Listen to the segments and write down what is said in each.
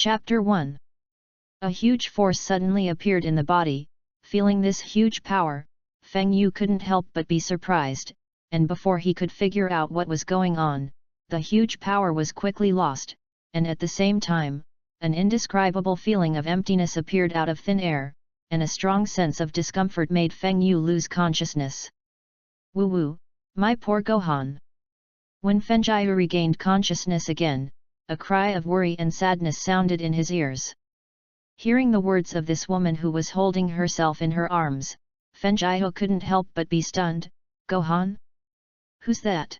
Chapter 1. A huge force suddenly appeared in the body. Feeling this huge power, Feng Yu couldn't help but be surprised, and before he could figure out what was going on, the huge power was quickly lost, and at the same time, an indescribable feeling of emptiness appeared out of thin air, and a strong sense of discomfort made Feng Yu lose consciousness. Woo woo, my poor Gohan! When Feng Yu regained consciousness again, a cry of worry and sadness sounded in his ears. Hearing the words of this woman who was holding herself in her arms, Feng Yu couldn't help but be stunned. Gohan? Who's that?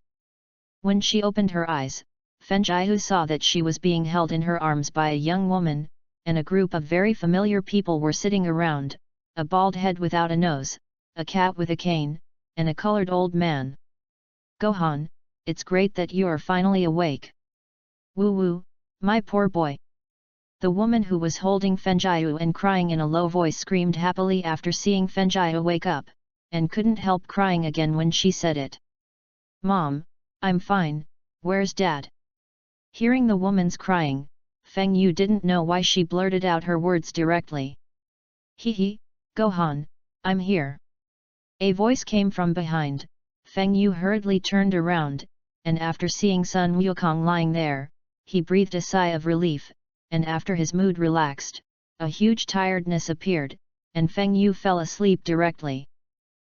When she opened her eyes, Feng Yu saw that she was being held in her arms by a young woman, and a group of very familiar people were sitting around, a bald head without a nose, a cat with a cane, and a colored old man. Gohan, it's great that you are finally awake. Woo woo, my poor boy. The woman who was holding Feng Yu and crying in a low voice screamed happily after seeing Feng Yu wake up, and couldn't help crying again when she said it. Mom, I'm fine, where's Dad? Hearing the woman's crying, Feng Yu didn't know why she blurted out her words directly. Hee, Gohan, I'm here. A voice came from behind. Feng Yu hurriedly turned around, and after seeing Sun Wukong lying there, he breathed a sigh of relief, and after his mood relaxed, a huge tiredness appeared, and Feng Yu fell asleep directly.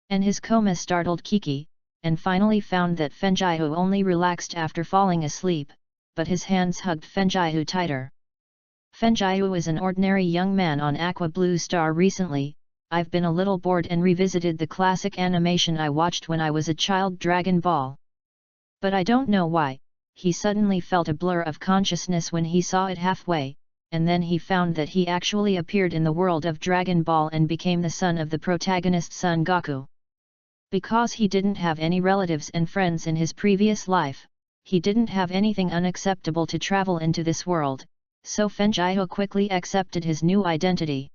And his coma startled Kiki, and finally found that Feng Yu only relaxed after falling asleep, but his hands hugged Feng Yu tighter. Feng Yu is an ordinary young man on Aqua Blue Star recently. I've been a little bored and revisited the classic animation I watched when I was a child, Dragon Ball. But I don't know why, he suddenly felt a blur of consciousness when he saw it halfway, and then he found that he actually appeared in the world of Dragon Ball and became the son of the protagonist Son Goku. Because he didn't have any relatives and friends in his previous life, he didn't have anything unacceptable to travel into this world, so Feng Yu quickly accepted his new identity.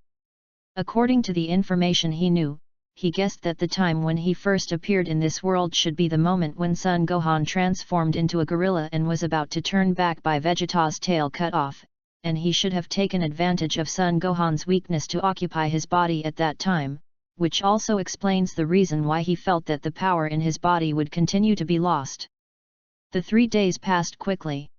According to the information he knew, he guessed that the time when he first appeared in this world should be the moment when Son Gohan transformed into a gorilla and was about to turn back by Vegeta's tail cut off, and he should have taken advantage of Son Gohan's weakness to occupy his body at that time, which also explains the reason why he felt that the power in his body would continue to be lost. The 3 days passed quickly.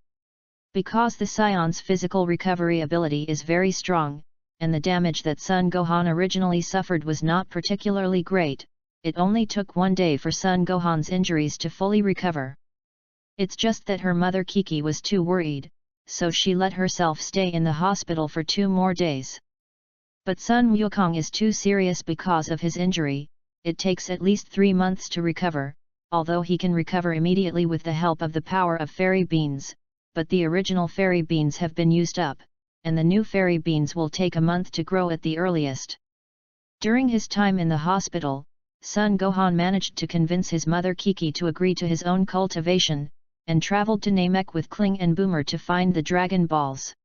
Because the Scion's physical recovery ability is very strong, and the damage that Son Gohan originally suffered was not particularly great, it only took 1 day for Son Gohan's injuries to fully recover. It's just that her mother Kiki was too worried, so she let herself stay in the hospital for 2 more days. But Sun Wukong is too serious because of his injury. It takes at least 3 months to recover, although he can recover immediately with the help of the power of fairy beans, but the original fairy beans have been used up, and the new fairy beans will take a month to grow at the earliest. During his time in the hospital, Son Gohan managed to convince his mother Kiki to agree to his own cultivation, and traveled to Namek with Kling and Boomer to find the Dragon Balls.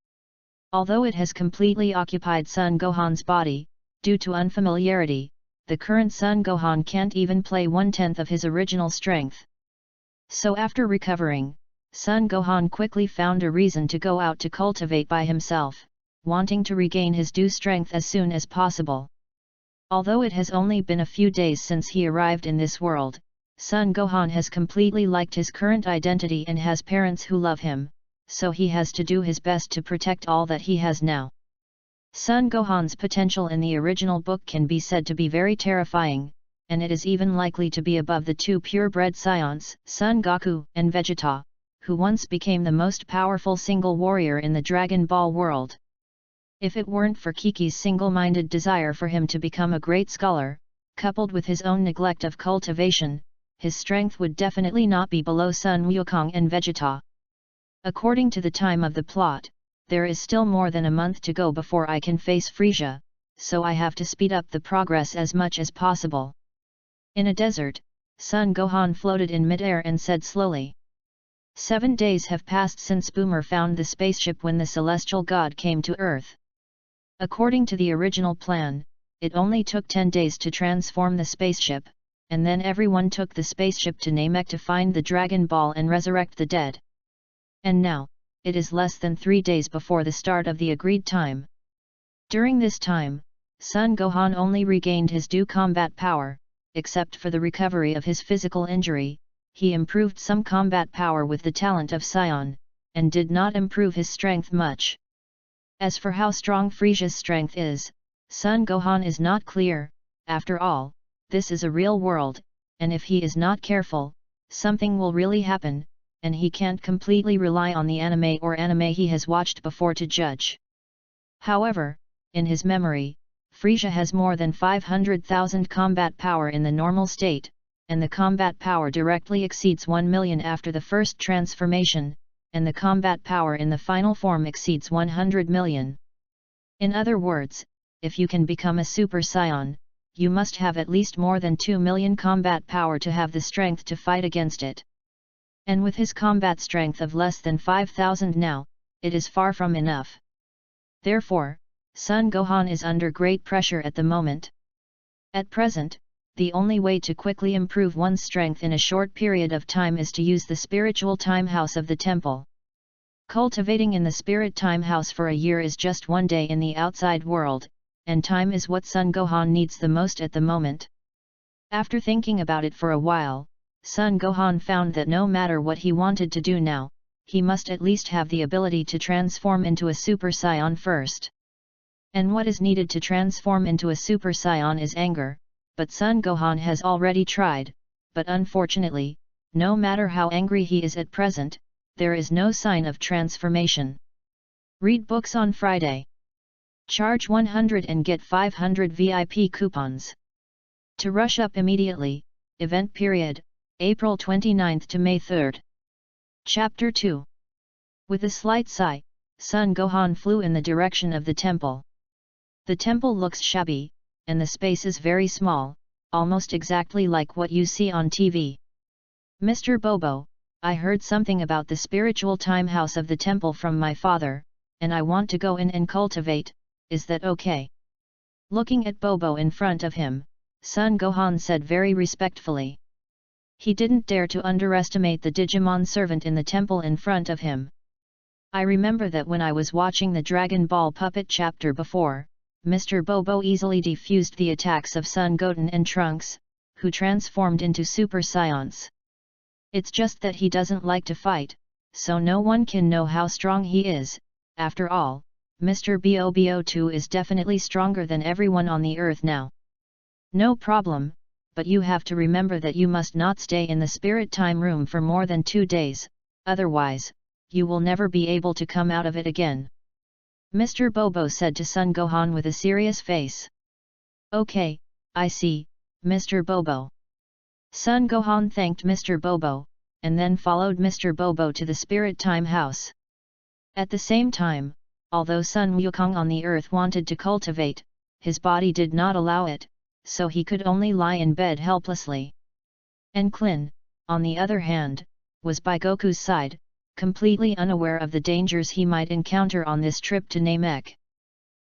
Although it has completely occupied Son Gohan's body, due to unfamiliarity, the current Son Gohan can't even play 1/10 of his original strength. So after recovering, Son Gohan quickly found a reason to go out to cultivate by himself, wanting to regain his due strength as soon as possible. Although it has only been a few days since he arrived in this world, Son Gohan has completely liked his current identity and has parents who love him, so he has to do his best to protect all that he has now. Son Gohan's potential in the original book can be said to be very terrifying, and it is even likely to be above the 2 purebred Scions, Son Goku and Vegeta, who once became the most powerful single warrior in the Dragon Ball world. If it weren't for Kiki's single-minded desire for him to become a great scholar, coupled with his own neglect of cultivation, his strength would definitely not be below Sun Wukong and Vegeta. According to the time of the plot, there is still more than a month to go before I can face Frieza, so I have to speed up the progress as much as possible. In a desert, Son Gohan floated in midair and said slowly. 7 days have passed since Boomer found the spaceship when the celestial god came to Earth. According to the original plan, it only took 10 days to transform the spaceship, and then everyone took the spaceship to Namek to find the Dragon Ball and resurrect the dead. And now, it is less than 3 days before the start of the agreed time. During this time, Son Gohan only regained his due combat power, except for the recovery of his physical injury. He improved some combat power with the talent of Scion, and did not improve his strength much. As for how strong Frisia's strength is, Son Gohan is not clear. After all, this is a real world, and if he is not careful, something will really happen, and he can't completely rely on the anime he has watched before to judge. However, in his memory, Frisia has more than 500,000 combat power in the normal state, and the combat power directly exceeds 1 million after the first transformation, and the combat power in the final form exceeds 100 million. In other words, if you can become a Super Saiyan, you must have at least more than 2 million combat power to have the strength to fight against it. And with his combat strength of less than 5,000 now, it is far from enough. Therefore, Son Gohan is under great pressure at the moment. At present, the only way to quickly improve one's strength in a short period of time is to use the spiritual time house of the temple. Cultivating in the spirit time house for a year is just 1 day in the outside world, and time is what Son Gohan needs the most at the moment. After thinking about it for a while, Son Gohan found that no matter what he wanted to do now, he must at least have the ability to transform into a Super Saiyan first. And what is needed to transform into a Super Saiyan is anger, but Son Gohan has already tried, but unfortunately, no matter how angry he is at present, there is no sign of transformation. Read books on Friday. Charge 100 and get 500 VIP coupons. To rush up immediately, event period, April 29th to May 3rd. Chapter 2. With a slight sigh, Son Gohan flew in the direction of the temple. The temple looks shabby, and the space is very small, almost exactly like what you see on TV. Mr. Bobo, I heard something about the spiritual time house of the temple from my father, and I want to go in and cultivate, is that okay? Looking at Bobo in front of him, Son Gohan said very respectfully. He didn't dare to underestimate the Digimon servant in the temple in front of him. I remember that when I was watching the Dragon Ball puppet chapter before, Mr. Bobo easily defused the attacks of Son Goten and Trunks, who transformed into Super Saiyans. It's just that he doesn't like to fight, so no one can know how strong he is. After all, Mr. Bobo2 is definitely stronger than everyone on the earth now. No problem, but you have to remember that you must not stay in the spirit time room for more than 2 days, otherwise, you will never be able to come out of it again. Mr. Bobo said to Son Gohan with a serious face. Okay, I see, Mr. Bobo. Son Gohan thanked Mr. Bobo, and then followed Mr. Bobo to the spirit time house. At the same time, although Sun Wukong on the earth wanted to cultivate, his body did not allow it, so he could only lie in bed helplessly. And Klin, on the other hand, was by Goku's side, completely unaware of the dangers he might encounter on this trip to Namek.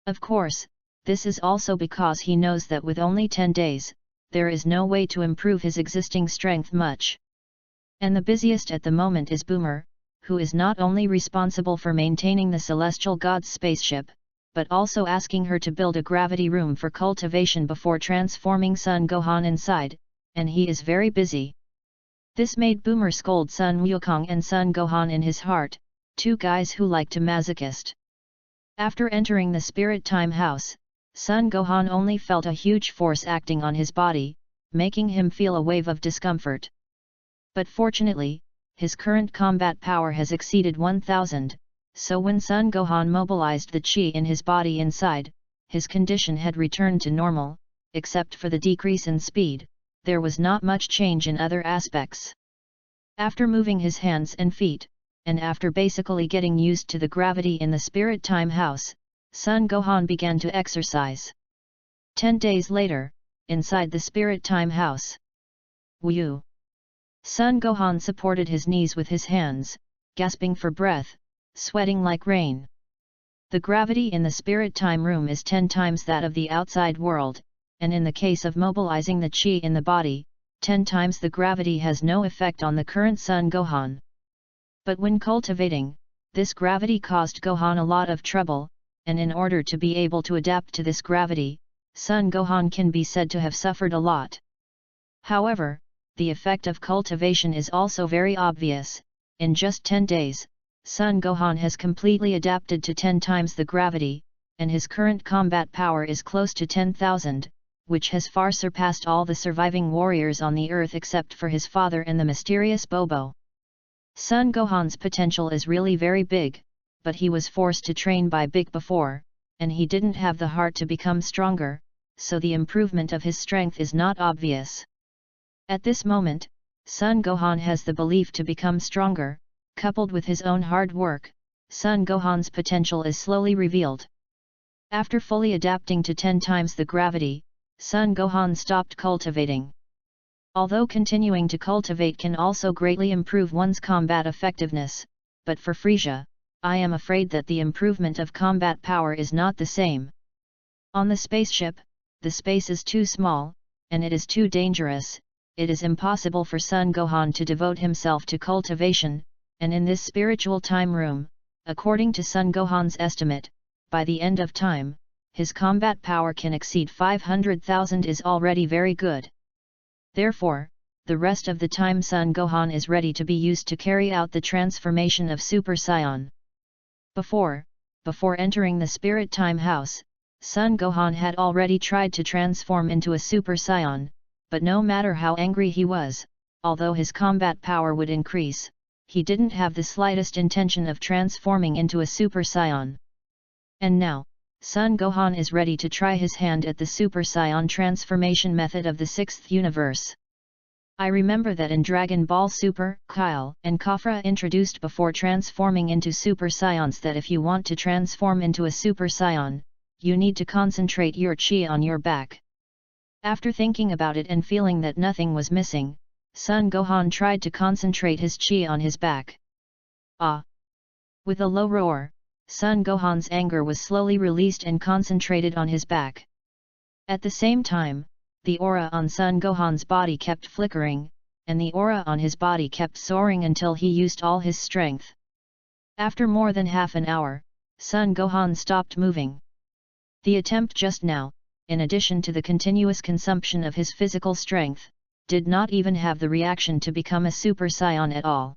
Of course, this is also because he knows that with only 10 days, there is no way to improve his existing strength much. And the busiest at the moment is Boomer, who is not only responsible for maintaining the Celestial God's spaceship, but also asking her to build a gravity room for cultivation before transforming Son Gohan inside, and he is very busy. This made Boomer scold Sun Wukong and Son Gohan in his heart, 2 guys who like to masochist. After entering the spirit time house, Son Gohan only felt a huge force acting on his body, making him feel a wave of discomfort. But fortunately, his current combat power has exceeded 1000, so when Son Gohan mobilized the chi in his body inside, his condition had returned to normal, except for the decrease in speed. There was not much change in other aspects. After moving his hands and feet, and after basically getting used to the gravity in the spirit time house, Son Gohan began to exercise. 10 days later, inside the spirit time house. Woo! Son Gohan supported his knees with his hands, gasping for breath, sweating like rain. The gravity in the spirit time room is 10 times that of the outside world, and in the case of mobilizing the chi in the body, 10 times the gravity has no effect on the current Son Gohan. But when cultivating, This gravity caused Gohan a lot of trouble, and in order to be able to adapt to this gravity, Son Gohan can be said to have suffered a lot. However, the effect of cultivation is also very obvious. In just 10 days, Son Gohan has completely adapted to 10 times the gravity, and his current combat power is close to 10,000, which has far surpassed all the surviving warriors on the earth except for his father and the mysterious Bobo. Son Gohan's potential is really very big, but he was forced to train by Big before, and he didn't have the heart to become stronger, so the improvement of his strength is not obvious. At this moment, Son Gohan has the belief to become stronger, coupled with his own hard work. Son Gohan's potential is slowly revealed. After fully adapting to 10 times the gravity, Son Gohan stopped cultivating. Although continuing to cultivate can also greatly improve one's combat effectiveness, but for Frieza, I am afraid that the improvement of combat power is not the same. On the spaceship, the space is too small, and it is too dangerous. It is impossible for Son Gohan to devote himself to cultivation, and in this spiritual time room, according to Son Gohan's estimate, by the end of time, his combat power can exceed 500,000 is already very good. Therefore, the rest of the time Son Gohan is ready to be used to carry out the transformation of Super Saiyan. Before entering the Spirit Time House, Son Gohan had already tried to transform into a Super Saiyan, but no matter how angry he was, although his combat power would increase, he didn't have the slightest intention of transforming into a Super Saiyan. And now, Son Gohan is ready to try his hand at the Super Saiyan transformation method of the 6th universe. I remember that in Dragon Ball Super, Kyle and Kafra introduced before transforming into Super Saiyans that if you want to transform into a Super Saiyan, you need to concentrate your chi on your back. After thinking about it and feeling that nothing was missing, Son Gohan tried to concentrate his chi on his back. Ah! With a low roar, Son Gohan's anger was slowly released and concentrated on his back. At the same time, the aura on Son Gohan's body kept flickering, and the aura on his body kept soaring until he used all his strength. After more than half an hour, Son Gohan stopped moving. The attempt just now, in addition to the continuous consumption of his physical strength, did not even have the reaction to become a Super Saiyan at all.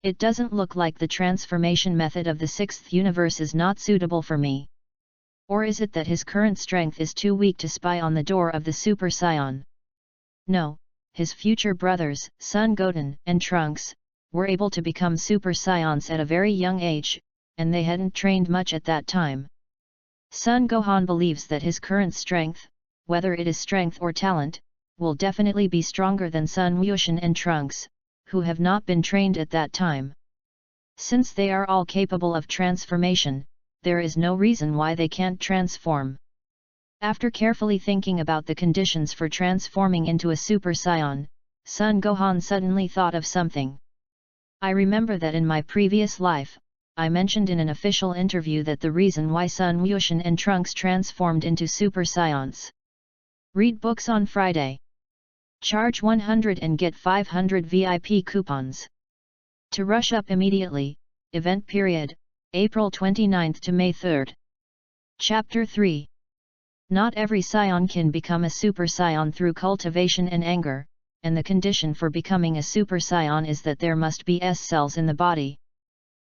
It doesn't look like the transformation method of the 6th universe is not suitable for me. Or is it that his current strength is too weak to spy on the door of the Super Saiyan? No, his future brothers, Son Goten and Trunks, were able to become Super Saiyans at a very young age, and they hadn't trained much at that time. Son Gohan believes that his current strength, whether it is strength or talent, will definitely be stronger than Son Wushan and Trunks, who have not been trained at that time. Since they are all capable of transformation, there is no reason why they can't transform. After carefully thinking about the conditions for transforming into a Super Saiyan, Son Gohan suddenly thought of something. I remember that in my previous life, I mentioned in an official interview that the reason why Son Wushan and Trunks transformed into Super Saiyans. Read books on Friday. Charge 100 and get 500 VIP coupons. To rush up immediately, event period, April 29 to May 3. Chapter 3. Not every Saiyan can become a Super Saiyan through cultivation and anger, and the condition for becoming a Super Saiyan is that there must be S cells in the body.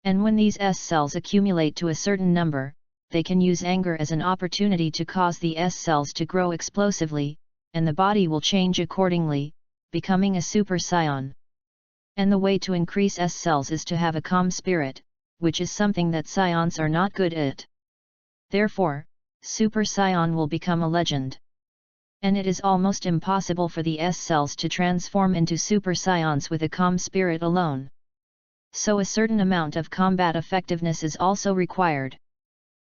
And when these S cells accumulate to a certain number, they can use anger as an opportunity to cause the S cells to grow explosively, and the body will change accordingly, becoming a Super Saiyan. And the way to increase S cells is to have a calm spirit, which is something that Saiyans are not good at. Therefore, Super Saiyan will become a legend. And it is almost impossible for the S cells to transform into Super Saiyans with a calm spirit alone. So a certain amount of combat effectiveness is also required.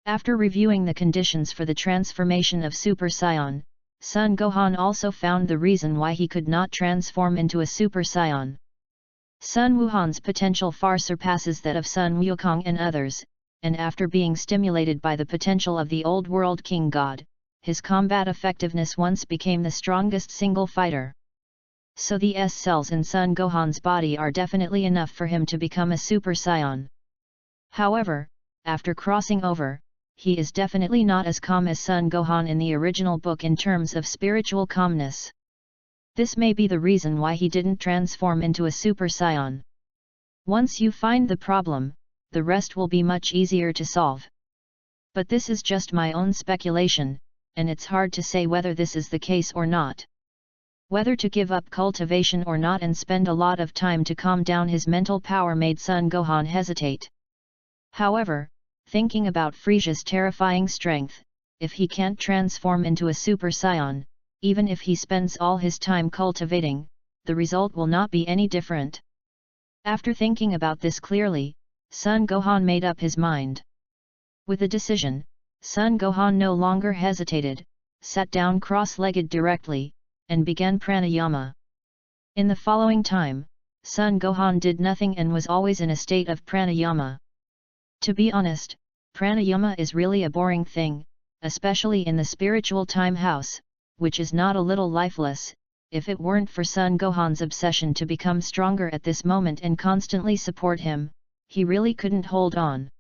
After reviewing the conditions for the transformation of Super Saiyan, Son Gohan also found the reason why he could not transform into a Super Saiyan. Sun Wuhan's potential far surpasses that of Sun Wukong and others, and after being stimulated by the potential of the Old World King God, his combat effectiveness once became the strongest single fighter. So the S cells in Son Gohan's body are definitely enough for him to become a Super Saiyan. However, after crossing over, he is definitely not as calm as Son Gohan in the original book in terms of spiritual calmness. This may be the reason why he didn't transform into a Super Saiyan. Once you find the problem, the rest will be much easier to solve. But this is just my own speculation, and it's hard to say whether this is the case or not. Whether to give up cultivation or not and spend a lot of time to calm down his mental power made Son Gohan hesitate. However, thinking about Frisia's terrifying strength, if he can't transform into a Super Saiyan, even if he spends all his time cultivating, the result will not be any different. After thinking about this clearly, Son Gohan made up his mind. With a decision, Son Gohan no longer hesitated, sat down cross-legged directly, and began pranayama. In the following time, Son Gohan did nothing and was always in a state of pranayama. To be honest, pranayama is really a boring thing, especially in the spiritual time house, which is not a little lifeless. If it weren't for Son Gohan's obsession to become stronger at this moment and constantly support him, he really couldn't hold on.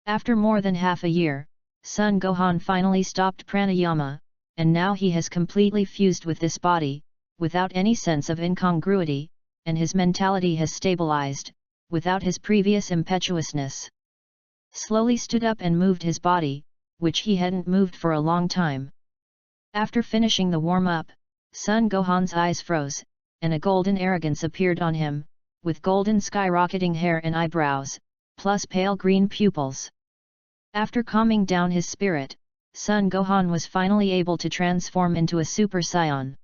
After more than half a year, Son Gohan finally stopped pranayama, and now he has completely fused with this body, without any sense of incongruity, and his mentality has stabilized, without his previous impetuousness. Slowly stood up and moved his body, which he hadn't moved for a long time. After finishing the warm-up, Son Gohan's eyes froze, and a golden arrogance appeared on him, with golden skyrocketing hair and eyebrows, plus pale green pupils. After calming down his spirit, Son Gohan was finally able to transform into a Super Saiyan.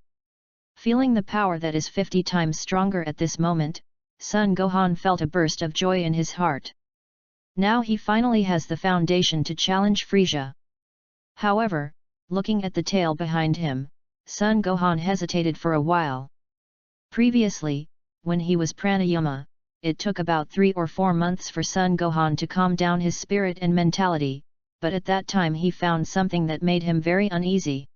Feeling the power that is 50 times stronger at this moment, Son Gohan felt a burst of joy in his heart. Now he finally has the foundation to challenge Frisia. However, looking at the tail behind him, Son Gohan hesitated for a while. Previously, when he was pranayama, it took about 3 or 4 months for Son Gohan to calm down his spirit and mentality, but at that time he found something that made him very uneasy.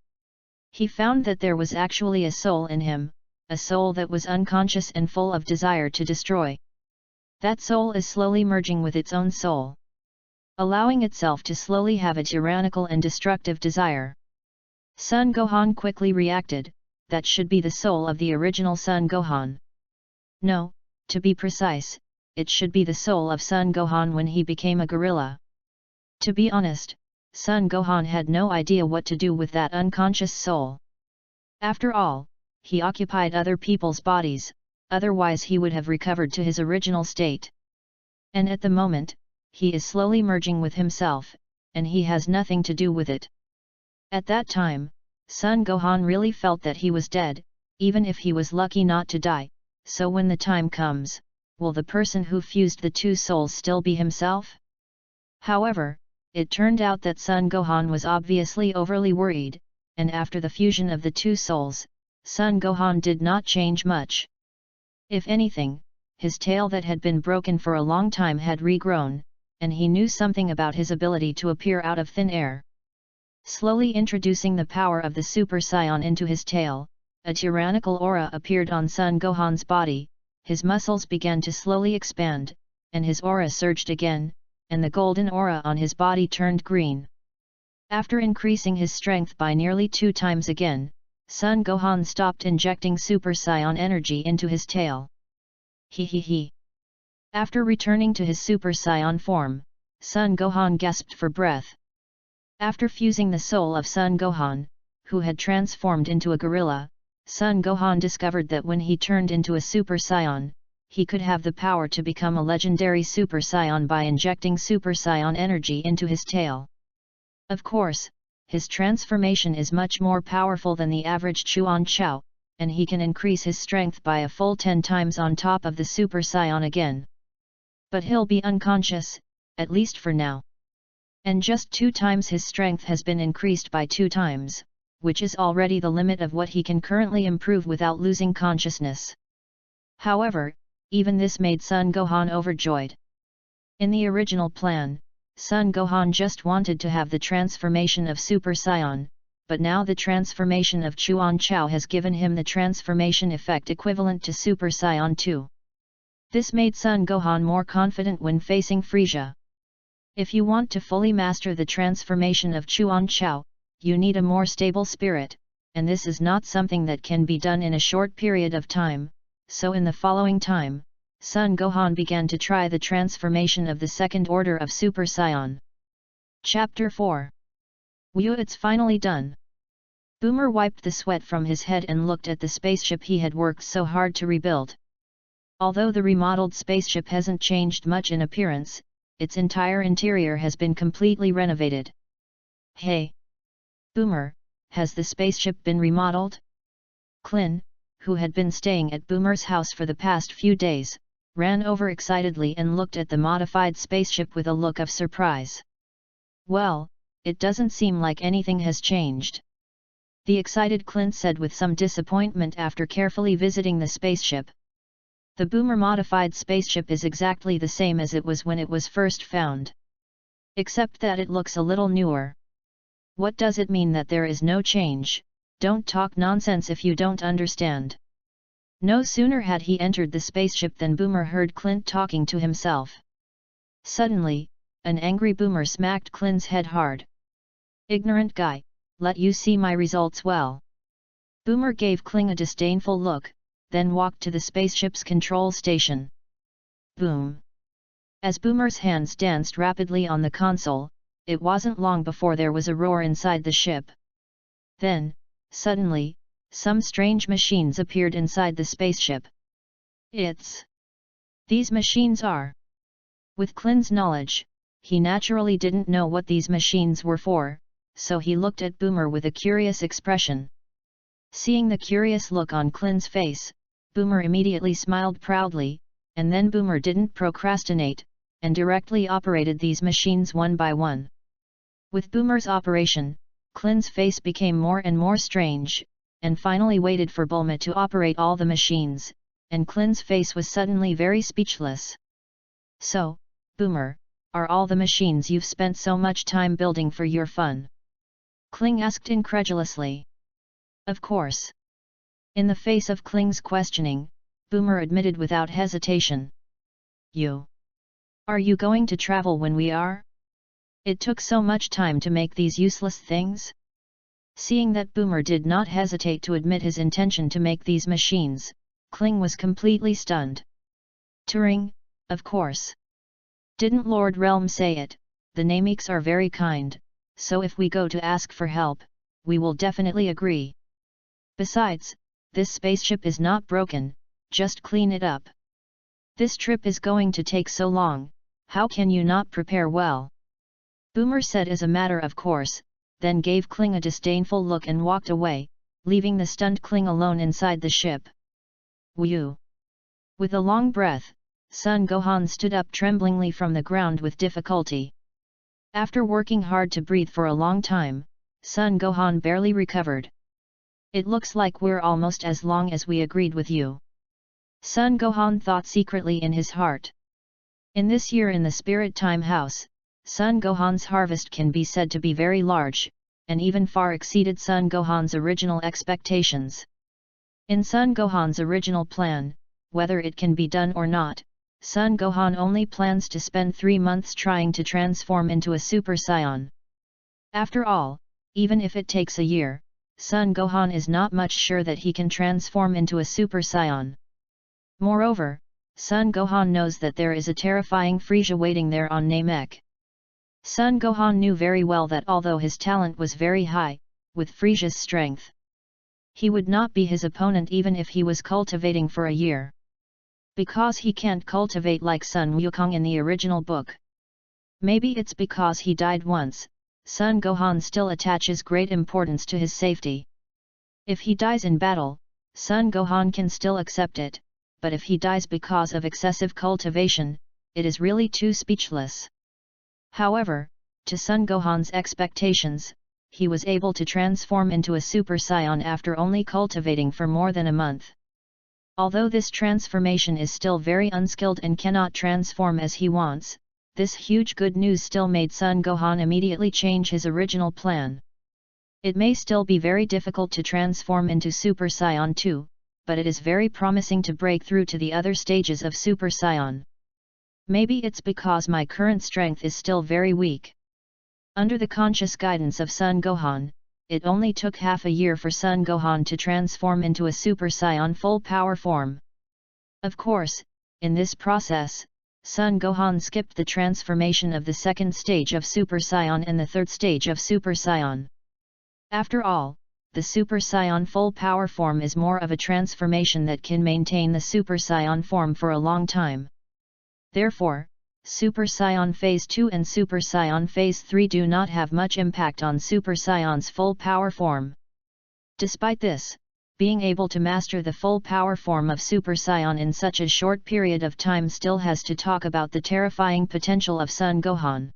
He found that there was actually a soul in him, a soul that was unconscious and full of desire to destroy. That soul is slowly merging with its own soul, allowing itself to slowly have a tyrannical and destructive desire. Son Gohan quickly reacted, that should be the soul of the original Son Gohan. No, to be precise, it should be the soul of Son Gohan when he became a gorilla. To be honest, Son Gohan had no idea what to do with that unconscious soul. After all, he occupied other people's bodies, otherwise he would have recovered to his original state. And at the moment, he is slowly merging with himself, and he has nothing to do with it. At that time, Son Gohan really felt that he was dead, even if he was lucky not to die, so when the time comes, will the person who fused the two souls still be himself? However, it turned out that Son Gohan was obviously overly worried, and after the fusion of the two souls, Son Gohan did not change much. If anything, his tail that had been broken for a long time had regrown, and he knew something about his ability to appear out of thin air. Slowly introducing the power of the Super Saiyan into his tail, a tyrannical aura appeared on Son Gohan's body, his muscles began to slowly expand, and his aura surged again, and the golden aura on his body turned green. After increasing his strength by nearly 2 times again, Son Gohan stopped injecting Super Saiyan energy into his tail. He. After returning to his Super Saiyan form, Son Gohan gasped for breath. After fusing the soul of Son Gohan, who had transformed into a gorilla, Son Gohan discovered that when he turned into a Super Saiyan, he could have the power to become a legendary Super Saiyan by injecting Super Saiyan energy into his tail. Of course, his transformation is much more powerful than the average Chuan Chao, and he can increase his strength by a full 10 times on top of the Super Saiyan again. But he'll be unconscious, at least for now. And just 2 times his strength has been increased by 2 times, which is already the limit of what he can currently improve without losing consciousness. However, even this made Son Gohan overjoyed. In the original plan, Son Gohan just wanted to have the transformation of Super Saiyan, but now the transformation of Chuan Chao has given him the transformation effect equivalent to Super Saiyan 2. This made Son Gohan more confident when facing Frisia. If you want to fully master the transformation of Chuan Chao, you need a more stable spirit, and this is not something that can be done in a short period of time, so in the following time, Son Gohan began to try the transformation of the second order of Super Saiyan. Chapter 4. Whew, it's finally done. Boomer wiped the sweat from his head and looked at the spaceship he had worked so hard to rebuild. Although the remodeled spaceship hasn't changed much in appearance, its entire interior has been completely renovated. Hey! Boomer, has the spaceship been remodeled? Clin, who had been staying at Boomer's house for the past few days, ran over excitedly and looked at the modified spaceship with a look of surprise. Well, it doesn't seem like anything has changed. The excited Clint said with some disappointment after carefully visiting the spaceship. The Boomer modified spaceship is exactly the same as it was when it was first found. Except that it looks a little newer. What does it mean that there is no change? Don't talk nonsense if you don't understand. No sooner had he entered the spaceship than Boomer heard Clint talking to himself. Suddenly, an angry Boomer smacked Clint's head hard. Ignorant guy, let you see my results well. Boomer gave Kling a disdainful look, then walked to the spaceship's control station. Boom! As Boomer's hands danced rapidly on the console, it wasn't long before there was a roar inside the ship. Then, suddenly, some strange machines appeared inside the spaceship. These machines are. With Clint's knowledge, he naturally didn't know what these machines were for, so he looked at Boomer with a curious expression. Seeing the curious look on Clint's face, Boomer immediately smiled proudly, and then Boomer didn't procrastinate, and directly operated these machines one by one. With Boomer's operation, Clint's face became more and more strange, and finally waited for Bulma to operate all the machines, and Clint's face was suddenly very speechless. So, Boomer, are all the machines you've spent so much time building for your fun? Kling asked incredulously. Of course. In the face of Kling's questioning, Boomer admitted without hesitation. Are you going to travel when we are? It took so much time to make these useless things? Seeing that Boomer did not hesitate to admit his intention to make these machines, Kling was completely stunned. Touring, of course. Didn't Lord Realm say it? The Nameeks are very kind, so if we go to ask for help, we will definitely agree. Besides, this spaceship is not broken, just clean it up. This trip is going to take so long, how can you not prepare well? Boomer said as a matter of course, then gave Kling a disdainful look and walked away, leaving the stunned Kling alone inside the ship. Whew! With a long breath, Son Gohan stood up tremblingly from the ground with difficulty. After working hard to breathe for a long time, Son Gohan barely recovered. It looks like we're almost as long as we agreed with you. Son Gohan thought secretly in his heart. In this year in the Spirit Time House, Son Gohan's harvest can be said to be very large, and even far exceeded Son Gohan's original expectations. In Son Gohan's original plan, whether it can be done or not, Son Gohan only plans to spend 3 months trying to transform into a Super Saiyan. After all, even if it takes a year, Son Gohan is not much sure that he can transform into a Super Saiyan. Moreover, Son Gohan knows that there is a terrifying Frieza waiting there on Namek. Son Gohan knew very well that although his talent was very high, with Frieza's strength, he would not be his opponent even if he was cultivating for a year. Because he can't cultivate like Sun Wukong in the original book. Maybe it's because he died once, Son Gohan still attaches great importance to his safety. If he dies in battle, Son Gohan can still accept it, but if he dies because of excessive cultivation, it is really too speechless. However, to Son Gohan's expectations, he was able to transform into a Super Saiyan after only cultivating for more than a month. Although this transformation is still very unskilled and cannot transform as he wants, this huge good news still made Son Gohan immediately change his original plan. It may still be very difficult to transform into Super Saiyan 2, but it is very promising to break through to the other stages of Super Saiyan. Maybe it's because my current strength is still very weak. Under the conscious guidance of Son Gohan, it only took half a year for Son Gohan to transform into a Super Saiyan full power form. Of course, in this process, Son Gohan skipped the transformation of the second stage of Super Saiyan and the third stage of Super Saiyan. After all, the Super Saiyan full power form is more of a transformation that can maintain the Super Saiyan form for a long time. Therefore, Super Saiyan Phase 2 and Super Saiyan Phase 3 do not have much impact on Super Saiyan's full power form. Despite this, being able to master the full power form of Super Saiyan in such a short period of time still has to talk about the terrifying potential of Son Gohan.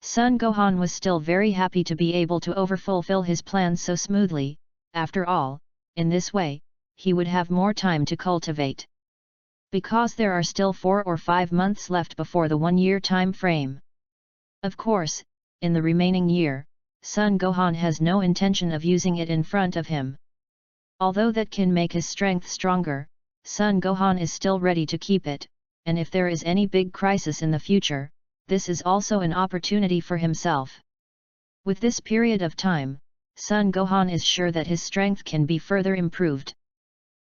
Son Gohan was still very happy to be able to fulfill his plans so smoothly. After all, in this way, he would have more time to cultivate. Because there are still 4 or 5 months left before the 1-year time frame. Of course, in the remaining year, Son Gohan has no intention of using it in front of him. Although that can make his strength stronger, Son Gohan is still ready to keep it, and if there is any big crisis in the future, this is also an opportunity for himself. With this period of time, Son Gohan is sure that his strength can be further improved.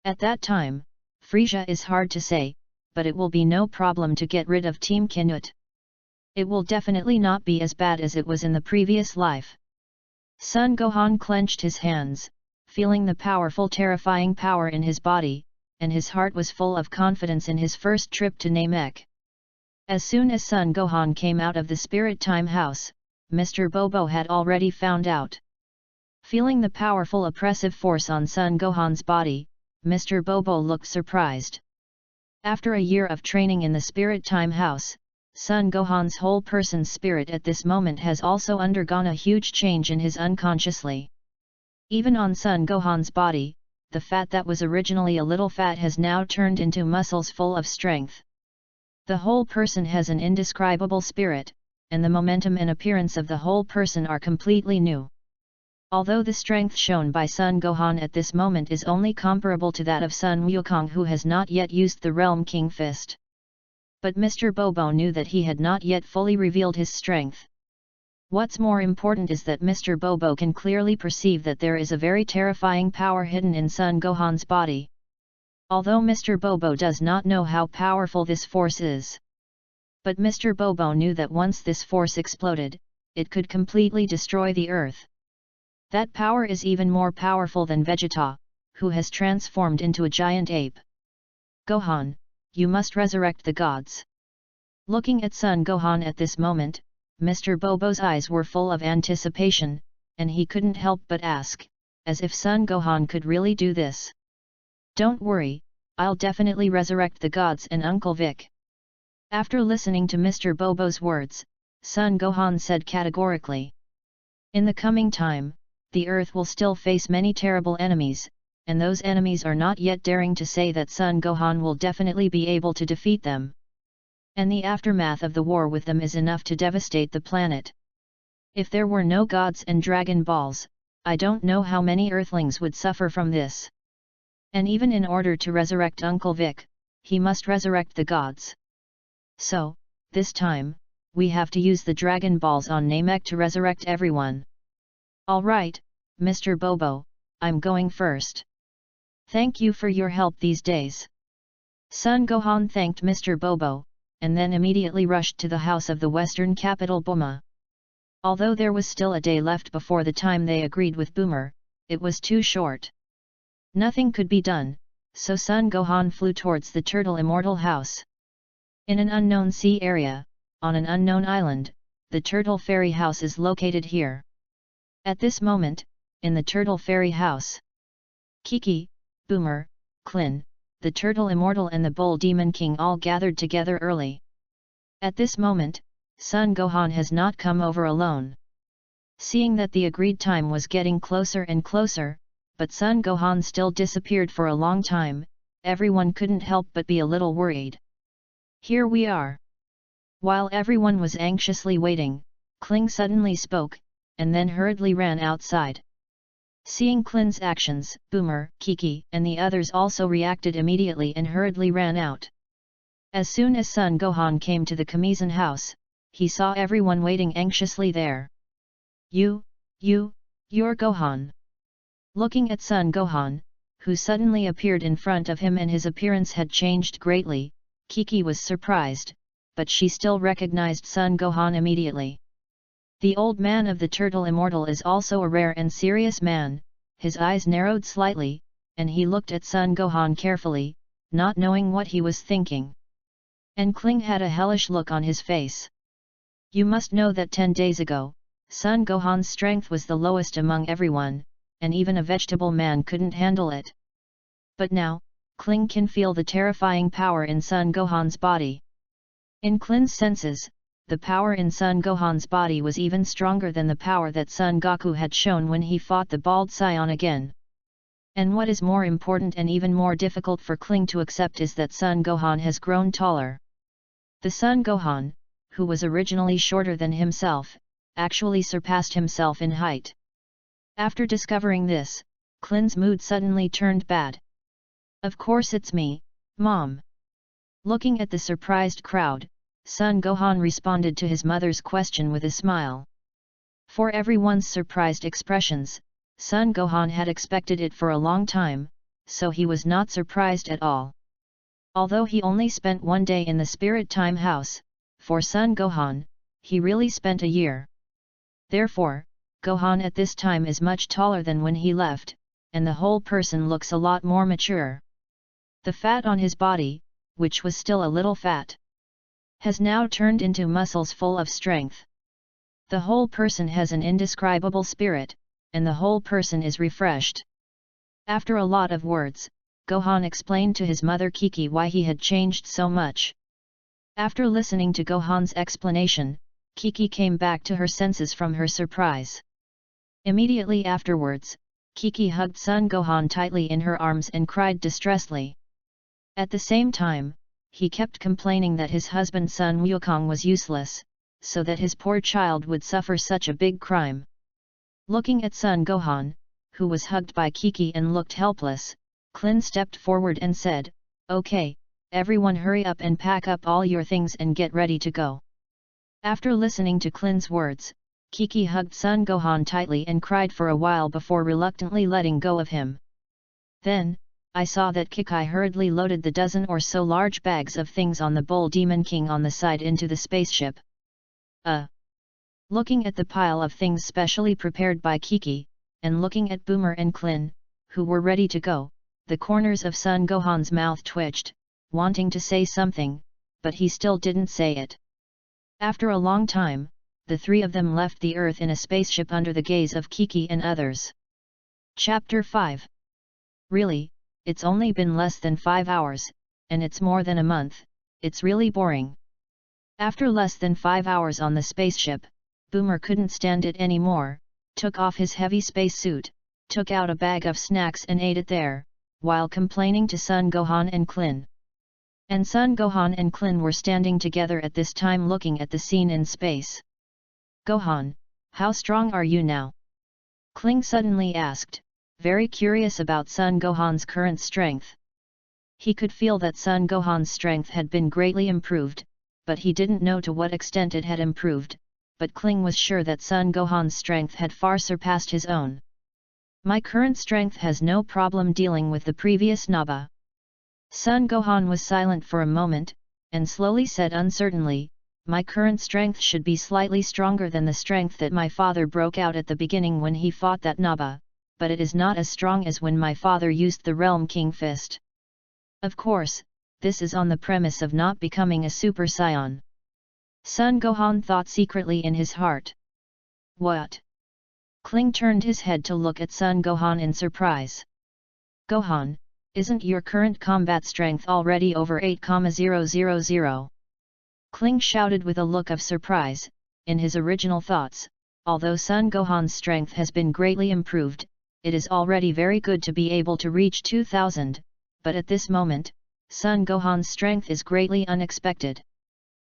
At that time, Frieza is hard to say, but it will be no problem to get rid of Team Canute. It will definitely not be as bad as it was in the previous life. Son Gohan clenched his hands, feeling the powerful terrifying power in his body, and his heart was full of confidence in his first trip to Namek. As soon as Son Gohan came out of the Spirit Time House, Mr. Bobo had already found out. Feeling the powerful oppressive force on Son Gohan's body, Mr. Bobo looked surprised. After a year of training in the Spirit Time House, Son Gohan's whole person's spirit at this moment has also undergone a huge change in his unconsciously. Even on Son Gohan's body, the fat that was originally a little fat has now turned into muscles full of strength. The whole person has an indescribable spirit, and the momentum and appearance of the whole person are completely new. Although the strength shown by Son Gohan at this moment is only comparable to that of Sun Wukong, who has not yet used the Realm King Fist. But Mr. Bobo knew that he had not yet fully revealed his strength. What's more important is that Mr. Bobo can clearly perceive that there is a very terrifying power hidden in Son Gohan's body. Although Mr. Bobo does not know how powerful this force is. But Mr. Bobo knew that once this force exploded, it could completely destroy the earth. That power is even more powerful than Vegeta, who has transformed into a giant ape. Gohan, you must resurrect the gods. Looking at Son Gohan at this moment, Mr. Bobo's eyes were full of anticipation, and he couldn't help but ask, as if Son Gohan could really do this. Don't worry, I'll definitely resurrect the gods and Uncle Vic. After listening to Mr. Bobo's words, Son Gohan said categorically. In the coming time, the earth will still face many terrible enemies, and those enemies are not yet daring to say that Son Gohan will definitely be able to defeat them. And the aftermath of the war with them is enough to devastate the planet. If there were no gods and Dragon Balls, I don't know how many Earthlings would suffer from this. And even in order to resurrect Uncle Vic, he must resurrect the gods. So, this time, we have to use the Dragon Balls on Namek to resurrect everyone. Alright, Mr. Bobo, I'm going first. Thank you for your help these days. Son Gohan thanked Mr. Bobo, and then immediately rushed to the house of the western capital Buma. Although there was still a day left before the time they agreed with Boomer, it was too short. Nothing could be done, so Son Gohan flew towards the Turtle Immortal House. In an unknown sea area, on an unknown island, the Turtle Fairy House is located here. At this moment, in the Turtle Fairy House, Kiki, Boomer, Klin, the Turtle Immortal and the Bull Demon King all gathered together early. At this moment, Son Gohan has not come over alone. Seeing that the agreed time was getting closer and closer, but Son Gohan still disappeared for a long time, everyone couldn't help but be a little worried. Here we are. While everyone was anxiously waiting, Kling suddenly spoke, and then hurriedly ran outside. Seeing Klin's actions, Boomer, Kiki, and the others also reacted immediately and hurriedly ran out. As soon as Son Gohan came to the Kamizen house, he saw everyone waiting anxiously there. You're Gohan. Looking at Son Gohan, who suddenly appeared in front of him and his appearance had changed greatly, Kiki was surprised, but she still recognized Son Gohan immediately. The old man of the Turtle Immortal is also a rare and serious man. His eyes narrowed slightly, and he looked at Son Gohan carefully, not knowing what he was thinking. And Kling had a hellish look on his face. You must know that 10 days ago, Son Gohan's strength was the lowest among everyone, and even a vegetable man couldn't handle it. But now, Kling can feel the terrifying power in Son Gohan's body. In Kling's senses, the power in Son Gohan's body was even stronger than the power that Son Goku had shown when he fought the Bald Scion again. And what is more important and even more difficult for Kling to accept is that Son Gohan has grown taller. The Son Gohan, who was originally shorter than himself, actually surpassed himself in height. After discovering this, Kling's mood suddenly turned bad. Of course it's me, Mom. Looking at the surprised crowd, Son Gohan responded to his mother's question with a smile. For everyone's surprised expressions, Son Gohan had expected it for a long time, so he was not surprised at all. Although he only spent 1 day in the Spirit Time House, for Son Gohan, he really spent a year. Therefore, Gohan at this time is much taller than when he left, and the whole person looks a lot more mature. The fat on his body, which was still a little fat, has now turned into muscles full of strength. The whole person has an indescribable spirit, and the whole person is refreshed. After a lot of words, Gohan explained to his mother Kiki why he had changed so much. After listening to Gohan's explanation, Kiki came back to her senses from her surprise. Immediately afterwards, Kiki hugged Son Gohan tightly in her arms and cried distressfully. At the same time, he kept complaining that his husband Sun Wukong was useless, so that his poor child would suffer such a big crime. Looking at Son Gohan, who was hugged by Kiki and looked helpless, Klin stepped forward and said, "Okay, everyone hurry up and pack up all your things and get ready to go." After listening to Klin's words, Kiki hugged Son Gohan tightly and cried for a while before reluctantly letting go of him. Then, I saw that Kiki hurriedly loaded the dozen or so large bags of things on the Bull Demon King on the side into the spaceship. Looking at the pile of things specially prepared by Kiki, and looking at Boomer and Klin, who were ready to go, the corners of Son Gohan's mouth twitched, wanting to say something, but he still didn't say it. After a long time, the three of them left the Earth in a spaceship under the gaze of Kiki and others. Chapter 5. Really, it's only been less than 5 hours, and it's more than a month, it's really boring. After less than 5 hours on the spaceship, Boomer couldn't stand it anymore, took off his heavy spacesuit, took out a bag of snacks and ate it there, while complaining to Son Gohan and Klin. And Son Gohan and Klin were standing together at this time looking at the scene in space. "Gohan, how strong are you now?" Kling suddenly asked, very curious about Son Gohan's current strength. He could feel that Son Gohan's strength had been greatly improved, but he didn't know to what extent it had improved, but Kling was sure that Son Gohan's strength had far surpassed his own. "My current strength has no problem dealing with the previous Naba." Son Gohan was silent for a moment, and slowly said uncertainly, "My current strength should be slightly stronger than the strength that my father broke out at the beginning when he fought that Naba, but it is not as strong as when my father used the Realm King Fist. Of course, this is on the premise of not becoming a Super Saiyan." Son Gohan thought secretly in his heart. "What?" Kling turned his head to look at Son Gohan in surprise. "Gohan, isn't your current combat strength already over 8,000?" Kling shouted with a look of surprise. In his original thoughts, although Son Gohan's strength has been greatly improved, it is already very good to be able to reach 2,000, but at this moment, Son Gohan's strength is greatly unexpected.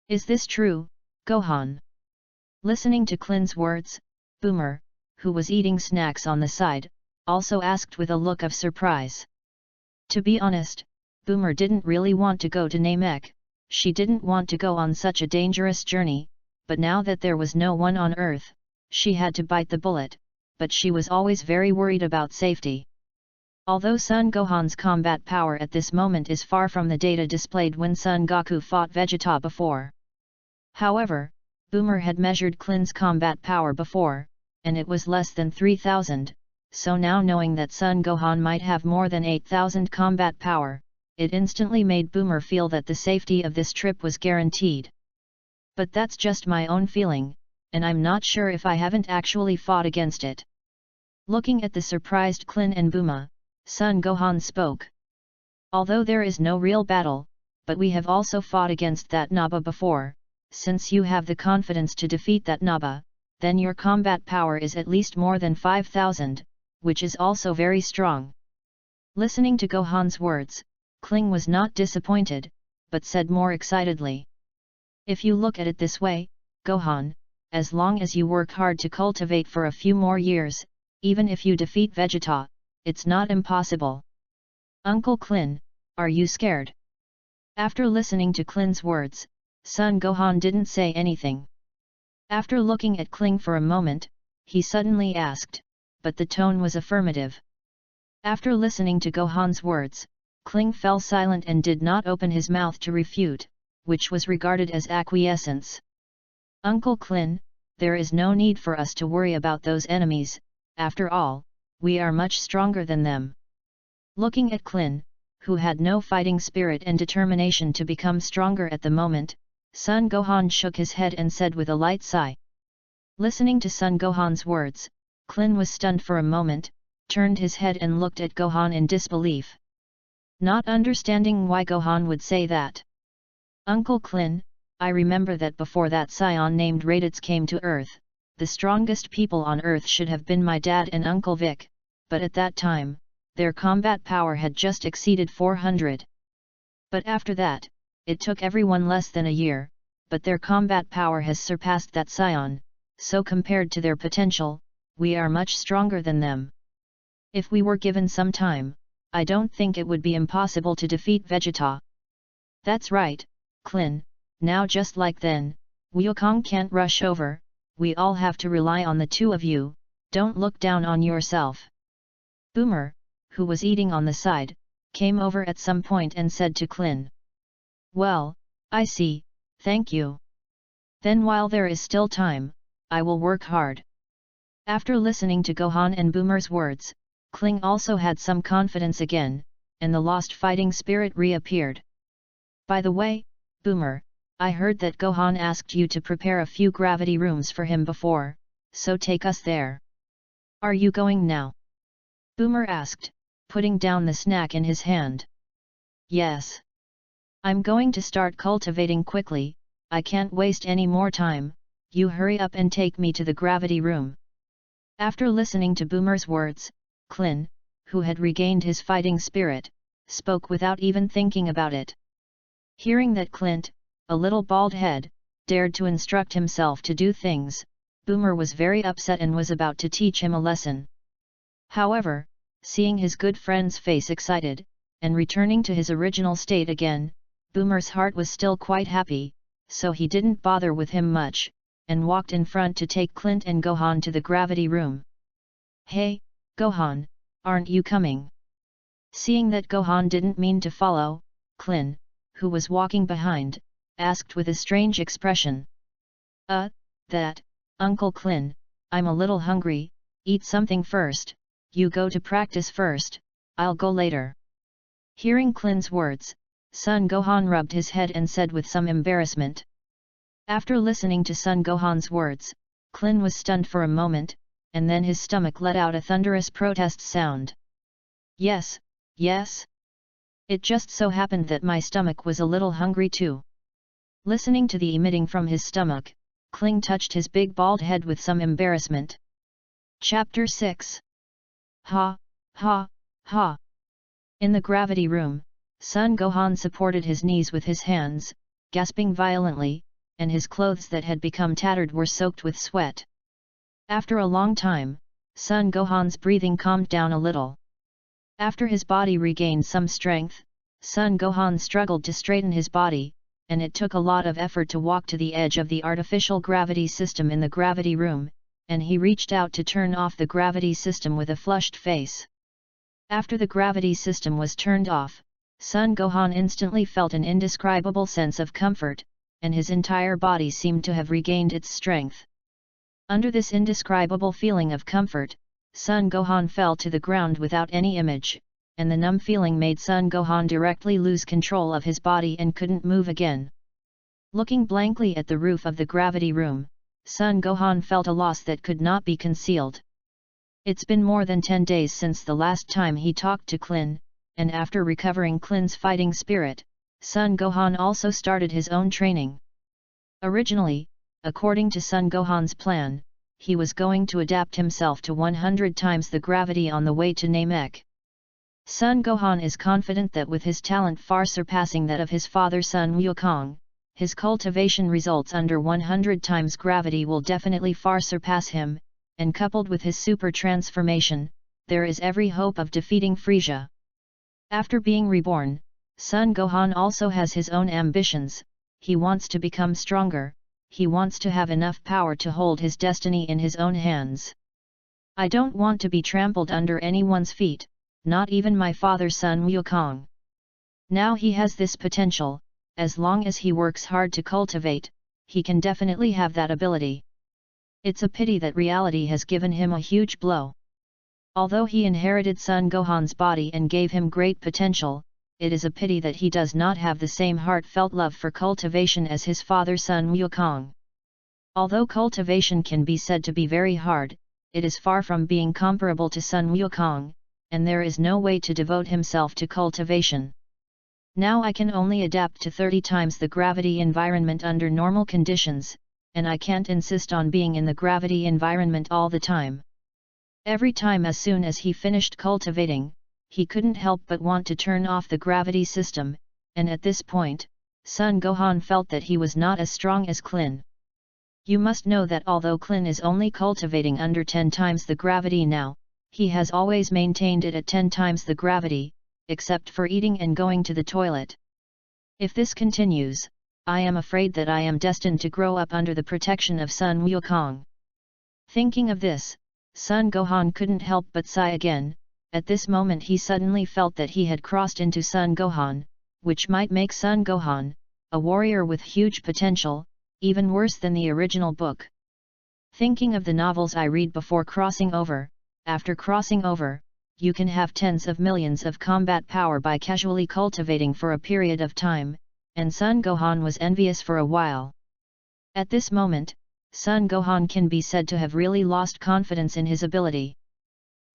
"Is this true, Gohan?" Listening to Klin's words, Boomer, who was eating snacks on the side, also asked with a look of surprise. To be honest, Boomer didn't really want to go to Namek, She didn't want to go on such a dangerous journey, but now that there was no one on Earth, she had to bite the bullet, but she was always very worried about safety. Although Son Gohan's combat power at this moment is far from the data displayed when Son Goku fought Vegeta before. However, Boomer had measured Klin's combat power before, and it was less than 3,000, so now knowing that Son Gohan might have more than 8,000 combat power, it instantly made Boomer feel that the safety of this trip was guaranteed. But that's just my own feeling, and I'm not sure if I haven't actually fought against it. Looking at the surprised Klin and Boomer, Son Gohan spoke. Although there is no real battle, but we have also fought against that Naba before, since you have the confidence to defeat that Naba, then your combat power is at least more than 5,000, which is also very strong. Listening to Gohan's words, Kling was not disappointed, but said more excitedly. If you look at it this way, Gohan, as long as you work hard to cultivate for a few more years, even if you defeat Vegeta, it's not impossible. Uncle Klin, are you scared? After listening to Klin's words, Son Gohan didn't say anything. After looking at Kling for a moment, he suddenly asked, but the tone was affirmative. After listening to Gohan's words, Kling fell silent and did not open his mouth to refute, which was regarded as acquiescence. Uncle Klin, there is no need for us to worry about those enemies, after all, we are much stronger than them. Looking at Klin, who had no fighting spirit and determination to become stronger at the moment, Son Gohan shook his head and said with a light sigh. Listening to Son Gohan's words, Klin was stunned for a moment, turned his head and looked at Gohan in disbelief. Not understanding why Gohan would say that. Uncle Klin, I remember that before that scion named Raditz came to Earth, the strongest people on Earth should have been my dad and Uncle Vic, but at that time, their combat power had just exceeded 400. But after that, it took everyone less than a year, but their combat power has surpassed that scion, so compared to their potential, we are much stronger than them. If we were given some time, I don't think it would be impossible to defeat Vegeta. That's right, Klin, now just like then, Wukong can't rush over, we all have to rely on the two of you, don't look down on yourself. Boomer, who was eating on the side, came over at some point and said to Klin. Well, I see, thank you. Then while there is still time, I will work hard. After listening to Gohan and Boomer's words, Kling also had some confidence again, and the lost fighting spirit reappeared. By the way, Boomer, I heard that Gohan asked you to prepare a few gravity rooms for him before, so take us there. Are you going now? Boomer asked, putting down the snack in his hand. Yes. I'm going to start cultivating quickly, I can't waste any more time, you hurry up and take me to the gravity room. After listening to Boomer's words, Klin, who had regained his fighting spirit, spoke without even thinking about it. Hearing that Clint, a little bald head, dared to instruct himself to do things, Boomer was very upset and was about to teach him a lesson. However, seeing his good friend's face excited, and returning to his original state again, Boomer's heart was still quite happy, so he didn't bother with him much, and walked in front to take Clint and Gohan to the gravity room. Hey, Gohan, aren't you coming? Seeing that Gohan didn't mean to follow, Klin, who was walking behind, asked with a strange expression. That, Uncle Klin, I'm a little hungry, eat something first, you go to practice first, I'll go later. Hearing Klin's words, Son Gohan rubbed his head and said with some embarrassment. After listening to Son Gohan's words, Klin was stunned for a moment, and then his stomach let out a thunderous protest sound. Yes, yes. It just so happened that my stomach was a little hungry too. Listening to the emitting from his stomach, Kling touched his big bald head with some embarrassment. Chapter 6. Ha, ha, ha. In the gravity room, Son Gohan supported his knees with his hands, gasping violently, and his clothes that had become tattered were soaked with sweat. After a long time, Son Gohan's breathing calmed down a little. After his body regained some strength, Son Gohan struggled to straighten his body, and it took a lot of effort to walk to the edge of the artificial gravity system in the gravity room, and he reached out to turn off the gravity system with a flushed face. After the gravity system was turned off, Son Gohan instantly felt an indescribable sense of comfort, and his entire body seemed to have regained its strength. Under this indescribable feeling of comfort, Son Gohan fell to the ground without any image, and the numb feeling made Son Gohan directly lose control of his body and couldn't move again. Looking blankly at the roof of the gravity room, Son Gohan felt a loss that could not be concealed. It's been more than 10 days since the last time he talked to Klin, and after recovering Klin's fighting spirit, Son Gohan also started his own training. Originally, according to Son Gohan's plan, he was going to adapt himself to 100 times the gravity on the way to Namek. Son Gohan is confident that with his talent far surpassing that of his father Sun Wukong, his cultivation results under 100 times gravity will definitely far surpass him, and coupled with his super transformation, there is every hope of defeating Frieza. After being reborn, Son Gohan also has his own ambitions. He wants to become stronger, he wants to have enough power to hold his destiny in his own hands. I don't want to be trampled under anyone's feet, not even my father Sun Wukong. Now he has this potential, as long as he works hard to cultivate, he can definitely have that ability. It's a pity that reality has given him a huge blow. Although he inherited Son Gohan's body and gave him great potential, it is a pity that he does not have the same heartfelt love for cultivation as his father Sun Wukong. Although cultivation can be said to be very hard, it is far from being comparable to Sun Wukong, and there is no way to devote himself to cultivation. Now I can only adapt to 30 times the gravity environment under normal conditions, and I can't insist on being in the gravity environment all the time. Every time as soon as he finished cultivating, he couldn't help but want to turn off the gravity system, and at this point, Son Gohan felt that he was not as strong as Klin. You must know that although Klin is only cultivating under 10 times the gravity now, he has always maintained it at 10 times the gravity, except for eating and going to the toilet. If this continues, I am afraid that I am destined to grow up under the protection of Sun Wukong. Thinking of this, Son Gohan couldn't help but sigh again. At this moment he suddenly felt that he had crossed into Son Gohan, which might make Son Gohan, a warrior with huge potential, even worse than the original book. Thinking of the novels I read before crossing over, after crossing over, you can have tens of millions of combat power by casually cultivating for a period of time, and Son Gohan was envious for a while. At this moment, Son Gohan can be said to have really lost confidence in his ability.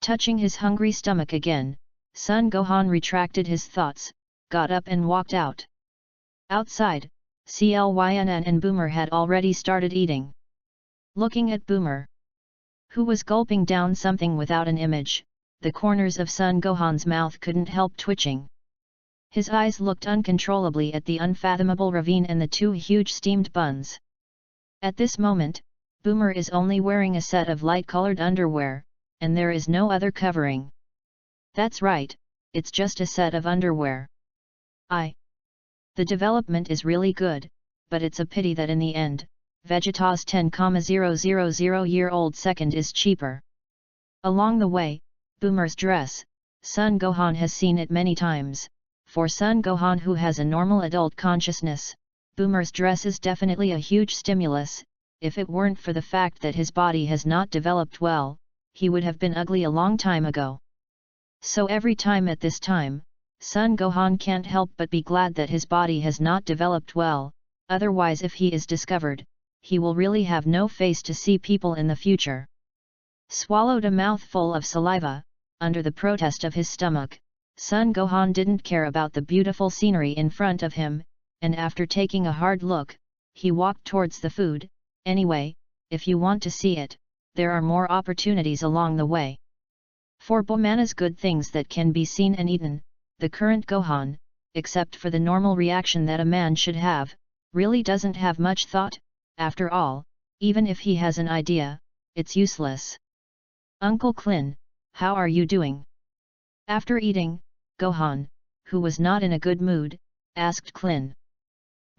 Touching his hungry stomach again, Son Gohan retracted his thoughts, got up and walked out. Outside, Clyn and Boomer had already started eating. Looking at Boomer, who was gulping down something without an image, the corners of Son Gohan's mouth couldn't help twitching. His eyes looked uncontrollably at the unfathomable ravine and the 2 huge steamed buns. At this moment, Boomer is only wearing a set of light-colored underwear, and there is no other covering. That's right, it's just a set of underwear. The development is really good, but it's a pity that in the end, Vegeta's 10,000-year-old second is cheaper. Along the way, Boomer's dress, Son Gohan has seen it many times. For Son Gohan who has a normal adult consciousness, Boomer's dress is definitely a huge stimulus. If it weren't for the fact that his body has not developed well, he would have been ugly a long time ago. So every time at this time, Son Gohan can't help but be glad that his body has not developed well, otherwise if he is discovered, he will really have no face to see people in the future. Swallowed a mouthful of saliva, under the protest of his stomach, Son Gohan didn't care about the beautiful scenery in front of him, and after taking a hard look, he walked towards the food. Anyway, if you want to see it, there are more opportunities along the way. For Bomana's good things that can be seen and eaten, the current Gohan, except for the normal reaction that a man should have, really doesn't have much thought. After all, even if he has an idea, it's useless. Uncle Klin, how are you doing? After eating, Gohan, who was not in a good mood, asked Klin.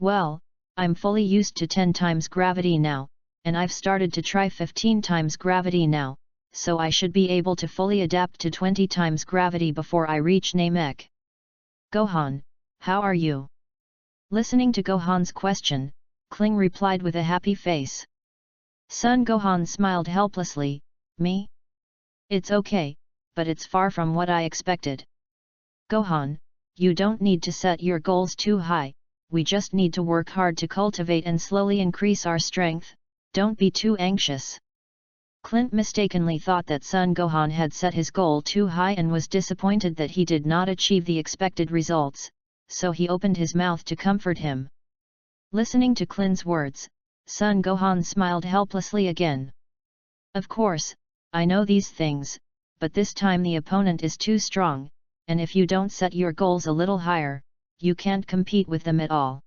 Well, I'm fully used to 10 times gravity now, and I've started to try 15 times gravity now, so I should be able to fully adapt to 20 times gravity before I reach Namek. Gohan, how are you? Listening to Gohan's question, Kling replied with a happy face. Son Gohan smiled helplessly, me? It's okay, but it's far from what I expected. Gohan, you don't need to set your goals too high, we just need to work hard to cultivate and slowly increase our strength, don't be too anxious. Clint mistakenly thought that Son Gohan had set his goal too high and was disappointed that he did not achieve the expected results, so he opened his mouth to comfort him. Listening to Clint's words, Son Gohan smiled helplessly again. Of course, I know these things, but this time the opponent is too strong, and if you don't set your goals a little higher, you can't compete with them at all.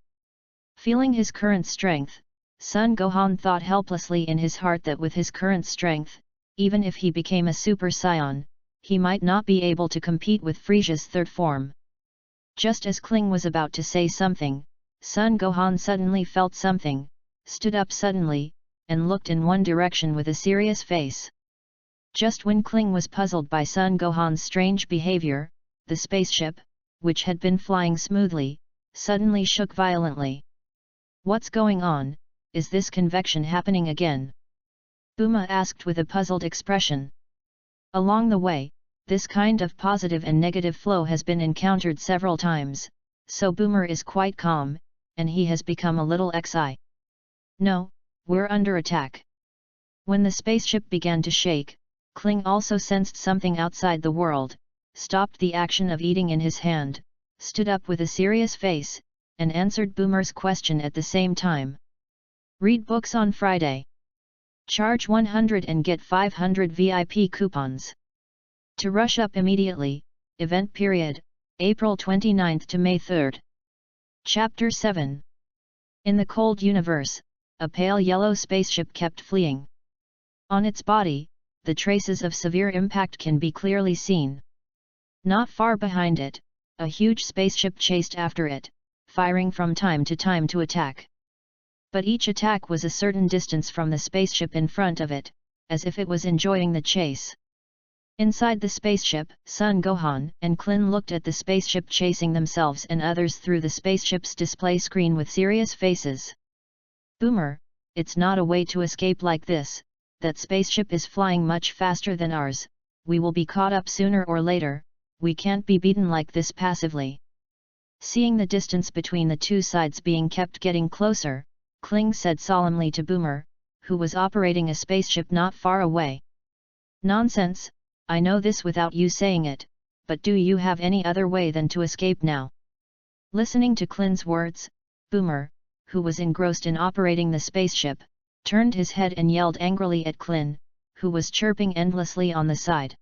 Feeling his current strength, Son Gohan thought helplessly in his heart that with his current strength, even if he became a Super Saiyan, he might not be able to compete with Frisia's third form. Just as Kling was about to say something, Son Gohan suddenly felt something, stood up suddenly, and looked in one direction with a serious face. Just when Kling was puzzled by Son Gohan's strange behavior, the spaceship, which had been flying smoothly, suddenly shook violently. What's going on? Is this convection happening again? Buma asked with a puzzled expression. Along the way, this kind of positive and negative flow has been encountered several times, so Boomer is quite calm, and he has become a little excited. No, we're under attack. When the spaceship began to shake, Kling also sensed something outside the world, stopped the action of eating in his hand, stood up with a serious face, and answered Boomer's question at the same time. Read books on Friday. Charge 100 and get 500 VIP coupons. To rush up immediately, event period, April 29 to May 3. Chapter 7. In the cold universe, a pale yellow spaceship kept fleeing. On its body, the traces of severe impact can be clearly seen. Not far behind it, a huge spaceship chased after it, firing from time to time to attack. But each attack was a certain distance from the spaceship in front of it, as if it was enjoying the chase. Inside the spaceship, Son Gohan and Klin looked at the spaceship chasing themselves and others through the spaceship's display screen with serious faces. Boomer, it's not a way to escape like this, that spaceship is flying much faster than ours, we will be caught up sooner or later, we can't be beaten like this passively. Seeing the distance between the two sides being kept getting closer, Kling said solemnly to Boomer, who was operating a spaceship not far away. Nonsense, I know this without you saying it, but do you have any other way than to escape now? Listening to Klin's words, Boomer, who was engrossed in operating the spaceship, turned his head and yelled angrily at Klin, who was chirping endlessly on the side.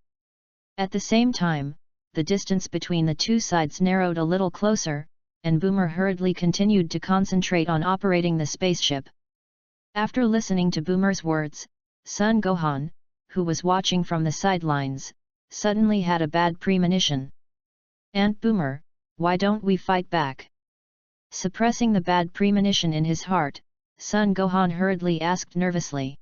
At the same time, the distance between the two sides narrowed a little closer, and Boomer hurriedly continued to concentrate on operating the spaceship. After listening to Boomer's words, Son Gohan, who was watching from the sidelines, suddenly had a bad premonition. Aunt Boomer, why don't we fight back? Suppressing the bad premonition in his heart, Son Gohan hurriedly asked nervously.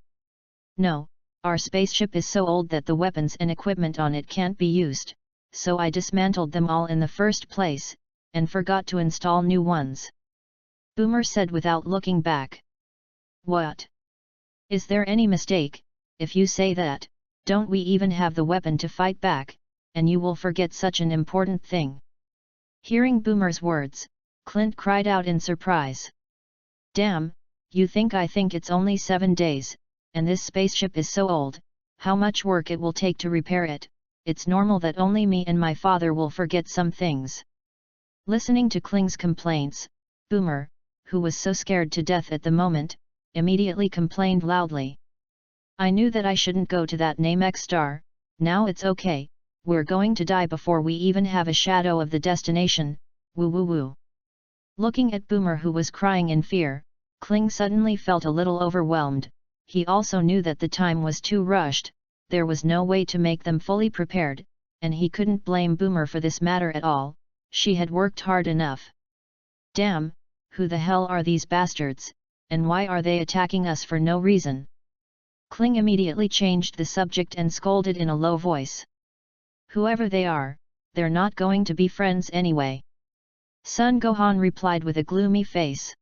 No, our spaceship is so old that the weapons and equipment on it can't be used, so I dismantled them all in the first place, and forgot to install new ones. Boomer said without looking back. What? Is there any mistake? If you say that, don't we even have the weapon to fight back, and you will forget such an important thing? Hearing Boomer's words, Clint cried out in surprise. Damn, you think I think it's only 7 days, and this spaceship is so old, how much work it will take to repair it, it's normal that only me and my father will forget some things. Listening to Kling's complaints, Boomer, who was so scared to death at the moment, immediately complained loudly. I knew that I shouldn't go to that Namek star, now it's okay, we're going to die before we even have a shadow of the destination, woo woo woo. Looking at Boomer who was crying in fear, Kling suddenly felt a little overwhelmed, he also knew that the time was too rushed, there was no way to make them fully prepared, and he couldn't blame Boomer for this matter at all, she had worked hard enough. Damn, who the hell are these bastards, and why are they attacking us for no reason? Kling immediately changed the subject and scolded in a low voice. Whoever they are, they're not going to be friends anyway. Son Gohan replied with a gloomy face.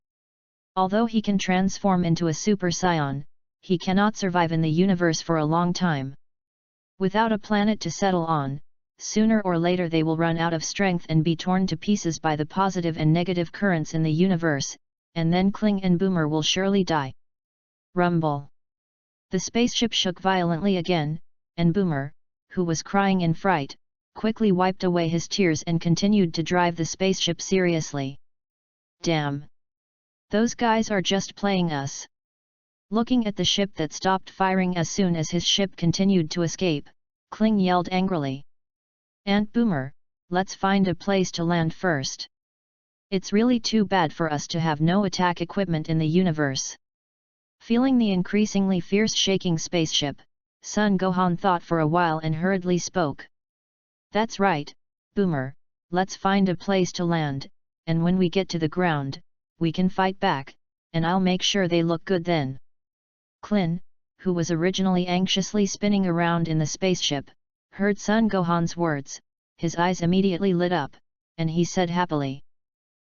Although he can transform into a Super Saiyan, he cannot survive in the universe for a long time. Without a planet to settle on, sooner or later they will run out of strength and be torn to pieces by the positive and negative currents in the universe, and then Kling and Boomer will surely die. Rumble. The spaceship shook violently again, and Boomer, who was crying in fright, quickly wiped away his tears and continued to drive the spaceship seriously. Damn! Those guys are just playing us. Looking at the ship that stopped firing as soon as his ship continued to escape, Kling yelled angrily. Aunt Boomer, let's find a place to land first. It's really too bad for us to have no attack equipment in the universe. Feeling the increasingly fierce shaking spaceship, Son Gohan thought for a while and hurriedly spoke. That's right, Boomer, let's find a place to land, and when we get to the ground, we can fight back, and I'll make sure they look good then. Klin, who was originally anxiously spinning around in the spaceship, heard Son Gohan's words, his eyes immediately lit up, and he said happily.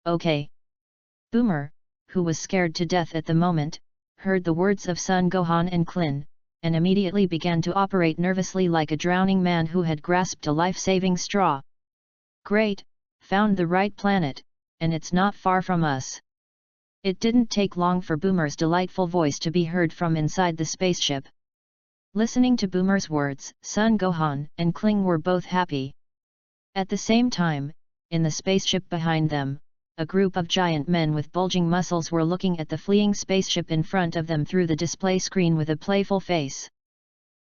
Okay. Boomer, who was scared to death at the moment, heard the words of Son Gohan and Klin, and immediately began to operate nervously like a drowning man who had grasped a life-saving straw. Great, found the right planet, and it's not far from us. It didn't take long for Boomer's delightful voice to be heard from inside the spaceship. Listening to Boomer's words, Son Gohan and Kling were both happy. At the same time, in the spaceship behind them, a group of giant men with bulging muscles were looking at the fleeing spaceship in front of them through the display screen with a playful face.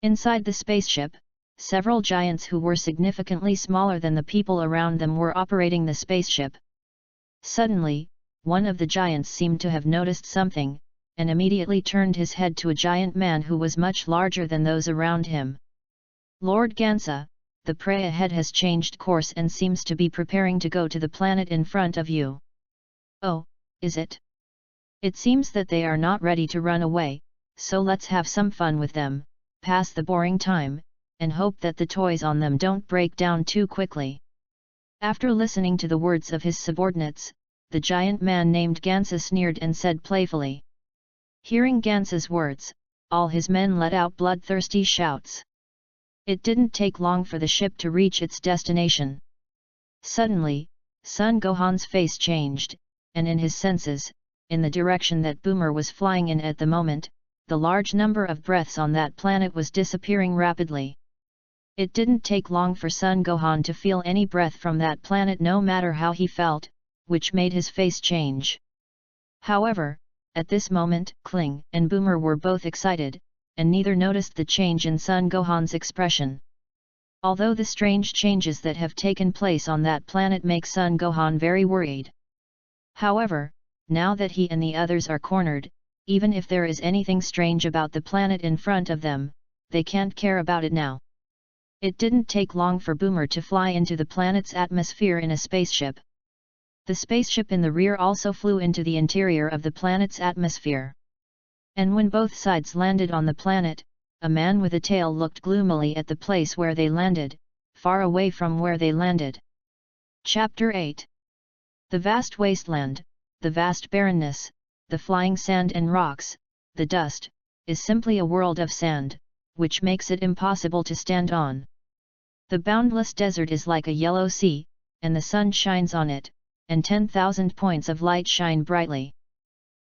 Inside the spaceship, several giants who were significantly smaller than the people around them were operating the spaceship. Suddenly, one of the giants seemed to have noticed something, and immediately turned his head to a giant man who was much larger than those around him. Lord Gansa, the prey ahead has changed course and seems to be preparing to go to the planet in front of you. Oh, is it? It seems that they are not ready to run away, so let's have some fun with them, pass the boring time, and hope that the toys on them don't break down too quickly. After listening to the words of his subordinates, the giant man named Gansa sneered and said playfully. Hearing Gansa's words, all his men let out bloodthirsty shouts. It didn't take long for the ship to reach its destination. Suddenly, Son Gohan's face changed, and in his senses, in the direction that Boomer was flying in at the moment, the large number of breaths on that planet was disappearing rapidly. It didn't take long for Son Gohan to feel any breath from that planet no matter how he felt, which made his face change. However, at this moment Kling and Boomer were both excited, and neither noticed the change in Son Gohan's expression. Although the strange changes that have taken place on that planet make Son Gohan very worried. However, now that he and the others are cornered, even if there is anything strange about the planet in front of them, they can't care about it now. It didn't take long for Boomer to fly into the planet's atmosphere in a spaceship. The spaceship in the rear also flew into the interior of the planet's atmosphere. And when both sides landed on the planet, a man with a tail looked gloomily at the place where they landed, far away from where they landed. Chapter 8. The vast wasteland, the vast barrenness, the flying sand and rocks, the dust, is simply a world of sand, which makes it impossible to stand on. The boundless desert is like a yellow sea, and the sun shines on it, and 10,000 points of light shine brightly.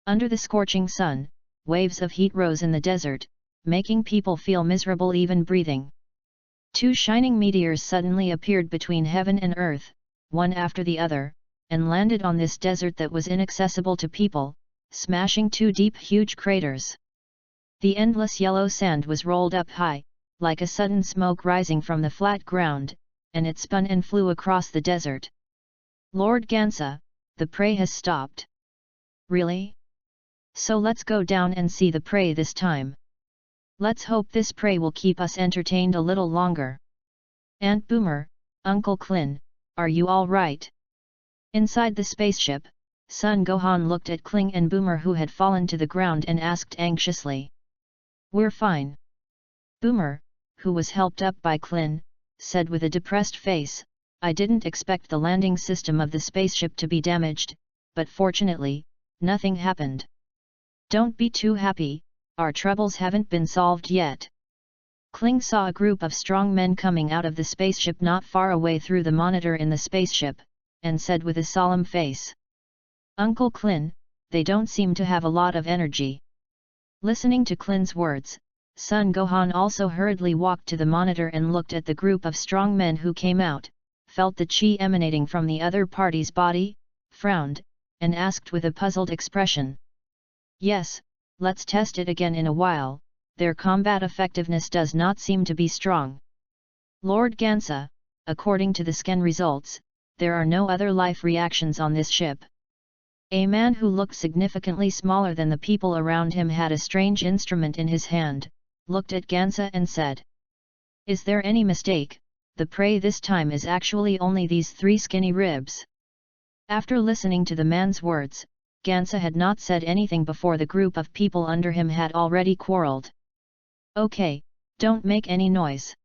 Under the scorching sun, waves of heat rose in the desert, making people feel miserable even breathing. Two shining meteors suddenly appeared between heaven and earth, one after the other, and landed on this desert that was inaccessible to people, smashing two deep huge craters. The endless yellow sand was rolled up high, like a sudden smoke rising from the flat ground, and it spun and flew across the desert. Lord Gansa, the prey has stopped. Really? So let's go down and see the prey this time. Let's hope this prey will keep us entertained a little longer. Aunt Boomer, Uncle Klin, are you all right? Inside the spaceship, Son Gohan looked at Kling and Boomer, who had fallen to the ground, and asked anxiously. "We're fine." Boomer, who was helped up by Kling, said with a depressed face, "I didn't expect the landing system of the spaceship to be damaged, but fortunately, nothing happened." "Don't be too happy, our troubles haven't been solved yet." Kling saw a group of strong men coming out of the spaceship not far away through the monitor in the spaceship, and said with a solemn face, "Uncle Kling, they don't seem to have a lot of energy." Listening to Kling's words, Son Gohan also hurriedly walked to the monitor and looked at the group of strong men who came out, felt the chi emanating from the other party's body, frowned, and asked with a puzzled expression. "Yes, let's test it again in a while, their combat effectiveness does not seem to be strong." "Lord Gansa, according to the scan results, there are no other life reactions on this ship." A man who looked significantly smaller than the people around him had a strange instrument in his hand, looked at Gansa and said, "Is there any mistake? The prey this time is actually only these 3 skinny ribs." After listening to the man's words, Gansa had not said anything before the group of people under him had already quarreled. "Okay, don't make any noise.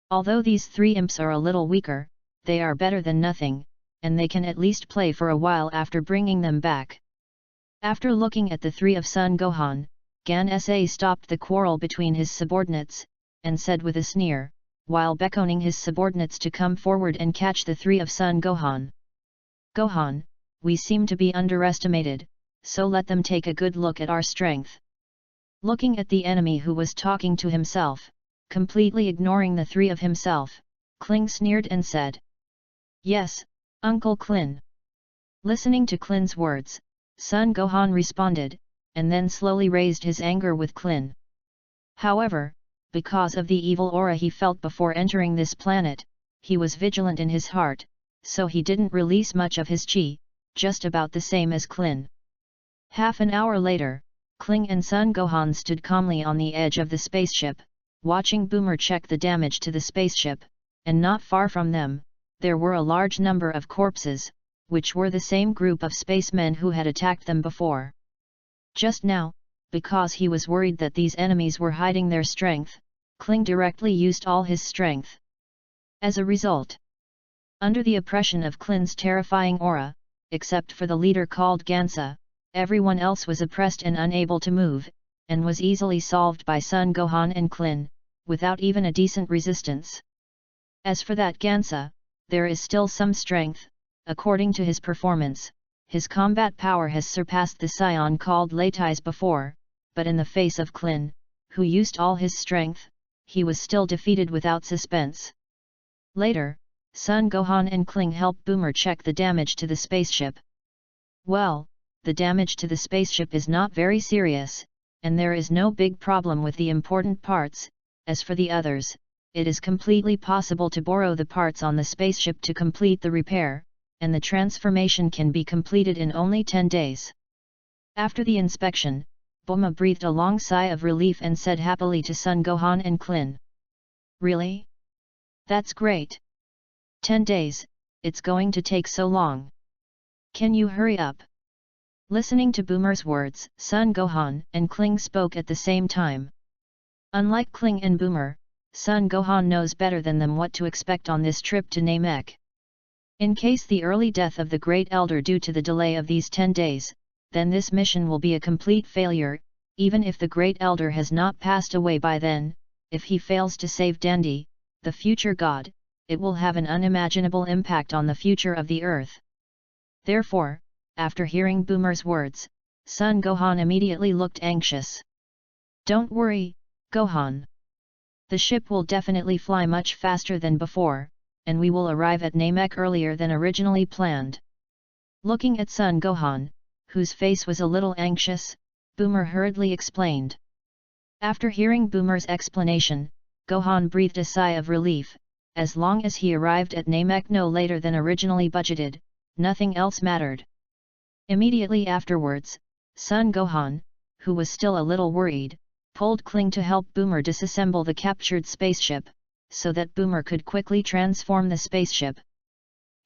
Although these 3 imps are a little weaker, they are better than nothing, and they can at least play for a while after bringing them back." After looking at the 3 of Son Gohan, Gansa stopped the quarrel between his subordinates, and said with a sneer, while beckoning his subordinates to come forward and catch the 3 of Son Gohan. "Gohan, we seem to be underestimated, so let them take a good look at our strength." Looking at the enemy who was talking to himself, completely ignoring the 3 of himself, Kling sneered and said, "Yes, Uncle Kling." Listening to Kling's words, Son Gohan responded, and then slowly raised his anger with Kling. However, because of the evil aura he felt before entering this planet, he was vigilant in his heart, so he didn't release much of his chi, just about the same as Kling. Half an hour later, Kling and Son Gohan stood calmly on the edge of the spaceship, watching Boomer check the damage to the spaceship, and not far from them, there were a large number of corpses, which were the same group of spacemen who had attacked them before. Just now, because he was worried that these enemies were hiding their strength, Kling directly used all his strength. As a result, under the oppression of Kling's terrifying aura, except for the leader called Gansa, everyone else was oppressed and unable to move, and was easily solved by Son Gohan and Kling, without even a decent resistance. As for that Gansa, there is still some strength. According to his performance, his combat power has surpassed the scion called Latize before, but in the face of Kling, who used all his strength, he was still defeated without suspense. Later, Son Gohan and Kling helped Boomer check the damage to the spaceship. "Well, the damage to the spaceship is not very serious, and there is no big problem with the important parts. As for the others, it is completely possible to borrow the parts on the spaceship to complete the repair, and the transformation can be completed in only 10 days. After the inspection, Boomer breathed a long sigh of relief and said happily to Son Gohan and Kling, "Really? That's great. 10 days, it's going to take so long. Can you hurry up?" Listening to Boomer's words, Son Gohan and Kling spoke at the same time. Unlike Kling and Boomer, Son Gohan knows better than them what to expect on this trip to Namek. In case the early death of the Great Elder due to the delay of these 10 days, then this mission will be a complete failure. Even if the Great Elder has not passed away by then, if he fails to save Dandy, the future god, it will have an unimaginable impact on the future of the Earth. Therefore, after hearing Boomer's words, Son Gohan immediately looked anxious. "Don't worry, Gohan. The ship will definitely fly much faster than before, and we will arrive at Namek earlier than originally planned." Looking at Son Gohan, whose face was a little anxious, Boomer hurriedly explained. After hearing Boomer's explanation, Gohan breathed a sigh of relief. As long as he arrived at Namek no later than originally budgeted, nothing else mattered. Immediately afterwards, Son Gohan, who was still a little worried, pulled Kling to help Boomer disassemble the captured spaceship, so that Boomer could quickly transform the spaceship.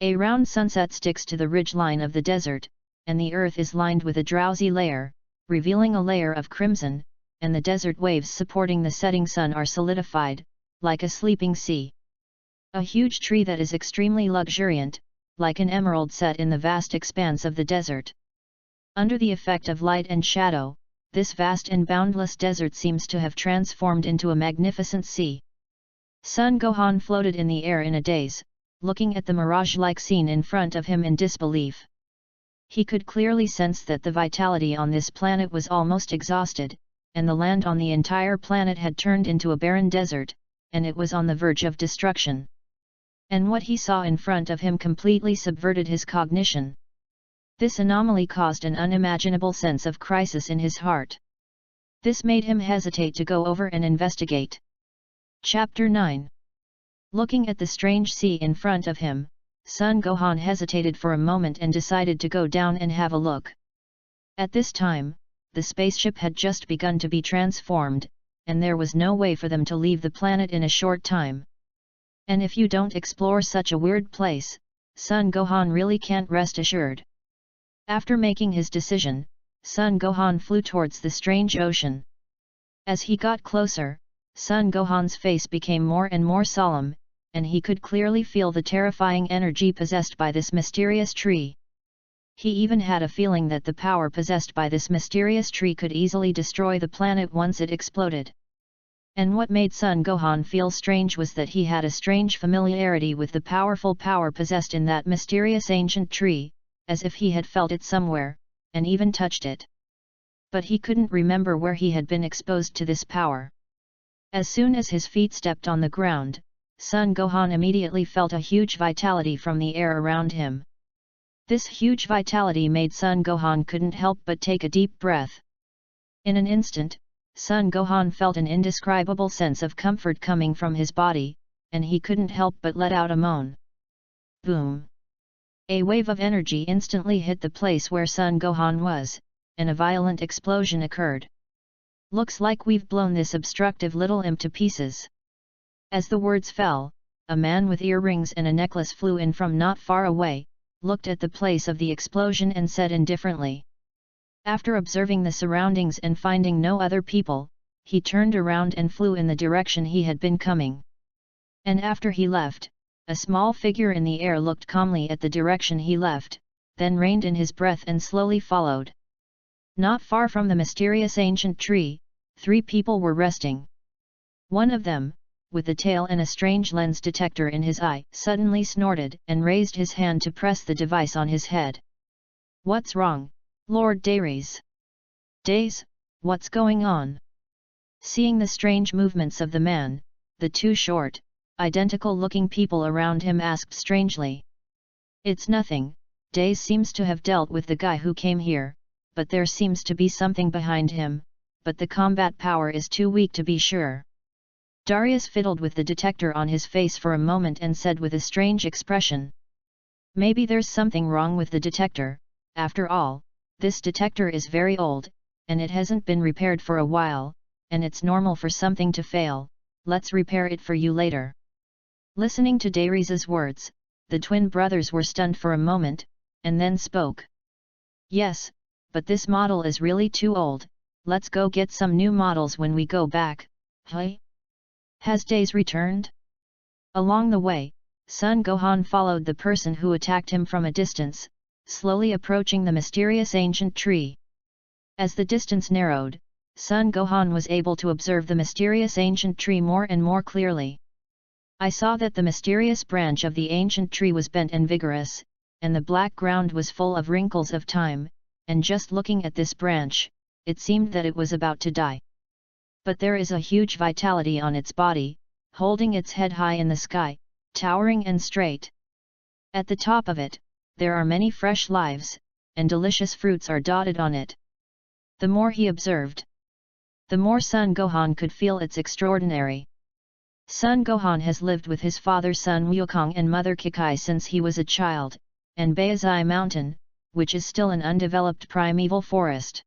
A round sunset sticks to the ridgeline of the desert, and the earth is lined with a drowsy layer, revealing a layer of crimson, and the desert waves supporting the setting sun are solidified, like a sleeping sea. A huge tree that is extremely luxuriant, like an emerald set in the vast expanse of the desert. Under the effect of light and shadow, this vast and boundless desert seems to have transformed into a magnificent sea. Son Gohan floated in the air in a daze, looking at the mirage-like scene in front of him in disbelief. He could clearly sense that the vitality on this planet was almost exhausted, and the land on the entire planet had turned into a barren desert, and it was on the verge of destruction. And what he saw in front of him completely subverted his cognition. This anomaly caused an unimaginable sense of crisis in his heart. This made him hesitate to go over and investigate. Chapter 9. Looking at the strange sea in front of him, Son Gohan hesitated for a moment and decided to go down and have a look. At this time, the spaceship had just begun to be transformed, and there was no way for them to leave the planet in a short time. And if you don't explore such a weird place, Son Gohan really can't rest assured. After making his decision, Son Gohan flew towards the strange ocean. As he got closer, Son Gohan's face became more and more solemn, and he could clearly feel the terrifying energy possessed by this mysterious tree. He even had a feeling that the power possessed by this mysterious tree could easily destroy the planet once it exploded. And what made Son Gohan feel strange was that he had a strange familiarity with the powerful power possessed in that mysterious ancient tree, as if he had felt it somewhere, and even touched it. But he couldn't remember where he had been exposed to this power. As soon as his feet stepped on the ground, Son Gohan immediately felt a huge vitality from the air around him. This huge vitality made Son Gohan couldn't help but take a deep breath. In an instant, Son Gohan felt an indescribable sense of comfort coming from his body, and he couldn't help but let out a moan. Boom! A wave of energy instantly hit the place where Son Gohan was, and a violent explosion occurred. Looks like we've blown this obstructive little imp to pieces. As the words fell, a man with earrings and a necklace flew in from not far away, looked at the place of the explosion and said indifferently. After observing the surroundings and finding no other people, he turned around and flew in the direction he had been coming. And after he left, a small figure in the air looked calmly at the direction he left, then reined in his breath and slowly followed. Not far from the mysterious ancient tree, 3 people were resting. One of them, with a tail and a strange lens detector in his eye, suddenly snorted and raised his hand to press the device on his head. "What's wrong, Lord Dares? Days, what's going on?" Seeing the strange movements of the man, the 2 short, identical-looking people around him asked strangely. "It's nothing, Days seems to have dealt with the guy who came here, but there seems to be something behind him, but the combat power is too weak to be sure." Darius fiddled with the detector on his face for a moment and said with a strange expression. "Maybe there's something wrong with the detector, after all, this detector is very old, and it hasn't been repaired for a while, and it's normal for something to fail, let's repair it for you later." Listening to Darius's words, the twin brothers were stunned for a moment, and then spoke. "Yes, but this model is really too old, let's go get some new models when we go back." "Hey? Has Days returned?" Along the way, Son Gohan followed the person who attacked him from a distance, slowly approaching the mysterious ancient tree. As the distance narrowed, Son Gohan was able to observe the mysterious ancient tree more and more clearly. "I saw that the mysterious branch of the ancient tree was bent and vigorous, and the black ground was full of wrinkles of time, and just looking at this branch, it seemed that it was about to die. But there is a huge vitality on its body, holding its head high in the sky, towering and straight. At the top of it, there are many fresh lives, and delicious fruits are dotted on it." The more he observed, the more Son Gohan could feel its extraordinary. Son Gohan has lived with his father Sun Wukong and mother Kikai since he was a child, and Baizai Mountain, which is still an undeveloped primeval forest.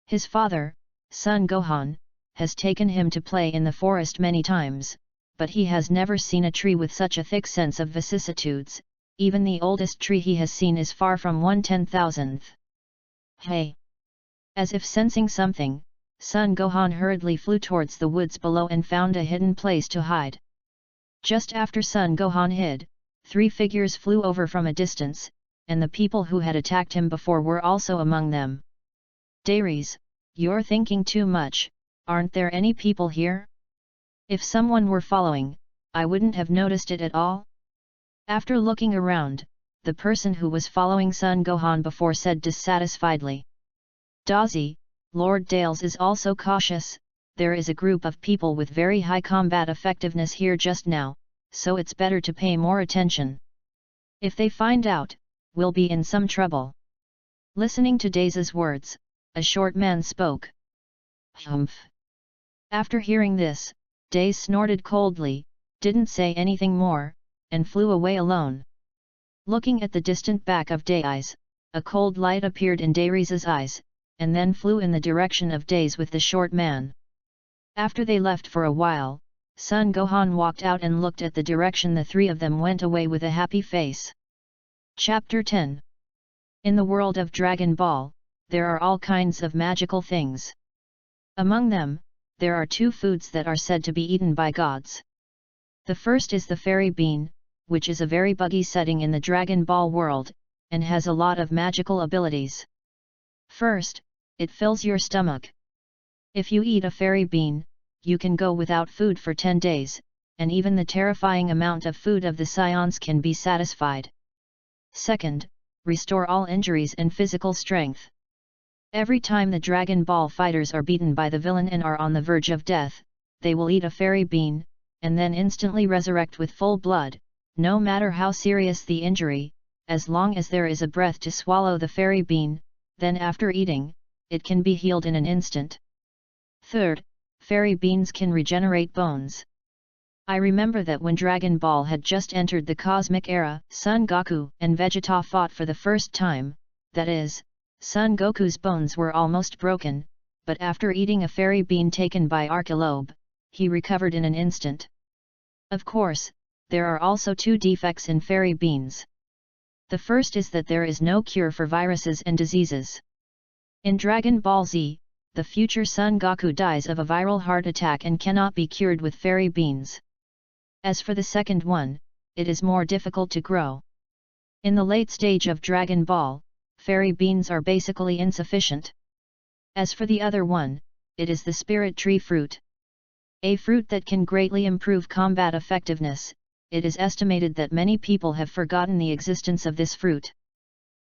His father, Son Gohan, has taken him to play in the forest many times, but he has never seen a tree with such a thick sense of vicissitudes, even the oldest tree he has seen is far from 1/10,000th. Hey! As if sensing something, Son Gohan hurriedly flew towards the woods below and found a hidden place to hide. Just after Son Gohan hid, 3 figures flew over from a distance, and the people who had attacked him before were also among them. Darius, you're thinking too much, aren't there any people here? If someone were following, I wouldn't have noticed it at all. After looking around, the person who was following Son Gohan before said dissatisfiedly. Dazi, Lord Dales is also cautious, there is a group of people with very high combat effectiveness here just now, so it's better to pay more attention. If they find out, we'll be in some trouble. Listening to Daze's words, a short man spoke. Humph! After hearing this, Daze snorted coldly, didn't say anything more, and flew away alone. Looking at the distant back of Daze, a cold light appeared in Darius's eyes, and then flew in the direction of Daze with the short man. After they left for a while, Son Gohan walked out and looked at the direction the 3 of them went away with a happy face. Chapter 10. In the world of Dragon Ball, there are all kinds of magical things. Among them, there are 2 foods that are said to be eaten by gods. The first is the fairy bean, which is a very buggy setting in the Dragon Ball world, and has a lot of magical abilities. First, it fills your stomach. If you eat a fairy bean, you can go without food for 10 days, and even the terrifying amount of food of the Scions can be satisfied. Second, restore all injuries and physical strength. Every time the Dragon Ball fighters are beaten by the villain and are on the verge of death, they will eat a fairy bean, and then instantly resurrect with full blood, no matter how serious the injury, as long as there is a breath to swallow the fairy bean, then after eating, it can be healed in an instant. Third, fairy beans can regenerate bones. I remember that when Dragon Ball had just entered the cosmic era, Son Goku and Vegeta fought for the first time, that is, Son Goku's bones were almost broken, but after eating a fairy bean taken by Archelobe, he recovered in an instant. Of course, there are also 2 defects in fairy beans. The first is that there is no cure for viruses and diseases. In Dragon Ball Z, the future Son Goku dies of a viral heart attack and cannot be cured with fairy beans. As for the second one, it is more difficult to grow. In the late stage of Dragon Ball, fairy beans are basically insufficient. As for the other one, it is the spirit tree fruit. A fruit that can greatly improve combat effectiveness. It is estimated that many people have forgotten the existence of this fruit.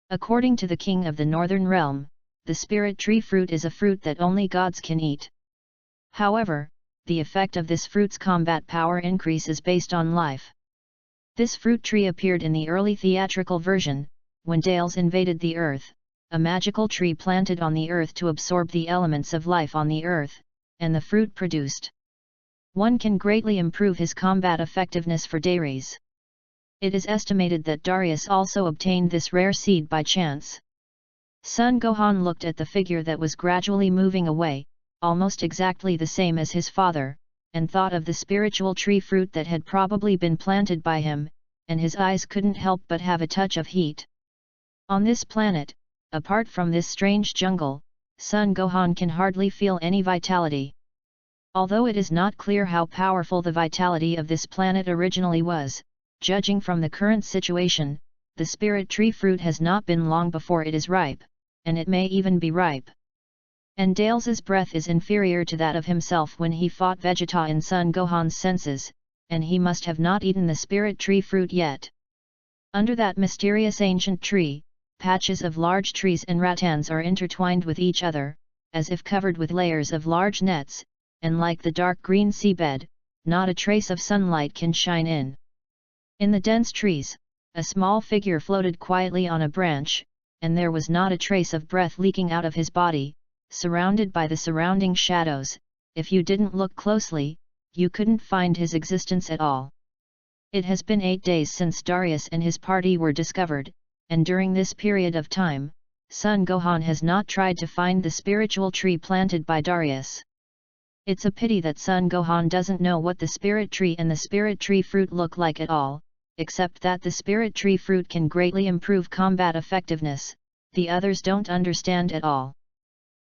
According to the king of the Northern Realm, the spirit tree fruit is a fruit that only gods can eat. However, the effect of this fruit's combat power increase is based on life. This fruit tree appeared in the early theatrical version, when Dales invaded the Earth, a magical tree planted on the Earth to absorb the elements of life on the Earth, and the fruit produced. One can greatly improve his combat effectiveness for Darius. It is estimated that Darius also obtained this rare seed by chance. Son Gohan looked at the figure that was gradually moving away, almost exactly the same as his father, and thought of the spiritual tree fruit that had probably been planted by him, and his eyes couldn't help but have a touch of heat. On this planet, apart from this strange jungle, Son Gohan can hardly feel any vitality. Although it is not clear how powerful the vitality of this planet originally was, judging from the current situation, the spirit tree fruit has not been long before it is ripe, and it may even be ripe. And Dales's breath is inferior to that of himself when he fought Vegeta in Son Gohan's senses, and he must have not eaten the spirit tree fruit yet. Under that mysterious ancient tree, patches of large trees and rattans are intertwined with each other, as if covered with layers of large nets, and like the dark green seabed, not a trace of sunlight can shine in. In the dense trees, a small figure floated quietly on a branch, and there was not a trace of breath leaking out of his body. Surrounded by the surrounding shadows, if you didn't look closely, you couldn't find his existence at all. It has been 8 days since Darius and his party were discovered, and during this period of time, Son Gohan has not tried to find the spiritual tree planted by Darius. It's a pity that Son Gohan doesn't know what the spirit tree and the spirit tree fruit look like at all, except that the spirit tree fruit can greatly improve combat effectiveness, the others don't understand at all.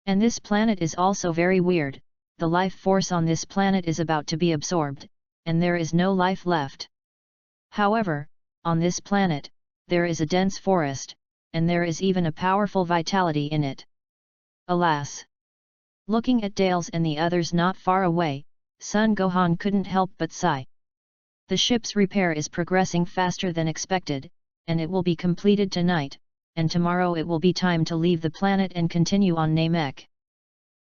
And this planet is also very weird, the life force on this planet is about to be absorbed, and there is no life left. However, on this planet, there is a dense forest, and there is even a powerful vitality in it. Alas! Looking at Dales and the others not far away, Son Gohan couldn't help but sigh. The ship's repair is progressing faster than expected, and it will be completed tonight, and tomorrow it will be time to leave the planet and continue on Namek.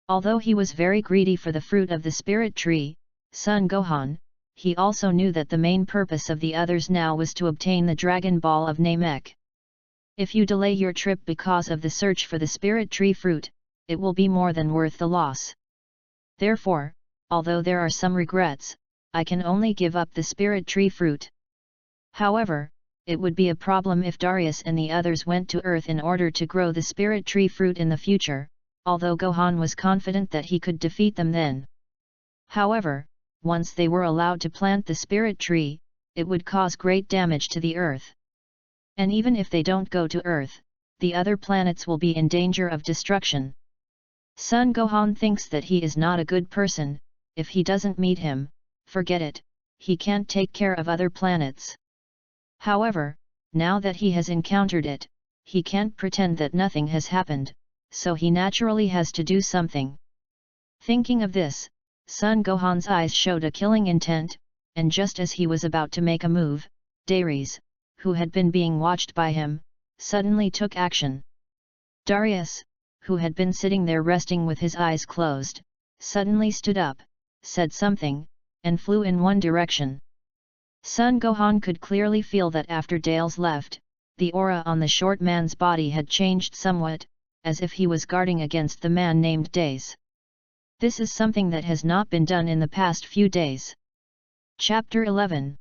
Although he was very greedy for the fruit of the spirit tree, Son Gohan, he also knew that the main purpose of the others now was to obtain the Dragon Ball of Namek. If you delay your trip because of the search for the spirit tree fruit, it will be more than worth the loss. Therefore, although there are some regrets, I can only give up the spirit tree fruit. However, it would be a problem if Darius and the others went to Earth in order to grow the spirit tree fruit in the future, although Gohan was confident that he could defeat them then. However, once they were allowed to plant the spirit tree, it would cause great damage to the Earth. And even if they don't go to Earth, the other planets will be in danger of destruction. Son Gohan thinks that he is not a good person, if he doesn't meet him, forget it, he can't take care of other planets. However, now that he has encountered it, he can't pretend that nothing has happened, so he naturally has to do something. Thinking of this, Son Gohan's eyes showed a killing intent, and just as he was about to make a move, Darius, who had been being watched by him, suddenly took action. Darius, who had been sitting there resting with his eyes closed, suddenly stood up, said something, and flew in one direction. Son Gohan could clearly feel that after Dales left, the aura on the short man's body had changed somewhat, as if he was guarding against the man named Days. This is something that has not been done in the past few days. Chapter 11.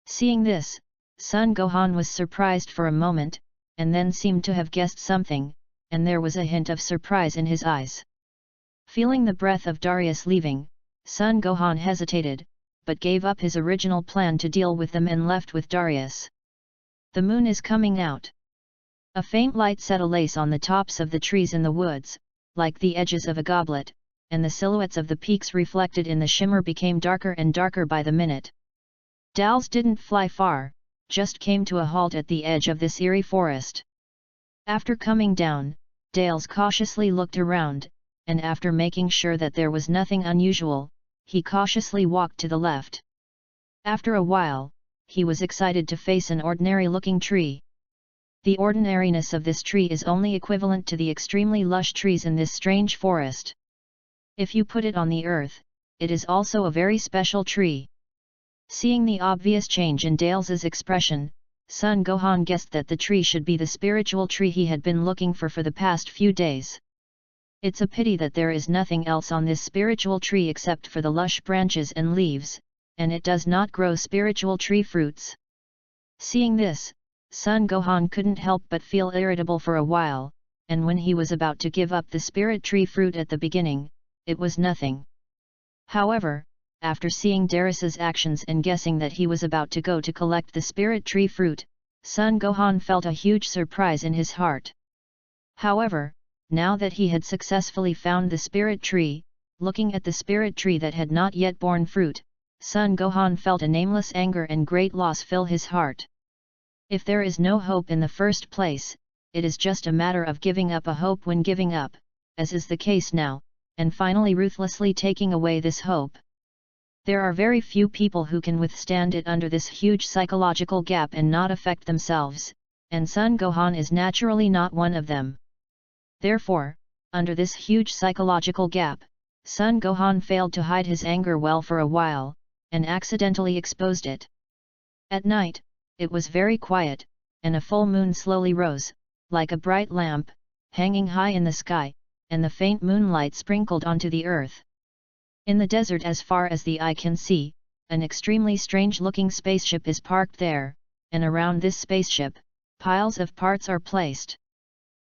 Seeing this, Son Gohan was surprised for a moment, and then seemed to have guessed something, and there was a hint of surprise in his eyes. Feeling the breath of Darius leaving, Son Gohan hesitated, but gave up his original plan to deal with them and left with Darius. The moon is coming out. A faint light set ablaze on the tops of the trees in the woods, like the edges of a goblet, and the silhouettes of the peaks reflected in the shimmer became darker and darker by the minute. Dals didn't fly far, just came to a halt at the edge of this eerie forest. After coming down, Dales cautiously looked around, and after making sure that there was nothing unusual, he cautiously walked to the left. After a while, he was excited to face an ordinary-looking tree. The ordinariness of this tree is only equivalent to the extremely lush trees in this strange forest. If you put it on the earth, it is also a very special tree. Seeing the obvious change in Dales's expression, Son Gohan guessed that the tree should be the spiritual tree he had been looking for the past few days. It's a pity that there is nothing else on this spiritual tree except for the lush branches and leaves, and it does not grow spiritual tree fruits. Seeing this, Son Gohan couldn't help but feel irritable for a while, and when he was about to give up the spirit tree fruit at the beginning, it was nothing. However, after seeing Darius's actions and guessing that he was about to go to collect the spirit tree fruit, Son Gohan felt a huge surprise in his heart. However, now that he had successfully found the spirit tree, looking at the spirit tree that had not yet borne fruit, Son Gohan felt a nameless anger and great loss fill his heart. If there is no hope in the first place, it is just a matter of giving up a hope when giving up, as is the case now, and finally ruthlessly taking away this hope. There are very few people who can withstand it under this huge psychological gap and not affect themselves, and Son Gohan is naturally not one of them. Therefore, under this huge psychological gap, Son Gohan failed to hide his anger well for a while, and accidentally exposed it. At night, it was very quiet, and a full moon slowly rose, like a bright lamp, hanging high in the sky, and the faint moonlight sprinkled onto the earth. In the desert as far as the eye can see, an extremely strange-looking spaceship is parked there, and around this spaceship, piles of parts are placed.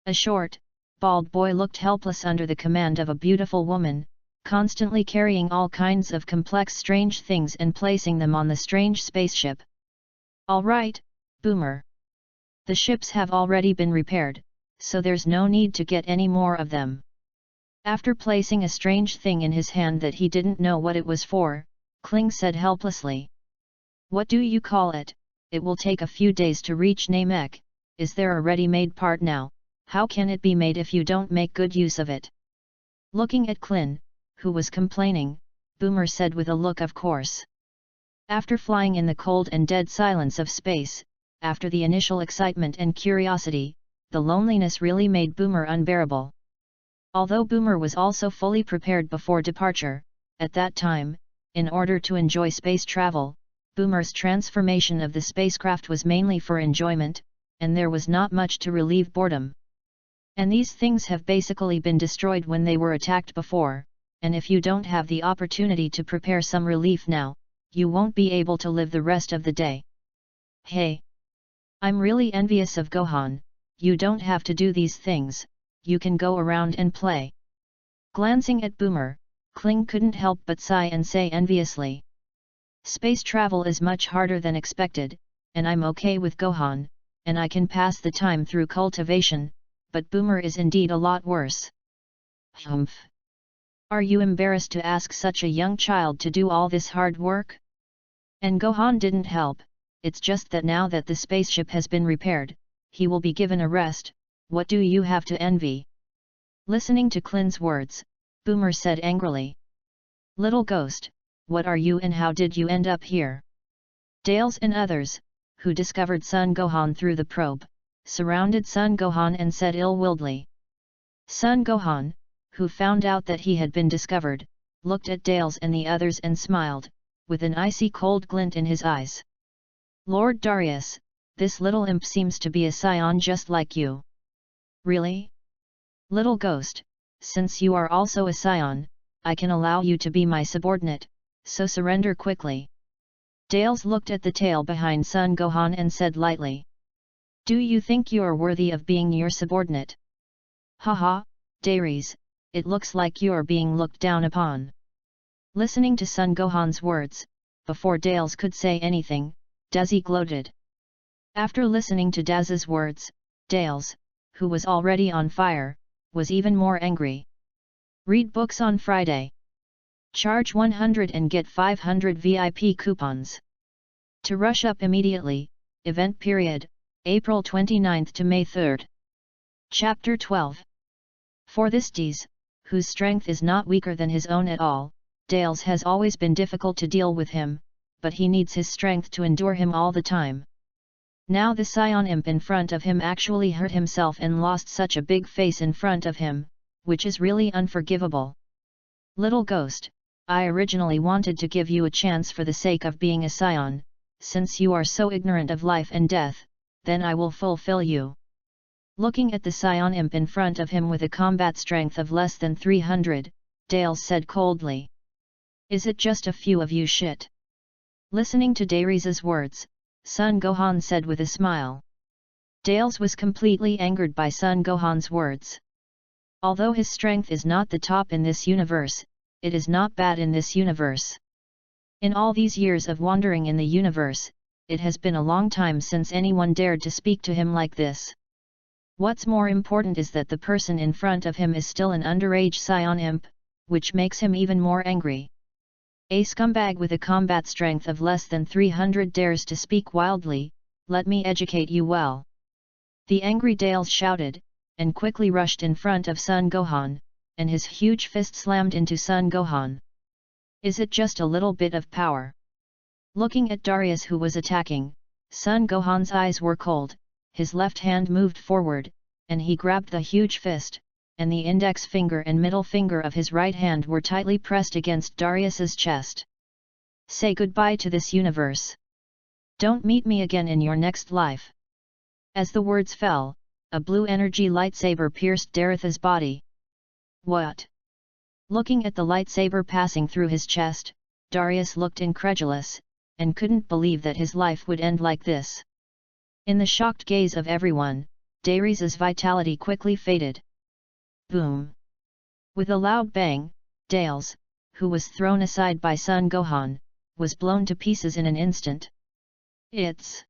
A short, bald boy looked helpless under the command of a beautiful woman, constantly carrying all kinds of complex strange things and placing them on the strange spaceship. All right, Boomer. The ships have already been repaired, so there's no need to get any more of them. After placing a strange thing in his hand that he didn't know what it was for, Kling said helplessly. What do you call it? It will take a few days to reach Namek. Is there a ready-made part now? How can it be made if you don't make good use of it? Looking at Klin, who was complaining, Boomer said with a look of course. After flying in the cold and dead silence of space, after the initial excitement and curiosity, the loneliness really made Boomer unbearable. Although Boomer was also fully prepared before departure, at that time, in order to enjoy space travel, Boomer's transformation of the spacecraft was mainly for enjoyment, and there was not much to relieve boredom. And these things have basically been destroyed when they were attacked before, and if you don't have the opportunity to prepare some relief now, you won't be able to live the rest of the day. Hey! I'm really envious of Gohan. You don't have to do these things, you can go around and play. Glancing at Boomer, Kling couldn't help but sigh and say enviously. Space travel is much harder than expected, and I'm okay with Gohan, and I can pass the time through cultivation, but Boomer is indeed a lot worse. Humph! Are you embarrassed to ask such a young child to do all this hard work? And Gohan didn't help, it's just that now that the spaceship has been repaired, he will be given a rest. What do you have to envy? Listening to Klin's words, Boomer said angrily. Little ghost, what are you and how did you end up here? Dales and others, who discovered Son Gohan through the probe, surrounded Son Gohan and said ill-willedly. Son Gohan, who found out that he had been discovered, looked at Dales and the others and smiled, with an icy cold glint in his eyes. Lord Darius, this little imp seems to be a scion just like you. Really? Little ghost, since you are also a scion, I can allow you to be my subordinate, so surrender quickly. Dales looked at the tail behind Son Gohan and said lightly. Do you think you are worthy of being your subordinate? Haha, Darius, it looks like you are being looked down upon. Listening to Son Gohan's words, before Dales could say anything, Daisy gloated. After listening to Daz's words, Dales, who was already on fire, was even more angry. Read books on Friday. Charge 100 and get 500 VIP coupons. To rush up immediately, event period, April 29th to May 3rd. Chapter 12. For this D's, whose strength is not weaker than his own at all, Dales has always been difficult to deal with him, but he needs his strength to endure him all the time. Now the scion imp in front of him actually hurt himself and lost such a big face in front of him, which is really unforgivable. Little ghost, I originally wanted to give you a chance for the sake of being a scion, since you are so ignorant of life and death, then I will fulfill you. Looking at the scion imp in front of him with a combat strength of less than 300, Dales said coldly. Is it just a few of you shit? Listening to Darius's words, Son Gohan said with a smile. Dales was completely angered by Son Gohan's words. Although his strength is not the top in this universe, it is not bad in this universe. In all these years of wandering in the universe, it has been a long time since anyone dared to speak to him like this. What's more important is that the person in front of him is still an underage scion imp, which makes him even more angry. A scumbag with a combat strength of less than 300 dares to speak wildly, let me educate you well. The angry Dales shouted, and quickly rushed in front of Son Gohan, and his huge fist slammed into Son Gohan. Is it just a little bit of power? Looking at Darius who was attacking, Son Gohan's eyes were cold, his left hand moved forward, and he grabbed the huge fist, and the index finger and middle finger of his right hand were tightly pressed against Darius's chest. Say goodbye to this universe. Don't meet me again in your next life. As the words fell, a blue energy lightsaber pierced Darius's body. What? Looking at the lightsaber passing through his chest, Darius looked incredulous, and couldn't believe that his life would end like this. In the shocked gaze of everyone, Darius's vitality quickly faded. Boom! With a loud bang, Dales, who was thrown aside by Son Gohan, was blown to pieces in an instant. It's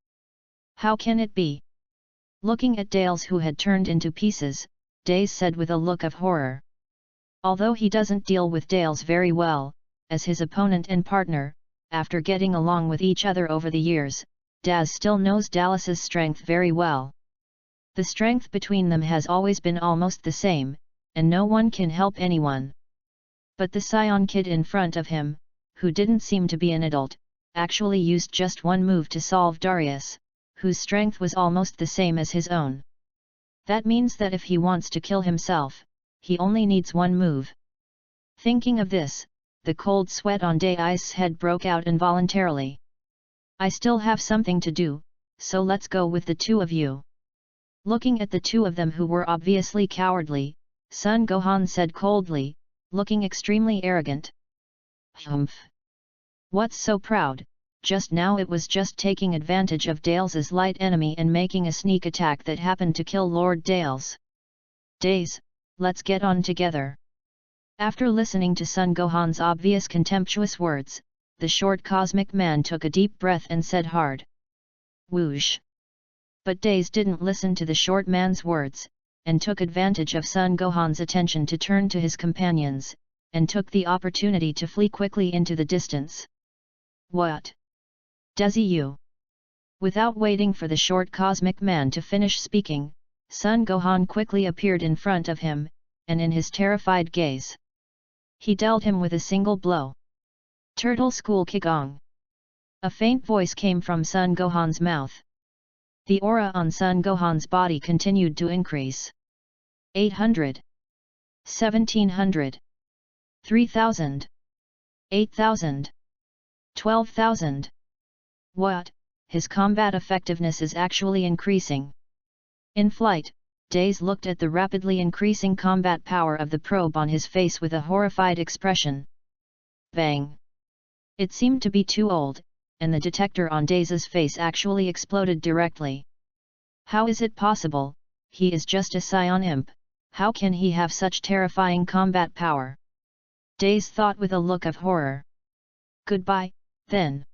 How can it be? Looking at Dales, who had turned into pieces, Days said with a look of horror. Although he doesn't deal with Dales very well, as his opponent and partner, after getting along with each other over the years, Daz still knows Dallas's strength very well. The strength between them has always been almost the same, and no one can help anyone. But the Scion kid in front of him, who didn't seem to be an adult, actually used just one move to solve Darius, whose strength was almost the same as his own. That means that if he wants to kill himself, he only needs one move. Thinking of this, the cold sweat on Dai's head broke out involuntarily. I still have something to do, so let's go with the two of you. Looking at the two of them, who were obviously cowardly, Son Gohan said coldly, looking extremely arrogant. Humph! What's so proud? Just now it was just taking advantage of Dales's light enemy and making a sneak attack that happened to kill Lord Dales. Days, let's get on together. After listening to Son Gohan's obvious contemptuous words, the short cosmic man took a deep breath and said hard. Whoosh! But Days didn't listen to the short man's words, and took advantage of Son Gohan's attention to turn to his companions, and took the opportunity to flee quickly into the distance. What? Does you? Without waiting for the short cosmic man to finish speaking, Son Gohan quickly appeared in front of him, and in his terrified gaze, he dealt him with a single blow. Turtle School Kigong! A faint voice came from Son Gohan's mouth. The aura on Son Gohan's body continued to increase. 800. 1700. 3000. 8000. 12,000. What? His combat effectiveness is actually increasing. In flight, Days looked at the rapidly increasing combat power of the probe on his face with a horrified expression. Bang! It seemed to be too old, and the detector on Days' face actually exploded directly. How is it possible? He is just a Scion imp. How can he have such terrifying combat power? Days thought with a look of horror. Goodbye, then.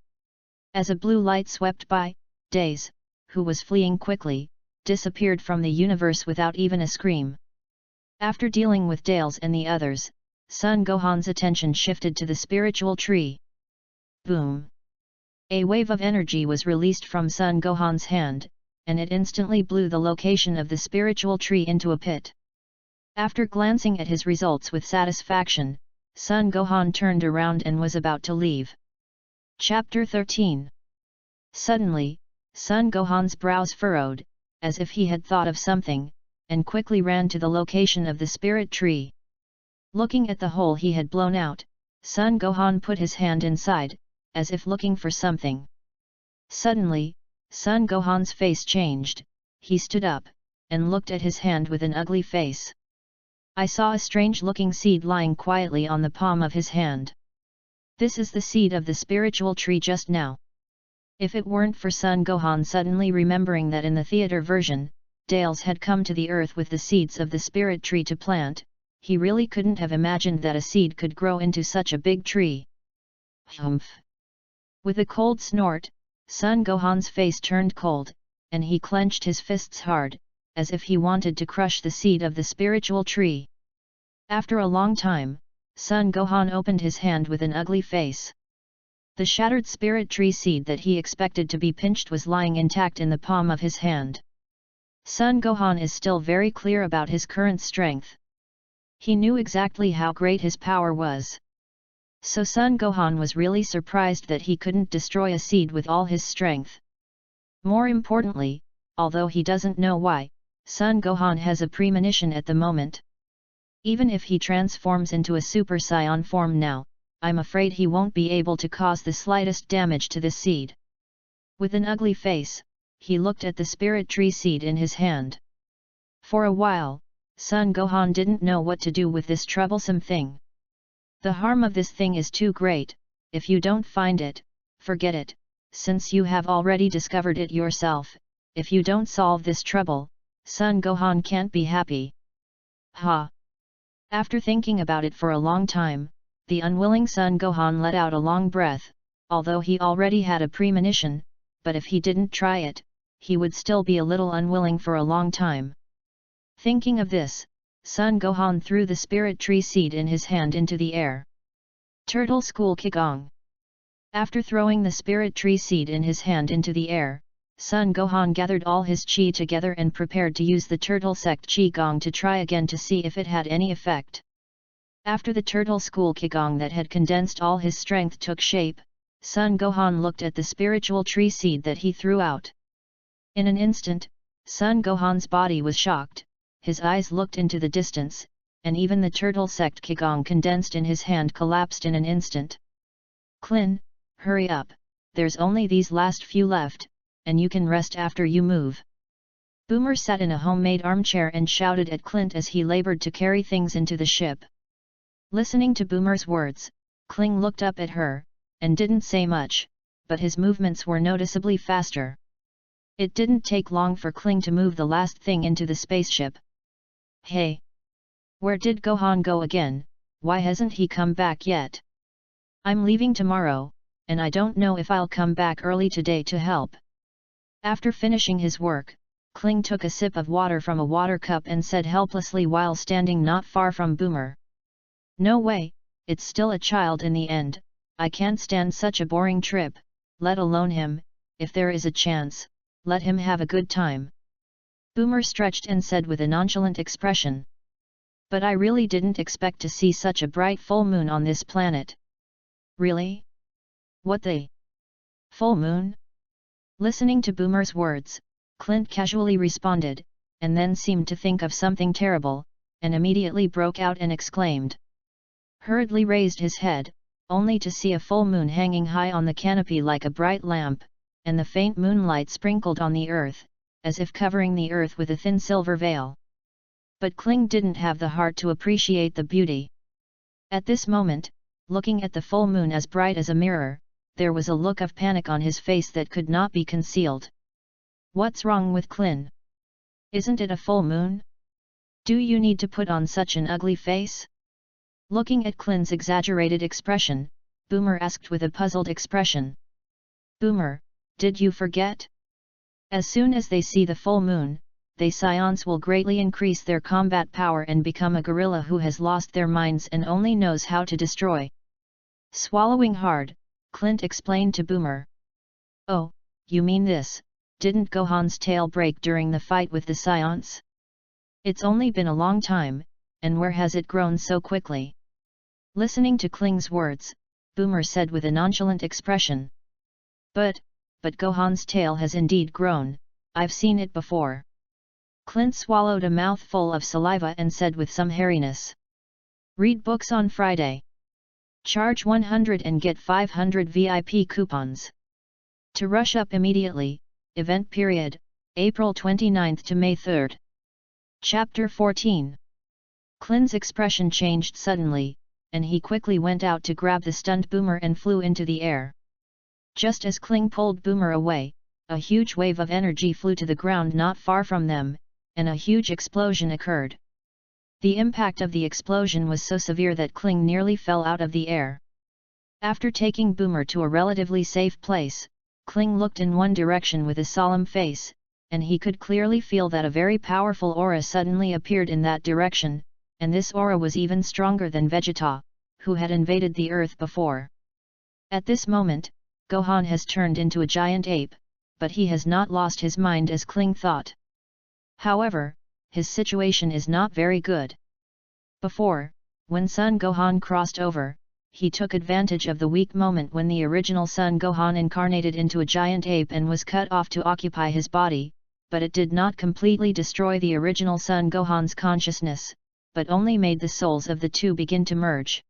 As a blue light swept by, Days, who was fleeing quickly, disappeared from the universe without even a scream. After dealing with Dales and the others, Son Gohan's attention shifted to the spiritual tree. Boom! A wave of energy was released from Son Gohan's hand, and it instantly blew the location of the spiritual tree into a pit. After glancing at his results with satisfaction, Son Gohan turned around and was about to leave. Chapter 13. Suddenly, Son Gohan's brows furrowed, as if he had thought of something, and quickly ran to the location of the spirit tree. Looking at the hole he had blown out, Son Gohan put his hand inside, as if looking for something. Suddenly, Son Gohan's face changed, he stood up, and looked at his hand with an ugly face. I saw a strange-looking seed lying quietly on the palm of his hand. This is the seed of the spiritual tree just now. If it weren't for Son Gohan suddenly remembering that in the theater version, Dales had come to the earth with the seeds of the spirit tree to plant, he really couldn't have imagined that a seed could grow into such a big tree. Humph! With a cold snort, Son Gohan's face turned cold, and he clenched his fists hard, as if he wanted to crush the seed of the spiritual tree. After a long time, Son Gohan opened his hand with an ugly face. The shattered spirit tree seed that he expected to be pinched was lying intact in the palm of his hand. Son Gohan is still very clear about his current strength. He knew exactly how great his power was. So Son Gohan was really surprised that he couldn't destroy a seed with all his strength. More importantly, although he doesn't know why, Son Gohan has a premonition at the moment. Even if he transforms into a Super Saiyan form now, I'm afraid he won't be able to cause the slightest damage to this seed. With an ugly face, he looked at the spirit tree seed in his hand. For a while, Son Gohan didn't know what to do with this troublesome thing. The harm of this thing is too great. If you don't find it, forget it, since you have already discovered it yourself. If you don't solve this trouble, Son Gohan can't be happy. Ha! After thinking about it for a long time, the unwilling Son Gohan let out a long breath, although he already had a premonition, but if he didn't try it, he would still be a little unwilling for a long time. Thinking of this, Son Gohan threw the spirit tree seed in his hand into the air. Turtle School Qigong. After throwing the spirit tree seed in his hand into the air, Son Gohan gathered all his chi together and prepared to use the turtle sect Qigong to try again to see if it had any effect. After the turtle school Qigong that had condensed all his strength took shape, Son Gohan looked at the spiritual tree seed that he threw out. In an instant, Son Gohan's body was shocked, his eyes looked into the distance, and even the turtle sect Qigong condensed in his hand collapsed in an instant. Klin, hurry up, there's only these last few left, and you can rest after you move. Boomer sat in a homemade armchair and shouted at Clint as he labored to carry things into the ship. Listening to Boomer's words, Kling looked up at her, and didn't say much, but his movements were noticeably faster. It didn't take long for Kling to move the last thing into the spaceship. Hey! Where did Gohan go again? Why hasn't he come back yet? I'm leaving tomorrow, and I don't know if I'll come back early today to help. After finishing his work, Kling took a sip of water from a water cup and said helplessly while standing not far from Boomer. No way, it's still a child in the end, I can't stand such a boring trip, let alone him, if there is a chance, let him have a good time. Boomer stretched and said with a nonchalant expression. But I really didn't expect to see such a bright full moon on this planet. Really? What the? Full moon? Listening to Boomer's words, Clint casually responded, and then seemed to think of something terrible, and immediately broke out and exclaimed. Hurriedly raised his head, only to see a full moon hanging high on the canopy like a bright lamp, and the faint moonlight sprinkled on the earth, as if covering the earth with a thin silver veil. But Kling didn't have the heart to appreciate the beauty. At this moment, looking at the full moon as bright as a mirror, there was a look of panic on his face that could not be concealed. What's wrong with Klin? Isn't it a full moon? Do you need to put on such an ugly face? Looking at Klin's exaggerated expression, Boomer asked with a puzzled expression. Boomer, did you forget? As soon as they see the full moon, they Scions will greatly increase their combat power and become a gorilla who has lost their minds and only knows how to destroy. Swallowing hard, Clint explained to Boomer. Oh, you mean this, didn't Gohan's tail break during the fight with the Scions? It's only been a long time, and where has it grown so quickly? Listening to Kling's words, Boomer said with a nonchalant expression. But Gohan's tail has indeed grown, I've seen it before. Clint swallowed a mouthful of saliva and said with some hairiness. Read books on Friday. Charge 100 and get 500 VIP coupons. To rush up immediately, event period, April 29 to May 3. Chapter 14. Clint's expression changed suddenly, and he quickly went out to grab the stunned Boomer and flew into the air. Just as Kling pulled Boomer away, a huge wave of energy flew to the ground not far from them, and a huge explosion occurred. The impact of the explosion was so severe that Kling nearly fell out of the air. After taking Boomer to a relatively safe place, Kling looked in one direction with a solemn face, and he could clearly feel that a very powerful aura suddenly appeared in that direction, and this aura was even stronger than Vegeta, who had invaded the Earth before. At this moment, Gohan has turned into a giant ape, but he has not lost his mind as Kling thought. However, his situation is not very good. Before, when Son Gohan crossed over, he took advantage of the weak moment when the original Son Gohan incarnated into a giant ape and was cut off to occupy his body, but it did not completely destroy the original Son Gohan's consciousness, but only made the souls of the two begin to merge.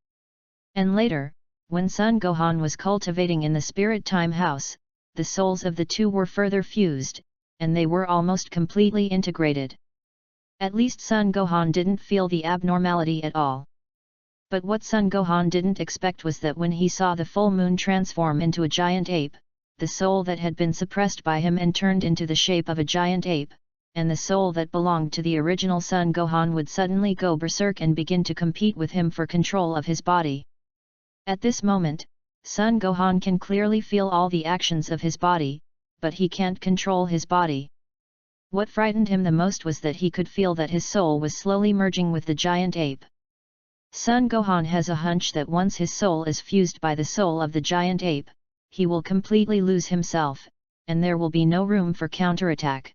And later, when Son Gohan was cultivating in the Spirit Time House, the souls of the two were further fused, and they were almost completely integrated. At least Son Gohan didn't feel the abnormality at all. But what Son Gohan didn't expect was that when he saw the full moon transform into a giant ape, the soul that had been suppressed by him and turned into the shape of a giant ape, and the soul that belonged to the original Son Gohan would suddenly go berserk and begin to compete with him for control of his body. At this moment, Son Gohan can clearly feel all the actions of his body, but he can't control his body. What frightened him the most was that he could feel that his soul was slowly merging with the giant ape. Son Gohan has a hunch that once his soul is fused by the soul of the giant ape, he will completely lose himself, and there will be no room for counterattack.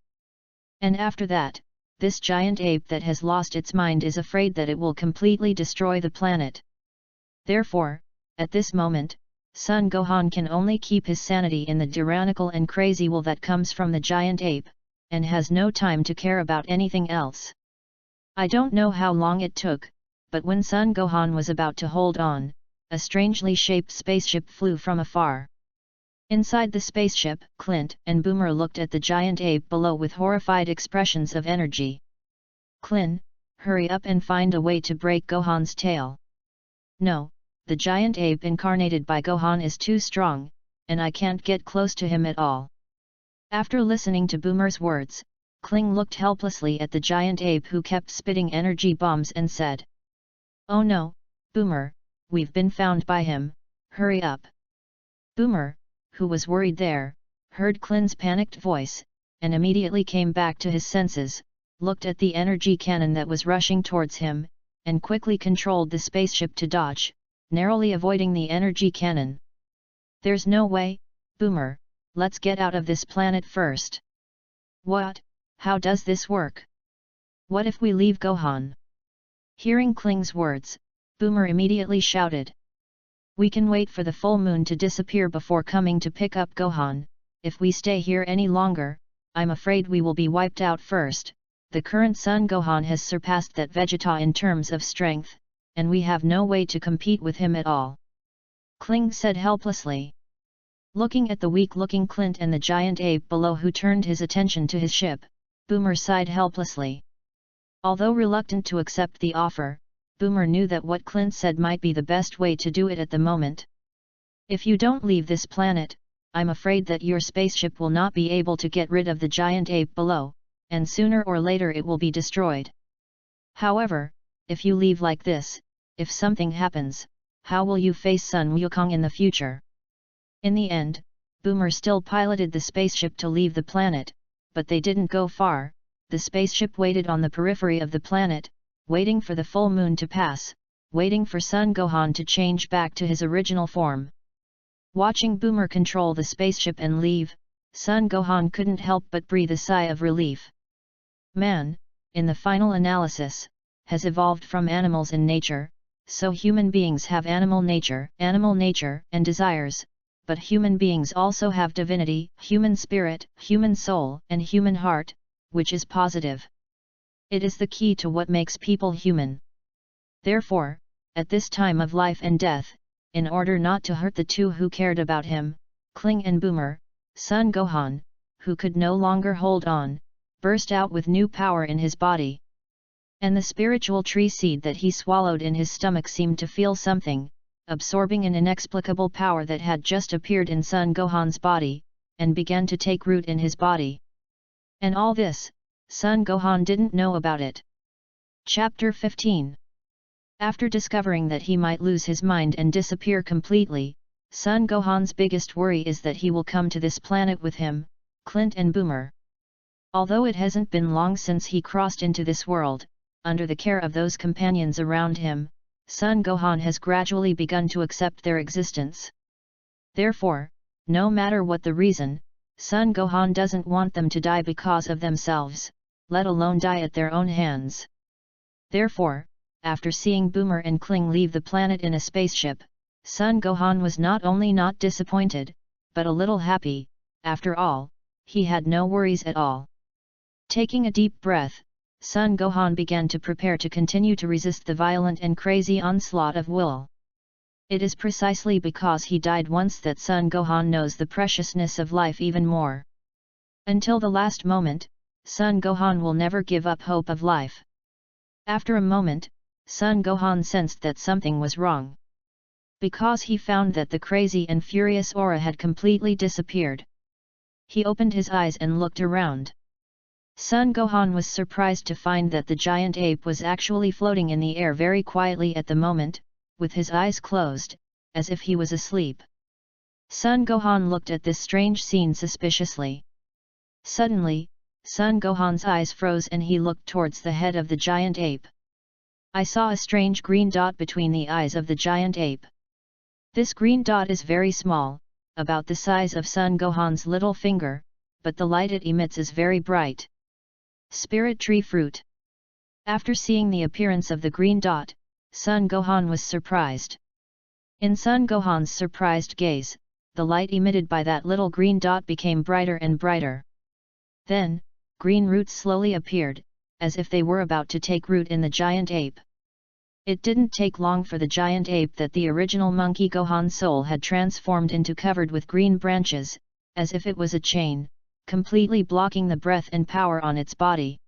And after that, this giant ape that has lost its mind is afraid that it will completely destroy the planet. Therefore, at this moment, Son Gohan can only keep his sanity in the tyrannical and crazy will that comes from the giant ape, and has no time to care about anything else. I don't know how long it took, but when Son Gohan was about to hold on, a strangely shaped spaceship flew from afar. Inside the spaceship, Clint and Boomer looked at the giant ape below with horrified expressions of energy. "Clint, hurry up and find a way to break Gohan's tail." "No, the giant ape incarnated by Gohan is too strong, and I can't get close to him at all." After listening to Boomer's words, Kling looked helplessly at the giant ape who kept spitting energy bombs and said, "Oh no, Boomer, we've been found by him, hurry up." Boomer, who was worried there, heard Kling's panicked voice, and immediately came back to his senses, looked at the energy cannon that was rushing towards him, and quickly controlled the spaceship to dodge, narrowly avoiding the energy cannon. "There's no way, Boomer, let's get out of this planet first." "What? How does this work? What if we leave Gohan?" Hearing Kling's words, Boomer immediately shouted. "We can wait for the full moon to disappear before coming to pick up Gohan. If we stay here any longer, I'm afraid we will be wiped out first. The current Son Gohan has surpassed that Vegeta in terms of strength, and we have no way to compete with him at all," Kling said helplessly. Looking at the weak-looking Clint and the giant ape below who turned his attention to his ship, Boomer sighed helplessly. Although reluctant to accept the offer, Boomer knew that what Clint said might be the best way to do it at the moment. "If you don't leave this planet, I'm afraid that your spaceship will not be able to get rid of the giant ape below, and sooner or later it will be destroyed. However, if you leave like this, if something happens, how will you face Sun Wukong in the future?" In the end, Boomer still piloted the spaceship to leave the planet, but they didn't go far. The spaceship waited on the periphery of the planet, waiting for the full moon to pass, waiting for Son Gohan to change back to his original form. Watching Boomer control the spaceship and leave, Son Gohan couldn't help but breathe a sigh of relief. Man, in the final analysis, has evolved from animals in nature, so human beings have animal nature and desires, but human beings also have divinity, human spirit, human soul, and human heart, which is positive. It is the key to what makes people human. Therefore, at this time of life and death, in order not to hurt the two who cared about him, Kling and Boomer, Son Gohan, who could no longer hold on, burst out with new power in his body. And the spiritual tree seed that he swallowed in his stomach seemed to feel something, absorbing an inexplicable power that had just appeared in Son Gohan's body, and began to take root in his body. And all this, Son Gohan didn't know about it. Chapter 15. After discovering that he might lose his mind and disappear completely, Son Gohan's biggest worry is that he will come to this planet with him, Clint and Boomer. Although it hasn't been long since he crossed into this world, under the care of those companions around him, Son Gohan has gradually begun to accept their existence. Therefore, no matter what the reason, Son Gohan doesn't want them to die because of themselves, let alone die at their own hands. Therefore, after seeing Boomer and Kling leave the planet in a spaceship, Son Gohan was not only not disappointed, but a little happy. After all, he had no worries at all. Taking a deep breath, Son Gohan began to prepare to continue to resist the violent and crazy onslaught of will. It is precisely because he died once that Son Gohan knows the preciousness of life even more. Until the last moment, Son Gohan will never give up hope of life. After a moment, Son Gohan sensed that something was wrong. Because he found that the crazy and furious aura had completely disappeared. He opened his eyes and looked around. Son Gohan was surprised to find that the giant ape was actually floating in the air very quietly at the moment, with his eyes closed, as if he was asleep. Son Gohan looked at this strange scene suspiciously. Suddenly, Son Gohan's eyes froze and he looked towards the head of the giant ape. I saw a strange green dot between the eyes of the giant ape. This green dot is very small, about the size of Son Gohan's little finger, but the light it emits is very bright. Spirit tree fruit. After seeing the appearance of the green dot, Son Gohan was surprised. In Son Gohan's surprised gaze, the light emitted by that little green dot became brighter and brighter. Then, green roots slowly appeared, as if they were about to take root in the giant ape. It didn't take long for the giant ape that the original monkey Gohan soul had transformed into covered with green branches, as if it was a chain, completely blocking the breath and power on its body.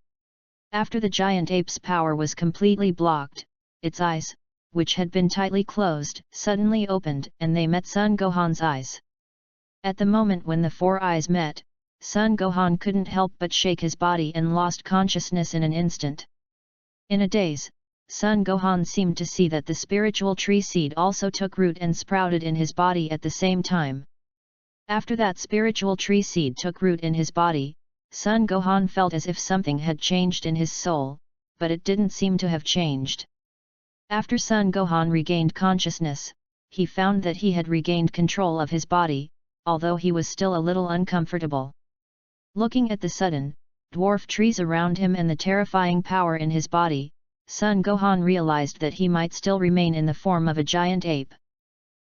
After the giant ape's power was completely blocked, its eyes, which had been tightly closed, suddenly opened and they met Son Gohan's eyes. At the moment when the four eyes met, Son Gohan couldn't help but shake his body and lost consciousness in an instant. In a daze, Son Gohan seemed to see that the spiritual tree seed also took root and sprouted in his body at the same time. After that spiritual tree seed took root in his body, Son Gohan felt as if something had changed in his soul, but it didn't seem to have changed. After Son Gohan regained consciousness, he found that he had regained control of his body, although he was still a little uncomfortable. Looking at the sudden, dwarf trees around him and the terrifying power in his body, Son Gohan realized that he might still remain in the form of a giant ape.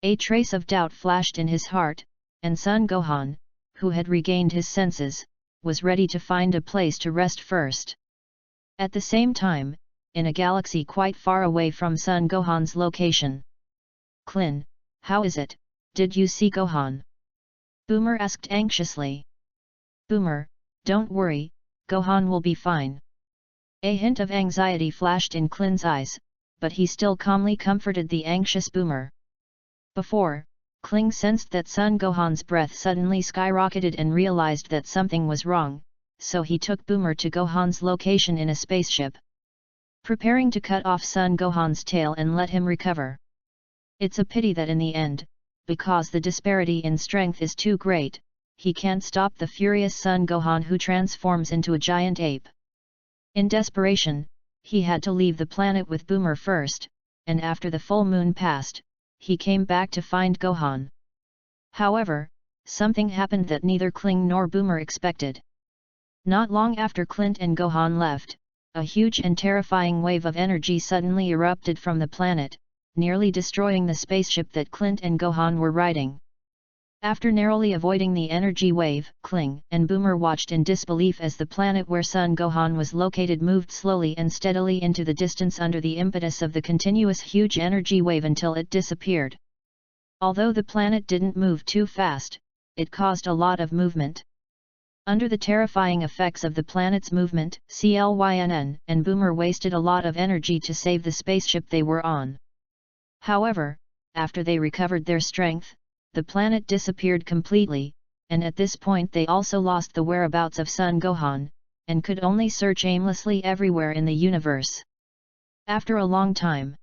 A trace of doubt flashed in his heart, and Son Gohan, who had regained his senses, was ready to find a place to rest first. At the same time, in a galaxy quite far away from Son Gohan's location. Klin, how is it, did you see Gohan? Boomer asked anxiously. Boomer, don't worry, Gohan will be fine. A hint of anxiety flashed in Klin's eyes, but he still calmly comforted the anxious Boomer. Before, Kling sensed that Son Gohan's breath suddenly skyrocketed and realized that something was wrong, so he took Boomer to Gohan's location in a spaceship, preparing to cut off Son Gohan's tail and let him recover. It's a pity that in the end, because the disparity in strength is too great, he can't stop the furious Son Gohan who transforms into a giant ape. In desperation, he had to leave the planet with Boomer first, and after the full moon passed, he came back to find Gohan. However, something happened that neither Kling nor Boomer expected. Not long after Clint and Gohan left, a huge and terrifying wave of energy suddenly erupted from the planet, nearly destroying the spaceship that Clint and Gohan were riding. After narrowly avoiding the energy wave, Kling and Boomer watched in disbelief as the planet where Son Gohan was located moved slowly and steadily into the distance under the impetus of the continuous huge energy wave until it disappeared. Although the planet didn't move too fast, it caused a lot of movement. Under the terrifying effects of the planet's movement, Klyn and Boomer wasted a lot of energy to save the spaceship they were on. However, after they recovered their strength, the planet disappeared completely, and at this point they also lost the whereabouts of Son Gohan, and could only search aimlessly everywhere in the universe. After a long time.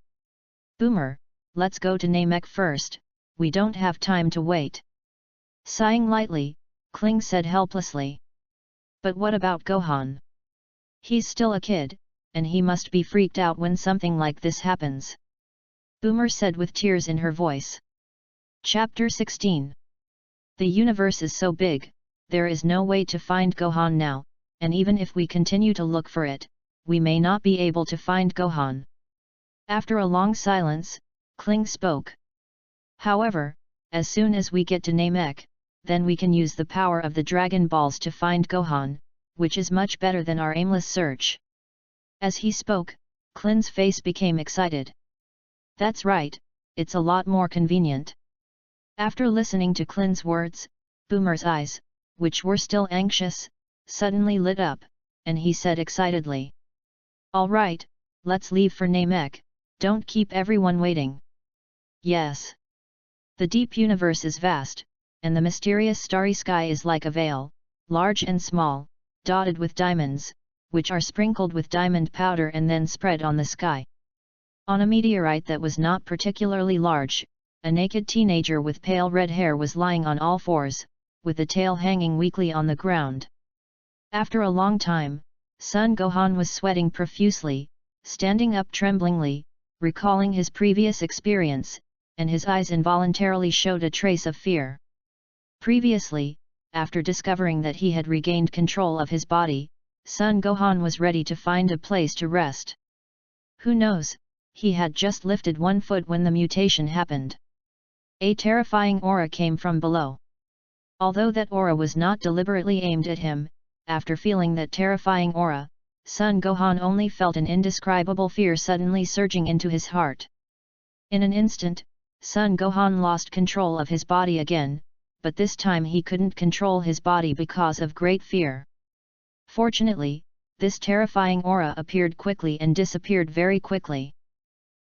Boomer, let's go to Namek first, we don't have time to wait. Sighing lightly, Kling said helplessly. But what about Gohan? He's still a kid, and he must be freaked out when something like this happens. Boomer said with tears in her voice. Chapter 16. The universe is so big, there is no way to find Gohan now, and even if we continue to look for it, we may not be able to find Gohan. After a long silence, Kling spoke. However, as soon as we get to Namek, then we can use the power of the Dragon Balls to find Gohan, which is much better than our aimless search. As he spoke, Klin's face became excited. That's right, it's a lot more convenient. After listening to Klin's words, Boomer's eyes, which were still anxious, suddenly lit up, and he said excitedly. All right, let's leave for Namek, don't keep everyone waiting. Yes. The deep universe is vast, and the mysterious starry sky is like a veil, large and small, dotted with diamonds, which are sprinkled with diamond powder and then spread on the sky. On a meteorite that was not particularly large, a naked teenager with pale red hair was lying on all fours, with the tail hanging weakly on the ground. After a long time, Son Gohan was sweating profusely, standing up tremblingly, recalling his previous experience, and his eyes involuntarily showed a trace of fear. Previously, after discovering that he had regained control of his body, Son Gohan was ready to find a place to rest. Who knows, he had just lifted one foot when the mutation happened. A terrifying aura came from below. Although that aura was not deliberately aimed at him, after feeling that terrifying aura, Son Gohan only felt an indescribable fear suddenly surging into his heart. In an instant, Son Gohan lost control of his body again, but this time he couldn't control his body because of great fear. Fortunately, this terrifying aura appeared quickly and disappeared very quickly.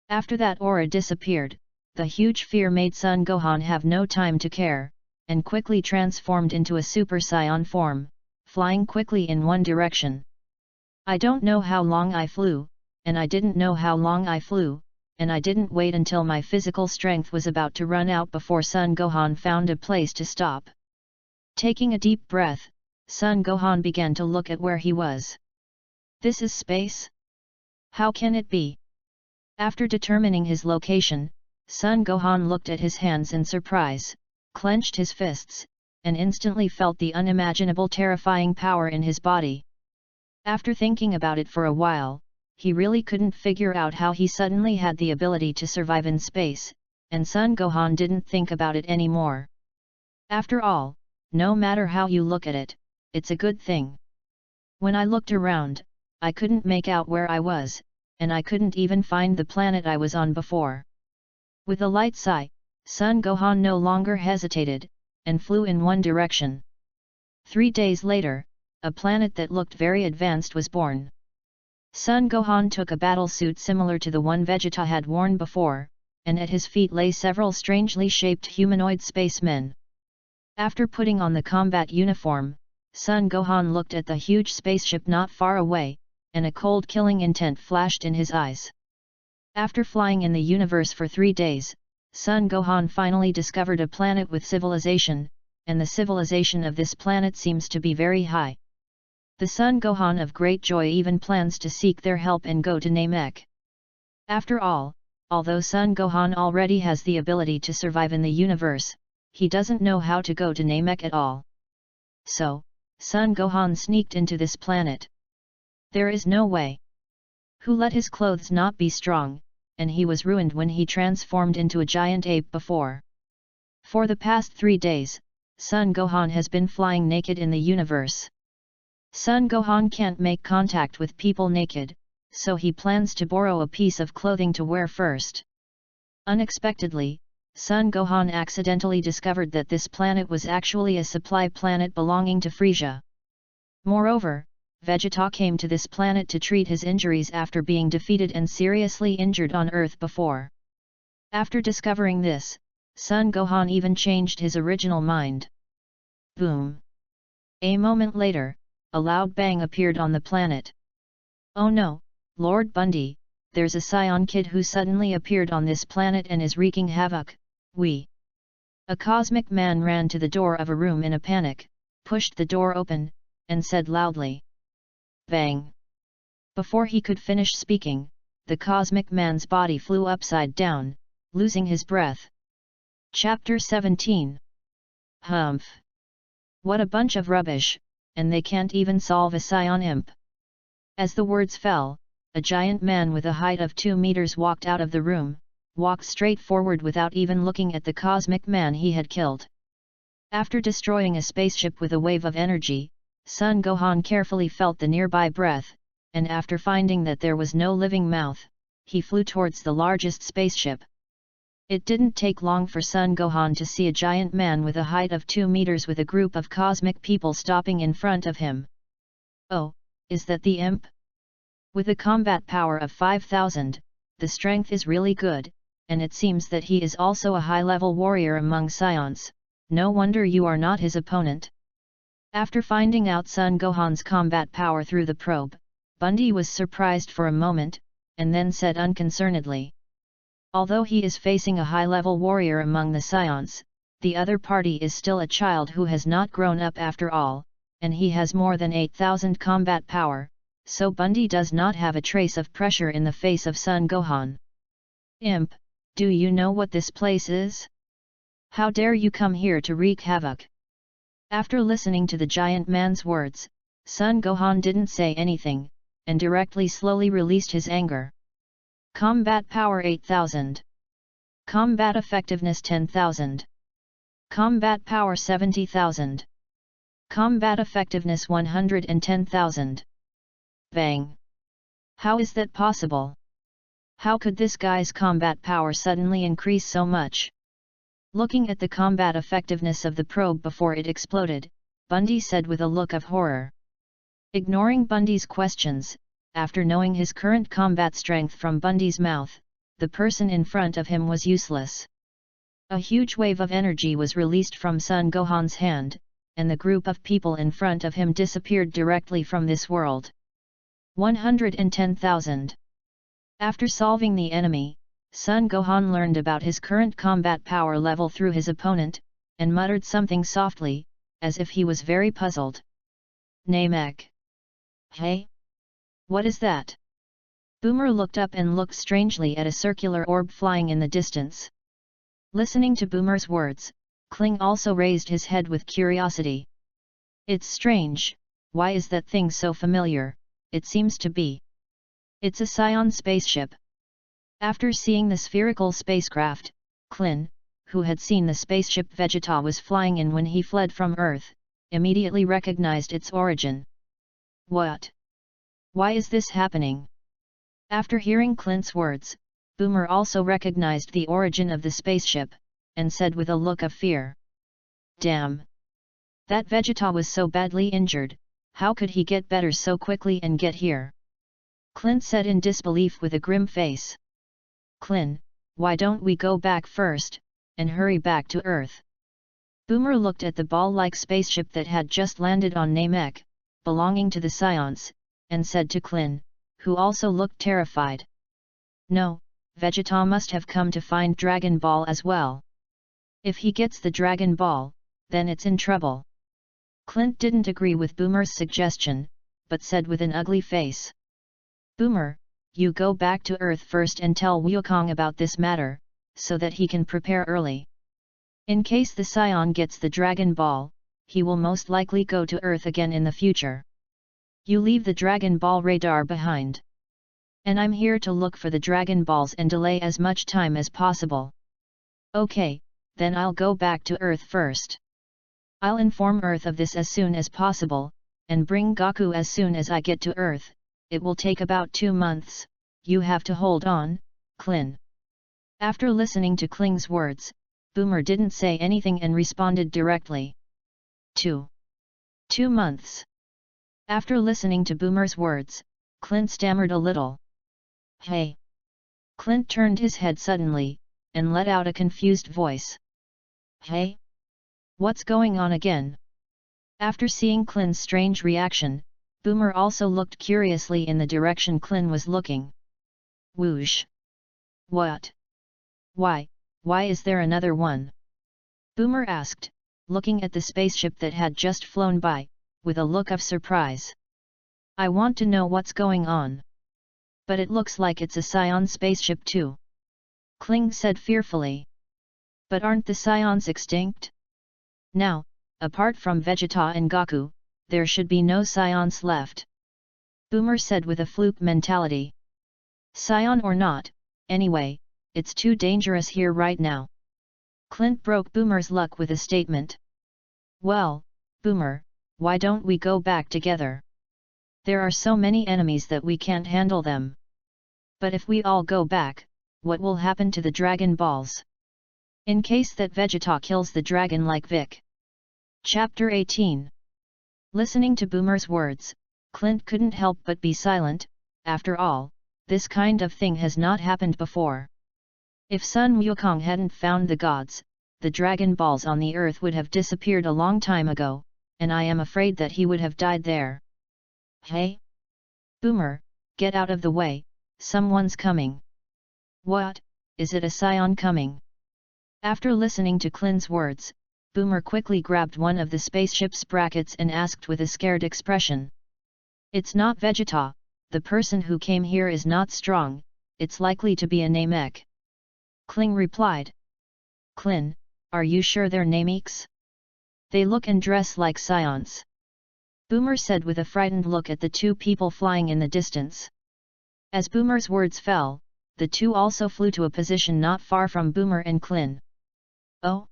After that aura disappeared, the huge fear made Son Gohan have no time to care, and quickly transformed into a Super Saiyan form, flying quickly in one direction. I don't know how long I flew, and I didn't know how long I flew, and I didn't wait until my physical strength was about to run out before Son Gohan found a place to stop. Taking a deep breath, Son Gohan began to look at where he was. This is space? How can it be? After determining his location, Son Gohan looked at his hands in surprise, clenched his fists, and instantly felt the unimaginable terrifying power in his body. After thinking about it for a while, he really couldn't figure out how he suddenly had the ability to survive in space, and Son Gohan didn't think about it anymore. After all, no matter how you look at it, it's a good thing. When I looked around, I couldn't make out where I was, and I couldn't even find the planet I was on before. With a light sigh, Son Gohan no longer hesitated, and flew in one direction. 3 days later, a planet that looked very advanced was born. Son Gohan took a battle suit similar to the one Vegeta had worn before, and at his feet lay several strangely shaped humanoid spacemen. After putting on the combat uniform, Son Gohan looked at the huge spaceship not far away, and a cold killing intent flashed in his eyes. After flying in the universe for 3 days, Son Gohan finally discovered a planet with civilization, and the civilization of this planet seems to be very high. The Son Gohan of great joy even plans to seek their help and go to Namek. After all, although Son Gohan already has the ability to survive in the universe, he doesn't know how to go to Namek at all. So, Son Gohan sneaked into this planet. There is no way. Who let his clothes not be strong, and he was ruined when he transformed into a giant ape before. For the past 3 days, Son Gohan has been flying naked in the universe. Son Gohan can't make contact with people naked, so he plans to borrow a piece of clothing to wear first. Unexpectedly, Son Gohan accidentally discovered that this planet was actually a supply planet belonging to Frisia. Moreover, Vegeta came to this planet to treat his injuries after being defeated and seriously injured on Earth before. After discovering this, Son Gohan even changed his original mind. Boom! A moment later, a loud bang appeared on the planet. Oh no, Lord Bundy, there's a Saiyan kid who suddenly appeared on this planet and is wreaking havoc. A cosmic man ran to the door of a room in a panic, pushed the door open, and said loudly, "Bang!" Before he could finish speaking, the cosmic man's body flew upside down, losing his breath. Chapter 17. Humph! What a bunch of rubbish, and they can't even solve a Saiyan imp. As the words fell, a giant man with a height of 2 meters walked out of the room, walked straight forward without even looking at the cosmic man he had killed. After destroying a spaceship with a wave of energy, Son Gohan carefully felt the nearby breath, and after finding that there was no living mouth, he flew towards the largest spaceship. It didn't take long for Son Gohan to see a giant man with a height of 2 meters with a group of cosmic people stopping in front of him. Oh, is that the imp? With a combat power of 5,000, the strength is really good, and it seems that he is also a high-level warrior among Saiyans. No wonder you are not his opponent. After finding out Son Gohan's combat power through the probe, Bundy was surprised for a moment, and then said unconcernedly, Although he is facing a high-level warrior among the scions, the other party is still a child who has not grown up after all, and he has more than 8,000 combat power, so Bundy does not have a trace of pressure in the face of Son Gohan. Imp, do you know what this place is? How dare you come here to wreak havoc? After listening to the giant man's words, Son Gohan didn't say anything, and directly slowly released his anger. Combat power 8,000. Combat effectiveness 10,000. Combat power 70,000. Combat effectiveness 110,000. Bang! How is that possible? How could this guy's combat power suddenly increase so much? Looking at the combat effectiveness of the probe before it exploded, Bundy said with a look of horror. Ignoring Bundy's questions, after knowing his current combat strength from Bundy's mouth, the person in front of him was useless. A huge wave of energy was released from Son Gohan's hand, and the group of people in front of him disappeared directly from this world. 110,000. After solving the enemy, Son Gohan learned about his current combat power level through his opponent, and muttered something softly, as if he was very puzzled. Namek. Hey? What is that? Boomer looked up and looked strangely at a circular orb flying in the distance. Listening to Boomer's words, Kling also raised his head with curiosity. It's strange, why is that thing so familiar? It seems to be. It's a Scion spaceship. After seeing the spherical spacecraft, Klin, who had seen the spaceship Vegeta was flying in when he fled from Earth, immediately recognized its origin. What? Why is this happening? After hearing Clint's words, Boomer also recognized the origin of the spaceship, and said with a look of fear. Damn! That Vegeta was so badly injured, how could he get better so quickly and get here? Clint said in disbelief with a grim face. Clint, why don't we go back first, and hurry back to Earth? Boomer looked at the ball-like spaceship that had just landed on Namek, belonging to the Scions, and said to Clint, who also looked terrified. No, Vegeta must have come to find Dragon Ball as well. If he gets the Dragon Ball, then it's in trouble. Clint didn't agree with Boomer's suggestion, but said with an ugly face. Boomer, you go back to Earth first and tell Wukong about this matter, so that he can prepare early. In case the Scion gets the Dragon Ball, he will most likely go to Earth again in the future. You leave the Dragon Ball radar behind. And I'm here to look for the Dragon Balls and delay as much time as possible. Okay, then I'll go back to Earth first. I'll inform Earth of this as soon as possible, and bring Goku as soon as I get to Earth. It will take about 2 months, you have to hold on, Klin. After listening to Kling's words, Boomer didn't say anything and responded directly. 2 months. After listening to Boomer's words, Clint stammered a little. Hey! Clint turned his head suddenly, and let out a confused voice. Hey? What's going on again? After seeing Clint's strange reaction, Boomer also looked curiously in the direction Clint was looking. Whoosh! What? Why is there another one? Boomer asked, looking at the spaceship that had just flown by, with a look of surprise. I want to know what's going on. But it looks like it's a Scion spaceship too. Kling said fearfully. But aren't the Scions extinct? Now, apart from Vegeta and Goku, there should be no Scions left. Boomer said with a fluke mentality. Scion or not, anyway, it's too dangerous here right now. Clint broke Boomer's luck with a statement. Well, Boomer, why don't we go back together? There are so many enemies that we can't handle them. But if we all go back, what will happen to the Dragon Balls? In case that Vegeta kills the dragon like Vic. Chapter 18. Listening to Boomer's words, Clint couldn't help but be silent. After all, this kind of thing has not happened before. If Sun Wukong hadn't found the gods, the Dragon Balls on the Earth would have disappeared a long time ago, and I am afraid that he would have died there. Hey? Boomer, get out of the way, someone's coming. What? is it a scion coming? After listening to Klin's words, Boomer quickly grabbed one of the spaceship's brackets and asked with a scared expression. It's not Vegeta, the person who came here is not strong, it's likely to be a Namek. Kling replied. Klin, are you sure they're Nameks? They look and dress like scions. Boomer said with a frightened look at the two people flying in the distance. As Boomer's words fell, the two also flew to a position not far from Boomer and Klin. Oh?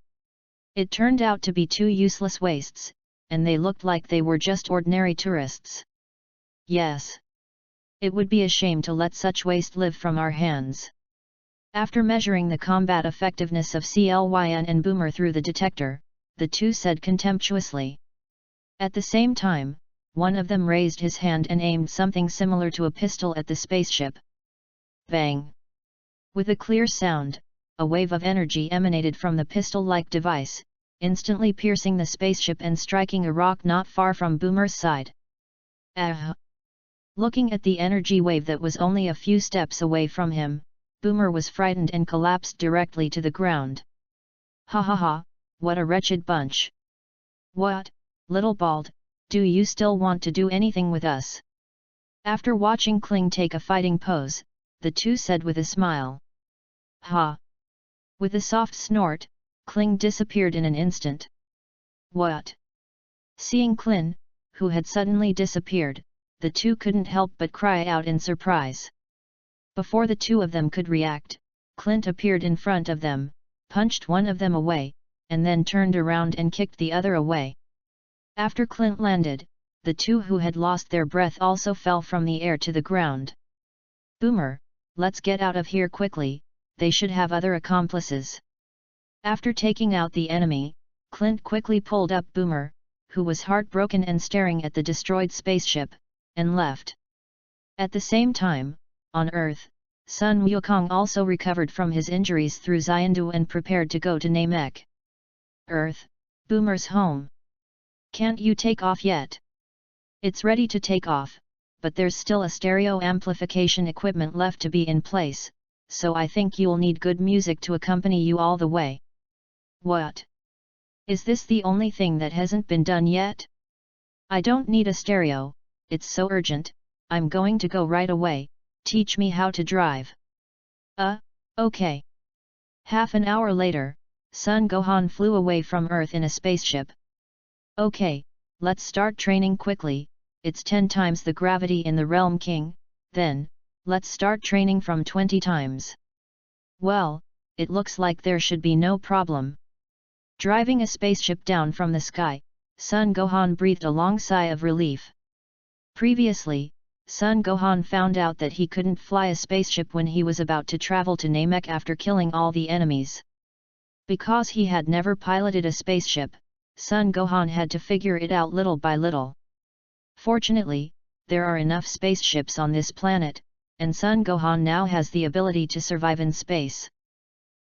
It turned out to be two useless wastes, and they looked like they were just ordinary tourists. Yes. It would be a shame to let such waste live from our hands. After measuring the combat effectiveness of Klyn and Boomer through the detector, the two said contemptuously. At the same time, one of them raised his hand and aimed something similar to a pistol at the spaceship. Bang! With a clear sound, a wave of energy emanated from the pistol-like device, instantly piercing the spaceship and striking a rock not far from Boomer's side. Ah! Looking at the energy wave that was only a few steps away from him, Boomer was frightened and collapsed directly to the ground. Ha ha ha, what a wretched bunch! What, little bald, do you still want to do anything with us? After watching Kling take a fighting pose, the two said with a smile. Ha! With a soft snort, Kling disappeared in an instant. What? Seeing Kling, who had suddenly disappeared, the two couldn't help but cry out in surprise. Before the two of them could react, Clint appeared in front of them, punched one of them away, and then turned around and kicked the other away. After Clint landed, the two who had lost their breath also fell from the air to the ground. Boomer, let's get out of here quickly, they should have other accomplices. After taking out the enemy, Clint quickly pulled up Boomer, who was heartbroken and staring at the destroyed spaceship, and left. At the same time, on Earth, Sun Wukong also recovered from his injuries through Xiandu and prepared to go to Namek. Earth, Boomer's home. Can't you take off yet? It's ready to take off, but there's still a stereo amplification equipment left to be in place, so I think you'll need good music to accompany you all the way. What? Is this the only thing that hasn't been done yet? I don't need a stereo, it's so urgent, I'm going to go right away, teach me how to drive. Okay. Half an hour later, Son Gohan flew away from Earth in a spaceship. Okay, let's start training quickly, it's 10 times the gravity in the Realm King, then, let's start training from 20 times. Well, it looks like there should be no problem. Driving a spaceship down from the sky, Son Gohan breathed a long sigh of relief. Previously, Son Gohan found out that he couldn't fly a spaceship when he was about to travel to Namek after killing all the enemies. Because he had never piloted a spaceship, Son Gohan had to figure it out little by little. Fortunately, there are enough spaceships on this planet, and Son Gohan now has the ability to survive in space.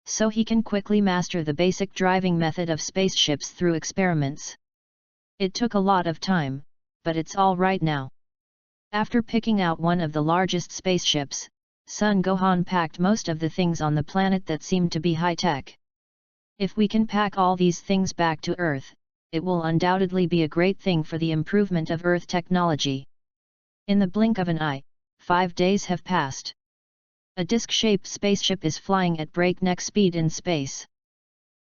So he can quickly master the basic driving method of spaceships through experiments. It took a lot of time, but it's all right now. After picking out one of the largest spaceships, Son Gohan packed most of the things on the planet that seemed to be high-tech. If we can pack all these things back to Earth, it will undoubtedly be a great thing for the improvement of Earth technology. In the blink of an eye, 5 days have passed. A disc-shaped spaceship is flying at breakneck speed in space.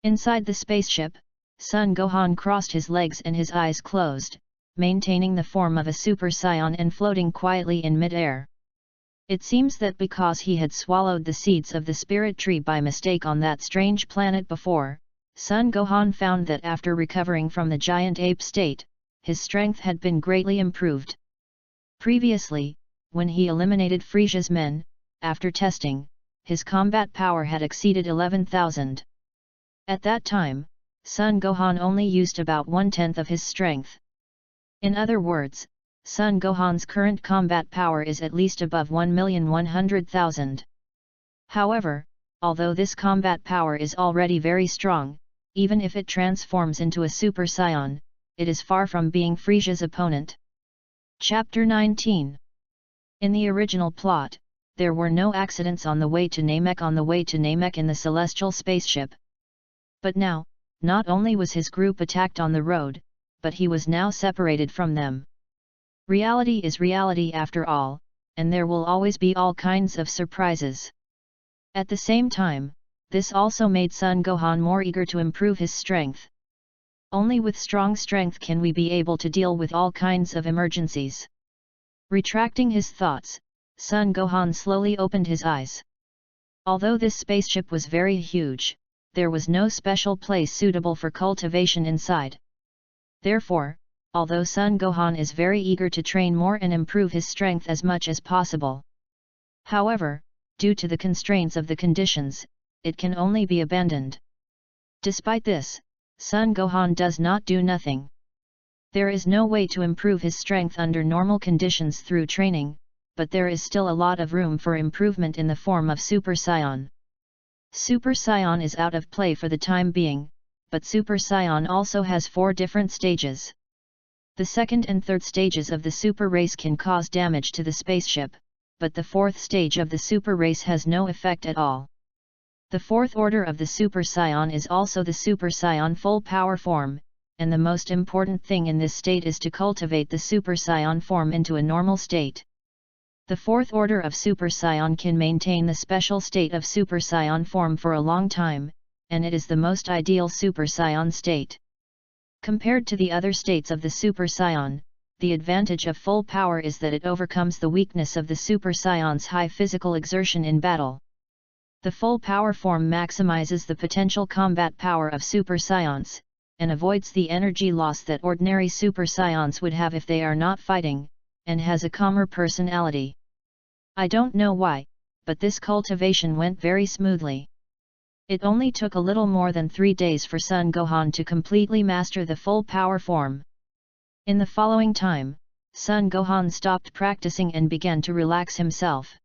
Inside the spaceship, Son Gohan crossed his legs and his eyes closed, maintaining the form of a Super Saiyan and floating quietly in mid-air. It seems that because he had swallowed the seeds of the spirit tree by mistake on that strange planet before, Son Gohan found that after recovering from the giant ape state, his strength had been greatly improved. Previously, when he eliminated Frisia's men, after testing, his combat power had exceeded 11,000. At that time, Son Gohan only used about 1/10 of his strength. In other words, Son Gohan's current combat power is at least above 1,100,000. However, although this combat power is already very strong, even if it transforms into a Super Saiyan, it is far from being Frisia's opponent. Chapter 19. In the original plot, there were no accidents on the way to Namek in the celestial spaceship. But now, not only was his group attacked on the road, but he was now separated from them. Reality is reality after all, and there will always be all kinds of surprises. At the same time, this also made Son Gohan more eager to improve his strength. Only with strong strength can we be able to deal with all kinds of emergencies. Retracting his thoughts, Son Gohan slowly opened his eyes. Although this spaceship was very huge, there was no special place suitable for cultivation inside. Therefore, although Son Gohan is very eager to train more and improve his strength as much as possible. However, due to the constraints of the conditions, it can only be abandoned. Despite this, Son Gohan does not do nothing. There is no way to improve his strength under normal conditions through training, but there is still a lot of room for improvement in the form of Super Saiyan. Super Saiyan is out of play for the time being, but Super Saiyan also has 4 different stages. The second and third stages of the Super Race can cause damage to the spaceship, but the fourth stage of the Super Race has no effect at all. The fourth order of the Super Saiyan is also the Super Saiyan full power form, and the most important thing in this state is to cultivate the Super Saiyan form into a normal state. The fourth order of Super Saiyan can maintain the special state of Super Saiyan form for a long time, and it is the most ideal Super Saiyan state. Compared to the other states of the Super Saiyan, the advantage of full power is that it overcomes the weakness of the Super Saiyan's high physical exertion in battle. The full power form maximizes the potential combat power of Super Saiyans, and avoids the energy loss that ordinary Super Saiyans would have if they are not fighting, and has a calmer personality. I don't know why, but this cultivation went very smoothly. It only took a little more than 3 days for Son Gohan to completely master the full power form. In the following time, Son Gohan stopped practicing and began to relax himself.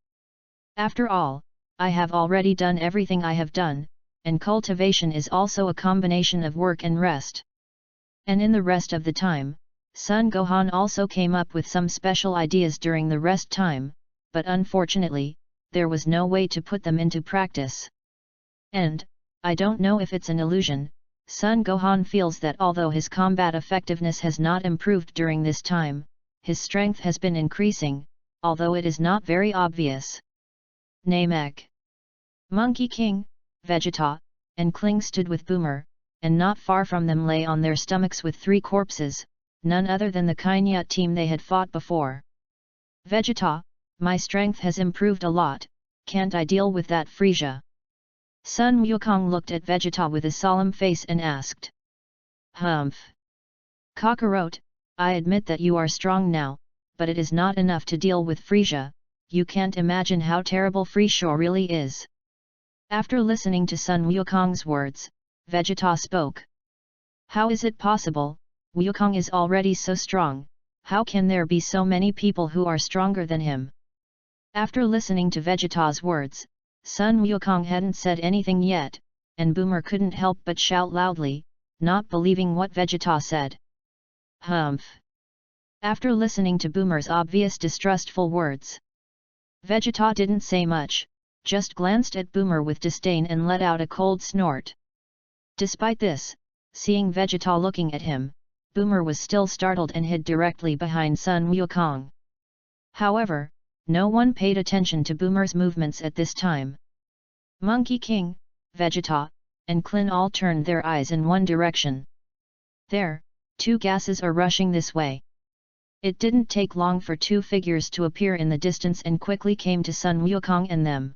After all, I have already done everything I have done, and cultivation is also a combination of work and rest. And in the rest of the time, Son Gohan also came up with some special ideas during the rest time, but unfortunately, there was no way to put them into practice. And, I don't know if it's an illusion, Son Gohan feels that although his combat effectiveness has not improved during this time, his strength has been increasing, although it is not very obvious. Namek. Monkey King, Vegeta, and Kling stood with Boomer, and not far from them lay on their stomachs with 3 corpses, none other than the Kainyat team they had fought before. Vegeta, my strength has improved a lot, can't I deal with that Frieza? Sun Wukong looked at Vegeta with a solemn face and asked. Humph. Kakarot, I admit that you are strong now, but it is not enough to deal with Frieza. You can't imagine how terrible Frieza really is. After listening to Sun Wukong's words, Vegeta spoke. How is it possible? Wukong is already so strong, how can there be so many people who are stronger than him? After listening to Vegeta's words, Sun Wukong hadn't said anything yet, and Boomer couldn't help but shout loudly, not believing what Vegeta said. Humph. After listening to Boomer's obvious distrustful words, Vegeta didn't say much, just glanced at Boomer with disdain and let out a cold snort. Despite this, seeing Vegeta looking at him, Boomer was still startled and hid directly behind Sun Wukong. However, no one paid attention to Boomer's movements at this time. Monkey King, Vegeta, and Klin all turned their eyes in one direction. There, 2 gases are rushing this way. It didn't take long for 2 figures to appear in the distance and quickly came to Sun Wukong and them.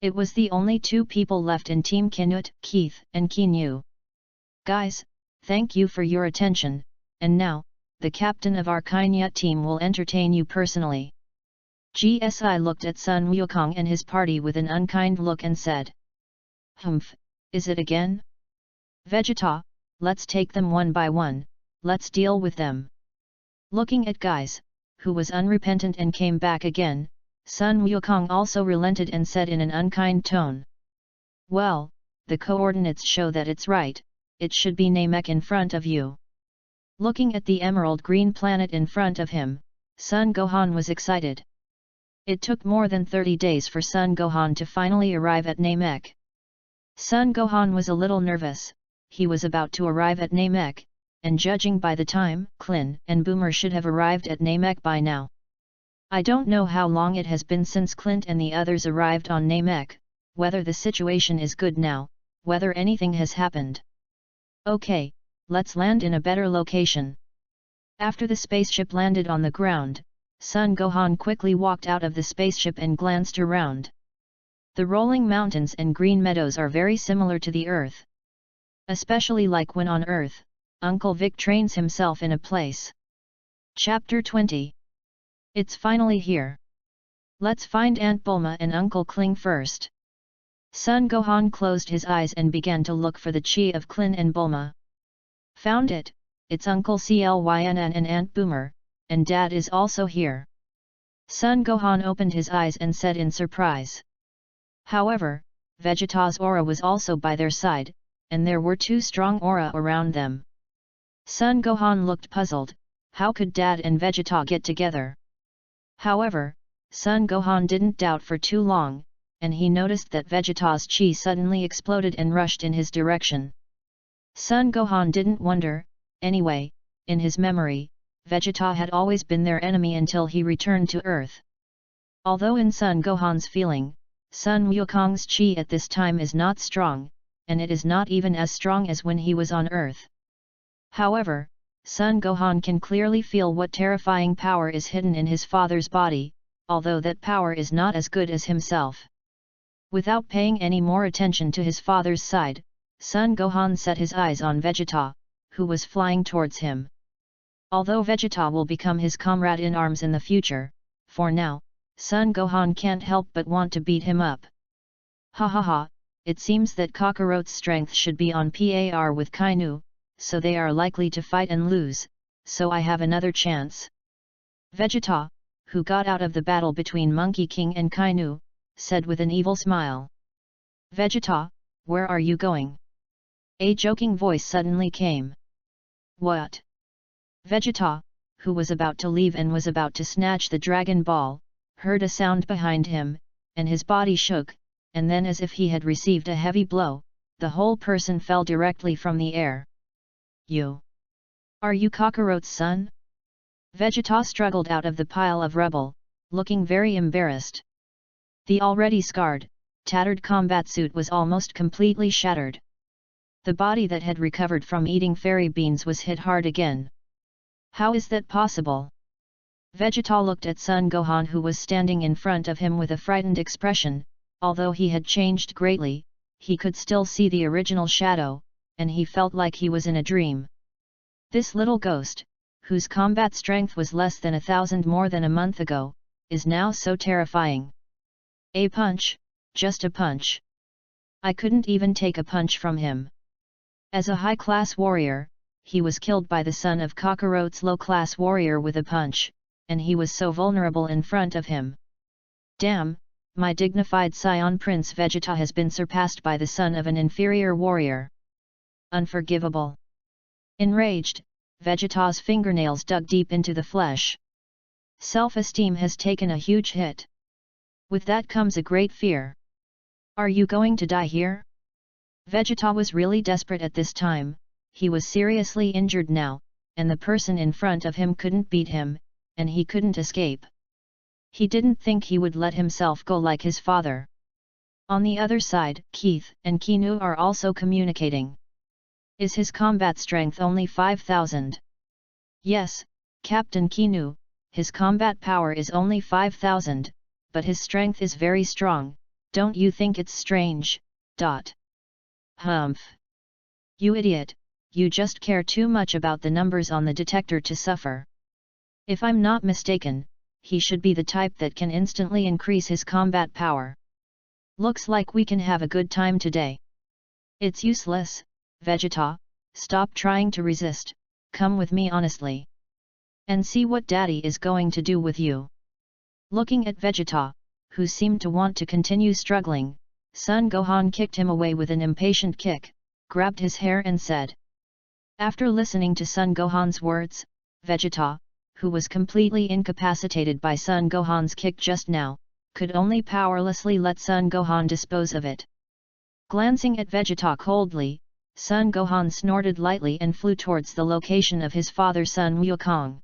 It was the only 2 people left in Team Kinut, Keith and Kinyu. Guys, thank you for your attention, and now, the captain of our Kainyat team will entertain you personally. GSI looked at Sun Wukong and his party with an unkind look and said. Humph, is it again? Vegeta, let's take them one by one, let's deal with them. Looking at Guys, who was unrepentant and came back again, Sun Wukong also relented and said in an unkind tone. Well, the coordinates show that it's right, it should be Namek in front of you. Looking at the emerald green planet in front of him, Son Gohan was excited. It took more than 30 days for Son Gohan to finally arrive at Namek. Son Gohan was a little nervous. He was about to arrive at Namek, and judging by the time, Klin and Boomer should have arrived at Namek by now. I don't know how long it has been since Clint and the others arrived on Namek, whether the situation is good now, whether anything has happened. Okay, let's land in a better location. After the spaceship landed on the ground, Son Gohan quickly walked out of the spaceship and glanced around. The rolling mountains and green meadows are very similar to the Earth. Especially like when on Earth, Uncle Vic trains himself in a place. Chapter 20. It's finally here. Let's find Aunt Bulma and Uncle Kling first. Son Gohan closed his eyes and began to look for the chi of Klin and Bulma. Found it, it's Uncle Clyn and Aunt Boomer, and Dad is also here. Son Gohan opened his eyes and said in surprise. However, Vegeta's aura was also by their side, and there were two strong aura around them. Son Gohan looked puzzled, how could Dad and Vegeta get together? However, Son Gohan didn't doubt for too long, and he noticed that Vegeta's chi suddenly exploded and rushed in his direction. Son Gohan didn't wonder, anyway, in his memory, Vegeta had always been their enemy until he returned to Earth. Although in Son Gohan's feeling, Sun Wukong's chi at this time is not strong, and it is not even as strong as when he was on Earth. However, Son Gohan can clearly feel what terrifying power is hidden in his father's body, although that power is not as good as himself. Without paying any more attention to his father's side, Son Gohan set his eyes on Vegeta, who was flying towards him. Although Vegeta will become his comrade in arms in the future, for now, Son Gohan can't help but want to beat him up. Ha ha ha, it seems that Kakarot's strength should be on par with Kainu, so they are likely to fight and lose, so I have another chance. Vegeta, who got out of the battle between Monkey King and Kainu, said with an evil smile. Vegeta, where are you going? A joking voice suddenly came. What? Vegeta, who was about to leave and was about to snatch the Dragon Ball, heard a sound behind him, and his body shook, and then as if he had received a heavy blow, the whole person fell directly from the air. You? Are you Kakarot's son? Vegeta struggled out of the pile of rubble, looking very embarrassed. The already scarred, tattered combat suit was almost completely shattered. The body that had recovered from eating fairy beans was hit hard again. How is that possible? Vegeta looked at Son Gohan, who was standing in front of him with a frightened expression. Although he had changed greatly, he could still see the original shadow, and he felt like he was in a dream. This little ghost, whose combat strength was less than 1,000 more than a month ago, is now so terrifying. A punch, just a punch. I couldn't even take a punch from him. As a high-class warrior, he was killed by the son of Kakarot's low-class warrior with a punch, and he was so vulnerable in front of him. Damn! My dignified scion Prince Vegeta has been surpassed by the son of an inferior warrior. Unforgivable. Enraged, Vegeta's fingernails dug deep into the flesh. Self-esteem has taken a huge hit. With that comes a great fear. Are you going to die here? Vegeta was really desperate at this time, he was seriously injured now, and the person in front of him couldn't beat him, and he couldn't escape. He didn't think he would let himself go like his father. On the other side, Keith and Kinu are also communicating. Is his combat strength only 5,000? Yes, Captain Kinu, his combat power is only 5,000, but his strength is very strong, don't you think it's strange? Humph. You idiot, you just care too much about the numbers on the detector to suffer. If I'm not mistaken, he should be the type that can instantly increase his combat power. Looks like we can have a good time today. It's useless, Vegeta, stop trying to resist, come with me honestly. And see what Daddy is going to do with you. Looking at Vegeta, who seemed to want to continue struggling, Son Gohan kicked him away with an impatient kick, grabbed his hair and said. After listening to Son Gohan's words, Vegeta, who was completely incapacitated by Son Gohan's kick just now, could only powerlessly let Son Gohan dispose of it. Glancing at Vegeta coldly, Son Gohan snorted lightly and flew towards the location of his father Sun Wukong.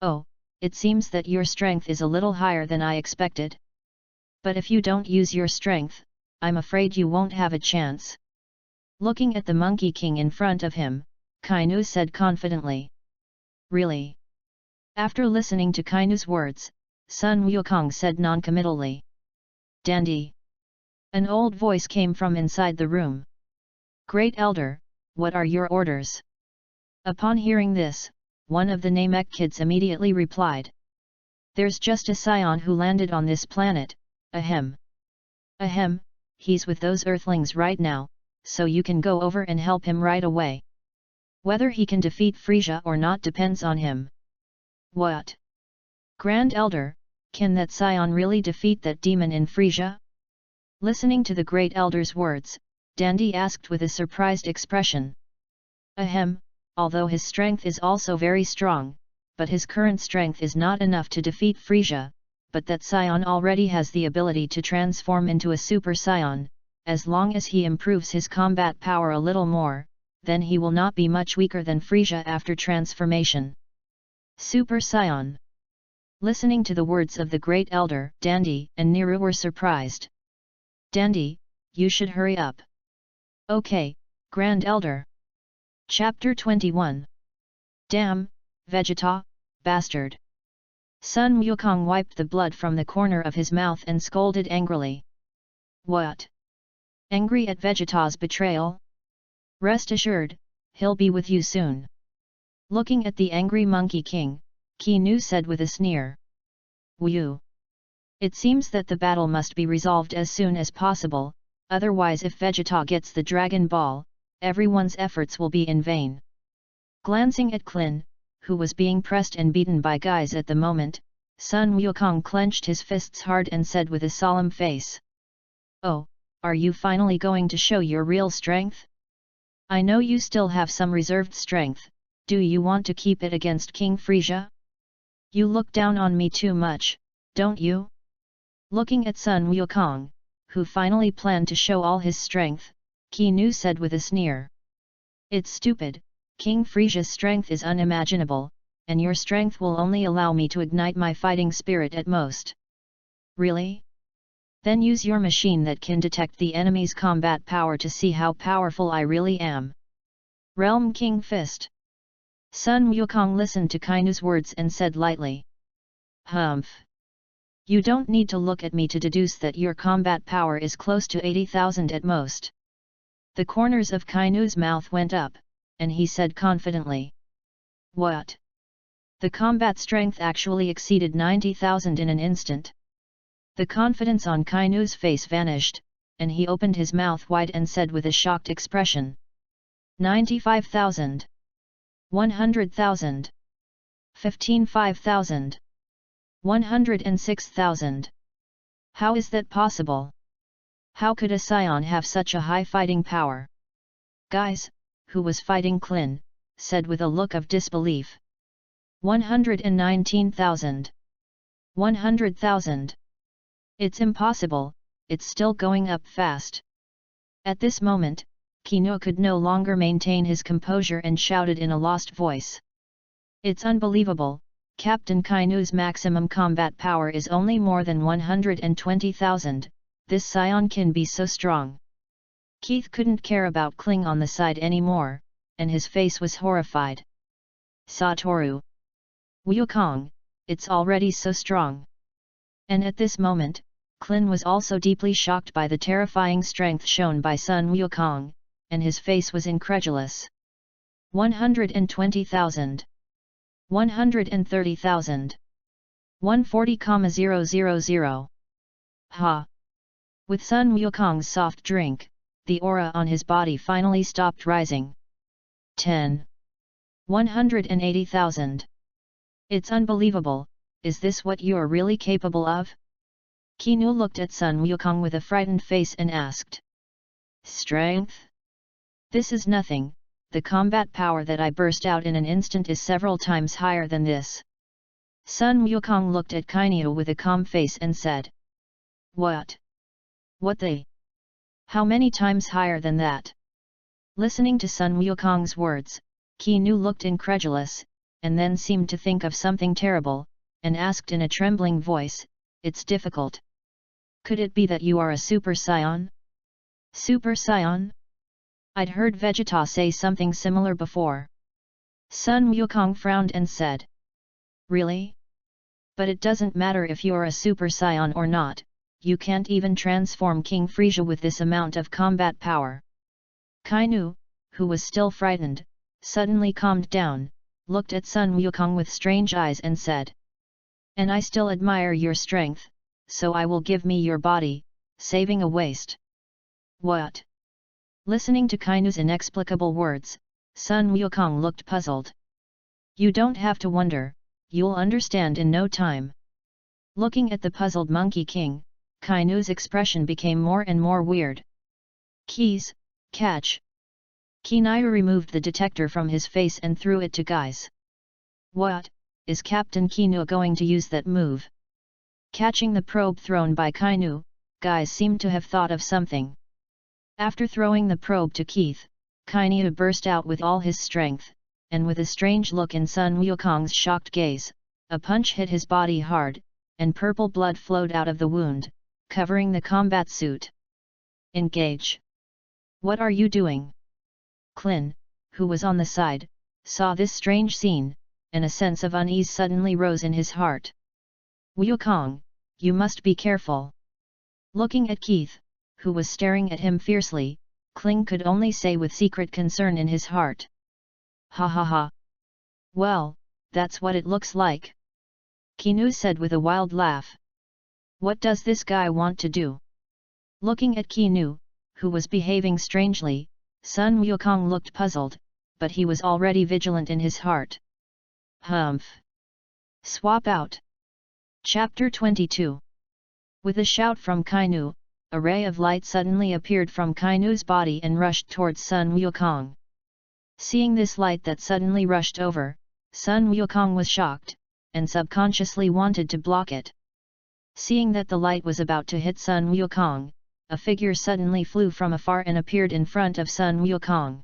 "Oh, it seems that your strength is a little higher than I expected. But if you don't use your strength, I'm afraid you won't have a chance." Looking at the Monkey King in front of him, Kainu said confidently. "Really?" After listening to Kainu's words, Sun Wukong said noncommittally. "Dandy." An old voice came from inside the room. "Great Elder, what are your orders?" Upon hearing this, one of the Namek kids immediately replied. "There's just a scion who landed on this planet, ahem. Ahem, he's with those Earthlings right now, so you can go over and help him right away. Whether he can defeat Frieza or not depends on him." "What? Grand Elder, can that scion really defeat that demon in Frieza?" Listening to the Great Elder's words, Dandy asked with a surprised expression. "Ahem, although his strength is also very strong, but his current strength is not enough to defeat Frieza, but that scion already has the ability to transform into a Super Saiyan. As long as he improves his combat power a little more, then he will not be much weaker than Frieza after transformation." Super Saiyan. Listening to the words of the Great Elder, Dandy and Niru were surprised. "Dandy, you should hurry up." "Okay, Grand Elder." Chapter 21. "Damn, Vegeta, bastard." Sun Wukong wiped the blood from the corner of his mouth and scolded angrily. "What? Angry at Vegeta's betrayal? Rest assured, he'll be with you soon." Looking at the angry Monkey King, Kainu said with a sneer. "Wu. It seems that the battle must be resolved as soon as possible, otherwise if Vegeta gets the Dragon Ball, everyone's efforts will be in vain." Glancing at Klin, who was being pressed and beaten by guys at the moment, Sun Wukong clenched his fists hard and said with a solemn face. "Oh, are you finally going to show your real strength? I know you still have some reserved strength, do you want to keep it against King Frieza? You look down on me too much, don't you?" Looking at Sun Wukong, who finally planned to show all his strength, Kainu said with a sneer. "It's stupid, King Frieza's strength is unimaginable, and your strength will only allow me to ignite my fighting spirit at most." "Really? Then use your machine that can detect the enemy's combat power to see how powerful I really am." Realm King Fist. Sun Wukong listened to Kainu's words and said lightly. "Humph. You don't need to look at me to deduce that your combat power is close to 80,000 at most." The corners of Kainu's mouth went up, and he said confidently. "What? The combat strength actually exceeded 90,000 in an instant." The confidence on Kainu's face vanished, and he opened his mouth wide and said with a shocked expression. 95,000. 100,000. 15,500. 106,000. How is that possible? How could a scion have such a high fighting power? Guys, who was fighting Klin, said with a look of disbelief. 119,000. 100,000. It's impossible, it's still going up fast. At this moment, Kainu could no longer maintain his composure and shouted in a lost voice. "It's unbelievable, Captain Kainu's maximum combat power is only more than 120,000, this scion can be so strong." Keith couldn't care about Kling on the side anymore, and his face was horrified. "Satoru. Wukong, it's already so strong." And at this moment, Klin was also deeply shocked by the terrifying strength shown by Sun Wukong, and his face was incredulous. 120,000. 130,000. 140,000. Ha! With Sun Wukong's soft drink, the aura on his body finally stopped rising. 10. 180,000. It's unbelievable, is this what you're really capable of? Kainu looked at Sun Wukong with a frightened face and asked. Strength? This is nothing, the combat power that I burst out in an instant is several times higher than this. Sun Wukong looked at Kainu with a calm face and said. What? What they? How many times higher than that? Listening to Sun Wukong's words, Kainu looked incredulous, and then seemed to think of something terrible, and asked in a trembling voice, It's difficult. Could it be that you are a Super Saiyan? Super Saiyan? I'd heard Vegeta say something similar before. Sun Wukong frowned and said. Really? But it doesn't matter if you're a Super Saiyan or not, you can't even transform King Frieza with this amount of combat power. Kainu, who was still frightened, suddenly calmed down, looked at Sun Wukong with strange eyes and said. And I still admire your strength, so I will give me your body, saving a waste. What? Listening to Kainu's inexplicable words, Sun Wukong looked puzzled. You don't have to wonder, you'll understand in no time. Looking at the puzzled Monkey King, Kainu's expression became more and more weird. Keys, catch. Kainu removed the detector from his face and threw it to Guise. What, is Captain Kainu going to use that move? Catching the probe thrown by Kainu, Guise seemed to have thought of something. After throwing the probe to Keith, Kainu burst out with all his strength, and with a strange look in Sun Wukong's shocked gaze, a punch hit his body hard, and purple blood flowed out of the wound, covering the combat suit. Engage! What are you doing? Klin, who was on the side, saw this strange scene, and a sense of unease suddenly rose in his heart. Wukong, you must be careful. Looking at Keith, who was staring at him fiercely, Klin could only say with secret concern in his heart. Ha ha ha. Well, that's what it looks like. Kainu said with a wild laugh. What does this guy want to do? Looking at Kainu, who was behaving strangely, Sun Wukong looked puzzled, but he was already vigilant in his heart. Humph. Swap out. Chapter 22. With a shout from Kainu, a ray of light suddenly appeared from Kainu's body and rushed towards Sun Wukong. Seeing this light that suddenly rushed over, Sun Wukong was shocked, and subconsciously wanted to block it. Seeing that the light was about to hit Sun Wukong, a figure suddenly flew from afar and appeared in front of Sun Wukong.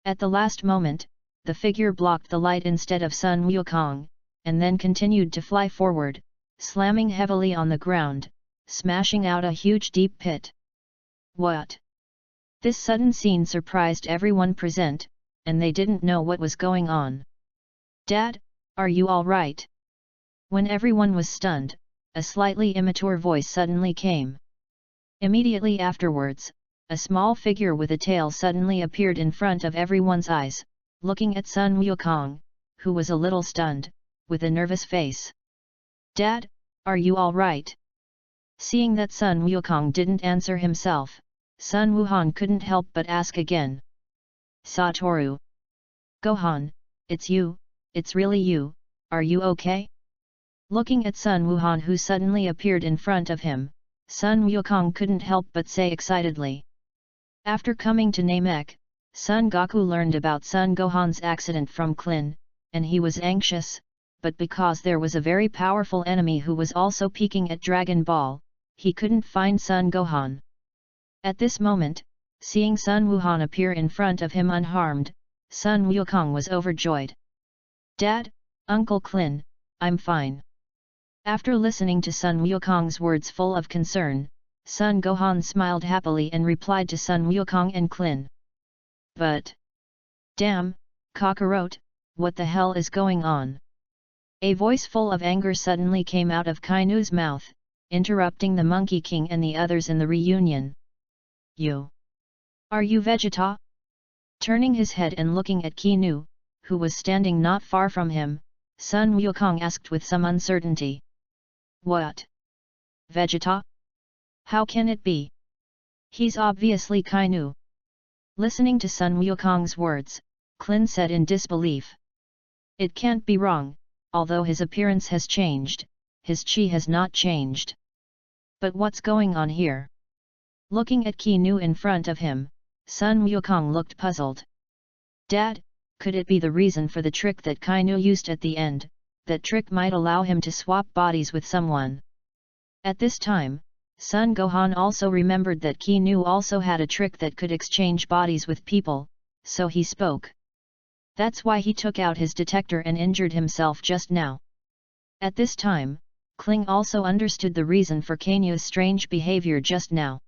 At the last moment, the figure blocked the light instead of Sun Wukong, and then continued to fly forward, slamming heavily on the ground, smashing out a huge deep pit. What? This sudden scene surprised everyone present, and they didn't know what was going on. Dad, are you all right? When everyone was stunned, a slightly immature voice suddenly came. Immediately afterwards, a small figure with a tail suddenly appeared in front of everyone's eyes, looking at Sun Wukong, who was a little stunned, with a nervous face. Dad, are you all right? Seeing that Sun Wukong didn't answer himself, Sun Wuhan couldn't help but ask again. Satoru. Gohan, it's you, it's really you, are you okay? Looking at Sun Wuhan who suddenly appeared in front of him, Sun Wukong couldn't help but say excitedly. After coming to Namek, Sun Goku learned about Sun Gohan's accident from Klin, and he was anxious, but because there was a very powerful enemy who was also peeking at Dragon Ball, he couldn't find Sun Gohan. At this moment, seeing Sun Wuhan appear in front of him unharmed, Sun Wukong was overjoyed. Dad, Uncle Klin, I'm fine. After listening to Sun Wukong's words full of concern, Sun Gohan smiled happily and replied to Sun Wukong and Klin. But... damn, Kakarot, what the hell is going on? A voice full of anger suddenly came out of Kainu's mouth, interrupting the Monkey King and the others in the reunion. You? Are you Vegeta? Turning his head and looking at Kainu, who was standing not far from him, Sun Wukong asked with some uncertainty. What? Vegeta? How can it be? He's obviously Kainu. Listening to Sun Wukong's words, Klin said in disbelief. It can't be wrong, although his appearance has changed, his chi has not changed. But what's going on here? Looking at Kainu in front of him, Sun Wukong looked puzzled. Dad, could it be the reason for the trick that Kainu used at the end, that trick might allow him to swap bodies with someone. At this time, Son Gohan also remembered that Ki Nu also had a trick that could exchange bodies with people, so he spoke. That's why he took out his detector and injured himself just now. At this time, Kling also understood the reason for Kainu's strange behavior just now.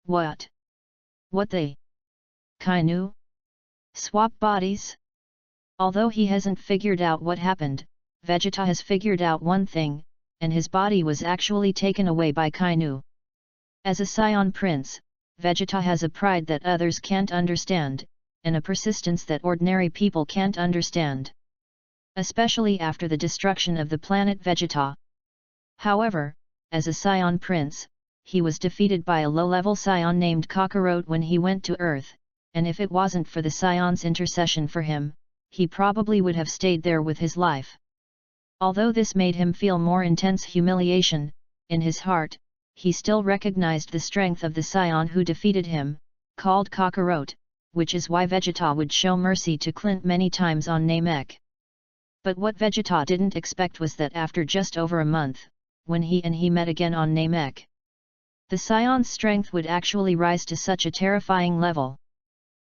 What? What they? Kainu? Swap bodies? Although he hasn't figured out what happened, Vegeta has figured out one thing, and his body was actually taken away by Kainu. As a Scion Prince, Vegeta has a pride that others can't understand, and a persistence that ordinary people can't understand. Especially after the destruction of the planet Vegeta. However, as a Scion Prince, he was defeated by a low-level Scion named Kakarot when he went to Earth, and if it wasn't for the Scion's intercession for him, he probably would have stayed there with his life. Although this made him feel more intense humiliation, in his heart, he still recognized the strength of the Scion who defeated him, called Kakarot, which is why Vegeta would show mercy to Clint many times on Namek. But what Vegeta didn't expect was that after just over a month, when he met again on Namek, the Scion's strength would actually rise to such a terrifying level.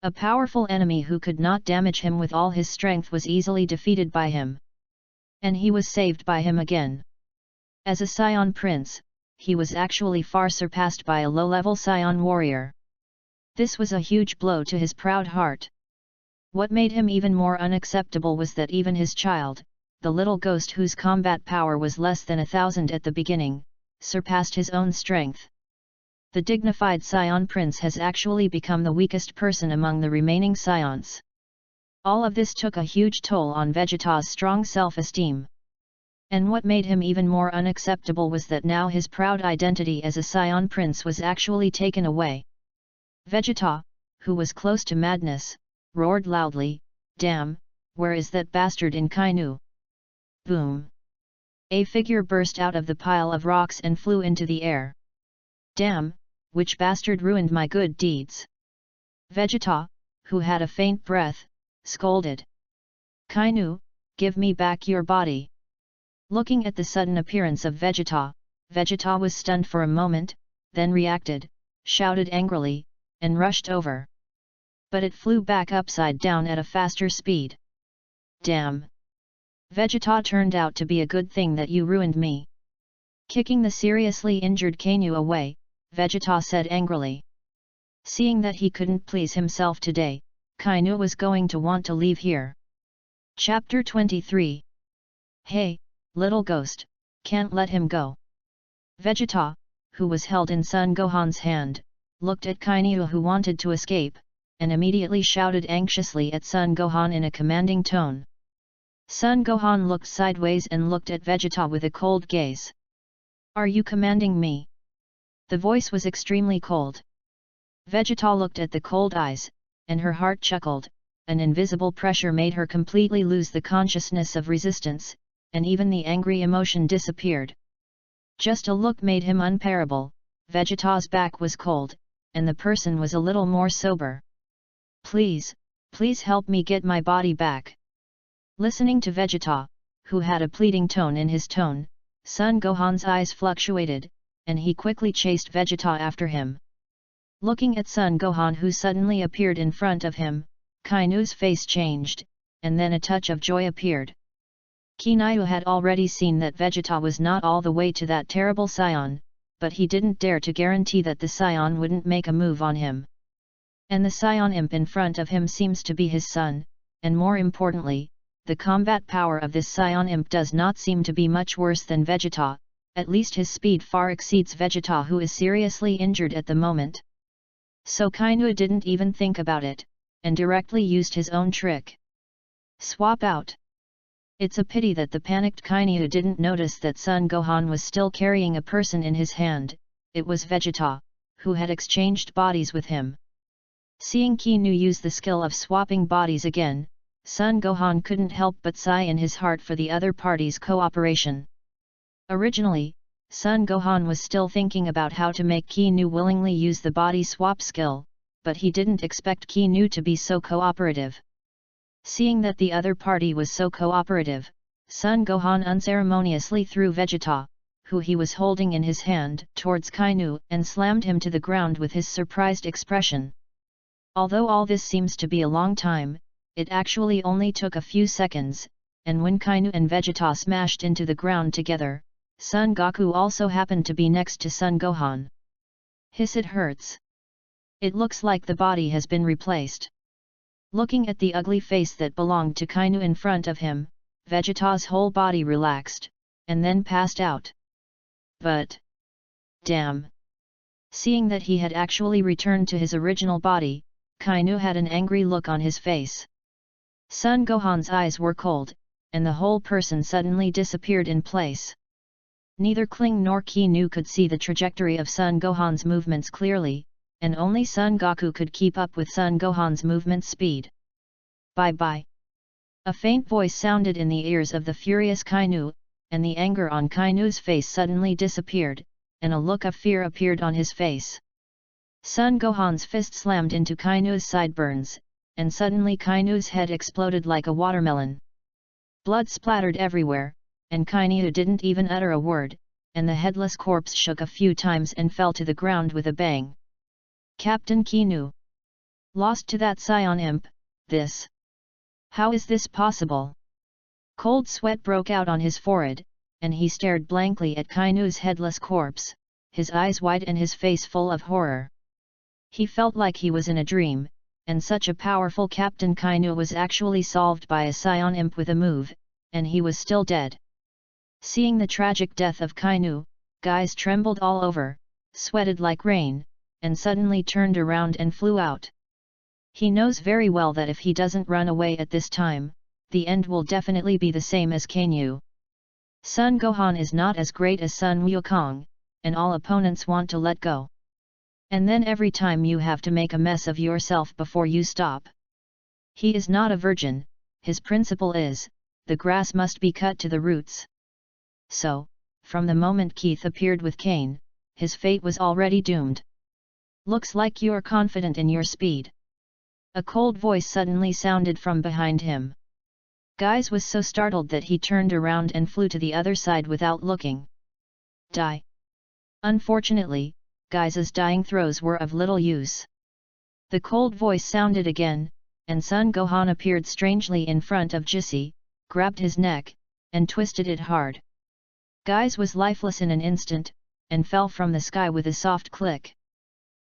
A powerful enemy who could not damage him with all his strength was easily defeated by him. And he was saved by him again. As a Scion Prince, he was actually far surpassed by a low-level Scion warrior. This was a huge blow to his proud heart. What made him even more unacceptable was that even his child, the little ghost whose combat power was less than 1,000 at the beginning, surpassed his own strength. The dignified Scion Prince has actually become the weakest person among the remaining Scions. All of this took a huge toll on Vegeta's strong self-esteem. And what made him even more unacceptable was that now his proud identity as a Scion Prince was actually taken away. Vegeta, who was close to madness, roared loudly, "Damn, where is that bastard in Kainu?" Boom! A figure burst out of the pile of rocks and flew into the air. "Damn, which bastard ruined my good deeds?" Vegeta, who had a faint breath, scolded. "Kainu, give me back your body." Looking at the sudden appearance of Vegeta, Vegeta was stunned for a moment, then reacted, shouted angrily, and rushed over. But it flew back upside down at a faster speed. "Damn! Vegeta, turned out to be a good thing that you ruined me." Kicking the seriously injured Kainu away, Vegeta said angrily. Seeing that he couldn't please himself today, Kainu was going to want to leave here. Chapter 23. "Hey, little ghost, can't let him go." Vegeta, who was held in Son Gohan's hand, looked at Kainu who wanted to escape, and immediately shouted anxiously at Son Gohan in a commanding tone. Son Gohan looked sideways and looked at Vegeta with a cold gaze. "Are you commanding me?" The voice was extremely cold. Vegeta looked at the cold eyes, and her heart chuckled. An invisible pressure made her completely lose the consciousness of resistance, and even the angry emotion disappeared. Just a look made him unparable. Vegeta's back was cold, and the person was a little more sober. Please help me get my body back." Listening to Vegeta, who had a pleading tone in his tone, Son Gohan's eyes fluctuated, and he quickly chased Vegeta after him. Looking at Son Gohan who suddenly appeared in front of him, Kainu's face changed, and then a touch of joy appeared. Kainu had already seen that Vegeta was not all the way to that terrible Scion, but he didn't dare to guarantee that the Scion wouldn't make a move on him. And the Scion imp in front of him seems to be his son, and more importantly, the combat power of this Scion imp does not seem to be much worse than Vegeta, at least his speed far exceeds Vegeta who is seriously injured at the moment. So Kainu didn't even think about it, and directly used his own trick. Swap out. It's a pity that the panicked Kainu didn't notice that Son Gohan was still carrying a person in his hand. It was Vegeta, who had exchanged bodies with him. Seeing Kainu use the skill of swapping bodies again, Son Gohan couldn't help but sigh in his heart for the other party's cooperation. Originally, Son Gohan was still thinking about how to make Kainu willingly use the body swap skill, but he didn't expect Kainu to be so cooperative. Seeing that the other party was so cooperative, Son Gohan unceremoniously threw Vegeta, who he was holding in his hand, towards Kainu and slammed him to the ground with his surprised expression. Although all this seems to be a long time, it actually only took a few seconds, and when Kainu and Vegeta smashed into the ground together, Son Goku also happened to be next to Son Gohan. Hiss, it hurts. It looks like the body has been replaced. Looking at the ugly face that belonged to Kainu in front of him, Vegeta's whole body relaxed, and then passed out. But... damn! Seeing that he had actually returned to his original body, Kainu had an angry look on his face. Son Gohan's eyes were cold, and the whole person suddenly disappeared in place. Neither Kling nor Kainu could see the trajectory of Son Gohan's movements clearly, and only Son Goku could keep up with Son Gohan's movement speed. Bye-bye. A faint voice sounded in the ears of the furious Kainu, and the anger on Kainu's face suddenly disappeared, and a look of fear appeared on his face. Son Gohan's fist slammed into Kainu's sideburns, and suddenly Kainu's head exploded like a watermelon. Blood splattered everywhere, and Kainu didn't even utter a word, and the headless corpse shook a few times and fell to the ground with a bang. Captain Kainu. Lost to that Saiyan imp, this. How is this possible? Cold sweat broke out on his forehead, and he stared blankly at Kainu's headless corpse, his eyes wide and his face full of horror. He felt like he was in a dream, and such a powerful Captain Kainu was actually solved by a Saiyan imp with a move, and he was still dead. Seeing the tragic death of Kainu, guys trembled all over, sweated like rain, and suddenly turned around and flew out. He knows very well that if he doesn't run away at this time, the end will definitely be the same as Kainu. Son Gohan is not as great as Sun Wukong, and all opponents want to let go. And then every time you have to make a mess of yourself before you stop. He is not a virgin, his principle is, the grass must be cut to the roots. So, from the moment Keith appeared with Kane, his fate was already doomed. Looks like you're confident in your speed. A cold voice suddenly sounded from behind him. Guys was so startled that he turned around and flew to the other side without looking. Die. Unfortunately, Guys' dying throws were of little use. The cold voice sounded again, and Son Gohan appeared strangely in front of Jissi, grabbed his neck, and twisted it hard. Guys was lifeless in an instant, and fell from the sky with a soft click.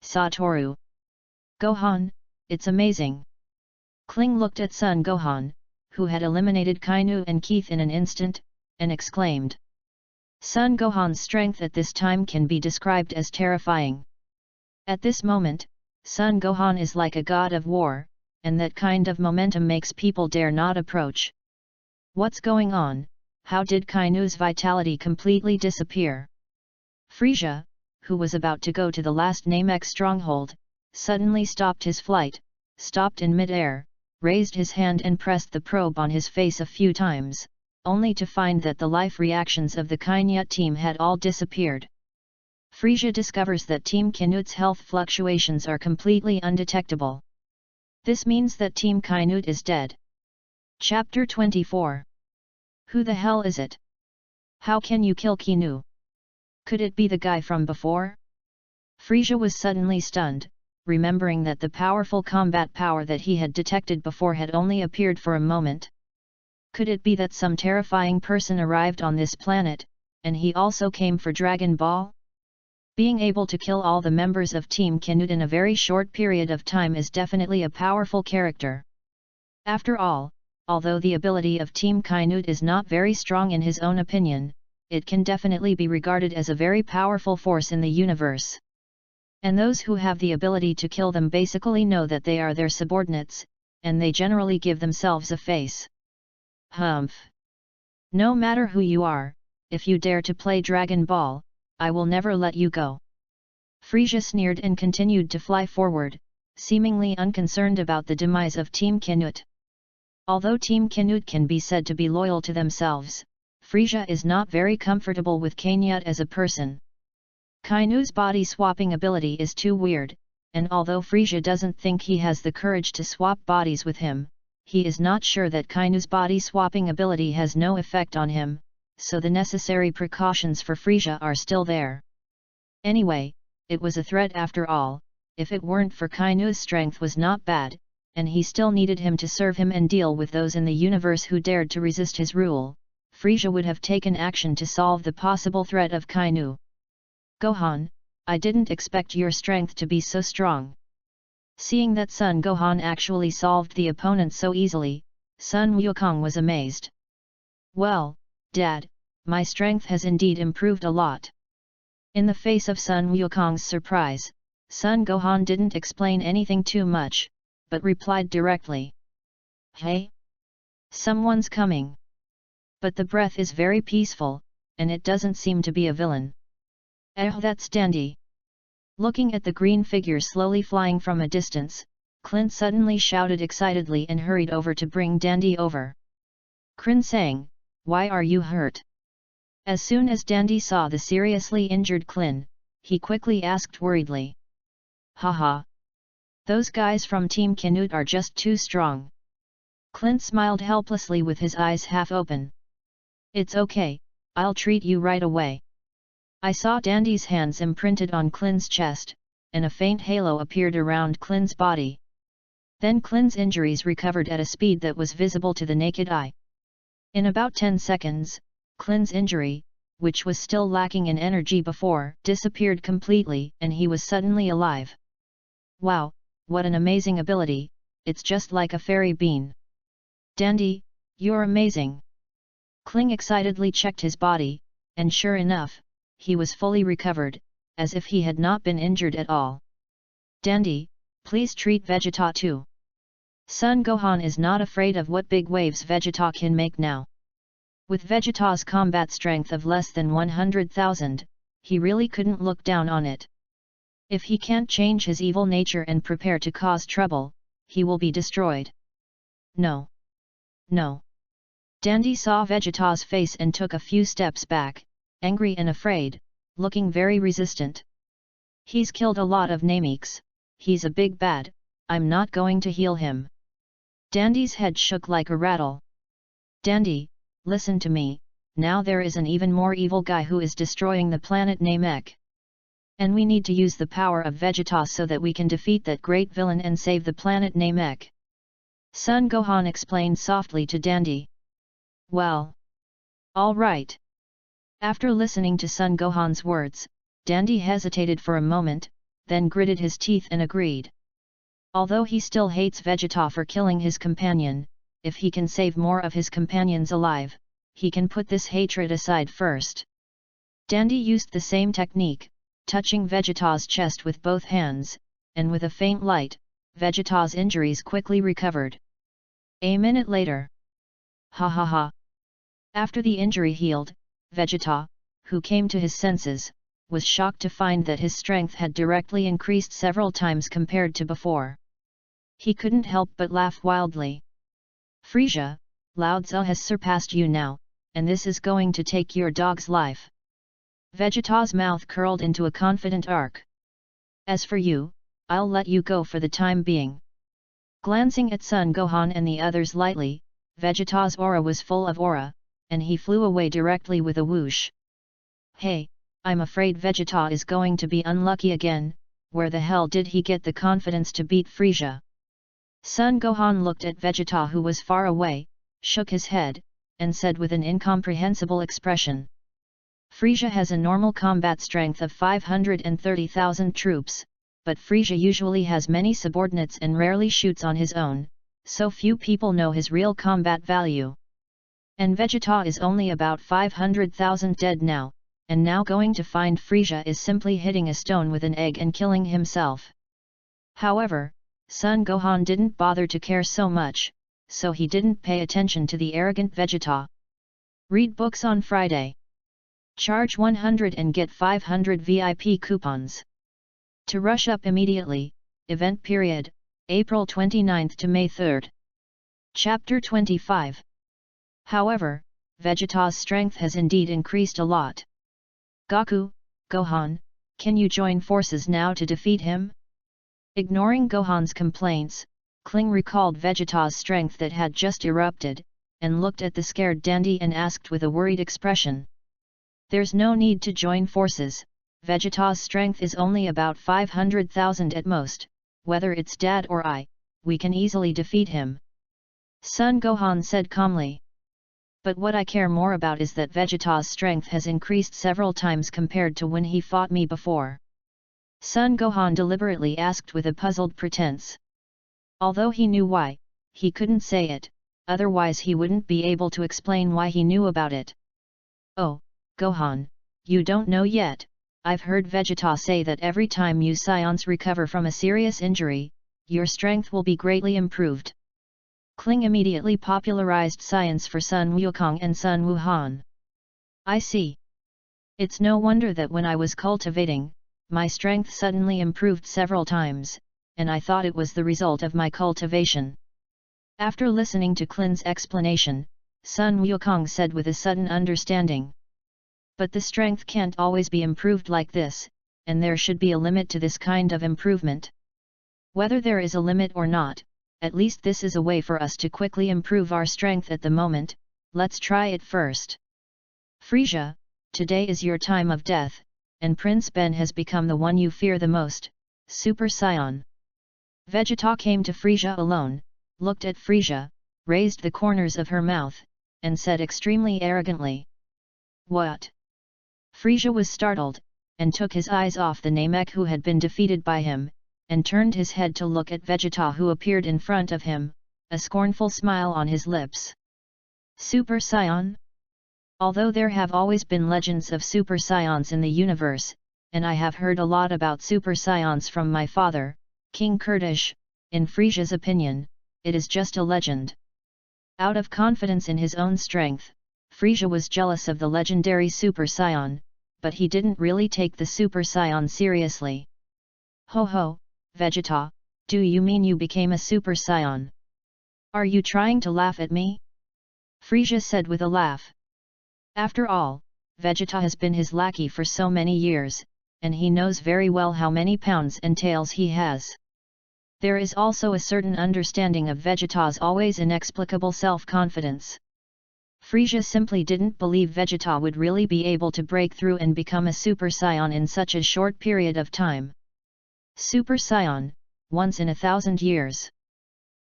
Satoru. Gohan, it's amazing. Kling looked at Son Gohan, who had eliminated Kainu and Keith in an instant, and exclaimed. Son Gohan's strength at this time can be described as terrifying. At this moment, Son Gohan is like a god of war, and that kind of momentum makes people dare not approach. What's going on? How did Kainu's vitality completely disappear? Frieza, who was about to go to the last Namek stronghold, suddenly stopped his flight, stopped in mid-air, raised his hand and pressed the probe on his face a few times, only to find that the life reactions of the Kainyut team had all disappeared. Frieza discovers that Team Kainut's health fluctuations are completely undetectable. This means that Team Kainut is dead. Chapter 24. Who the hell is it? How can you kill Kainu? Could it be the guy from before? Frieza was suddenly stunned, remembering that the powerful combat power that he had detected before had only appeared for a moment. Could it be that some terrifying person arrived on this planet, and he also came for Dragon Ball? Being able to kill all the members of Team Kainut in a very short period of time is definitely a powerful character. After all, although the ability of Team Kainut is not very strong in his own opinion, it can definitely be regarded as a very powerful force in the universe. And those who have the ability to kill them basically know that they are their subordinates, and they generally give themselves a face. Humph! No matter who you are, if you dare to play Dragon Ball, I will never let you go. Frieza sneered and continued to fly forward, seemingly unconcerned about the demise of Team Kainut. Although Team Kainut can be said to be loyal to themselves, Frieza is not very comfortable with Kainut as a person. Kainu's body swapping ability is too weird, and although Frieza doesn't think he has the courage to swap bodies with him, he is not sure that Kainu's body swapping ability has no effect on him, so the necessary precautions for Frisia are still there. Anyway, it was a threat after all. If it weren't for Kainu's strength was not bad, and he still needed him to serve him and deal with those in the universe who dared to resist his rule, Frisia would have taken action to solve the possible threat of Kainu. Gohan, I didn't expect your strength to be so strong. Seeing that Son Gohan actually solved the opponent so easily, Sun Wukong was amazed. Well, Dad, my strength has indeed improved a lot. In the face of Sun Wukong's surprise, Son Gohan didn't explain anything too much, but replied directly. Hey? Someone's coming. But the breath is very peaceful, and it doesn't seem to be a villain. That's dandy. Looking at the green figure slowly flying from a distance, Clint suddenly shouted excitedly and hurried over to bring Dandy over. Krin sang, why are you hurt? As soon as Dandy saw the seriously injured Clint, he quickly asked worriedly. Haha. Those guys from Team Canute are just too strong. Clint smiled helplessly with his eyes half open. It's okay, I'll treat you right away. I saw Dandy's hands imprinted on Clint's chest, and a faint halo appeared around Clint's body. Then Clint's injuries recovered at a speed that was visible to the naked eye. In about 10 seconds, Clint's injury, which was still lacking in energy before, disappeared completely and he was suddenly alive. Wow, what an amazing ability, it's just like a fairy bean. Dandy, you're amazing. Kling excitedly checked his body, and sure enough, he was fully recovered, as if he had not been injured at all. Dandy, please treat Vegeta too. Son Gohan is not afraid of what big waves Vegeta can make now. With Vegeta's combat strength of less than 100,000, he really couldn't look down on it. If he can't change his evil nature and prepare to cause trouble, he will be destroyed. No. No. Dandy saw Vegeta's face and took a few steps back, angry and afraid, looking very resistant. He's killed a lot of Nameeks, he's a big bad, I'm not going to heal him. Dandy's head shook like a rattle. Dandy, listen to me, now there is an even more evil guy who is destroying the planet Namek. And we need to use the power of Vegeta so that we can defeat that great villain and save the planet Namek. Son Gohan explained softly to Dandy. Well. All right. After listening to Son Gohan's words, Dandy hesitated for a moment, then gritted his teeth and agreed. Although he still hates Vegeta for killing his companion, if he can save more of his companions alive, he can put this hatred aside first. Dandy used the same technique, touching Vegeta's chest with both hands, and with a faint light, Vegeta's injuries quickly recovered. A minute later. Ha ha ha. After the injury healed, Vegeta, who came to his senses, was shocked to find that his strength had directly increased several times compared to before. He couldn't help but laugh wildly. Frisia, Lao Tzu has surpassed you now, and this is going to take your dog's life. Vegeta's mouth curled into a confident arc. As for you, I'll let you go for the time being. Glancing at Son Gohan and the others lightly, Vegeta's aura was full of aura, and he flew away directly with a whoosh. Hey, I'm afraid Vegeta is going to be unlucky again, where the hell did he get the confidence to beat Frisia? Son Gohan looked at Vegeta who was far away, shook his head, and said with an incomprehensible expression. Frisia has a normal combat strength of 530,000 troops, but Frisia usually has many subordinates and rarely shoots on his own, so few people know his real combat value. And Vegeta is only about 500,000 dead now, and now going to find Frisia is simply hitting a stone with an egg and killing himself. However, Son Gohan didn't bother to care so much, so he didn't pay attention to the arrogant Vegeta. Read books on Friday. Charge 100 and get 500 VIP coupons. To rush up immediately, event period, April 29 to May 3. Chapter 25. However, Vegeta's strength has indeed increased a lot. Goku, Gohan, can you join forces now to defeat him? Ignoring Gohan's complaints, Kling recalled Vegeta's strength that had just erupted, and looked at the scared dandy and asked with a worried expression. There's no need to join forces, Vegeta's strength is only about 500,000 at most, whether it's Dad or I, we can easily defeat him. Son Gohan said calmly. But what I care more about is that Vegeta's strength has increased several times compared to when he fought me before. Son Gohan deliberately asked with a puzzled pretense. Although he knew why, he couldn't say it, otherwise he wouldn't be able to explain why he knew about it. Oh, Gohan, you don't know yet, I've heard Vegeta say that every time you Scions recover from a serious injury, your strength will be greatly improved. Kling immediately popularized science for Sun Wukong and Sun Wuhan. I see. It's no wonder that when I was cultivating, my strength suddenly improved several times, and I thought it was the result of my cultivation. After listening to Kling's explanation, Sun Wukong said with a sudden understanding. But the strength can't always be improved like this, and there should be a limit to this kind of improvement. Whether there is a limit or not, at least this is a way for us to quickly improve our strength at the moment, let's try it first. Frieza, today is your time of death, and Prince Ben has become the one you fear the most, Super Saiyan. Vegeta came to Frieza alone, looked at Frieza, raised the corners of her mouth, and said extremely arrogantly. What? Frieza was startled, and took his eyes off the Namek who had been defeated by him, and turned his head to look at Vegeta who appeared in front of him, a scornful smile on his lips. Super Saiyan? Although there have always been legends of Super Saiyans in the universe, and I have heard a lot about Super Saiyans from my father, King Kurdish, in Frieza's opinion, it is just a legend. Out of confidence in his own strength, Frieza was jealous of the legendary Super Saiyan, but he didn't really take the Super Saiyan seriously. Ho ho, Vegeta, do you mean you became a Super Saiyan? Are you trying to laugh at me? Frieza said with a laugh. After all, Vegeta has been his lackey for so many years, and he knows very well how many pounds and tails he has. There is also a certain understanding of Vegeta's always inexplicable self-confidence. Frieza simply didn't believe Vegeta would really be able to break through and become a Super Saiyan in such a short period of time. Super Saiyan, once in 1,000 years.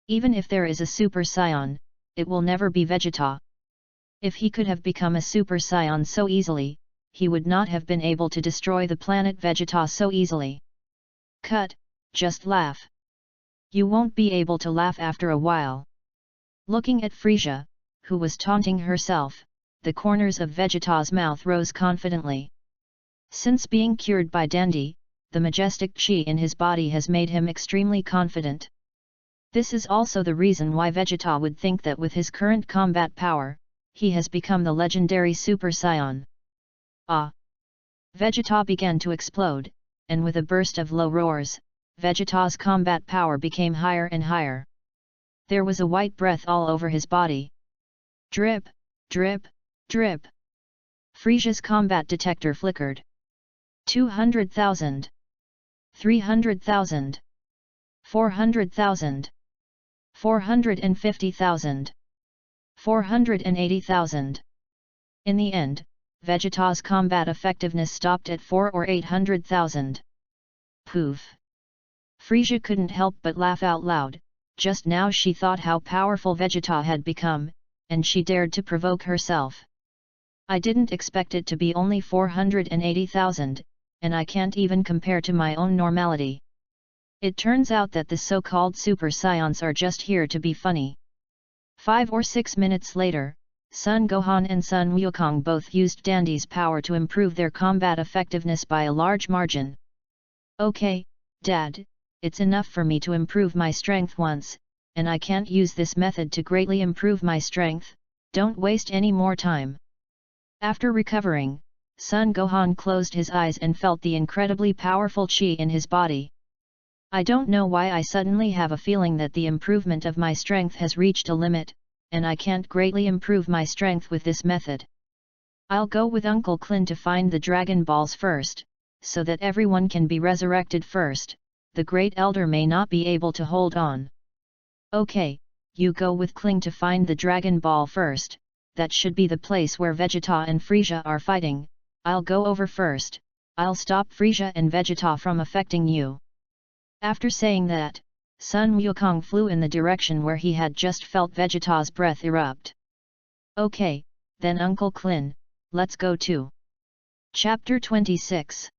Even if there is a Super Saiyan, it will never be Vegeta. If he could have become a Super Saiyan so easily, he would not have been able to destroy the planet Vegeta so easily. Cut, just laugh. You won't be able to laugh after a while. Looking at Frieza, who was taunting herself, the corners of Vegeta's mouth rose confidently. Since being cured by Dandy, the majestic chi in his body has made him extremely confident. This is also the reason why Vegeta would think that with his current combat power, he has become the legendary Super Saiyan. Ah! Vegeta began to explode, and with a burst of low roars, Vegeta's combat power became higher and higher. There was a white breath all over his body. Drip, drip, drip. Frieza's combat detector flickered. 200,000. 300,000. 400,000. 450,000. 480,000. In the end, Vegeta's combat effectiveness stopped at 4 or 800,000. Poof! Frieza couldn't help but laugh out loud. Just now she thought how powerful Vegeta had become, and she dared to provoke herself. I didn't expect it to be only 480,000, and I can't even compare to my own normality. It turns out that the so-called Super Saiyans are just here to be funny. 5 or 6 minutes later, Son Gohan and Son Wukong both used Dandy's power to improve their combat effectiveness by a large margin. Okay, Dad, it's enough for me to improve my strength once, and I can't use this method to greatly improve my strength, don't waste any more time. After recovering, Son Gohan closed his eyes and felt the incredibly powerful chi in his body. I don't know why I suddenly have a feeling that the improvement of my strength has reached a limit, and I can't greatly improve my strength with this method. I'll go with Uncle Clint to find the Dragon Balls first, so that everyone can be resurrected first. The Great Elder may not be able to hold on. Okay, you go with Kling to find the Dragon Ball first, that should be the place where Vegeta and Frieza are fighting. I'll go over first, I'll stop Frieza and Vegeta from affecting you. After saying that, Sun Wukong flew in the direction where he had just felt Vegeta's breath erupt. Okay, then Uncle Klin, let's go too. Chapter 26.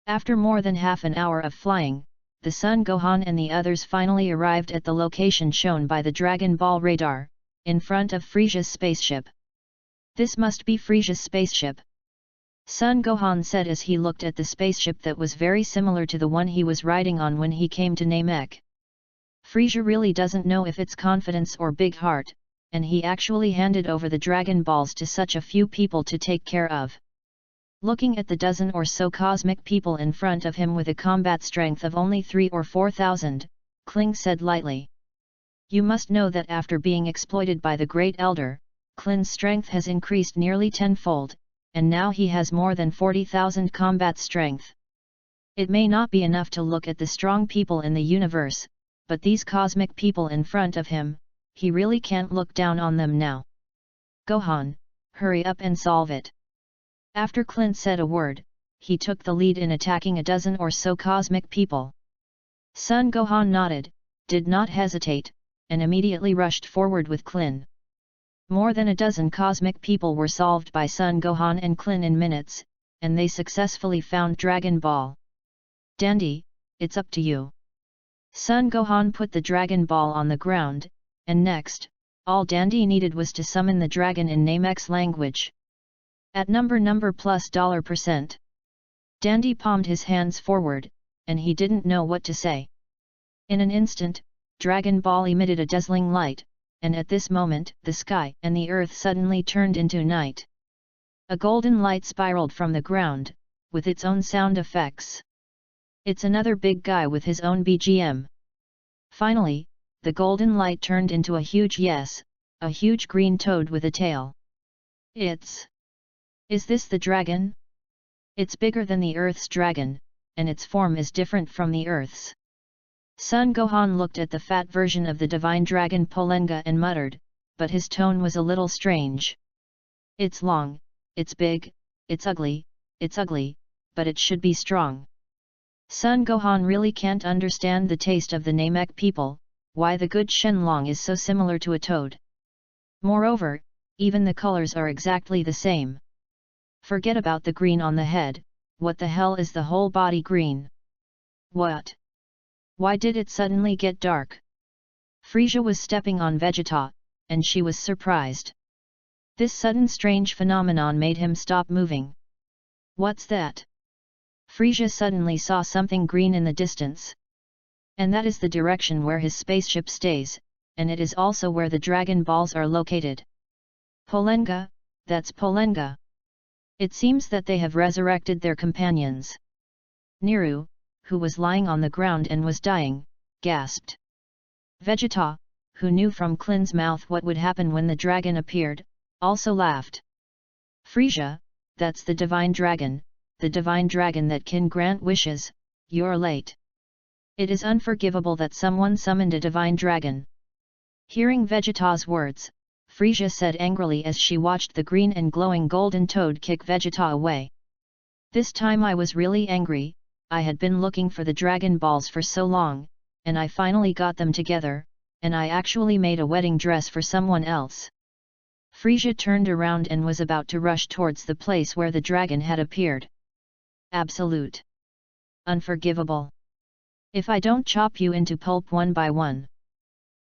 After more than half an hour of flying, the Son Gohan and the others finally arrived at the location shown by the Dragon Ball radar, in front of Frieza's spaceship. This must be Frieza's spaceship. Son Gohan said as he looked at the spaceship that was very similar to the one he was riding on when he came to Namek. Frieza really doesn't know if it's confidence or big heart, and he actually handed over the Dragon Balls to such a few people to take care of. Looking at the dozen or so cosmic people in front of him with a combat strength of only 3,000 or 4,000, Kling said lightly. You must know that after being exploited by the Great Elder, Klin's strength has increased nearly tenfold, and now he has more than 40,000 combat strength. It may not be enough to look at the strong people in the universe, but these cosmic people in front of him, he really can't look down on them now. Gohan, hurry up and solve it. After Clint said a word, he took the lead in attacking a dozen or so cosmic people. Son Gohan nodded, did not hesitate, and immediately rushed forward with Klin. More than a dozen cosmic people were solved by Son Gohan and Klin in minutes, and they successfully found Dragon Ball. Dandy, it's up to you. Son Gohan put the Dragon Ball on the ground, and next, all Dandy needed was to summon the dragon in Namek's language. At number plus $%. Dandy palmed his hands forward, and he didn't know what to say. In an instant, Dragon Ball emitted a dazzling light, and at this moment the sky and the earth suddenly turned into night. A golden light spiraled from the ground, with its own sound effects. It's another big guy with his own BGM. Finally, the golden light turned into a huge yes, a huge green toad with a tail. Is this the dragon? It's bigger than the Earth's dragon, and its form is different from the Earth's. Son Gohan looked at the fat version of the divine dragon Polenga and muttered, but his tone was a little strange. It's long, it's big, it's ugly, but it should be strong. Son Gohan really can't understand the taste of the Namek people, why the good Shenlong is so similar to a toad. Moreover, even the colors are exactly the same. Forget about the green on the head, what the hell is the whole body green? What? Why did it suddenly get dark? Frieza was stepping on Vegeta, and she was surprised. This sudden strange phenomenon made him stop moving. What's that? Frieza suddenly saw something green in the distance. And that is the direction where his spaceship stays, and it is also where the Dragon Balls are located. Polenga, that's Polenga. It seems that they have resurrected their companions. Niru, who was lying on the ground and was dying, gasped. Vegeta, who knew from Klin's mouth what would happen when the dragon appeared, also laughed. Frieza, that's the divine dragon that can grant wishes, you're late. It is unforgivable that someone summoned a divine dragon. Hearing Vegeta's words, Frieza said angrily as she watched the green and glowing golden toad kick Vegeta away. This time I was really angry, I had been looking for the Dragon Balls for so long, and I finally got them together, and I actually made a wedding dress for someone else. Frieza turned around and was about to rush towards the place where the dragon had appeared. Absolute. Unforgivable. If I don't chop you into pulp one by one,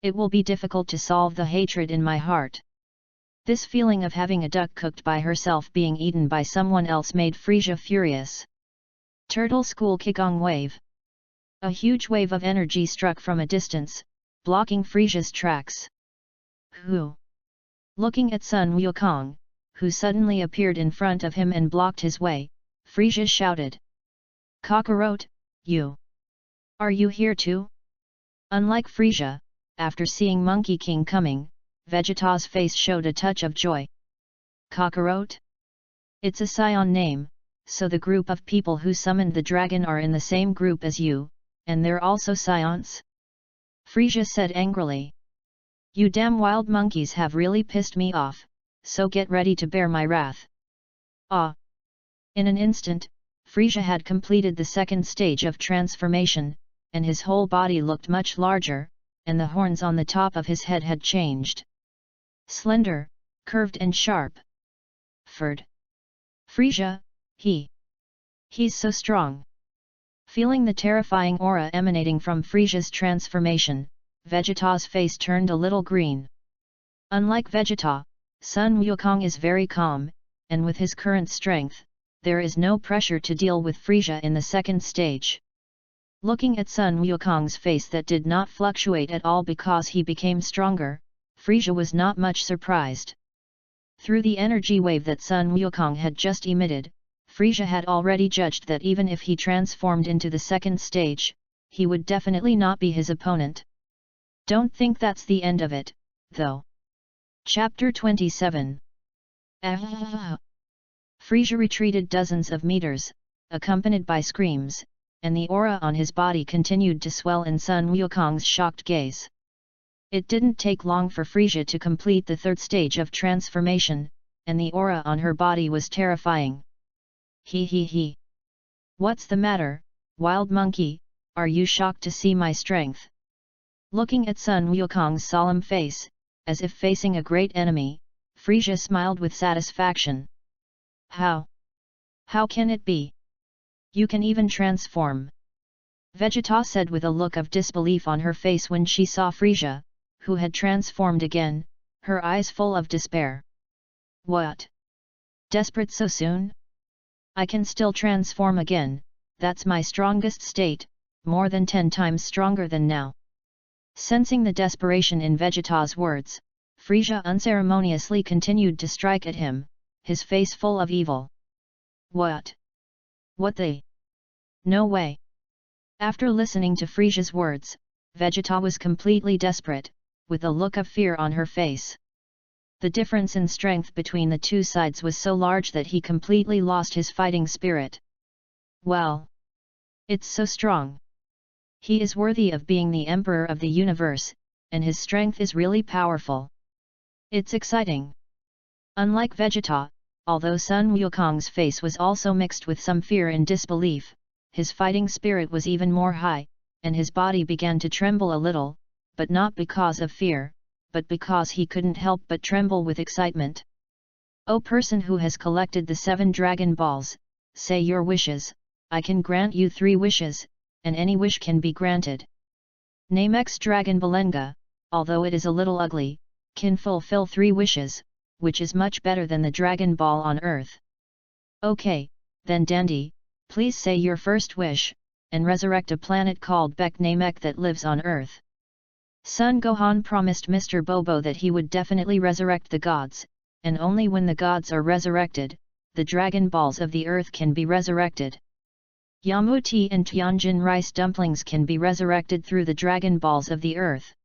it will be difficult to solve the hatred in my heart. This feeling of having a duck cooked by herself being eaten by someone else made Frieza furious. Turtle School Kikong Wave. A huge wave of energy struck from a distance, blocking Frieza's tracks. Who? Looking at Sun Wukong, who suddenly appeared in front of him and blocked his way, Frieza shouted. Kakarot, you! Are you here too? Unlike Frieza, after seeing Monkey King coming, Vegeta's face showed a touch of joy. Kakarot? It's a Scion name, so the group of people who summoned the dragon are in the same group as you, and they're also Scions? Frisia said angrily. You damn wild monkeys have really pissed me off, so get ready to bear my wrath. Ah! In an instant, Frisia had completed the second stage of transformation, and his whole body looked much larger, and the horns on the top of his head had changed. Slender, curved and sharp. Furred. Frisia, he's so strong. Feeling the terrifying aura emanating from Frisia's transformation, Vegeta's face turned a little green. Unlike Vegeta, Sun Wukong is very calm, and with his current strength, there is no pressure to deal with Frisia in the second stage. Looking at Sun Wukong's face that did not fluctuate at all because he became stronger, Frisia was not much surprised. Through the energy wave that Sun Wukong had just emitted, Frisia had already judged that even if he transformed into the second stage, he would definitely not be his opponent. Don't think that's the end of it, though. Chapter 27. Frisia retreated dozens of meters, accompanied by screams, and the aura on his body continued to swell in Sun Wukong's shocked gaze. It didn't take long for Frisia to complete the third stage of transformation, and the aura on her body was terrifying. He. What's the matter, wild monkey, are you shocked to see my strength? Looking at Sun Wukong's solemn face, as if facing a great enemy, Frisia smiled with satisfaction. How can it be? You can even transform. Vegeta said with a look of disbelief on her face when she saw Frisia, who had transformed again, her eyes full of despair. What? Desperate so soon? I can still transform again, that's my strongest state, more than 10 times stronger than now. Sensing the desperation in Vegeta's words, Frisia unceremoniously continued to strike at him, his face full of evil. What the? No way. After listening to Frisia's words, Vegeta was completely desperate, with a look of fear on her face. The difference in strength between the two sides was so large that he completely lost his fighting spirit. Well, it's so strong. He is worthy of being the emperor of the universe, and his strength is really powerful. It's exciting. Unlike Vegeta, although Sun Wukong's face was also mixed with some fear and disbelief, his fighting spirit was even more high, and his body began to tremble a little, but not because of fear, but because he couldn't help but tremble with excitement. O person who has collected the 7 Dragon Balls, say your wishes, I can grant you 3 wishes, and any wish can be granted. Namex Dragon Balenga, although it is a little ugly, can fulfill 3 wishes, which is much better than the Dragon Ball on Earth. Okay, then Dandy, please say your first wish, and resurrect a planet called Bek Namek that lives on Earth. Son Gohan promised Mr. Bobo that he would definitely resurrect the gods, and only when the gods are resurrected, the Dragon Balls of the Earth can be resurrected. Yamuti and Tianjin rice dumplings can be resurrected through the Dragon Balls of the Earth.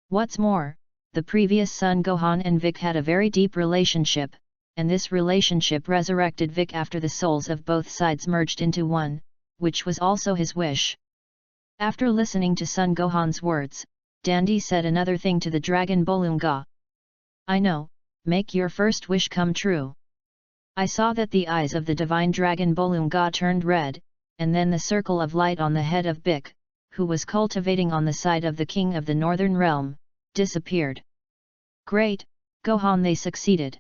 What's more, the previous son Gohan and Vic had a very deep relationship, and this relationship resurrected Vic after the souls of both sides merged into one, which was also his wish. After listening to Son Gohan's words, Dandy said another thing to the Dragon Bolunga. I know, make your first wish come true. I saw that the eyes of the divine Dragon Bolunga turned red, and then the circle of light on the head of Bik, who was cultivating on the side of the king of the northern realm, disappeared. Great, Gohan, they succeeded.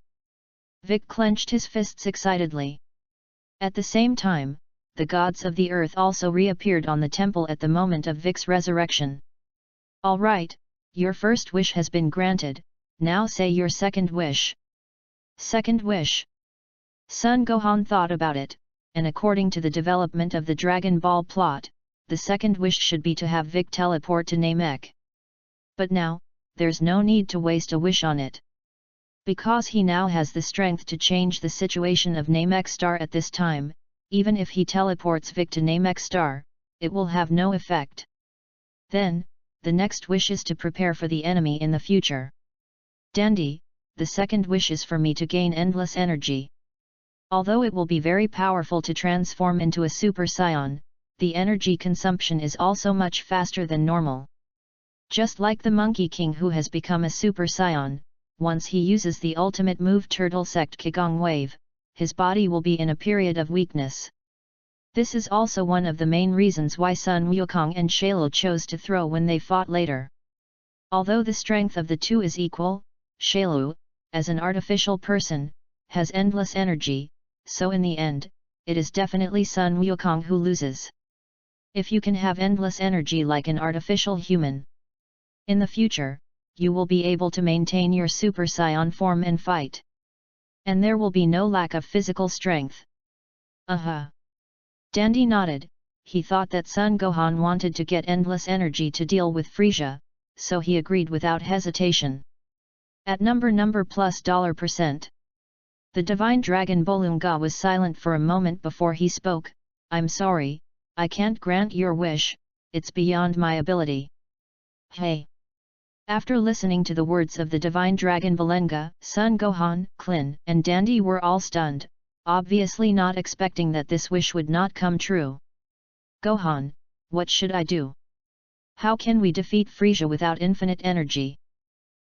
Vic clenched his fists excitedly. At the same time, the gods of the earth also reappeared on the temple at the moment of Vic's resurrection. All right, your first wish has been granted, now say your second wish. Second wish. Son Gohan thought about it, and according to the development of the Dragon Ball plot, the second wish should be to have Vic teleport to Namek. But now, there's no need to waste a wish on it. Because he now has the strength to change the situation of Namek Star at this time, even if he teleports Vic to Namek Star, it will have no effect. Then, the next wish is to prepare for the enemy in the future. Dandy, the second wish is for me to gain endless energy. Although it will be very powerful to transform into a Super Saiyan, the energy consumption is also much faster than normal. Just like the Monkey King who has become a Super Saiyan, once he uses the ultimate move Turtle Sect Qigong Wave, his body will be in a period of weakness. This is also one of the main reasons why Sun Wukong and Shalo chose to throw when they fought later. Although the strength of the two is equal, Shalo, as an artificial person, has endless energy, so in the end, it is definitely Sun Wukong who loses. If you can have endless energy like an artificial human, in the future, you will be able to maintain your Super Saiyan form and fight. And there will be no lack of physical strength. Dandy nodded. He thought that Son Gohan wanted to get endless energy to deal with Frieza, so he agreed without hesitation. At number plus $%. The Divine Dragon Bolunga was silent for a moment before he spoke. I'm sorry, I can't grant your wish, it's beyond my ability. Hey! After listening to the words of the Divine Dragon Bolunga, Son Gohan, Klin, and Dandy were all stunned, obviously not expecting that this wish would not come true. Gohan, what should I do? How can we defeat Frieza without infinite energy?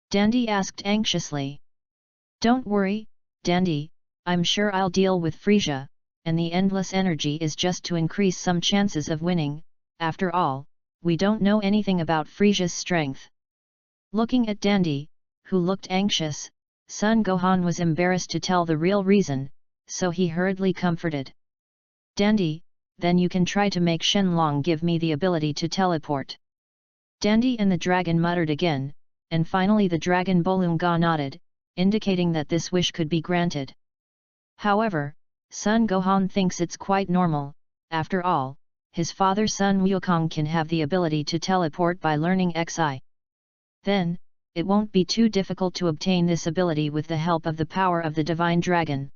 Dandy asked anxiously. Don't worry, Dandy, I'm sure I'll deal with Frieza, and the endless energy is just to increase some chances of winning. After all, we don't know anything about Frieza's strength. Looking at Dandy, who looked anxious, Son Gohan was embarrassed to tell the real reason, so he hurriedly comforted. Dandy, then you can try to make Shenlong give me the ability to teleport. Dandy and the dragon muttered again, and finally the dragon Bolunga nodded, indicating that this wish could be granted. However, Son Gohan thinks it's quite normal. After all, his father Sun Wukong can have the ability to teleport by learning Xi. Then, it won't be too difficult to obtain this ability with the help of the power of the Divine Dragon.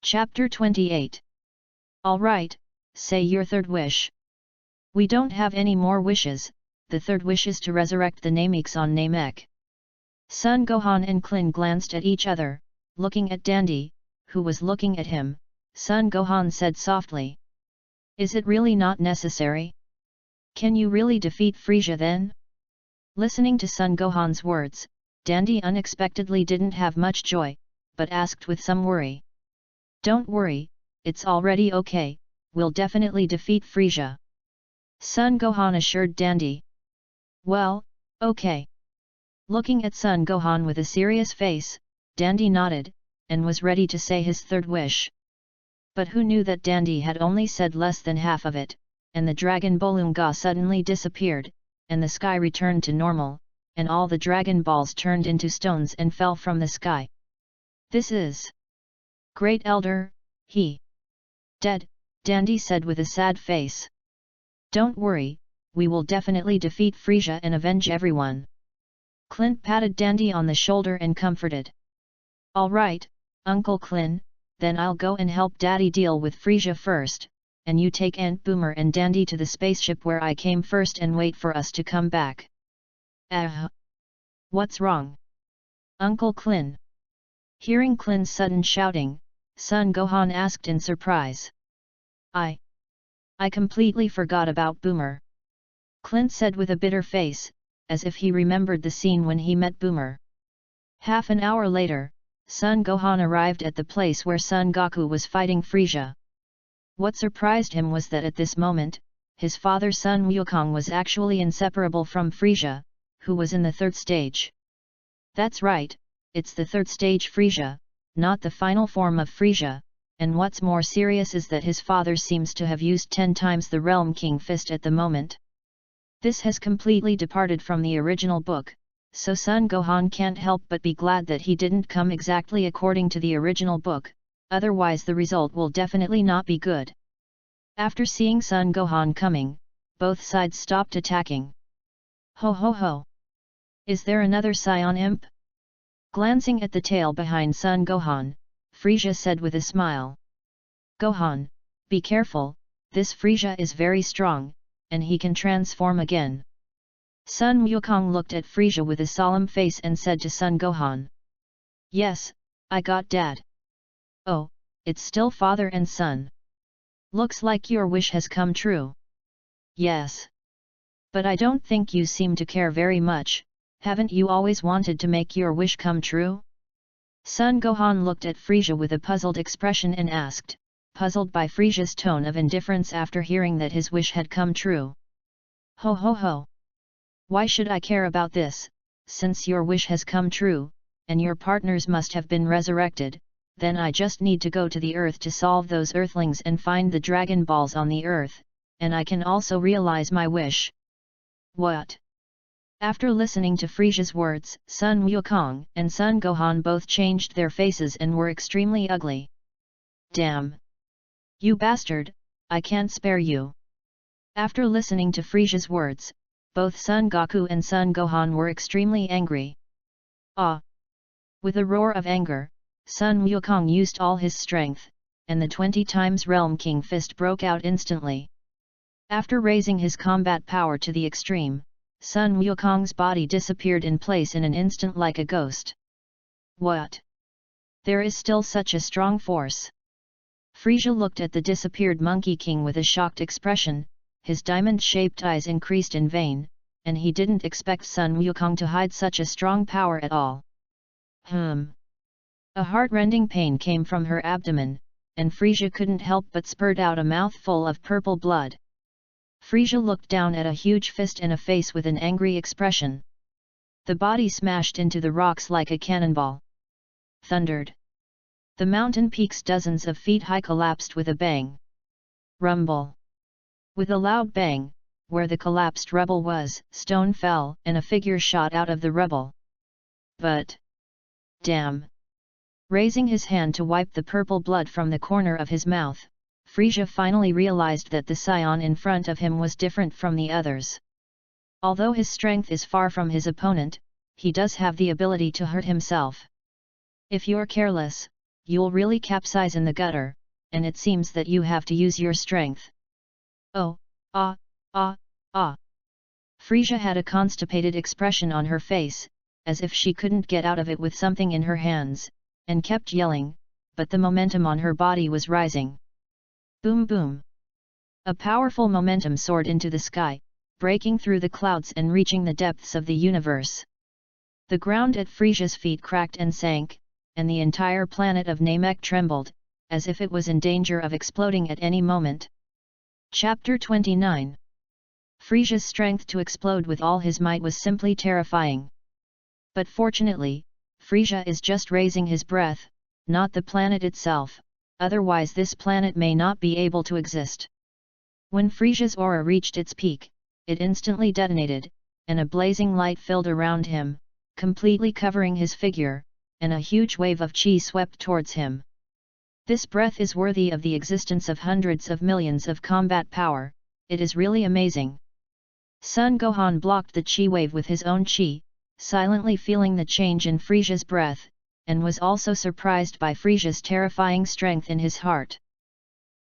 Chapter 28. Alright, say your third wish. We don't have any more wishes, the third wish is to resurrect the Namekians on Namek. Son Gohan and Klin glanced at each other, looking at Dandy, who was looking at him. Son Gohan said softly. Is it really not necessary? Can you really defeat Frieza then? Listening to Son Gohan's words, Dandy unexpectedly didn't have much joy, but asked with some worry. Don't worry, it's already okay, we'll definitely defeat Frieza. Son Gohan assured Dandy. Well, okay. Looking at Son Gohan with a serious face, Dandy nodded, and was ready to say his third wish. But who knew that Dandy had only said less than half of it, and the Dragon Bolunga suddenly disappeared, and the sky returned to normal, and all the Dragon Balls turned into stones and fell from the sky. This is Great Elder, he dead, Dandy said with a sad face. Don't worry, we will definitely defeat Frieza and avenge everyone. Clint patted Dandy on the shoulder and comforted. Alright, Uncle Klin, then I'll go and help Daddy deal with Frieza first, and you take Aunt Boomer and Dandy to the spaceship where I came first and wait for us to come back. What's wrong? Uncle Klin. Hearing Klin's sudden shouting, Son Gohan asked in surprise. I completely forgot about Boomer. Clint said with a bitter face, as if he remembered the scene when he met Boomer. Half an hour later, Son Gohan arrived at the place where Son Goku was fighting Frieza. What surprised him was that at this moment, his father Sun Wukong was actually inseparable from Frieza, who was in the third stage. That's right, it's the third stage Frieza, not the final form of Frieza, and what's more serious is that his father seems to have used 10 times the Realm King Fist at the moment. This has completely departed from the original book, so Son Gohan can't help but be glad that he didn't come exactly according to the original book, otherwise the result will definitely not be good. After seeing Son Gohan coming, both sides stopped attacking. Ho ho ho! Is there another Saiyan imp? Glancing at the tail behind Son Gohan, Frieza said with a smile. Gohan, be careful, this Frieza is very strong, and he can transform again. Sun Wukong looked at Frieza with a solemn face and said to Son Gohan. Yes, I got Dad. Oh, it's still father and son. Looks like your wish has come true. Yes. But I don't think you seem to care very much. Haven't you always wanted to make your wish come true? Son Gohan looked at Frisia with a puzzled expression and asked, puzzled by Frisia's tone of indifference after hearing that his wish had come true. Ho ho ho! Why should I care about this, since your wish has come true, and your partners must have been resurrected? Then I just need to go to the earth to solve those earthlings and find the Dragon Balls on the earth, and I can also realize my wish. What? After listening to Frisia's words, Sun Wukong and Sun Gohan both changed their faces and were extremely ugly. Damn! You bastard, I can't spare you. After listening to Frisia's words, both Son Goku and Son Gohan were extremely angry. Ah! With a roar of anger, Sun Wukong used all his strength, and the 20 times Realm King Fist broke out instantly. After raising his combat power to the extreme, Sun Wukong's body disappeared in place in an instant like a ghost. What? There is still such a strong force. Frisia looked at the disappeared Monkey King with a shocked expression, his diamond-shaped eyes increased in vain, and he didn't expect Sun Wukong to hide such a strong power at all. A heart-rending pain came from her abdomen, and Frisia couldn't help but spurt out a mouthful of purple blood. Frisia looked down at a huge fist and a face with an angry expression. The body smashed into the rocks like a cannonball. Thundered. The mountain peaks dozens of feet high collapsed with a bang. Rumble. With a loud bang, where the collapsed rubble was, stone fell and a figure shot out of the rubble. But... damn! Raising his hand to wipe the purple blood from the corner of his mouth, Frisia finally realized that the scion in front of him was different from the others. Although his strength is far from his opponent, he does have the ability to hurt himself. If you're careless, you'll really capsize in the gutter, and it seems that you have to use your strength. Oh, ah. Frisia had a constipated expression on her face, as if she couldn't get out of it with something in her hands, and kept yelling, but the momentum on her body was rising. Boom boom! A powerful momentum soared into the sky, breaking through the clouds and reaching the depths of the universe. The ground at Frisia's feet cracked and sank, and the entire planet of Namek trembled, as if it was in danger of exploding at any moment. Chapter 29. Frisia's strength to explode with all his might was simply terrifying. But fortunately, Frisia is just raising his breath, not the planet itself, otherwise this planet may not be able to exist. When Frisia's aura reached its peak, it instantly detonated, and a blazing light filled around him, completely covering his figure, and a huge wave of chi swept towards him. This breath is worthy of the existence of hundreds of millions of combat power, it is really amazing. Son Gohan blocked the chi wave with his own chi, silently feeling the change in Frisia's breath, and was also surprised by Frisia's terrifying strength in his heart.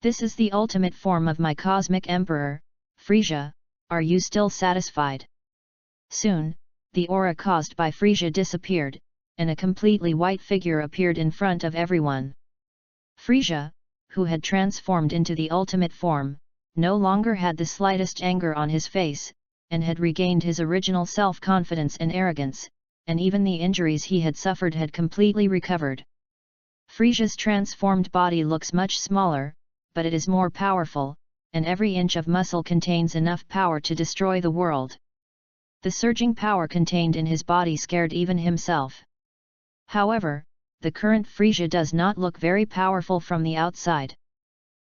This is the ultimate form of my Cosmic Emperor, Frisia, are you still satisfied? Soon, the aura caused by Frisia disappeared, and a completely white figure appeared in front of everyone. Frisia, who had transformed into the ultimate form, no longer had the slightest anger on his face, and had regained his original self-confidence and arrogance, and even the injuries he had suffered had completely recovered. Frisia's transformed body looks much smaller, but it is more powerful, and every inch of muscle contains enough power to destroy the world. The surging power contained in his body scared even himself. However, the current Frisia does not look very powerful from the outside.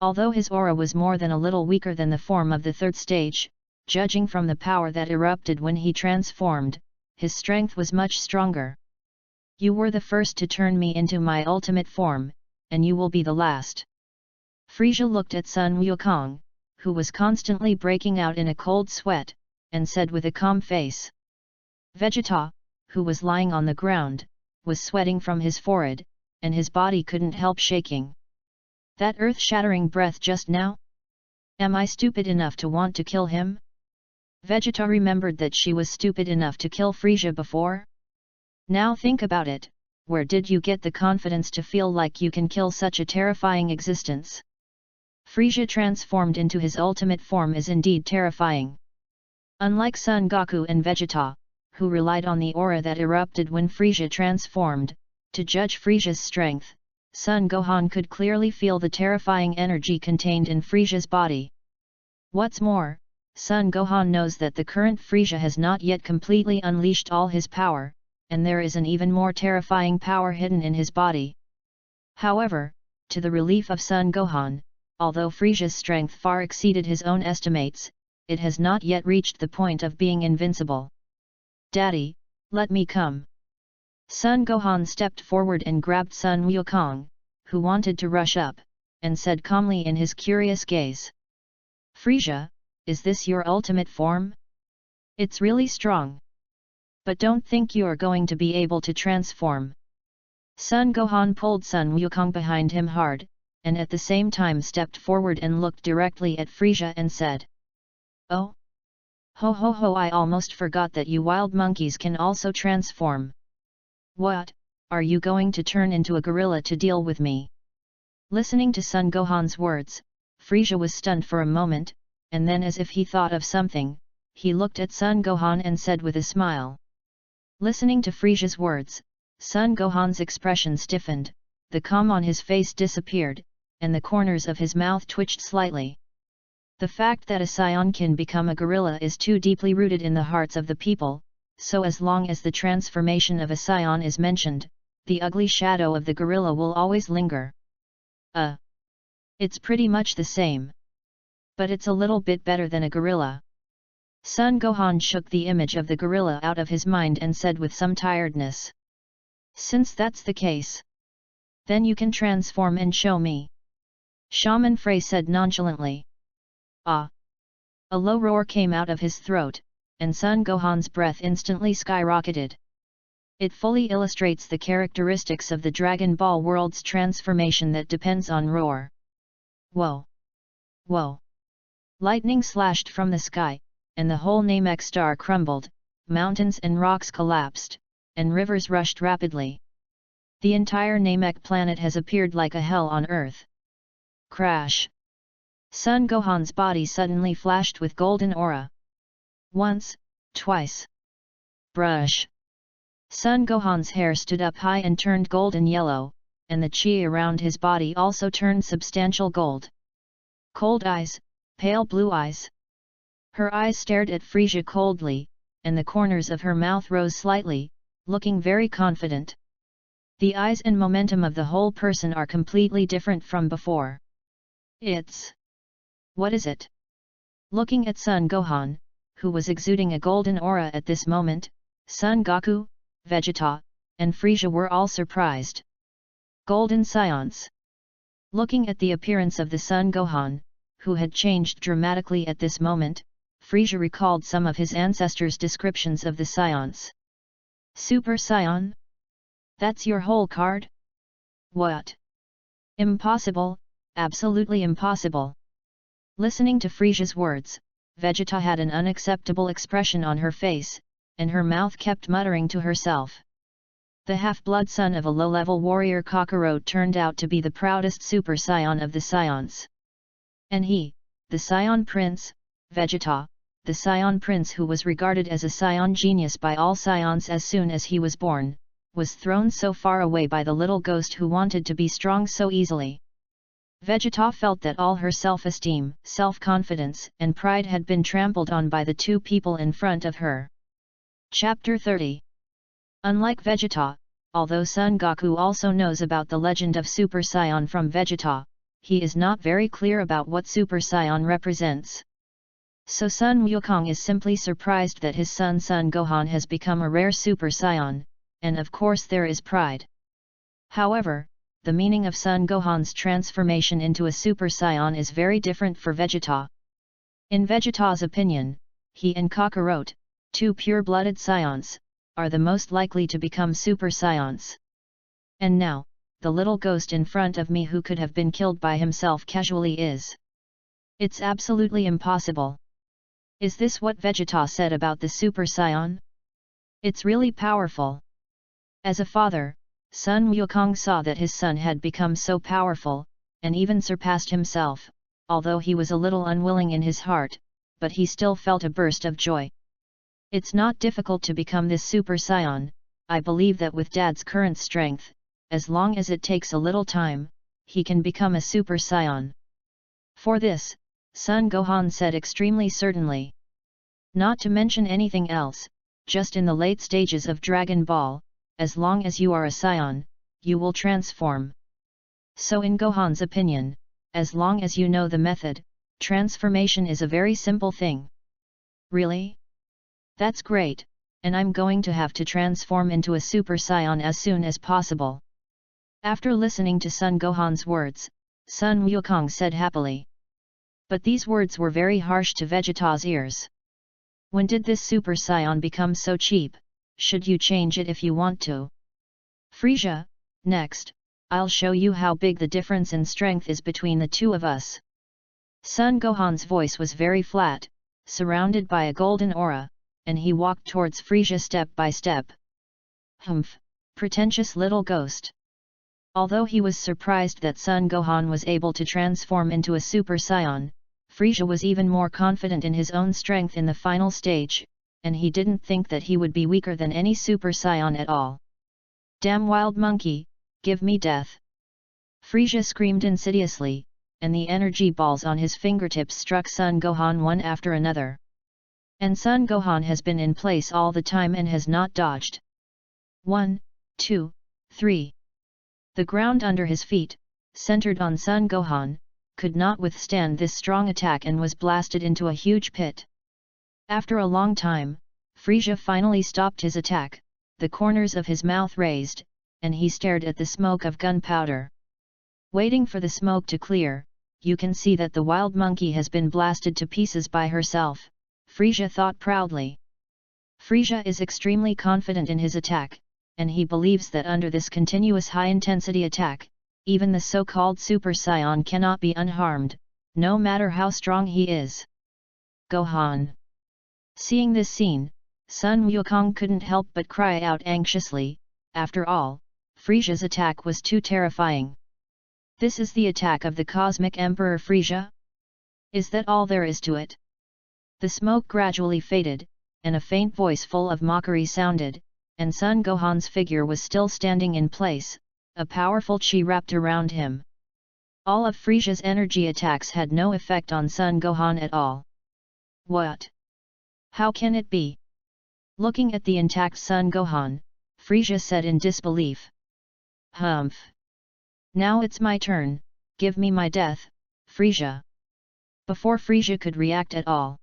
Although his aura was more than a little weaker than the form of the third stage, judging from the power that erupted when he transformed, his strength was much stronger. You were the first to turn me into my ultimate form, and you will be the last. Frisia looked at Sun Wukong, who was constantly breaking out in a cold sweat, and said with a calm face. Vegeta, who was lying on the ground, was sweating from his forehead, and his body couldn't help shaking. That earth-shattering breath just now? Am I stupid enough to want to kill him? Vegeta remembered that she was stupid enough to kill Frisia before. Now think about it, where did you get the confidence to feel like you can kill such a terrifying existence? Frisia transformed into his ultimate form is indeed terrifying. Unlike Son Goku and Vegeta, who relied on the aura that erupted when Frieza transformed, to judge Frieza's strength, Son Gohan could clearly feel the terrifying energy contained in Frieza's body. What's more, Son Gohan knows that the current Frieza has not yet completely unleashed all his power, and there is an even more terrifying power hidden in his body. However, to the relief of Son Gohan, although Frieza's strength far exceeded his own estimates, it has not yet reached the point of being invincible. "Daddy, let me come." Son Gohan stepped forward and grabbed Sun Wukong, who wanted to rush up, and said calmly in his curious gaze, "Frieza, is this your ultimate form? It's really strong. But don't think you're going to be able to transform." Son Gohan pulled Sun Wukong behind him hard, and at the same time stepped forward and looked directly at Frieza and said, "Oh? Ho ho ho, I almost forgot that you wild monkeys can also transform. What, are you going to turn into a gorilla to deal with me?" Listening to Son Gohan's words, Frieza was stunned for a moment, and then as if he thought of something, he looked at Son Gohan and said with a smile. Listening to Frieza's words, Son Gohan's expression stiffened, the calm on his face disappeared, and the corners of his mouth twitched slightly. The fact that a Saiyan can become a gorilla is too deeply rooted in the hearts of the people, so as long as the transformation of a Saiyan is mentioned, the ugly shadow of the gorilla will always linger. It's pretty much the same. But it's a little bit better than a gorilla." Son Gohan shook the image of the gorilla out of his mind and said with some tiredness, "Since that's the case, then you can transform and show me." Shaman Frey said nonchalantly. "Ah!" A low roar came out of his throat, and Son Gohan's breath instantly skyrocketed. It fully illustrates the characteristics of the Dragon Ball world's transformation that depends on roar. Whoa! Whoa! Lightning slashed from the sky, and the whole Namek star crumbled, mountains and rocks collapsed, and rivers rushed rapidly. The entire Namek planet has appeared like a hell on Earth. Crash! Son Gohan's body suddenly flashed with golden aura. Once, twice. Brush! Son Gohan's hair stood up high and turned golden yellow, and the chi around his body also turned substantial gold. Cold eyes, pale blue eyes. Her eyes stared at Frieza coldly, and the corners of her mouth rose slightly, looking very confident. The eyes and momentum of the whole person are completely different from before. What is it? Looking at Son Gohan, who was exuding a golden aura at this moment, Son Goku, Vegeta, and Frieza were all surprised. Golden Science. Looking at the appearance of the Son Gohan, who had changed dramatically at this moment, Frieza recalled some of his ancestors' descriptions of the Science. Super Saiyan? That's your whole card? What? Impossible, absolutely impossible. Listening to Frieza's words, Vegeta had an unacceptable expression on her face, and her mouth kept muttering to herself. The half-blood son of a low-level warrior Kakarot turned out to be the proudest Super Saiyan of the Saiyans. And he, the Saiyan Prince, Vegeta, the Saiyan Prince who was regarded as a Saiyan genius by all Saiyans as soon as he was born, was thrown so far away by the little ghost who wanted to be strong so easily. Vegeta felt that all her self-esteem, self-confidence, and pride had been trampled on by the two people in front of her. Chapter 30. Unlike Vegeta, although Son Goku also knows about the legend of Super Saiyan from Vegeta, he is not very clear about what Super Saiyan represents. So Son Wukong is simply surprised that his son Son Gohan has become a rare Super Saiyan, and of course there is pride. However, the meaning of Son Gohan's transformation into a Super Saiyan is very different for Vegeta. In Vegeta's opinion, he and Kakarot, two pure-blooded Saiyans, are the most likely to become Super Saiyans. And now, the little ghost in front of me who could have been killed by himself casually is. It's absolutely impossible. Is this what Vegeta said about the Super Saiyan? It's really powerful. As a father, Son Wukong saw that his son had become so powerful, and even surpassed himself, although he was a little unwilling in his heart, but he still felt a burst of joy. It's not difficult to become this Super Saiyan. I believe that with Dad's current strength, as long as it takes a little time, he can become a Super Saiyan. For this, Son Gohan said extremely certainly. Not to mention anything else, just in the late stages of Dragon Ball, as long as you are a Saiyan, you will transform. So in Gohan's opinion, as long as you know the method, transformation is a very simple thing. Really? That's great, and I'm going to have to transform into a Super Saiyan as soon as possible. After listening to Son Gohan's words, Sun Wukong said happily. But these words were very harsh to Vegeta's ears. When did this Super Saiyan become so cheap? Should you change it if you want to? Frieza, next, I'll show you how big the difference in strength is between the two of us. Son Gohan's voice was very flat, surrounded by a golden aura, and he walked towards Frieza step by step. Humph, pretentious little ghost. Although he was surprised that Son Gohan was able to transform into a Super Saiyan, Frieza was even more confident in his own strength in the final stage, and he didn't think that he would be weaker than any Super Saiyan at all. Damn wild monkey, give me death! Frieza screamed insidiously, and the energy balls on his fingertips struck Son Gohan one after another. And Son Gohan has been in place all the time and has not dodged. 1, 2, 3. The ground under his feet, centered on Son Gohan, could not withstand this strong attack and was blasted into a huge pit. After a long time, Frieza finally stopped his attack, the corners of his mouth raised, and he stared at the smoke of gunpowder. Waiting for the smoke to clear, you can see that the wild monkey has been blasted to pieces by herself, Frieza thought proudly. Frieza is extremely confident in his attack, and he believes that under this continuous high-intensity attack, even the so-called Super Saiyan cannot be unharmed, no matter how strong he is. Gohan. Seeing this scene, Sun Wukong couldn't help but cry out anxiously. After all, Frieza's attack was too terrifying. This is the attack of the Cosmic Emperor Frieza? Is that all there is to it? The smoke gradually faded, and a faint voice full of mockery sounded, and Son Gohan's figure was still standing in place, a powerful chi wrapped around him. All of Frieza's energy attacks had no effect on Son Gohan at all. What? How can it be? Looking at the intact Son Gohan, Frieza said in disbelief. Humph! Now it's my turn, give me my death, Frieza. Before Frieza could react at all,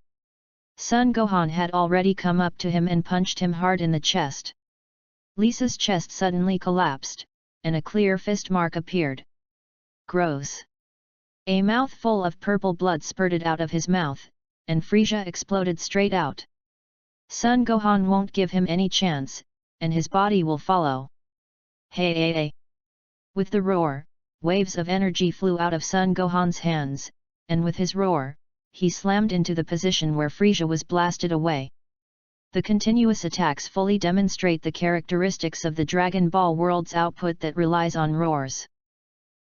Son Gohan had already come up to him and punched him hard in the chest. Lisa's chest suddenly collapsed, and a clear fist mark appeared. Gross! A mouthful of purple blood spurted out of his mouth, and Frieza exploded straight out. Son Gohan won't give him any chance, and his body will follow. Hey hey hey! With the roar, waves of energy flew out of Son Gohan's hands, and with his roar, he slammed into the position where Frieza was blasted away. The continuous attacks fully demonstrate the characteristics of the Dragon Ball world's output that relies on roars.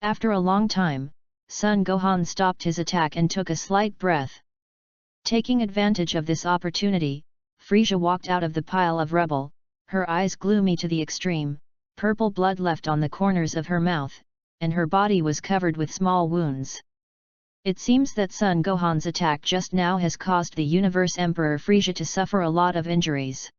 After a long time, Son Gohan stopped his attack and took a slight breath. Taking advantage of this opportunity, Frieza walked out of the pile of rubble, her eyes gloomy to the extreme, purple blood left on the corners of her mouth, and her body was covered with small wounds. It seems that Son Gohan's attack just now has caused the Universe Emperor Frieza to suffer a lot of injuries.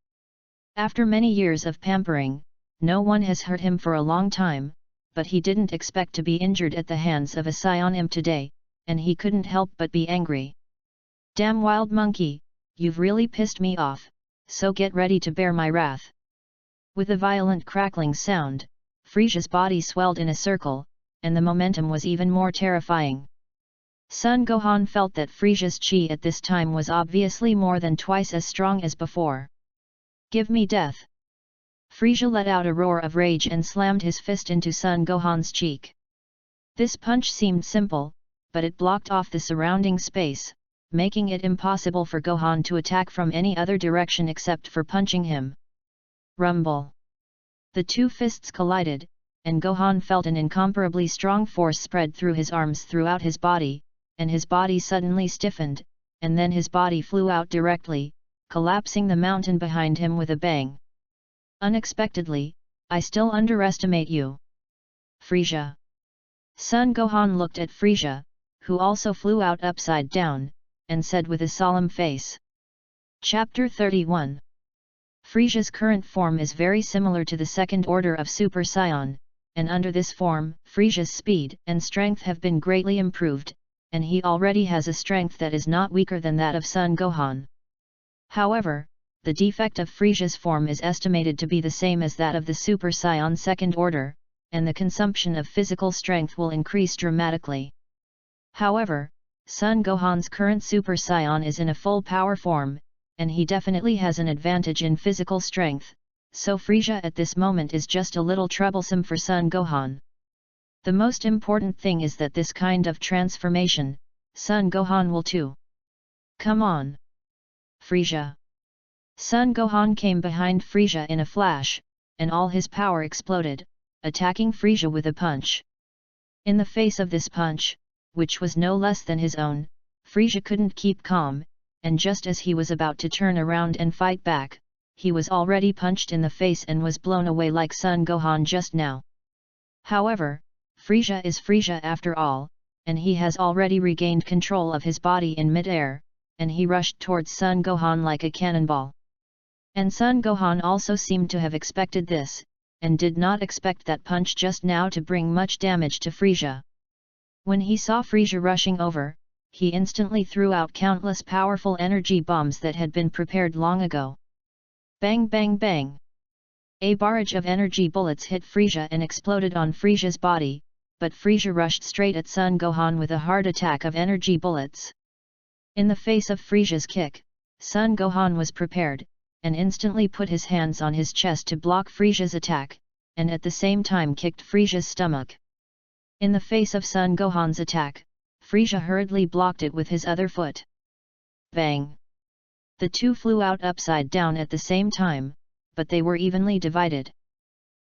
After many years of pampering, no one has hurt him for a long time, but he didn't expect to be injured at the hands of a Saiyan Imp today, and he couldn't help but be angry. Damn wild monkey, you've really pissed me off, so get ready to bear my wrath. With a violent crackling sound, Frieza's body swelled in a circle, and the momentum was even more terrifying. Son Gohan felt that Frieza's chi at this time was obviously more than twice as strong as before. Give me death! Frieza let out a roar of rage and slammed his fist into Son Gohan's cheek. This punch seemed simple, but it blocked off the surrounding space, making it impossible for Gohan to attack from any other direction except for punching him. Rumble! The two fists collided, and Gohan felt an incomparably strong force spread through his arms throughout his body, and his body suddenly stiffened, and then his body flew out directly, collapsing the mountain behind him with a bang. Unexpectedly, I still underestimate you. Frieza. Son Gohan looked at Frieza, who also flew out upside down, and said with a solemn face. Chapter 31. Frieza's current form is very similar to the second order of Super Saiyan, and under this form, Frieza's speed and strength have been greatly improved, and he already has a strength that is not weaker than that of Son Gohan. However, the defect of Frieza's form is estimated to be the same as that of the Super Saiyan second order, and the consumption of physical strength will increase dramatically. However, Son Gohan's current Super Saiyan is in a full power form, and he definitely has an advantage in physical strength, so Frieza at this moment is just a little troublesome for Son Gohan. The most important thing is that this kind of transformation, Son Gohan will too. Come on! Frieza! Son Gohan came behind Frieza in a flash, and all his power exploded, attacking Frieza with a punch. In the face of this punch, which was no less than his own, Frieza couldn't keep calm, and just as he was about to turn around and fight back, he was already punched in the face and was blown away like Son Gohan just now. However, Frieza is Frieza after all, and he has already regained control of his body in mid-air, and he rushed towards Son Gohan like a cannonball. And Son Gohan also seemed to have expected this, and did not expect that punch just now to bring much damage to Frieza. When he saw Frieza rushing over, he instantly threw out countless powerful energy bombs that had been prepared long ago. Bang bang bang! A barrage of energy bullets hit Frieza and exploded on Frieza's body, but Frieza rushed straight at Son Gohan with a hard attack of energy bullets. In the face of Frieza's kick, Son Gohan was prepared, and instantly put his hands on his chest to block Frieza's attack, and at the same time kicked Frieza's stomach. In the face of Son Gohan's attack, Frieza hurriedly blocked it with his other foot. Bang! The two flew out upside down at the same time, but they were evenly divided.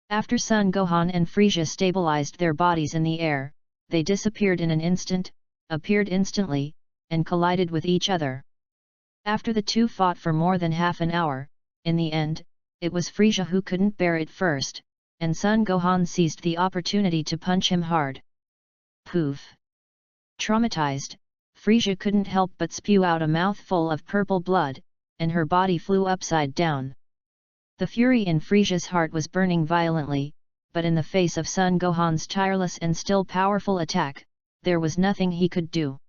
After Son Gohan and Frieza stabilized their bodies in the air, they disappeared in an instant, appeared instantly, and collided with each other. After the two fought for more than half an hour, in the end, it was Frieza who couldn't bear it first, and Son Gohan seized the opportunity to punch him hard. Poof! Traumatized, Frieza couldn't help but spew out a mouthful of purple blood, and her body flew upside down. The fury in Frieza's heart was burning violently, but in the face of Son Gohan's tireless and still powerful attack, there was nothing he could do.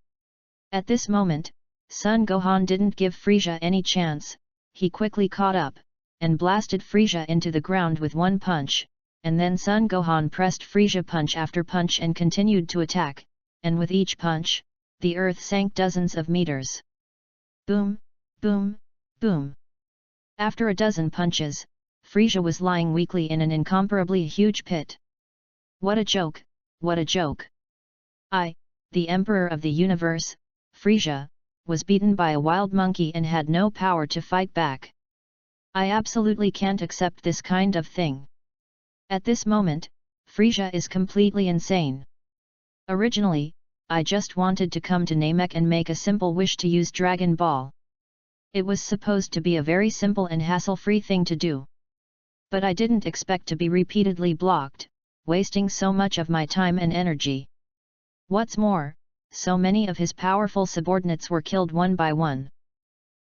At this moment, Son Gohan didn't give Frieza any chance. He quickly caught up, and blasted Frieza into the ground with one punch, and then Son Gohan pressed Frieza punch after punch and continued to attack, and with each punch, the earth sank dozens of meters. Boom, boom, boom. After a dozen punches, Frieza was lying weakly in an incomparably huge pit. What a joke, what a joke! I, the Emperor of the Universe, Frieza, was beaten by a wild monkey and had no power to fight back. I absolutely can't accept this kind of thing. At this moment, Frieza is completely insane. Originally, I just wanted to come to Namek and make a simple wish to use Dragon Ball. It was supposed to be a very simple and hassle-free thing to do. But I didn't expect to be repeatedly blocked, wasting so much of my time and energy. What's more, so many of his powerful subordinates were killed one by one.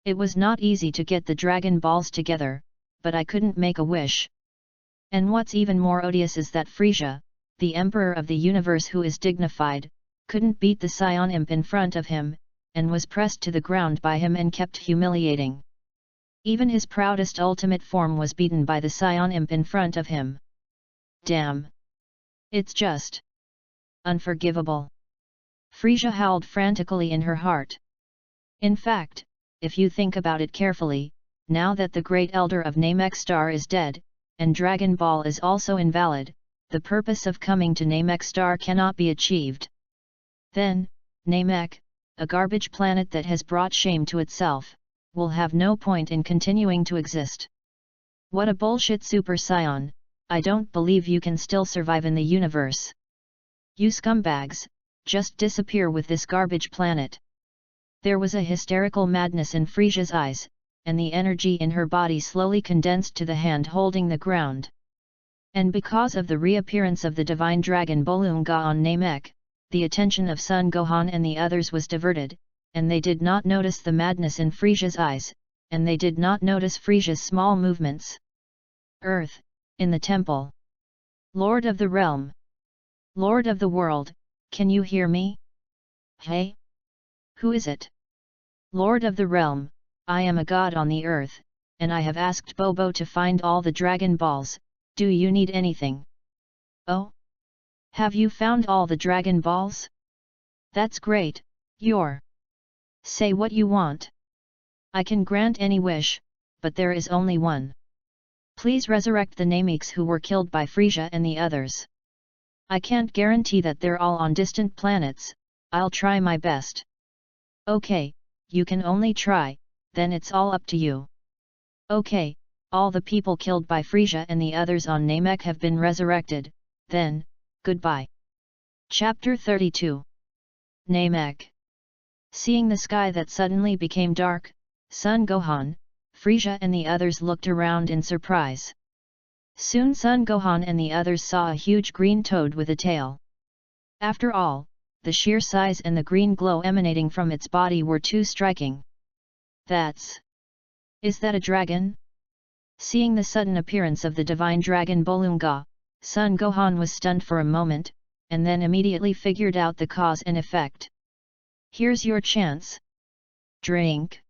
It was not easy to get the Dragon Balls together, but I couldn't make a wish. And what's even more odious is that Frieza, the Emperor of the Universe who is dignified, couldn't beat the Saiyan Imp in front of him, and was pressed to the ground by him and kept humiliating. Even his proudest ultimate form was beaten by the Saiyan Imp in front of him. Damn! It's just unforgivable! Frieza howled frantically in her heart. In fact, if you think about it carefully, now that the great elder of Namek Star is dead, and Dragon Ball is also invalid, the purpose of coming to Namek Star cannot be achieved. Then, Namek, a garbage planet that has brought shame to itself, will have no point in continuing to exist. What a bullshit Super Saiyan, I don't believe you can still survive in the universe. You scumbags, just disappear with this garbage planet. There was a hysterical madness in Frisia's eyes, and the energy in her body slowly condensed to the hand holding the ground. And because of the reappearance of the divine dragon Bolunga on Namek, the attention of Son Gohan and the others was diverted, and they did not notice the madness in Frisia's eyes, and they did not notice Frisia's small movements. Earth, in the temple. Lord of the realm. Lord of the world, can you hear me? Hey? Who is it? Lord of the realm, I am a god on the earth, and I have asked Bobo to find all the dragon balls. Do you need anything? Oh? Have you found all the dragon balls? That's great, you're. Say what you want. I can grant any wish, but there is only one. Please resurrect the Nameks who were killed by Frisia and the others. I can't guarantee that they're all on distant planets, I'll try my best. Okay, you can only try, then it's all up to you. Okay, all the people killed by Frisia and the others on Namek have been resurrected, then, goodbye. Chapter 32. Namek. Seeing the sky that suddenly became dark, Son Gohan, Frisia and the others looked around in surprise. Soon Son Gohan and the others saw a huge green toad with a tail. After all, the sheer size and the green glow emanating from its body were too striking. Is that a dragon? Seeing the sudden appearance of the divine dragon Bolunga, Son Gohan was stunned for a moment, and then immediately figured out the cause and effect. Here's your chance. Drink.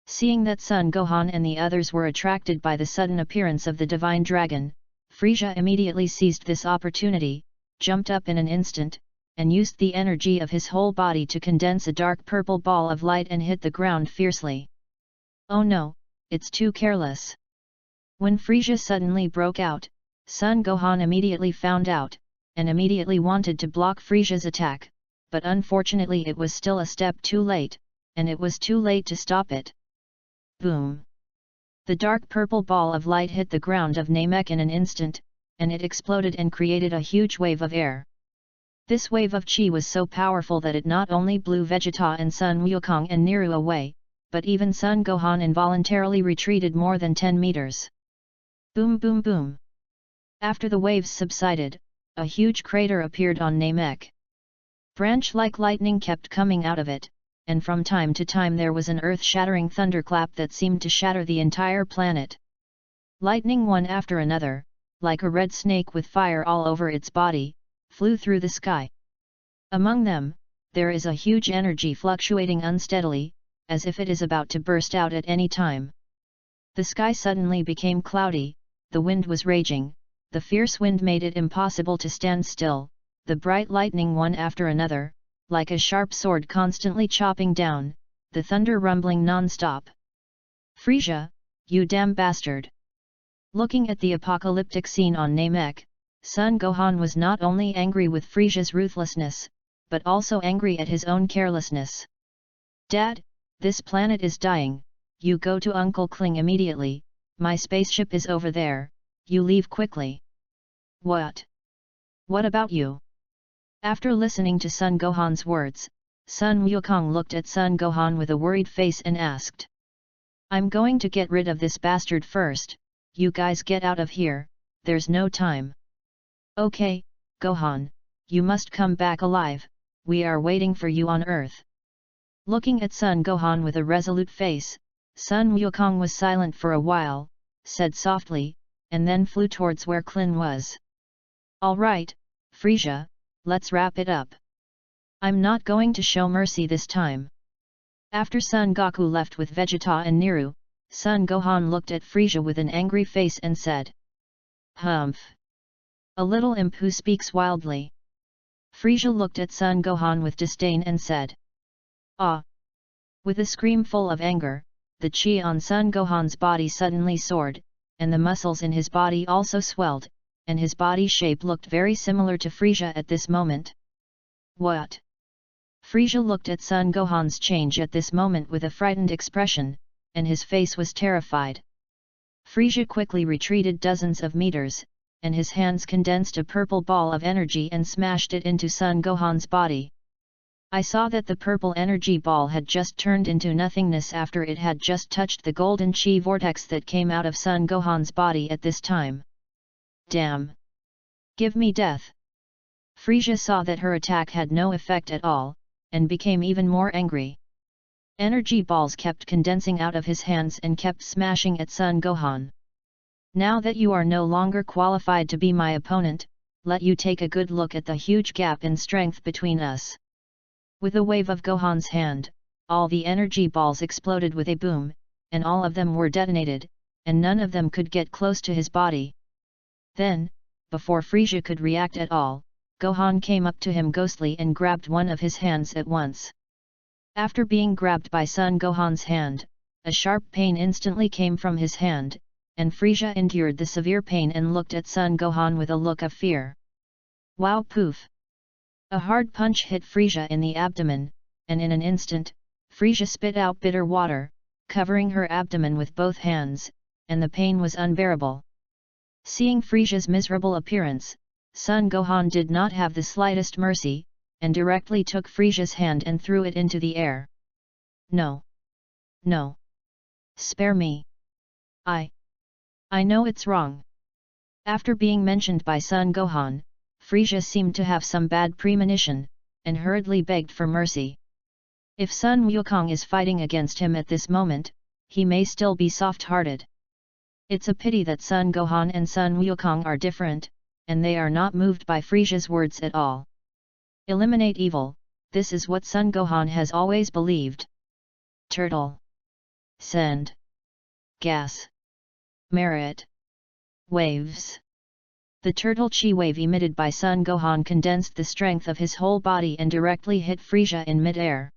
Seeing that Son Gohan and the others were attracted by the sudden appearance of the divine dragon, Frisia immediately seized this opportunity, jumped up in an instant, and used the energy of his whole body to condense a dark purple ball of light and hit the ground fiercely. Oh no, it's too careless. When Frisia suddenly broke out, Son Gohan immediately found out, and immediately wanted to block Frisia's attack, but unfortunately it was still a step too late, and it was too late to stop it. Boom! The dark purple ball of light hit the ground of Namek in an instant, and it exploded and created a huge wave of air. This wave of chi was so powerful that it not only blew Vegeta and Sun Wukong and Niru away, but even Son Gohan involuntarily retreated more than 10 meters. Boom boom boom! After the waves subsided, a huge crater appeared on Namek. Branch-like lightning kept coming out of it, and from time to time there was an earth-shattering thunderclap that seemed to shatter the entire planet. Lightning one after another, like a red snake with fire all over its body, flew through the sky. Among them, there is a huge energy fluctuating unsteadily, as if it is about to burst out at any time. The sky suddenly became cloudy, the wind was raging, the fierce wind made it impossible to stand still, the bright lightning one after another, like a sharp sword constantly chopping down, the thunder rumbling non-stop. Frisia, you damn bastard! Looking at the apocalyptic scene on Namek, Son Gohan was not only angry with Frisia's ruthlessness, but also angry at his own carelessness. Dad, this planet is dying, you go to Uncle Kling immediately, my spaceship is over there, you leave quickly. What? What about you? After listening to Son Gohan's words, Sun Wukong looked at Son Gohan with a worried face and asked. I'm going to get rid of this bastard first, you guys get out of here, there's no time. Okay, Gohan, you must come back alive, we are waiting for you on Earth. Looking at Son Gohan with a resolute face, Sun Wukong was silent for a while, said softly, and then flew towards where Klin was. Alright, Frisia, let's wrap it up. I'm not going to show mercy this time. After Son Goku left with Vegeta and Niru, Son Gohan looked at Frisia with an angry face and said. Humph! A little imp who speaks wildly. Frisia looked at Son Gohan with disdain and said. Ah! With a scream full of anger, the chi on Son Gohan's body suddenly soared, and the muscles in his body also swelled, and his body shape looked very similar to Frisia at this moment. What? Frisia looked at Son Gohan's change at this moment with a frightened expression, and his face was terrified. Frisia quickly retreated dozens of meters, and his hands condensed a purple ball of energy and smashed it into Son Gohan's body. I saw that the purple energy ball had just turned into nothingness after it had just touched the golden chi vortex that came out of Son Gohan's body at this time. Damn! Give me death! Frisia saw that her attack had no effect at all, and became even more angry. Energy balls kept condensing out of his hands and kept smashing at Son Gohan. Now that you are no longer qualified to be my opponent, let you take a good look at the huge gap in strength between us. With a wave of Gohan's hand, all the energy balls exploded with a boom, and all of them were detonated, and none of them could get close to his body. Then, before Frisia could react at all, Gohan came up to him ghostly and grabbed one of his hands at once. After being grabbed by Son Gohan's hand, a sharp pain instantly came from his hand, and Frisia endured the severe pain and looked at Son Gohan with a look of fear. Wow, poof! A hard punch hit Frisia in the abdomen, and in an instant, Frisia spit out bitter water, covering her abdomen with both hands, and the pain was unbearable. Seeing Frisia's miserable appearance, Son Gohan did not have the slightest mercy, and directly took Frisia's hand and threw it into the air. No! No! Spare me! I know it's wrong. After being mentioned by Son Gohan, Frisia seemed to have some bad premonition, and hurriedly begged for mercy. If Sun Wukong is fighting against him at this moment, he may still be soft-hearted. It's a pity that Son Gohan and Sun Wukong are different, and they are not moved by Frisia's words at all. Eliminate evil, this is what Son Gohan has always believed. Turtle. Send. Gas. Merit. Waves. The turtle chi wave emitted by Son Gohan condensed the strength of his whole body and directly hit Frisia in mid-air.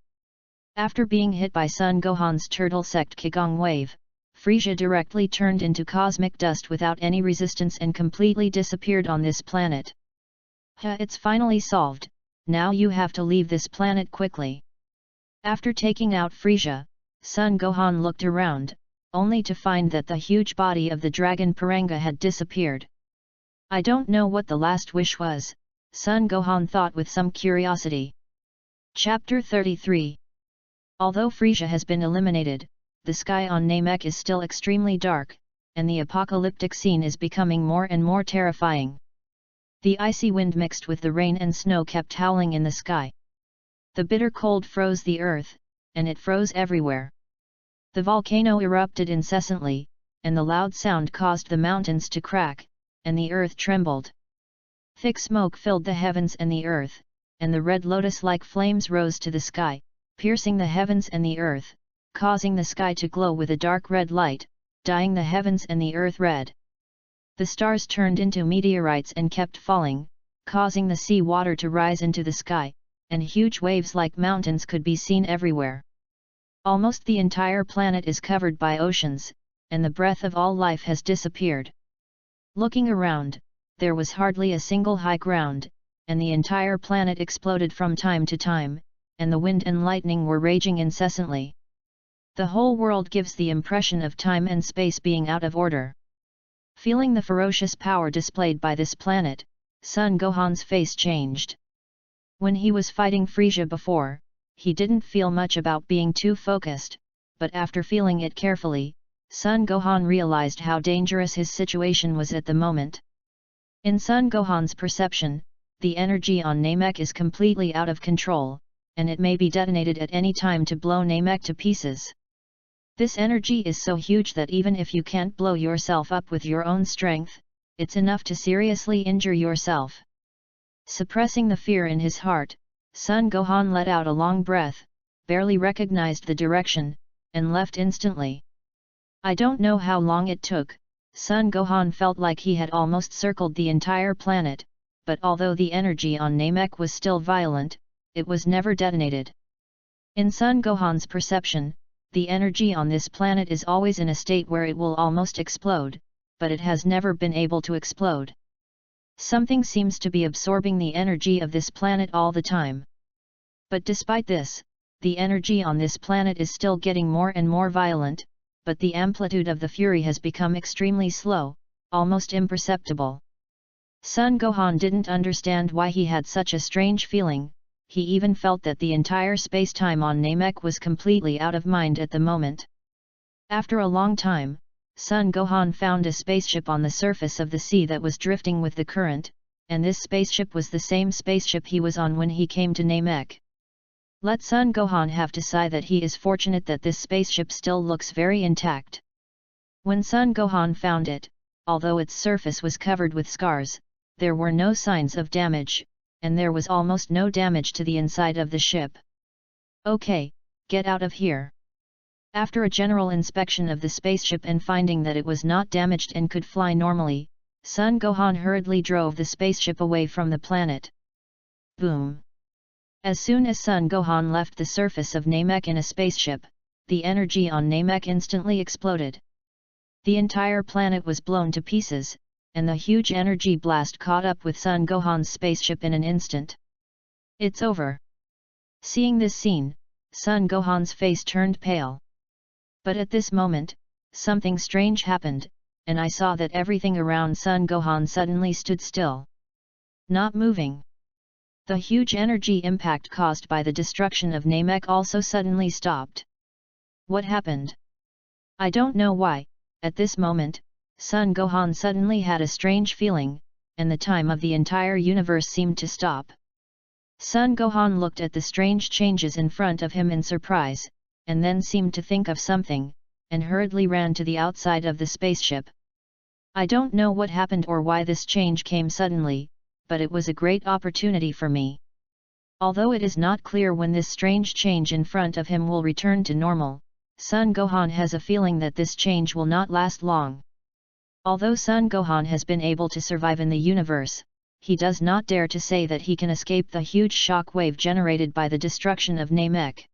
After being hit by Son Gohan's turtle sect Qigong wave, Frisia directly turned into cosmic dust without any resistance and completely disappeared on this planet. It's finally solved, now you have to leave this planet quickly. After taking out Frisia, Son Gohan looked around, only to find that the huge body of the dragon Piranga had disappeared. I don't know what the last wish was, Son Gohan thought with some curiosity. Chapter 33. Although Frisia has been eliminated, the sky on Namek is still extremely dark, and the apocalyptic scene is becoming more and more terrifying. The icy wind mixed with the rain and snow kept howling in the sky. The bitter cold froze the earth, and it froze everywhere. The volcano erupted incessantly, and the loud sound caused the mountains to crack, and the earth trembled. Thick smoke filled the heavens and the earth, and the red lotus-like flames rose to the sky, piercing the heavens and the earth, causing the sky to glow with a dark red light, dyeing the heavens and the earth red. The stars turned into meteorites and kept falling, causing the sea water to rise into the sky, and huge waves like mountains could be seen everywhere. Almost the entire planet is covered by oceans, and the breath of all life has disappeared. Looking around, there was hardly a single high ground, and the entire planet exploded from time to time, and the wind and lightning were raging incessantly. The whole world gives the impression of time and space being out of order. Feeling the ferocious power displayed by this planet, Son Gohan's face changed. When he was fighting Frisia before, he didn't feel much about being too focused, but after feeling it carefully, Son Gohan realized how dangerous his situation was at the moment. In Son Gohan's perception, the energy on Namek is completely out of control, and it may be detonated at any time to blow Namek to pieces. This energy is so huge that even if you can't blow yourself up with your own strength, it's enough to seriously injure yourself. Suppressing the fear in his heart, Son Gohan let out a long breath, barely recognized the direction, and left instantly. I don't know how long it took, Son Gohan felt like he had almost circled the entire planet, but although the energy on Namek was still violent, it was never detonated. In Son Gohan's perception, the energy on this planet is always in a state where it will almost explode, but it has never been able to explode. Something seems to be absorbing the energy of this planet all the time. But despite this, the energy on this planet is still getting more and more violent, but the amplitude of the fury has become extremely slow, almost imperceptible. Son Gohan didn't understand why he had such a strange feeling, he even felt that the entire space-time on Namek was completely out of mind at the moment. After a long time, Son Gohan found a spaceship on the surface of the sea that was drifting with the current, and this spaceship was the same spaceship he was on when he came to Namek. Let Son Gohan have to sigh that he is fortunate that this spaceship still looks very intact. When Son Gohan found it, although its surface was covered with scars, there were no signs of damage, and there was almost no damage to the inside of the ship. Okay, get out of here. After a general inspection of the spaceship and finding that it was not damaged and could fly normally, Son Gohan hurriedly drove the spaceship away from the planet. Boom! As soon as Son Gohan left the surface of Namek in a spaceship, the energy on Namek instantly exploded. The entire planet was blown to pieces, and the huge energy blast caught up with Son Gohan's spaceship in an instant. It's over. Seeing this scene, Son Gohan's face turned pale. But at this moment, something strange happened, and I saw that everything around Son Gohan suddenly stood still. Not moving. The huge energy impact caused by the destruction of Namek also suddenly stopped. What happened? I don't know why. At this moment, Son Gohan suddenly had a strange feeling, and the time of the entire universe seemed to stop. Son Gohan looked at the strange changes in front of him in surprise, and then seemed to think of something, and hurriedly ran to the outside of the spaceship. I don't know what happened or why this change came suddenly, but it was a great opportunity for me. Although it is not clear when this strange change in front of him will return to normal, Son Gohan has a feeling that this change will not last long. Although Son Gohan has been able to survive in the universe, he does not dare to say that he can escape the huge shock wave generated by the destruction of Namek.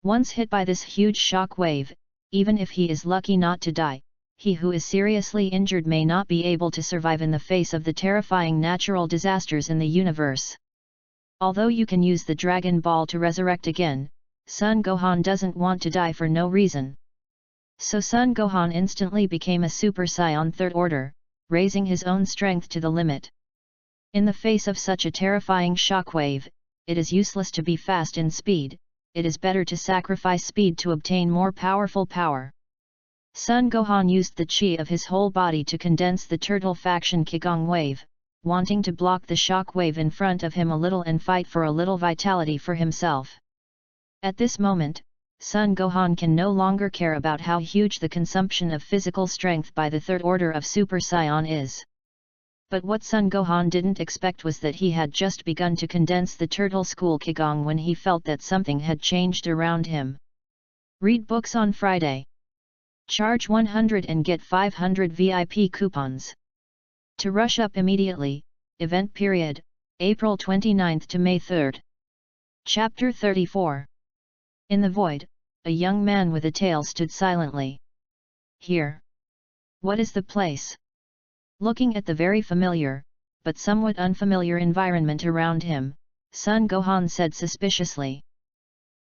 Once hit by this huge shock wave, even if he is lucky not to die, he who is seriously injured may not be able to survive in the face of the terrifying natural disasters in the universe. Although you can use the Dragon Ball to resurrect again, Son Gohan doesn't want to die for no reason. So Son Gohan instantly became a Super Saiyan Third Order, raising his own strength to the limit. In the face of such a terrifying shockwave, it is useless to be fast in speed, it is better to sacrifice speed to obtain more powerful power. Son Gohan used the chi of his whole body to condense the turtle faction Qigong wave, wanting to block the shock wave in front of him a little and fight for a little vitality for himself. At this moment, Son Gohan can no longer care about how huge the consumption of physical strength by the Third Order of Super Saiyan is. But what Son Gohan didn't expect was that he had just begun to condense the Turtle School Qigong when he felt that something had changed around him. Read books on Friday. Charge 100 and get 500 VIP coupons. To rush up immediately, event period, April 29 to May 3. Chapter 34. In the void, a young man with a tail stood silently. Here. What is the place? Looking at the very familiar, but somewhat unfamiliar environment around him, Son Gohan said suspiciously.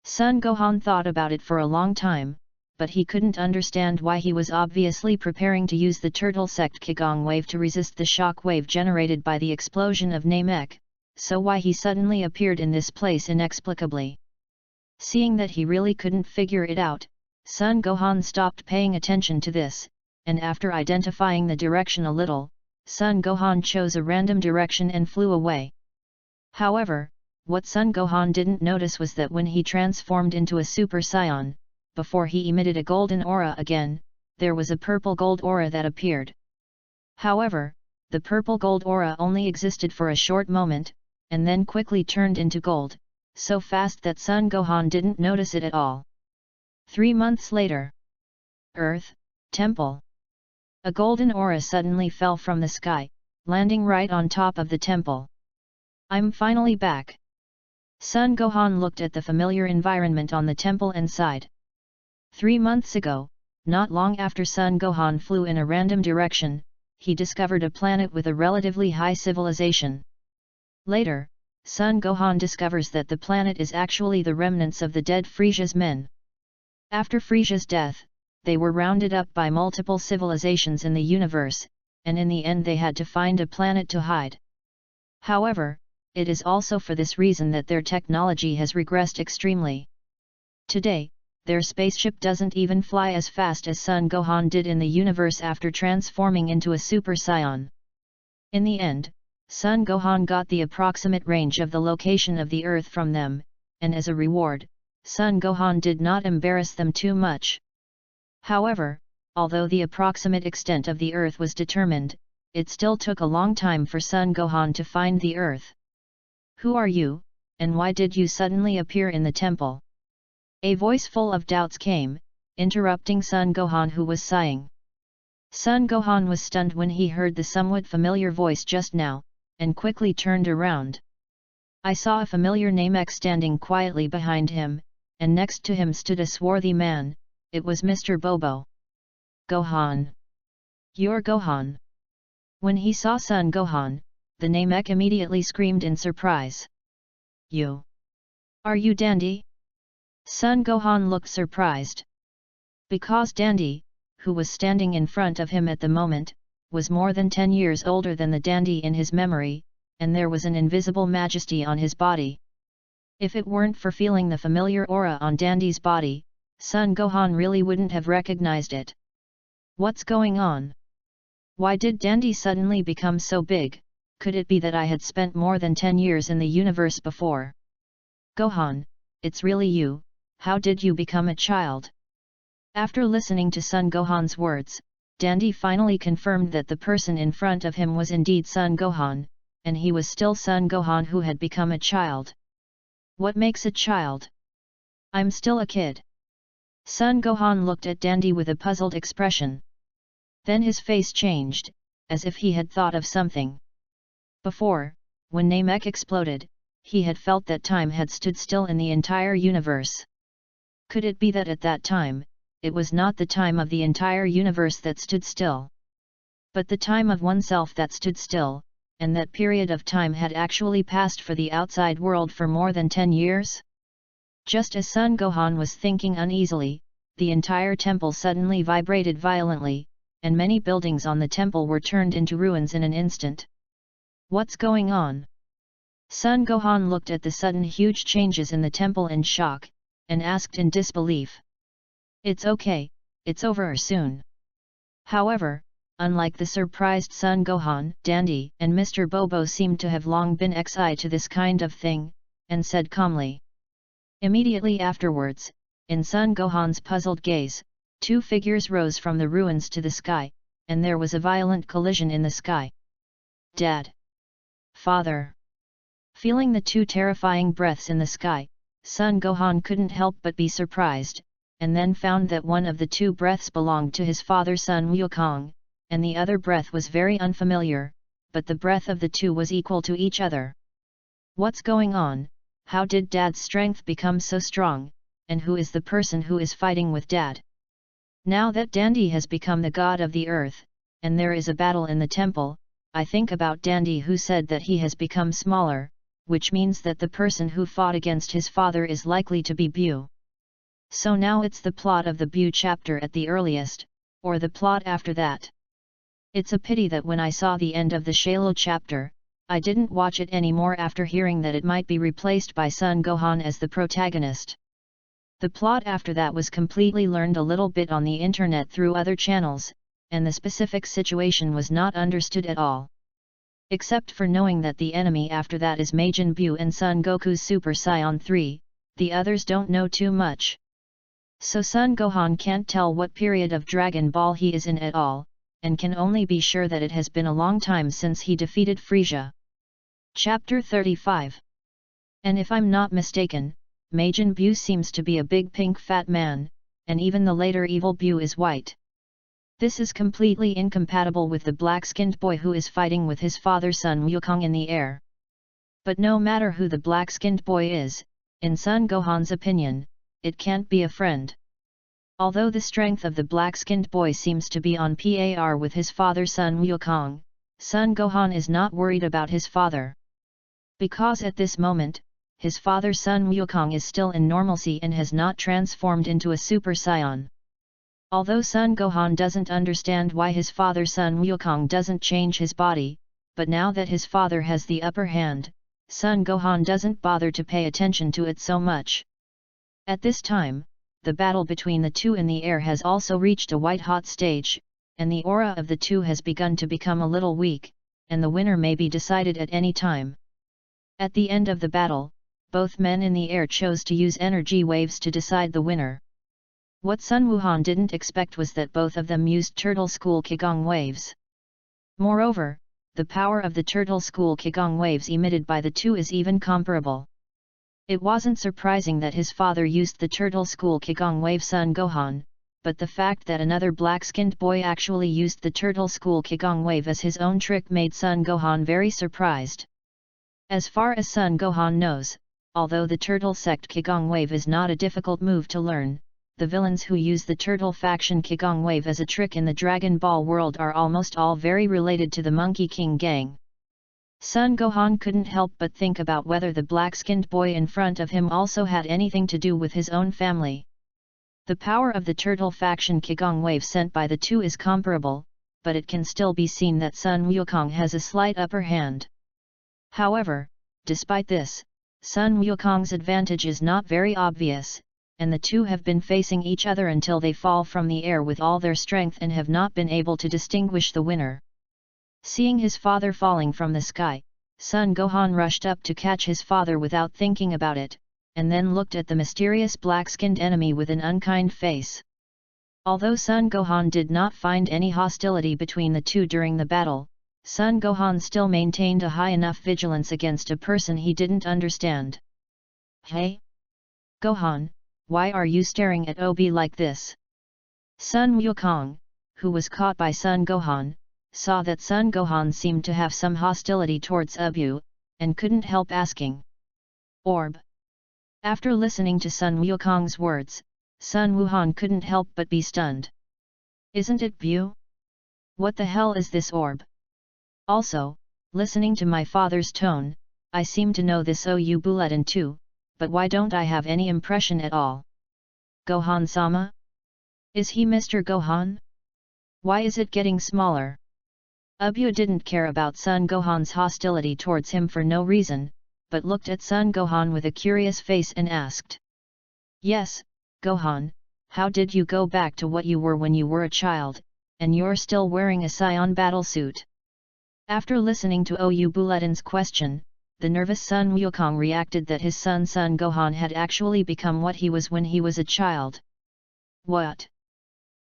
Son Gohan thought about it for a long time, but he couldn't understand why he was obviously preparing to use the Turtle Sect Qigong wave to resist the shock wave generated by the explosion of Namek, so why he suddenly appeared in this place inexplicably. Seeing that he really couldn't figure it out, Son Gohan stopped paying attention to this, and after identifying the direction a little, Son Gohan chose a random direction and flew away. However, what Son Gohan didn't notice was that when he transformed into a Super Saiyan, before he emitted a golden aura again, there was a purple gold aura that appeared. However, the purple gold aura only existed for a short moment, and then quickly turned into gold, so fast that Son Gohan didn't notice it at all. 3 months later. Earth, Temple. A golden aura suddenly fell from the sky, landing right on top of the temple. I'm finally back. Son Gohan looked at the familiar environment on the temple and sighed. 3 months ago, not long after Son Gohan flew in a random direction, he discovered a planet with a relatively high civilization. Later, Son Gohan discovers that the planet is actually the remnants of the dead Frisia's men. After Frisia's death, they were rounded up by multiple civilizations in the universe, and in the end they had to find a planet to hide. However, it is also for this reason that their technology has regressed extremely. Today, their spaceship doesn't even fly as fast as Son Gohan did in the universe after transforming into a Super Saiyan. In the end, Son Gohan got the approximate range of the location of the Earth from them, and as a reward, Son Gohan did not embarrass them too much. However, although the approximate extent of the Earth was determined, it still took a long time for Son Gohan to find the Earth. "Who are you, and why did you suddenly appear in the temple?" A voice full of doubts came, interrupting Son Gohan, who was sighing. Son Gohan was stunned when he heard the somewhat familiar voice just now, and quickly turned around. I saw a familiar name X standing quietly behind him, and next to him stood a swarthy man. It was Mr. Bobo. "Gohan! You're Gohan!" When he saw Son Gohan, the Namek immediately screamed in surprise. "You! Are you Dandy?" Son Gohan looked surprised. Because Dandy, who was standing in front of him at the moment, was more than 10 years older than the Dandy in his memory, and there was an invisible majesty on his body. If it weren't for feeling the familiar aura on Dandy's body, Son Gohan really wouldn't have recognized it. What's going on? Why did Dandy suddenly become so big? Could it be that I had spent more than 10 years in the universe before? "Gohan, it's really you, how did you become a child?" After listening to Son Gohan's words, Dandy finally confirmed that the person in front of him was indeed Son Gohan, and he was still Son Gohan who had become a child. "What makes a child? I'm still a kid." Son Gohan looked at Dandy with a puzzled expression. Then his face changed, as if he had thought of something. Before, when Namek exploded, he had felt that time had stood still in the entire universe. Could it be that at that time, it was not the time of the entire universe that stood still, but the time of oneself that stood still, and that period of time had actually passed for the outside world for more than 10 years? Just as Son Gohan was thinking uneasily, the entire temple suddenly vibrated violently, and many buildings on the temple were turned into ruins in an instant. What's going on? Son Gohan looked at the sudden huge changes in the temple in shock, and asked in disbelief. "It's okay, it's over soon." However, unlike the surprised Son Gohan, Dandy and Mr. Bobo seemed to have long been excited to this kind of thing, and said calmly. Immediately afterwards, in Son Gohan's puzzled gaze, 2 figures rose from the ruins to the sky, and there was a violent collision in the sky. "Dad! Father!" Feeling the 2 terrifying breaths in the sky, Son Gohan couldn't help but be surprised, and then found that one of the 2 breaths belonged to his father Sun Wukong, and the other breath was very unfamiliar, but the breath of the 2 was equal to each other. What's going on? How did Dad's strength become so strong, and who is the person who is fighting with Dad? Now that Dandy has become the god of the earth, and there is a battle in the temple, I think about Dandy who said that he has become smaller, which means that the person who fought against his father is likely to be Bu. So now it's the plot of the Bu chapter at the earliest, or the plot after that. It's a pity that when I saw the end of the Shalo chapter, I didn't watch it anymore after hearing that it might be replaced by Son Gohan as the protagonist. The plot after that was completely learned a little bit on the internet through other channels, and the specific situation was not understood at all. Except for knowing that the enemy after that is Majin Buu and Son Goku's Super Saiyan 3, the others don't know too much. So Son Gohan can't tell what period of Dragon Ball he is in at all, and can only be sure that it has been a long time since he defeated Frieza. Chapter 35. And if I'm not mistaken, Majin Buu seems to be a big pink fat man, and even the later evil Buu is white. This is completely incompatible with the black-skinned boy who is fighting with his father Sun Wukong in the air. But no matter who the black-skinned boy is, in Son Gohan's opinion, it can't be a friend. Although the strength of the black-skinned boy seems to be on par with his father Sun Wukong, Son Gohan is not worried about his father. Because at this moment, his father Sun Wukong is still in normalcy and has not transformed into a Super Saiyan. Although Son Gohan doesn't understand why his father Sun Wukong doesn't change his body, but now that his father has the upper hand, Son Gohan doesn't bother to pay attention to it so much. At this time, the battle between the two in the air has also reached a white-hot stage, and the aura of the two has begun to become a little weak, and the winner may be decided at any time. At the end of the battle, both men in the air chose to use energy waves to decide the winner. What Sun Wuhan didn't expect was that both of them used Turtle School Qigong waves. Moreover, the power of the Turtle School Qigong waves emitted by the two is even comparable. It wasn't surprising that his father used the Turtle School Qigong wave Son Gohan, but the fact that another black-skinned boy actually used the Turtle School Qigong wave as his own trick made Son Gohan very surprised. As far as Son Gohan knows, although the Turtle Sect Qigong wave is not a difficult move to learn, the villains who use the Turtle Faction Qigong wave as a trick in the Dragon Ball world are almost all very related to the Monkey King gang. Son Gohan couldn't help but think about whether the black-skinned boy in front of him also had anything to do with his own family. The power of the Turtle Faction Qigong wave sent by the two is comparable, but it can still be seen that Sun Wukong has a slight upper hand. However, despite this, Sun Wukong's advantage is not very obvious, and the two have been facing each other until they fall from the air with all their strength and have not been able to distinguish the winner. Seeing his father falling from the sky, Son Gohan rushed up to catch his father without thinking about it, and then looked at the mysterious black-skinned enemy with an unkind face. Although Son Gohan did not find any hostility between the two during the battle, Son Gohan still maintained a high enough vigilance against a person he didn't understand. "Hey? Gohan, why are you staring at Obi like this?" Sun Wukong, who was caught by Son Gohan, saw that Son Gohan seemed to have some hostility towards Obi, and couldn't help asking. "Orb." After listening to Sun Wukong's words, Sun Wuhan couldn't help but be stunned. "Isn't it Bu? What the hell is this orb? Also, listening to my father's tone, I seem to know this OU bulletin too, but why don't I have any impression at all? Gohan-sama? Is he Mr. Gohan? Why is it getting smaller?" Abu didn't care about Son Gohan's hostility towards him for no reason, but looked at Son Gohan with a curious face and asked. "Yes, Gohan, how did you go back to what you were when you were a child, and you're still wearing a Saiyan battlesuit?" After listening to OU Bulletin's question, the nervous Sun Wukong reacted that his son Son Gohan had actually become what he was when he was a child. What?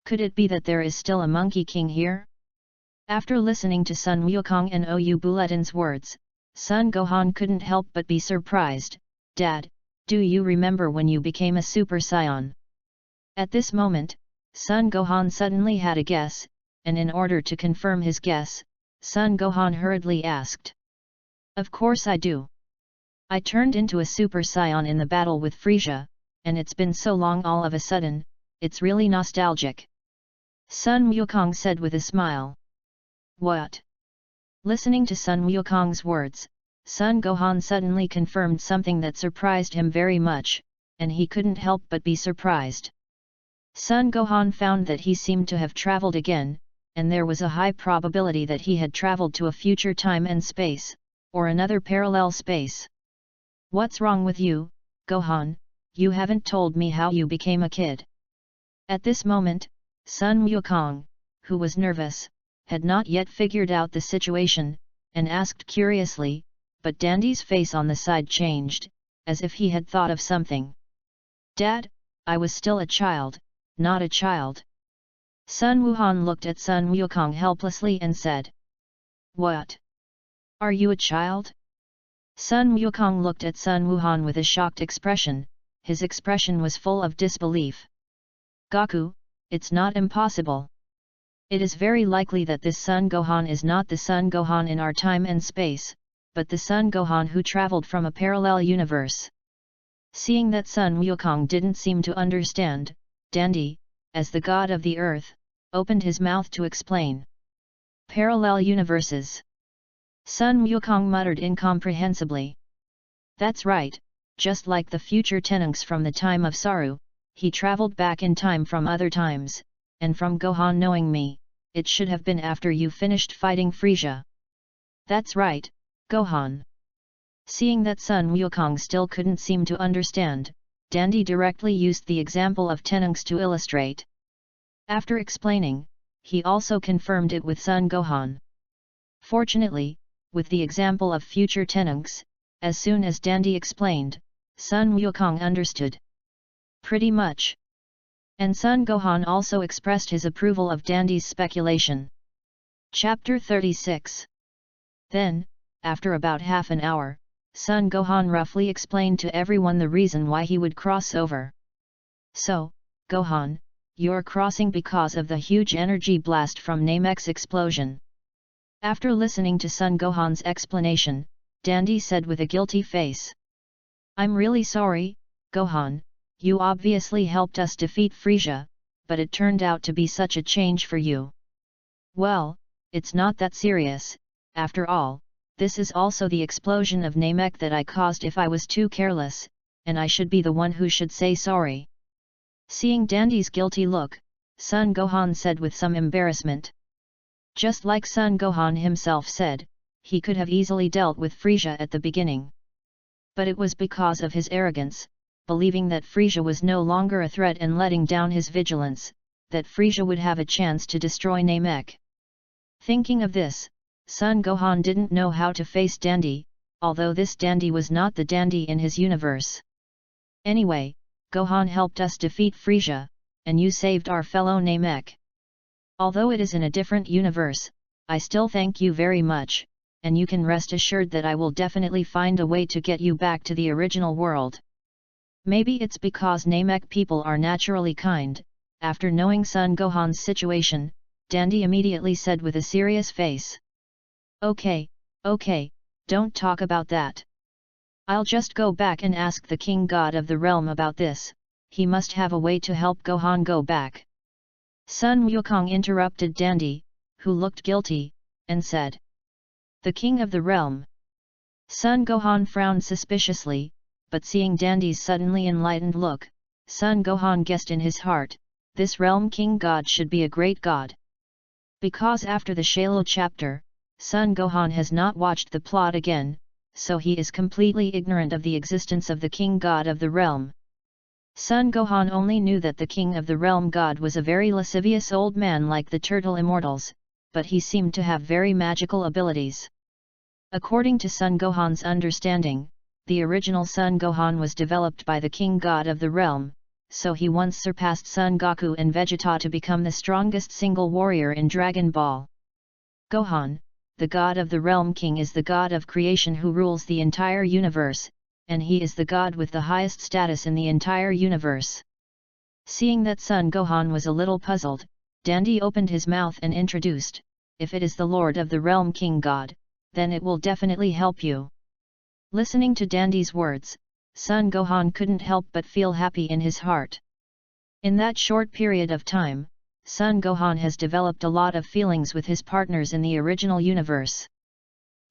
Could it be that there is still a Monkey King here? After listening to Sun Wukong and OU Bulletin's words, Son Gohan couldn't help but be surprised. "Dad, do you remember when you became a Super Saiyan?" At this moment, Son Gohan suddenly had a guess, and in order to confirm his guess, Son Gohan hurriedly asked. "Of course I do. I turned into a Super Saiyan in the battle with Frieza, and it's been so long all of a sudden, it's really nostalgic," Sun Wukong said with a smile. "What?" Listening to Sun Wukong's words, Son Gohan suddenly confirmed something that surprised him very much, and he couldn't help but be surprised. Son Gohan found that he seemed to have traveled again, and there was a high probability that he had traveled to a future time and space, or another parallel space. "What's wrong with you, Gohan? You haven't told me how you became a kid." At this moment, Sun Wukong, who was nervous, had not yet figured out the situation, and asked curiously, but Dandy's face on the side changed, as if he had thought of something. "Dad, I was still a child, not a child." Sun Wuhan looked at Sun Wukong helplessly and said. "What? Are you a child?" Sun Wukong looked at Sun Wuhan with a shocked expression, his expression was full of disbelief. "Goku, it's not impossible. It is very likely that this Son Gohan is not the Son Gohan in our time and space, but the Son Gohan who traveled from a parallel universe." Seeing that Sun Wukong didn't seem to understand, Dandy, as the god of the earth, opened his mouth to explain. "Parallel universes." Sun Wukong muttered incomprehensibly. "That's right, just like the future Tenunks from the time of Saru, he traveled back in time from other times, and from Gohan knowing me, it should have been after you finished fighting Frieza." "That's right, Gohan. Seeing that Sun Wukong still couldn't seem to understand, Dandy directly used the example of tenunks to illustrate. After explaining, he also confirmed it with Sun Gohan. Fortunately, with the example of future tenunks, as soon as Dandy explained, Sun Wukong understood. Pretty much. And Sun Gohan also expressed his approval of Dandy's speculation. Chapter 36. Then, after about half an hour, Sun Gohan roughly explained to everyone the reason why he would cross over. So, Gohan, you're crossing because of the huge energy blast from Namek's explosion. After listening to Sun Gohan's explanation, Dandy said with a guilty face. I'm really sorry, Gohan, you obviously helped us defeat Frieza, but it turned out to be such a change for you. Well, it's not that serious, after all. This is also the explosion of Namek that I caused if I was too careless, and I should be the one who should say sorry. Seeing Dandy's guilty look, Sun Gohan said with some embarrassment. Just like Sun Gohan himself said, he could have easily dealt with Frieza at the beginning. But it was because of his arrogance, believing that Frieza was no longer a threat and letting down his vigilance, that Frieza would have a chance to destroy Namek. Thinking of this, Sun Gohan didn't know how to face Dandy, although this Dandy was not the Dandy in his universe. Anyway, Gohan helped us defeat Frieza, and you saved our fellow Namek. Although it is in a different universe, I still thank you very much, and you can rest assured that I will definitely find a way to get you back to the original world. Maybe it's because Namek people are naturally kind. After knowing Sun Gohan's situation, Dandy immediately said with a serious face. Okay, don't talk about that. I'll just go back and ask the King God of the Realm about this, he must have a way to help Gohan go back. Sun Wukong interrupted Dandy, who looked guilty, and said. The King of the Realm. Sun Gohan frowned suspiciously, but seeing Dandy's suddenly enlightened look, Sun Gohan guessed in his heart, this realm king god should be a great god. Because after the Shalo chapter, Sun Gohan has not watched the plot again, so he is completely ignorant of the existence of the king god of the realm. Sun Gohan only knew that the king of the realm god was a very lascivious old man like the turtle immortals, but he seemed to have very magical abilities. According to Sun Gohan's understanding, the original Sun Gohan was developed by the king god of the realm, so he once surpassed Son Goku and Vegeta to become the strongest single warrior in Dragon Ball. Gohan, the god of the realm king, is the god of creation who rules the entire universe, and he is the god with the highest status in the entire universe. Seeing that Sun Gohan was a little puzzled, Dandy opened his mouth and introduced, if it is the Lord of the Realm King God, then it will definitely help you. Listening to Dandy's words, Sun Gohan couldn't help but feel happy in his heart. In that short period of time, Sun Gohan has developed a lot of feelings with his partners in the original universe.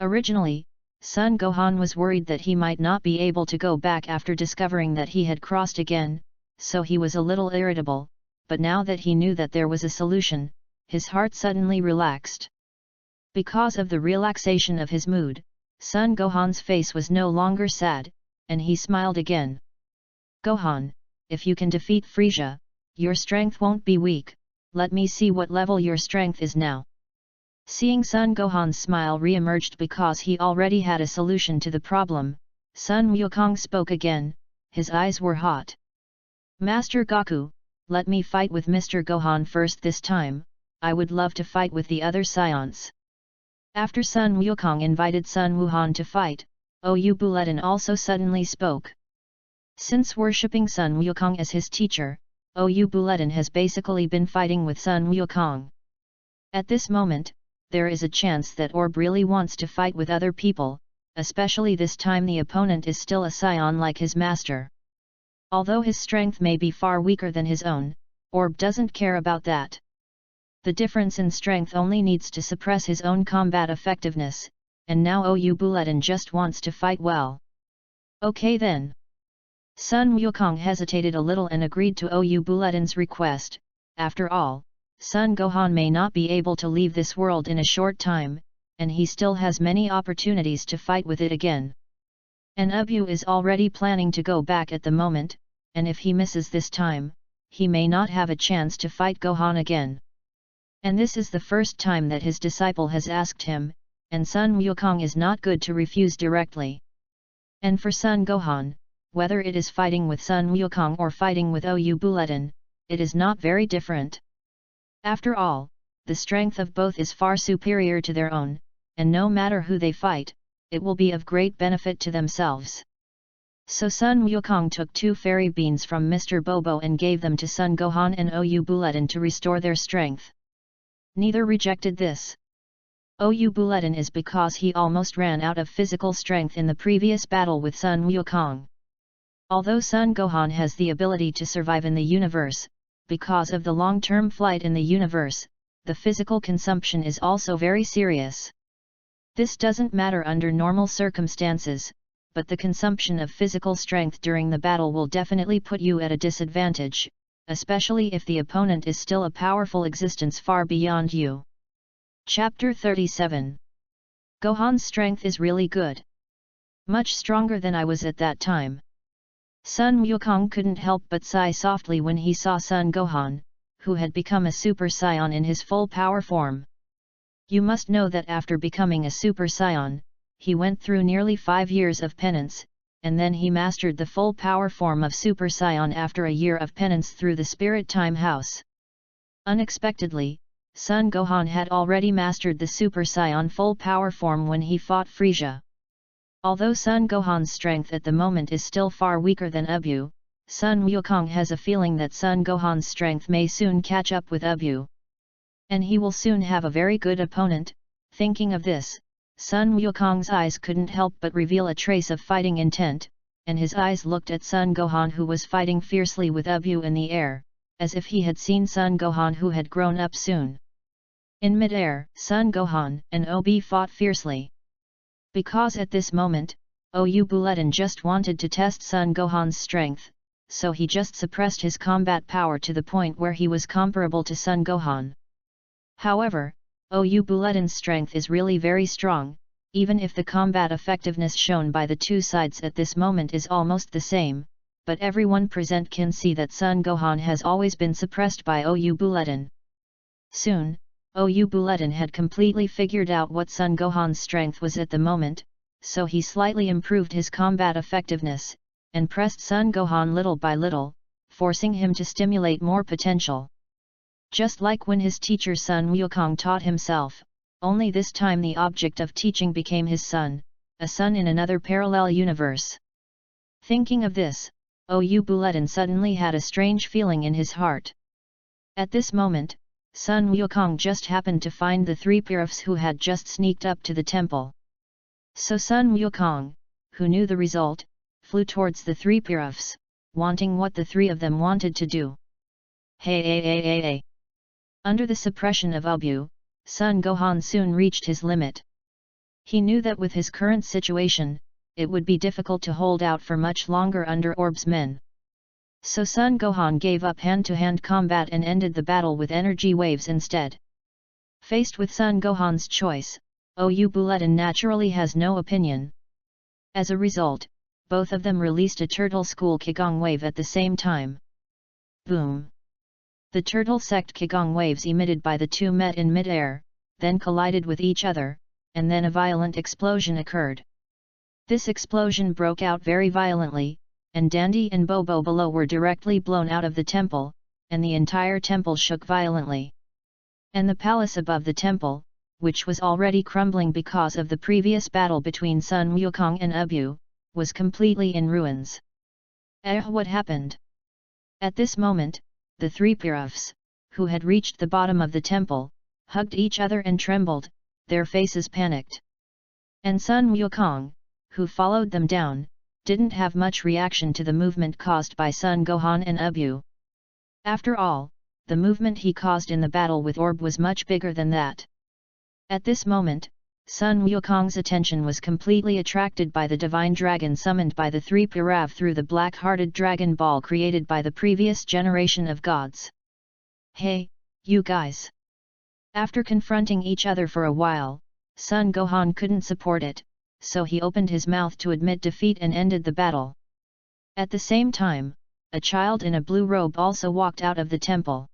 Originally, Sun Gohan was worried that he might not be able to go back after discovering that he had crossed again, so he was a little irritable, but now that he knew that there was a solution, his heart suddenly relaxed. Because of the relaxation of his mood, Sun Gohan's face was no longer sad, and he smiled again. Gohan, if you can defeat Frieza, your strength won't be weak, let me see what level your strength is now. Seeing Sun Gohan's smile re-emerged because he already had a solution to the problem, Sun Wukong spoke again, his eyes were hot. Master Goku, let me fight with Mr. Gohan first this time, I would love to fight with the other Scions. After Sun Wukong invited Sun Wuhan to fight, Ou Buletin also suddenly spoke. Since worshipping Sun Wukong as his teacher, Ou Buletin has basically been fighting with Sun Wukong. At this moment, there is a chance that Orb really wants to fight with other people, especially this time the opponent is still a scion like his master. Although his strength may be far weaker than his own, Orb doesn't care about that. The difference in strength only needs to suppress his own combat effectiveness, and now Ou Buletin just wants to fight well. Okay then. Sun Wukong hesitated a little and agreed to Ou Buletin's request. After all, Sun Gohan may not be able to leave this world in a short time, and he still has many opportunities to fight with it again. And Ubyu is already planning to go back at the moment, and if he misses this time, he may not have a chance to fight Gohan again. And this is the first time that his disciple has asked him, and Sun Wukong is not good to refuse directly. And for Son Gohan, whether it is fighting with Sun Wukong or fighting with Ou Buletin, it is not very different. After all, the strength of both is far superior to their own, and no matter who they fight, it will be of great benefit to themselves. So Sun Wukong took 2 fairy beans from Mr. Bobo and gave them to Son Gohan and Ou Buletin to restore their strength. Neither rejected this. Ou Buletin is because he almost ran out of physical strength in the previous battle with Sun Wukong. Although Son Gohan has the ability to survive in the universe, because of the long-term flight in the universe, the physical consumption is also very serious. This doesn't matter under normal circumstances, but the consumption of physical strength during the battle will definitely put you at a disadvantage, especially if the opponent is still a powerful existence far beyond you. Chapter 37. Gohan's strength is really good. Much stronger than I was at that time. Sun Wukong couldn't help but sigh softly when he saw Son Gohan, who had become a Super Saiyan in his full power form. You must know that after becoming a Super Saiyan, he went through nearly 5 years of penance, and then he mastered the full power form of Super Saiyan after a year of penance through the Spirit Time House. Unexpectedly, Son Gohan had already mastered the Super Saiyan full power form when he fought Frieza. Although Son Gohan's strength at the moment is still far weaker than Ubyu, Sun Wukong has a feeling that Son Gohan's strength may soon catch up with Ubyu. And he will soon have a very good opponent. Thinking of this, Sun Wukong's eyes couldn't help but reveal a trace of fighting intent, and his eyes looked at Son Gohan who was fighting fiercely with Ubyu in the air, as if he had seen Son Gohan who had grown up soon. In mid-air, Son Gohan and Obi fought fiercely. Because at this moment, Ou Buletin just wanted to test Son Gohan's strength, so he just suppressed his combat power to the point where he was comparable to Son Gohan. However, Ou Buletin's strength is really very strong, even if the combat effectiveness shown by the two sides at this moment is almost the same, but everyone present can see that Son Gohan has always been suppressed by Ou Buletin. Soon, Ou Buletin had completely figured out what Son Gohan's strength was at the moment, so he slightly improved his combat effectiveness, and pressed Son Gohan little by little, forcing him to stimulate more potential. Just like when his teacher Sun Wukong taught himself, only this time the object of teaching became his son, a son in another parallel universe. Thinking of this, Ou Buletin suddenly had a strange feeling in his heart. At this moment, Sun Wukong just happened to find the 3 Pirafs who had just sneaked up to the temple. So Sun Wukong, who knew the result, flew towards the 3 Pirafs, wanting what the 3 of them wanted to do. Hey. Under the suppression of Ubyu, Son Gohan soon reached his limit. He knew that with his current situation, it would be difficult to hold out for much longer under Orb's men. So Son Gohan gave up hand-to-hand combat and ended the battle with energy waves instead. Faced with Son Gohan's choice, Ou Buletin naturally has no opinion. As a result, both of them released a Turtle School Qigong wave at the same time. Boom! The Turtle Sect Qigong waves emitted by the two met in mid-air, then collided with each other, and then a violent explosion occurred. This explosion broke out very violently, and Dandy and Bobo below were directly blown out of the temple, and the entire temple shook violently. And the palace above the temple, which was already crumbling because of the previous battle between Sun Wukong and Ubyu, was completely in ruins. What happened? At this moment, the 3 Pirafs, who had reached the bottom of the temple, hugged each other and trembled, their faces panicked. And Sun Wukong, who followed them down, didn't have much reaction to the movement caused by Son Gohan and Ubyu. After all, the movement he caused in the battle with Orb was much bigger than that. At this moment, Sun Wukong's attention was completely attracted by the divine dragon summoned by the 3 Pirav through the black-hearted Dragon Ball created by the previous generation of gods. Hey, you guys! After confronting each other for a while, Son Gohan couldn't support it, so he opened his mouth to admit defeat and ended the battle. At the same time, a child in a blue robe also walked out of the temple.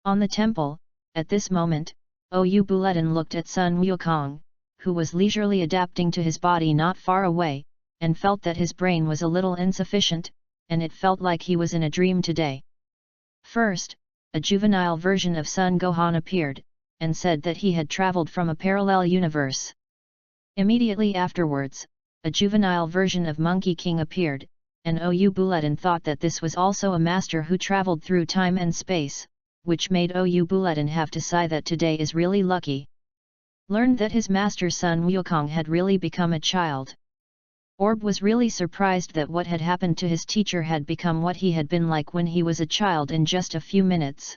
On the temple, at this moment, Oyu Buletin looked at Sun Wukong, who was leisurely adapting to his body not far away, and felt that his brain was a little insufficient, and it felt like he was in a dream today. First, a juvenile version of Sun Gohan appeared, and said that he had traveled from a parallel universe. Immediately afterwards, a juvenile version of Monkey King appeared, and Oyu Buletin thought that this was also a master who traveled through time and space, which made Oyu Buletin have to sigh that today is really lucky. Learned that his master Sun Wukong had really become a child. Orb was really surprised that what had happened to his teacher had become what he had been like when he was a child in just a few minutes.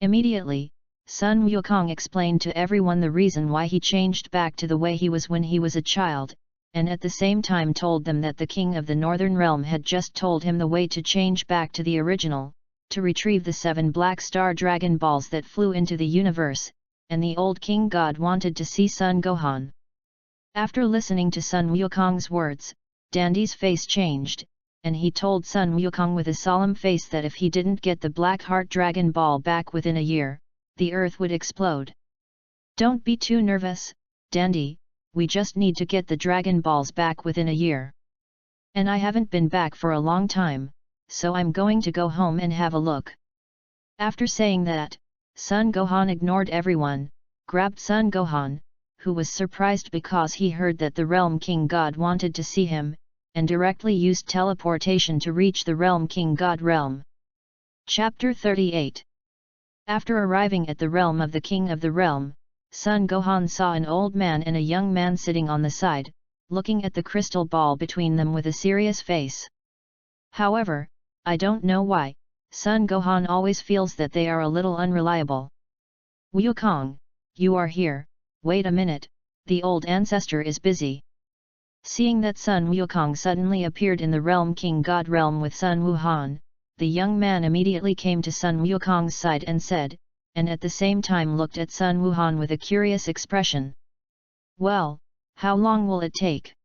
Immediately, Sun Wukong explained to everyone the reason why he changed back to the way he was when he was a child, and at the same time told them that the king of the Northern Realm had just told him the way to change back to the original, to retrieve the 7 black star dragon balls that flew into the universe, and the old king god wanted to see Sun Gohan. After listening to Sun Wukong's words, Dandy's face changed, and he told Sun Wukong with a solemn face that if he didn't get the Black Heart Dragon Ball back within a year, the earth would explode. Don't be too nervous, Dandy, we just need to get the Dragon Balls back within a year. And I haven't been back for a long time, so I'm going to go home and have a look. After saying that, Sun Gohan ignored everyone, grabbed Sun Gohan, who was surprised because he heard that the Realm King God wanted to see him, and directly used teleportation to reach the Realm King God realm. Chapter 38. After arriving at the realm of the King of the Realm, Sun Gohan saw an old man and a young man sitting on the side, looking at the crystal ball between them with a serious face. However, I don't know why, Sun Gohan always feels that they are a little unreliable. Wukong, you are here. Wait a minute, the old ancestor is busy. Seeing that Sun Wukong suddenly appeared in the Realm King God realm with Sun Wuhan, the young man immediately came to Sun Wukong's side and said, and at the same time looked at Sun Wuhan with a curious expression. Well, how long will it take?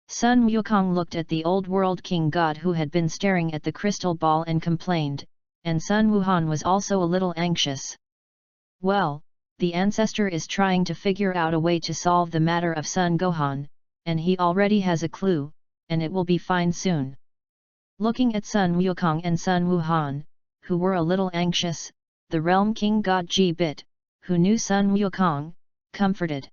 Sun Wukong looked at the old world king god who had been staring at the crystal ball and complained, and Sun Wuhan was also a little anxious. Well, the ancestor is trying to figure out a way to solve the matter of Sun Gohan, and he already has a clue, and it will be fine soon. Looking at Sun Wukong and Sun Wuhan, who were a little anxious, the Realm King God G-Bit, who knew Sun Wukong, comforted.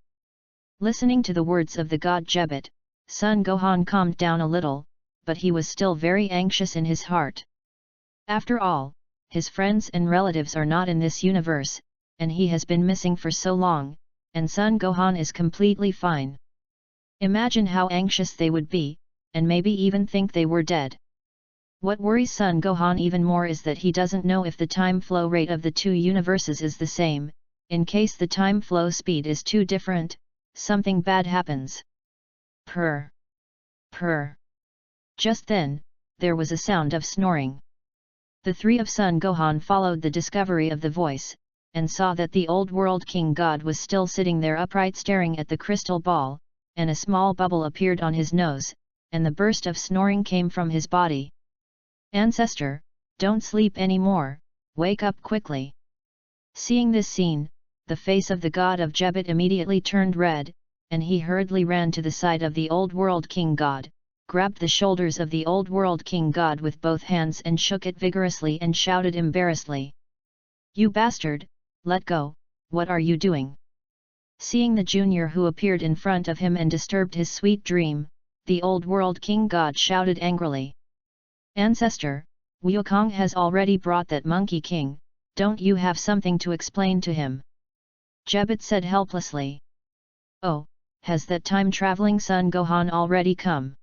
Listening to the words of the god Jebit, Sun Gohan calmed down a little, but he was still very anxious in his heart. After all, his friends and relatives are not in this universe, and he has been missing for so long, and Sun Gohan is completely fine. Imagine how anxious they would be, and maybe even think they were dead. What worries Sun Gohan even more is that he doesn't know if the time flow rate of the two universes is the same. In case the time flow speed is too different, something bad happens. Purr. Purr. Just then, there was a sound of snoring. The three of Sun Gohan followed the discovery of the voice, and saw that the old world king god was still sitting there upright staring at the crystal ball, and a small bubble appeared on his nose, and the burst of snoring came from his body. Ancestor, don't sleep anymore, wake up quickly. Seeing this scene, the face of the god of Jebit immediately turned red, and he hurriedly ran to the side of the old world king god, grabbed the shoulders of the old world king god with both hands and shook it vigorously and shouted embarrassedly. You bastard, let go, what are you doing? Seeing the junior who appeared in front of him and disturbed his sweet dream, the old world king god shouted angrily. Ancestor, Wukong has already brought that monkey king, don't you have something to explain to him? Jebit said helplessly. Oh, has that time-traveling Sun Gohan already come?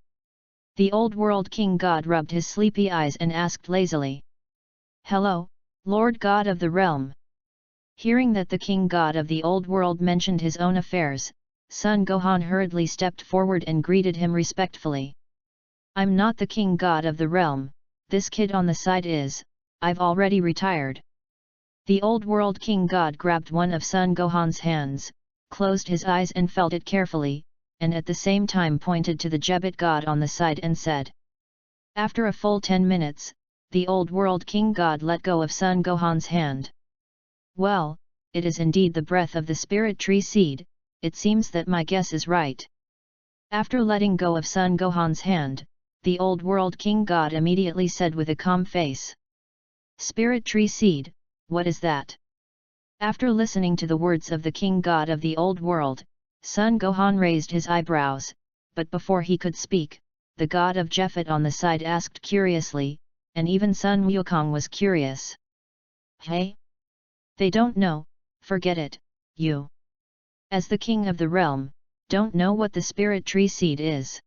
The old world king god rubbed his sleepy eyes and asked lazily. Hello, Lord God of the realm. Hearing that the king god of the old world mentioned his own affairs, Sun Gohan hurriedly stepped forward and greeted him respectfully. I'm not the king god of the realm, this kid on the side is, I've already retired. The old world king god grabbed one of Sun Gohan's hands, closed his eyes and felt it carefully, and at the same time pointed to the Jebit god on the side and said. After a full 10 minutes, the old world king god let go of Son Gohan's hand. Well, it is indeed the breath of the spirit tree seed, it seems that my guess is right. After letting go of Son Gohan's hand, the old world king god immediately said with a calm face. Spirit tree seed, what is that? After listening to the words of the king god of the old world, Son Gohan raised his eyebrows, but before he could speak, the god of Jeffet on the side asked curiously, and even Sun Wukong was curious. Hey? They don't know, forget it, you. As the king of the realm, don't know what the spirit tree seed is.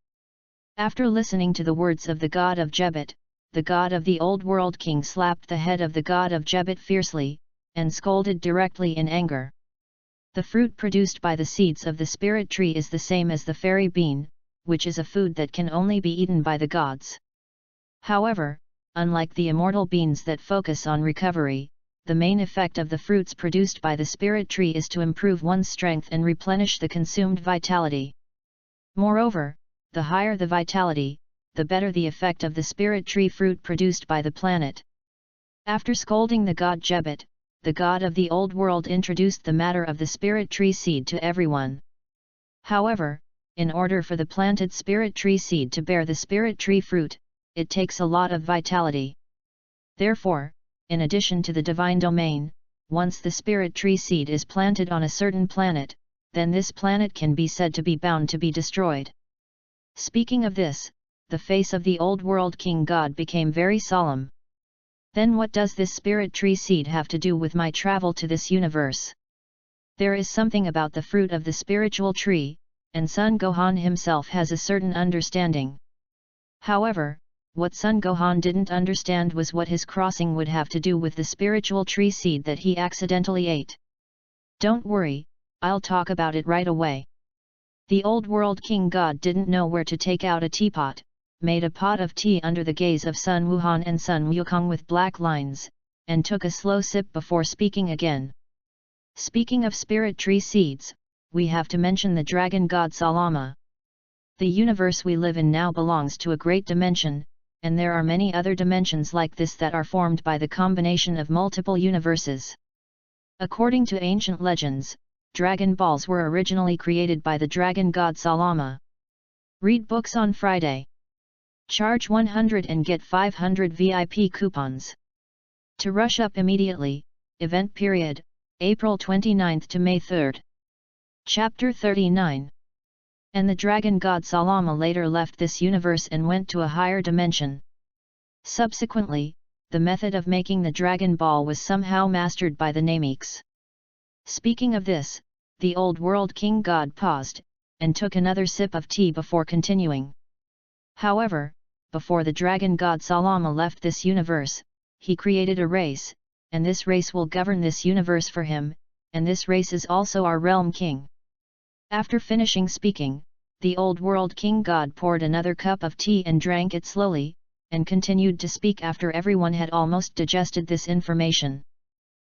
After listening to the words of the god of Jebet, the god of the old world king slapped the head of the god of Jebet fiercely, and scolded directly in anger. The fruit produced by the seeds of the spirit tree is the same as the fairy bean, which is a food that can only be eaten by the gods. However, unlike the immortal beans that focus on recovery, the main effect of the fruits produced by the spirit tree is to improve one's strength and replenish the consumed vitality. Moreover, the higher the vitality, the better the effect of the spirit tree fruit produced by the planet. After scolding the god Jebet, the god of the old world introduced the matter of the spirit tree seed to everyone. However, in order for the planted spirit tree seed to bear the spirit tree fruit, it takes a lot of vitality. Therefore, in addition to the divine domain, once the spirit tree seed is planted on a certain planet, then this planet can be said to be bound to be destroyed. Speaking of this, the face of the old world king god became very solemn. Then what does this spirit tree seed have to do with my travel to this universe? There is something about the fruit of the spiritual tree, and Son Gohan himself has a certain understanding. However, what Son Gohan didn't understand was what his crossing would have to do with the spiritual tree seed that he accidentally ate. Don't worry, I'll talk about it right away. The old world king god didn't know where to take out a teapot, made a pot of tea under the gaze of Sun Wuhan and Sun Wukong with black lines, and took a slow sip before speaking again. Speaking of spirit tree seeds, we have to mention the dragon god Salama. The universe we live in now belongs to a great dimension, and there are many other dimensions like this that are formed by the combination of multiple universes. According to ancient legends, Dragon Balls were originally created by the dragon god Salama. Read books on Friday. Charge 100 and get 500 VIP coupons. To rush up immediately, event period, April 29 to May 3. Chapter 39. And the dragon god Salama later left this universe and went to a higher dimension. Subsequently, the method of making the Dragon Ball was somehow mastered by the Nameeks. Speaking of this, the old world king god paused, and took another sip of tea before continuing. However, before the dragon god Salama left this universe, he created a race, and this race will govern this universe for him, and this race is also our realm king. After finishing speaking, the old world king god poured another cup of tea and drank it slowly, and continued to speak after everyone had almost digested this information.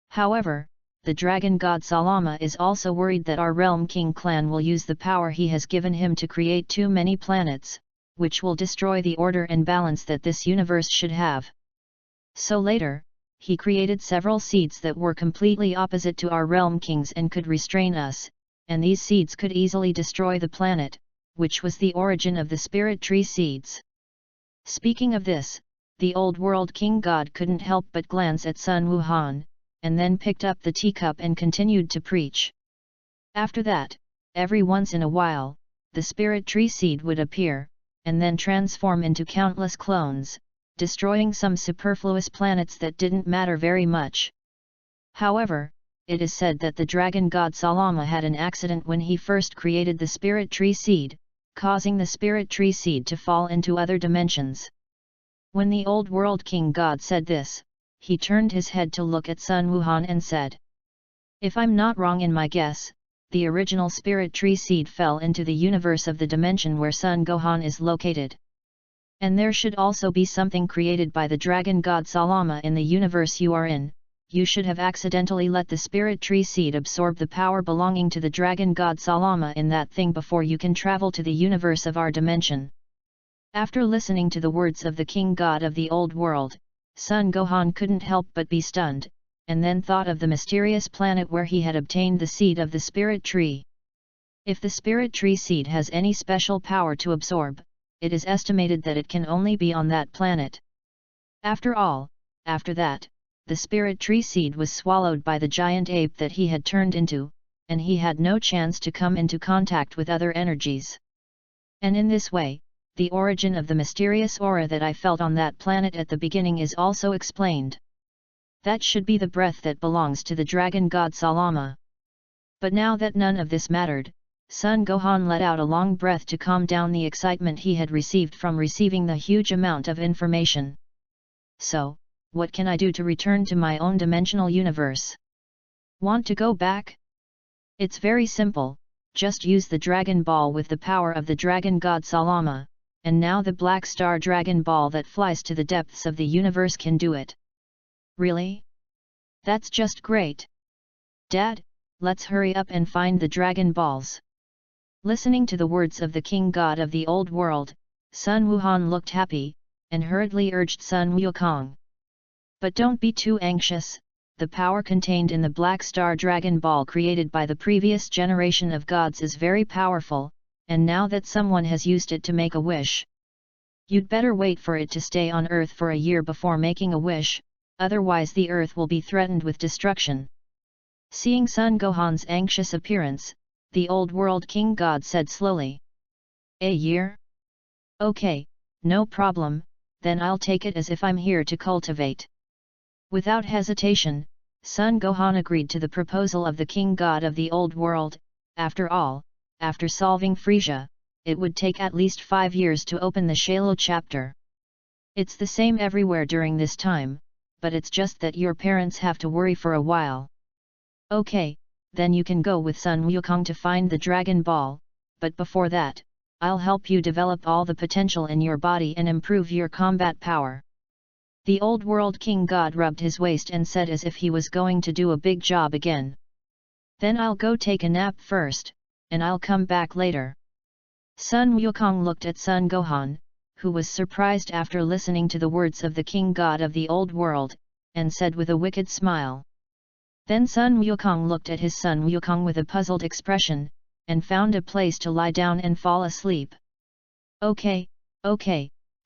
However, the dragon god Salama is also worried that our realm king clan will use the power he has given him to create too many planets, which will destroy the order and balance that this universe should have. So later, he created several seeds that were completely opposite to our realm kings and could restrain us, and these seeds could easily destroy the planet, which was the origin of the spirit tree seeds. Speaking of this, the old world king god couldn't help but glance at Sun Wuhan, and then picked up the teacup and continued to preach. After that, every once in a while, the spirit tree seed would appear, and then transform into countless clones, destroying some superfluous planets that didn't matter very much. However, it is said that the dragon god Salama had an accident when he first created the spirit tree seed, causing the spirit tree seed to fall into other dimensions. When the old world king god said this, he turned his head to look at Sun Wuhan and said, "If I'm not wrong in my guess, the original spirit tree seed fell into the universe of the dimension where Son Gohan is located. And there should also be something created by the dragon god Salama in the universe you are in, you should have accidentally let the spirit tree seed absorb the power belonging to the dragon god Salama in that thing before you can travel to the universe of our dimension. After listening to the words of the king god of the old world, Son Gohan couldn't help but be stunned, and then thought of the mysterious planet where he had obtained the seed of the spirit tree. If the spirit tree seed has any special power to absorb, it is estimated that it can only be on that planet. After all, after that, the spirit tree seed was swallowed by the giant ape that he had turned into, and he had no chance to come into contact with other energies. And in this way, the origin of the mysterious aura that I felt on that planet at the beginning is also explained. That should be the breath that belongs to the dragon god Salama. But now that none of this mattered, Son Gohan let out a long breath to calm down the excitement he had received from receiving the huge amount of information. So, what can I do to return to my own dimensional universe? Want to go back? It's very simple, just use the Dragon Ball with the power of the Dragon God Salama, and now the Black Star Dragon Ball that flies to the depths of the universe can do it. Really? That's just great. Dad, let's hurry up and find the Dragon Balls. Listening to the words of the King God of the Old World, Sun Wuhan looked happy, and hurriedly urged Sun Wukong. But don't be too anxious, the power contained in the Black Star Dragon Ball created by the previous generation of gods is very powerful, and now that someone has used it to make a wish, you'd better wait for it to stay on Earth for a year before making a wish, otherwise the Earth will be threatened with destruction. Seeing Son Gohan's anxious appearance, the Old World King God said slowly. A year? Okay, no problem, then I'll take it as if I'm here to cultivate. Without hesitation, Son Gohan agreed to the proposal of the King God of the Old World. After all, after solving Frisia, it would take at least 5 years to open the Shalo chapter. It's the same everywhere during this time, but it's just that your parents have to worry for a while. Okay, then you can go with Sun Wukong to find the Dragon Ball, but before that, I'll help you develop all the potential in your body and improve your combat power. The Old World King God rubbed his waist and said as if he was going to do a big job again. Then I'll go take a nap first, and I'll come back later. Sun Wukong looked at Son Gohan, who was surprised after listening to the words of the King God of the Old World, and said with a wicked smile. Then Sun Wukong looked at his son Wukong with a puzzled expression, and found a place to lie down and fall asleep. Okay,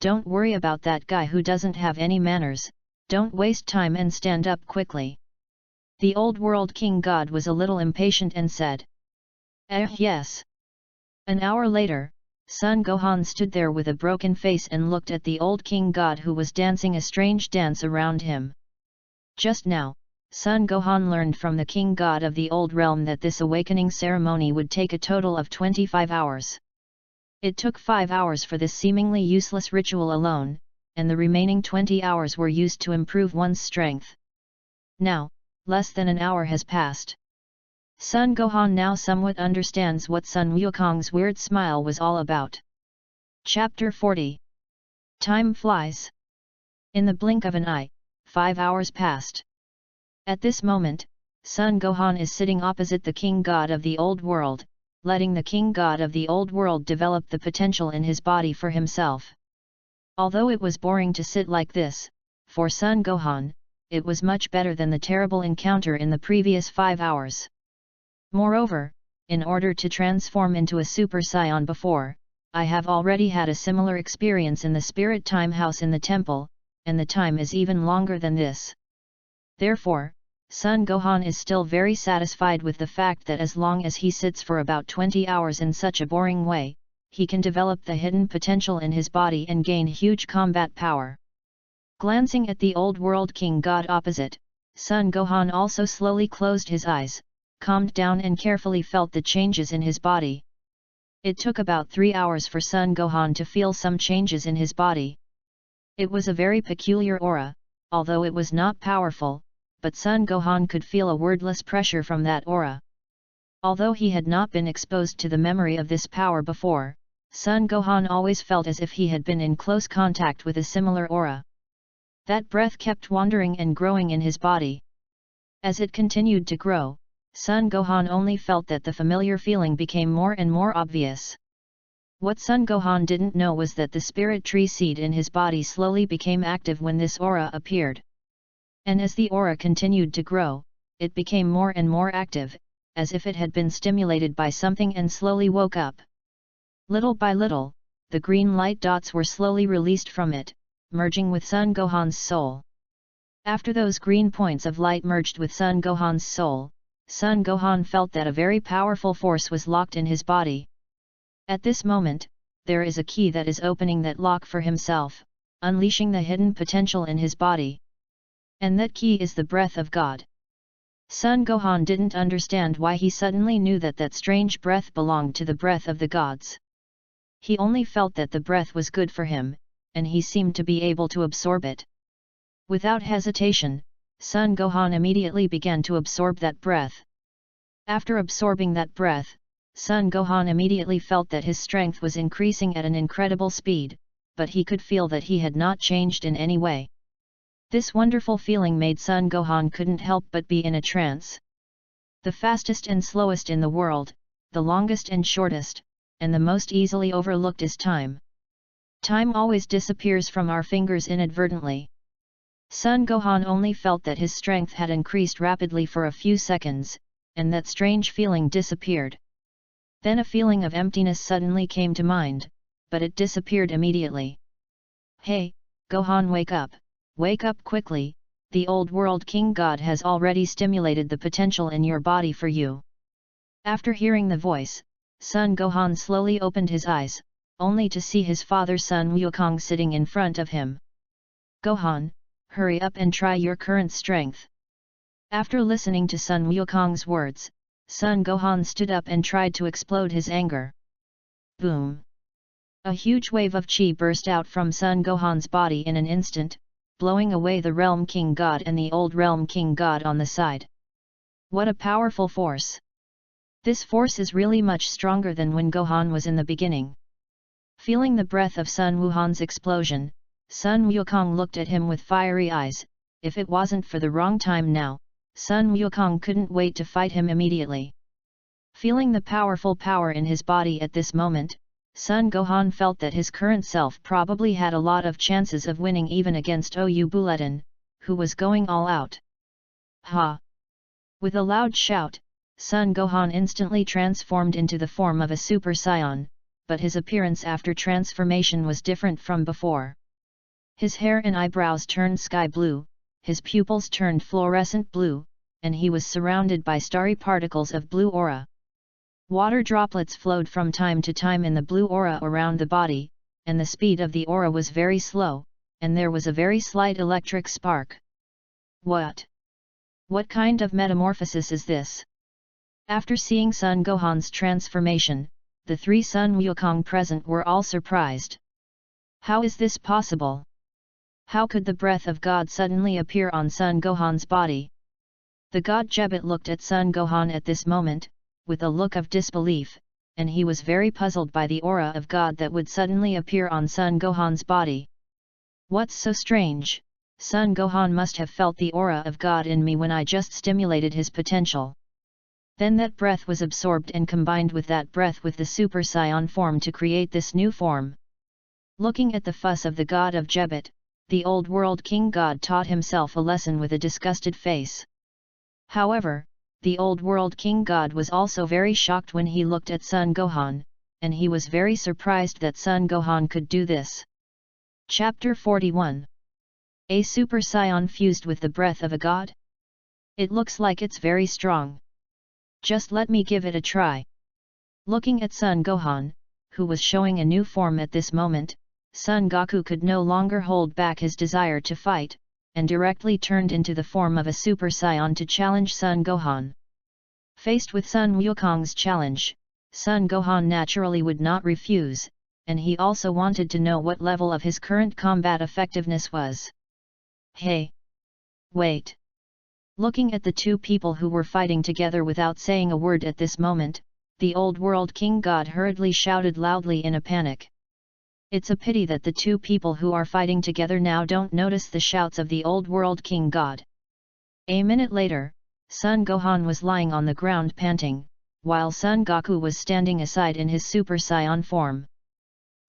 don't worry about that guy who doesn't have any manners, don't waste time and stand up quickly. The Old World King God was a little impatient and said. Yes. An hour later, Son Gohan stood there with a broken face and looked at the old King God who was dancing a strange dance around him. Just now, Son Gohan learned from the King God of the Old Realm that this awakening ceremony would take a total of 25 hours. It took 5 hours for this seemingly useless ritual alone, and the remaining 20 hours were used to improve one's strength. Now, less than an hour has passed. Son Gohan now somewhat understands what Sun Wukong's weird smile was all about. Chapter 40. Time flies. In the blink of an eye, 5 hours passed. At this moment, Son Gohan is sitting opposite the King God of the Old World, letting the King God of the Old World develop the potential in his body for himself. Although it was boring to sit like this, for Son Gohan, it was much better than the terrible encounter in the previous 5 hours. Moreover, in order to transform into a Super Saiyan before, I have already had a similar experience in the Spirit Time House in the temple, and the time is even longer than this. Therefore, Son Gohan is still very satisfied with the fact that as long as he sits for about 20 hours in such a boring way, he can develop the hidden potential in his body and gain huge combat power. Glancing at the Old World King God opposite, Son Gohan also slowly closed his eyes, calmed down and carefully felt the changes in his body. It took about 3 hours for Son Gohan to feel some changes in his body. It was a very peculiar aura, although it was not powerful, but Son Gohan could feel a wordless pressure from that aura. Although he had not been exposed to the memory of this power before, Son Gohan always felt as if he had been in close contact with a similar aura. That breath kept wandering and growing in his body. As it continued to grow, Son Gohan only felt that the familiar feeling became more and more obvious. What Son Gohan didn't know was that the spirit tree seed in his body slowly became active when this aura appeared. And as the aura continued to grow, it became more and more active, as if it had been stimulated by something and slowly woke up. Little by little, the green light dots were slowly released from it, merging with Son Gohan's soul. After those green points of light merged with Son Gohan's soul, Son Gohan felt that a very powerful force was locked in his body. At this moment, there is a key that is opening that lock for himself, unleashing the hidden potential in his body. And that key is the breath of God. Son Gohan didn't understand why he suddenly knew that that strange breath belonged to the breath of the gods. He only felt that the breath was good for him, and he seemed to be able to absorb it. Without hesitation, Son Gohan immediately began to absorb that breath. After absorbing that breath, Son Gohan immediately felt that his strength was increasing at an incredible speed, but he could feel that he had not changed in any way. This wonderful feeling made Son Gohan couldn't help but be in a trance. The fastest and slowest in the world, the longest and shortest, and the most easily overlooked is time. Time always disappears from our fingers inadvertently. Son Gohan only felt that his strength had increased rapidly for a few seconds, and that strange feeling disappeared. Then a feeling of emptiness suddenly came to mind, but it disappeared immediately. Hey, Gohan, wake up! Wake up quickly, the old world king god has already stimulated the potential in your body for you. After hearing the voice, Son Gohan slowly opened his eyes, only to see his father Sun Wukong sitting in front of him. Gohan, hurry up and try your current strength. After listening to Sun Wukong's words, Son Gohan stood up and tried to explode his anger. Boom! A huge wave of chi burst out from Son Gohan's body in an instant, blowing away the Realm King God and the old Realm King God on the side. What a powerful force! This force is really much stronger than when Gohan was in the beginning. Feeling the breath of Sun Wuhan's explosion, Sun Wukong looked at him with fiery eyes. If it wasn't for the wrong time now, Sun Wukong couldn't wait to fight him immediately. Feeling the powerful power in his body at this moment, Son Gohan felt that his current self probably had a lot of chances of winning even against Ou Bulletin, who was going all out. Ha! With a loud shout, Son Gohan instantly transformed into the form of a Super Saiyan, but his appearance after transformation was different from before. His hair and eyebrows turned sky blue, his pupils turned fluorescent blue, and he was surrounded by starry particles of blue aura. Water droplets flowed from time to time in the blue aura around the body, and the speed of the aura was very slow, and there was a very slight electric spark. What? What kind of metamorphosis is this? After seeing Son Gohan's transformation, the three Sun Wukong present were all surprised. How is this possible? How could the breath of God suddenly appear on Son Gohan's body? The god Jebet looked at Son Gohan at this moment, with a look of disbelief, and he was very puzzled by the aura of God that would suddenly appear on Son Gohan's body. What's so strange? Son Gohan must have felt the aura of God in me when I just stimulated his potential. Then that breath was absorbed and combined with that breath with the Super Saiyan form to create this new form. Looking at the fuss of the god of Jebet, the old world king god taught himself a lesson with a disgusted face. However, the old world king god was also very shocked when he looked at Son Gohan, and he was very surprised that Son Gohan could do this. Chapter 41. A Super Saiyan fused with the breath of a god? It looks like it's very strong. Just let me give it a try. Looking at Son Gohan, who was showing a new form at this moment, Son Goku could no longer hold back his desire to fight, and directly turned into the form of a Super Saiyan to challenge Son Gohan. Faced with Sun Wukong's challenge, Son Gohan naturally would not refuse, and he also wanted to know what level of his current combat effectiveness was. Hey! Wait! Looking at the two people who were fighting together without saying a word at this moment, the old world king god hurriedly shouted loudly in a panic. It's a pity that the two people who are fighting together now don't notice the shouts of the old world king god. A minute later, Son Gohan was lying on the ground panting, while Son Goku was standing aside in his Super Saiyan form.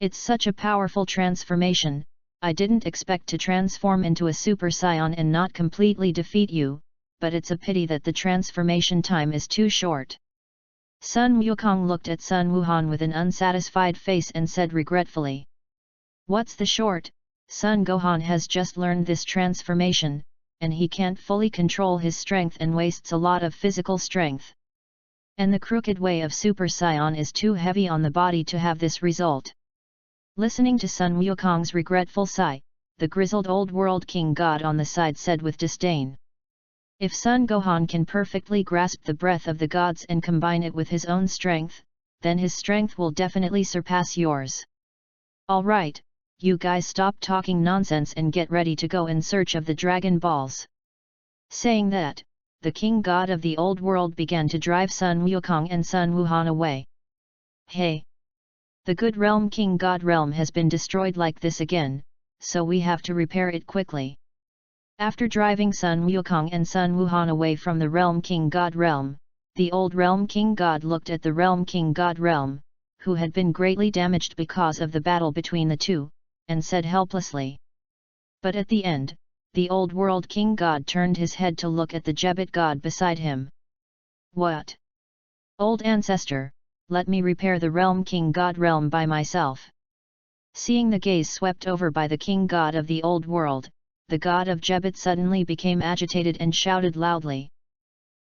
It's such a powerful transformation, I didn't expect to transform into a Super Saiyan and not completely defeat you, but it's a pity that the transformation time is too short. Sun Wukong looked at Sun Wuhan with an unsatisfied face and said regretfully. What's the short? Sun Gohan has just learned this transformation, and he can't fully control his strength and wastes a lot of physical strength. And the crooked way of Super Saiyan is too heavy on the body to have this result. Listening to Sun Wukong's regretful sigh, the grizzled old world king god on the side said with disdain. If Sun Gohan can perfectly grasp the breath of the gods and combine it with his own strength, then his strength will definitely surpass yours. Alright, you guys stop talking nonsense and get ready to go in search of the Dragon Balls. Saying that, the king god of the old world began to drive Sun Wukong and Sun Wuhan away. Hey! The good realm king god realm has been destroyed like this again, so we have to repair it quickly. After driving Sun Wukong and Sun Wuhan away from the realm king god realm, the old realm king god looked at the realm king god realm, who had been greatly damaged because of the battle between the two, and said helplessly. But at the end, the old world king god turned his head to look at the Jebit god beside him. What? Old ancestor, let me repair the realm king god realm by myself. Seeing the gaze swept over by the king god of the old world, the god of Jebit suddenly became agitated and shouted loudly.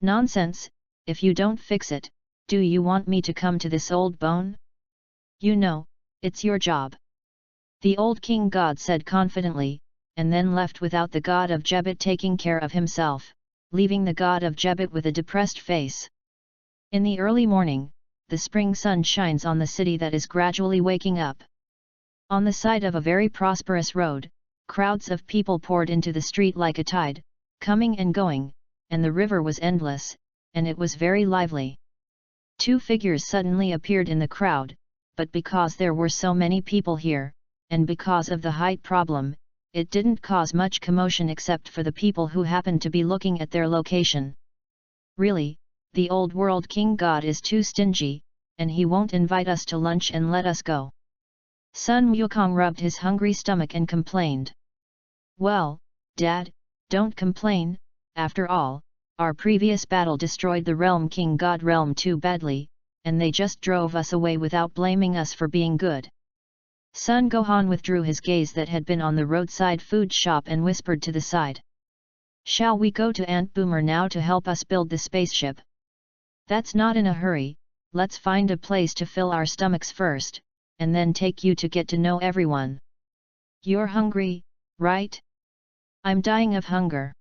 Nonsense, if you don't fix it, do you want me to come to this old bone? You know, it's your job. The old king god said confidently, and then left without the god of Jebit taking care of himself, leaving the god of Jebit with a depressed face. In the early morning, the spring sun shines on the city that is gradually waking up. On the side of a very prosperous road, crowds of people poured into the street like a tide, coming and going, and the river was endless, and it was very lively. Two figures suddenly appeared in the crowd, but because there were so many people here, and because of the height problem, it didn't cause much commotion except for the people who happened to be looking at their location. Really, the old world king god is too stingy, and he won't invite us to lunch and let us go. Sun Wukong rubbed his hungry stomach and complained. Well, Dad, don't complain, after all, our previous battle destroyed the realm king god realm too badly, and they just drove us away without blaming us for being good. Sun Gohan withdrew his gaze that had been on the roadside food shop and whispered to the side. Shall we go to Ant Boomer now to help us build the spaceship? That's not in a hurry, let's find a place to fill our stomachs first, and then take you to get to know everyone. You're hungry, right? I'm dying of hunger.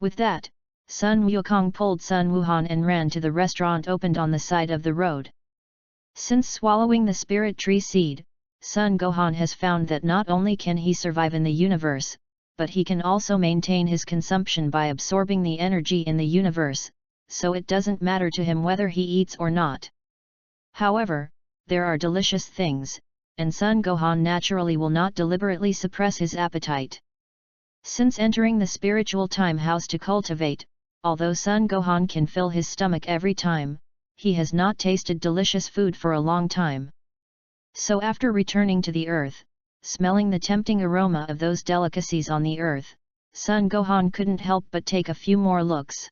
With that, Sun Wukong pulled Sun Wuhan and ran to the restaurant opened on the side of the road. Since swallowing the spirit tree seed, Sun Gohan has found that not only can he survive in the universe, but he can also maintain his consumption by absorbing the energy in the universe, so it doesn't matter to him whether he eats or not. However, there are delicious things, and Sun Gohan naturally will not deliberately suppress his appetite. Since entering the spiritual time house to cultivate, although Sun Gohan can fill his stomach every time, he has not tasted delicious food for a long time. So after returning to the earth, smelling the tempting aroma of those delicacies on the earth, Sun Gohan couldn't help but take a few more looks.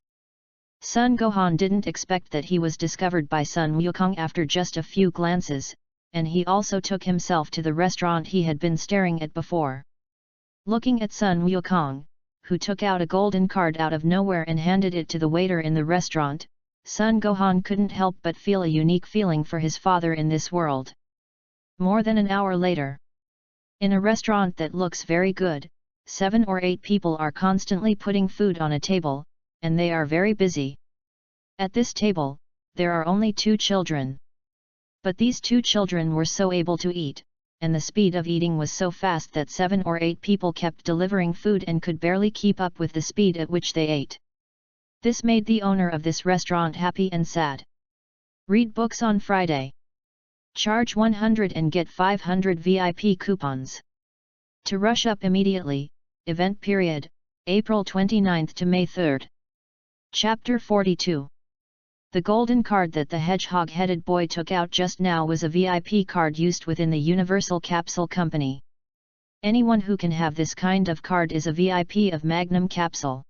Sun Gohan didn't expect that he was discovered by Sun Wukong after just a few glances, and he also took himself to the restaurant he had been staring at before. Looking at Sun Wukong, who took out a golden card out of nowhere and handed it to the waiter in the restaurant, Sun Gohan couldn't help but feel a unique feeling for his father in this world. More than an hour later, in a restaurant that looks very good, 7 or 8 people are constantly putting food on a table, and they are very busy. At this table, there are only 2 children. But these 2 children were so able to eat, and the speed of eating was so fast that 7 or 8 people kept delivering food and could barely keep up with the speed at which they ate. This made the owner of this restaurant happy and sad. Read books on Friday. Charge 100 and get 500 VIP coupons. To rush up immediately, event period, April 29 to May 3. Chapter 42. The golden card that the hedgehog-headed boy took out just now was a VIP card used within the Universal Capsule Company. Anyone who can have this kind of card is a VIP of Magnum Capsule.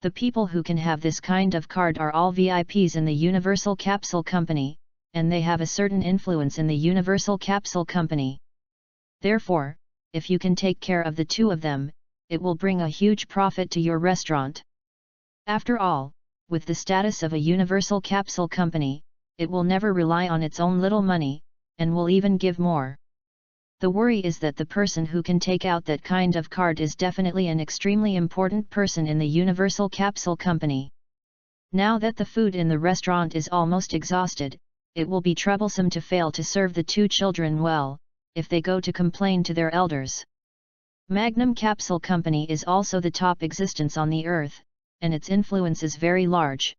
The people who can have this kind of card are all VIPs in the Universal Capsule Company, and they have a certain influence in the Universal Capsule Company. Therefore, if you can take care of the two of them, it will bring a huge profit to your restaurant. After all, with the status of a Universal Capsule Company, it will never rely on its own little money, and will even give more. The worry is that the person who can take out that kind of card is definitely an extremely important person in the Universal Capsule Company. Now that the food in the restaurant is almost exhausted, it will be troublesome to fail to serve the two children well, if they go to complain to their elders. Magnum Capsule Company is also the top existence on the earth, and its influence is very large.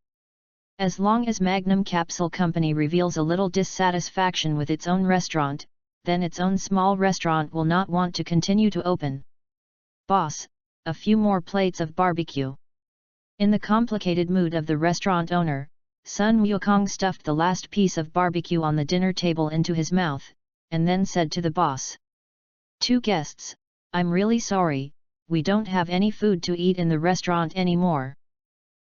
As long as Magnum Capsule Company reveals a little dissatisfaction with its own restaurant, then its own small restaurant will not want to continue to open. Boss, a few more plates of barbecue. In the complicated mood of the restaurant owner, Sun Wukong stuffed the last piece of barbecue on the dinner table into his mouth, and then said to the boss. "Two guests, I'm really sorry, we don't have any food to eat in the restaurant anymore."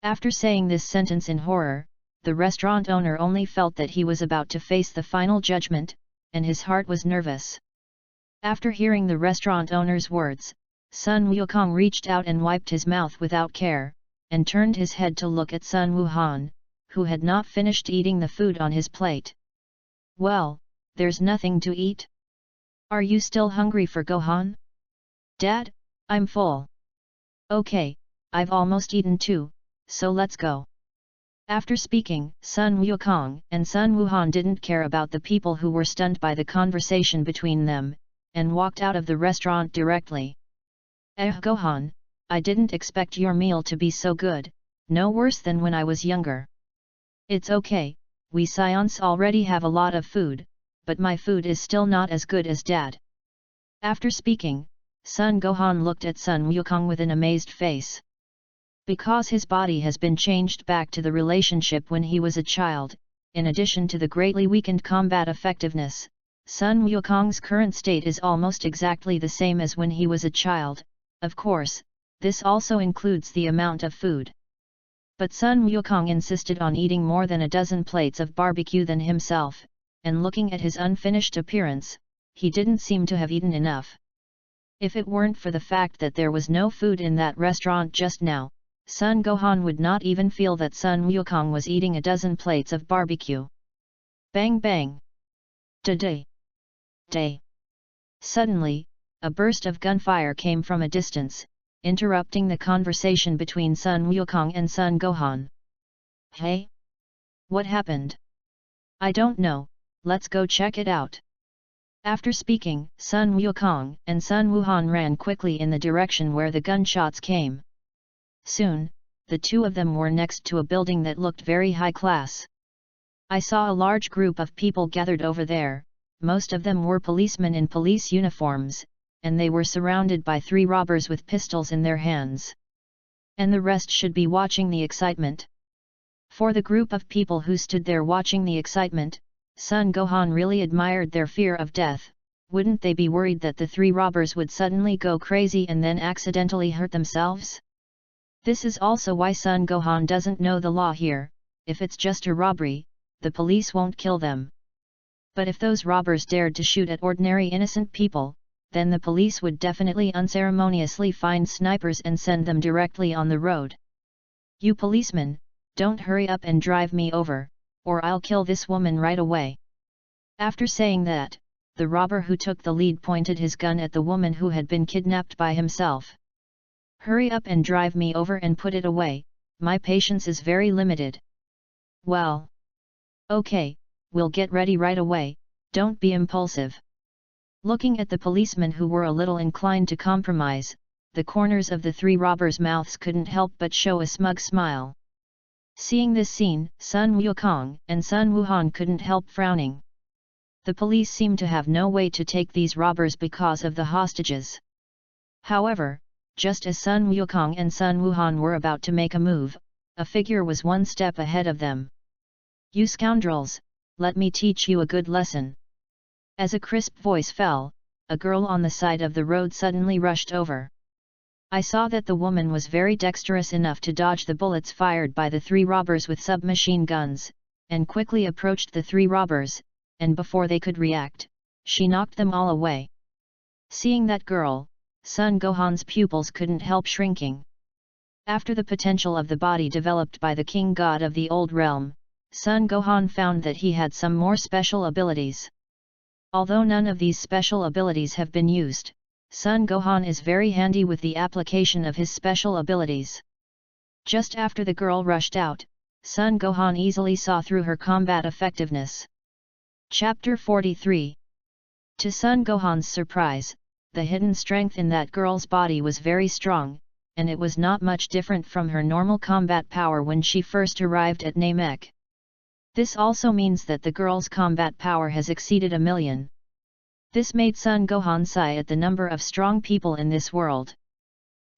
After saying this sentence in horror, the restaurant owner only felt that he was about to face the final judgment, and his heart was nervous. After hearing the restaurant owner's words, Sun Wukong reached out and wiped his mouth without care, and turned his head to look at Sun Wuhan, who had not finished eating the food on his plate. "Well, there's nothing to eat? Are you still hungry for Gohan?" "Dad, I'm full." "Okay, I've almost eaten too, so let's go." After speaking, Sun Wukong and Sun Wuhan didn't care about the people who were stunned by the conversation between them, and walked out of the restaurant directly. Gohan, I didn't expect your meal to be so good, no worse than when I was younger." "It's okay, we Scions already have a lot of food, but my food is still not as good as Dad." After speaking, Sun Gohan looked at Sun Wukong with an amazed face. Because his body has been changed back to the relationship when he was a child, in addition to the greatly weakened combat effectiveness, Sun Wukong's current state is almost exactly the same as when he was a child. Of course, this also includes the amount of food. But Sun Wukong insisted on eating more than a dozen plates of barbecue than himself, and looking at his unfinished appearance, he didn't seem to have eaten enough. If it weren't for the fact that there was no food in that restaurant just now, Sun Gohan would not even feel that Sun Wukong was eating a dozen plates of barbecue. Bang bang! Da-day! Day! Suddenly, a burst of gunfire came from a distance, interrupting the conversation between Sun Wukong and Sun Gohan. "Hey? What happened?" "I don't know, let's go check it out." After speaking, Sun Wukong and Sun Wuhan ran quickly in the direction where the gunshots came. Soon, the two of them were next to a building that looked very high class. I saw a large group of people gathered over there, most of them were policemen in police uniforms, and they were surrounded by 3 robbers with pistols in their hands. And the rest should be watching the excitement. For the group of people who stood there watching the excitement, Sun Gohan really admired their fear of death. Wouldn't they be worried that the 3 robbers would suddenly go crazy and then accidentally hurt themselves? This is also why Sun Gohan doesn't know the law here. If it's just a robbery, the police won't kill them. But if those robbers dared to shoot at ordinary innocent people, then the police would definitely unceremoniously find snipers and send them directly on the road. "You policemen, don't hurry up and drive me over, or I'll kill this woman right away." After saying that, the robber who took the lead pointed his gun at the woman who had been kidnapped by himself. "Hurry up and drive me over and put it away, my patience is very limited." "Well. Okay, we'll get ready right away, don't be impulsive." Looking at the policemen who were a little inclined to compromise, the corners of the 3 robbers' mouths couldn't help but show a smug smile. Seeing this scene, Sun Wukong and Sun Wuhan couldn't help frowning. The police seemed to have no way to take these robbers because of the hostages. However, just as Sun Wukong and Sun Wuhan were about to make a move, a figure was one step ahead of them. "You scoundrels, let me teach you a good lesson." As a crisp voice fell, a girl on the side of the road suddenly rushed over. I saw that the woman was very dexterous enough to dodge the bullets fired by the 3 robbers with submachine guns, and quickly approached the 3 robbers, and before they could react, she knocked them all away. Seeing that girl, Son Gohan's pupils couldn't help shrinking. After the potential of the body developed by the king god of the old realm, Son Gohan found that he had some more special abilities. Although none of these special abilities have been used, Son Gohan is very handy with the application of his special abilities. Just after the girl rushed out, Son Gohan easily saw through her combat effectiveness. Chapter 43. To Son Gohan's surprise, the hidden strength in that girl's body was very strong, and it was not much different from her normal combat power when she first arrived at Namek. This also means that the girl's combat power has exceeded 1,000,000. This made Son Gohan sigh at the number of strong people in this world.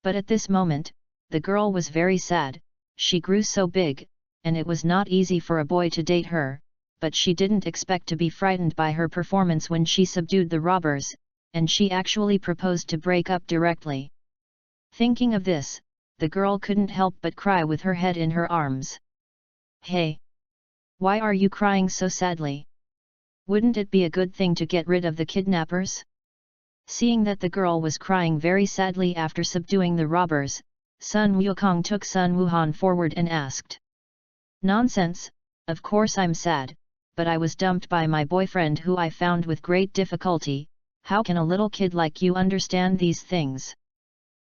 But at this moment, the girl was very sad. She grew so big, and it was not easy for a boy to date her, but she didn't expect to be frightened by her performance when she subdued the robbers, and she actually proposed to break up directly. Thinking of this, the girl couldn't help but cry with her head in her arms. "Hey! Why are you crying so sadly? Wouldn't it be a good thing to get rid of the kidnappers?" Seeing that the girl was crying very sadly after subduing the robbers, Sun Wukong took Sun Wuhan forward and asked. "Nonsense, of course I'm sad, but I was dumped by my boyfriend who I found with great difficulty. How can a little kid like you understand these things?"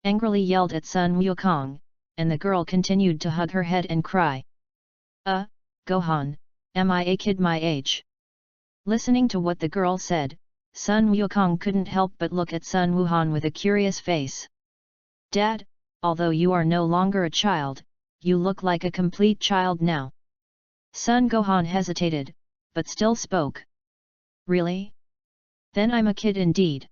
Angrily yelled at Sun Wukong, and the girl continued to hug her head and cry. Gohan, am I a kid my age?" Listening to what the girl said, Sun Wukong couldn't help but look at Sun Wuhan with a curious face. "Dad, although you are no longer a child, you look like a complete child now." Sun Gohan hesitated, but still spoke. "Really? Then I'm a kid indeed."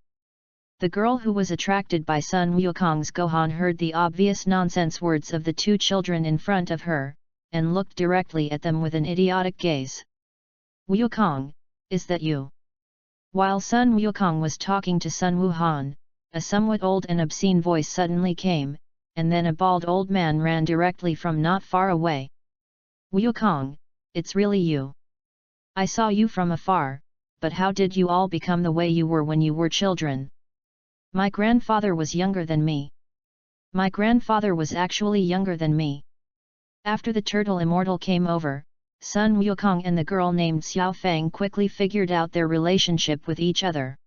The girl who was attracted by Sun Wukong's Gohan heard the obvious nonsense words of the 2 children in front of her, and looked directly at them with an idiotic gaze. "Wukong, is that you?" While Sun Wukong was talking to Sun Wuhan, a somewhat old and obscene voice suddenly came, and then a bald old man ran directly from not far away. "Wukong, it's really you. I saw you from afar, but how did you all become the way you were when you were children?" "My grandfather was younger than me." "My grandfather was actually younger than me." After the turtle immortal came over, Sun Wukong and the girl named Xiao Fang quickly figured out their relationship with each other.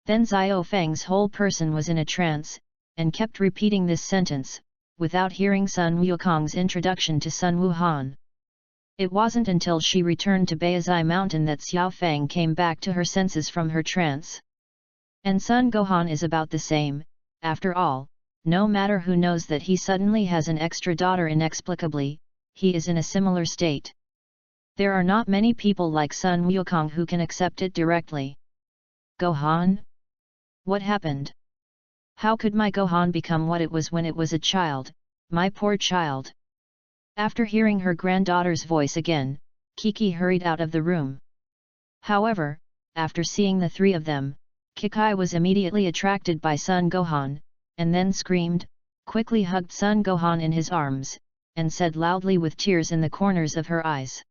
Then Xiao Fang's whole person was in a trance, and kept repeating this sentence, without hearing Sun Wukong's introduction to Sun Wuhan. It wasn't until she returned to Baizai Mountain that Xiao Fang came back to her senses from her trance. And Sun Gohan is about the same, after all. No matter who knows that he suddenly has an extra daughter inexplicably, he is in a similar state. There are not many people like Sun Wukong who can accept it directly. "Gohan? What happened? How could my Gohan become what it was when it was a child, my poor child?" After hearing her granddaughter's voice again, Kiki hurried out of the room. However, after seeing the 3 of them, Kiki was immediately attracted by Sun Gohan, and then screamed, quickly hugged Sun Gohan in his arms, and said loudly with tears in the corners of her eyes.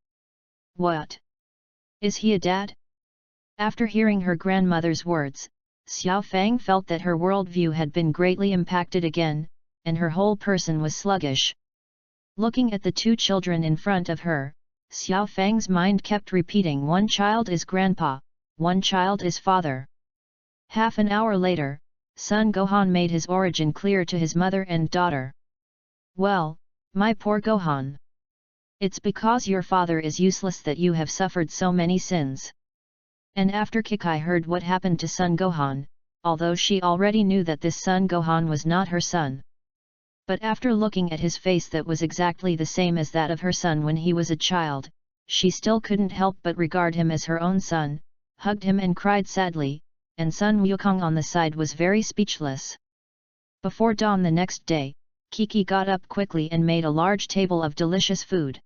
"What? Is he a dad?" After hearing her grandmother's words, Xiao Fang felt that her worldview had been greatly impacted again, and her whole person was sluggish. Looking at the 2 children in front of her, Xiao Fang's mind kept repeating, "One child is grandpa, one child is father." Half an hour later, Sun Gohan made his origin clear to his mother and daughter. "Well, my poor Gohan. It's because your father is useless that you have suffered so many sins." And after Kiki heard what happened to Sun Gohan, although she already knew that this Sun Gohan was not her son. But after looking at his face that was exactly the same as that of her son when he was a child, she still couldn't help but regard him as her own son, hugged him and cried sadly, and Sun Wukong on the side was very speechless. Before dawn the next day, Kiki got up quickly and made a large table of delicious food.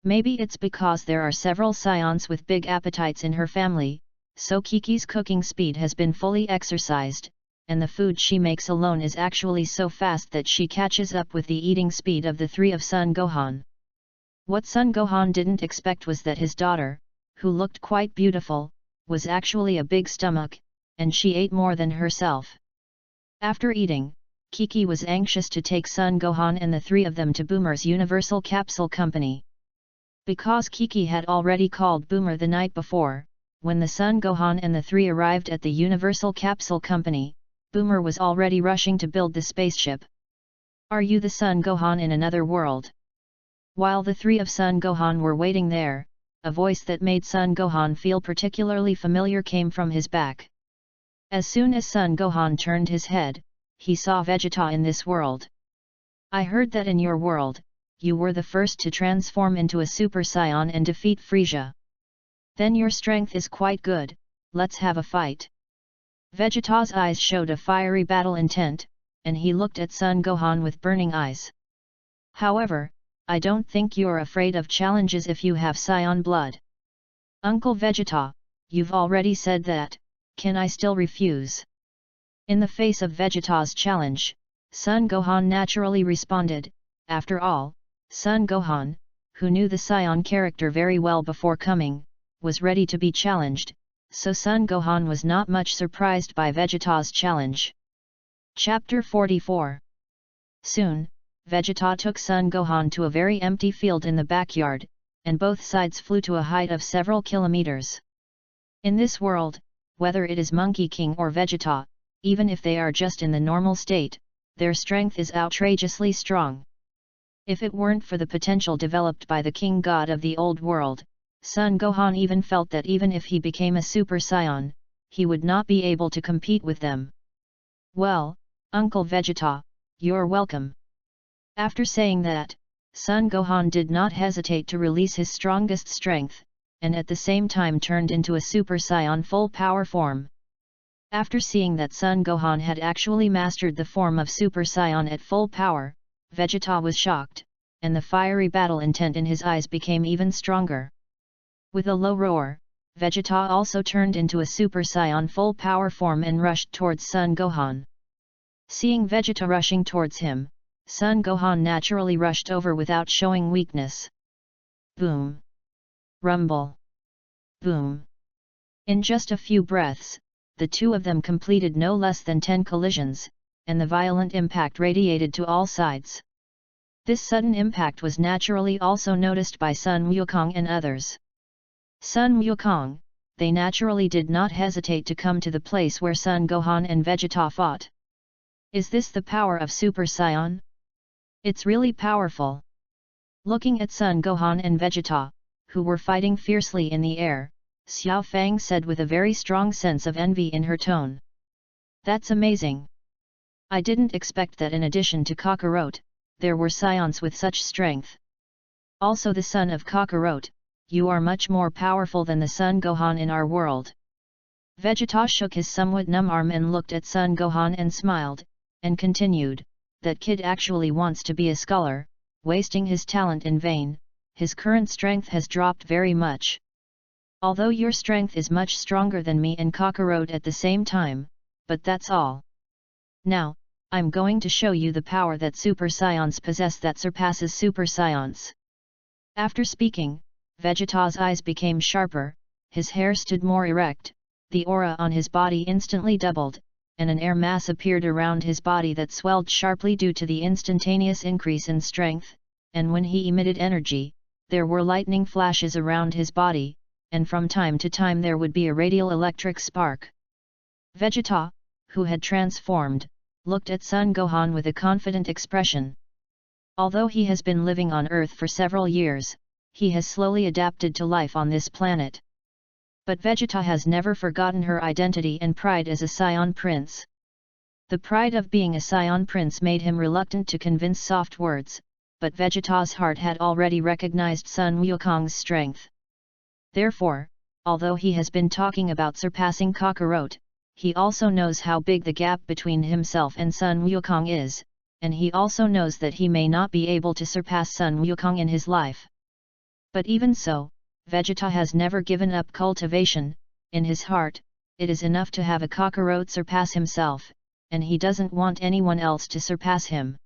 Maybe it's because there are several scions with big appetites in her family, so Kiki's cooking speed has been fully exercised, and the food she makes alone is actually so fast that she catches up with the eating speed of the three of Son Gohan. What Son Gohan didn't expect was that his daughter, who looked quite beautiful, was actually a big stomach, and she ate more than herself. After eating, Kiki was anxious to take Son Gohan and the three of them to Boomer's Universal Capsule Company. Because Kiki had already called Boomer the night before, when the Son Gohan and the three arrived at the Universal Capsule Company, Boomer was already rushing to build the spaceship. "Are you the Son Gohan in another world?" While the three of Son Gohan were waiting there, a voice that made Son Gohan feel particularly familiar came from his back. As soon as Son Gohan turned his head, he saw Vegeta in this world. "I heard that in your world, you were the first to transform into a Super Saiyan and defeat Frieza. Then your strength is quite good, let's have a fight." Vegeta's eyes showed a fiery battle intent, and he looked at Son Gohan with burning eyes. "However, I don't think you're afraid of challenges if you have Saiyan blood." "Uncle Vegeta, you've already said that, can I still refuse?" In the face of Vegeta's challenge, Son Gohan naturally responded. After all, Son Gohan, who knew the Saiyan character very well before coming, was ready to be challenged, so Son Gohan was not much surprised by Vegeta's challenge. Chapter 44. Soon, Vegeta took Son Gohan to a very empty field in the backyard, and both sides flew to a height of several kilometers. In this world, whether it is Monkey King or Vegeta, even if they are just in the normal state, their strength is outrageously strong. If it weren't for the potential developed by the King God of the old world, Son Gohan even felt that even if he became a Super Saiyan, he would not be able to compete with them. "Well, Uncle Vegeta, you're welcome." After saying that, Son Gohan did not hesitate to release his strongest strength, and at the same time turned into a Super Saiyan full power form. After seeing that Son Gohan had actually mastered the form of Super Saiyan at full power, Vegeta was shocked, and the fiery battle intent in his eyes became even stronger. With a low roar, Vegeta also turned into a Super Saiyan full power form and rushed towards Son Gohan. Seeing Vegeta rushing towards him, Son Gohan naturally rushed over without showing weakness. Boom! Rumble! Boom! In just a few breaths, the two of them completed no less than 10 collisions, and the violent impact radiated to all sides. This sudden impact was naturally also noticed by Sun Wukong and others. Sun Wukong, they naturally did not hesitate to come to the place where Son Gohan and Vegeta fought. "Is this the power of Super Saiyan? It's really powerful." Looking at Son Gohan and Vegeta, who were fighting fiercely in the air, Xiao Fang said with a very strong sense of envy in her tone. "That's amazing. I didn't expect that in addition to Kakarot, there were Scions with such strength. Also the son of Kakarot, you are much more powerful than the Son Gohan in our world." Vegeta shook his somewhat numb arm and looked at Son Gohan and smiled, and continued, "That kid actually wants to be a scholar, wasting his talent in vain. His current strength has dropped very much. Although your strength is much stronger than me and Kakarot at the same time, but that's all. Now, I'm going to show you the power that Super Saiyan possess that surpasses Super Saiyan." After speaking, Vegeta's eyes became sharper, his hair stood more erect, the aura on his body instantly doubled, and an air mass appeared around his body that swelled sharply due to the instantaneous increase in strength, and when he emitted energy, there were lightning flashes around his body, and from time to time there would be a radial electric spark. Vegeta, who had transformed, looked at Son Gohan with a confident expression. Although he has been living on Earth for several years, he has slowly adapted to life on this planet. But Vegeta has never forgotten her identity and pride as a Saiyan Prince. The pride of being a Saiyan Prince made him reluctant to convince soft words, but Vegeta's heart had already recognized Sun Wukong's strength. Therefore, although he has been talking about surpassing Kakarot, he also knows how big the gap between himself and Sun Wukong is, and he also knows that he may not be able to surpass Sun Wukong in his life. But even so, Vegeta has never given up cultivation. In his heart, it is enough to have a Kakarot surpass himself, and he doesn't want anyone else to surpass him.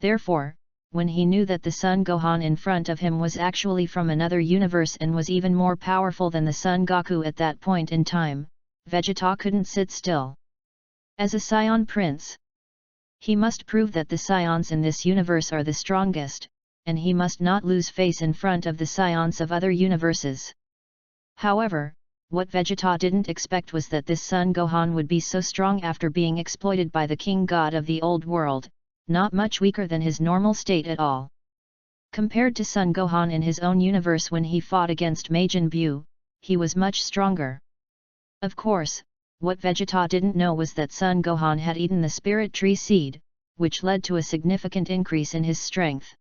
Therefore, when he knew that the Son Gohan in front of him was actually from another universe and was even more powerful than the Son Goku at that point in time, Vegeta couldn't sit still. As a Saiyan Prince, he must prove that the Saiyans in this universe are the strongest, and he must not lose face in front of the Saiyans of other universes. However, what Vegeta didn't expect was that this Son Gohan would be so strong after being exploited by the King God of the Old World, not much weaker than his normal state at all. Compared to Son Gohan in his own universe when he fought against Majin Buu, he was much stronger. Of course, what Vegeta didn't know was that Son Gohan had eaten the Spirit Tree Seed, which led to a significant increase in his strength.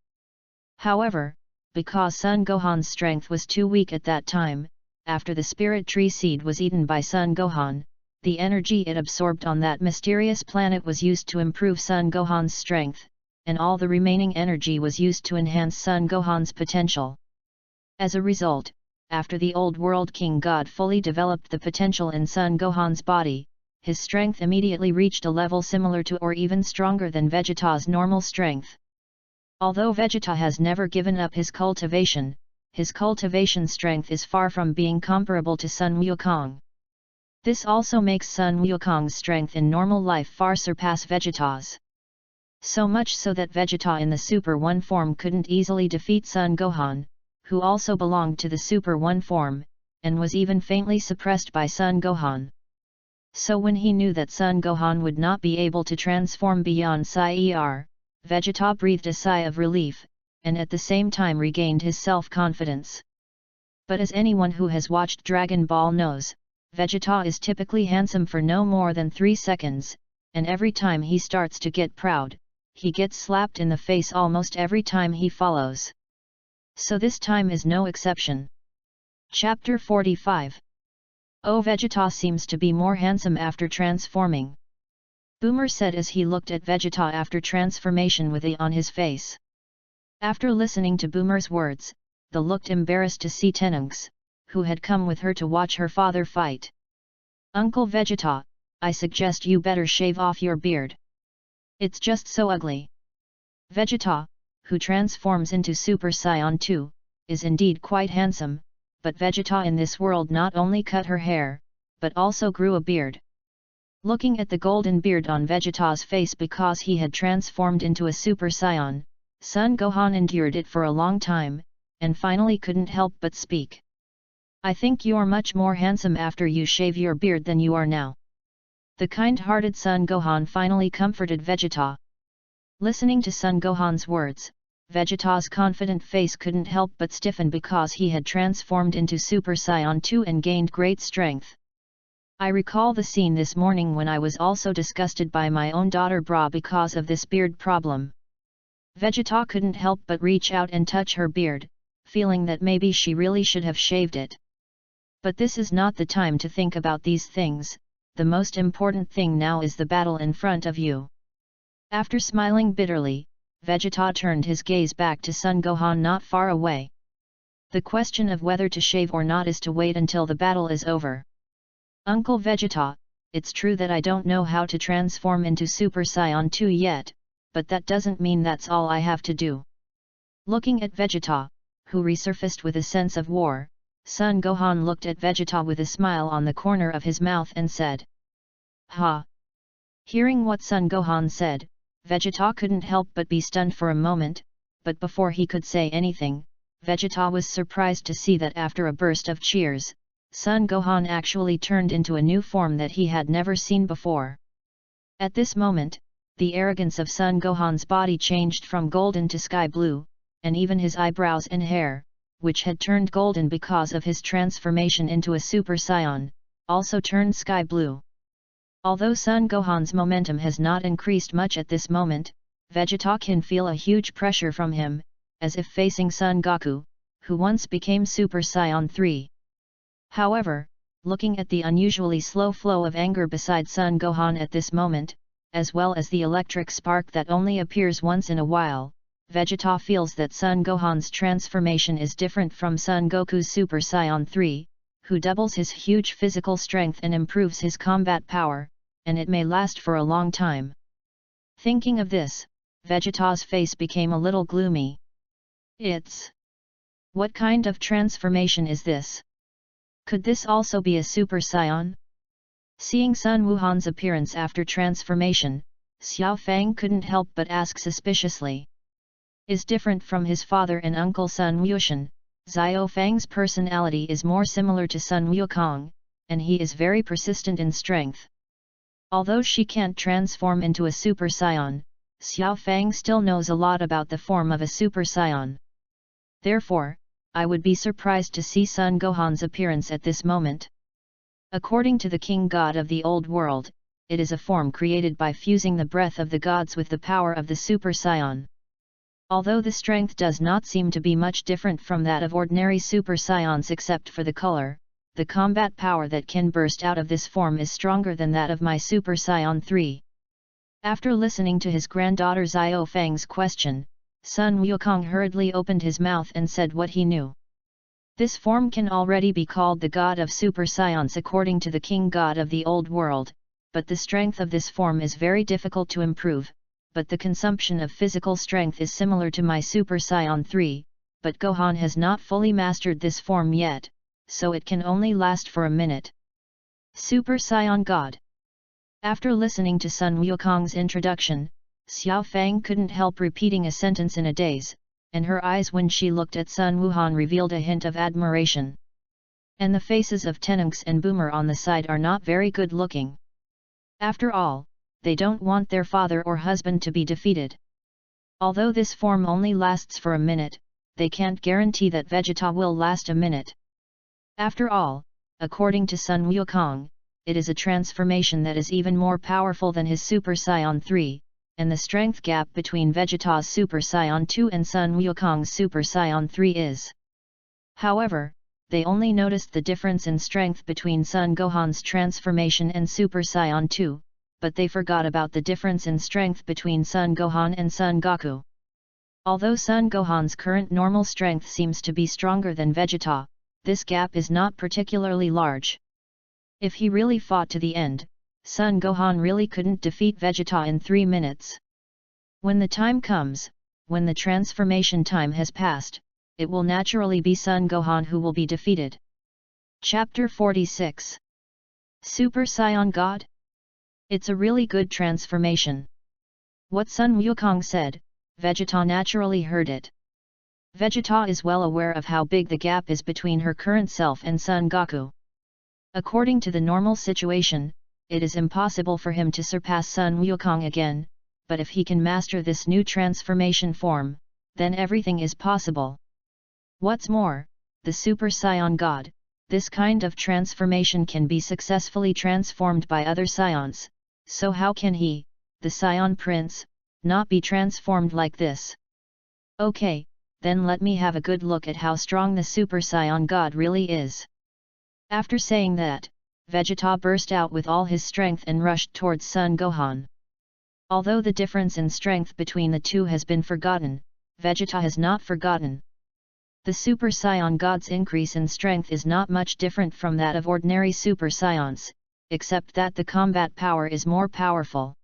However, because Son Gohan's strength was too weak at that time, after the Spirit Tree Seed was eaten by Son Gohan, the energy it absorbed on that mysterious planet was used to improve Son Gohan's strength, and all the remaining energy was used to enhance Son Gohan's potential. As a result, after the Old World King God fully developed the potential in Son Gohan's body, his strength immediately reached a level similar to or even stronger than Vegeta's normal strength. Although Vegeta has never given up his cultivation strength is far from being comparable to Sun Wukong. This also makes Sun Wukong's strength in normal life far surpass Vegeta's. So much so that Vegeta in the Super One form couldn't easily defeat Son Gohan, who also belonged to the Super One form, and was even faintly suppressed by Son Gohan. So when he knew that Son Gohan would not be able to transform beyond Psi-Er, Vegeta breathed a sigh of relief, and at the same time regained his self-confidence. But as anyone who has watched Dragon Ball knows, Vegeta is typically handsome for no more than 3 seconds, and every time he starts to get proud, he gets slapped in the face almost every time he follows. So this time is no exception. Chapter 45. Oh, Vegeta seems to be more handsome after transforming, Boomer said as he looked at Vegeta after transformation with a on his face. After listening to Boomer's words, the looked embarrassed to see Tenunks, who had come with her to watch her father fight. Uncle Vegeta, I suggest you better shave off your beard. It's just so ugly. Vegeta, who transforms into Super Saiyan 2, is indeed quite handsome, but Vegeta in this world not only cut her hair, but also grew a beard. Looking at the golden beard on Vegeta's face because he had transformed into a Super Saiyan, Son Gohan endured it for a long time, and finally couldn't help but speak. I think you're much more handsome after you shave your beard than you are now. The kind-hearted Son Gohan finally comforted Vegeta. Listening to Son Gohan's words, Vegeta's confident face couldn't help but stiffen because he had transformed into Super Saiyan 2 and gained great strength. I recall the scene this morning when I was also disgusted by my own daughter Bra because of this beard problem. Vegeta couldn't help but reach out and touch her beard, feeling that maybe she really should have shaved it. But this is not the time to think about these things, the most important thing now is the battle in front of you. After smiling bitterly, Vegeta turned his gaze back to Son Gohan not far away. The question of whether to shave or not is to wait until the battle is over. Uncle Vegeta, it's true that I don't know how to transform into Super Saiyan 2 yet, but that doesn't mean that's all I have to do. Looking at Vegeta, who resurfaced with a sense of war, Son Gohan looked at Vegeta with a smile on the corner of his mouth and said, "Ha!" Hearing what Son Gohan said, Vegeta couldn't help but be stunned for a moment, but before he could say anything, Vegeta was surprised to see that after a burst of cheers, Son Gohan actually turned into a new form that he had never seen before. At this moment, the arrogance of Son Gohan's body changed from golden to sky blue, and even his eyebrows and hair, which had turned golden because of his transformation into a Super Saiyan, also turned sky blue. Although Son Gohan's momentum has not increased much at this moment, Vegeta can feel a huge pressure from him, as if facing Son Goku, who once became Super Saiyan 3. However, looking at the unusually slow flow of anger beside Son Gohan at this moment, as well as the electric spark that only appears once in a while, Vegeta feels that Son Gohan's transformation is different from Son Goku's Super Saiyan 3, who doubles his huge physical strength and improves his combat power, and it may last for a long time. Thinking of this, Vegeta's face became a little gloomy. What kind of transformation is this? Could this also be a Super Saiyan? Seeing Sun Wuhan's appearance after transformation, Xiao Fang couldn't help but ask suspiciously. Is different from his father and uncle Sun Wushan, Xiao Fang's personality is more similar to Sun Wukong, and he is very persistent in strength. Although she can't transform into a Super Saiyan, Xiao Fang still knows a lot about the form of a Super Saiyan. Therefore, I would be surprised to see Son Gohan's appearance at this moment. According to the king god of the old world, it is a form created by fusing the breath of the gods with the power of the Super Saiyan. Although the strength does not seem to be much different from that of ordinary Super Saiyans except for the color, the combat power that can burst out of this form is stronger than that of my Super Saiyan 3. After listening to his granddaughter Xiao Fang's question, Sun Wukong hurriedly opened his mouth and said what he knew. This form can already be called the god of Super Saiyans according to the king god of the old world, but the strength of this form is very difficult to improve, but the consumption of physical strength is similar to my Super Saiyan 3, but Gohan has not fully mastered this form yet, so it can only last for a minute. Super Saiyan God. After listening to Sun Wukong's introduction, Xiao Fang couldn't help repeating a sentence in a daze, and her eyes when she looked at Sun Wuhan revealed a hint of admiration. And the faces of Tenunks and Boomer on the side are not very good looking. After all, they don't want their father or husband to be defeated. Although this form only lasts for a minute, they can't guarantee that Vegeta will last a minute. After all, according to Sun Wukong, it is a transformation that is even more powerful than his Super Saiyan 3, and the strength gap between Vegeta's Super Saiyan 2 and Sun Wukong's Super Saiyan 3 is. However, they only noticed the difference in strength between Son Gohan's transformation and Super Saiyan 2, but they forgot about the difference in strength between Son Gohan and Son Goku. Although Son Gohan's current normal strength seems to be stronger than Vegeta, this gap is not particularly large. If he really fought to the end, Son Gohan really couldn't defeat Vegeta in 3 minutes. When the time comes, when the transformation time has passed, it will naturally be Son Gohan who will be defeated. Chapter 46. Super Saiyan God? It's a really good transformation. What Sun Wukong said, Vegeta naturally heard it. Vegeta is well aware of how big the gap is between her current self and Son Goku. According to the normal situation, it is impossible for him to surpass Sun Wukong again, but if he can master this new transformation form, then everything is possible. What's more, the Super Saiyan God, this kind of transformation can be successfully transformed by other Saiyans, so how can he, the Saiyan Prince, not be transformed like this? Okay, then let me have a good look at how strong the Super Saiyan God really is. After saying that, Vegeta burst out with all his strength and rushed towards Son Gohan. Although the difference in strength between the two has been forgotten, Vegeta has not forgotten. The Super Saiyan God's increase in strength is not much different from that of ordinary Super Saiyans, except that the combat power is more powerful.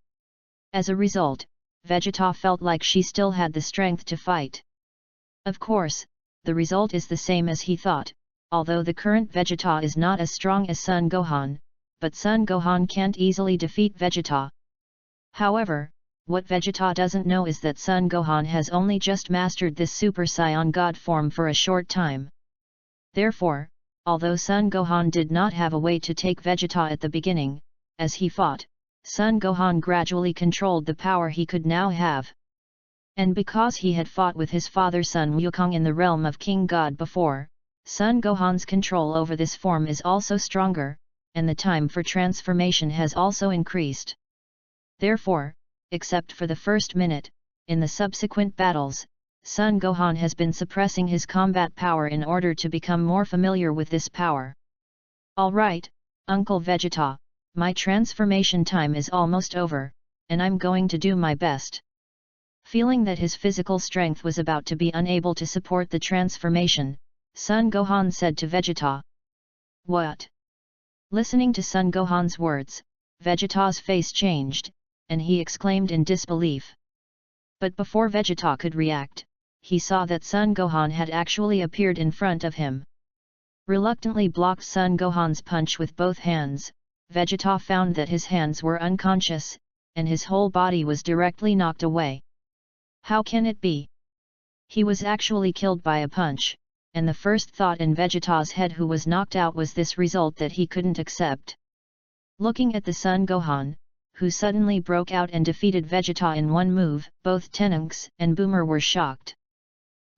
As a result, Vegeta felt like she still had the strength to fight. Of course, the result is the same as he thought. Although the current Vegeta is not as strong as Son Gohan, but Son Gohan can't easily defeat Vegeta. However, what Vegeta doesn't know is that Son Gohan has only just mastered this Super Saiyan God form for a short time. Therefore, although Son Gohan did not have a way to take Vegeta at the beginning, as he fought, Son Gohan gradually controlled the power he could now have. And because he had fought with his father Sun Wukong in the realm of King God before, Son Gohan's control over this form is also stronger, and the time for transformation has also increased. Therefore, except for the first minute, in the subsequent battles, Son Gohan has been suppressing his combat power in order to become more familiar with this power. Alright, Uncle Vegeta, my transformation time is almost over, and I'm going to do my best." Feeling that his physical strength was about to be unable to support the transformation, Son Gohan said to Vegeta. "What?" Listening to Son Gohan's words, Vegeta's face changed, and he exclaimed in disbelief. But before Vegeta could react, he saw that Son Gohan had actually appeared in front of him. Reluctantly blocked Son Gohan's punch with both hands, Vegeta found that his hands were unconscious, and his whole body was directly knocked away. How can it be? He was actually killed by a punch, and the first thought in Vegeta's head who was knocked out was this result that he couldn't accept. Looking at the Son Gohan, who suddenly broke out and defeated Vegeta in one move, both Tenunks and Boomer were shocked.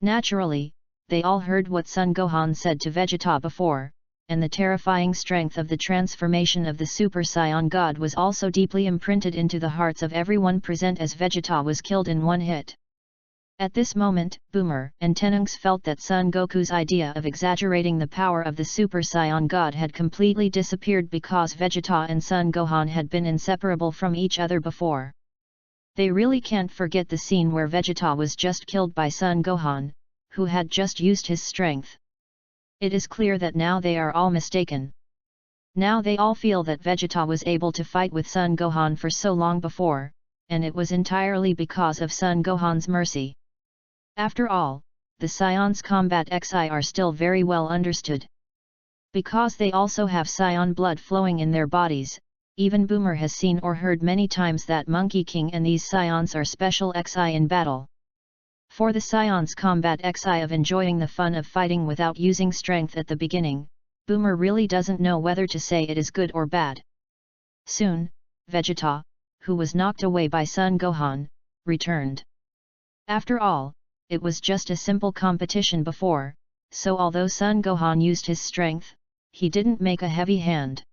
Naturally, they all heard what Son Gohan said to Vegeta before, and the terrifying strength of the transformation of the Super Saiyan God was also deeply imprinted into the hearts of everyone present as Vegeta was killed in one hit. At this moment, Boomer and Tenunks felt that Son Goku's idea of exaggerating the power of the Super Saiyan God had completely disappeared because Vegeta and Son Gohan had been inseparable from each other before. They really can't forget the scene where Vegeta was just killed by Son Gohan, who had just used his strength. It is clear that now they are all mistaken. Now they all feel that Vegeta was able to fight with Son Gohan for so long before, and it was entirely because of Son Gohan's mercy. After all, the Saiyans combat Xi are still very well understood. Because they also have Saiyan blood flowing in their bodies, even Boomer has seen or heard many times that Monkey King and these Saiyans are special Xi in battle. For the Saiyans combat Xi of enjoying the fun of fighting without using strength at the beginning, Boomer really doesn't know whether to say it is good or bad. Soon, Vegeta, who was knocked away by Son Gohan, returned. After all, it was just a simple competition before, so although Son Gohan used his strength, he didn't make a heavy hand.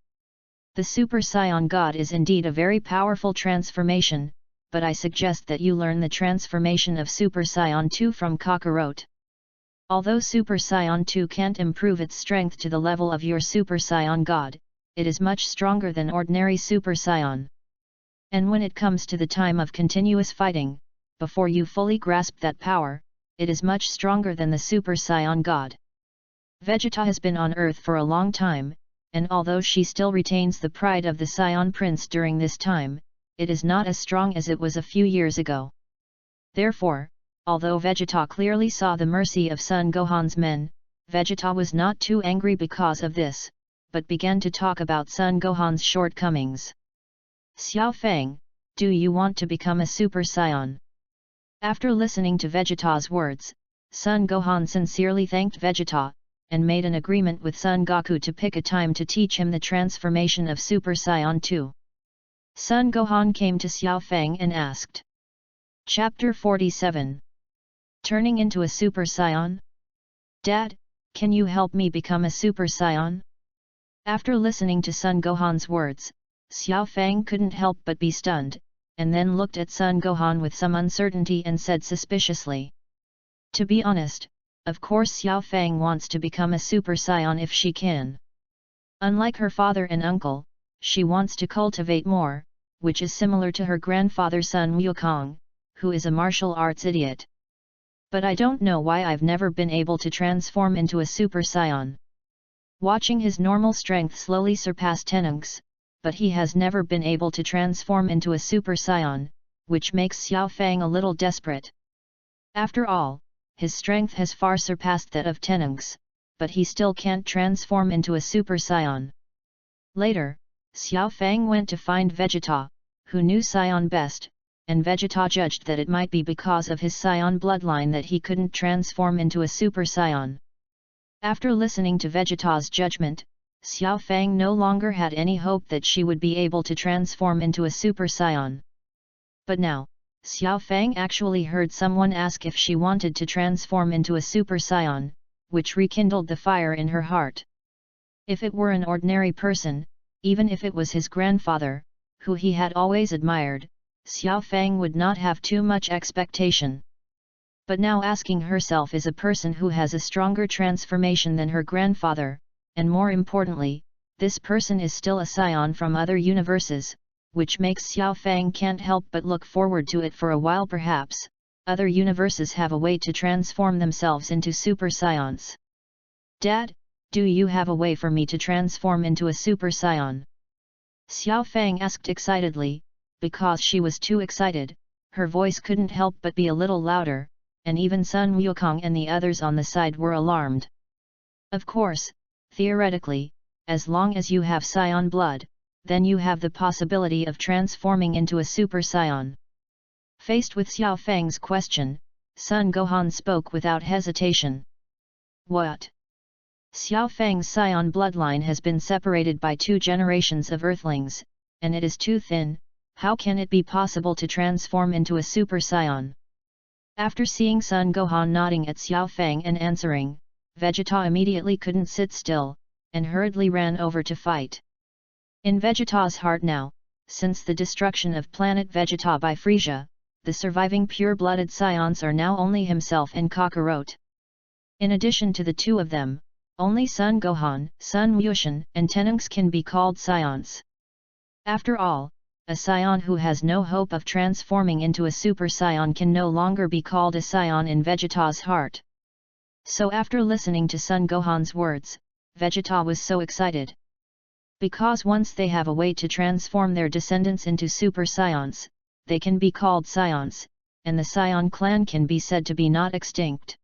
The Super Saiyan God is indeed a very powerful transformation, but I suggest that you learn the transformation of Super Saiyan 2 from Kakarot. Although Super Saiyan 2 can't improve its strength to the level of your Super Saiyan God, it is much stronger than ordinary Super Saiyan. And when it comes to the time of continuous fighting, before you fully grasp that power, it is much stronger than the Super Saiyan God. Vegeta has been on Earth for a long time, and although she still retains the pride of the Saiyan Prince during this time, it is not as strong as it was a few years ago. Therefore, although Vegeta clearly saw the mercy of Son Gohan's men, Vegeta was not too angry because of this, but began to talk about Son Gohan's shortcomings. "Xiao Fang, do you want to become a Super Saiyan?" After listening to Vegeta's words, Son Gohan sincerely thanked Vegeta, and made an agreement with Son Goku to pick a time to teach him the transformation of Super Saiyan 2. Son Gohan came to Xiao Fang and asked. Chapter 47. Turning into a Super Saiyan? "Dad, can you help me become a Super Saiyan?" After listening to Son Gohan's words, Xiao Fang couldn't help but be stunned, and then looked at Son Gohan with some uncertainty and said suspiciously. To be honest, of course Xiao Fang wants to become a Super Saiyan if she can. Unlike her father and uncle, she wants to cultivate more, which is similar to her grandfather Sun Wukong, who is a martial arts idiot. But I don't know why I've never been able to transform into a Super Saiyan. Watching his normal strength slowly surpass Tenunks, but he has never been able to transform into a Super Saiyan, which makes Xiao Fang a little desperate. After all, his strength has far surpassed that of Tenunks, but he still can't transform into a Super Saiyan. Later, Xiao Fang went to find Vegeta, who knew Saiyan best, and Vegeta judged that it might be because of his Saiyan bloodline that he couldn't transform into a Super Saiyan. After listening to Vegeta's judgment, Xiao Fang no longer had any hope that she would be able to transform into a Super Saiyan. But now, Xiao Fang actually heard someone ask if she wanted to transform into a Super Saiyan, which rekindled the fire in her heart. If it were an ordinary person, even if it was his grandfather, who he had always admired, Xiao Fang would not have too much expectation. But now asking herself is a person who has a stronger transformation than her grandfather, and more importantly, this person is still a Saiyan from other universes, which makes Xiao Fang can't help but look forward to it for a while. Perhaps other universes have a way to transform themselves into super scions. Dad, do you have a way for me to transform into a super scion? Xiao Fang asked excitedly. Because she was too excited, her voice couldn't help but be a little louder, and even Sun Wukong and the others on the side were alarmed. Of course, theoretically, as long as you have scion blood, then you have the possibility of transforming into a super scion. Faced with Xiao Fang's question, Sun Gohan spoke without hesitation. What? Xiao Fang's scion bloodline has been separated by 2 generations of Earthlings, and it is too thin. How can it be possible to transform into a super scion? After seeing Sun Gohan nodding at Xiao Fang and answering, Vegeta immediately couldn't sit still, and hurriedly ran over to fight. In Vegeta's heart now, since the destruction of planet Vegeta by Frieza, the surviving pure-blooded scions are now only himself and Kakarot. In addition to the 2 of them, only Sun Gohan, Sun Wushan and Tenunks can be called scions. After all, a scion who has no hope of transforming into a super scion can no longer be called a scion in Vegeta's heart. So after listening to Sun Gohan's words, Vegeta was so excited. Because once they have a way to transform their descendants into super scions, they can be called scions, and the scion clan can be said to be not extinct.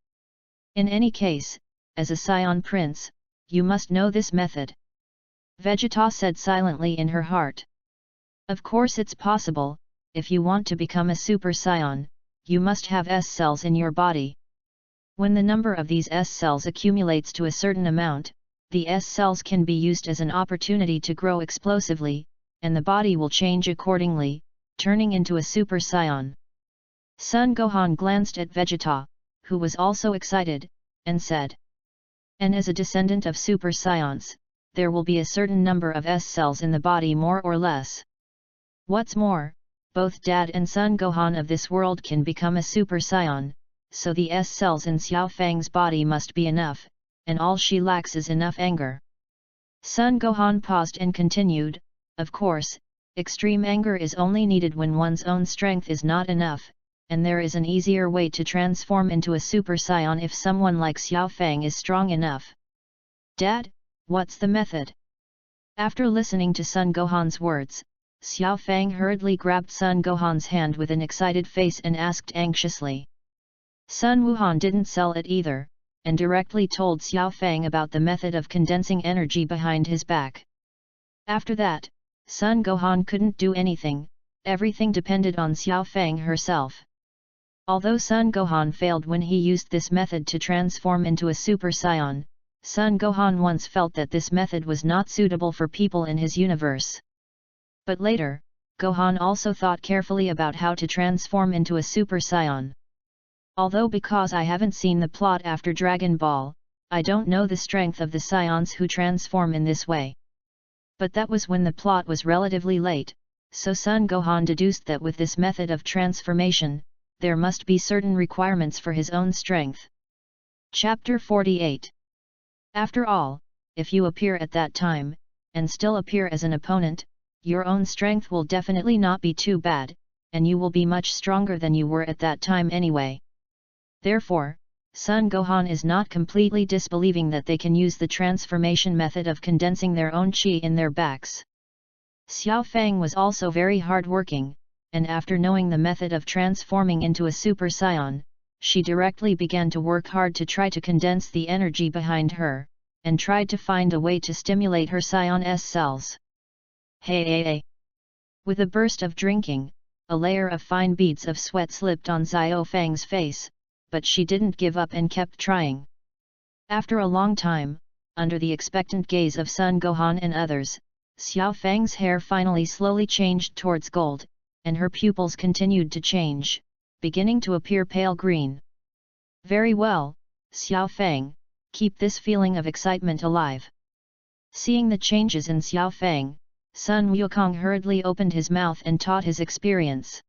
In any case, as a scion prince, you must know this method. Vegeta said silently in her heart. Of course it's possible. If you want to become a super scion, you must have S cells in your body. When the number of these S cells accumulates to a certain amount, the S cells can be used as an opportunity to grow explosively, and the body will change accordingly, turning into a super scion. Sun Gohan glanced at Vegeta, who was also excited, and said. And as a descendant of super scions, there will be a certain number of S cells in the body more or less. What's more, both Dad and Sun Gohan of this world can become a super scion, so the S cells in Xiao Fang's body must be enough, and all she lacks is enough anger. Sun Gohan paused and continued, of course, extreme anger is only needed when one's own strength is not enough, and there is an easier way to transform into a super scion if someone like Xiao Fang is strong enough. Dad, what's the method? After listening to Sun Gohan's words, Xiao Fang hurriedly grabbed Sun Gohan's hand with an excited face and asked anxiously. Sun Wuhan didn't sell it either, and directly told Xiao Fang about the method of condensing energy behind his back. After that, Sun Gohan couldn't do anything, everything depended on Xiao Fang herself. Although Sun Gohan failed when he used this method to transform into a super scion, Sun Gohan once felt that this method was not suitable for people in his universe. But later, Gohan also thought carefully about how to transform into a super scion. Although because I haven't seen the plot after Dragon Ball, I don't know the strength of the scions who transform in this way. But that was when the plot was relatively late, so Sun Gohan deduced that with this method of transformation, there must be certain requirements for his own strength. Chapter 48. After all, if you appear at that time, and still appear as an opponent, your own strength will definitely not be too bad, and you will be much stronger than you were at that time anyway. Therefore, Sun Gohan is not completely disbelieving that they can use the transformation method of condensing their own chi in their backs. Xiao Fang was also very hard-working, and after knowing the method of transforming into a super scion, she directly began to work hard to try to condense the energy behind her, and tried to find a way to stimulate her scion S cells. Hey! With a burst of drinking, a layer of fine beads of sweat slipped on Xiao Fang's face, but she didn't give up and kept trying. After a long time, under the expectant gaze of Sun Gohan and others, Xiao Fang's hair finally slowly changed towards gold, and her pupils continued to change, beginning to appear pale green. Very well, Xiao Fang, keep this feeling of excitement alive. Seeing the changes in Xiao Fang, Sun Wukong hurriedly opened his mouth and taught his experience.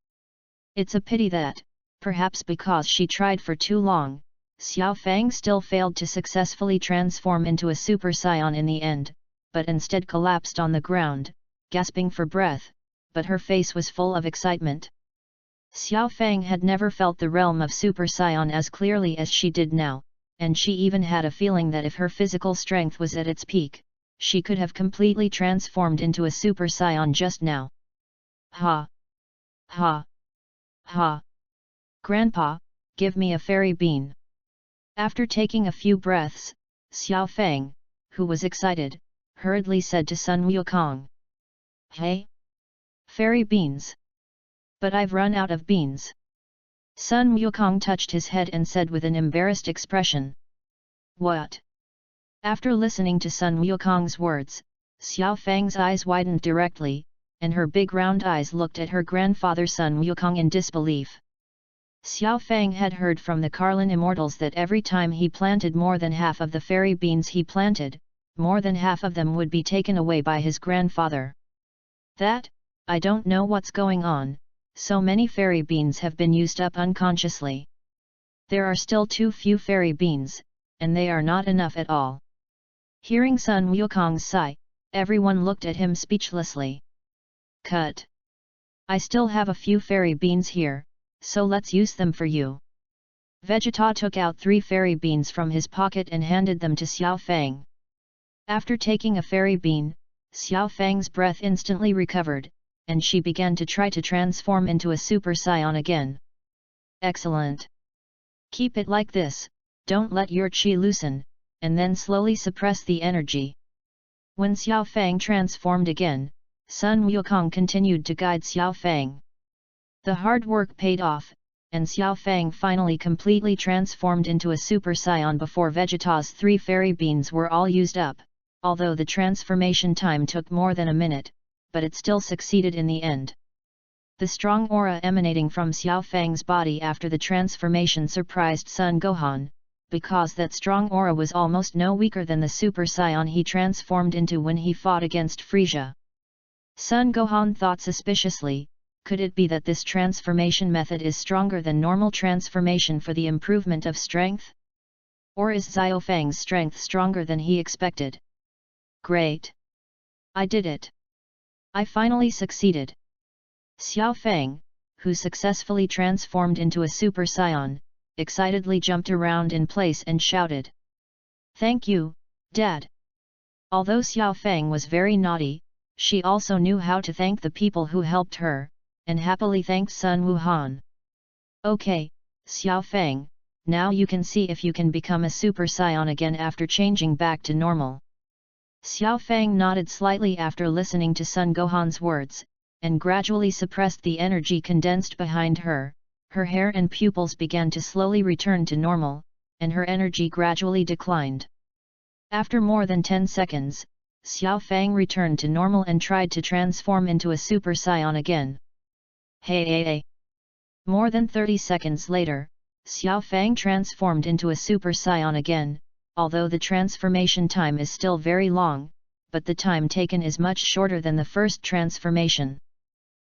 It's a pity that, perhaps because she tried for too long, Xiao Fang still failed to successfully transform into a super scion in the end, but instead collapsed on the ground, gasping for breath, but her face was full of excitement. Xiao Fang had never felt the realm of Super Saiyan as clearly as she did now, and she even had a feeling that if her physical strength was at its peak, she could have completely transformed into a Super Saiyan just now. Ha! Ha! Ha! Grandpa, give me a fairy bean. After taking a few breaths, Xiao Fang, who was excited, hurriedly said to Sun Wukong. Hey? Fairy beans. But I've run out of beans. Sun Wukong touched his head and said with an embarrassed expression. What? After listening to Sun Wukong's words, Xiao Fang's eyes widened directly, and her big round eyes looked at her grandfather Sun Wukong in disbelief. Xiao Fang had heard from the Carlin immortals that every time he planted more than half of the fairy beans he planted, more than half of them would be taken away by his grandfather. That, I don't know what's going on, so many fairy beans have been used up unconsciously. There are still too few fairy beans, and they are not enough at all. Hearing Sun Wukong's sigh, everyone looked at him speechlessly. Cut. I still have a few fairy beans here, so let's use them for you. Vegeta took out 3 fairy beans from his pocket and handed them to Xiao Fang. After taking a fairy bean, Xiao Fang's breath instantly recovered, and she began to try to transform into a Super Saiyan again. Excellent! Keep it like this, don't let your chi loosen, and then slowly suppress the energy. When Xiao Fang transformed again, Sun Wukong continued to guide Xiao Fang. The hard work paid off, and Xiao Fang finally completely transformed into a Super Saiyan before Vegeta's 3 fairy beans were all used up, although the transformation time took more than a minute, but it still succeeded in the end. The strong aura emanating from Xiao Fang's body after the transformation surprised Son Gohan, because that strong aura was almost no weaker than the Super Saiyan he transformed into when he fought against Frieza. Son Gohan thought suspiciously, could it be that this transformation method is stronger than normal transformation for the improvement of strength? Or is Xiao Fang's strength stronger than he expected? Great! I did it! I finally succeeded! Xiao Fang, who successfully transformed into a Super Saiyan, excitedly jumped around in place and shouted. Thank you, Dad! Although Xiao Fang was very naughty, she also knew how to thank the people who helped her, and happily thanked Sun Wuhan. Okay, Xiao Fang, now you can see if you can become a Super Saiyan again after changing back to normal. Xiao Fang nodded slightly after listening to Son Gohan's words, and gradually suppressed the energy condensed behind her. Her hair and pupils began to slowly return to normal, and her energy gradually declined. After more than 10 seconds, Xiao Fang returned to normal and tried to transform into a Super Saiyan again. Hey! More than 30 seconds later, Xiao Fang transformed into a Super Saiyan again, although the transformation time is still very long, but the time taken is much shorter than the first transformation.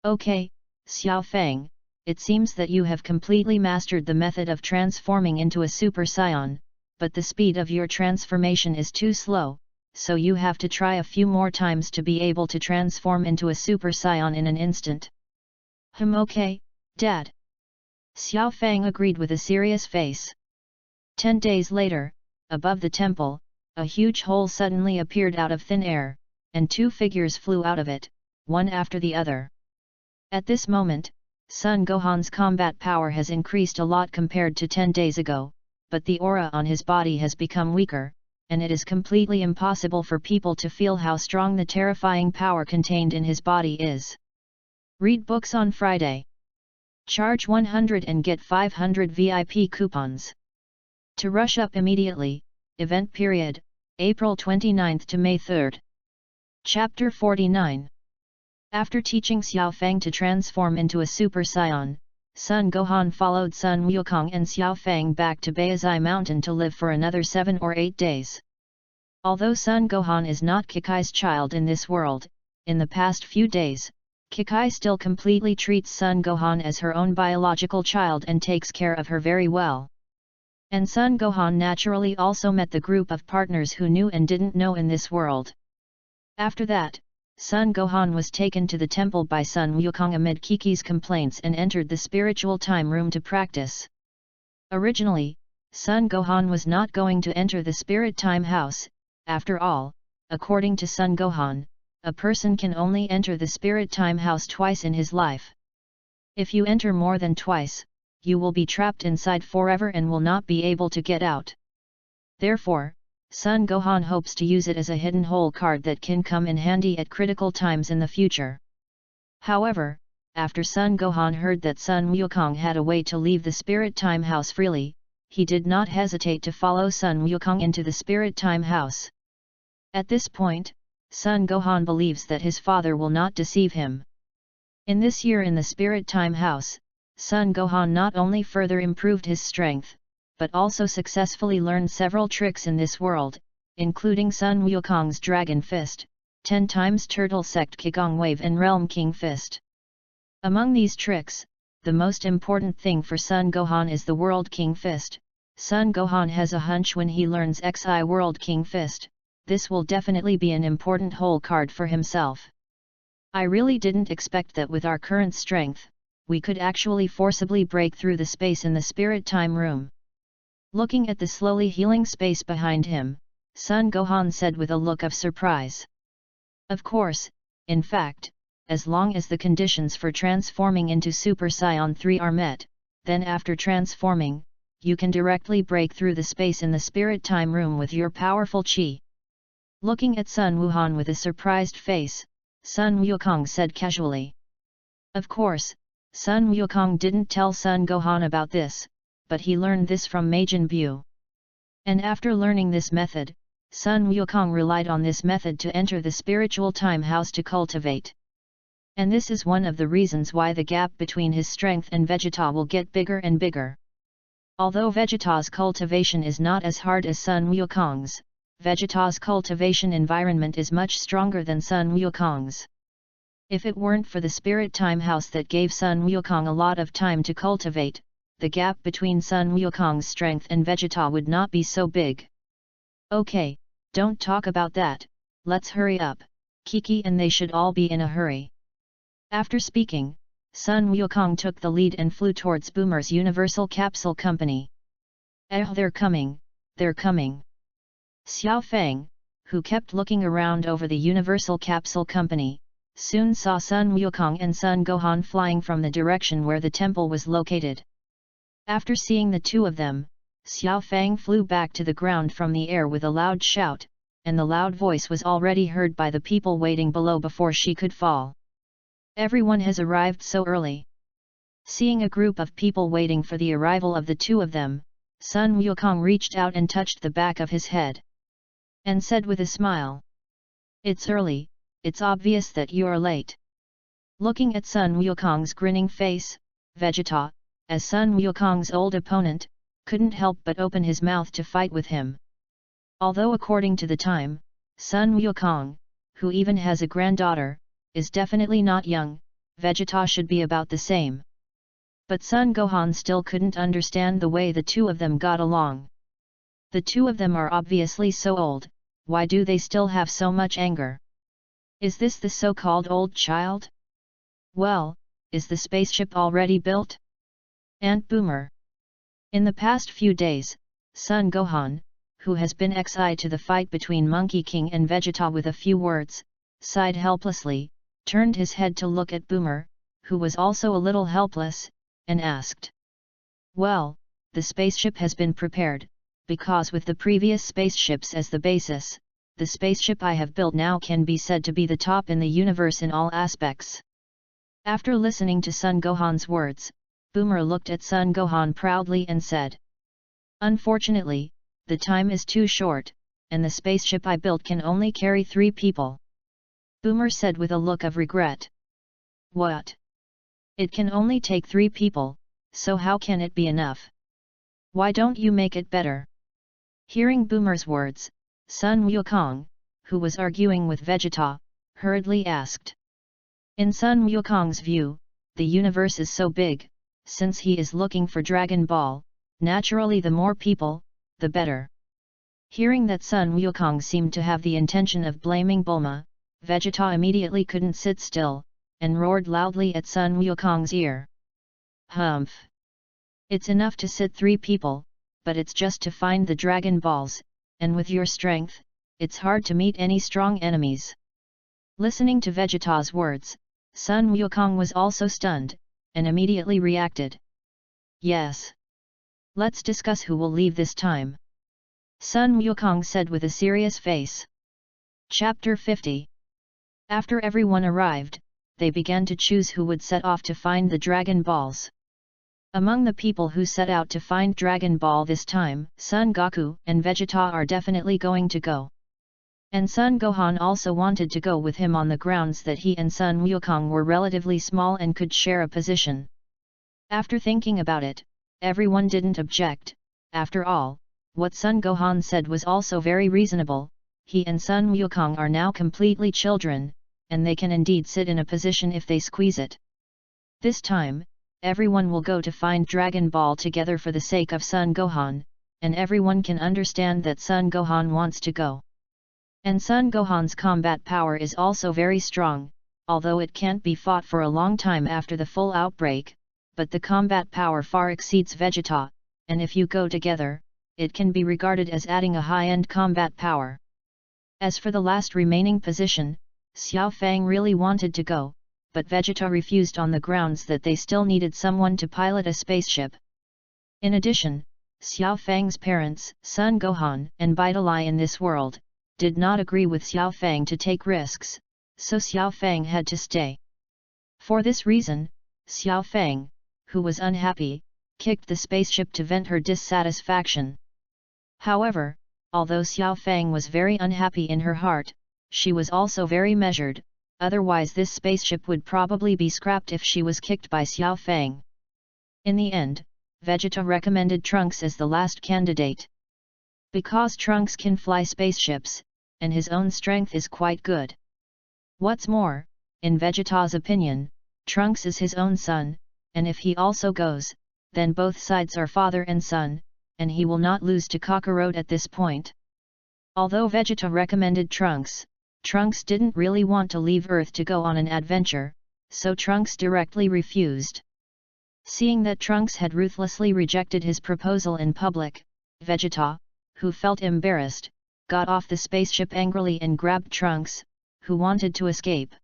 Okay, Xiao Fang, it seems that you have completely mastered the method of transforming into a Super Saiyan, but the speed of your transformation is too slow, so you have to try a few more times to be able to transform into a Super Saiyan in an instant. Okay, Dad. Xiao Fang agreed with a serious face. 10 days later, above the temple, a huge hole suddenly appeared out of thin air, and 2 figures flew out of it, one after the other. At this moment, Son Gohan's combat power has increased a lot compared to 10 days ago, but the aura on his body has become weaker, and it is completely impossible for people to feel how strong the terrifying power contained in his body is. Read books on Friday. Charge 100 and get 500 VIP coupons. To rush up immediately, event period, April 29 to May 3. Chapter 49. After teaching Xiao Fang to transform into a Super Saiyan, Son Gohan followed Sun Wukong and Xiao Fang back to Baizai Mountain to live for another 7 or 8 days. Although Son Gohan is not Kikai's child in this world, in the past few days, Kikai still completely treats Son Gohan as her own biological child and takes care of her very well. And Son Gohan naturally also met the group of partners who knew and didn't know in this world. After that, Son Gohan was taken to the temple by Sun Wukong amid Kiki's complaints and entered the spiritual time room to practice. Originally, Son Gohan was not going to enter the spirit time house. After all, according to Son Gohan, a person can only enter the spirit time house twice in his life. If you enter more than twice, you will be trapped inside forever and will not be able to get out. Therefore, Son Gohan hopes to use it as a hidden hole card that can come in handy at critical times in the future. However, after Son Gohan heard that Sun Wukong had a way to leave the spirit time house freely, he did not hesitate to follow Sun Wukong into the spirit time house. At this point, Son Gohan believes that his father will not deceive him. In this year in the spirit time house, Son Gohan not only further improved his strength, but also successfully learned several tricks in this world, including Sun Wukong's Dragon Fist, 10 times Turtle Sect Qigong Wave and Realm King Fist. Among these tricks, the most important thing for Son Gohan is the World King Fist. Son Gohan has a hunch when he learns XI World King Fist, this will definitely be an important hole card for himself. I really didn't expect that with our current strength, we could actually forcibly break through the space in the spirit time room. Looking at the slowly healing space behind him, Son Gohan said with a look of surprise. Of course, in fact, as long as the conditions for transforming into Super Saiyan 3 are met, then after transforming, you can directly break through the space in the spirit time room with your powerful chi. Looking at Sun Wuhan with a surprised face, Sun Wukong said casually. Of course, Sun Wukong didn't tell Son Gohan about this, but he learned this from Majin Buu. And after learning this method, Sun Wukong relied on this method to enter the spiritual time house to cultivate. And this is one of the reasons why the gap between his strength and Vegeta will get bigger and bigger. Although Vegeta's cultivation is not as hard as Sun Wukong's, Vegeta's cultivation environment is much stronger than Sun Wukong's. If it weren't for the spirit time house that gave Sun Wukong a lot of time to cultivate, the gap between Sun Wukong's strength and Vegeta would not be so big. Okay, don't talk about that, let's hurry up, Kiki and they should all be in a hurry. After speaking, Sun Wukong took the lead and flew towards Boomer's Universal Capsule Company. They're coming, they're coming. Xiao Feng, who kept looking around over the Universal Capsule Company, soon saw Sun Wukong and Son Gohan flying from the direction where the temple was located. After seeing the two of them, Xiao Feng flew back to the ground from the air with a loud shout, and the loud voice was already heard by the people waiting below before she could fall. Everyone has arrived so early. Seeing a group of people waiting for the arrival of the two of them, Sun Wukong reached out and touched the back of his head. And said with a smile. It's early, it's obvious that you are late. Looking at Sun Wukong's grinning face, Vegeta, as Sun Wukong's old opponent, couldn't help but open his mouth to fight with him. Although according to the time, Sun Wukong, who even has a granddaughter, is definitely not young, Vegeta should be about the same. But Son Gohan still couldn't understand the way the two of them got along. The two of them are obviously so old, why do they still have so much anger? Is this the so-called old child? Well, is the spaceship already built? Aunt Boomer. In the past few days, Son Gohan, who has been XI to the fight between Monkey King and Vegeta with a few words, sighed helplessly, turned his head to look at Boomer, who was also a little helpless, and asked. Well, the spaceship has been prepared, because with the previous spaceships as the basis, the spaceship I have built now can be said to be the top in the universe in all aspects. After listening to Son Gohan's words, Boomer looked at Son Gohan proudly and said. Unfortunately, the time is too short, and the spaceship I built can only carry 3 people. Boomer said with a look of regret. What? It can only take 3 people, so how can it be enough? Why don't you make it better? Hearing Boomer's words, Sun Wukong, who was arguing with Vegeta, hurriedly asked. In Sun Wukong's view, the universe is so big, since he is looking for Dragon Ball, naturally the more people, the better. Hearing that Sun Wukong seemed to have the intention of blaming Bulma, Vegeta immediately couldn't sit still, and roared loudly at Sun Wukong's ear. Humph! It's enough to sit 3 people, but it's just to find the Dragon Balls, and with your strength, it's hard to meet any strong enemies. Listening to Vegeta's words, Sun Wukong was also stunned, and immediately reacted. Yes. Let's discuss who will leave this time. Sun Wukong said with a serious face. Chapter 50. After everyone arrived, they began to choose who would set off to find the Dragon Balls. Among the people who set out to find Dragon Ball this time, Son Goku and Vegeta are definitely going to go. And Son Gohan also wanted to go with him on the grounds that he and Sun Wukong were relatively small and could share a position. After thinking about it, everyone didn't object. After all, what Son Gohan said was also very reasonable. He and Sun Wukong are now completely children, and they can indeed sit in a position if they squeeze it. This time, everyone will go to find Dragon Ball together for the sake of Son Gohan, and everyone can understand that Son Gohan wants to go. And Son Gohan's combat power is also very strong, although it can't be fought for a long time after the full outbreak, but the combat power far exceeds Vegeta, and if you go together, it can be regarded as adding a high-end combat power. As for the last remaining position, Xiao Fang really wanted to go, but Vegeta refused on the grounds that they still needed someone to pilot a spaceship. In addition, Xiao Fang's parents, Son Gohan and Bidalai in this world, did not agree with Xiao Fang to take risks, so Xiao Fang had to stay. For this reason, Xiao Fang, who was unhappy, kicked the spaceship to vent her dissatisfaction. However, although Xiao Fang was very unhappy in her heart, she was also very measured. Otherwise this spaceship would probably be scrapped if she was kicked by Xiao Fang. In the end, Vegeta recommended Trunks as the last candidate. Because Trunks can fly spaceships, and his own strength is quite good. What's more, in Vegeta's opinion, Trunks is his own son, and if he also goes, then both sides are father and son, and he will not lose to Kakarot at this point. Although Vegeta recommended Trunks, Trunks didn't really want to leave Earth to go on an adventure, so Trunks directly refused. Seeing that Trunks had ruthlessly rejected his proposal in public, Vegeta, who felt embarrassed, got off the spaceship angrily and grabbed Trunks, who wanted to escape.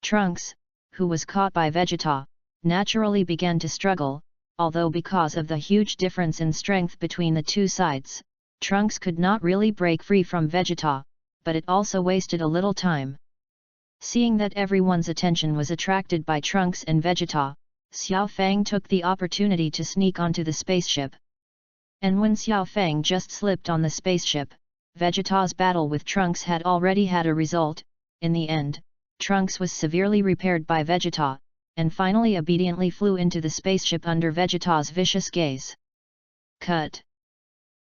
Trunks, who was caught by Vegeta, naturally began to struggle, although because of the huge difference in strength between the two sides, Trunks could not really break free from Vegeta, but it also wasted a little time. Seeing that everyone's attention was attracted by Trunks and Vegeta, Xiao Fang took the opportunity to sneak onto the spaceship. And when Xiao Fang just slipped on the spaceship, Vegeta's battle with Trunks had already had a result. In the end, Trunks was severely repaired by Vegeta, and finally obediently flew into the spaceship under Vegeta's vicious gaze. Cut.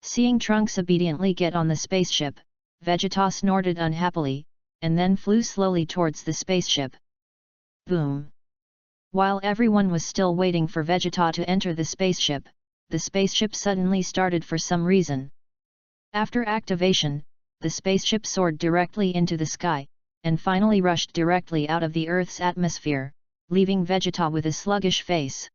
Seeing Trunks obediently get on the spaceship, Vegeta snorted unhappily, and then flew slowly towards the spaceship. Boom! While everyone was still waiting for Vegeta to enter the spaceship suddenly started for some reason. After activation, the spaceship soared directly into the sky, and finally rushed directly out of the Earth's atmosphere, leaving Vegeta with a sluggish face.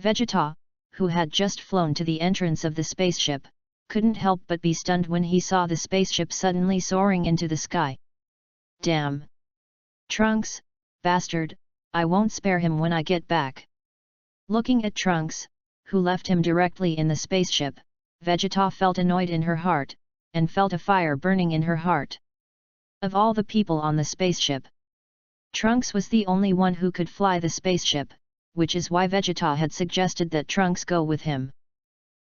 Vegeta, who had just flown to the entrance of the spaceship, couldn't help but be stunned when he saw the spaceship suddenly soaring into the sky. Damn! Trunks, bastard, I won't spare him when I get back. Looking at Trunks, who left him directly in the spaceship, Vegeta felt annoyed in her heart, and felt a fire burning in her heart. Of all the people on the spaceship, Trunks was the only one who could fly the spaceship, which is why Vegeta had suggested that Trunks go with him.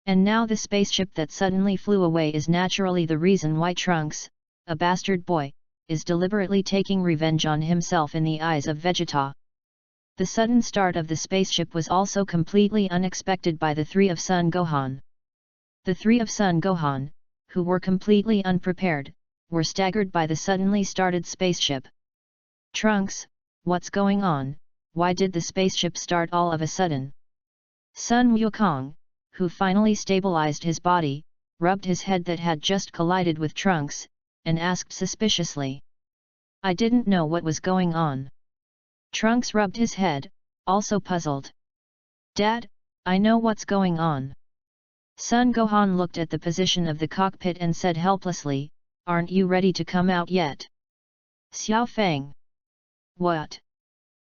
And now the spaceship that suddenly flew away is naturally the reason why Trunks, a bastard boy, is deliberately taking revenge on himself in the eyes of Vegeta. The sudden start of the spaceship was also completely unexpected by the 3 of Son Gohan. The 3 of Son Gohan, who were completely unprepared, were staggered by the suddenly started spaceship. Trunks, what's going on? Why did the spaceship start all of a sudden? Sun Wukong, who finally stabilized his body, rubbed his head that had just collided with Trunks, and asked suspiciously. I didn't know what was going on. Trunks rubbed his head, also puzzled. Dad, I know what's going on. Son Gohan looked at the position of the cockpit and said helplessly, aren't you ready to come out yet? Xiao Fang. What?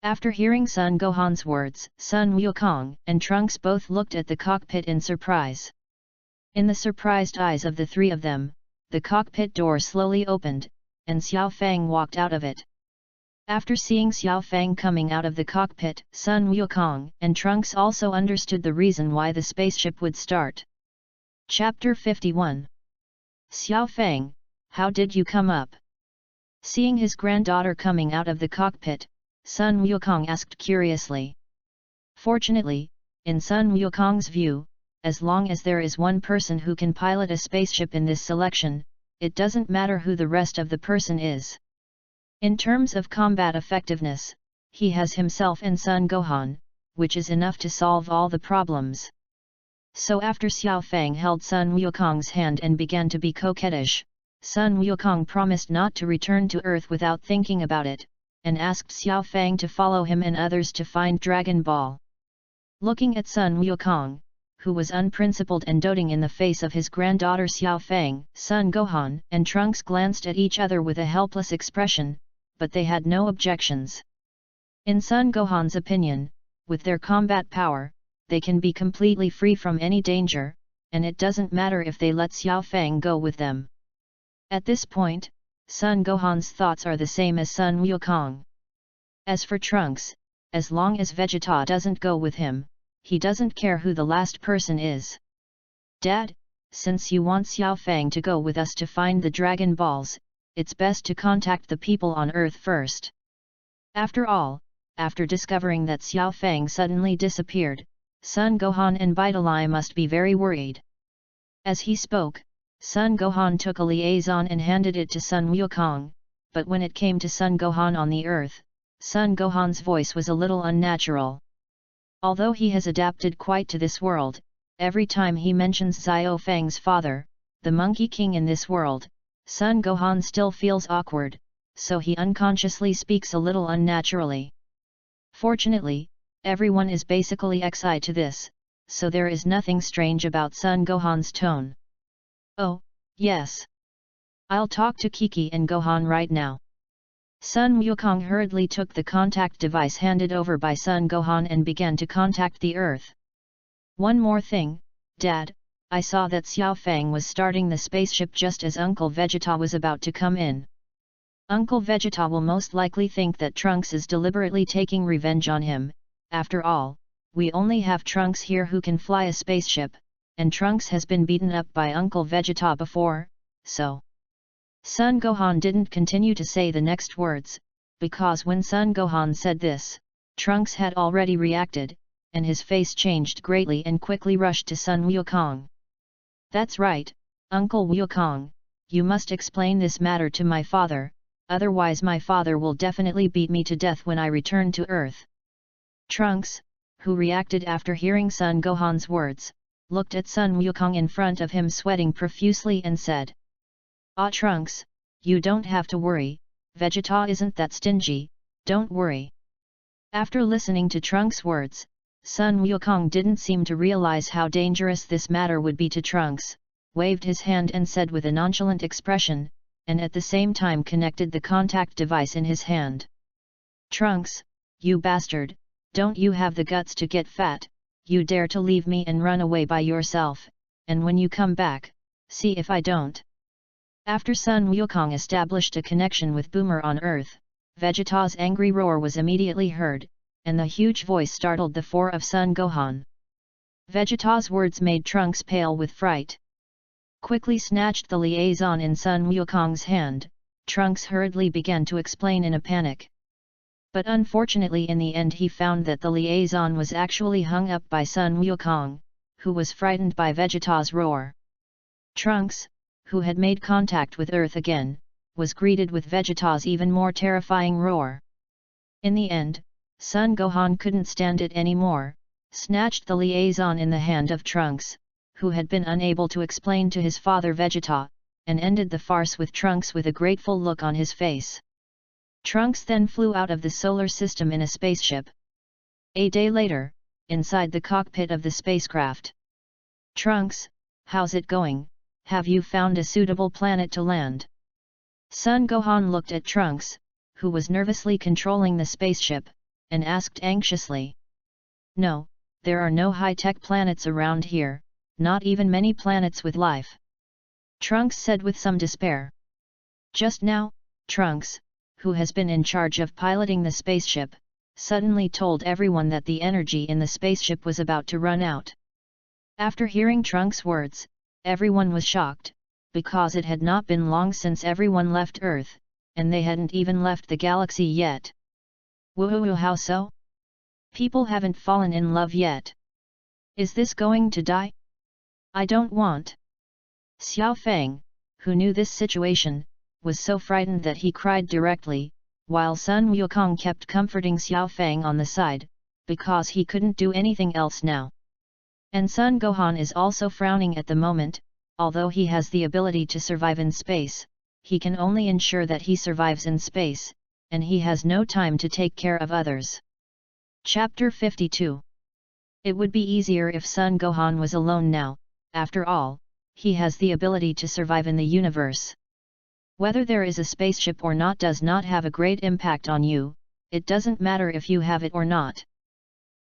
After hearing Son Gohan's words, Sun Wukong and Trunks both looked at the cockpit in surprise. In the surprised eyes of the three of them, the cockpit door slowly opened, and Xiao Fang walked out of it. After seeing Xiao Fang coming out of the cockpit, Sun Wukong and Trunks also understood the reason why the spaceship would start. Chapter 51. Xiao Fang, how did you come up? Seeing his granddaughter coming out of the cockpit, Sun Wukong asked curiously. Fortunately, in Sun Wukong's view, as long as there is one person who can pilot a spaceship in this selection, it doesn't matter who the rest of the person is. In terms of combat effectiveness, he has himself and Son Gohan, which is enough to solve all the problems. So after Xiao Fang held Sun Wukong's hand and began to be coquettish, Sun Wukong promised not to return to Earth without thinking about it, and asked Xiao Fang to follow him and others to find Dragon Ball. Looking at Sun Wukong, who was unprincipled and doting in the face of his granddaughter Xiao Fang, Son Gohan and Trunks glanced at each other with a helpless expression, but they had no objections. In Son Gohan's opinion, with their combat power, they can be completely free from any danger, and it doesn't matter if they let Xiao Fang go with them. At this point, Son Gohan's thoughts are the same as Sun Wukong. As for Trunks, as long as Vegeta doesn't go with him, he doesn't care who the last person is. Dad, since you want Xiao Fang to go with us to find the Dragon Balls, it's best to contact the people on Earth first. After all, after discovering that Xiao Fang suddenly disappeared, Son Gohan and Vitalai must be very worried. As he spoke, Son Gohan took a liaison and handed it to Sun Wukong, but when it came to Son Gohan on the Earth, Son Gohan's voice was a little unnatural. Although he has adapted quite to this world, every time he mentions Xiao Fang's father, the Monkey King in this world, Son Gohan still feels awkward, so he unconsciously speaks a little unnaturally. Fortunately, everyone is basically XI to this, so there is nothing strange about Son Gohan's tone. Oh, yes. I'll talk to Kiki and Gohan right now. Sun Wukong hurriedly took the contact device handed over by Son Gohan and began to contact the Earth. One more thing, Dad, I saw that Xiao Fang was starting the spaceship just as Uncle Vegeta was about to come in. Uncle Vegeta will most likely think that Trunks is deliberately taking revenge on him. After all, we only have Trunks here who can fly a spaceship, and Trunks has been beaten up by Uncle Vegeta before, so... Son Gohan didn't continue to say the next words, because when Son Gohan said this, Trunks had already reacted, and his face changed greatly and quickly rushed to Sun Wukong. That's right, Uncle Wukong, you must explain this matter to my father, otherwise my father will definitely beat me to death when I return to Earth. Trunks, who reacted after hearing Son Gohan's words, looked at Sun Wukong in front of him sweating profusely and said, Ah Trunks, you don't have to worry, Vegeta isn't that stingy, don't worry. After listening to Trunks' words, Sun Wukong didn't seem to realize how dangerous this matter would be to Trunks, waved his hand and said with a nonchalant expression, and at the same time connected the contact device in his hand. Trunks, you bastard, don't you have the guts to get fat, you dare to leave me and run away by yourself, and when you come back, see if I don't. After Sun Wukong established a connection with Boomer on Earth, Vegeta's angry roar was immediately heard, and the huge voice startled the four of Son Gohan. Vegeta's words made Trunks pale with fright. Quickly snatched the liaison in Sun Wukong's hand, Trunks hurriedly began to explain in a panic. But unfortunately in the end he found that the liaison was actually hung up by Sun Wukong, who was frightened by Vegeta's roar. Trunks, who had made contact with Earth again, was greeted with Vegeta's even more terrifying roar. In the end, Son Gohan couldn't stand it anymore, snatched the liaison in the hand of Trunks, who had been unable to explain to his father Vegeta, and ended the farce with Trunks with a grateful look on his face. Trunks then flew out of the solar system in a spaceship. A day later, inside the cockpit of the spacecraft. Trunks, how's it going? Have you found a suitable planet to land? Son Gohan looked at Trunks, who was nervously controlling the spaceship, and asked anxiously. No, there are no high-tech planets around here, not even many planets with life. Trunks said with some despair. Just now, Trunks, who has been in charge of piloting the spaceship, suddenly told everyone that the energy in the spaceship was about to run out. After hearing Trunks' words, everyone was shocked, because it had not been long since everyone left Earth, and they hadn't even left the galaxy yet. Woohoo, how so? People haven't fallen in love yet. Is this going to die? I don't want. Xiao Feng, who knew this situation, was so frightened that he cried directly, while Sun Wukong kept comforting Xiao Feng on the side, because he couldn't do anything else now. And Son Gohan is also frowning at the moment. Although he has the ability to survive in space, he can only ensure that he survives in space, and he has no time to take care of others. Chapter 52. It would be easier if Son Gohan was alone now. After all, he has the ability to survive in the universe. Whether there is a spaceship or not does not have a great impact on you, it doesn't matter if you have it or not.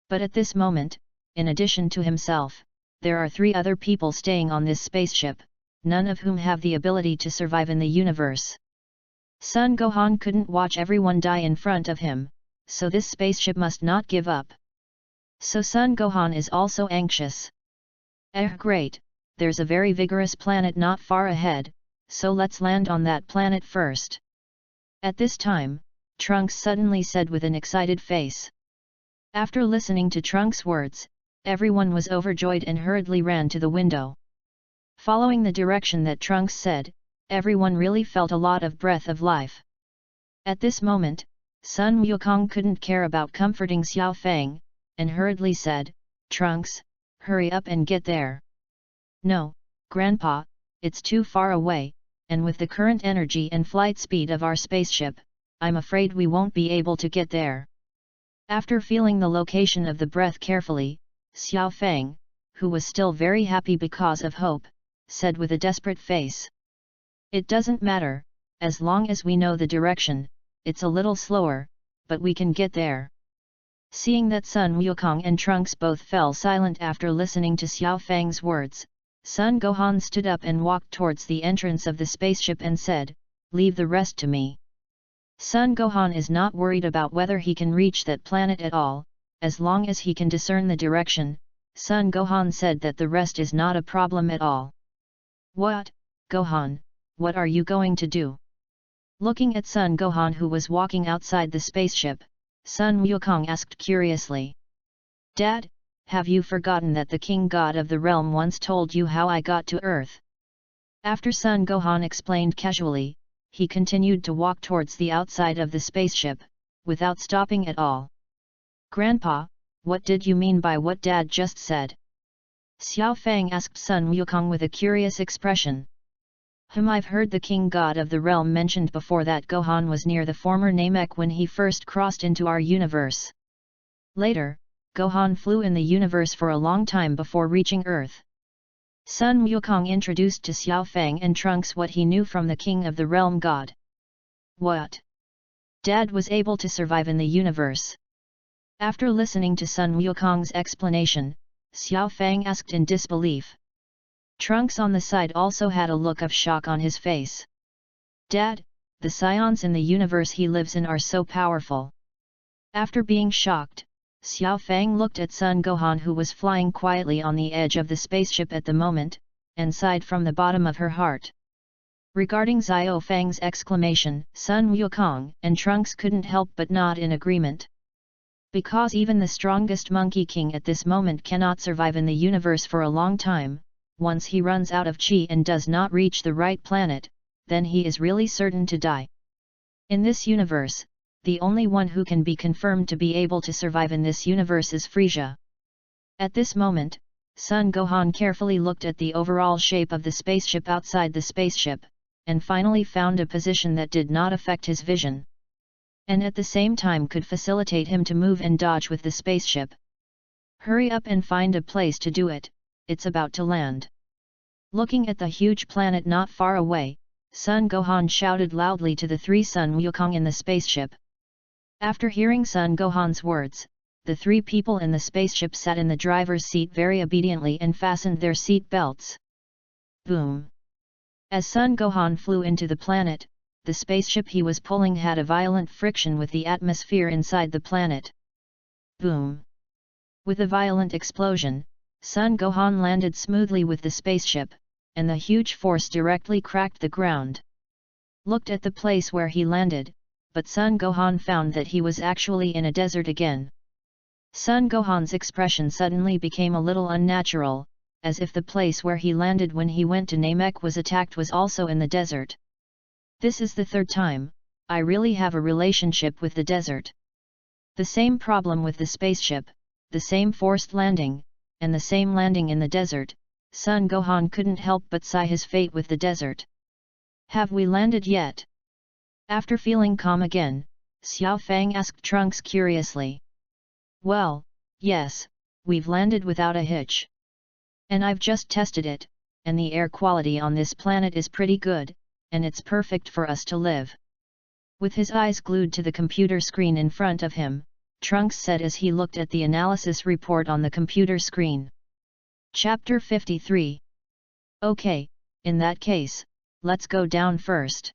But at this moment, in addition to himself, there are 3 other people staying on this spaceship, none of whom have the ability to survive in the universe. Son Gohan couldn't watch everyone die in front of him, so this spaceship must not give up. So Son Gohan is also anxious. Great, there's a very vigorous planet not far ahead, so let's land on that planet first. At this time, Trunks suddenly said with an excited face. After listening to Trunks' words, everyone was overjoyed and hurriedly ran to the window. Following the direction that Trunks said, everyone really felt a lot of breath of life. At this moment, Sun Wukong couldn't care about comforting Xiao Feng, and hurriedly said, Trunks, hurry up and get there. No, Grandpa, it's too far away, and with the current energy and flight speed of our spaceship, I'm afraid we won't be able to get there. After feeling the location of the breath carefully, Xiao Feng, who was still very happy because of hope, said with a desperate face. It doesn't matter, as long as we know the direction, it's a little slower, but we can get there. Seeing that Sun Wukong and Trunks both fell silent after listening to Xiao Feng's words, Son Gohan stood up and walked towards the entrance of the spaceship and said, Leave the rest to me. Son Gohan is not worried about whether he can reach that planet at all, as long as he can discern the direction. Son Gohan said that the rest is not a problem at all. What, Gohan, what are you going to do? Looking at Son Gohan who was walking outside the spaceship, Sun Wukong asked curiously. Dad, have you forgotten that the king god of the realm once told you how I got to Earth? After Son Gohan explained casually, he continued to walk towards the outside of the spaceship, without stopping at all. Grandpa, what did you mean by what Dad just said? Xiao Feng asked Sun Wukong with a curious expression. I've heard the king god of the realm mentioned before that Gohan was near the former Namek when he first crossed into our universe. Later, Gohan flew in the universe for a long time before reaching Earth. Sun Wukong introduced to Xiao Feng and Trunks what he knew from the king of the realm god. What? Dad was able to survive in the universe. After listening to Sun Wukong's explanation, Xiao Feng asked in disbelief. Trunks on the side also had a look of shock on his face. Dad, the scions in the universe he lives in are so powerful. After being shocked, Xiao Feng looked at Son Gohan who was flying quietly on the edge of the spaceship at the moment, and sighed from the bottom of her heart. Regarding Xiao Feng's exclamation, Sun Wukong and Trunks couldn't help but nod in agreement. Because even the strongest Monkey King at this moment cannot survive in the universe for a long time, once he runs out of chi and does not reach the right planet, then he is really certain to die. In this universe, the only one who can be confirmed to be able to survive in this universe is Frieza. At this moment, Son Gohan carefully looked at the overall shape of the spaceship outside the spaceship, and finally found a position that did not affect his vision. and at the same time could facilitate him to move and dodge with the spaceship. Hurry up and find a place to do it, it's about to land. Looking at the huge planet not far away, Son Gohan shouted loudly to the three Sun Wukong in the spaceship. After hearing Son Gohan's words, the three people in the spaceship sat in the driver's seat very obediently and fastened their seat belts. Boom! As Son Gohan flew into the planet, the spaceship he was pulling had a violent friction with the atmosphere inside the planet. Boom! With a violent explosion, Son Gohan landed smoothly with the spaceship, and the huge force directly cracked the ground. Looked at the place where he landed, but Son Gohan found that he was actually in a desert again. Son Gohan's expression suddenly became a little unnatural, as if the place where he landed when he went to Namek was attacked was also in the desert. This is the third time I really have a relationship with the desert. The same problem with the spaceship, the same forced landing, and the same landing in the desert. Son Gohan couldn't help but sigh his fate with the desert. Have we landed yet? After feeling calm again, Xiao Fang asked Trunks curiously. Well, yes, we've landed without a hitch. And I've just tested it, and the air quality on this planet is pretty good, and it's perfect for us to live. With his eyes glued to the computer screen in front of him, Trunks said as he looked at the analysis report on the computer screen. Chapter 53. Okay, in that case, let's go down first.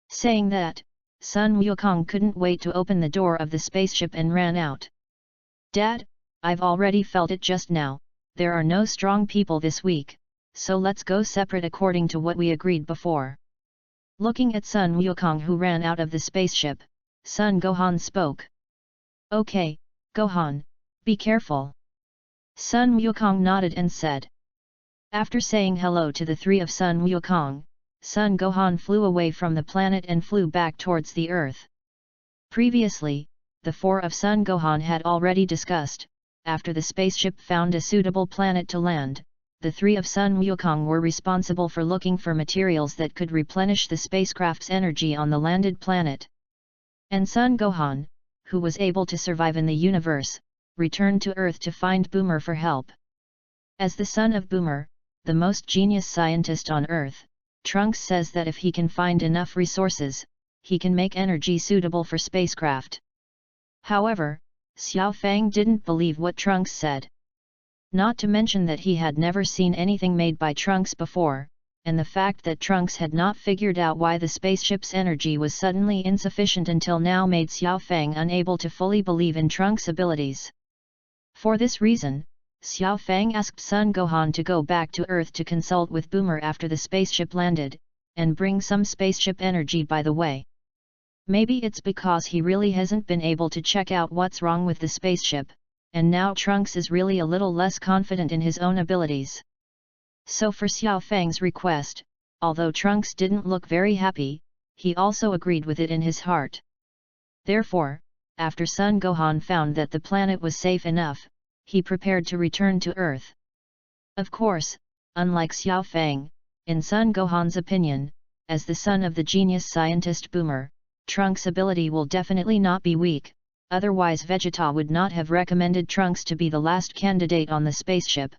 Saying that, Sun Wukong couldn't wait to open the door of the spaceship and ran out. Dad, I've already felt it just now, there are no strong people this week, so let's go separate according to what we agreed before. Looking at Sun Wukong who ran out of the spaceship, Son Gohan spoke. Okay, Gohan, be careful. Sun Wukong nodded and said. After saying hello to the three of Sun Wukong, Son Gohan flew away from the planet and flew back towards the Earth. Previously, the four of Son Gohan had already discussed, after the spaceship found a suitable planet to land, the three of Sun Wukong were responsible for looking for materials that could replenish the spacecraft's energy on the landed planet. And Son Gohan, who was able to survive in the universe, returned to Earth to find Boomer for help. As the son of Boomer, the most genius scientist on Earth, Trunks says that if he can find enough resources, he can make energy suitable for spacecraft. However, Xiao Fang didn't believe what Trunks said. Not to mention that he had never seen anything made by Trunks before, and the fact that Trunks had not figured out why the spaceship's energy was suddenly insufficient until now made Xiao Fang unable to fully believe in Trunks' abilities. For this reason, Xiao Fang asked Son Gohan to go back to Earth to consult with Boomer after the spaceship landed, and bring some spaceship energy by the way. Maybe it's because he really hasn't been able to check out what's wrong with the spaceship, and now Trunks is really a little less confident in his own abilities. So for Xiao Fang's request, although Trunks didn't look very happy, he also agreed with it in his heart. Therefore, after Son Gohan found that the planet was safe enough, he prepared to return to Earth. Of course, unlike Xiao Fang, in Son Gohan's opinion, as the son of the genius scientist Boomer, Trunks' ability will definitely not be weak, otherwise Vegeta would not have recommended Trunks to be the last candidate on the spaceship.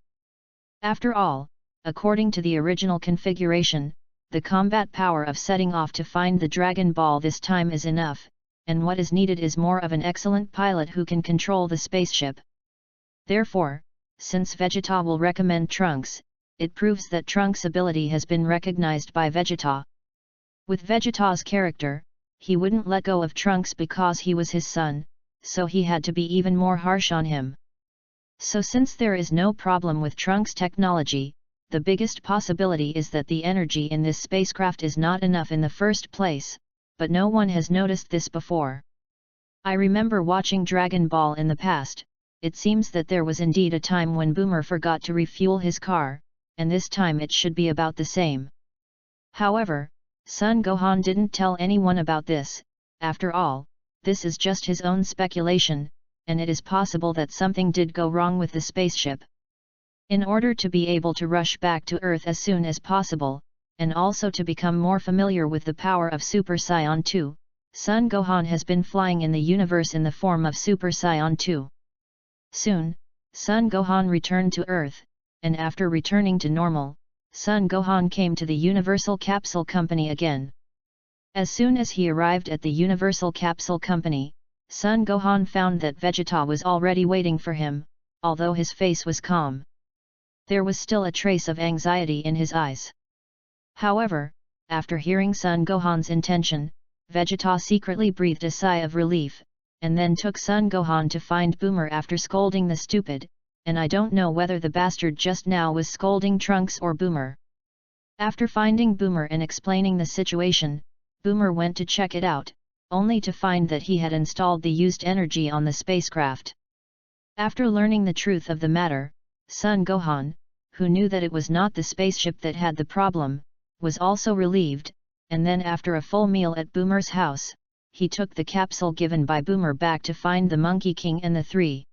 After all, according to the original configuration, the combat power of setting off to find the Dragon Ball this time is enough, and what is needed is more of an excellent pilot who can control the spaceship. Therefore, since Vegeta will recommend Trunks, it proves that Trunks' ability has been recognized by Vegeta. With Vegeta's character, he wouldn't let go of Trunks because he was his son, so he had to be even more harsh on him. So since there is no problem with Trunks' technology, the biggest possibility is that the energy in this spacecraft is not enough in the first place, but no one has noticed this before. I remember watching Dragon Ball in the past. It seems that there was indeed a time when Boomer forgot to refuel his car, and this time it should be about the same. However, Son Gohan didn't tell anyone about this. After all, this is just his own speculation, and it is possible that something did go wrong with the spaceship. In order to be able to rush back to Earth as soon as possible, and also to become more familiar with the power of Super Saiyan 2, Son Gohan has been flying in the universe in the form of Super Saiyan 2. Soon, Son Gohan returned to Earth, and after returning to normal, Son Gohan came to the Universal Capsule Company again. As soon as he arrived at the Universal Capsule Company, Son Gohan found that Vegeta was already waiting for him, although his face was calm. There was still a trace of anxiety in his eyes. However, after hearing Son Gohan's intention, Vegeta secretly breathed a sigh of relief, and then took Son Gohan to find Boomer after scolding the stupid, and I don't know whether the bastard just now was scolding Trunks or Boomer. After finding Boomer and explaining the situation, Boomer went to check it out, only to find that he had installed the used energy on the spacecraft. After learning the truth of the matter, Son Gohan, who knew that it was not the spaceship that had the problem, was also relieved, and then after a full meal at Boomer's house, he took the capsule given by Boomer back to find the Monkey King and the three.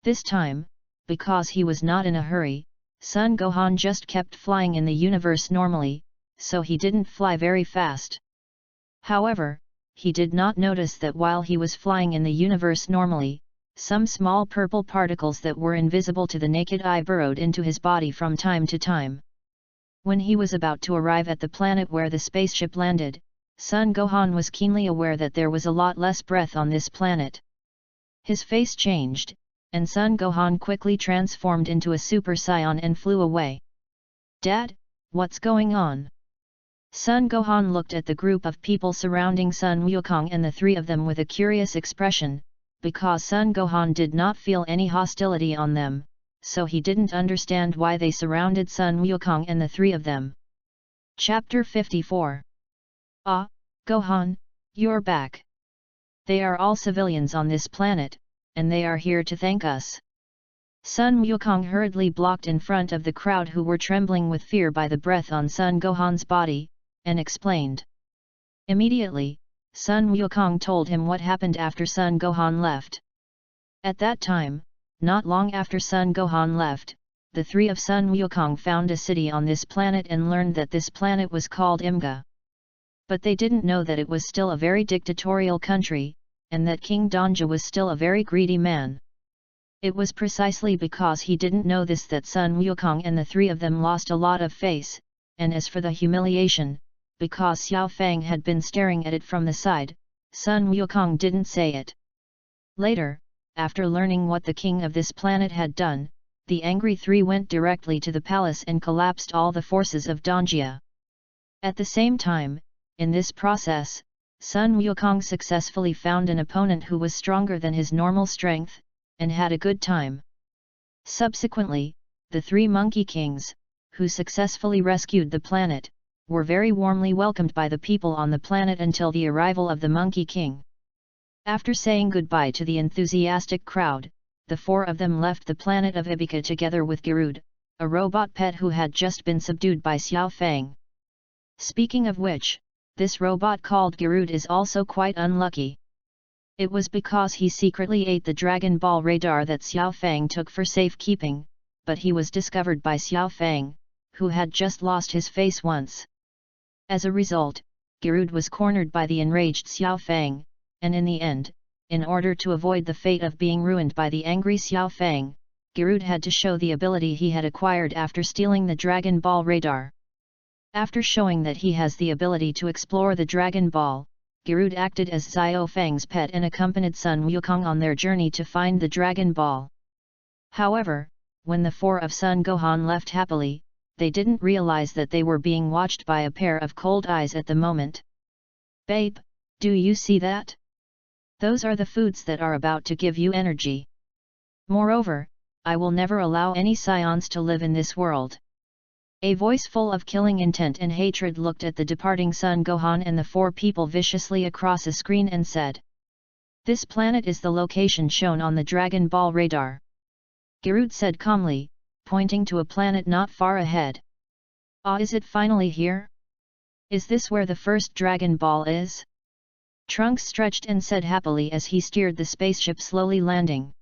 This time, because he was not in a hurry, Son Gohan just kept flying in the universe normally, so he didn't fly very fast. However, he did not notice that while he was flying in the universe normally, some small purple particles that were invisible to the naked eye burrowed into his body from time to time. When he was about to arrive at the planet where the spaceship landed, Son Gohan was keenly aware that there was a lot less breath on this planet. His face changed, and Son Gohan quickly transformed into a Super Saiyan and flew away. "Dad, what's going on?" Son Gohan looked at the group of people surrounding Sun Wukong and the three of them with a curious expression, because Son Gohan did not feel any hostility on them, so he didn't understand why they surrounded Sun Wukong and the three of them. Chapter 54. Ah, Gohan, you're back. They are all civilians on this planet, and they are here to thank us. Sun Wukong hurriedly blocked in front of the crowd who were trembling with fear by the breath on Son Gohan's body, and explained. Immediately, Sun Wukong told him what happened after Son Gohan left. At that time, not long after Son Gohan left, the three of Sun Wukong found a city on this planet and learned that this planet was called Imga. But they didn't know that it was still a very dictatorial country, and that King Danja was still a very greedy man. It was precisely because he didn't know this that Sun Wukong and the three of them lost a lot of face, and as for the humiliation, because Xiao Fang had been staring at it from the side, Sun Wukong didn't say it. Later, after learning what the king of this planet had done, the angry three went directly to the palace and collapsed all the forces of Dongjia. At the same time, in this process, Sun Wukong successfully found an opponent who was stronger than his normal strength, and had a good time. Subsequently, the three Monkey Kings, who successfully rescued the planet, were very warmly welcomed by the people on the planet until the arrival of the Monkey King. After saying goodbye to the enthusiastic crowd, the four of them left the planet of Ibika together with Garud, a robot pet who had just been subdued by Xiao Fang. Speaking of which, this robot called Garud is also quite unlucky. It was because he secretly ate the Dragon Ball radar that Xiao Fang took for safekeeping, but he was discovered by Xiao Fang, who had just lost his face once. As a result, Garud was cornered by the enraged Xiao Fang, and in the end, in order to avoid the fate of being ruined by the angry Xiao Fang, Garud had to show the ability he had acquired after stealing the Dragon Ball radar. After showing that he has the ability to explore the Dragon Ball, Garud acted as Xiao Fang's pet and accompanied Sun Wukong on their journey to find the Dragon Ball. However, when the four of Son Gohan left happily, they didn't realize that they were being watched by a pair of cold eyes at the moment. "Babe, do you see that? Those are the foods that are about to give you energy. Moreover, I will never allow any Scions to live in this world." A voice full of killing intent and hatred looked at the departing Son Gohan and the four people viciously across a screen and said, "This planet is the location shown on the Dragon Ball radar." Garud said calmly, pointing to a planet not far ahead. "Ah, is it finally here? Is this where the first Dragon Ball is?" Trunks stretched and said happily as he steered the spaceship slowly landing.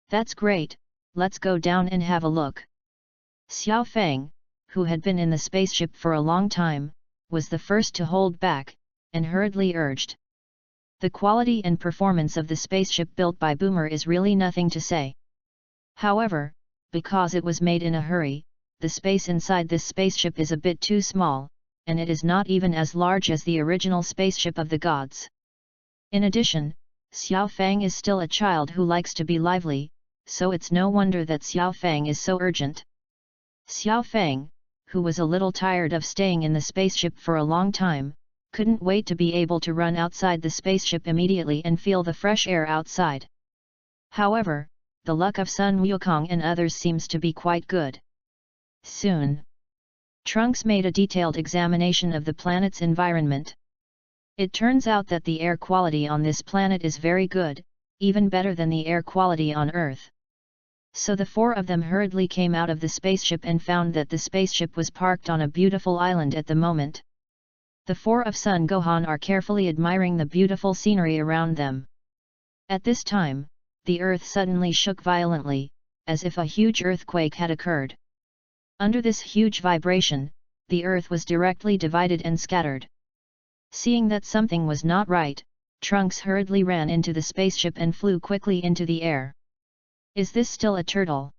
"That's great, let's go down and have a look." Xiao Fang, who had been in the spaceship for a long time, was the first to hold back, and hurriedly urged, The quality and performance of the spaceship built by Boomer is really nothing to say. However, because it was made in a hurry, the space inside this spaceship is a bit too small, and it is not even as large as the original spaceship of the gods. In addition, Xiao Fang is still a child who likes to be lively, so it's no wonder that Xiao Fang is so urgent. Xiao Fang, who was a little tired of staying in the spaceship for a long time, couldn't wait to be able to run outside the spaceship immediately and feel the fresh air outside. However, the luck of Sun Wukong and others seems to be quite good. Soon, Trunks made a detailed examination of the planet's environment. It turns out that the air quality on this planet is very good, even better than the air quality on Earth. So the four of them hurriedly came out of the spaceship and found that the spaceship was parked on a beautiful island at the moment. The four of Son Gohan are carefully admiring the beautiful scenery around them. At this time, the earth suddenly shook violently, as if a huge earthquake had occurred. Under this huge vibration, the earth was directly divided and scattered. Seeing that something was not right, Trunks hurriedly ran into the spaceship and flew quickly into the air. Is this still a turtle?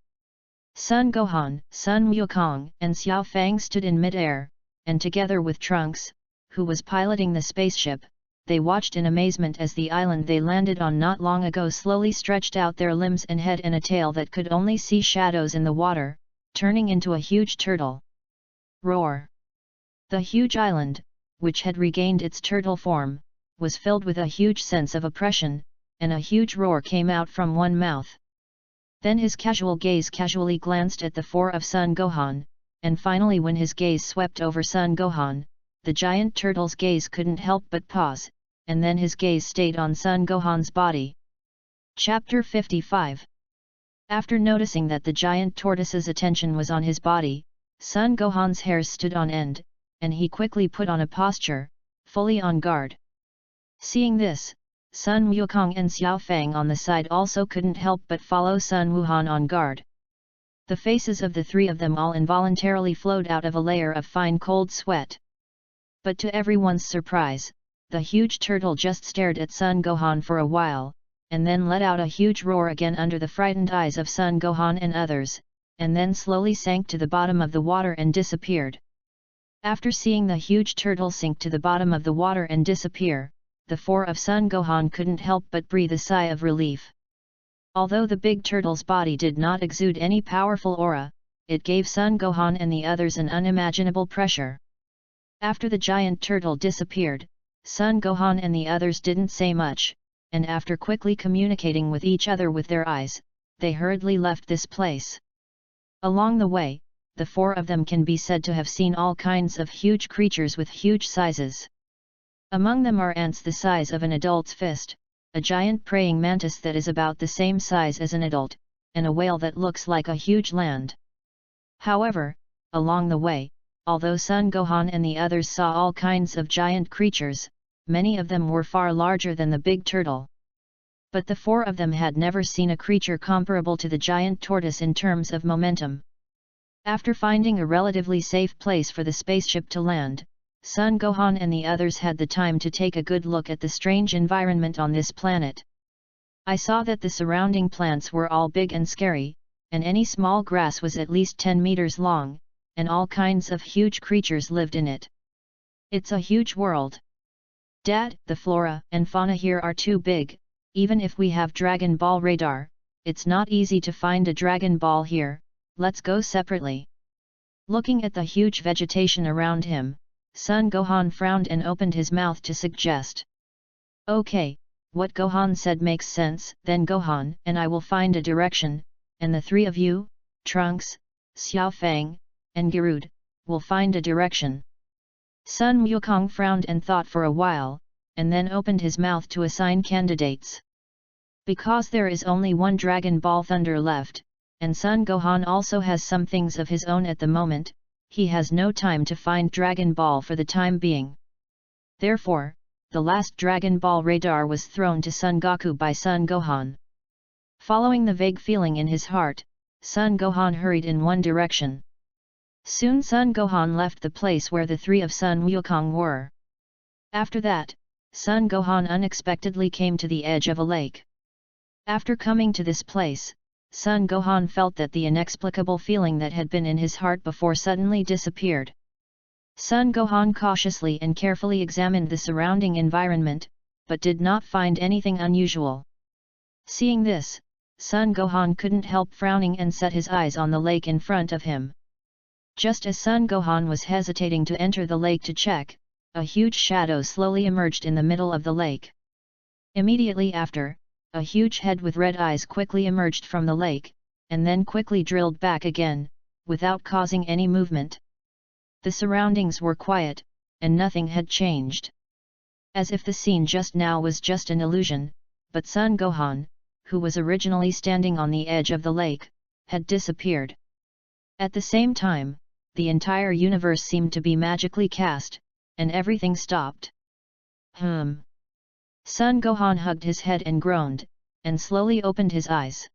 Sun Gohan, Sun Wukong, and Xiao Fang stood in mid-air, and together with Trunks, who was piloting the spaceship, they watched in amazement as the island they landed on not long ago slowly stretched out their limbs and head and a tail that could only see shadows in the water, turning into a huge turtle. Roar! The huge island, which had regained its turtle form, was filled with a huge sense of oppression, and a huge roar came out from one mouth. Then his casual gaze casually glanced at the four of Son Gohan, and finally when his gaze swept over Son Gohan, the giant turtle's gaze couldn't help but pause, and then his gaze stayed on Son Gohan's body. Chapter 55. After noticing that the giant tortoise's attention was on his body, Son Gohan's hairs stood on end, and he quickly put on a posture, fully on guard. Seeing this, Sun Wukong and Xiao Fang on the side also couldn't help but follow Sun Wuhan on guard. The faces of the three of them all involuntarily flowed out of a layer of fine cold sweat. But to everyone's surprise, the huge turtle just stared at Sun Gohan for a while, and then let out a huge roar again under the frightened eyes of Sun Gohan and others, and then slowly sank to the bottom of the water and disappeared. After seeing the huge turtle sink to the bottom of the water and disappear, the four of Son Gohan couldn't help but breathe a sigh of relief. Although the big turtle's body did not exude any powerful aura, it gave Son Gohan and the others an unimaginable pressure. After the giant turtle disappeared, Son Gohan and the others didn't say much, and after quickly communicating with each other with their eyes, they hurriedly left this place. Along the way, the four of them can be said to have seen all kinds of huge creatures with huge sizes. Among them are ants the size of an adult's fist, a giant praying mantis that is about the same size as an adult, and a whale that looks like a huge land. However, along the way, although Son Gohan and the others saw all kinds of giant creatures, many of them were far larger than the big turtle. But the four of them had never seen a creature comparable to the giant tortoise in terms of momentum. After finding a relatively safe place for the spaceship to land, Son Gohan and the others had the time to take a good look at the strange environment on this planet. I saw that the surrounding plants were all big and scary, and any small grass was at least 10 meters long, and all kinds of huge creatures lived in it. It's a huge world. Dad, the flora and fauna here are too big. Even if we have Dragon Ball radar, it's not easy to find a Dragon Ball here. Let's go separately. Looking at the huge vegetation around him, Son Gohan frowned and opened his mouth to suggest. Okay, what Gohan said makes sense. Then Gohan and I will find a direction, and the three of you, Trunks, Xiao Fang, and Garud, will find a direction. Sun Wukong frowned and thought for a while, and then opened his mouth to assign candidates. Because there is only one Dragon Ball Thunder left, and Son Gohan also has some things of his own at the moment, he has no time to find Dragon Ball for the time being. Therefore, the last Dragon Ball radar was thrown to Son Goku by Son Gohan. Following the vague feeling in his heart, Son Gohan hurried in one direction. Soon Son Gohan left the place where the three of Son Wukong were. After that, Son Gohan unexpectedly came to the edge of a lake. After coming to this place, Son Gohan felt that the inexplicable feeling that had been in his heart before suddenly disappeared. Son Gohan cautiously and carefully examined the surrounding environment, but did not find anything unusual. Seeing this, Son Gohan couldn't help frowning and set his eyes on the lake in front of him. Just as Son Gohan was hesitating to enter the lake to check, a huge shadow slowly emerged in the middle of the lake. Immediately after, a huge head with red eyes quickly emerged from the lake, and then quickly drilled back again, without causing any movement. The surroundings were quiet, and nothing had changed. As if the scene just now was just an illusion, but Son Gohan, who was originally standing on the edge of the lake, had disappeared. At the same time, the entire universe seemed to be magically cast, and everything stopped. Son Gohan hugged his head and groaned, and slowly opened his eyes.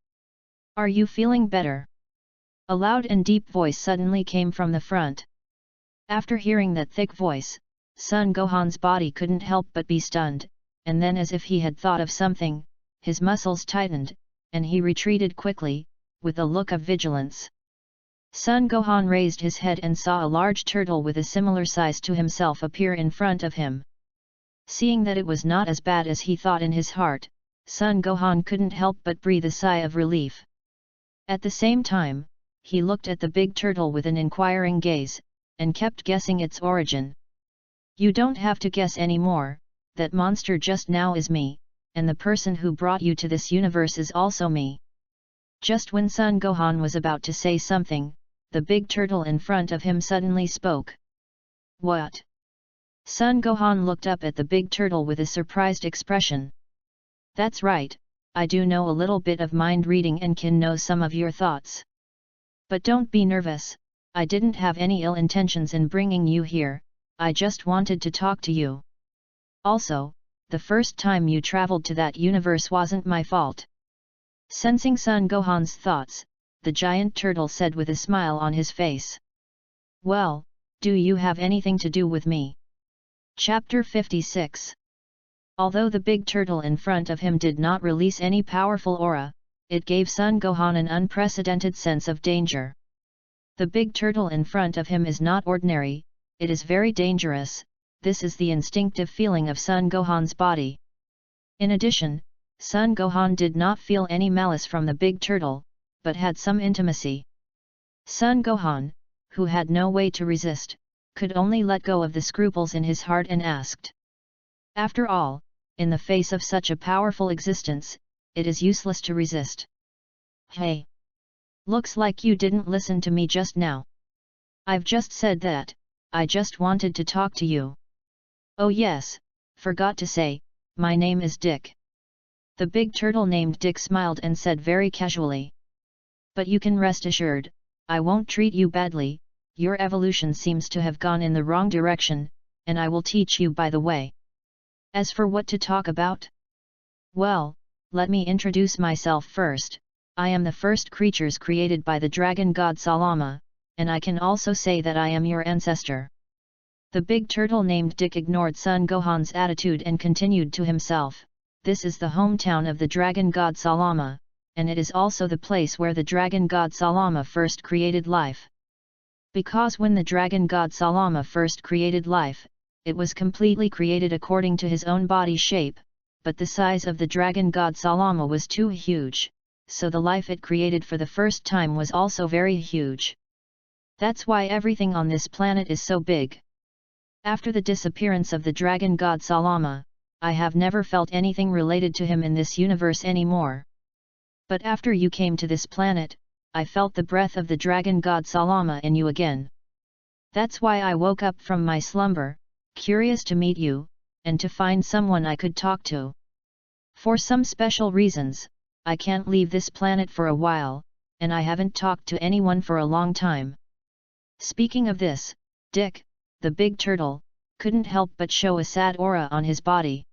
"Are you feeling better?" A loud and deep voice suddenly came from the front. After hearing that thick voice, Son Gohan's body couldn't help but be stunned, and then as if he had thought of something, his muscles tightened, and he retreated quickly, with a look of vigilance. Son Gohan raised his head and saw a large turtle with a similar size to himself appear in front of him. Seeing that it was not as bad as he thought in his heart, Son Gohan couldn't help but breathe a sigh of relief. At the same time, he looked at the big turtle with an inquiring gaze, and kept guessing its origin. "You don't have to guess anymore, that monster just now is me, and the person who brought you to this universe is also me." Just when Son Gohan was about to say something, the big turtle in front of him suddenly spoke. "What?" Son Gohan looked up at the big turtle with a surprised expression. "That's right, I do know a little bit of mind reading and can know some of your thoughts. But don't be nervous, I didn't have any ill intentions in bringing you here, I just wanted to talk to you. Also, the first time you traveled to that universe wasn't my fault." Sensing Son Gohan's thoughts, the giant turtle said with a smile on his face. "Well, do you have anything to do with me?" Chapter 56. Although the big turtle in front of him did not release any powerful aura, it gave Son Gohan an unprecedented sense of danger. The big turtle in front of him is not ordinary, it is very dangerous, this is the instinctive feeling of Son Gohan's body. In addition, Son Gohan did not feel any malice from the big turtle, but had some intimacy. Son Gohan, who had no way to resist, could only let go of the scruples in his heart and asked. After all, in the face of such a powerful existence, it is useless to resist. "Hey! Looks like you didn't listen to me just now. I've just said that, I just wanted to talk to you. Oh yes, forgot to say, my name is Dick." The big turtle named Dick smiled and said very casually. "But you can rest assured, I won't treat you badly. Your evolution seems to have gone in the wrong direction, and I will teach you by the way. As for what to talk about? Well, let me introduce myself first. I am the first creatures created by the dragon god Salama, and I can also say that I am your ancestor." The big turtle named Dick ignored Son Gohan's attitude and continued to himself, "This is the hometown of the dragon god Salama, and it is also the place where the dragon god Salama first created life. Because when the dragon god Salama first created life, it was completely created according to his own body shape, but the size of the dragon god Salama was too huge, so the life it created for the first time was also very huge. That's why everything on this planet is so big. After the disappearance of the dragon god Salama, I have never felt anything related to him in this universe anymore. But after you came to this planet, I felt the breath of the dragon god Salama in you again. That's why I woke up from my slumber, curious to meet you, and to find someone I could talk to. For some special reasons, I can't leave this planet for a while, and I haven't talked to anyone for a long time." Speaking of this, Dick, the big turtle, couldn't help but show a sad aura on his body.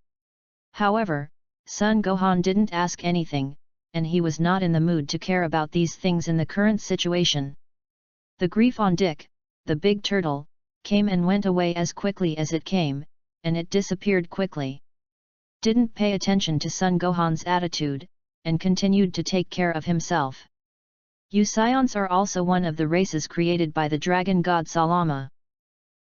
However, Son Gohan didn't ask anything, and he was not in the mood to care about these things in the current situation. The grief on Dick, the big turtle, came and went away as quickly as it came, and it disappeared quickly. didn't pay attention to Son Gohan's attitude, and continued to take care of himself. You Scions are also one of the races created by the dragon god Salama.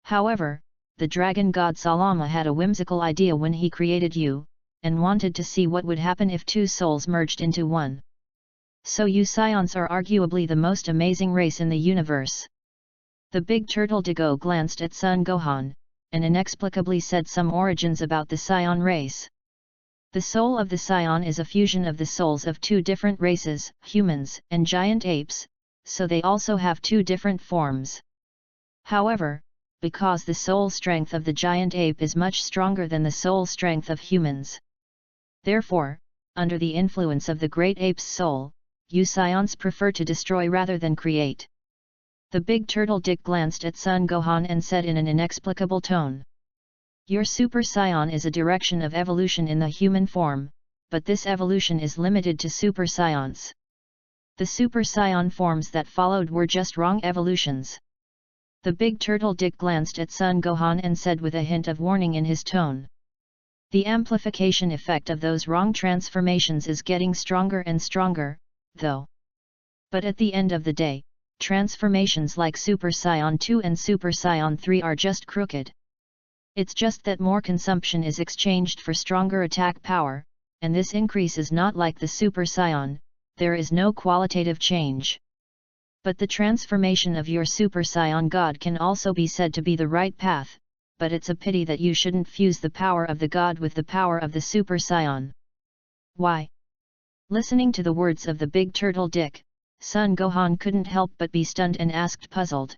However, the dragon god Salama had a whimsical idea when he created you, and wanted to see what would happen if two souls merged into one. So you Scions are arguably the most amazing race in the universe. The big turtle Digo glanced at Son Gohan, and inexplicably said some origins about the Scion race. The soul of the Scion is a fusion of the souls of two different races, humans and giant apes, so they also have two different forms. However, because the soul strength of the giant ape is much stronger than the soul strength of humans. Therefore, under the influence of the great ape's soul, you Scions prefer to destroy rather than create. The big turtle Dick glanced at Son Gohan and said in an inexplicable tone. Your Super Scion is a direction of evolution in the human form, but this evolution is limited to Super Scions. The Super Scion forms that followed were just wrong evolutions. The big turtle Dick glanced at Son Gohan and said with a hint of warning in his tone. The amplification effect of those wrong transformations is getting stronger and stronger, though. But at the end of the day, transformations like Super Scion 2 and Super Scion 3 are just crooked. It's just that more consumption is exchanged for stronger attack power, and this increase is not like the Super Scion, there is no qualitative change. But the transformation of your Super Scion God can also be said to be the right path, but it's a pity that you shouldn't fuse the power of the God with the power of the Super Scion. Why? Listening to the words of the big turtle Dick, Son Gohan couldn't help but be stunned and asked puzzled.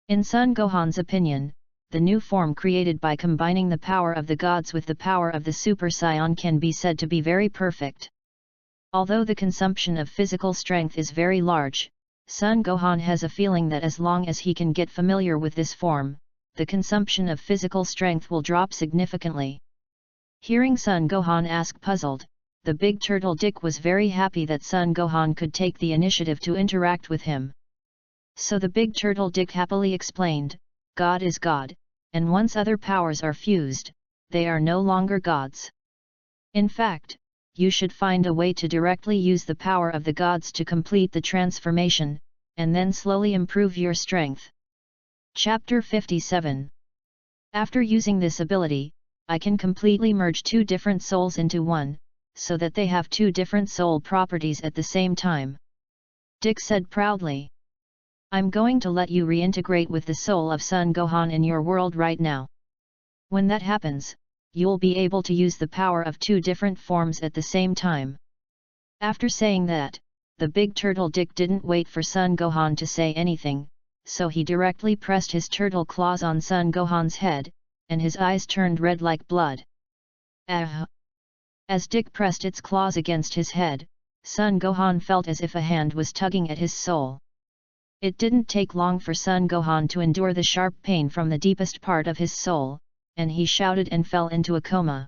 In Son Gohan's opinion, the new form created by combining the power of the gods with the power of the Super Scion can be said to be very perfect. Although the consumption of physical strength is very large, Son Gohan has a feeling that as long as he can get familiar with this form, the consumption of physical strength will drop significantly. Hearing Son Gohan ask puzzled, the big turtle Dick was very happy that Son Gohan could take the initiative to interact with him. So the big turtle Dick happily explained, God is God, and once other powers are fused, they are no longer gods. In fact, you should find a way to directly use the power of the gods to complete the transformation, and then slowly improve your strength. Chapter 57. After using this ability, I can completely merge two different souls into one, so that they have two different soul properties at the same time. Dick said proudly. I'm going to let you reintegrate with the soul of Son Gohan in your world right now. When that happens, you'll be able to use the power of two different forms at the same time. After saying that, the big turtle Dick didn't wait for Son Gohan to say anything, so he directly pressed his turtle claws on Son Gohan's head, and his eyes turned red like blood. Ah! As Dick pressed its claws against his head, Son Gohan felt as if a hand was tugging at his soul. It didn't take long for Son Gohan to endure the sharp pain from the deepest part of his soul, and he shouted and fell into a coma.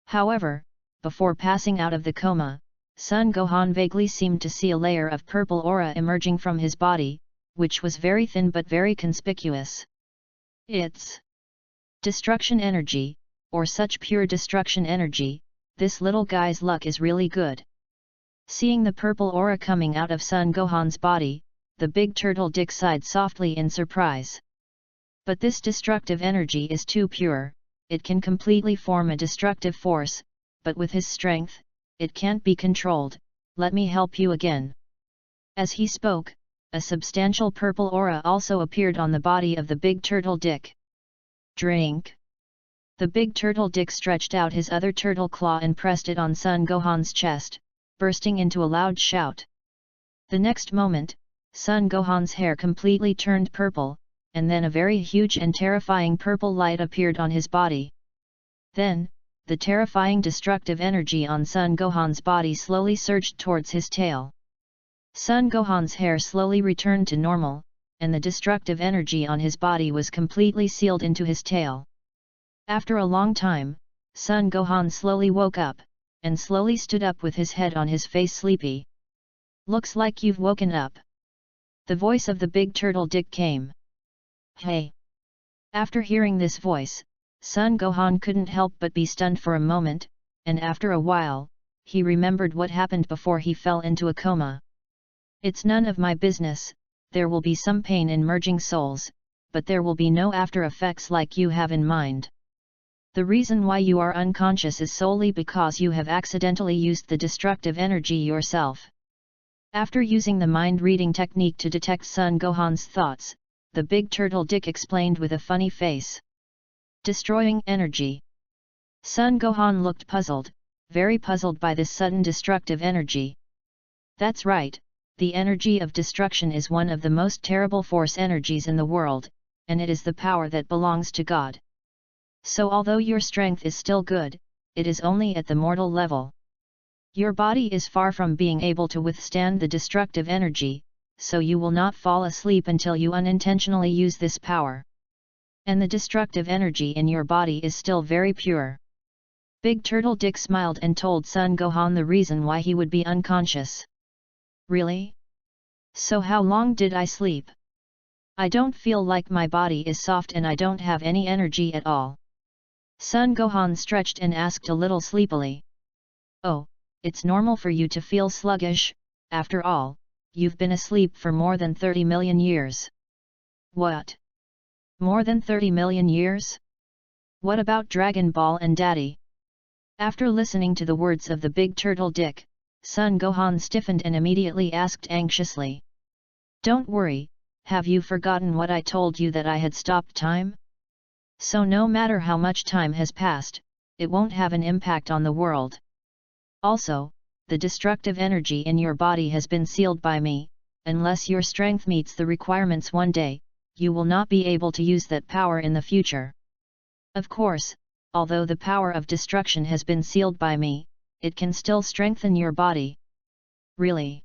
However, before passing out of the coma, Son Gohan vaguely seemed to see a layer of purple aura emerging from his body, which was very thin but very conspicuous. It's destruction energy, or such pure destruction energy. This little guy's luck is really good. Seeing the purple aura coming out of Son Gohan's body, the big turtle Dick sighed softly in surprise. But this destructive energy is too pure, it can completely form a destructive force, but with his strength, it can't be controlled. Let me help you again. As he spoke, a substantial purple aura also appeared on the body of the big turtle Dick. Drink! The big turtle Dick stretched out his other turtle claw and pressed it on Son Gohan's chest, bursting into a loud shout. The next moment, Son Gohan's hair completely turned purple, and then a very huge and terrifying purple light appeared on his body. Then, the terrifying destructive energy on Son Gohan's body slowly surged towards his tail. Son Gohan's hair slowly returned to normal, and the destructive energy on his body was completely sealed into his tail. After a long time, Son Gohan slowly woke up, and slowly stood up with his head on his face sleepy. Looks like you've woken up. The voice of the big turtle Dick came. Hey! After hearing this voice, Son Gohan couldn't help but be stunned for a moment, and after a while, he remembered what happened before he fell into a coma. It's none of my business, there will be some pain in merging souls, but there will be no after effects like you have in mind. The reason why you are unconscious is solely because you have accidentally used the destructive energy yourself. After using the mind-reading technique to detect Son Gohan's thoughts, the big turtle Dick explained with a funny face. Destroying energy. Son Gohan looked puzzled, very puzzled by this sudden destructive energy. That's right, the energy of destruction is one of the most terrible force energies in the world, and it is the power that belongs to God. So although your strength is still good, it is only at the mortal level. Your body is far from being able to withstand the destructive energy, so you will not fall asleep until you unintentionally use this power. And the destructive energy in your body is still very pure. Big Turtle Dick smiled and told Son Gohan the reason why he would be unconscious. Really? So how long did I sleep? I don't feel like my body is soft and I don't have any energy at all. Son Gohan stretched and asked a little sleepily. Oh, it's normal for you to feel sluggish, after all, you've been asleep for more than 30 million years. What? More than 30 million years? What about Dragon Ball and Daddy? After listening to the words of the big turtle Dick, Son Gohan stiffened and immediately asked anxiously. Don't worry, have you forgotten what I told you that I had stopped time? So no matter how much time has passed, it won't have an impact on the world. Also, the destructive energy in your body has been sealed by me, unless your strength meets the requirements one day, you will not be able to use that power in the future. Of course, although the power of destruction has been sealed by me, it can still strengthen your body. Really?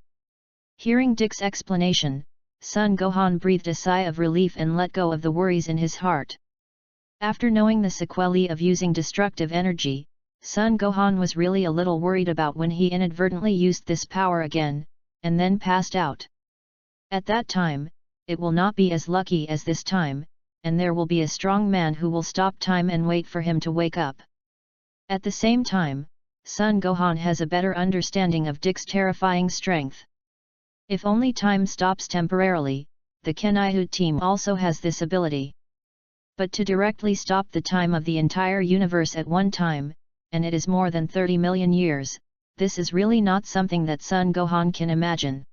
Hearing Dick's explanation, Son Gohan breathed a sigh of relief and let go of the worries in his heart. After knowing the sequelae of using destructive energy, Son Gohan was really a little worried about when he inadvertently used this power again, and then passed out. At that time, it will not be as lucky as this time, and there will be a strong man who will stop time and wait for him to wake up. At the same time, Son Gohan has a better understanding of Dick's terrifying strength. If only time stops temporarily, the Kenaihu team also has this ability. But to directly stop the time of the entire universe at one time, and it is more than 30 million years, this is really not something that Son Gohan can imagine.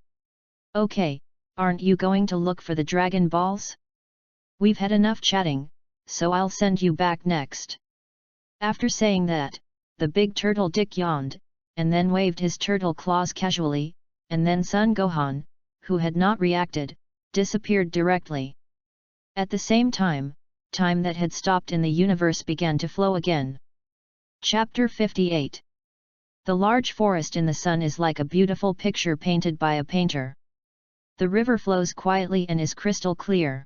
Okay, aren't you going to look for the Dragon Balls? We've had enough chatting, so I'll send you back next. After saying that, the big turtle Dick yawned, and then waved his turtle claws casually, and then Son Gohan, who had not reacted, disappeared directly. At the same time, time that had stopped in the universe began to flow again. Chapter 58. The large forest in the sun is like a beautiful picture painted by a painter. The river flows quietly and is crystal clear.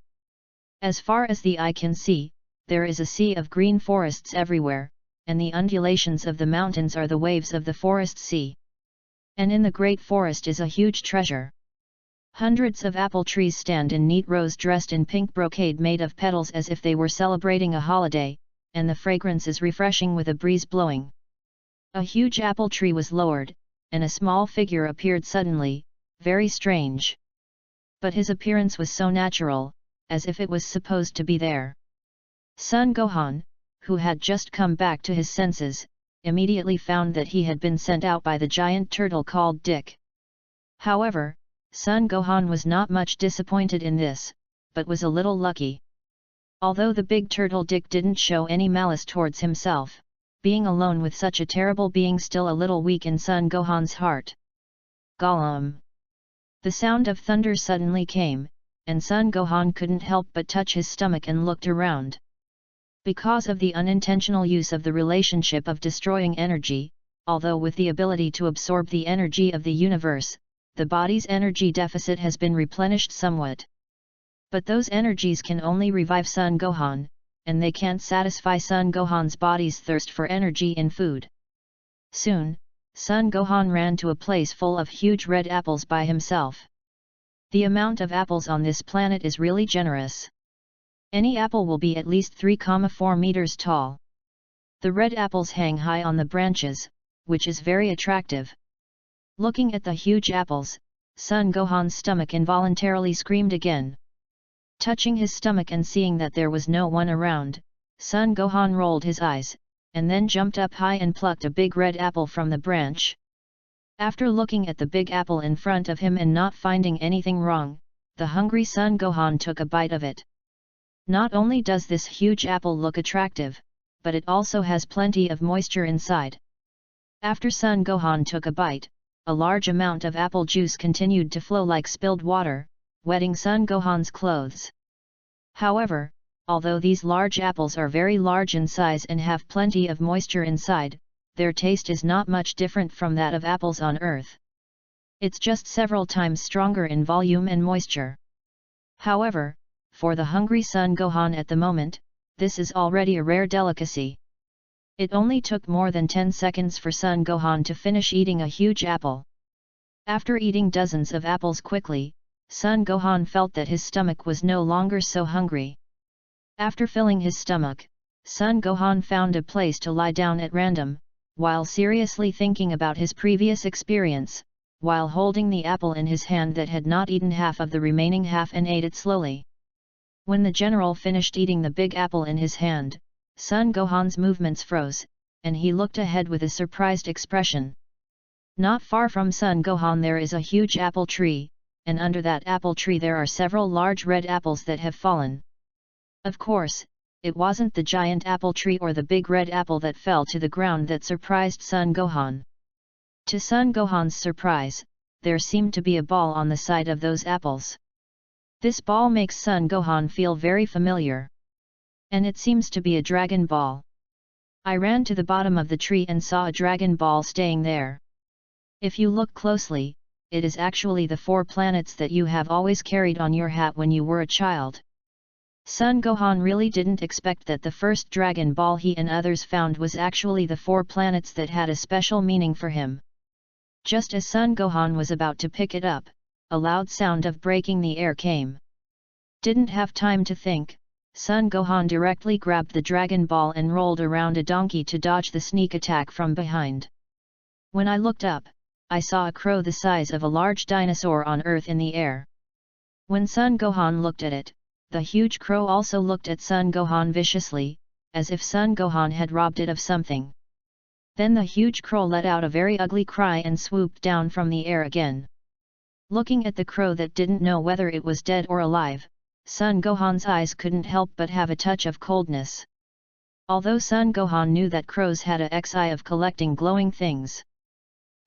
As far as the eye can see, there is a sea of green forests everywhere, and the undulations of the mountains are the waves of the forest sea. And in the great forest is a huge treasure. Hundreds of apple trees stand in neat rows dressed in pink brocade made of petals as if they were celebrating a holiday, and the fragrance is refreshing with a breeze blowing. A huge apple tree was lowered, and a small figure appeared suddenly, very strange. But his appearance was so natural, as if it was supposed to be there. Son Gohan, who had just come back to his senses, immediately found that he had been sent out by the giant turtle called Dick. However, Son Gohan was not much disappointed in this, but was a little lucky. Although the big turtle Dick didn't show any malice towards himself, being alone with such a terrible being still a little weak in Son Gohan's heart. Golem! The sound of thunder suddenly came, and Son Gohan couldn't help but touch his stomach and looked around. Because of the unintentional use of the relationship of destroying energy, although with the ability to absorb the energy of the universe, the body's energy deficit has been replenished somewhat. But those energies can only revive Son Gohan, and they can't satisfy Son Gohan's body's thirst for energy in food. Soon, Son Gohan ran to a place full of huge red apples by himself. The amount of apples on this planet is really generous. Any apple will be at least 3,4 meters tall. The red apples hang high on the branches, which is very attractive. Looking at the huge apples, Son Gohan's stomach involuntarily screamed again. Touching his stomach and seeing that there was no one around, Son Gohan rolled his eyes, and then jumped up high and plucked a big red apple from the branch. After looking at the big apple in front of him and not finding anything wrong, the hungry Son Gohan took a bite of it. Not only does this huge apple look attractive, but it also has plenty of moisture inside. After Son Gohan took a bite, a large amount of apple juice continued to flow like spilled water, wetting Son Gohan's clothes. However, although these large apples are very large in size and have plenty of moisture inside, their taste is not much different from that of apples on Earth. It's just several times stronger in volume and moisture. However, for the hungry Son Gohan at the moment, this is already a rare delicacy. It only took more than 10 seconds for Son Gohan to finish eating a huge apple. After eating dozens of apples quickly, Son Gohan felt that his stomach was no longer so hungry. After filling his stomach, Son Gohan found a place to lie down at random, while seriously thinking about his previous experience, while holding the apple in his hand that had not eaten half of the remaining half and ate it slowly. When the general finished eating the big apple in his hand, Son Gohan's movements froze, and he looked ahead with a surprised expression. Not far from Son Gohan there is a huge apple tree, and under that apple tree there are several large red apples that have fallen. Of course, it wasn't the giant apple tree or the big red apple that fell to the ground that surprised Son Gohan. To Son Gohan's surprise, there seemed to be a ball on the side of those apples. This ball makes Son Gohan feel very familiar. And it seems to be a dragon ball. I ran to the bottom of the tree and saw a dragon ball staying there. If you look closely, it is actually the 4 planets that you have always carried on your hat when you were a child. Son Gohan really didn't expect that the first dragon ball he and others found was actually the 4 planets that had a special meaning for him. Just as Son Gohan was about to pick it up, a loud sound of breaking the air came. Didn't have time to think, Son Gohan directly grabbed the dragon ball and rolled around a donkey to dodge the sneak attack from behind. When I looked up, I saw a crow the size of a large dinosaur on Earth in the air. When Son Gohan looked at it, the huge crow also looked at Son Gohan viciously, as if Son Gohan had robbed it of something. Then the huge crow let out a very ugly cry and swooped down from the air again. Looking at the crow that didn't know whether it was dead or alive, Son Gohan's eyes couldn't help but have a touch of coldness. Although Son Gohan knew that crows had a eye of collecting glowing things.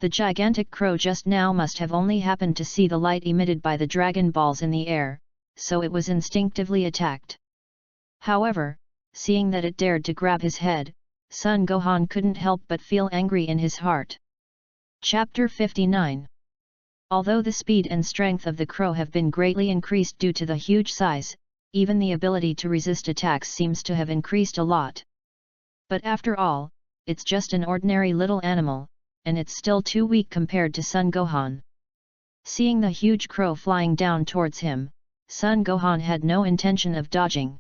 The gigantic crow just now must have only happened to see the light emitted by the dragon balls in the air, so it was instinctively attacked. However, seeing that it dared to grab his head, Son Gohan couldn't help but feel angry in his heart. Chapter 59. Although the speed and strength of the crow have been greatly increased due to the huge size, even the ability to resist attacks seems to have increased a lot. But after all, it's just an ordinary little animal, and it's still too weak compared to Son Gohan. Seeing the huge crow flying down towards him, Son Gohan had no intention of dodging.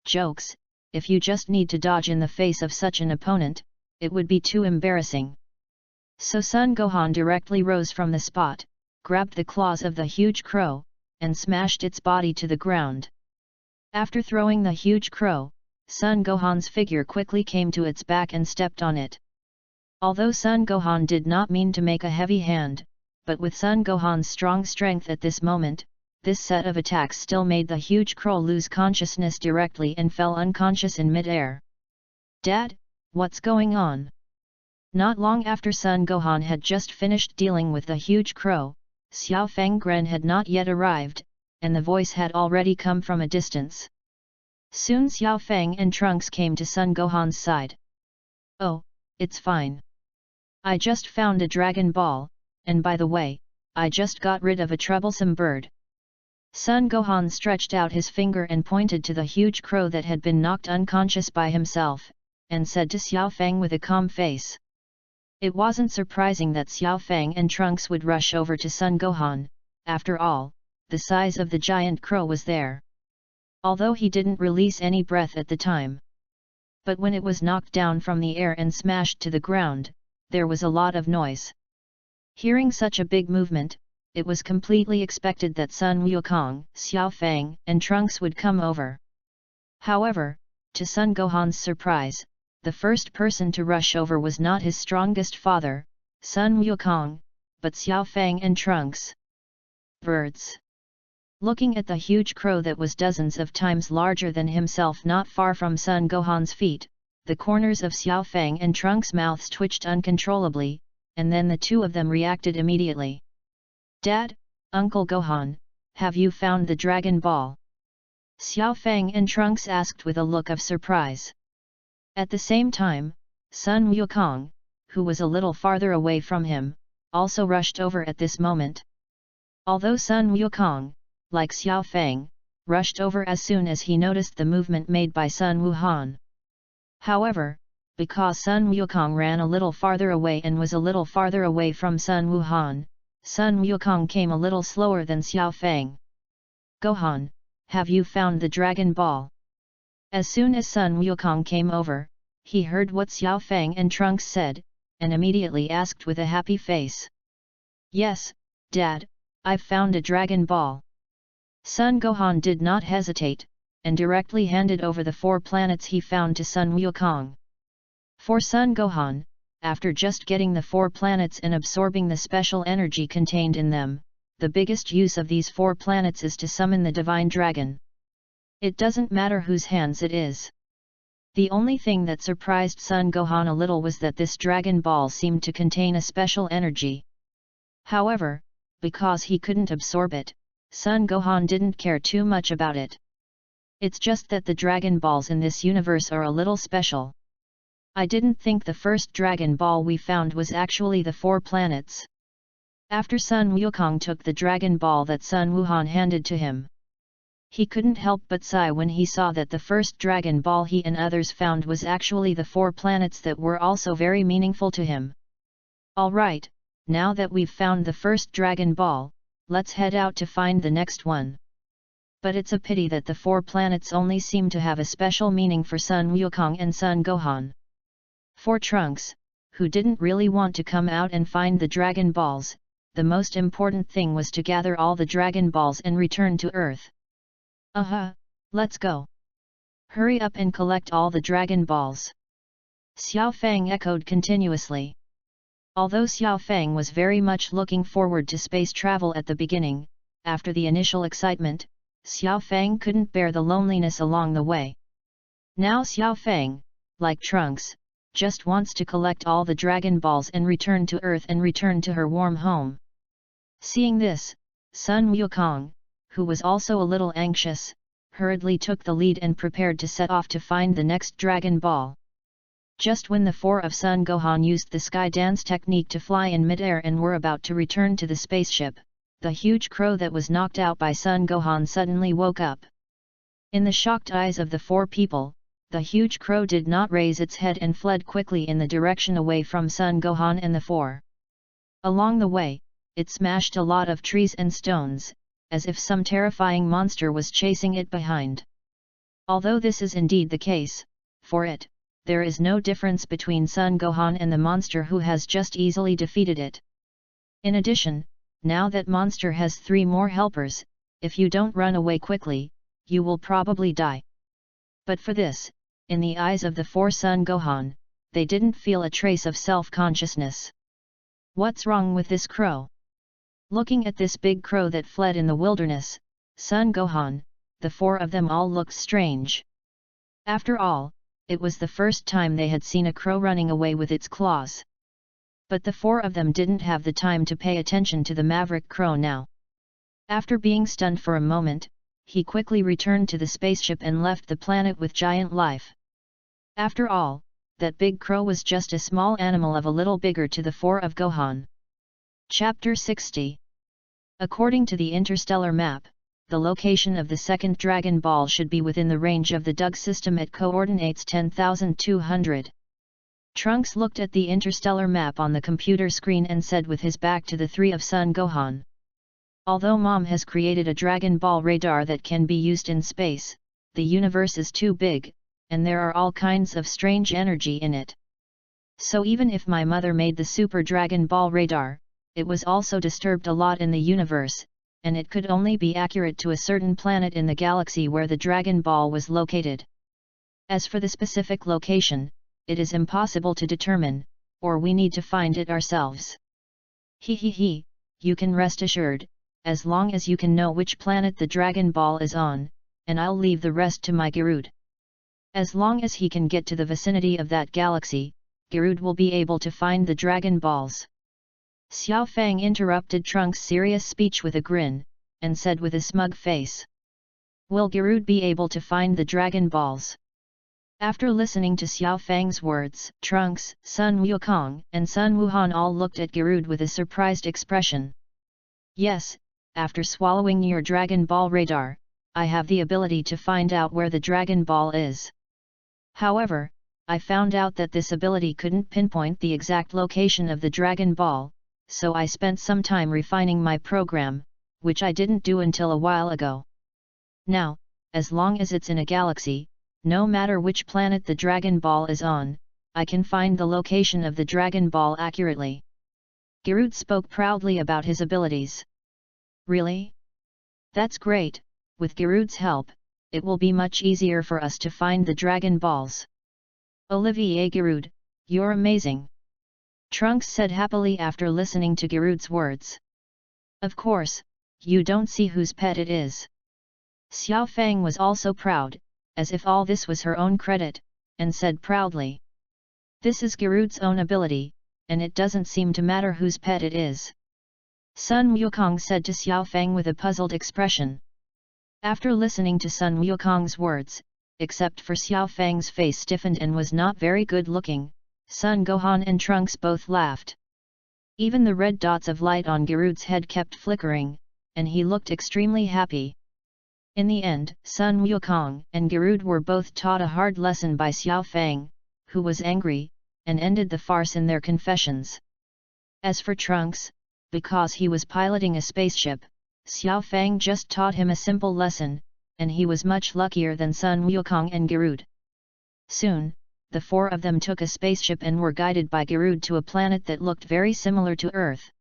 Jokes, if you just need to dodge in the face of such an opponent, it would be too embarrassing. So Son Gohan directly rose from the spot, grabbed the claws of the huge crow, and smashed its body to the ground. After throwing the huge crow, Son Gohan's figure quickly came to its back and stepped on it. Although Son Gohan did not mean to make a heavy hand, but with Son Gohan's strong strength at this moment, this set of attacks still made the huge crow lose consciousness directly and fell unconscious in mid-air. "Dad, what's going on?" Not long after Son Gohan had just finished dealing with the huge crow, Xiao Feng Gren had not yet arrived, and the voice had already come from a distance. Soon Xiao Feng and Trunks came to Son Gohan's side. "Oh, it's fine. I just found a dragon ball, and by the way, I just got rid of a troublesome bird." Son Gohan stretched out his finger and pointed to the huge crow that had been knocked unconscious by himself, and said to Xiao Feng with a calm face. It wasn't surprising that Xiao Feng and Trunks would rush over to Son Gohan, after all, the size of the giant crow was there. although he didn't release any breath at the time. But when it was knocked down from the air and smashed to the ground, there was a lot of noise. Hearing such a big movement, it was completely expected that Sun Wukong, Xiao Fang, and Trunks would come over. However, to Sun Gohan's surprise, the first person to rush over was not his strongest father, Sun Wukong, but Xiao Fang and Trunks. Birds. Looking at the huge crow that was dozens of times larger than himself not far from Sun Gohan's feet, the corners of Xiao Fang and Trunks' mouths twitched uncontrollably, and then the two of them reacted immediately. "Dad, Uncle Gohan, have you found the Dragon Ball?" Xiao Fang and Trunks asked with a look of surprise. At the same time, Sun Wukong, who was a little farther away from him, also rushed over at this moment. Although Sun Wukong, like Xiao Fang, rushed over as soon as he noticed the movement made by Sun Wuhan. However, because Sun Wukong ran a little farther away and was a little farther away from Sun Wuhan, Sun Wukong came a little slower than Xiao Fang. "Gohan, have you found the Dragon Ball?" As soon as Sun Wukong came over, he heard what Xiao Fang and Trunks said, and immediately asked with a happy face. "Yes, Dad, I've found a Dragon Ball." Sun Gohan did not hesitate, and directly handed over the 4 planets he found to Sun Wukong. For Sun Gohan, after just getting the 4 planets and absorbing the special energy contained in them, the biggest use of these 4 planets is to summon the Divine Dragon. It doesn't matter whose hands it is. The only thing that surprised Sun Gohan a little was that this Dragon Ball seemed to contain a special energy. However, because he couldn't absorb it, Sun Gohan didn't care too much about it. It's just that the Dragon Balls in this universe are a little special. I didn't think the first Dragon Ball we found was actually the 4 planets. After Sun Wukong took the Dragon Ball that Sun Wuhan handed to him, he couldn't help but sigh when he saw that the first Dragon Ball he and others found was actually the 4 planets that were also very meaningful to him. Alright, now that we've found the first Dragon Ball, let's head out to find the next one. But it's a pity that the 4 planets only seem to have a special meaning for Sun Wukong and Sun Gohan. For Trunks, who didn't really want to come out and find the Dragon Balls, the most important thing was to gather all the Dragon Balls and return to Earth. Let's go. Hurry up and collect all the Dragon Balls. Xiao Fang echoed continuously. Although Xiao Fang was very much looking forward to space travel at the beginning, after the initial excitement, Xiao Fang couldn't bear the loneliness along the way. Now Xiao Fang, like Trunks, just wants to collect all the Dragon Balls and return to Earth and return to her warm home. Seeing this, Sun Wukong, who was also a little anxious, hurriedly took the lead and prepared to set off to find the next Dragon Ball. Just when the 4 of Sun Gohan used the sky dance technique to fly in midair and were about to return to the spaceship, the huge crow that was knocked out by Sun Gohan suddenly woke up. In the shocked eyes of the 4 people, the huge crow did not raise its head and fled quickly in the direction away from Sun Gohan and the 4. Along the way, it smashed a lot of trees and stones, as if some terrifying monster was chasing it behind. Although this is indeed the case, for it, there is no difference between Sun Gohan and the monster who has just easily defeated it. In addition, now that monster has 3 more helpers, if you don't run away quickly, you will probably die. But for this, in the eyes of the 4 Sun Gohan, they didn't feel a trace of self-consciousness. What's wrong with this crow? Looking at this big crow that fled in the wilderness, Sun Gohan, the 4 of them all looked strange. After all, it was the first time they had seen a crow running away with its claws. But the 4 of them didn't have the time to pay attention to the maverick crow now. After being stunned for a moment, he quickly returned to the spaceship and left the planet with giant life. After all, that big crow was just a small animal of a little bigger to the 4 of Gohan. Chapter 60. According to the interstellar map, the location of the second Dragon Ball should be within the range of the Doug system at coordinates 10,200. Trunks looked at the interstellar map on the computer screen and said with his back to the 3 of Sun Gohan. Although Mom has created a Dragon Ball radar that can be used in space, the universe is too big, and there are all kinds of strange energy in it. So even if my mother made the Super Dragon Ball radar, it was also disturbed a lot in the universe, and it could only be accurate to a certain planet in the galaxy where the Dragon Ball was located. As for the specific location, it is impossible to determine, or we need to find it ourselves. He, you can rest assured, as long as you can know which planet the Dragon Ball is on, and I'll leave the rest to my Garud. As long as he can get to the vicinity of that galaxy, Garud will be able to find the Dragon Balls. Xiao Fang interrupted Trunks' serious speech with a grin, and said with a smug face. Will Garud be able to find the Dragon Balls? After listening to Xiao Fang's words, Trunks, Sun Wukong, and Sun Wuhan all looked at Garud with a surprised expression. Yes, after swallowing your Dragon Ball radar, I have the ability to find out where the Dragon Ball is. However, I found out that this ability couldn't pinpoint the exact location of the Dragon Ball, so I spent some time refining my program, which I didn't do until a while ago. Now, as long as it's in a galaxy, no matter which planet the Dragon Ball is on, I can find the location of the Dragon Ball accurately. Garud spoke proudly about his abilities. Really? That's great. With Garud's help, it will be much easier for us to find the Dragon Balls. Olivier Garud, you're amazing! Trunks said happily after listening to Garud's words. Of course, you don't see whose pet it is. Xiao Fang was also proud, as if all this was her own credit, and said proudly. This is Garud's own ability, and it doesn't seem to matter whose pet it is. Sun Wukong said to Xiao Fang with a puzzled expression. After listening to Sun Wukong's words, except for Xiao Fang's face stiffened and was not very good looking, Sun Gohan and Trunks both laughed. Even the red dots of light on Garud's head kept flickering, and he looked extremely happy. In the end, Sun Wukong and Garud were both taught a hard lesson by Xiao Fang, who was angry, and ended the farce in their confessions. As for Trunks, because he was piloting a spaceship, Xiao Fang just taught him a simple lesson, and he was much luckier than Sun Wukong and Garud. Soon, the four of them took a spaceship and were guided by Garud to a planet that looked very similar to Earth.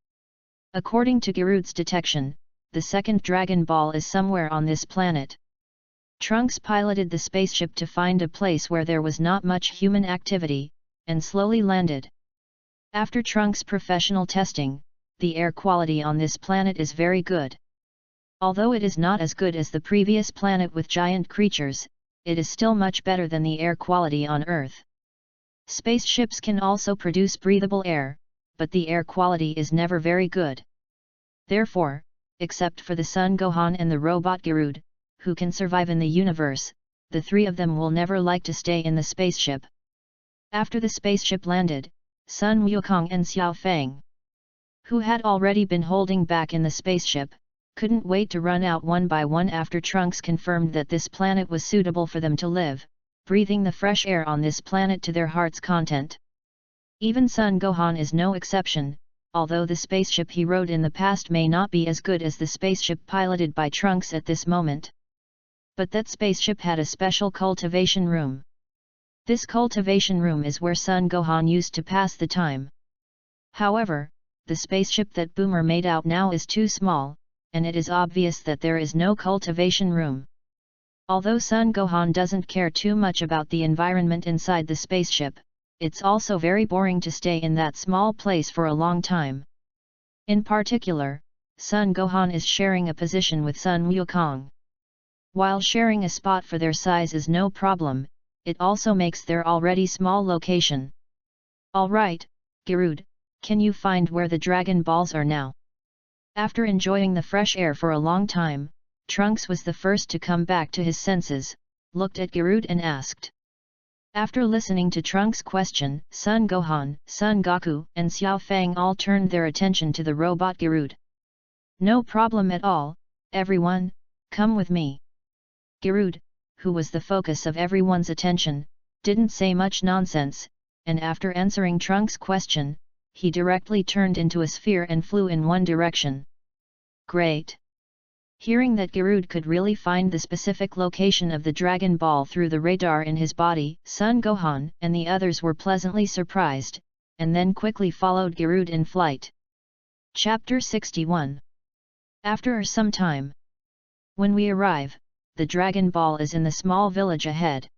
According to Garud's detection, the second Dragon Ball is somewhere on this planet. Trunks piloted the spaceship to find a place where there was not much human activity, and slowly landed. After Trunks' professional testing, the air quality on this planet is very good. Although it is not as good as the previous planet with giant creatures, it is still much better than the air quality on Earth. Spaceships can also produce breathable air, but the air quality is never very good. Therefore, except for the Son Gohan and the robot Garud, who can survive in the universe, the three of them will never like to stay in the spaceship. After the spaceship landed, Sun Wukong and Xiao Fang, who had already been holding back in the spaceship, couldn't wait to run out one by one after Trunks confirmed that this planet was suitable for them to live, breathing the fresh air on this planet to their heart's content. Even Son Gohan is no exception, although the spaceship he rode in the past may not be as good as the spaceship piloted by Trunks at this moment. But that spaceship had a special cultivation room. This cultivation room is where Son Gohan used to pass the time. However, the spaceship that Boomer made out now is too small, and it is obvious that there is no cultivation room. Although Son Gohan doesn't care too much about the environment inside the spaceship, it's also very boring to stay in that small place for a long time. In particular, Son Gohan is sharing a position with Sun Wukong. While sharing a spot for their size is no problem, it also makes their already small location. Alright, Garud, can you find where the Dragon Balls are now? After enjoying the fresh air for a long time, Trunks was the first to come back to his senses, looked at Garud and asked. After listening to Trunks' question, Son Gohan, Son Goku, and Xiao Fang all turned their attention to the robot Garud. No problem at all, everyone, come with me. Garud, who was the focus of everyone's attention, didn't say much nonsense, and after answering Trunks' question, he directly turned into a sphere and flew in one direction. Great! Hearing that Garud could really find the specific location of the Dragon Ball through the radar in his body, Son Gohan and the others were pleasantly surprised, and then quickly followed Garud in flight. Chapter 61. After some time. When we arrive, the Dragon Ball is in the small village ahead.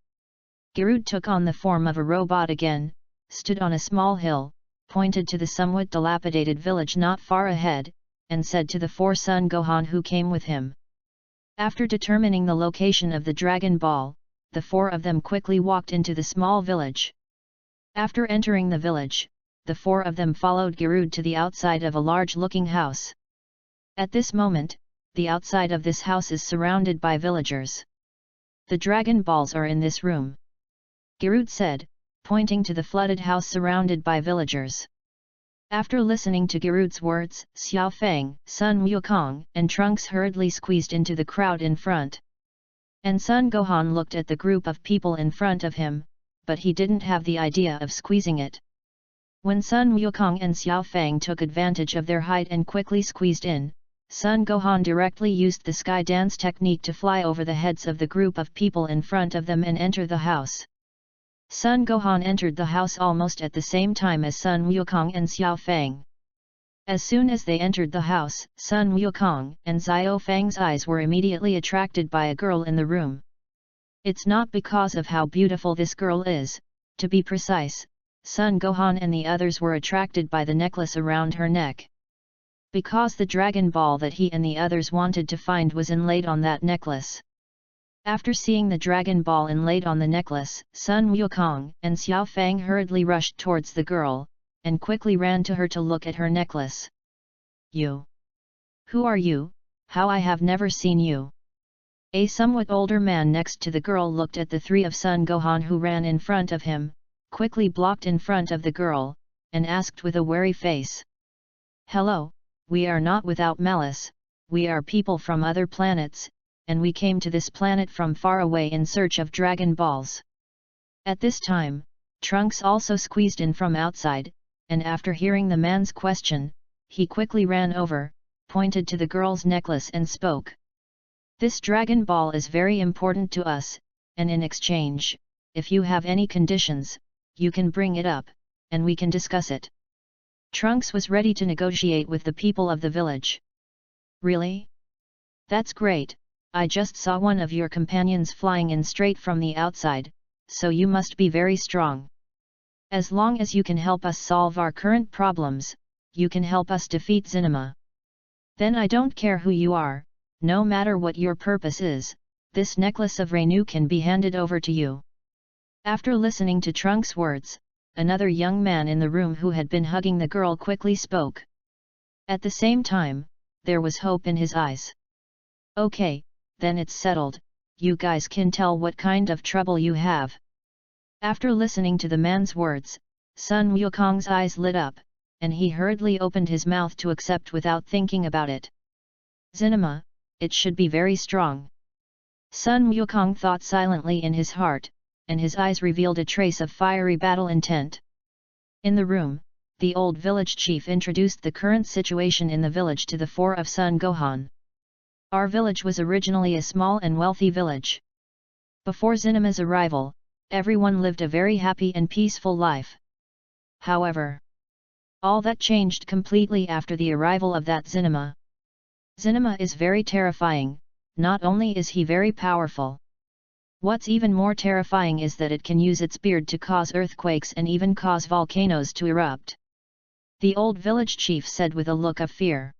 Garud took on the form of a robot again, stood on a small hill, pointed to the somewhat dilapidated village not far ahead, and said to the 4 Son Gohan who came with him. After determining the location of the Dragon Ball, the 4 of them quickly walked into the small village. After entering the village, the 4 of them followed Garud to the outside of a large-looking house. At this moment, the outside of this house is surrounded by villagers. The Dragon Balls are in this room, Garud said, pointing to the flooded house surrounded by villagers. After listening to Garud's words, Xiao Fang, Sun Wukong, and Trunks hurriedly squeezed into the crowd in front. And Son Gohan looked at the group of people in front of him, but he didn't have the idea of squeezing it. When Sun Wukong and Xiao Fang took advantage of their height and quickly squeezed in, Son Gohan directly used the sky dance technique to fly over the heads of the group of people in front of them and enter the house. Son Gohan entered the house almost at the same time as Sun Wukong and Xiao Fang. As soon as they entered the house, Sun Wukong and Xiao Fang's eyes were immediately attracted by a girl in the room. It's not because of how beautiful this girl is, to be precise, Son Gohan and the others were attracted by the necklace around her neck. Because the Dragon Ball that he and the others wanted to find was inlaid on that necklace. After seeing the Dragon Ball inlaid on the necklace, Sun Wukong and Xiao Fang hurriedly rushed towards the girl, and quickly ran to her to look at her necklace. You? Who are you? How I have never seen you? A somewhat older man next to the girl looked at the 3 of Son Gohan who ran in front of him, quickly blocked in front of the girl, and asked with a wary face. Hello, we are not without malice, we are people from other planets, and we came to this planet from far away in search of Dragon Balls. At this time, Trunks also squeezed in from outside, and after hearing the man's question, he quickly ran over, pointed to the girl's necklace and spoke. This Dragon Ball is very important to us, and in exchange, if you have any conditions, you can bring it up, and we can discuss it. Trunks was ready to negotiate with the people of the village. Really? That's great. I just saw one of your companions flying in straight from the outside, so you must be very strong. As long as you can help us solve our current problems, you can help us defeat Zinema. Then I don't care who you are, no matter what your purpose is, this necklace of Renu can be handed over to you. After listening to Trunks' words, another young man in the room who had been hugging the girl quickly spoke. At the same time, there was hope in his eyes. Okay. Then it's settled, you guys can tell what kind of trouble you have. After listening to the man's words, Sun Wukong's eyes lit up, and he hurriedly opened his mouth to accept without thinking about it. Zinema, it should be very strong. Sun Wukong thought silently in his heart, and his eyes revealed a trace of fiery battle intent. In the room, the old village chief introduced the current situation in the village to the 4 of Son Gohan. Our village was originally a small and wealthy village. Before Zinema's arrival, everyone lived a very happy and peaceful life. However, all that changed completely after the arrival of that Zinema. Zinema is very terrifying, not only is he very powerful. What's even more terrifying is that it can use its beard to cause earthquakes and even cause volcanoes to erupt. The old village chief said with a look of fear.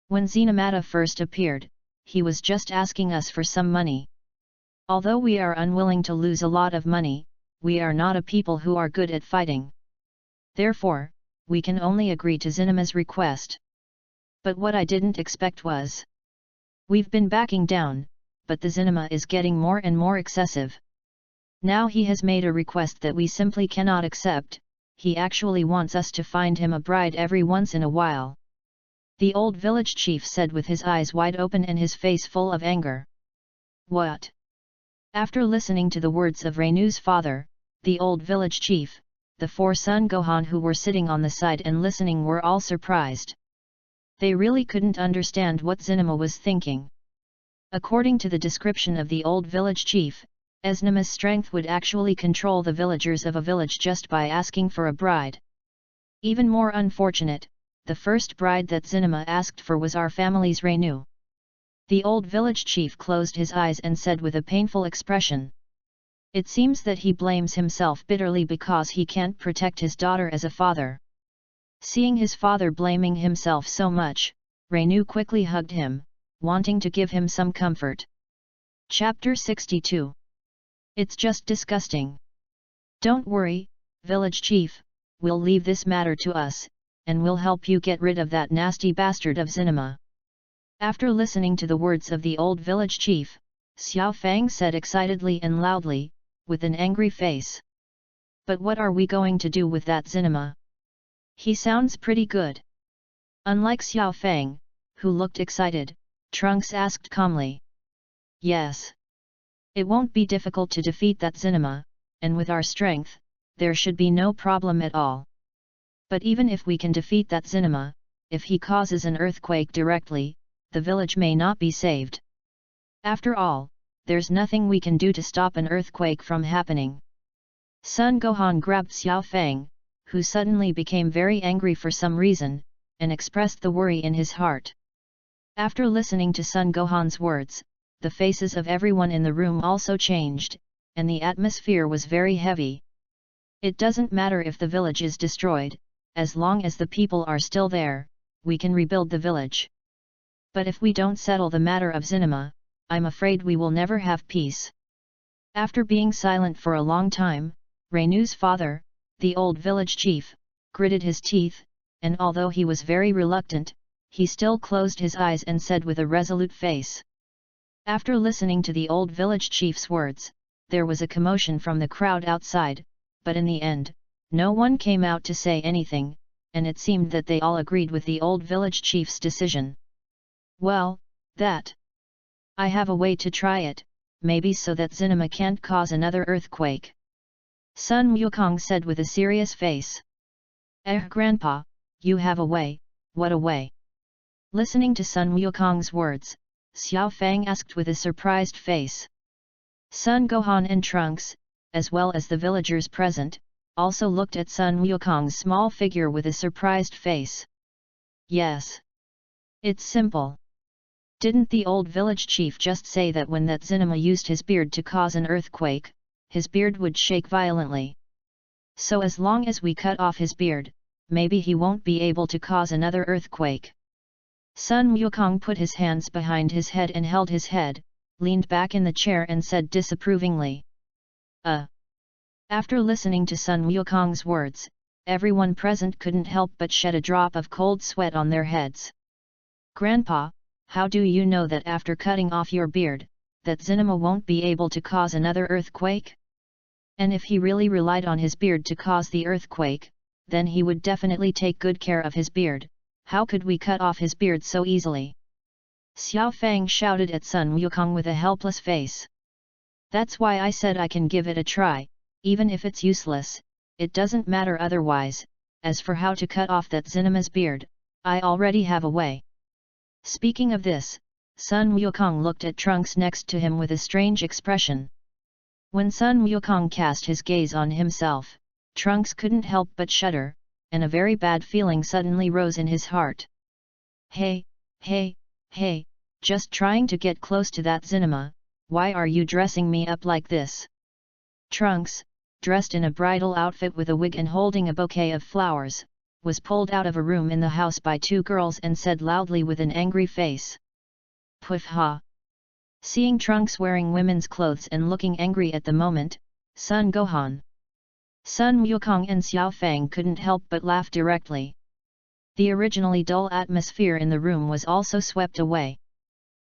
When Zinema first appeared, he was just asking us for some money. Although we are unwilling to lose a lot of money, we are not a people who are good at fighting. Therefore, we can only agree to Zinema's request. But what I didn't expect was, we've been backing down, but the Zinema is getting more and more excessive. Now he has made a request that we simply cannot accept, he actually wants us to find him a bride every once in a while. The old village chief said with his eyes wide open and his face full of anger. What? After listening to the words of Renu's father, the old village chief, the 4 Son Gohan who were sitting on the side and listening were all surprised. They really couldn't understand what Zinema was thinking. According to the description of the old village chief, Esnama's strength would actually control the villagers of a village just by asking for a bride. Even more unfortunate, the first bride that Zinema asked for was our family's Renu. The old village chief closed his eyes and said with a painful expression. It seems that he blames himself bitterly because he can't protect his daughter as a father. Seeing his father blaming himself so much, Renu quickly hugged him, wanting to give him some comfort. Chapter 62. It's just disgusting. Don't worry, village chief, we'll leave this matter to us, and we'll help you get rid of that nasty bastard of Zinema. After listening to the words of the old village chief, Xiao Fang said excitedly and loudly, with an angry face. But what are we going to do with that Zinema? He sounds pretty good. Unlike Xiao Fang, who looked excited, Trunks asked calmly. Yes. It won't be difficult to defeat that Zinema, and with our strength, there should be no problem at all. But even if we can defeat that Zinema, if he causes an earthquake directly, the village may not be saved. After all, there's nothing we can do to stop an earthquake from happening. Sun Gohan grabbed Xiao Fang, who suddenly became very angry for some reason, and expressed the worry in his heart. After listening to Sun Gohan's words, the faces of everyone in the room also changed, and the atmosphere was very heavy. It doesn't matter if the village is destroyed, as long as the people are still there, we can rebuild the village. But if we don't settle the matter of Zinema, I'm afraid we will never have peace. After being silent for a long time, Renu's father, the old village chief, gritted his teeth, and although he was very reluctant, he still closed his eyes and said with a resolute face. After listening to the old village chief's words, there was a commotion from the crowd outside, but in the end, no one came out to say anything, and it seemed that they all agreed with the old village chief's decision. Well, I have a way to try it, maybe so that Zinema can't cause another earthquake. Sun Wukong said with a serious face. Grandpa, you have a way, what a way? Listening to Sun Wukong's words, Xiao Fang asked with a surprised face. Sun Gohan and Trunks, as well as the villagers present, also looked at Sun Wukong's small figure with a surprised face. Yes. It's simple. Didn't the old village chief just say that when that Zinema used his beard to cause an earthquake, his beard would shake violently? So as long as we cut off his beard, maybe he won't be able to cause another earthquake. Sun Wukong put his hands behind his head and held his head, leaned back in the chair and said disapprovingly. After listening to Sun Wukong's words, everyone present couldn't help but shed a drop of cold sweat on their heads. Grandpa, how do you know that after cutting off your beard, that Zinema won't be able to cause another earthquake? And if he really relied on his beard to cause the earthquake, then he would definitely take good care of his beard. How could we cut off his beard so easily? Xiao Fang shouted at Sun Wukong with a helpless face. That's why I said I can give it a try, even if it's useless, it doesn't matter otherwise. As for how to cut off that Zinema's beard, I already have a way. Speaking of this, Sun Wukong looked at Trunks next to him with a strange expression. When Sun Wukong cast his gaze on himself, Trunks couldn't help but shudder, and a very bad feeling suddenly rose in his heart. Hey, just trying to get close to that Zinema, why are you dressing me up like this? Trunks, dressed in a bridal outfit with a wig and holding a bouquet of flowers, was pulled out of a room in the house by two girls and said loudly with an angry face. Puff ha! Seeing Trunks wearing women's clothes and looking angry at the moment, Sun Gohan, Sun Wukong and Xiao Fang couldn't help but laugh directly. The originally dull atmosphere in the room was also swept away.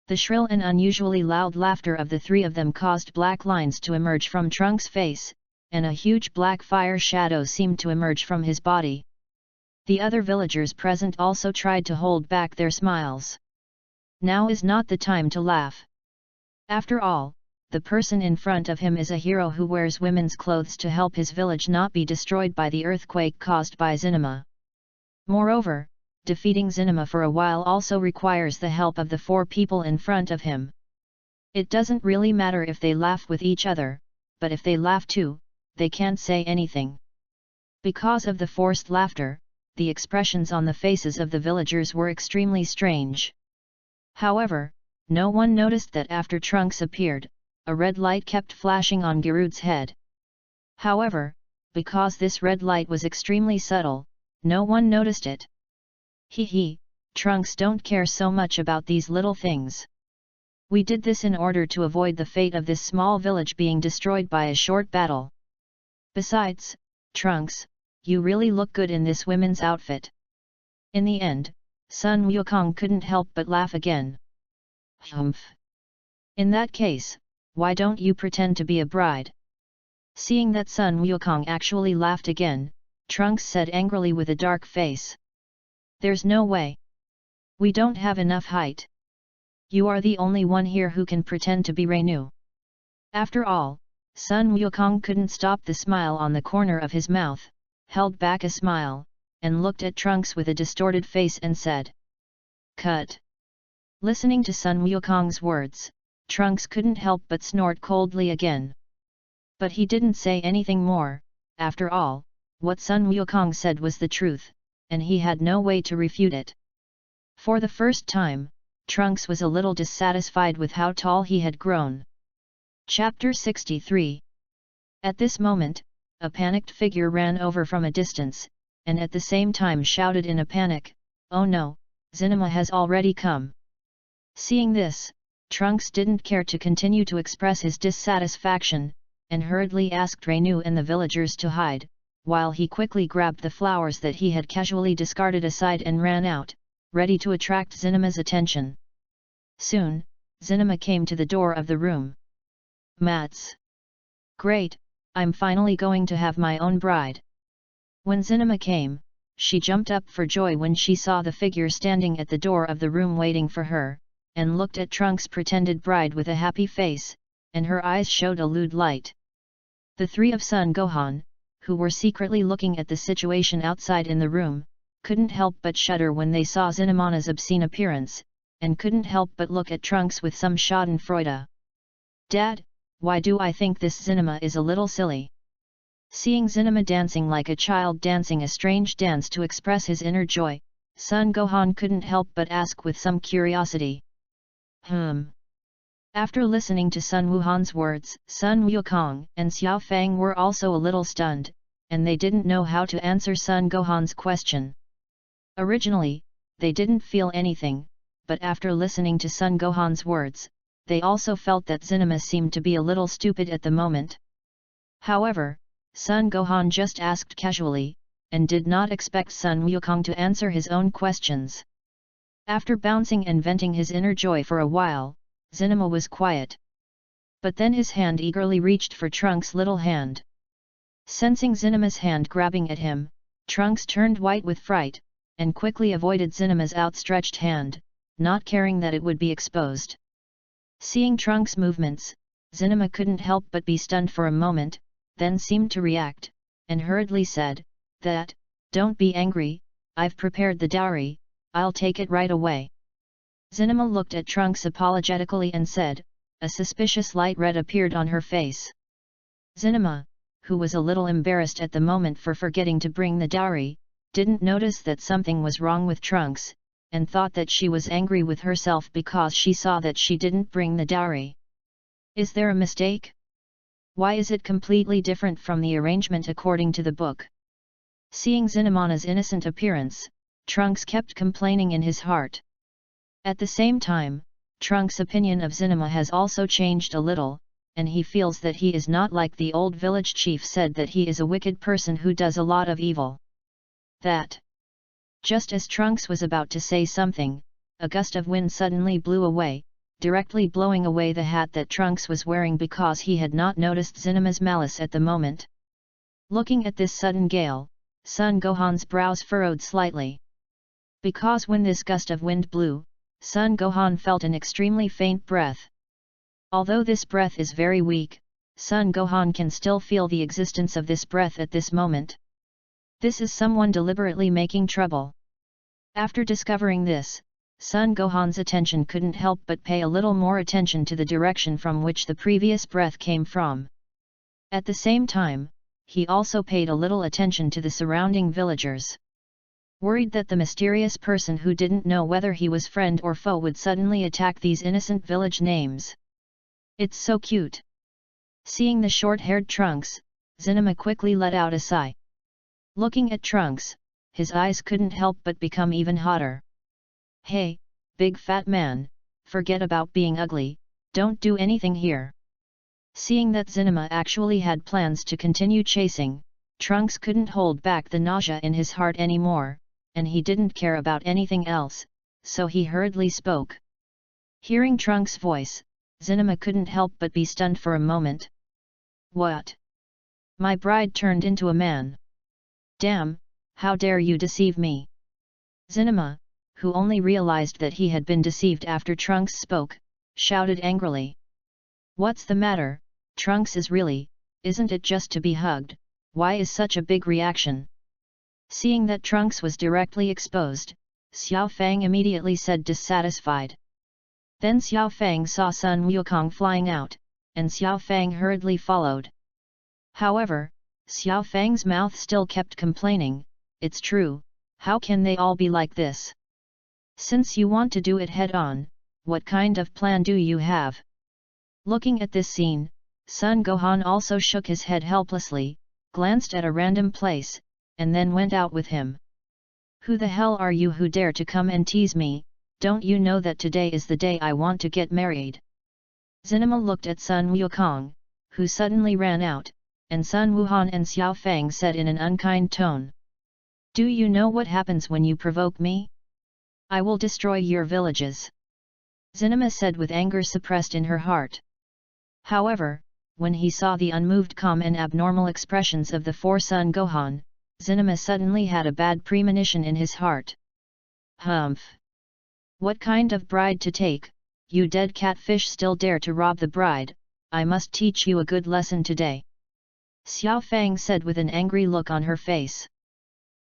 The shrill and unusually loud laughter of the three of them caused black lines to emerge from Trunks' face, and a huge black fire shadow seemed to emerge from his body. The other villagers present also tried to hold back their smiles. Now is not the time to laugh. After all, the person in front of him is a hero who wears women's clothes to help his village not be destroyed by the earthquake caused by Zinema. Moreover, defeating Zinema for a while also requires the help of the four people in front of him. It doesn't really matter if they laugh with each other, but if they laugh too, they can't say anything. Because of the forced laughter, the expressions on the faces of the villagers were extremely strange. However, no one noticed that after Trunks appeared, a red light kept flashing on Gerudo's head. However, because this red light was extremely subtle, no one noticed it. Hee, Trunks don't care so much about these little things. We did this in order to avoid the fate of this small village being destroyed by a short battle. Besides, Trunks, you really look good in this women's outfit. In the end, Sun Wukong couldn't help but laugh again. Humph. In that case, why don't you pretend to be a bride? Seeing that Sun Wukong actually laughed again, Trunks said angrily with a dark face. There's no way. We don't have enough height. You are the only one here who can pretend to be Reinu. After all, Sun Wukong couldn't stop the smile on the corner of his mouth, held back a smile, and looked at Trunks with a distorted face and said, "Cut." Listening to Sun Wukong's words, Trunks couldn't help but snort coldly again. But he didn't say anything more. After all, what Sun Wukong said was the truth, and he had no way to refute it. For the first time, Trunks was a little dissatisfied with how tall he had grown. Chapter 63. At this moment, a panicked figure ran over from a distance, and at the same time shouted in a panic, "Oh no, Zinema has already come." Seeing this, Trunks didn't care to continue to express his dissatisfaction, and hurriedly asked Reinu and the villagers to hide, while he quickly grabbed the flowers that he had casually discarded aside and ran out, ready to attract Zinema's attention. Soon, Zinema came to the door of the room. "Mats! Great, I'm finally going to have my own bride." When Zinema came, she jumped up for joy when she saw the figure standing at the door of the room waiting for her, and looked at Trunks' pretended bride with a happy face, and her eyes showed a lewd light. The three of Son Gohan, who were secretly looking at the situation outside in the room, couldn't help but shudder when they saw Zinema's obscene appearance, and couldn't help but look at Trunks with some schadenfreude. "Dad, why do I think this Zinema is a little silly?" Seeing Zinema dancing like a child dancing a strange dance to express his inner joy, Son Gohan couldn't help but ask with some curiosity. After listening to Sun Wuhan's words, Sun Wukong and Xiao Fang were also a little stunned, and they didn't know how to answer Son Gohan's question. Originally, they didn't feel anything, but after listening to Son Gohan's words, they also felt that Zinema seemed to be a little stupid at the moment. However, Son Gohan just asked casually, and did not expect Sun Wukong to answer his own questions. After bouncing and venting his inner joy for a while, Zinema was quiet. But then his hand eagerly reached for Trunks' little hand. Sensing Zinema's hand grabbing at him, Trunks turned white with fright, and quickly avoided Zinema's outstretched hand, not caring that it would be exposed. Seeing Trunks' movements, Zinema couldn't help but be stunned for a moment, then seemed to react, and hurriedly said, "That, don't be angry, I've prepared the dowry, I'll take it right away." Zinema looked at Trunks apologetically and said, a suspicious light red appeared on her face. Zinema, who was a little embarrassed at the moment for forgetting to bring the dowry, didn't notice that something was wrong with Trunks, and thought that she was angry with herself because she saw that she didn't bring the dowry. Is there a mistake? Why is it completely different from the arrangement according to the book? Seeing Zinema's innocent appearance, Trunks kept complaining in his heart. At the same time, Trunks' opinion of Zinema has also changed a little, and he feels that he is not like the old village chief said that he is a wicked person who does a lot of evil. That. Just as Trunks was about to say something, a gust of wind suddenly blew away, directly blowing away the hat that Trunks was wearing because he had not noticed Zinema's malice at the moment. Looking at this sudden gale, Son Gohan's brows furrowed slightly. Because when this gust of wind blew, Son Gohan felt an extremely faint breath. Although this breath is very weak, Son Gohan can still feel the existence of this breath at this moment. This is someone deliberately making trouble. After discovering this, Son Gohan's attention couldn't help but pay a little more attention to the direction from which the previous breath came from. At the same time, he also paid a little attention to the surrounding villagers. Worried that the mysterious person who didn't know whether he was friend or foe would suddenly attack these innocent village names. It's so cute. Seeing the short-haired Trunks, Zinema quickly let out a sigh. Looking at Trunks, his eyes couldn't help but become even hotter. Hey, big fat man, forget about being ugly, don't do anything here. Seeing that Zinema actually had plans to continue chasing, Trunks couldn't hold back the nausea in his heart anymore, and he didn't care about anything else, so he hurriedly spoke. Hearing Trunks' voice, Zinema couldn't help but be stunned for a moment. What? My bride turned into a man. Damn, how dare you deceive me? Zinema, who only realized that he had been deceived after Trunks spoke, shouted angrily. What's the matter, Trunks isn't it just to be hugged, why is such a big reaction? Seeing that Trunks was directly exposed, Xiao Fang immediately said dissatisfied. Then Xiao Fang saw Sun Wukong flying out, and Xiao Fang hurriedly followed. However, Xiao Fang's mouth still kept complaining, it's true, how can they all be like this? Since you want to do it head-on, what kind of plan do you have? Looking at this scene, Sun Gohan also shook his head helplessly, glanced at a random place, and then went out with him. Who the hell are you who dare to come and tease me? Don't you know that today is the day I want to get married? Zinema looked at Sun Wukong, who suddenly ran out, and Sun Wuhan and Xiao Fang said in an unkind tone. Do you know what happens when you provoke me? I will destroy your villages. Zinema said with anger suppressed in her heart. However, when he saw the unmoved calm and abnormal expressions of the four Son Gohan, Zinema suddenly had a bad premonition in his heart. Humph! What kind of bride to take, you dead catfish still dare to rob the bride, I must teach you a good lesson today. Xiao Fang said with an angry look on her face.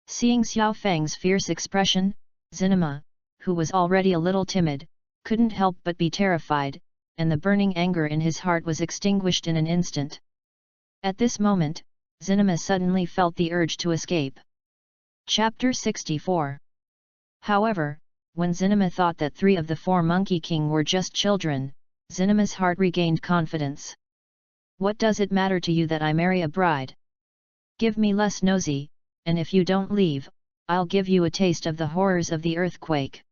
Seeing Xiao Fang's fierce expression, Zinema, who was already a little timid, couldn't help but be terrified, and the burning anger in his heart was extinguished in an instant. At this moment, Zinema suddenly felt the urge to escape. Chapter 64. However, when Zinema thought that 3 of the 4 Monkey King were just children, Zinema's heart regained confidence. What does it matter to you that I marry a bride? Give me less nosy, and if you don't leave, I'll give you a taste of the horrors of the earthquake.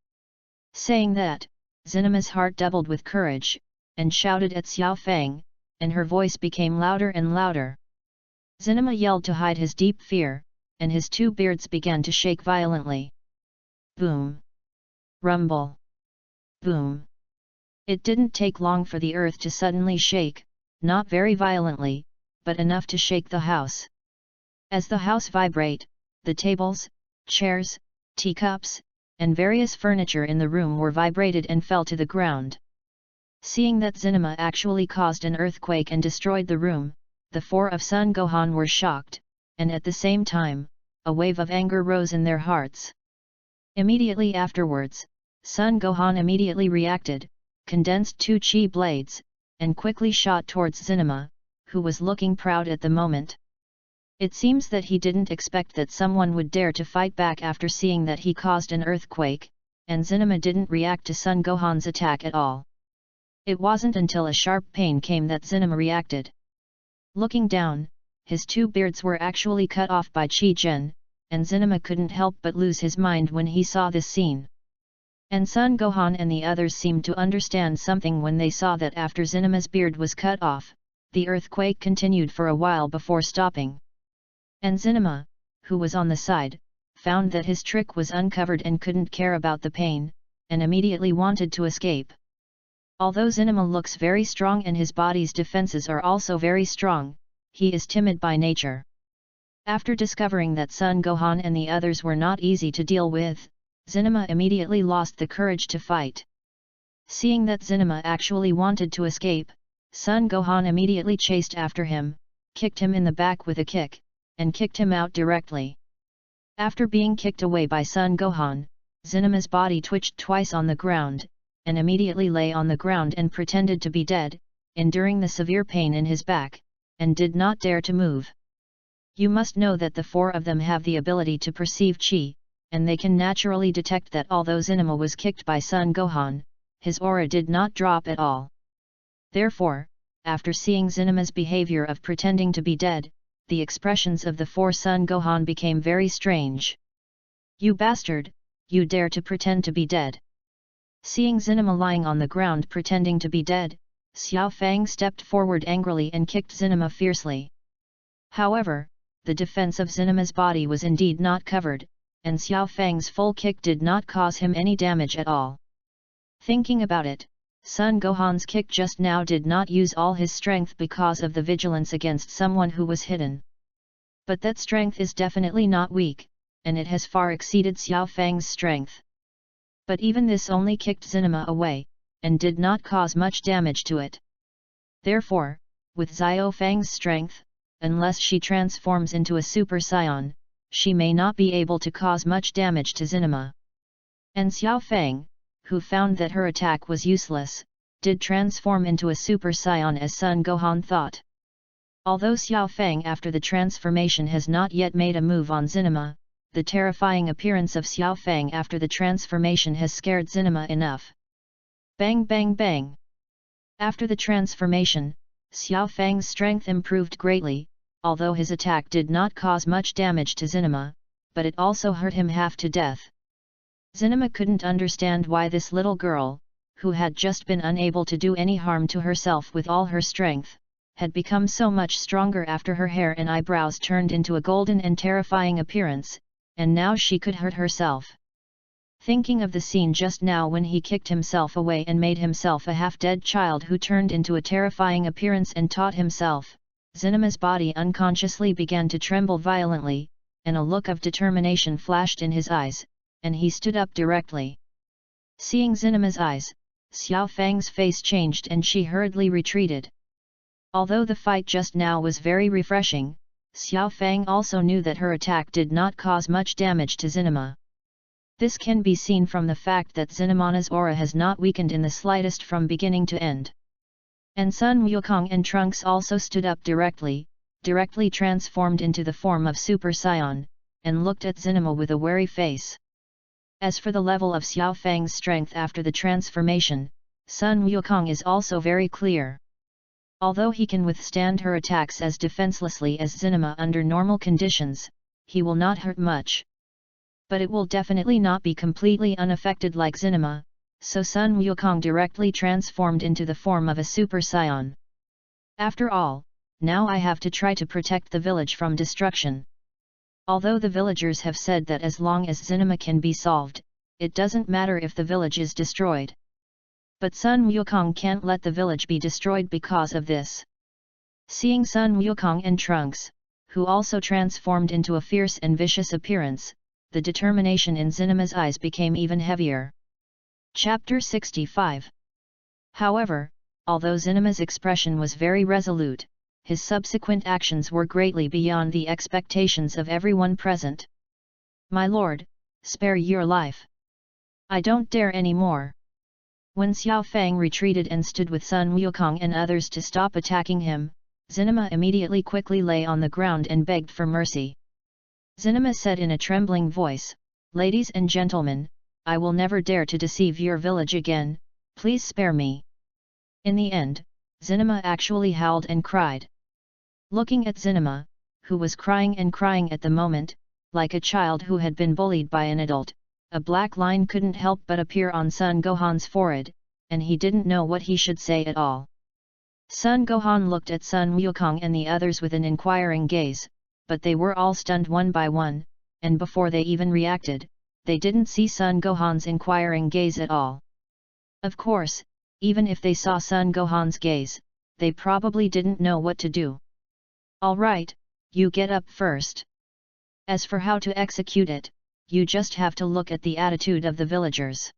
Saying that, Zinema's heart doubled with courage, and shouted at Xiao Fang, and her voice became louder and louder. Zinema yelled to hide his deep fear, and his 2 beards began to shake violently. Boom! Rumble! Boom! It didn't take long for the earth to suddenly shake, not very violently, but enough to shake the house. As the house vibrate, the tables, chairs, teacups, and various furniture in the room were vibrated and fell to the ground. Seeing that Zinema actually caused an earthquake and destroyed the room, the 4 of Son Gohan were shocked, and at the same time, a wave of anger rose in their hearts. Immediately afterwards, Son Gohan immediately reacted, condensed 2 chi blades, and quickly shot towards Zinema, who was looking proud at the moment. It seems that he didn't expect that someone would dare to fight back after seeing that he caused an earthquake, and Zinema didn't react to Son Gohan's attack at all. It wasn't until a sharp pain came that Zinema reacted. Looking down, his 2 beards were actually cut off by Qi Zhen, and Zinema couldn't help but lose his mind when he saw this scene. And Son Gohan and the others seemed to understand something when they saw that after Zinema's beard was cut off, the earthquake continued for a while before stopping. And Zinema, who was on the side, found that his trick was uncovered and couldn't care about the pain, and immediately wanted to escape. Although Zinema looks very strong and his body's defenses are also very strong, he is timid by nature. After discovering that Son Gohan and the others were not easy to deal with, Zinema immediately lost the courage to fight. Seeing that Zinema actually wanted to escape, Son Gohan immediately chased after him, kicked him in the back with a kick, and kicked him out directly. After being kicked away by Son Gohan, Zinema's body twitched twice on the ground, and immediately lay on the ground and pretended to be dead, enduring the severe pain in his back, and did not dare to move. You must know that the four of them have the ability to perceive chi, and they can naturally detect that although Zinema was kicked by Son Gohan, his aura did not drop at all. Therefore, after seeing Zinema's behavior of pretending to be dead, the expressions of the four Son Gohan became very strange. "You bastard, you dare to pretend to be dead!" Seeing Zinema lying on the ground pretending to be dead, Xiao Fang stepped forward angrily and kicked Zinema fiercely. However, the defense of Zinema's body was indeed not covered, and Xiao Fang's full kick did not cause him any damage at all. Thinking about it, Son Gohan's kick just now did not use all his strength because of the vigilance against someone who was hidden. But that strength is definitely not weak, and it has far exceeded Xiao Fang's strength. But even this only kicked Zinema away, and did not cause much damage to it. Therefore, with Xiao Fang's strength, unless she transforms into a Super Saiyan, she may not be able to cause much damage to Zinema. And Xiao Fang, who found that her attack was useless, did transform into a Super Saiyan as Son Gohan thought. Although Xiao Fang after the transformation has not yet made a move on Zinema, the terrifying appearance of Xiao Fang after the transformation has scared Zinema enough. Bang bang bang! After the transformation, Xiao Fang's strength improved greatly, although his attack did not cause much damage to Zinema, but it also hurt him half to death. Zinema couldn't understand why this little girl, who had just been unable to do any harm to herself with all her strength, had become so much stronger after her hair and eyebrows turned into a golden and terrifying appearance, and now she could hurt herself. Thinking of the scene just now when he kicked himself away and made himself a half-dead child who turned into a terrifying appearance and taught himself, Zinema's body unconsciously began to tremble violently, and a look of determination flashed in his eyes, and he stood up directly. Seeing Zinema's eyes, Xiao Fang's face changed and she hurriedly retreated. Although the fight just now was very refreshing, Xiao Fang also knew that her attack did not cause much damage to Zinema. This can be seen from the fact that Zinema's aura has not weakened in the slightest from beginning to end. And Sun Wukong and Trunks also stood up directly transformed into the form of Super Saiyan, and looked at Zinema with a wary face. As for the level of Xiao Fang's strength after the transformation, Sun Wukong is also very clear. Although he can withstand her attacks as defenselessly as Zinema under normal conditions, he will not hurt much. But it will definitely not be completely unaffected like Zinema, so Sun Wukong directly transformed into the form of a Super Saiyan. After all, now I have to try to protect the village from destruction. Although the villagers have said that as long as Zinema can be solved, it doesn't matter if the village is destroyed. But Sun Wukong can't let the village be destroyed because of this. Seeing Sun Wukong and Trunks, who also transformed into a fierce and vicious appearance, the determination in Zinema's eyes became even heavier. Chapter 65. However, although Zinema's expression was very resolute, his subsequent actions were greatly beyond the expectations of everyone present. "My lord, spare your life. I don't dare any more." When Xiao Fang retreated and stood with Sun Wukong and others to stop attacking him, Zinema immediately quickly lay on the ground and begged for mercy. Zinema said in a trembling voice, "Ladies and gentlemen, I will never dare to deceive your village again, please spare me." In the end, Zinema actually howled and cried. Looking at Zinema, who was crying at the moment, like a child who had been bullied by an adult, a black line couldn't help but appear on Son Gohan's forehead, and he didn't know what he should say at all. Son Gohan looked at Sun Wukong and the others with an inquiring gaze, but they were all stunned one by one, and before they even reacted, they didn't see Son Gohan's inquiring gaze at all. Of course, even if they saw Son Gohan's gaze, they probably didn't know what to do. "All right, you get up first. As for how to execute it, you just have to look at the attitude of the villagers."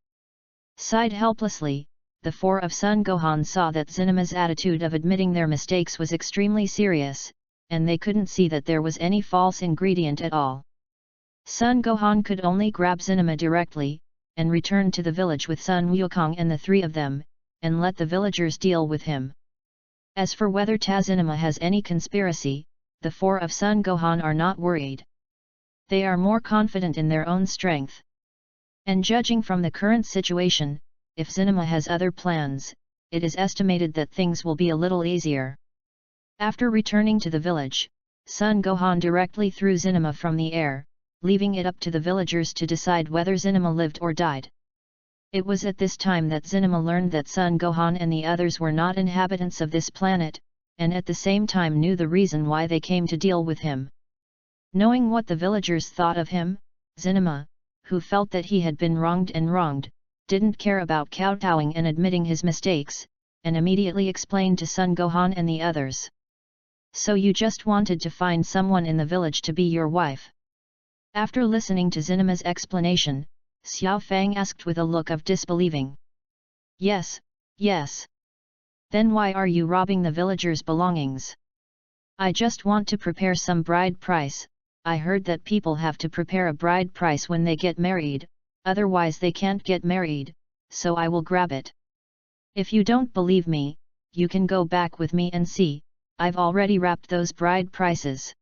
Sighed helplessly, the four of Son Gohan saw that Zinema's attitude of admitting their mistakes was extremely serious, and they couldn't see that there was any false ingredient at all. Son Gohan could only grab Zinema directly, and returned to the village with Sun Wukong and the three of them, and let the villagers deal with him. As for whether Tazinama has any conspiracy, the four of Sun Gohan are not worried. They are more confident in their own strength. And judging from the current situation, if Zinama has other plans, it is estimated that things will be a little easier. After returning to the village, Sun Gohan directly threw Zinama from the air, leaving it up to the villagers to decide whether Zinama lived or died. It was at this time that Zinama learned that Sun Gohan and the others were not inhabitants of this planet, and at the same time knew the reason why they came to deal with him. Knowing what the villagers thought of him, Zinama, who felt that he had been wronged, didn't care about kowtowing and admitting his mistakes, and immediately explained to Sun Gohan and the others. So you just wanted to find someone in the village to be your wife? After listening to Zinama's explanation, Xiao Fang asked with a look of disbelieving. Yes, yes. Then why are you robbing the villagers' belongings? I just want to prepare some bride price. I heard that people have to prepare a bride price when they get married, otherwise they can't get married, so I will grab it. If you don't believe me, you can go back with me and see, I've already wrapped those bride prices.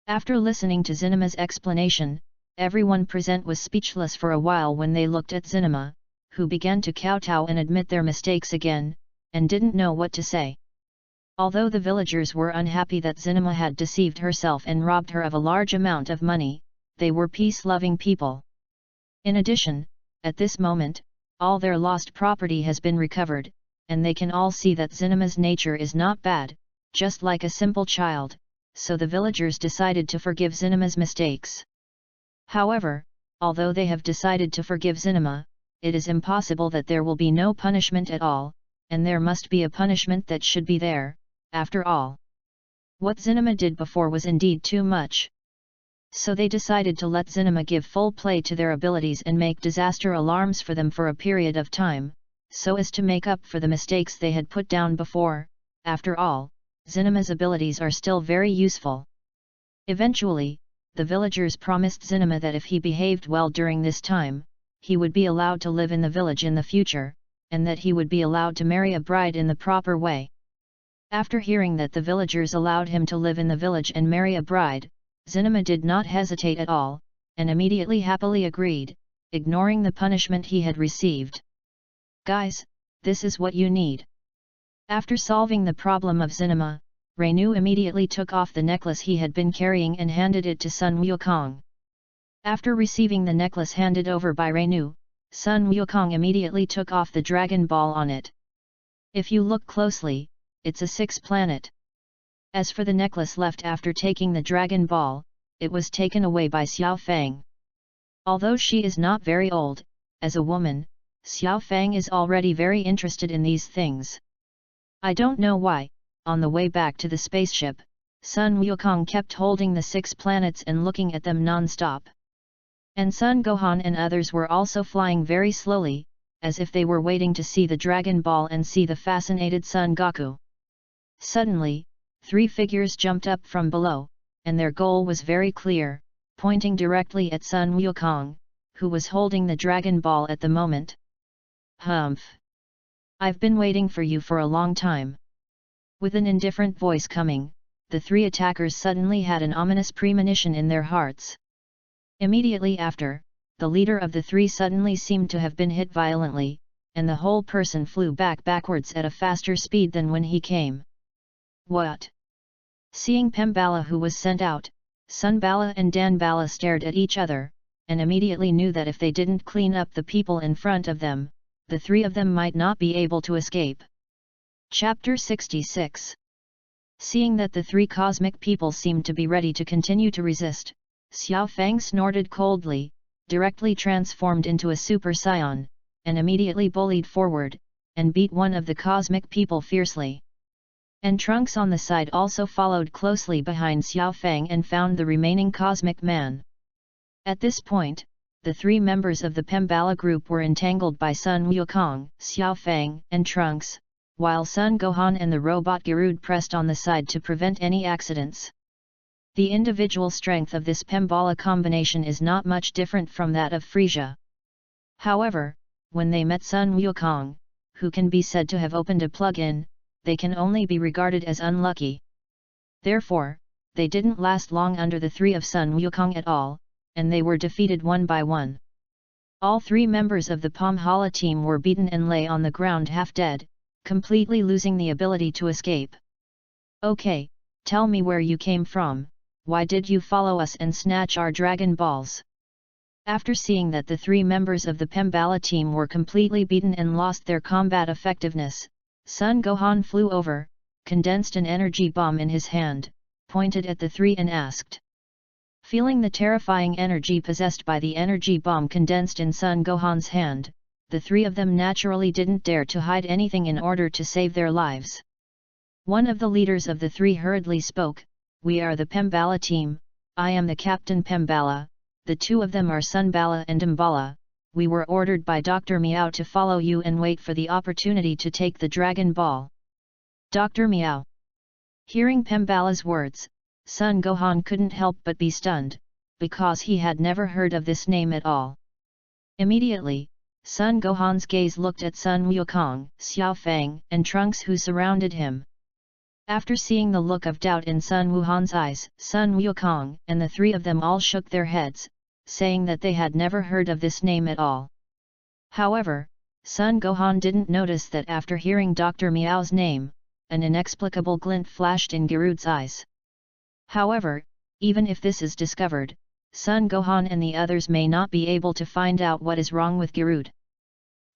After listening to Zinama's explanation, everyone present was speechless for a while when they looked at Zinama, who began to kowtow and admit their mistakes again, and didn't know what to say. Although the villagers were unhappy that Zinama had deceived herself and robbed her of a large amount of money, they were peace-loving people. In addition, at this moment, all their lost property has been recovered, and they can all see that Zinama's nature is not bad, just like a simple child, so the villagers decided to forgive Zinama's mistakes. However, although they have decided to forgive Zinama, it is impossible that there will be no punishment at all, and there must be a punishment that should be there. After all, what Zinama did before was indeed too much. So they decided to let Zinama give full play to their abilities and make disaster alarms for them for a period of time, so as to make up for the mistakes they had put down before. After all, Zinama's abilities are still very useful. Eventually, the villagers promised Zinama that if he behaved well during this time, he would be allowed to live in the village in the future, and that he would be allowed to marry a bride in the proper way. After hearing that the villagers allowed him to live in the village and marry a bride, Zinama did not hesitate at all, and immediately happily agreed, ignoring the punishment he had received. Guys, this is what you need. After solving the problem of Zinama, Renu immediately took off the necklace he had been carrying and handed it to Sun Wukong. After receiving the necklace handed over by Renu, Sun Wukong immediately took off the dragon ball on it. If you look closely, it's a 6-planet. As for the necklace left after taking the dragon ball, it was taken away by Xiao Fang. Although she is not very old, as a woman, Xiao Fang is already very interested in these things. I don't know why, on the way back to the spaceship, Sun Wukong kept holding the 6 planets and looking at them non-stop. And Sun Gohan and others were also flying very slowly, as if they were waiting to see the dragon ball and see the fascinated Son Goku. Suddenly, 3 figures jumped up from below, and their goal was very clear, pointing directly at Sun Wukong, who was holding the dragon ball at the moment. Humph! I've been waiting for you for a long time. With an indifferent voice coming, the 3 attackers suddenly had an ominous premonition in their hearts. Immediately after, the leader of the 3 suddenly seemed to have been hit violently, and the whole person flew backwards at a faster speed than when he came. What? Seeing Pembala who was sent out, Sunbala and Danbala stared at each other, and immediately knew that if they didn't clean up the people in front of them, the 3 of them might not be able to escape. Chapter 66. Seeing that the 3 cosmic people seemed to be ready to continue to resist, Xiao Fang snorted coldly, directly transformed into a Super Saiyan, and immediately bullied forward, and beat one of the cosmic people fiercely. And Trunks on the side also followed closely behind Xiao Fang and found the remaining cosmic man. At this point, the 3 members of the Pembala group were entangled by Sun Wukong, Xiao Fang, and Trunks, while Sun Gohan and the robot Garud pressed on the side to prevent any accidents. The individual strength of this Pembala combination is not much different from that of Frieza. However, when they met Sun Wukong, who can be said to have opened a plug-in, they can only be regarded as unlucky. Therefore, they didn't last long under the three of Sun Wukong at all, and they were defeated one by one. All three members of the Palmhala team were beaten and lay on the ground half dead, completely losing the ability to escape. Okay, tell me where you came from, why did you follow us and snatch our Dragon Balls? After seeing that the three members of the Palmhala team were completely beaten and lost their combat effectiveness, Son Gohan flew over, condensed an energy bomb in his hand, pointed at the three and asked. Feeling the terrifying energy possessed by the energy bomb condensed in Son Gohan's hand, the three of them naturally didn't dare to hide anything in order to save their lives. One of the leaders of the three hurriedly spoke, "We are the Palmhala team, I am the Captain Palmhala, the two of them are Sunbala and Umbala. We were ordered by Dr. Meow to follow you and wait for the opportunity to take the Dragon Ball." Dr. Meow. Hearing Palmhala's words, Son Gohan couldn't help but be stunned, because he had never heard of this name at all. Immediately, Son Gohan's gaze looked at Sun Wukong, Xiao Fang, and Trunks who surrounded him. After seeing the look of doubt in Sun Wuhan's eyes, Sun Wukong and the three of them all shook their heads, saying that they had never heard of this name at all. However, Son Gohan didn't notice that after hearing Dr. Meow's name, an inexplicable glint flashed in Garud's eyes. However, even if this is discovered, Son Gohan and the others may not be able to find out what is wrong with Garud.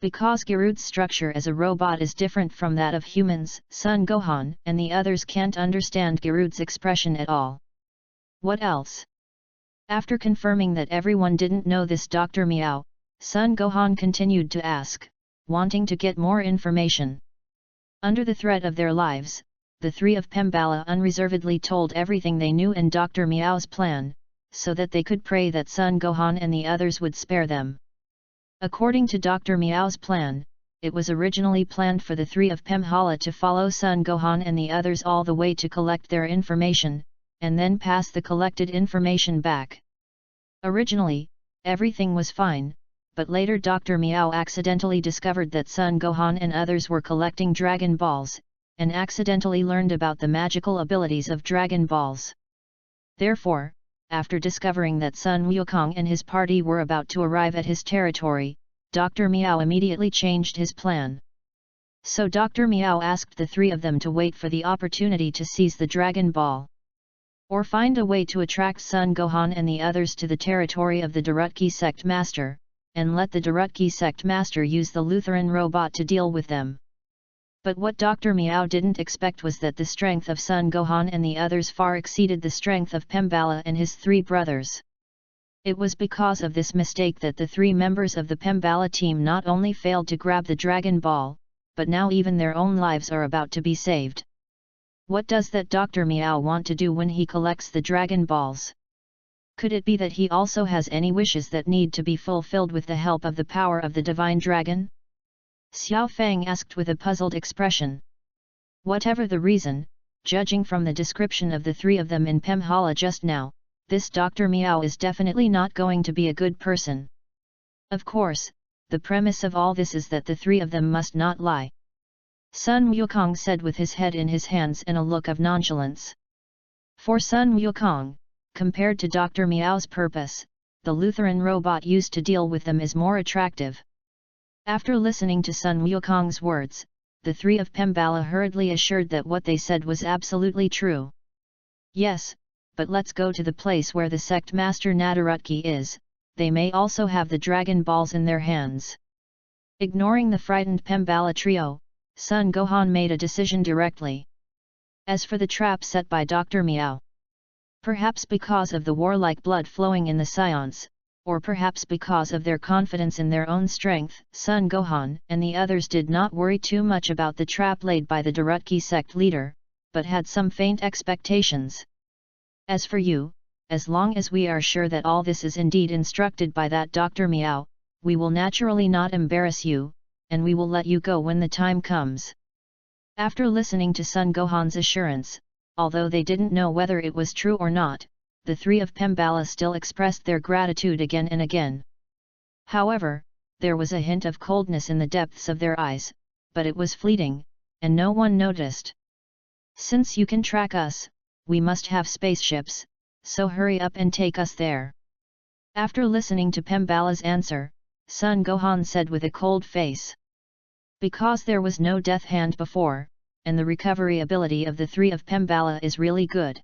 Because Garud's structure as a robot is different from that of humans, Son Gohan and the others can't understand Garud's expression at all. What else? After confirming that everyone didn't know this Dr. Meow, Son Gohan continued to ask, wanting to get more information. Under the threat of their lives, the three of Palmhala unreservedly told everything they knew in Dr. Meow's plan, so that they could pray that Son Gohan and the others would spare them. According to Dr. Meow's plan, it was originally planned for the three of Palmhala to follow Son Gohan and the others all the way to collect their information, and then pass the collected information back. Originally, everything was fine, but later Dr. Meow accidentally discovered that Son Gohan and others were collecting Dragon Balls, and accidentally learned about the magical abilities of Dragon Balls. Therefore, after discovering that Sun Wukong and his party were about to arrive at his territory, Dr. Meow immediately changed his plan. So Dr. Meow asked the three of them to wait for the opportunity to seize the Dragon Ball, or find a way to attract Son Gohan and the others to the territory of the Darutki sect master, and let the Darutki sect master use the Lutheran robot to deal with them. But what Dr. Meow didn't expect was that the strength of Son Gohan and the others far exceeded the strength of Palmhala and his three brothers. It was because of this mistake that the three members of the Palmhala team not only failed to grab the Dragon Ball, but now even their own lives are about to be saved. What does that Dr. Meow want to do when he collects the Dragon Balls? Could it be that he also has any wishes that need to be fulfilled with the help of the power of the Divine Dragon? Xiao Fang asked with a puzzled expression. Whatever the reason, judging from the description of the three of them in Palmhala just now, this Dr. Meow is definitely not going to be a good person. Of course, the premise of all this is that the three of them must not lie. Sun Wukong said with his head in his hands and a look of nonchalance. For Sun Wukong, compared to Dr. Meow's purpose, the Lutheran robot used to deal with them is more attractive. After listening to Sun Wukong's words, the three of Palmhala hurriedly assured that what they said was absolutely true. Yes, but let's go to the place where the sect master Nadarutki is, they may also have the Dragon Balls in their hands. Ignoring the frightened Palmhala trio, Son Gohan made a decision directly. As for the trap set by Dr. Meow, perhaps because of the warlike blood flowing in the scions, or perhaps because of their confidence in their own strength, Son Gohan and the others did not worry too much about the trap laid by the Darutki sect leader, but had some faint expectations. As for you, as long as we are sure that all this is indeed instructed by that Dr. Meow, we will naturally not embarrass you, and we will let you go when the time comes. After listening to Son Gohan's assurance, although they didn't know whether it was true or not, the three of Palmhala still expressed their gratitude again and again. However, there was a hint of coldness in the depths of their eyes, but it was fleeting, and no one noticed. Since you can track us, we must have spaceships, so hurry up and take us there. After listening to Pembala's answer, Son Gohan said with a cold face. Because there was no death hand before, and the recovery ability of the three of Pembala is really good.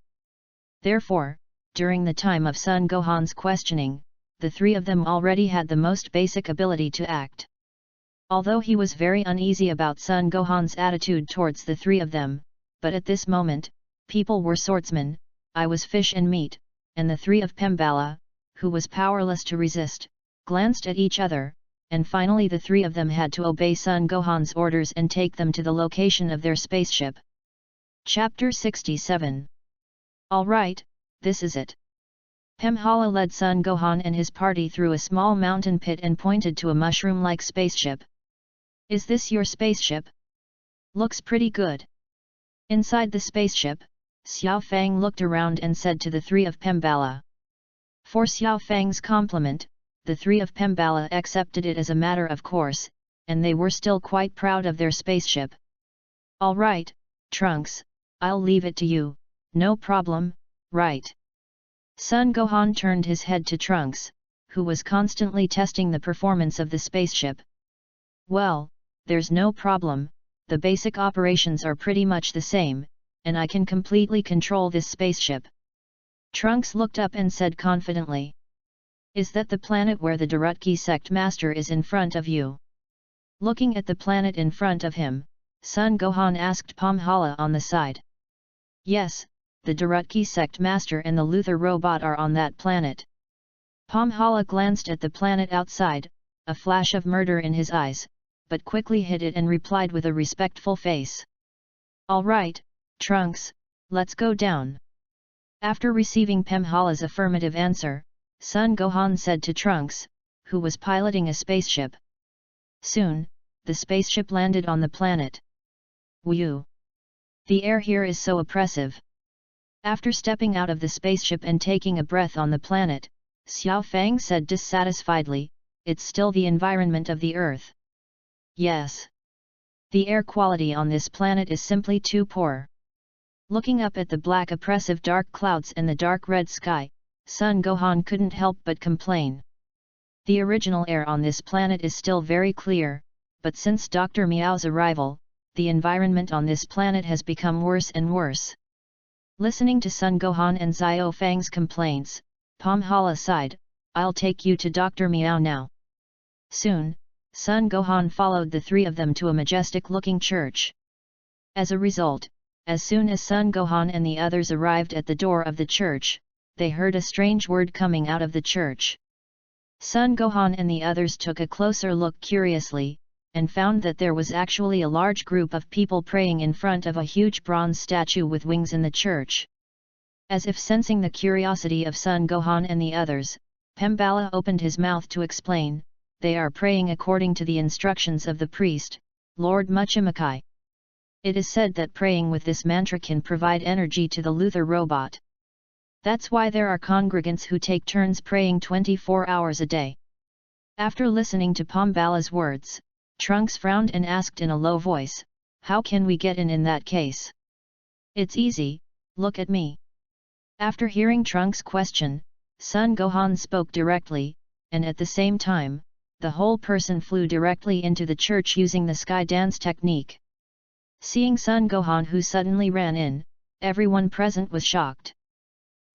Therefore, during the time of Son Gohan's questioning, the three of them already had the most basic ability to act. Although he was very uneasy about Son Gohan's attitude towards the three of them, but at this moment, people were swordsmen, I was fish and meat, and the three of Pembala, who was powerless to resist, glanced at each other, and finally the three of them had to obey Son Gohan's orders and take them to the location of their spaceship. Chapter 67. Alright, this is it. Pembala led Son Gohan and his party through a small mountain pit and pointed to a mushroom-like spaceship. Is this your spaceship? Looks pretty good. Inside the spaceship, Xiao Fang looked around and said to the three of Pembala. For Xiao Fang's compliment, the three of Pembala accepted it as a matter of course, and they were still quite proud of their spaceship. Alright, Trunks, I'll leave it to you, no problem, right? Son Gohan turned his head to Trunks, who was constantly testing the performance of the spaceship. Well, there's no problem, the basic operations are pretty much the same, and I can completely control this spaceship. Trunks looked up and said confidently. Is that the planet where the Darutki sect master is in front of you? Looking at the planet in front of him, Son Gohan asked Pembala on the side. Yes, the Darutki sect master and the Luther robot are on that planet. Pembala glanced at the planet outside, a flash of murder in his eyes, but quickly hid it and replied with a respectful face. Alright, Trunks, let's go down. After receiving Pembala's affirmative answer, Son Gohan said to Trunks, who was piloting a spaceship. Soon, the spaceship landed on the planet. Whew! The air here is so oppressive. After stepping out of the spaceship and taking a breath on the planet, Xiao Fang said dissatisfiedly, it's still the environment of the Earth. Yes. The air quality on this planet is simply too poor. Looking up at the black oppressive dark clouds and the dark red sky, Son Gohan couldn't help but complain. The original air on this planet is still very clear, but since Dr. Meow's arrival, the environment on this planet has become worse and worse. Listening to Son Gohan and Xiao Fang's complaints, Pembala sighed, I'll take you to Dr. Meow now. Soon, Son Gohan followed the three of them to a majestic-looking church. As a result, as soon as Son Gohan and the others arrived at the door of the church, they heard a strange word coming out of the church. Son Gohan and the others took a closer look curiously, and found that there was actually a large group of people praying in front of a huge bronze statue with wings in the church. As if sensing the curiosity of Son Gohan and the others, Pembala opened his mouth to explain, they are praying according to the instructions of the priest, Lord Muchimakai. It is said that praying with this mantra can provide energy to the Luther robot. That's why there are congregants who take turns praying 24 hours a day. After listening to Pembala's words, Trunks frowned and asked in a low voice, how can we get in that case? It's easy, look at me. After hearing Trunks' question, Son Gohan spoke directly, and at the same time, the whole person flew directly into the church using the sky dance technique. Seeing Son Gohan who suddenly ran in, everyone present was shocked.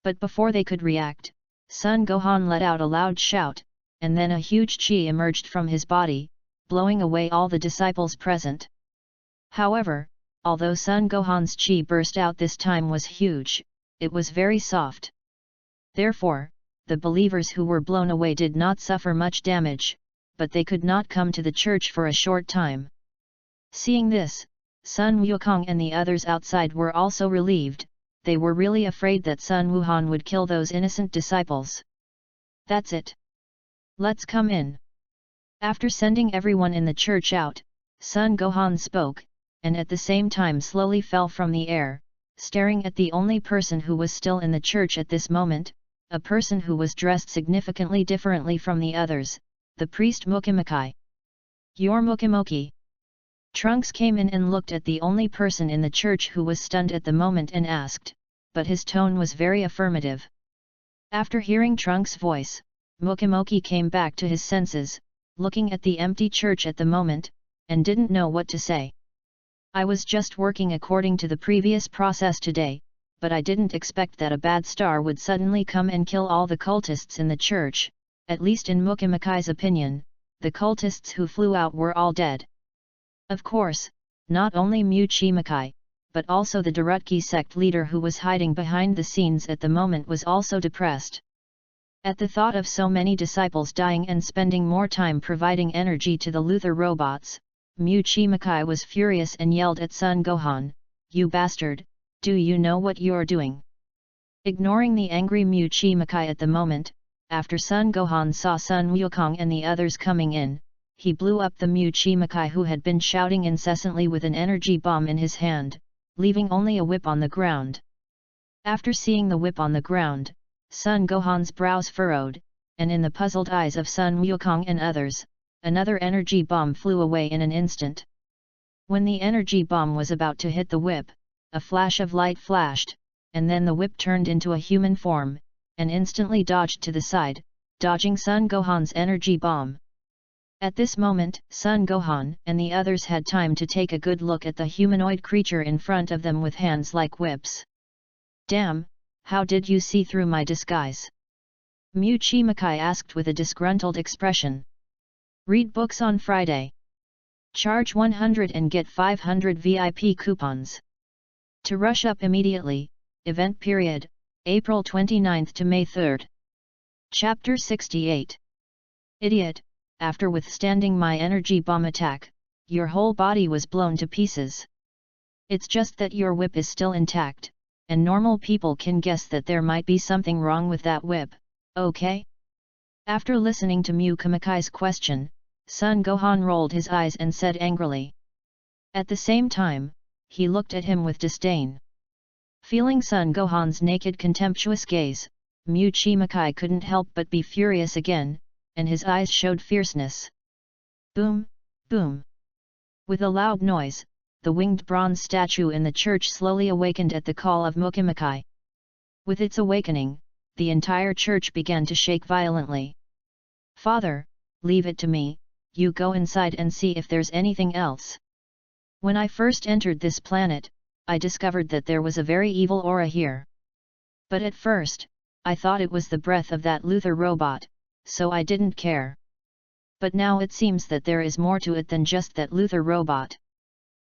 But before they could react, Son Gohan let out a loud shout, and then a huge chi emerged from his body, blowing away all the disciples present. However, although Son Gohan's chi burst out this time was huge, it was very soft. Therefore, the believers who were blown away did not suffer much damage, but they could not come to the church for a short time. Seeing this, Sun Wukong and the others outside were also relieved. They were really afraid that Sun Wuhan would kill those innocent disciples. That's it. Let's come in. After sending everyone in the church out, Son Gohan spoke, and at the same time slowly fell from the air, staring at the only person who was still in the church at this moment, a person who was dressed significantly differently from the others, the priest Mukimoki. You're Mukimoki. Trunks came in and looked at the only person in the church who was stunned at the moment and asked, but his tone was very affirmative. After hearing Trunks' voice, Mukimoki came back to his senses, looking at the empty church at the moment, and didn't know what to say. I was just working according to the previous process today, but I didn't expect that a bad star would suddenly come and kill all the cultists in the church. At least in Mukimoki's opinion, the cultists who flew out were all dead. Of course, not only Mukimoki, but also the Darutki sect leader who was hiding behind the scenes at the moment was also depressed. At the thought of so many disciples dying and spending more time providing energy to the Luther robots, Mukimoki was furious and yelled at Son Gohan, "You bastard, do you know what you're doing?" Ignoring the angry Mukimoki at the moment, after Son Gohan saw Sun Wukong and the others coming in, he blew up the Mukimoki who had been shouting incessantly with an energy bomb in his hand, leaving only a whip on the ground. After seeing the whip on the ground, Son Gohan's brows furrowed, and in the puzzled eyes of Sun Wukong and others, another energy bomb flew away in an instant. When the energy bomb was about to hit the whip, a flash of light flashed, and then the whip turned into a human form, and instantly dodged to the side, dodging Son Gohan's energy bomb. At this moment, Son Gohan and the others had time to take a good look at the humanoid creature in front of them with hands like whips. "Damn, how did you see through my disguise?" Mukimoki asked with a disgruntled expression. Read books on Friday. Charge 100 and get 500 VIP coupons. To rush up immediately, event period, April 29 to May 3. Chapter 68. Idiot, after withstanding my energy bomb attack, your whole body was blown to pieces. It's just that your whip is still intact, and normal people can guess that there might be something wrong with that whip, okay? After listening to Mukimoki's question, Son Gohan rolled his eyes and said angrily. At the same time, he looked at him with disdain. Feeling Son Gohan's naked contemptuous gaze, Mukimoki couldn't help but be furious again, and his eyes showed fierceness. Boom, boom. With a loud noise, the winged bronze statue in the church slowly awakened at the call of Mukimoki. With its awakening, the entire church began to shake violently. "Father, leave it to me, you go inside and see if there's anything else. When I first entered this planet, I discovered that there was a very evil aura here. But at first, I thought it was the breath of that Luther robot, so I didn't care. But now it seems that there is more to it than just that Luther robot."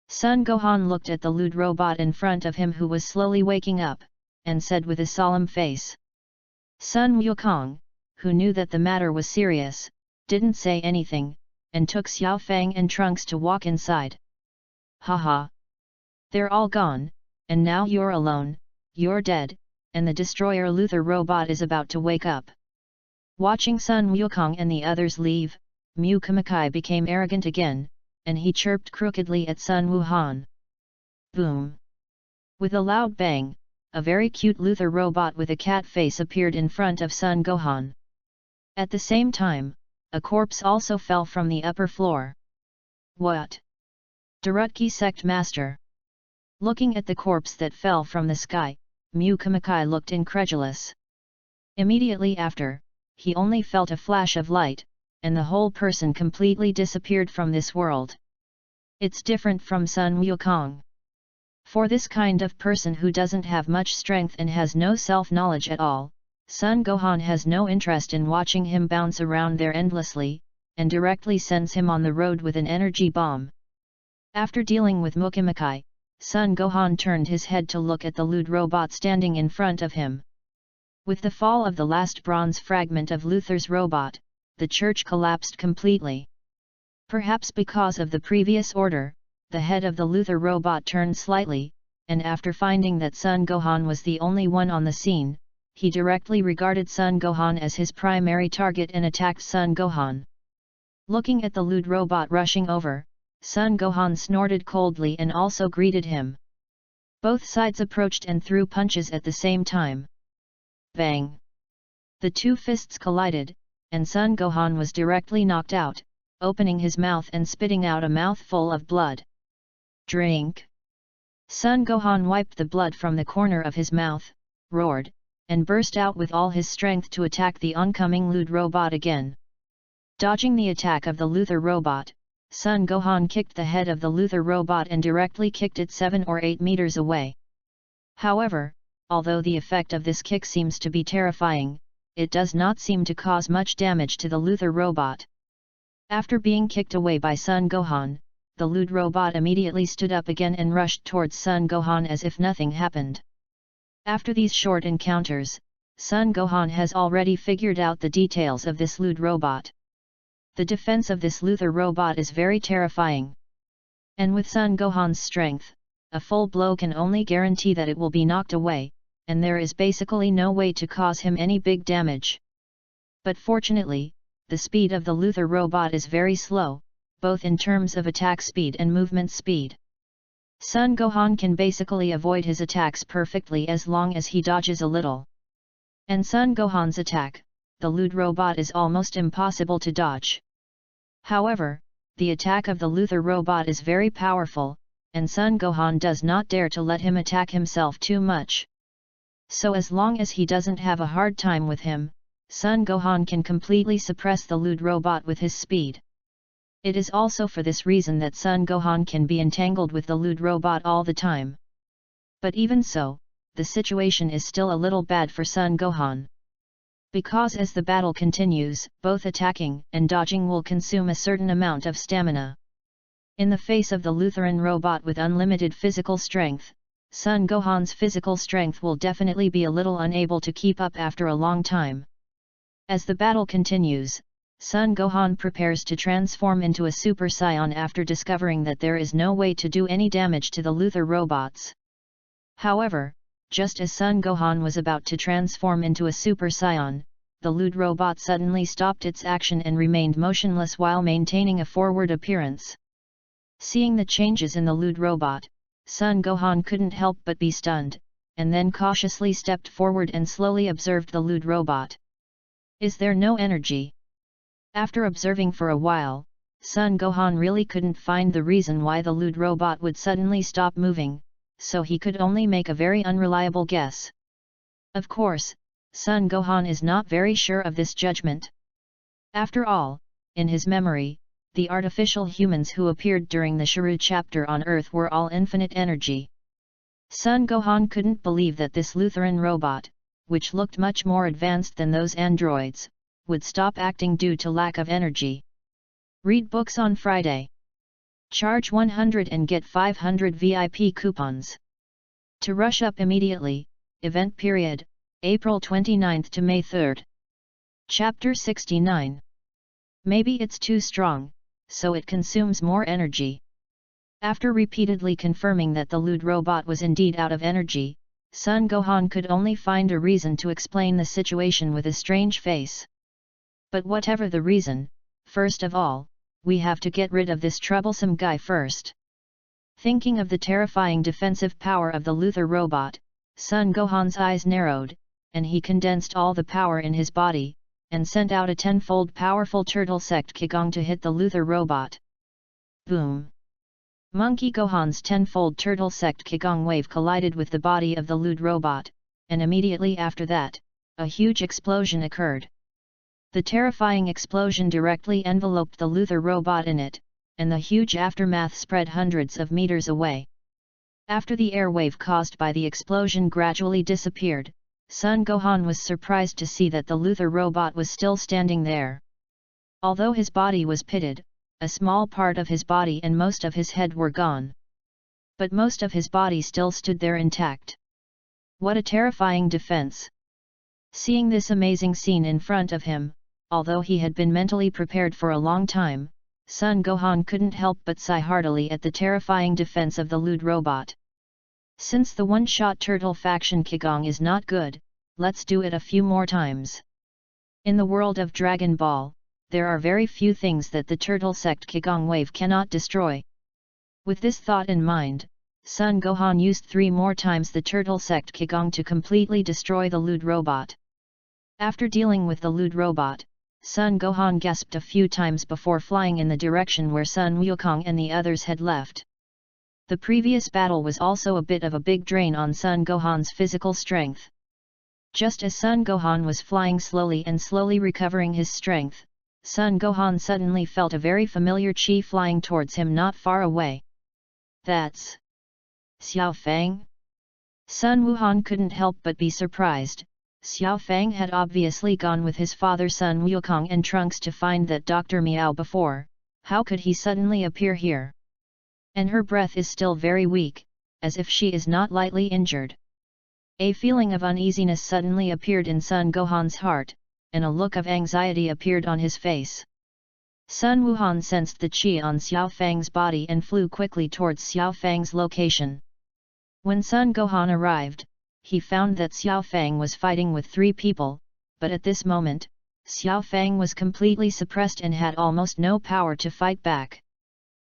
Son Gohan looked at the lewd robot in front of him who was slowly waking up, and said with a solemn face. Sun Wukong, who knew that the matter was serious, didn't say anything, and took Xiao Fang and Trunks to walk inside. "Haha! They're all gone, and now you're alone, you're dead, and the destroyer Luther robot is about to wake up." Watching Sun Wukong and the others leave, Mukimoki became arrogant again, and he chirped crookedly at Sun Wuhan. Boom! With a loud bang, a very cute Luther robot with a cat face appeared in front of Sun Gohan. At the same time, a corpse also fell from the upper floor. "What? Darutki sect master?" Looking at the corpse that fell from the sky, Mukimoki looked incredulous. Immediately after, he only felt a flash of light, and the whole person completely disappeared from this world. It's different from Sun Wukong. For this kind of person who doesn't have much strength and has no self-knowledge at all, Sun Gohan has no interest in watching him bounce around there endlessly, and directly sends him on the road with an energy bomb. After dealing with Mukimoki, Sun Gohan turned his head to look at the lewd robot standing in front of him. With the fall of the last bronze fragment of Luther's robot, the church collapsed completely. Perhaps because of the previous order, the head of the Luther robot turned slightly, and after finding that Sun Gohan was the only one on the scene, he directly regarded Sun Gohan as his primary target and attacked Sun Gohan. Looking at the lewd robot rushing over, Sun Gohan snorted coldly and also greeted him. Both sides approached and threw punches at the same time. Bang! The two fists collided, and Son Gohan was directly knocked out, opening his mouth and spitting out a mouthful of blood. "Drink!" Son Gohan wiped the blood from the corner of his mouth, roared, and burst out with all his strength to attack the oncoming Lud robot again. Dodging the attack of the Luther robot, Son Gohan kicked the head of the Luther robot and directly kicked it 7 or 8 meters away. However, although the effect of this kick seems to be terrifying, it does not seem to cause much damage to the Luther robot. After being kicked away by Son Gohan, the Lud robot immediately stood up again and rushed towards Son Gohan as if nothing happened. After these short encounters, Son Gohan has already figured out the details of this Lud robot. The defense of this Luther robot is very terrifying. And with Son Gohan's strength, a full blow can only guarantee that it will be knocked away, and there is basically no way to cause him any big damage. But fortunately, the speed of the Luther robot is very slow, both in terms of attack speed and movement speed. Son Gohan can basically avoid his attacks perfectly as long as he dodges a little. And Son Gohan's attack, the Lud robot, is almost impossible to dodge. However, the attack of the Luther robot is very powerful, and Son Gohan does not dare to let him attack himself too much. So as long as he doesn't have a hard time with him, Son Gohan can completely suppress the Lud robot with his speed. It is also for this reason that Son Gohan can be entangled with the Lud robot all the time. But even so, the situation is still a little bad for Son Gohan. Because as the battle continues, both attacking and dodging will consume a certain amount of stamina. In the face of the Lutheran robot with unlimited physical strength, Son Gohan's physical strength will definitely be a little unable to keep up after a long time. As the battle continues, Son Gohan prepares to transform into a Super Saiyan after discovering that there is no way to do any damage to the Luther robots. However, just as Son Gohan was about to transform into a Super Saiyan, the Lud robot suddenly stopped its action and remained motionless while maintaining a forward appearance. Seeing the changes in the Lud robot, Son Gohan couldn't help but be stunned, and then cautiously stepped forward and slowly observed the Lud robot. Is there no energy? After observing for a while, Son Gohan really couldn't find the reason why the Lud robot would suddenly stop moving, so he could only make a very unreliable guess. Of course, Son Gohan is not very sure of this judgment. After all, in his memory, the artificial humans who appeared during the Shiru chapter on Earth were all infinite energy. Son Gohan couldn't believe that this Lutheran robot, which looked much more advanced than those androids, would stop acting due to lack of energy. Read books on Friday. Charge 100 and get 500 VIP coupons. To rush up immediately, event period, April 29 to May 3. Chapter 69. Maybe it's too strong, so it consumes more energy. After repeatedly confirming that the Lud robot was indeed out of energy, Son Gohan could only find a reason to explain the situation with a strange face. But whatever the reason, first of all, we have to get rid of this troublesome guy first. Thinking of the terrifying defensive power of the Luther robot, Son Gohan's eyes narrowed, and he condensed all the power in his body, and sent out a 10-fold powerful turtle sect Qigong to hit the Luther robot. Boom! Monkey Gohan's 10-fold turtle sect Qigong wave collided with the body of the Lud robot, and immediately after that, a huge explosion occurred. The terrifying explosion directly enveloped the Luther robot in it, and the huge aftermath spread hundreds of meters away. After the air wave caused by the explosion gradually disappeared, Son Gohan was surprised to see that the Luther robot was still standing there. Although his body was pitted, a small part of his body and most of his head were gone. But most of his body still stood there intact. What a terrifying defense! Seeing this amazing scene in front of him, although he had been mentally prepared for a long time, Son Gohan couldn't help but sigh heartily at the terrifying defense of the Lud robot. Since the one-shot turtle faction Qigong is not good, let's do it a few more times. In the world of Dragon Ball, there are very few things that the turtle sect Qigong wave cannot destroy. With this thought in mind, Son Gohan used 3 more times the turtle sect Qigong to completely destroy the Lud robot. After dealing with the Lud robot, Sun Gohan gasped a few times before flying in the direction where Sun Wukong and the others had left. The previous battle was also a bit of a big drain on Sun Gohan's physical strength. Just as Sun Gohan was flying slowly and slowly recovering his strength, Sun Gohan suddenly felt a very familiar chi flying towards him not far away. That's Xiao Fang? Sun Wuhan couldn't help but be surprised. Xiao Fang had obviously gone with his father Sun Wukong and Trunks to find that Dr. Miao before. How could he suddenly appear here? And her breath is still very weak, as if she is not lightly injured. A feeling of uneasiness suddenly appeared in Sun Gohan's heart, and a look of anxiety appeared on his face. Sun Wuhan sensed the qi on Xiao Fang's body and flew quickly towards Xiao Fang's location. When Sun Gohan arrived, he found that Xiao Fang was fighting with 3 people, but at this moment, Xiao Fang was completely suppressed and had almost no power to fight back.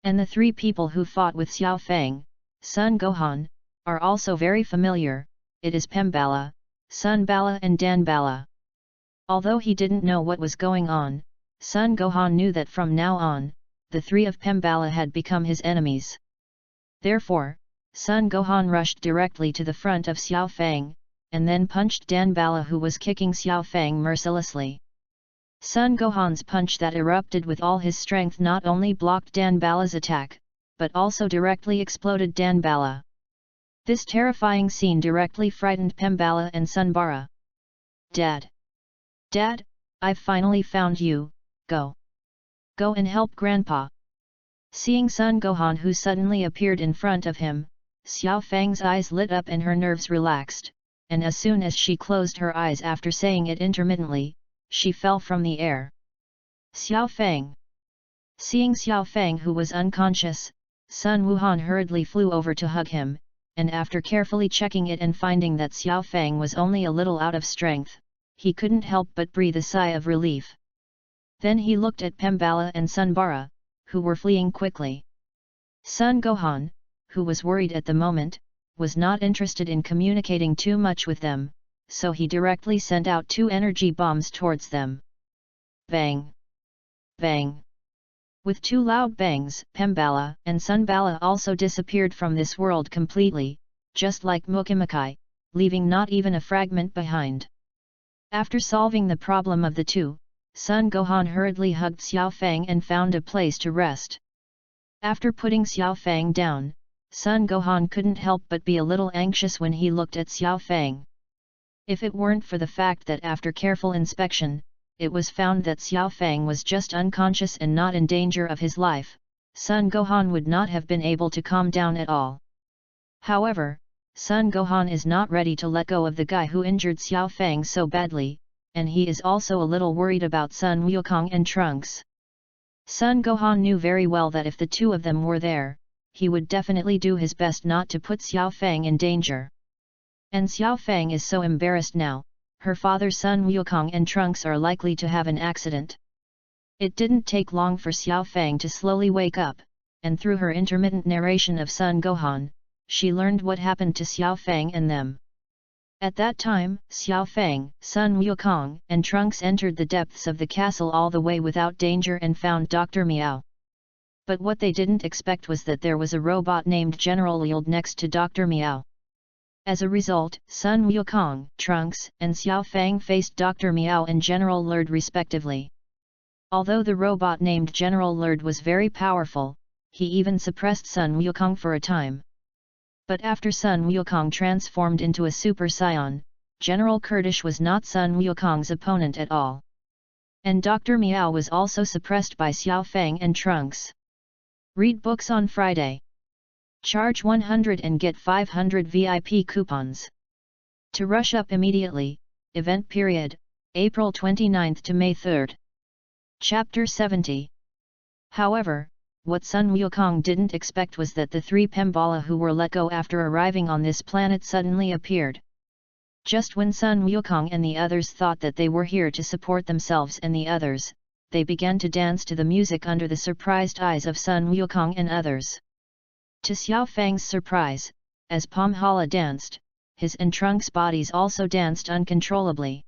And the 3 people who fought with Xiao Fang, Sun Gohan, are also very familiar. It is Pembala, Sun Bala and Dan Bala. Although he didn't know what was going on, Sun Gohan knew that from now on, the 3 of Pembala had become his enemies. Therefore, Sun Gohan rushed directly to the front of Xiao Fang, and then punched Dan Bala who was kicking Xiao Fang mercilessly. Sun Gohan's punch that erupted with all his strength not only blocked Dan Bala's attack, but also directly exploded Dan Bala. This terrifying scene directly frightened Pembala and Sunbara. Dad! Dad, I've finally found you, go! Go and help Grandpa! Seeing Sun Gohan who suddenly appeared in front of him, Xiao Fang's eyes lit up and her nerves relaxed, and as soon as she closed her eyes after saying it intermittently, she fell from the air. Xiao Fang! Seeing Xiao Fang who was unconscious, Sun Wuhan hurriedly flew over to hug him, and after carefully checking it and finding that Xiao Fang was only a little out of strength, he couldn't help but breathe a sigh of relief. Then he looked at Pembala and Sunbara, who were fleeing quickly. Sun Gohan, who was worried at the moment, was not interested in communicating too much with them, so he directly sent out 2 energy bombs towards them. Bang! Bang! With 2 loud bangs, Pembala and Sunbala also disappeared from this world completely, just like Mukimakai, leaving not even a fragment behind. After solving the problem of the 2, Sun Gohan hurriedly hugged Xiao Fang and found a place to rest. After putting Xiao Fang down, Sun Gohan couldn't help but be a little anxious when he looked at Xiao Fang. If it weren't for the fact that after careful inspection, it was found that Xiao Fang was just unconscious and not in danger of his life, Sun Gohan would not have been able to calm down at all. However, Sun Gohan is not ready to let go of the guy who injured Xiao Fang so badly, and he is also a little worried about Sun Wukong and Trunks. Sun Gohan knew very well that if the 2 of them were there, he would definitely do his best not to put Xiao Fang in danger. And Xiao Fang is so embarrassed now, her father Sun Wukong and Trunks are likely to have an accident. It didn't take long for Xiao Fang to slowly wake up, and through her intermittent narration of Sun Gohan, she learned what happened to Xiao Fang and them. At that time, Xiao Fang, Sun Wukong, and Trunks entered the depths of the castle all the way without danger and found Dr. Miao. But what they didn't expect was that there was a robot named General Lild next to Dr. Miao. As a result, Sun Wukong, Trunks, and Xiao Fang faced Dr. Miao and General Lild respectively. Although the robot named General Lild was very powerful, he even suppressed Sun Wukong for a time. But after Sun Wukong transformed into a Super Saiyan, General Kurdish was not Sun Wukong's opponent at all. And Dr. Miao was also suppressed by Xiao Fang and Trunks. Read books on Friday. Charge 100 and get 500 VIP coupons. To rush up immediately, event period, April 29 to May 3. Chapter 70. However, what Sun Wukong didn't expect was that the 3 Pembala who were let go after arriving on this planet suddenly appeared. Just when Sun Wukong and the others thought that they were here to support themselves and the others, they began to dance to the music under the surprised eyes of Sun Wukong and others. To Xiao Fang's surprise, as Pomhala danced, his and Trunks' bodies also danced uncontrollably.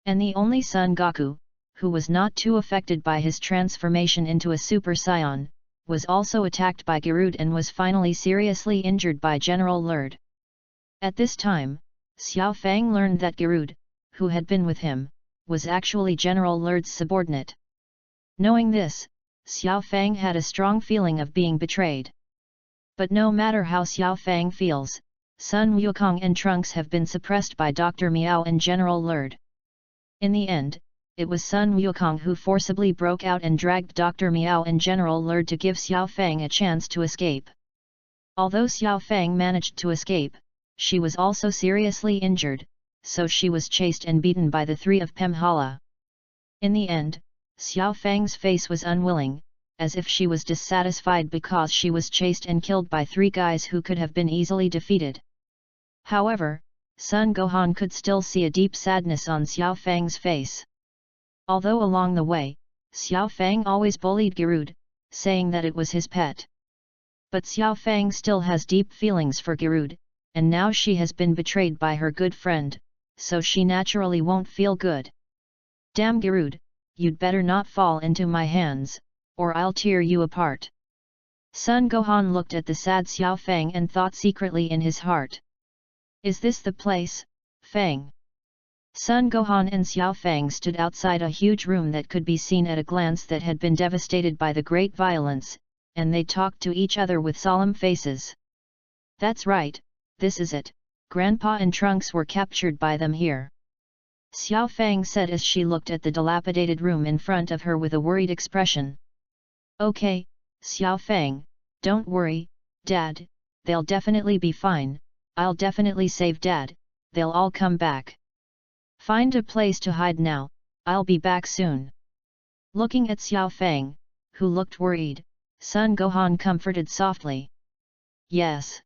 And the only Son Goku, who was not too affected by his transformation into a Super Saiyan, was also attacked by Garud and was finally seriously injured by General Lurd. At this time, Xiao Fang learned that Garud, who had been with him, was actually General Lurd's subordinate. Knowing this, Xiao Fang had a strong feeling of being betrayed. But no matter how Xiao Fang feels, Sun Wukong and Trunks have been suppressed by Dr. Miao and General Lurd. In the end, it was Sun Wukong who forcibly broke out and dragged Dr. Miao and General Lurd to give Xiao Fang a chance to escape. Although Xiao Fang managed to escape, she was also seriously injured, so she was chased and beaten by the three of Pemhala. In the end, Xiao Fang's face was unwilling, as if she was dissatisfied because she was chased and killed by three guys who could have been easily defeated. However, Sun Gohan could still see a deep sadness on Xiao Fang's face. Although along the way, Xiao Fang always bullied Garud, saying that it was his pet. But Xiao Fang still has deep feelings for Garud, and now she has been betrayed by her good friend, so she naturally won't feel good. Damn Garud, you'd better not fall into my hands, or I'll tear you apart. Sun Gohan looked at the sad Xiao Fang and thought secretly in his heart. Is this the place, Fang? Sun Gohan and Xiao Fang stood outside a huge room that could be seen at a glance that had been devastated by the great violence, and they talked to each other with solemn faces. That's right, this is it, Grandpa and Trunks were captured by them here. Xiao Fang said as she looked at the dilapidated room in front of her with a worried expression. Okay, Xiao Fang, don't worry, Dad, they'll definitely be fine, I'll definitely save Dad, they'll all come back. Find a place to hide now, I'll be back soon. Looking at Xiao Fang, who looked worried, Sun Gohan comforted softly. Yes.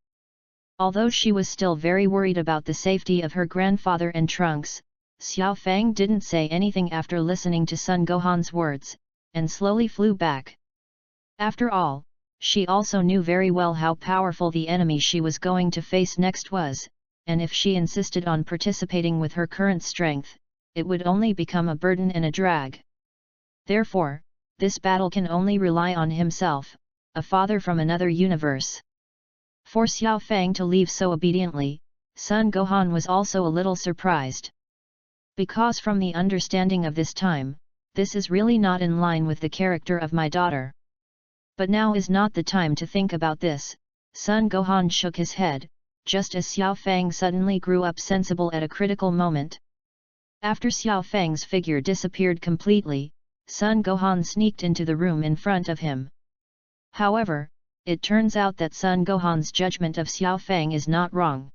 Although she was still very worried about the safety of her grandfather and Trunks, Xiao Fang didn't say anything after listening to Sun Gohan's words, and slowly flew back. After all, she also knew very well how powerful the enemy she was going to face next was, and if she insisted on participating with her current strength, it would only become a burden and a drag. Therefore, this battle can only rely on himself, a father from another universe. For Xiao Fang to leave so obediently, Sun Gohan was also a little surprised. Because from the understanding of this time, this is really not in line with the character of my daughter. But now is not the time to think about this, Sun Gohan shook his head, just as Xiao Fang suddenly grew up sensible at a critical moment. After Xiao Fang's figure disappeared completely, Sun Gohan sneaked into the room in front of him. However, it turns out that Sun Gohan's judgment of Xiao Fang is not wrong.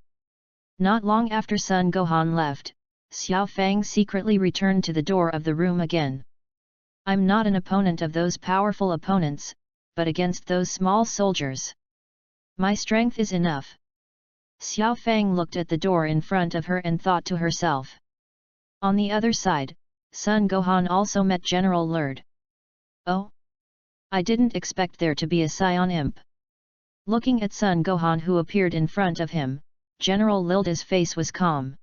Not long after Sun Gohan left, Xiao Fang secretly returned to the door of the room again. I'm not an opponent of those powerful opponents, but against those small soldiers. My strength is enough. Xiao Fang looked at the door in front of her and thought to herself. On the other side, Sun Gohan also met General Lurd. Oh? I didn't expect there to be a Scion imp. Looking at Sun Gohan who appeared in front of him, General Lilda's face was calm.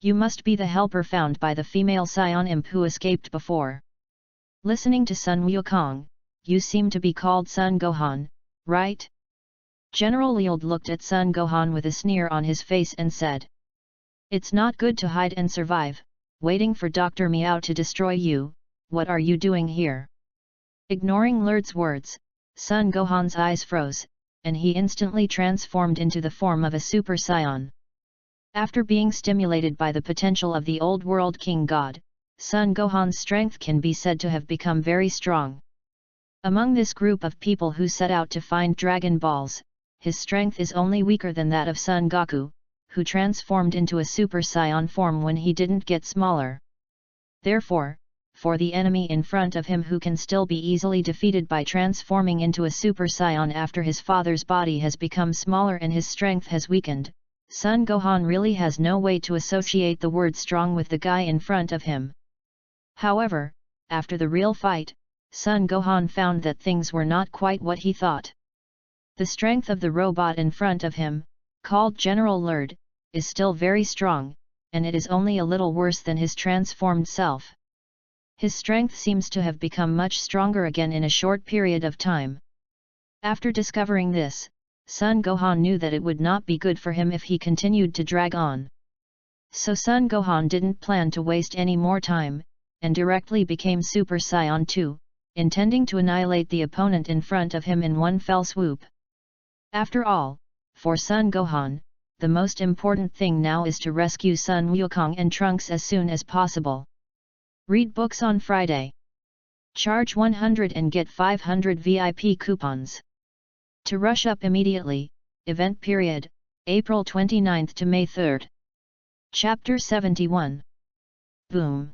You must be the helper found by the female Scion imp who escaped before. Listening to Sun Wukong, you seem to be called Sun Gohan, right? General Lild looked at Sun Gohan with a sneer on his face and said. It's not good to hide and survive, waiting for Dr. Miao to destroy you, what are you doing here? Ignoring Lurd's words, Sun Gohan's eyes froze, and he instantly transformed into the form of a Super Saiyan. After being stimulated by the potential of the Old World King God, Sun Gohan's strength can be said to have become very strong. Among this group of people who set out to find Dragon Balls, his strength is only weaker than that of Son Goku, who transformed into a Super Saiyan form when he didn't get smaller. Therefore, for the enemy in front of him who can still be easily defeated by transforming into a Super Saiyan after his father's body has become smaller and his strength has weakened, Sun Gohan really has no way to associate the word strong with the guy in front of him. However, after the real fight, Sun Gohan found that things were not quite what he thought. The strength of the robot in front of him, called General Lurd, is still very strong, and it is only a little worse than his transformed self. His strength seems to have become much stronger again in a short period of time. After discovering this, Son Gohan knew that it would not be good for him if he continued to drag on. So Son Gohan didn't plan to waste any more time, and directly became Super Saiyan 2, intending to annihilate the opponent in front of him in one fell swoop. After all, for Son Gohan, the most important thing now is to rescue Sun Wukong and Trunks as soon as possible. Read books on Friday. Charge 100 and get 500 VIP coupons. To rush up immediately, event period, April 29 to May 3. Chapter 71. Boom.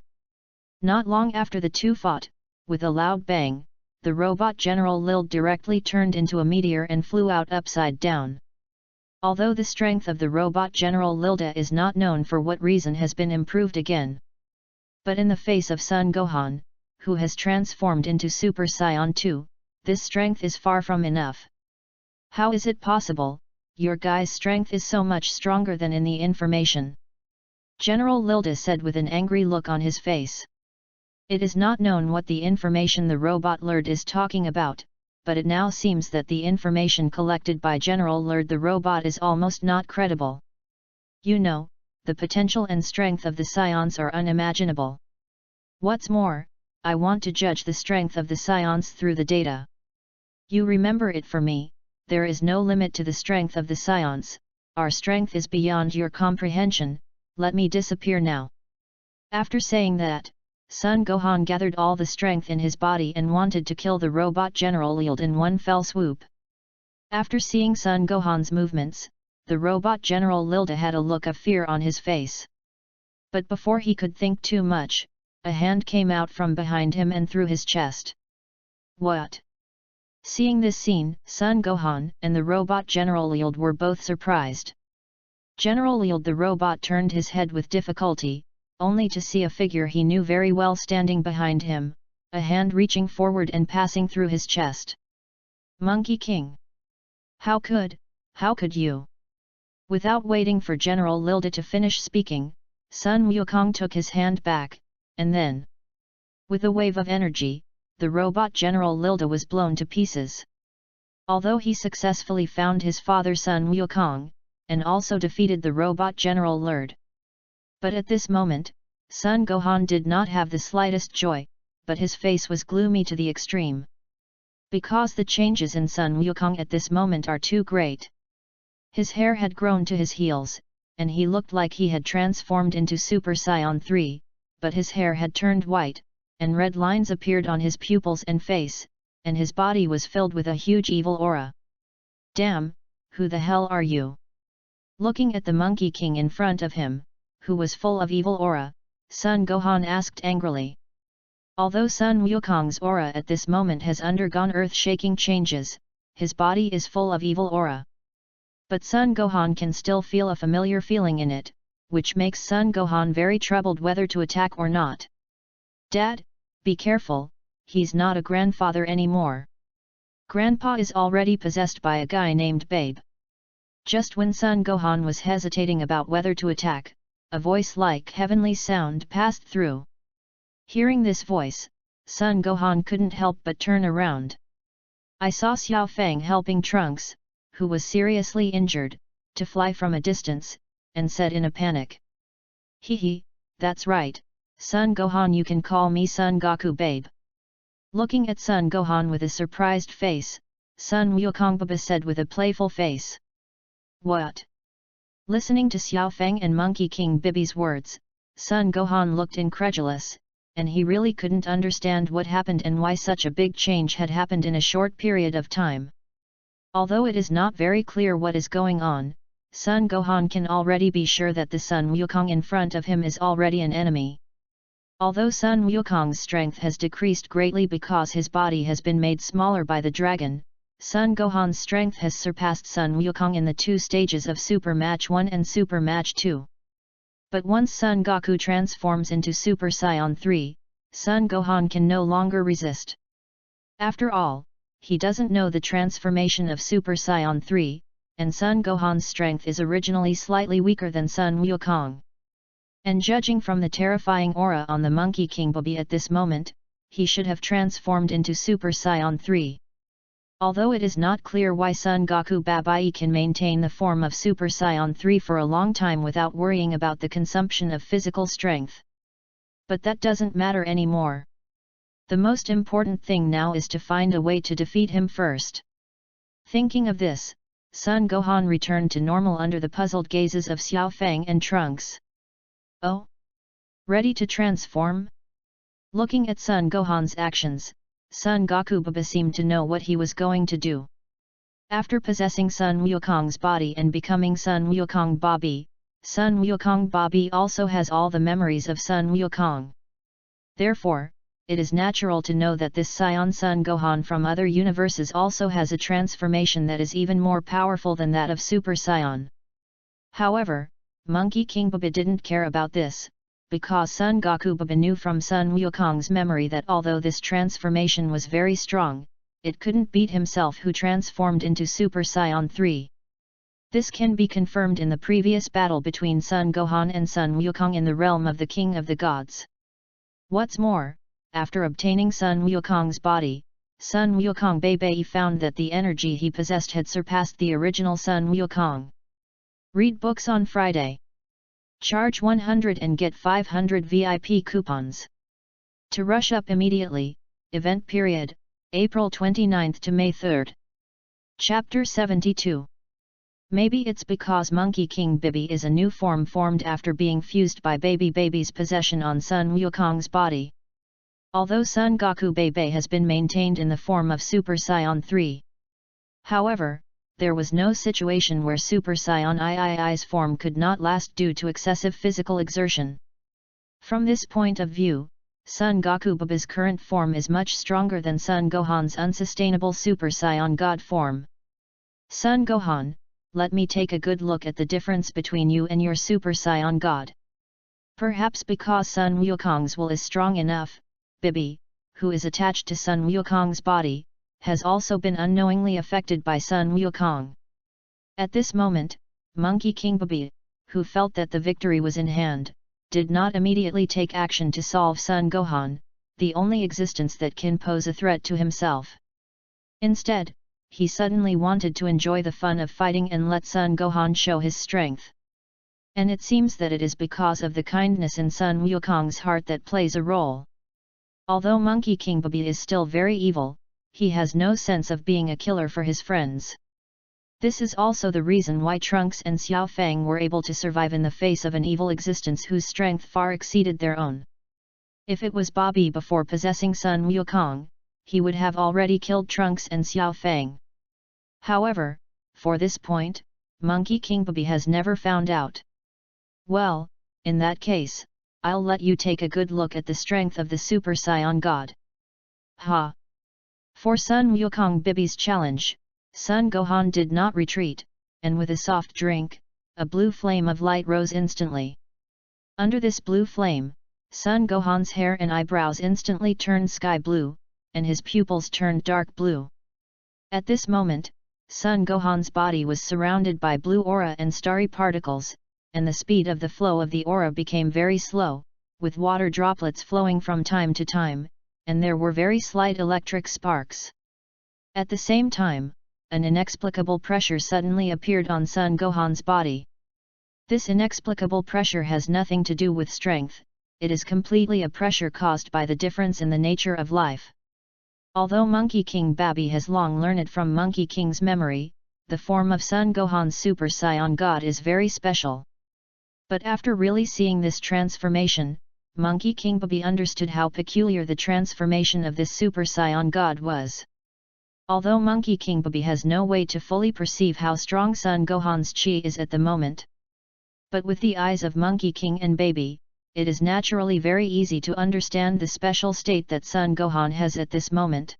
Not long after the two fought, with a loud bang, the robot General Lild directly turned into a meteor and flew out upside down. Although the strength of the robot General Lilda is not known for what reason has been improved again. But in the face of Son Gohan, who has transformed into Super Saiyan 2, this strength is far from enough. How is it possible? Your guy's strength is so much stronger than in the information. General Lilda said with an angry look on his face. It is not known what the information the robot Lerd is talking about, but it now seems that the information collected by General Lerd the robot is almost not credible. You know, the potential and strength of the Scions are unimaginable. What's more, I want to judge the strength of the Scions through the data. You remember it for me, there is no limit to the strength of the Scions, our strength is beyond your comprehension, let me disappear now. After saying that, Son Gohan gathered all the strength in his body and wanted to kill the robot General Lild in one fell swoop. After seeing Son Gohan's movements, the robot General Lilda had a look of fear on his face. But before he could think too much, a hand came out from behind him and through his chest. What? Seeing this scene, Son Gohan and the robot General Lild were both surprised. General Lild the robot turned his head with difficulty, only to see a figure he knew very well standing behind him, a hand reaching forward and passing through his chest. Monkey King! How could you? Without waiting for General Lilda to finish speaking, Sun Wukong took his hand back, and then, with a wave of energy, the robot General Lilda was blown to pieces. Although he successfully found his father Sun Wukong, and also defeated the robot General Lerd. But at this moment, Son Gohan did not have the slightest joy, but his face was gloomy to the extreme. Because the changes in Sun Wukong at this moment are too great. His hair had grown to his heels, and he looked like he had transformed into Super Saiyan 3, but his hair had turned white, and red lines appeared on his pupils and face, and his body was filled with a huge evil aura. Damn, who the hell are you? Looking at the Monkey King in front of him, who was full of evil aura, Son Gohan asked angrily. Although Sun Wukong's aura at this moment has undergone earth-shaking changes, his body is full of evil aura. But Son Gohan can still feel a familiar feeling in it, which makes Son Gohan very troubled whether to attack or not. Dad, be careful, he's not a grandfather anymore. Grandpa is already possessed by a guy named Babe. Just when Son Gohan was hesitating about whether to attack, a voice like heavenly sound passed through. Hearing this voice, Son Gohan couldn't help but turn around. I saw Xiao Fang helping Trunks, who was seriously injured, to fly from a distance, and said in a panic. Hee, that's right, Son Gohan, you can call me Son Goku Babe. Looking at Son Gohan with a surprised face, Sun Wukong Baba said with a playful face. What? Listening to Xiao Fang and Monkey King Bibi's words, Son Gohan looked incredulous, and he really couldn't understand what happened and why such a big change had happened in a short period of time. Although it is not very clear what is going on, Son Gohan can already be sure that the Sun Wukong in front of him is already an enemy. Although Sun Wukong's strength has decreased greatly because his body has been made smaller by the dragon, Son Gohan's strength has surpassed Sun Wukong in the two stages of Super Match 1 and Super Match 2. But once Son Goku transforms into Super Saiyan 3, Son Gohan can no longer resist. After all, he doesn't know the transformation of Super Saiyan 3, and Son Gohan's strength is originally slightly weaker than Sun Wukong. And judging from the terrifying aura on the Monkey King Babi at this moment, he should have transformed into Super Saiyan 3. Although it is not clear why Son Goku Babai can maintain the form of Super Saiyan 3 for a long time without worrying about the consumption of physical strength. But that doesn't matter anymore. The most important thing now is to find a way to defeat him first. Thinking of this, Son Gohan returned to normal under the puzzled gazes of Xiao Fang and Trunks. Oh? Ready to transform? Looking at Son Gohan's actions, Son Goku Baba seemed to know what he was going to do. After possessing Sun Wukong's body and becoming Sun Wukong Babi, Sun Wukong Babi also has all the memories of Sun Wukong. Therefore, it is natural to know that this Saiyan Son Gohan from other universes also has a transformation that is even more powerful than that of Super Saiyan. However, Monkey King Baba didn't care about this, because Son Goku Baba knew from Sun Wukong's memory that although this transformation was very strong, it couldn't beat himself who transformed into Super Saiyan 3. This can be confirmed in the previous battle between Son Gohan and Sun Wukong in the realm of the King of the Gods. What's more, after obtaining Sun Wukong's body, Sun Wukong Bei found that the energy he possessed had surpassed the original Sun Wukong. Read books on Friday. Charge 100 and get 500 VIP coupons. To rush up immediately, event period, April 29 to May 3. Chapter 72. Maybe it's because Monkey King Bibi is a new form formed after being fused by Baby's possession on Sun Wukong's body. Although Son Goku Bei has been maintained in the form of Super Saiyan 3. However, there was no situation where Super Saiyan III's form could not last due to excessive physical exertion. From this point of view, Son Goku Baba's current form is much stronger than Son Gohan's unsustainable Super Saiyan God form. Son Gohan, let me take a good look at the difference between you and your Super Saiyan God. Perhaps because Sun Wukong's will is strong enough, Bibi, who is attached to Sun Wukong's body, has also been unknowingly affected by Sun Wukong. At this moment, Monkey King Bibi, who felt that the victory was in hand, did not immediately take action to solve Son Gohan, the only existence that can pose a threat to himself. Instead, he suddenly wanted to enjoy the fun of fighting and let Son Gohan show his strength. And it seems that it is because of the kindness in Sun Wukong's heart that plays a role. Although Monkey King Bibi is still very evil, he has no sense of being a killer for his friends. This is also the reason why Trunks and Xiao Fang were able to survive in the face of an evil existence whose strength far exceeded their own. If it was Bobby before possessing Sun Wukong, he would have already killed Trunks and Xiao Fang. However, for this point, Monkey King Bibi has never found out. Well, in that case, I'll let you take a good look at the strength of the Super Saiyan God. Ha! For Sun Wukong Bibi's challenge, Son Gohan did not retreat, and with a soft drink, a blue flame of light rose instantly. Under this blue flame, Son Gohan's hair and eyebrows instantly turned sky blue, and his pupils turned dark blue. At this moment, Son Gohan's body was surrounded by blue aura and starry particles, and the speed of the flow of the aura became very slow, with water droplets flowing from time to time, and there were very slight electric sparks. At the same time, an inexplicable pressure suddenly appeared on Son Gohan's body. This inexplicable pressure has nothing to do with strength, it is completely a pressure caused by the difference in the nature of life. Although Monkey King Babi has long learned from Monkey King's memory, the form of Son Gohan's Super Saiyan God is very special. But after really seeing this transformation, Monkey King Babi understood how peculiar the transformation of this Super Saiyan God was. Although Monkey King Babi has no way to fully perceive how strong Son Gohan's chi is at the moment. But with the eyes of Monkey King and Baby, it is naturally very easy to understand the special state that Son Gohan has at this moment.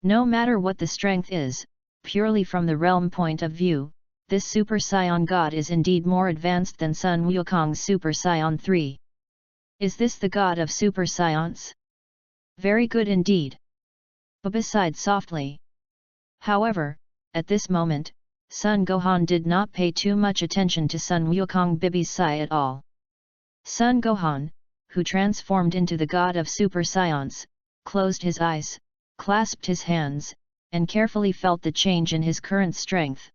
No matter what the strength is, purely from the realm point of view, this Super Saiyan God is indeed more advanced than Sun Wukong's Super Saiyan 3. Is this the God of Super Saiyans? Very good indeed. Baba sighed softly. However, at this moment, Son Gohan did not pay too much attention to Sun Wukong Bibi's sigh at all. Son Gohan, who transformed into the god of super science, closed his eyes, clasped his hands, and carefully felt the change in his current strength.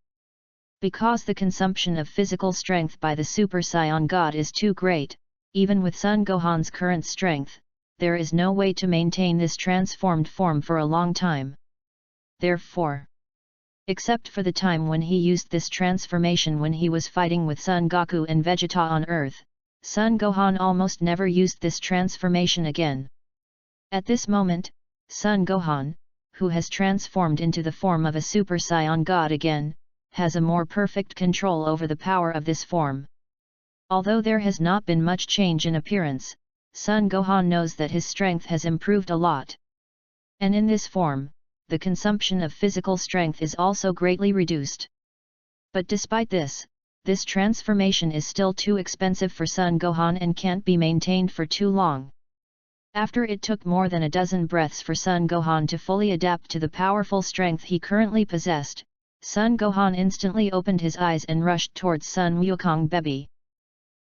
Because the consumption of physical strength by the Super Saiyan God is too great, even with Son Gohan's current strength, there is no way to maintain this transformed form for a long time. Therefore, except for the time when he used this transformation when he was fighting with Son Goku and Vegeta on Earth, Son Gohan almost never used this transformation again. At this moment, Son Gohan, who has transformed into the form of a Super Saiyan God again, has a more perfect control over the power of this form. Although there has not been much change in appearance, Son Gohan knows that his strength has improved a lot. And in this form, the consumption of physical strength is also greatly reduced. But despite this, this transformation is still too expensive for Son Gohan and can't be maintained for too long. After it took more than a dozen breaths for Son Gohan to fully adapt to the powerful strength he currently possessed, Son Gohan instantly opened his eyes and rushed towards Son Wukong Baby.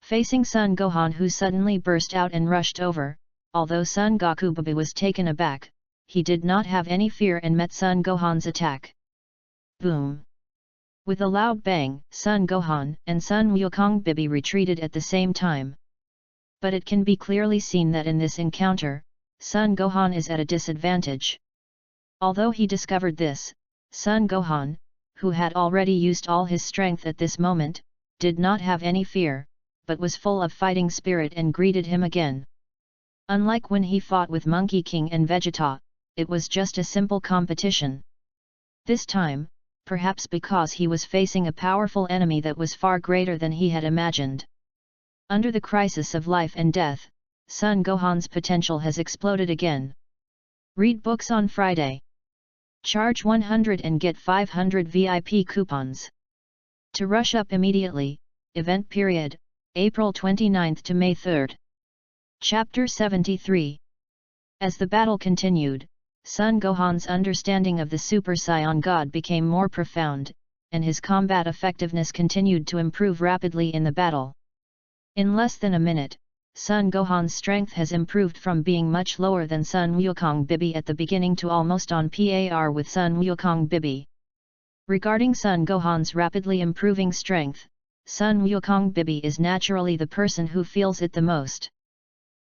Facing Son Gohan, who suddenly burst out and rushed over, although Son Goku Baby was taken aback, he did not have any fear and met Son Gohan's attack. Boom! With a loud bang, Son Gohan and Son Wukong Baby retreated at the same time. But it can be clearly seen that in this encounter, Son Gohan is at a disadvantage. Although he discovered this, Son Gohan, who had already used all his strength at this moment, did not have any fear, but was full of fighting spirit and greeted him again. Unlike when he fought with Monkey King and Vegeta, it was just a simple competition. This time, perhaps because he was facing a powerful enemy that was far greater than he had imagined. Under the crisis of life and death, Son Gohan's potential has exploded again. Read books on Friday. Charge 100 and get 500 VIP coupons. To rush up immediately, event period, April 29 to May 3. Chapter 73. As the battle continued, Son Gohan's understanding of the Super Saiyan God became more profound, and his combat effectiveness continued to improve rapidly in the battle. In less than a minute, Son Gohan's strength has improved from being much lower than Son Wukong Baby at the beginning to almost on par with Son Wukong Baby. Regarding Son Gohan's rapidly improving strength, Son Wukong Baby is naturally the person who feels it the most.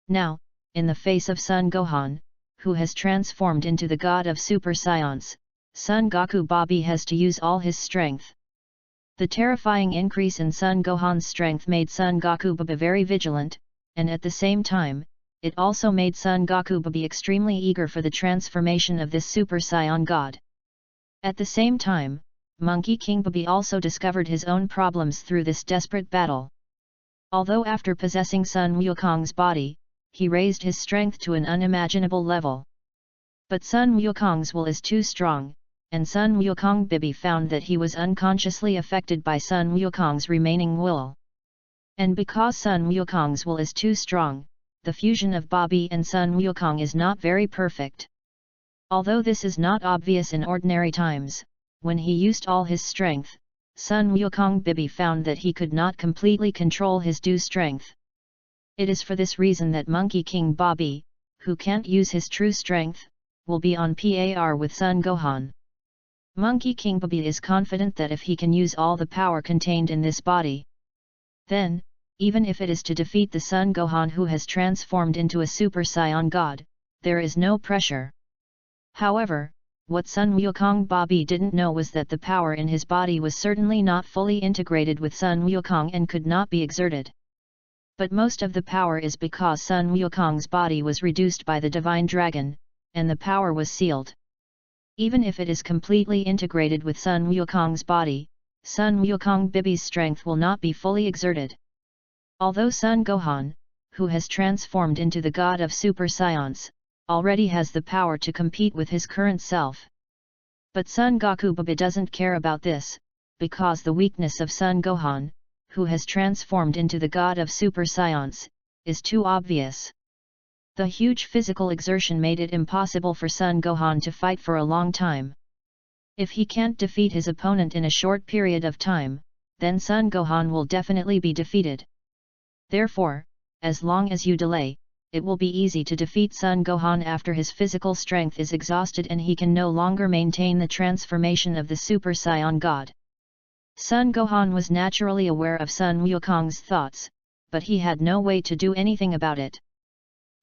Now, in the face of Son Gohan, who has transformed into the god of super science, Son Goku Baby has to use all his strength. The terrifying increase in Son Gohan's strength made Son Goku Baby very vigilant, and at the same time, it also made Son Goku Baby extremely eager for the transformation of this Super Saiyan God. At the same time, Monkey King Baby also discovered his own problems through this desperate battle. Although after possessing Son Wukong's body, he raised his strength to an unimaginable level. But Son Wukong's will is too strong, and Son Wukong Baby found that he was unconsciously affected by Son Wukong's remaining will. And because Son Wukong's will is too strong, the fusion of Babi and Son Wukong is not very perfect. Although this is not obvious in ordinary times, when he used all his strength, Son Wukong Baby found that he could not completely control his due strength. It is for this reason that Monkey King Babi, who can't use his true strength, will be on par with Son Gohan. Monkey King Babi is confident that if he can use all the power contained in this body, then, even if it is to defeat the Son Gohan who has transformed into a Super Saiyan God, there is no pressure. However, what Son Wukong Babi didn't know was that the power in his body was certainly not fully integrated with Son Wukong and could not be exerted. But most of the power is because Son Wukong's body was reduced by the Divine Dragon, and the power was sealed. Even if it is completely integrated with Son Wukong's body, Son Wukong Baby's strength will not be fully exerted. Although Son Gohan, who has transformed into the god of super science, already has the power to compete with his current self. But Son Goku Baby doesn't care about this, because the weakness of Son Gohan, who has transformed into the god of super science, is too obvious. The huge physical exertion made it impossible for Son Gohan to fight for a long time. If he can't defeat his opponent in a short period of time, then Son Gohan will definitely be defeated. Therefore, as long as you delay, it will be easy to defeat Son Gohan after his physical strength is exhausted and he can no longer maintain the transformation of the Super Saiyan God. Son Gohan was naturally aware of Sun Wukong's thoughts, but he had no way to do anything about it.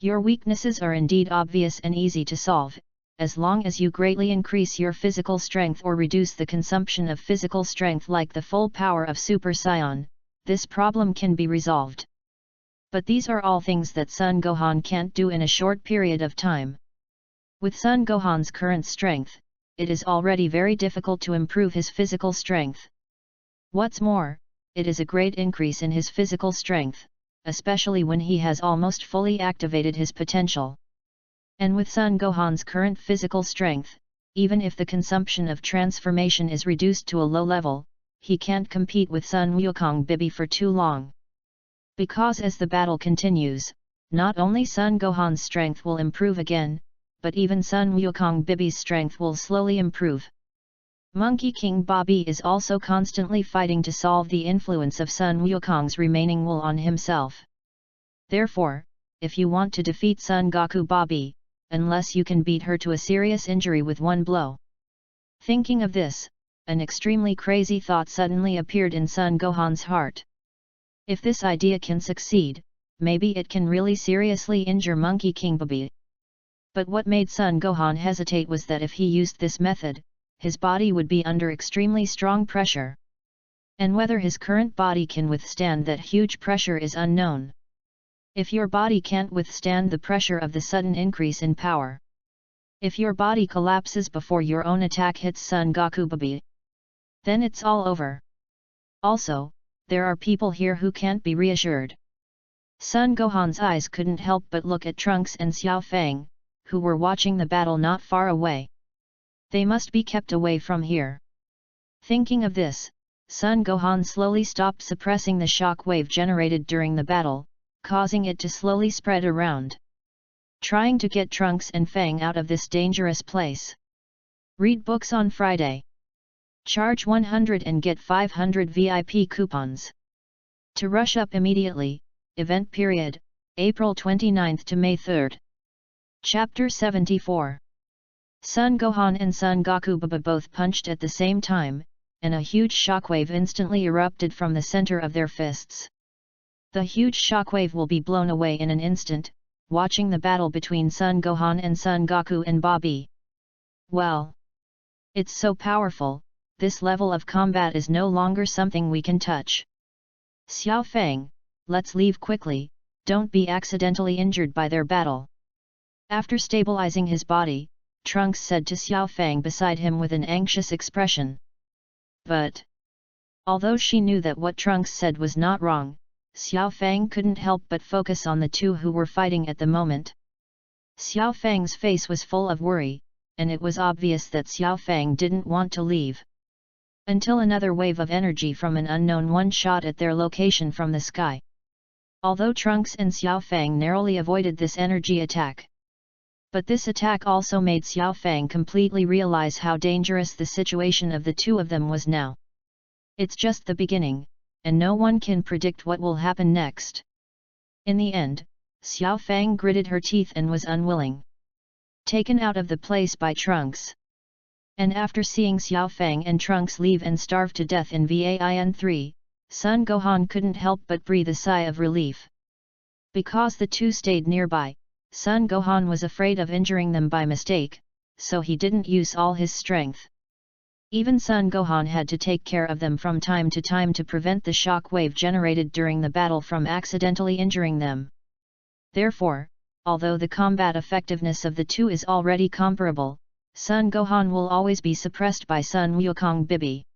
Your weaknesses are indeed obvious and easy to solve, as long as you greatly increase your physical strength or reduce the consumption of physical strength like the full power of Super Saiyan, this problem can be resolved. But these are all things that Son Gohan can't do in a short period of time. With Son Gohan's current strength, it is already very difficult to improve his physical strength. What's more, it is a great increase in his physical strength, especially when he has almost fully activated his potential. And with Son Gohan's current physical strength, even if the consumption of transformation is reduced to a low level, he can't compete with Sun Wukong Bibi for too long. Because as the battle continues, not only Son Gohan's strength will improve again, but even Sun Wukong Bibi's strength will slowly improve. Monkey King Bobby is also constantly fighting to solve the influence of Sun Wukong's remaining will on himself. Therefore, if you want to defeat Son Goku Bobby, unless you can beat her to a serious injury with one blow. Thinking of this, an extremely crazy thought suddenly appeared in Son Gohan's heart. If this idea can succeed, maybe it can really seriously injure Monkey King Bobby. But what made Son Gohan hesitate was that if he used this method, his body would be under extremely strong pressure. And whether his current body can withstand that huge pressure is unknown. If your body can't withstand the pressure of the sudden increase in power. If your body collapses before your own attack hits Son Goku Bobby, then it's all over. Also, there are people here who can't be reassured. Son Gohan's eyes couldn't help but look at Trunks and Xiao Fang, who were watching the battle not far away. They must be kept away from here. Thinking of this, Son Gohan slowly stopped suppressing the shock wave generated during the battle, causing it to slowly spread around. Trying to get Trunks and Fang out of this dangerous place. Read books on Friday. Charge 100 and get 500 VIP coupons. To rush up immediately, event period, April 29th to May 3rd. Chapter 74. Son Gohan and Son Goku Baba both punched at the same time, and a huge shockwave instantly erupted from the center of their fists. The huge shockwave will be blown away in an instant, watching the battle between Son Gohan and Son Goku and Bobby. Well, it's so powerful, this level of combat is no longer something we can touch. Xiao Fang, let's leave quickly, don't be accidentally injured by their battle. After stabilizing his body, Trunks said to Xiao Fang beside him with an anxious expression. But, although she knew that what Trunks said was not wrong, Xiao Fang couldn't help but focus on the two who were fighting at the moment. Xiao Fang's face was full of worry, and it was obvious that Xiao Fang didn't want to leave. Until another wave of energy from an unknown one shot at their location from the sky. Although Trunks and Xiao Fang narrowly avoided this energy attack. But this attack also made Xiao Fang completely realize how dangerous the situation of the two of them was now. It's just the beginning, and no one can predict what will happen next. In the end, Xiao Fang gritted her teeth and was unwilling. Taken out of the place by Trunks. And after seeing Xiao Fang and Trunks leave and starve to death in Vain 3, Son Gohan couldn't help but breathe a sigh of relief. Because the two stayed nearby, Son Gohan was afraid of injuring them by mistake, so he didn't use all his strength. Even Son Gohan had to take care of them from time to time to prevent the shock wave generated during the battle from accidentally injuring them. Therefore, although the combat effectiveness of the two is already comparable, Son Gohan will always be suppressed by Sun Wukong Bibi.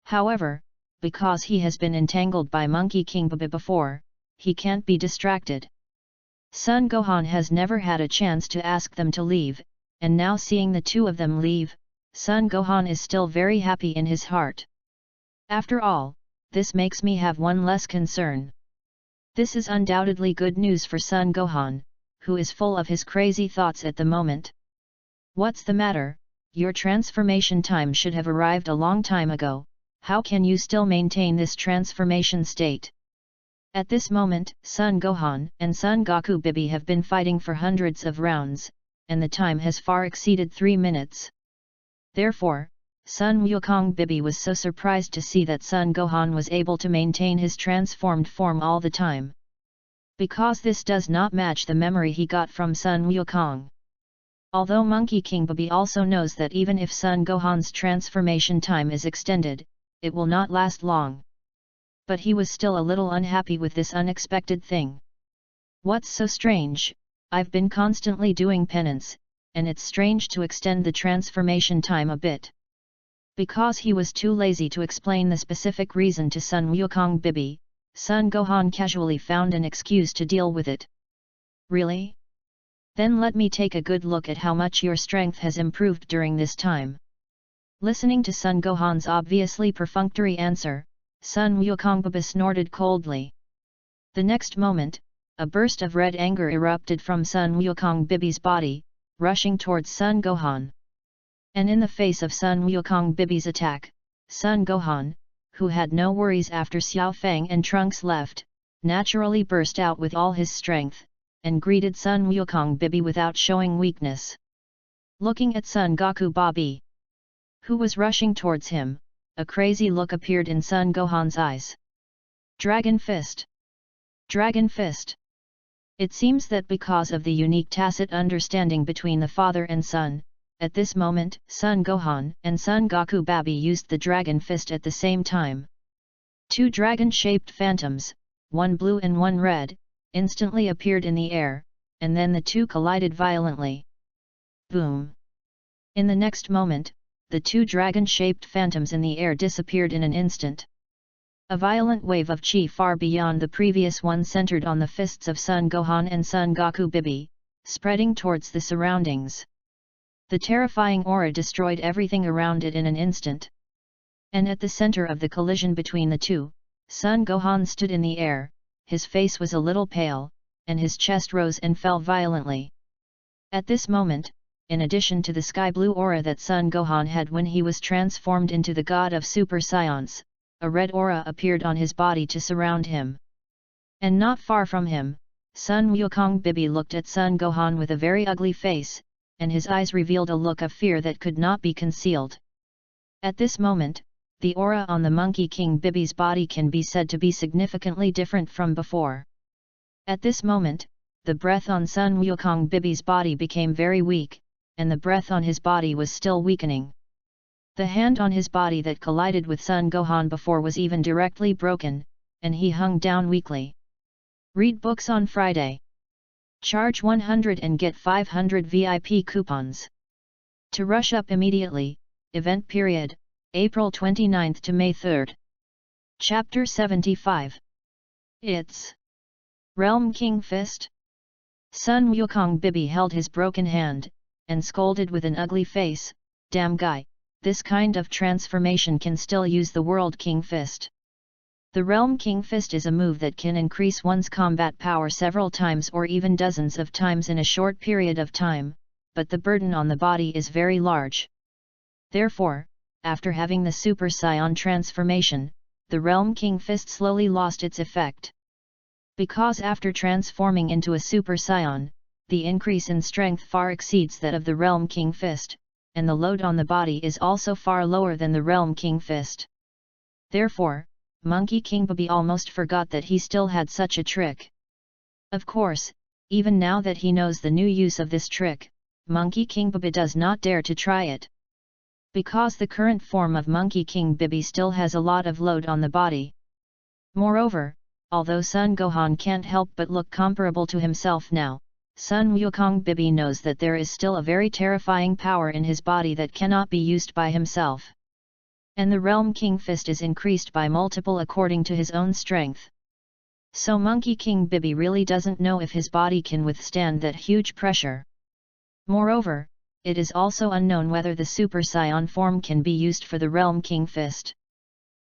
However, because he has been entangled by Monkey King Bibi before, he can't be distracted. Son Gohan has never had a chance to ask them to leave, and now seeing the two of them leave, Son Gohan is still very happy in his heart. After all, this makes me have one less concern. This is undoubtedly good news for Son Gohan, who is full of his crazy thoughts at the moment. What's the matter? Your transformation time should have arrived a long time ago, how can you still maintain this transformation state? At this moment, Son Gohan and Son Goku Bibi have been fighting for hundreds of rounds, and the time has far exceeded 3 minutes. Therefore, Son Wukong Bibi was so surprised to see that Son Gohan was able to maintain his transformed form all the time. Because this does not match the memory he got from Son Wukong. Although Monkey King Bibi also knows that even if Son Gohan's transformation time is extended, it will not last long. But he was still a little unhappy with this unexpected thing. What's so strange? I've been constantly doing penance, and it's strange to extend the transformation time a bit. Because he was too lazy to explain the specific reason to Son Wukong Bibi, Son Gohan casually found an excuse to deal with it. Really? Then let me take a good look at how much your strength has improved during this time. Listening to Son Gohan's obviously perfunctory answer, Son Wukong Bibi snorted coldly. The next moment, a burst of red anger erupted from Son Wukong Bibi's body, rushing towards Son Gohan. And in the face of Son Wukong Bibi's attack, Son Gohan, who had no worries after Xiao Fang and Trunks left, naturally burst out with all his strength, and greeted Son Wukong Bibi without showing weakness. Looking at Son Goku Bibi, who was rushing towards him, a crazy look appeared in Son Gohan's eyes. Dragon Fist! Dragon Fist! It seems that because of the unique tacit understanding between the father and son, at this moment, Son Gohan and Son Goku Bibi used the Dragon Fist at the same time. 2 dragon-shaped phantoms, one blue and one red, instantly appeared in the air, and then the two collided violently. Boom! In the next moment, the 2 dragon-shaped phantoms in the air disappeared in an instant. A violent wave of chi far beyond the previous one centered on the fists of Son Gohan and Son Goku Bibi, spreading towards the surroundings. The terrifying aura destroyed everything around it in an instant. And at the center of the collision between the two, Son Gohan stood in the air, his face was a little pale, and his chest rose and fell violently. At this moment, in addition to the sky blue aura that Son Gohan had when he was transformed into the god of Super Saiyan, a red aura appeared on his body to surround him. And not far from him, Son Wukong Bibi looked at Son Gohan with a very ugly face, and his eyes revealed a look of fear that could not be concealed. At this moment, the aura on the Monkey King Bibi's body can be said to be significantly different from before. At this moment, the breath on Son Wukong Bibi's body became very weak, and the breath on his body was still weakening. The hand on his body that collided with Son Gohan before was even directly broken, and he hung down weakly. Read books on Friday. Charge 100 and get 500 VIP coupons. To rush up immediately, event period, April 29 to May 3. Chapter 75. It's Realm King Fist. Son Wukong Bibi held his broken hand, and scolded with an ugly face, "Damn guy, this kind of transformation can still use the World King Fist." The Realm King Fist is a move that can increase one's combat power several times or even dozens of times in a short period of time, but the burden on the body is very large. Therefore, after having the Super Saiyan transformation, the Realm King Fist slowly lost its effect. Because after transforming into a Super Saiyan, the increase in strength far exceeds that of the Realm King Fist, and the load on the body is also far lower than the Realm King Fist. Therefore, Monkey King Bibi almost forgot that he still had such a trick. Of course, even now that he knows the new use of this trick, Monkey King Bibi does not dare to try it. Because the current form of Monkey King Bibi still has a lot of load on the body. Moreover, although Son Gohan can't help but look comparable to himself now, Son Wukong Bibi knows that there is still a very terrifying power in his body that cannot be used by himself. And the Realm King Fist is increased by multiple according to his own strength. So Monkey King Bibi really doesn't know if his body can withstand that huge pressure. Moreover, it is also unknown whether the Super Saiyan form can be used for the Realm King Fist.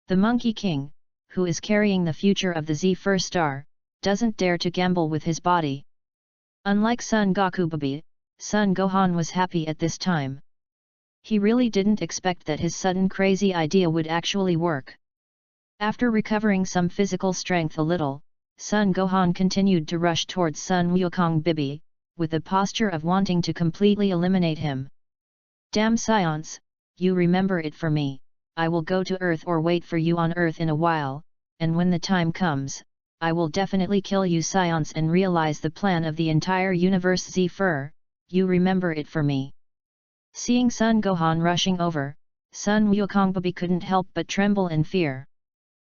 The Monkey King, who is carrying the future of the Z-First Star, doesn't dare to gamble with his body. Unlike Son Goku Bibi, Son Gohan was happy at this time. He really didn't expect that his sudden crazy idea would actually work. After recovering some physical strength a little, Son Gohan continued to rush towards Sun Wukong Bibi, with the posture of wanting to completely eliminate him. Damn Science, you remember it for me, I will go to Earth or wait for you on Earth in a while, and when the time comes, I will definitely kill you Science and realize the plan of the entire universe Z-Fur, you remember it for me. Seeing Son Gohan rushing over, Sun Wukong Bibi couldn't help but tremble in fear.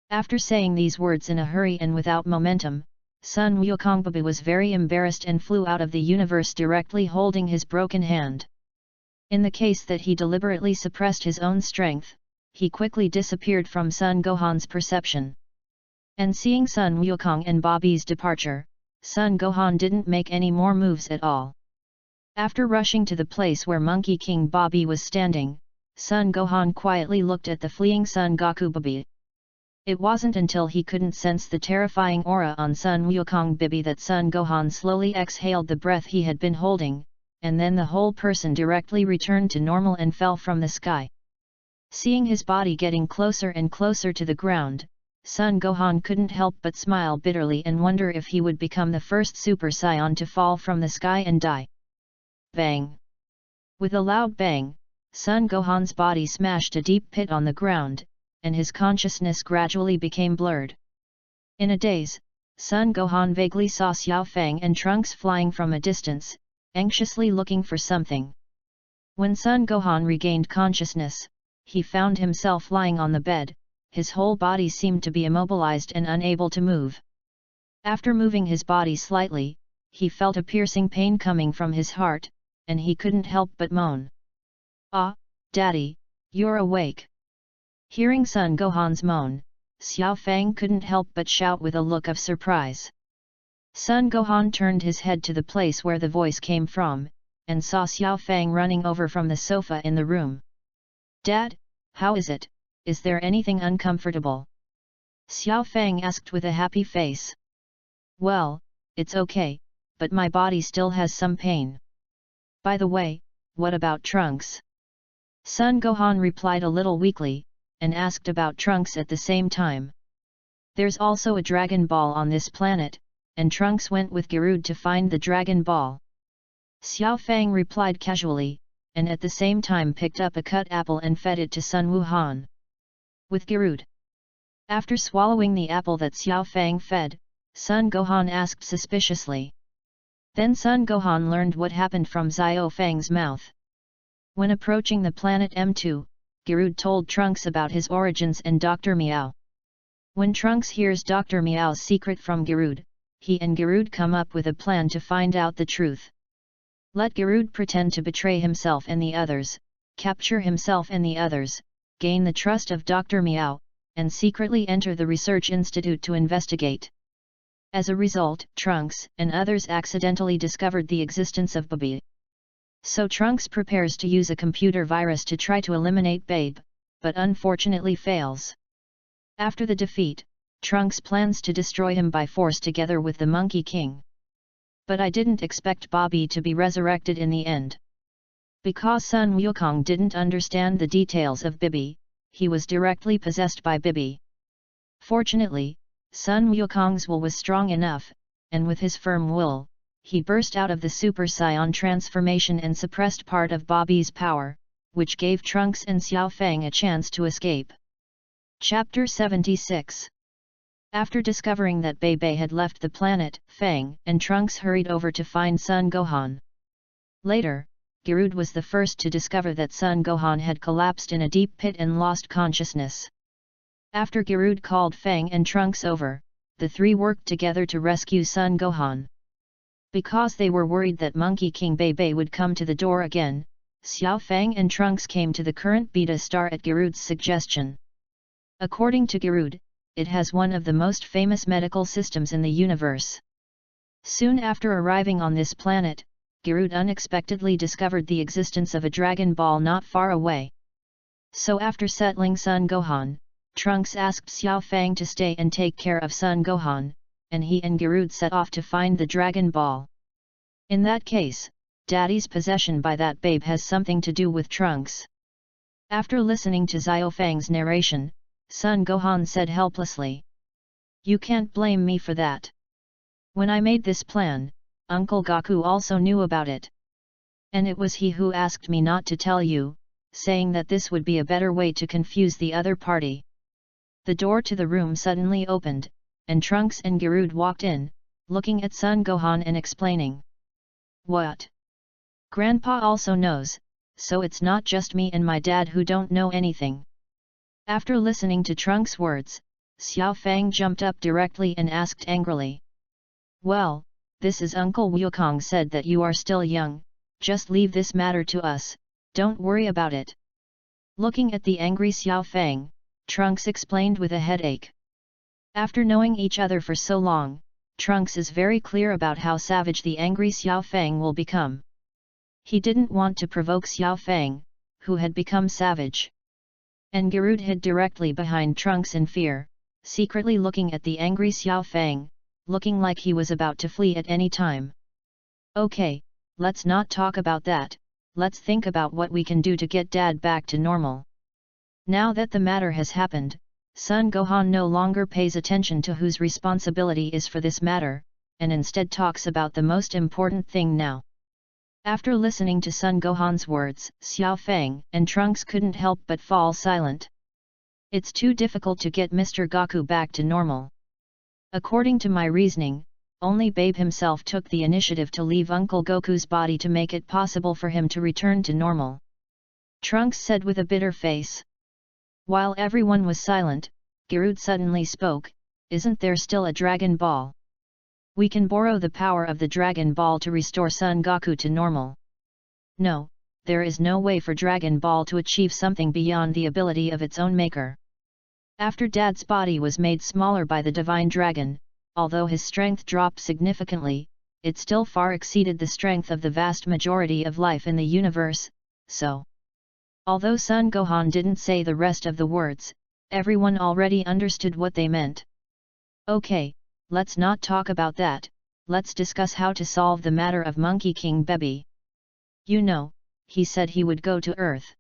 After saying these words in a hurry and without momentum, Sun Wukong Bibi was very embarrassed and flew out of the universe directly holding his broken hand. In the case that he deliberately suppressed his own strength, he quickly disappeared from Son Gohan's perception. And seeing Sun Wukong and Bobby's departure, Son Gohan didn't make any more moves at all. After rushing to the place where Monkey King Bobby was standing, Son Gohan quietly looked at the fleeing Son Goku Bibi. It wasn't until he couldn't sense the terrifying aura on Sun Wukong Bibi that Son Gohan slowly exhaled the breath he had been holding, and then the whole person directly returned to normal and fell from the sky. Seeing his body getting closer and closer to the ground, Son Gohan couldn't help but smile bitterly and wonder if he would become the first Super Saiyan to fall from the sky and die. Bang! With a loud bang, Son Gohan's body smashed a deep pit on the ground, and his consciousness gradually became blurred. In a daze, Son Gohan vaguely saw Xiao Fang and Trunks flying from a distance, anxiously looking for something. When Son Gohan regained consciousness, he found himself lying on the bed, his whole body seemed to be immobilized and unable to move. After moving his body slightly, he felt a piercing pain coming from his heart, and he couldn't help but moan. "Ah, Daddy, you're awake." Hearing Son Gohan's moan, Xiao Fang couldn't help but shout with a look of surprise. Son Gohan turned his head to the place where the voice came from, and saw Xiao Fang running over from the sofa in the room. "Dad, how is it? Is there anything uncomfortable?" Xiao Fang asked with a happy face. "Well, it's okay, but my body still has some pain. By the way, what about Trunks?" Son Gohan replied a little weakly, and asked about Trunks at the same time. "There's also a Dragon Ball on this planet, and Trunks went with Garud to find the Dragon Ball." Xiao Fang replied casually, and at the same time picked up a cut apple and fed it to Sun Wuhan. "With Garud?" After swallowing the apple that Xiao Fang fed, Son Gohan asked suspiciously. Then Son Gohan learned what happened from Xiao Fang's mouth. When approaching the planet M2, Garud told Trunks about his origins and Dr. Meow. When Trunks hears Dr. Meow's secret from Garud, he and Garud come up with a plan to find out the truth. Let Garud pretend to betray himself and the others, capture himself and the others, gain the trust of Dr. Meow, and secretly enter the research institute to investigate. As a result, Trunks and others accidentally discovered the existence of Babe. So Trunks prepares to use a computer virus to try to eliminate Babe, but unfortunately fails. After the defeat, Trunks plans to destroy him by force together with the Monkey King. But I didn't expect Bobby to be resurrected in the end. Because Sun Wukong didn't understand the details of Bibi, he was directly possessed by Bibi. Fortunately, Sun Wukong's will was strong enough, and with his firm will, he burst out of the Super Saiyan transformation and suppressed part of Bobby's power, which gave Trunks and Xiao Fang a chance to escape. Chapter 76. After discovering that Bebe had left the planet, Fang and Trunks hurried over to find Son Gohan. Later, Garud was the first to discover that Son Gohan had collapsed in a deep pit and lost consciousness. After Garud called Fang and Trunks over, the three worked together to rescue Son Gohan. Because they were worried that Monkey King Bebe would come to the door again, Xiao Fang and Trunks came to the current beta star at Garud's suggestion. According to Garud, it has one of the most famous medical systems in the universe. Soon after arriving on this planet, Garud unexpectedly discovered the existence of a Dragon Ball not far away. So after settling Son Gohan, Trunks asked Xiao Fang to stay and take care of Son Gohan, and he and Garud set off to find the Dragon Ball. In that case, Daddy's possession by that babe has something to do with Trunks. After listening to Xiao Fang's narration, Son Gohan said helplessly. You can't blame me for that. When I made this plan, Uncle Goku also knew about it. And it was he who asked me not to tell you, saying that this would be a better way to confuse the other party. The door to the room suddenly opened, and Trunks and Giroud walked in, looking at Son Gohan and explaining. What? Grandpa also knows, so it's not just me and my dad who don't know anything. After listening to Trunks' words, Xiao Fang jumped up directly and asked angrily. Well, this is Uncle Wukong said that you are still young, just leave this matter to us, don't worry about it. Looking at the angry Xiao Fang, Trunks explained with a headache. After knowing each other for so long, Trunks is very clear about how savage the angry Xiao Fang will become. He didn't want to provoke Xiao Fang, who had become savage. And Giroud hid directly behind Trunks in fear, secretly looking at the angry Xiao Fang, looking like he was about to flee at any time. Okay, let's not talk about that, let's think about what we can do to get Dad back to normal. Now that the matter has happened, Son Gohan no longer pays attention to whose responsibility is for this matter, and instead talks about the most important thing now. After listening to Son Gohan's words, Xiao Fang and Trunks couldn't help but fall silent. It's too difficult to get Mr. Goku back to normal. According to my reasoning, only Babe himself took the initiative to leave Uncle Goku's body to make it possible for him to return to normal. Trunks said with a bitter face. While everyone was silent, Giroud suddenly spoke, isn't there still a Dragon Ball? We can borrow the power of the Dragon Ball to restore Son Goku to normal. No, there is no way for Dragon Ball to achieve something beyond the ability of its own maker. After Dad's body was made smaller by the Divine Dragon, although his strength dropped significantly, it still far exceeded the strength of the vast majority of life in the universe, so. Although Son Gohan didn't say the rest of the words, everyone already understood what they meant. Okay, let's not talk about that, let's discuss how to solve the matter of Monkey King Baby. You know, he said he would go to Earth.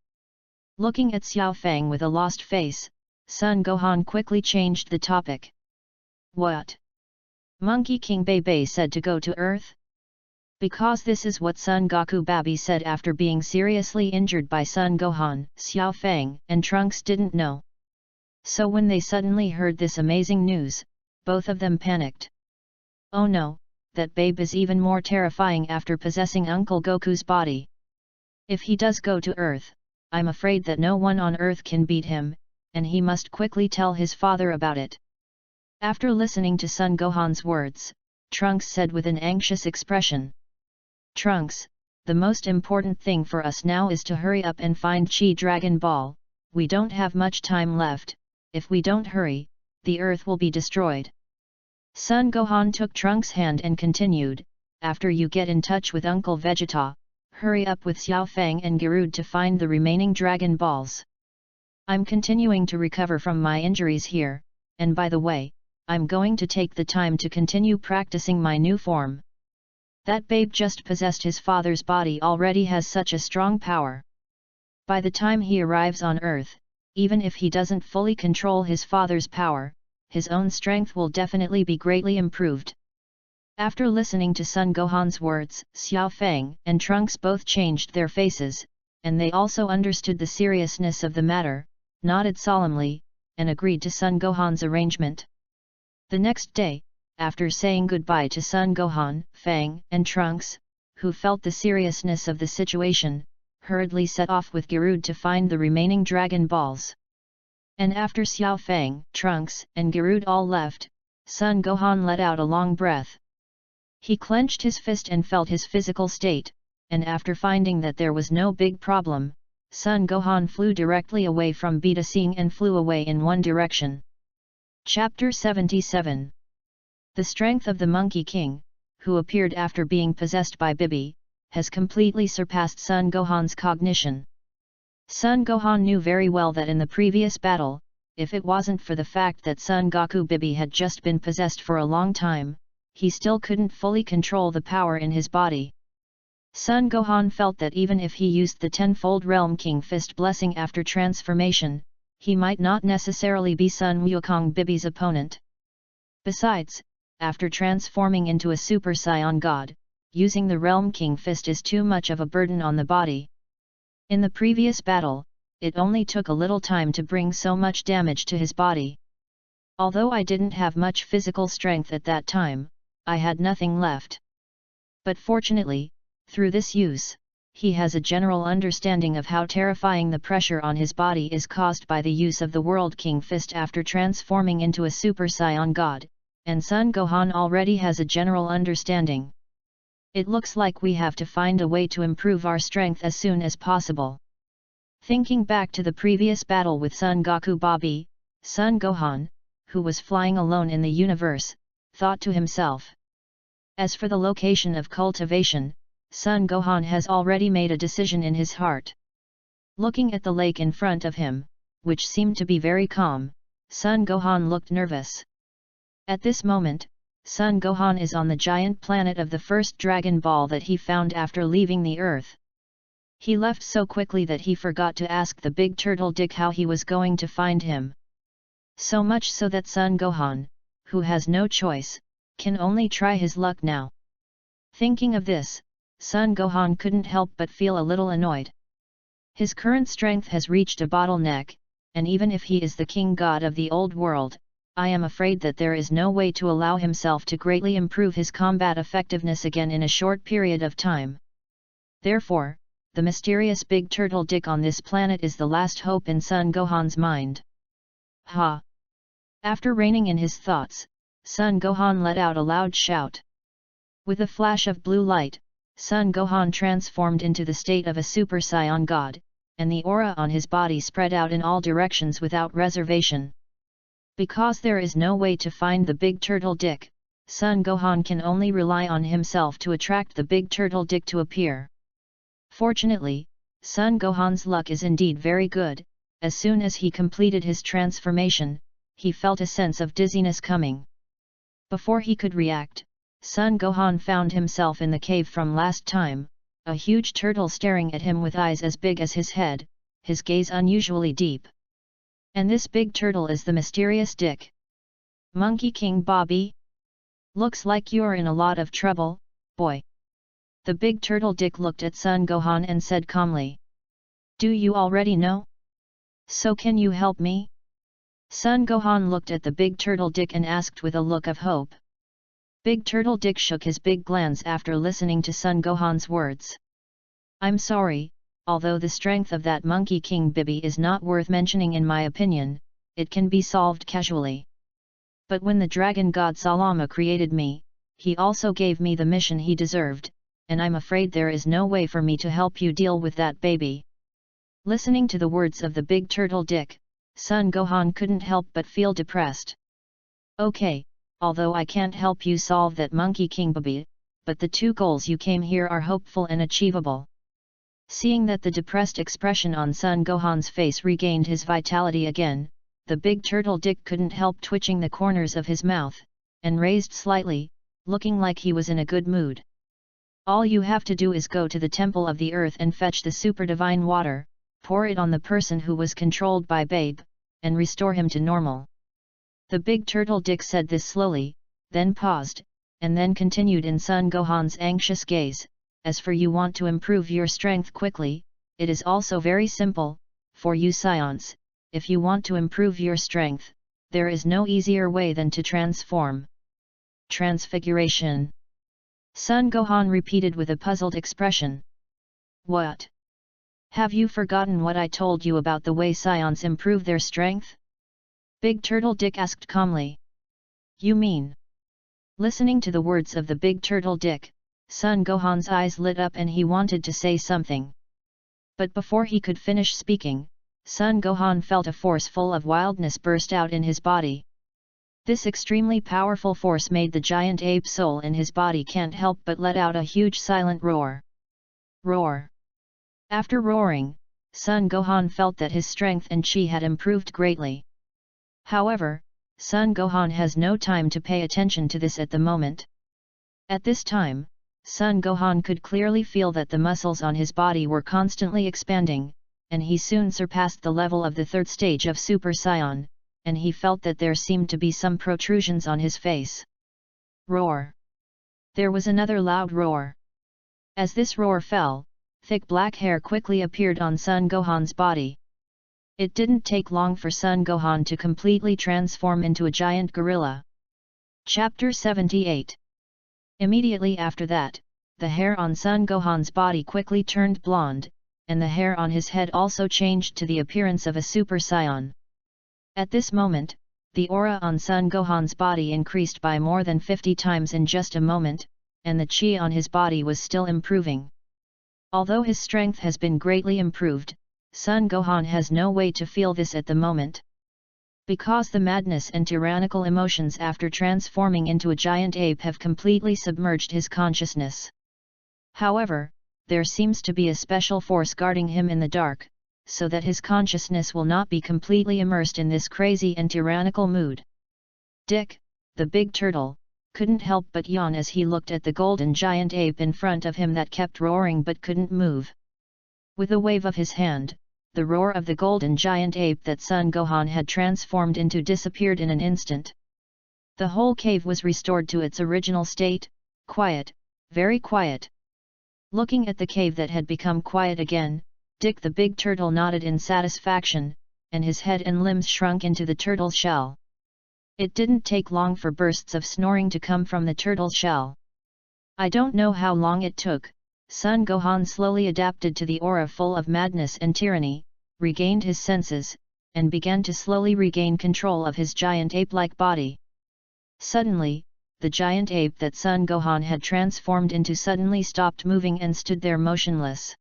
Looking at Xiao Fang with a lost face, Son Gohan quickly changed the topic. What? Monkey King Baby said to go to Earth? Because this is what Son Goku Baby said after being seriously injured by Son Gohan, Xiao Fang and Trunks didn't know. So when they suddenly heard this amazing news, both of them panicked. Oh no, that babe is even more terrifying after possessing Uncle Goku's body. If he does go to Earth, I'm afraid that no one on Earth can beat him, and he must quickly tell his father about it. After listening to Son Gohan's words, Trunks said with an anxious expression. Trunks, the most important thing for us now is to hurry up and find Chi Dragon Ball, we don't have much time left, if we don't hurry, the Earth will be destroyed. Son Gohan took Trunks' hand and continued, after you get in touch with Uncle Vegeta, hurry up with Xiao Fang and Giroud to find the remaining Dragon Balls. I'm continuing to recover from my injuries here, and by the way, I'm going to take the time to continue practicing my new form. That babe just possessed his father's body already has such a strong power. By the time he arrives on Earth, even if he doesn't fully control his father's power, his own strength will definitely be greatly improved. After listening to Son Gohan's words, Xiao Fang and Trunks both changed their faces, and they also understood the seriousness of the matter, nodded solemnly, and agreed to Son Gohan's arrangement. The next day, after saying goodbye to Son Gohan, Fang and Trunks, who felt the seriousness of the situation, hurriedly set off with Giroud to find the remaining Dragon Balls. And after Xiao Fang, Trunks, and Giroud all left, Son Gohan let out a long breath. He clenched his fist and felt his physical state, and after finding that there was no big problem, Son Gohan flew directly away from Beta Sing and flew away in one direction. Chapter 77. The strength of the Monkey King, who appeared after being possessed by Bibi, has completely surpassed Son Gohan's cognition. Son Gohan knew very well that in the previous battle, if it wasn't for the fact that Son Goku Bibi had just been possessed for a long time, he still couldn't fully control the power in his body. Son Gohan felt that even if he used the tenfold Realm King Fist blessing after transformation, he might not necessarily be Son Wukong Bibi's opponent. Besides, after transforming into a Super Saiyan God, using the Realm King Fist is too much of a burden on the body. In the previous battle, it only took a little time to bring so much damage to his body. Although I didn't have much physical strength at that time, I had nothing left. But fortunately, through this use, he has a general understanding of how terrifying the pressure on his body is caused by the use of the World King Fist after transforming into a Super Saiyan God, and Son Gohan already has a general understanding. It looks like we have to find a way to improve our strength as soon as possible. Thinking back to the previous battle with Son Goku Bobby, Son Gohan, who was flying alone in the universe, thought to himself. As for the location of cultivation, Son Gohan has already made a decision in his heart. Looking at the lake in front of him, which seemed to be very calm, Son Gohan looked nervous. At this moment, Son Gohan is on the giant planet of the first Dragon Ball that he found after leaving the Earth. He left so quickly that he forgot to ask the big turtle Dick how he was going to find him. So much so that Son Gohan, who has no choice, can only try his luck now. Thinking of this, Son Gohan couldn't help but feel a little annoyed. His current strength has reached a bottleneck, and even if he is the king god of the old world, I am afraid that there is no way to allow himself to greatly improve his combat effectiveness again in a short period of time. Therefore, the mysterious big turtle Dick on this planet is the last hope in Son Gohan's mind. Ha! After reining in his thoughts, Son Gohan let out a loud shout. With a flash of blue light, Son Gohan transformed into the state of a Super Saiyan God, and the aura on his body spread out in all directions without reservation. Because there is no way to find the big turtle Dick, Son Gohan can only rely on himself to attract the big turtle Dick to appear. Fortunately, Son Gohan's luck is indeed very good. As soon as he completed his transformation, he felt a sense of dizziness coming. Before he could react, Son Gohan found himself in the cave from last time, a huge turtle staring at him with eyes as big as his head, his gaze unusually deep. And this big turtle is the mysterious Dick. Monkey King Bobby? Looks like you're in a lot of trouble, boy. The big turtle Dick looked at Son Gohan and said calmly. Do you already know? So can you help me? Son Gohan looked at the big turtle Dick and asked with a look of hope. Big turtle Dick shook his big glands after listening to Son Gohan's words. I'm sorry, although the strength of that Monkey King Bibi is not worth mentioning in my opinion, it can be solved casually. But when the Dragon God Salama created me, he also gave me the mission he deserved, and I'm afraid there is no way for me to help you deal with that baby. Listening to the words of the big turtle Dick, Son Gohan couldn't help but feel depressed. Okay, although I can't help you solve that Monkey King Bibi, but the two goals you came here are hopeful and achievable. Seeing that the depressed expression on Son Gohan's face regained his vitality again, the big turtle Dick couldn't help twitching the corners of his mouth, and raised slightly, looking like he was in a good mood. All you have to do is go to the Temple of the Earth and fetch the super divine water, pour it on the person who was controlled by Babe, and restore him to normal. The big turtle Dick said this slowly, then paused, and then continued in Son Gohan's anxious gaze. As for you want to improve your strength quickly, it is also very simple, for you Saiyans, if you want to improve your strength, there is no easier way than to transform. Transfiguration. Son Gohan repeated with a puzzled expression. What? Have you forgotten what I told you about the way Saiyans improve their strength? Big Turtle Dick asked calmly. You mean? Listening to the words of the Big Turtle Dick, Son Gohan's eyes lit up and he wanted to say something. But before he could finish speaking, Son Gohan felt a force full of wildness burst out in his body. This extremely powerful force made the giant ape soul in his body can't help but let out a huge silent roar. Roar! After roaring, Son Gohan felt that his strength and chi had improved greatly. However, Son Gohan has no time to pay attention to this at the moment. At this time, Son Gohan could clearly feel that the muscles on his body were constantly expanding, and he soon surpassed the level of the third stage of Super Saiyan, and he felt that there seemed to be some protrusions on his face. Roar! There was another loud roar. As this roar fell, thick black hair quickly appeared on Son Gohan's body. It didn't take long for Son Gohan to completely transform into a giant gorilla. Chapter 78. Immediately after that, the hair on Son Gohan's body quickly turned blonde, and the hair on his head also changed to the appearance of a Super Saiyan. At this moment, the aura on Son Gohan's body increased by more than 50 times in just a moment, and the chi on his body was still improving. Although his strength has been greatly improved, Son Gohan has no way to feel this at the moment. Because the madness and tyrannical emotions after transforming into a giant ape have completely submerged his consciousness. However, there seems to be a special force guarding him in the dark, so that his consciousness will not be completely immersed in this crazy and tyrannical mood. Dick, the big turtle, couldn't help but yawn as he looked at the golden giant ape in front of him that kept roaring but couldn't move. With a wave of his hand, the roar of the golden giant ape that Son Gohan had transformed into disappeared in an instant. The whole cave was restored to its original state, quiet, very quiet. Looking at the cave that had become quiet again, Dick the big turtle nodded in satisfaction, and his head and limbs shrunk into the turtle's shell. It didn't take long for bursts of snoring to come from the turtle's shell. I don't know how long it took. Son Gohan slowly adapted to the aura full of madness and tyranny, regained his senses, and began to slowly regain control of his giant ape-like body. Suddenly, the giant ape that Son Gohan had transformed into suddenly stopped moving and stood there motionless.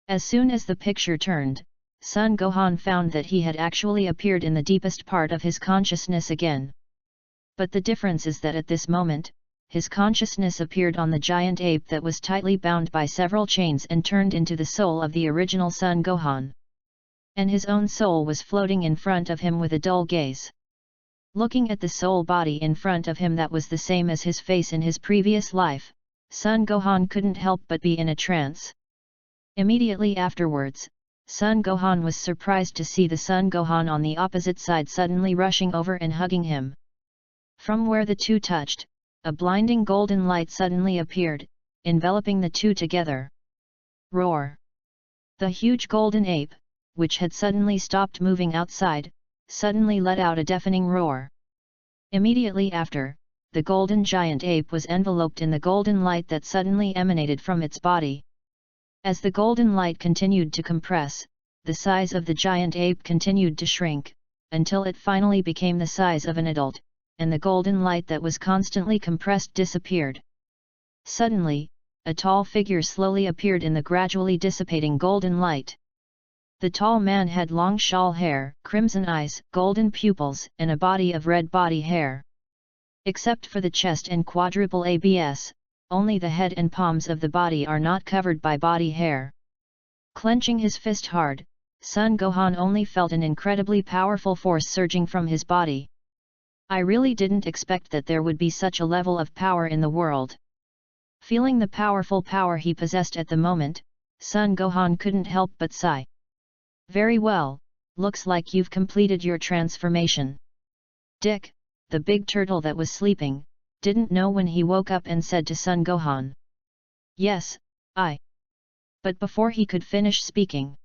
As soon as the picture turned, Son Gohan found that he had actually appeared in the deepest part of his consciousness again. But the difference is that at this moment, his consciousness appeared on the giant ape that was tightly bound by several chains and turned into the soul of the original Son Gohan. And his own soul was floating in front of him with a dull gaze. Looking at the soul body in front of him that was the same as his face in his previous life, Son Gohan couldn't help but be in a trance. Immediately afterwards, Son Gohan was surprised to see the Son Gohan on the opposite side suddenly rushing over and hugging him. From where the two touched, a blinding golden light suddenly appeared, enveloping the two together. Roar! The huge golden ape, which had suddenly stopped moving outside, suddenly let out a deafening roar. Immediately after, the golden giant ape was enveloped in the golden light that suddenly emanated from its body. As the golden light continued to compress, the size of the giant ape continued to shrink, until it finally became the size of an adult, and the golden light that was constantly compressed disappeared. Suddenly, a tall figure slowly appeared in the gradually dissipating golden light. The tall man had long shawl hair, crimson eyes, golden pupils, and a body of red body hair. Except for the chest and quadruple abs, only the head and palms of the body are not covered by body hair. Clenching his fist hard, Son Gohan only felt an incredibly powerful force surging from his body. I really didn't expect that there would be such a level of power in the world. Feeling the powerful power he possessed at the moment, Son Gohan couldn't help but sigh. Very well, looks like you've completed your transformation. Dick, the big turtle that was sleeping, didn't know when he woke up and said to Son Gohan. Yes, I. But before he could finish speaking,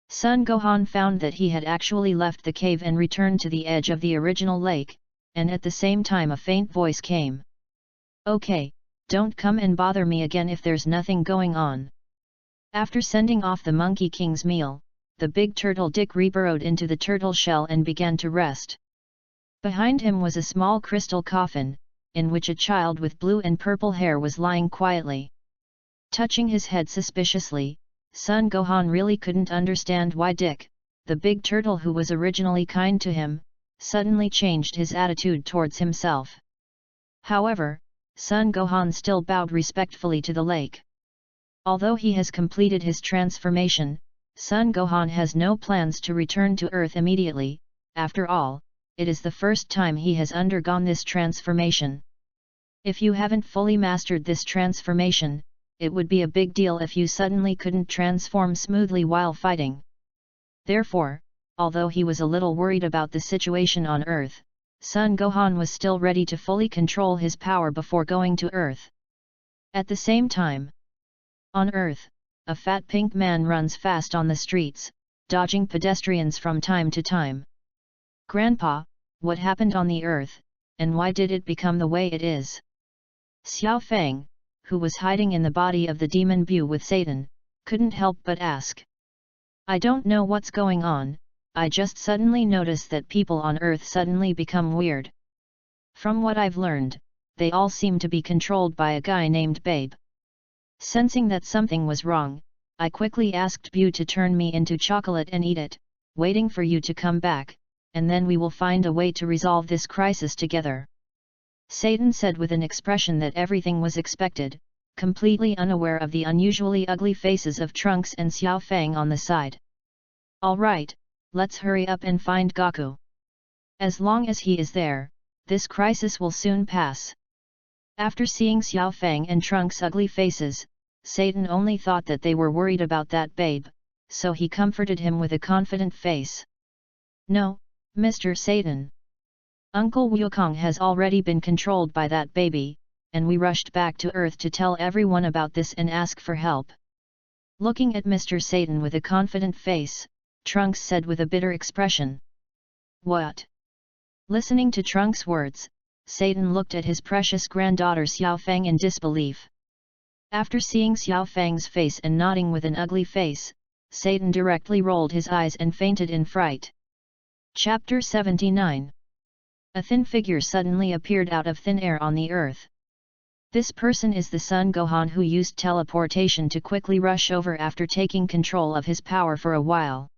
Son Gohan found that he had actually left the cave and returned to the edge of the original lake, and at the same time a faint voice came. Okay, don't come and bother me again if there's nothing going on. After sending off the Monkey King's meal, the big turtle Dick reburrowed into the turtle shell and began to rest. Behind him was a small crystal coffin, in which a child with blue and purple hair was lying quietly. Touching his head suspiciously, Son Gohan really couldn't understand why Dick, the big turtle who was originally kind to him, suddenly changed his attitude towards himself. However, Son Gohan still bowed respectfully to the lake. Although he has completed his transformation, Son Gohan has no plans to return to Earth immediately. After all, it is the first time he has undergone this transformation. If you haven't fully mastered this transformation, it would be a big deal if you suddenly couldn't transform smoothly while fighting. Therefore, although he was a little worried about the situation on Earth, Son Gohan was still ready to fully control his power before going to Earth. At the same time, on Earth, a fat pink man runs fast on the streets, dodging pedestrians from time to time. "Grandpa, what happened on the Earth, and why did it become the way it is?" Xiao Fang, who was hiding in the body of the demon Bu with Satan, couldn't help but ask. "I don't know what's going on, I just suddenly notice that people on Earth suddenly become weird. From what I've learned, they all seem to be controlled by a guy named Babe. Sensing that something was wrong, I quickly asked Bu to turn me into chocolate and eat it, waiting for you to come back, and then we will find a way to resolve this crisis together," Satan said with an expression that everything was expected, completely unaware of the unusually ugly faces of Trunks and Xiao Fang on the side. "All right, let's hurry up and find Goku. As long as he is there, this crisis will soon pass." After seeing Xiao Fang and Trunks' ugly faces, Satan only thought that they were worried about that babe, so he comforted him with a confident face. "No, Mr. Satan. Uncle Wukong has already been controlled by that baby, and we rushed back to Earth to tell everyone about this and ask for help." Looking at Mr. Satan with a confident face, Trunks said with a bitter expression. "What?" Listening to Trunks' words, Satan looked at his precious granddaughter Xiao Fang in disbelief. After seeing Xiao Fang's face and nodding with an ugly face, Satan directly rolled his eyes and fainted in fright. Chapter 79. A thin figure suddenly appeared out of thin air on the Earth. This person is the Son Gohan who used teleportation to quickly rush over after taking control of his power for a while.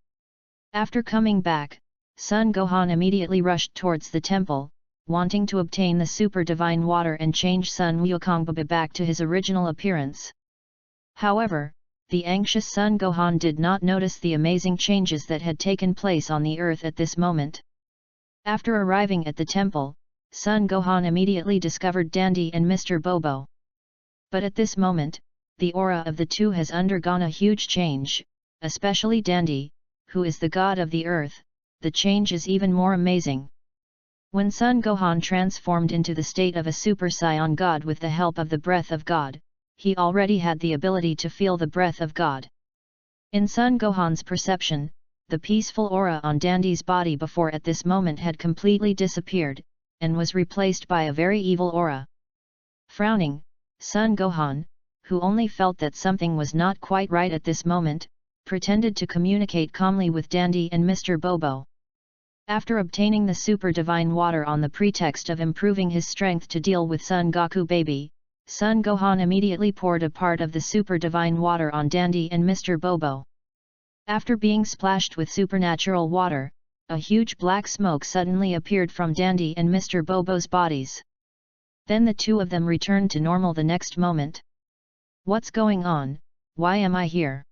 After coming back, Son Gohan immediately rushed towards the temple, wanting to obtain the super divine water and change Son Wukong back to his original appearance. However, the anxious Son Gohan did not notice the amazing changes that had taken place on the Earth at this moment. After arriving at the temple, Son Gohan immediately discovered Dandy and Mr. Bobo. But at this moment, the aura of the two has undergone a huge change, especially Dandy, who is the god of the earth. The change is even more amazing. When Son Gohan transformed into the state of a Super Saiyan God with the help of the breath of God, he already had the ability to feel the breath of God. In Son Gohan's perception, the peaceful aura on Dandy's body before at this moment had completely disappeared, and was replaced by a very evil aura. Frowning, Son Gohan, who only felt that something was not quite right at this moment, pretended to communicate calmly with Dandy and Mr. Bobo. After obtaining the super divine water on the pretext of improving his strength to deal with Son Goku baby, Son Gohan immediately poured a part of the super divine water on Dandy and Mr. Bobo. After being splashed with supernatural water, a huge black smoke suddenly appeared from Dandy and Mr. Bobo's bodies. Then the two of them returned to normal the next moment. "What's going on? Why am I here?"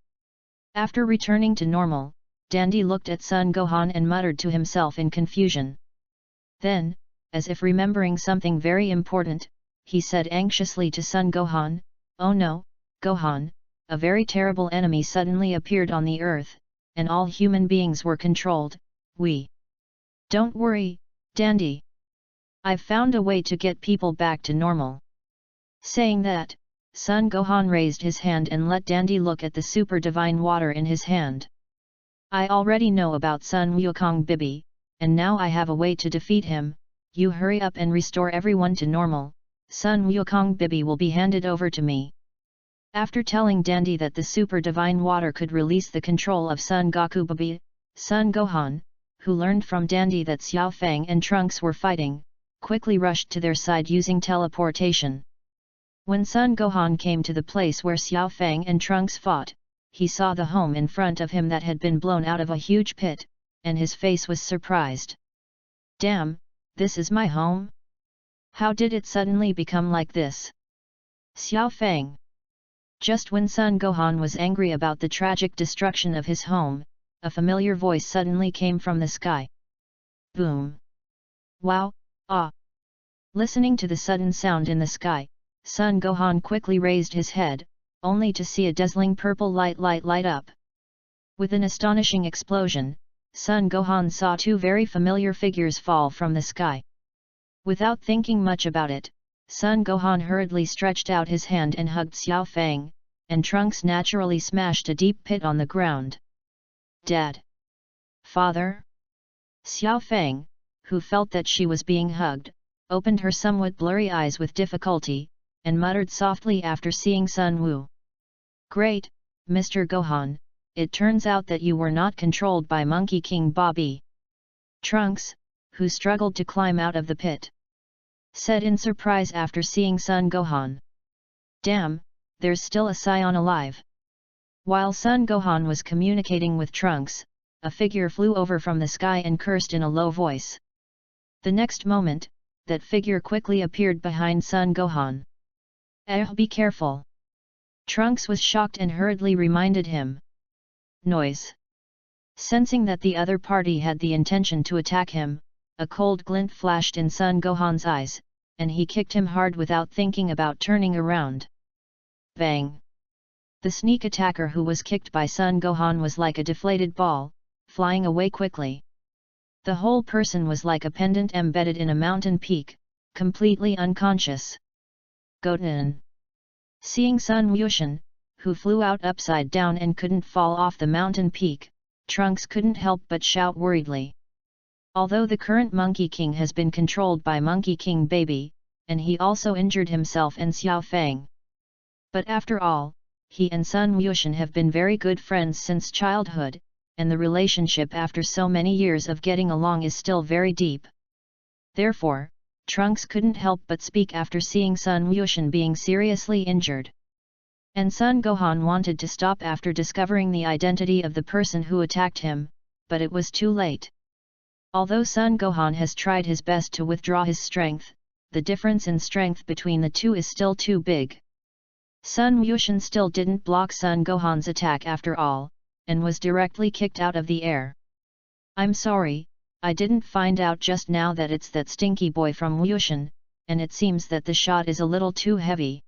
After returning to normal, Dandy looked at Son Gohan and muttered to himself in confusion. Then, as if remembering something very important, he said anxiously to Son Gohan, "Oh no, Gohan, a very terrible enemy suddenly appeared on the earth, and all human beings were controlled. Don't worry, Dandy. I've found a way to get people back to normal." Saying that, Son Gohan raised his hand and let Dandy look at the super divine water in his hand. "I already know about Son Wukong Bibi, and now I have a way to defeat him. You hurry up and restore everyone to normal. Son Wukong Bibi will be handed over to me." After telling Dandy that the super divine water could release the control of Son Goku Bibi, Son Gohan, who learned from Dandy that Xiao Fang and Trunks were fighting, quickly rushed to their side using teleportation. When Son Gohan came to the place where Xiao Fang and Trunks fought, he saw the home in front of him that had been blown out of a huge pit, and his face was surprised. "Damn, this is my home? How did it suddenly become like this?" Xiao Fang. Just when Son Gohan was angry about the tragic destruction of his home, a familiar voice suddenly came from the sky. Boom! Wow! Ah! Listening to the sudden sound in the sky, Son Gohan quickly raised his head, only to see a dazzling purple light up. With an astonishing explosion, Son Gohan saw two very familiar figures fall from the sky. Without thinking much about it, Son Gohan hurriedly stretched out his hand and hugged Xiao Fang, and Trunks naturally smashed a deep pit on the ground. Dad! Father? Xiao Fang, who felt that she was being hugged, opened her somewhat blurry eyes with difficulty, and muttered softly after seeing Sun Wu. Great, Mr. Gohan, it turns out that you were not controlled by Monkey King Bobby. Trunks, who struggled to climb out of the pit, said in surprise after seeing Son Gohan. Damn, there's still a Saiyan alive. While Son Gohan was communicating with Trunks, a figure flew over from the sky and cursed in a low voice. The next moment, that figure quickly appeared behind Son Gohan. Be careful! Trunks was shocked and hurriedly reminded him. Noise! Sensing that the other party had the intention to attack him, a cold glint flashed in Son Gohan's eyes, and he kicked him hard without thinking about turning around. Bang! The sneak attacker who was kicked by Son Gohan was like a deflated ball, flying away quickly. The whole person was like a pendant embedded in a mountain peak, completely unconscious. Gohan! Seeing Sun Wushan, who flew out upside down and couldn't fall off the mountain peak, Trunks couldn't help but shout worriedly. Although the current Monkey King has been controlled by Monkey King Baby, and he also injured himself and Xiao Fang. But after all, he and Sun Wushan have been very good friends since childhood, and the relationship after so many years of getting along is still very deep. Therefore, Trunks couldn't help but speak after seeing Sun Wushan being seriously injured. And Son Gohan wanted to stop after discovering the identity of the person who attacked him, but it was too late. Although Son Gohan has tried his best to withdraw his strength, the difference in strength between the two is still too big. Sun Wushan still didn't block Son Gohan's attack after all, and was directly kicked out of the air. I'm sorry, I didn't find out just now that it's that stinky boy from Wushan, and it seems that the shot is a little too heavy.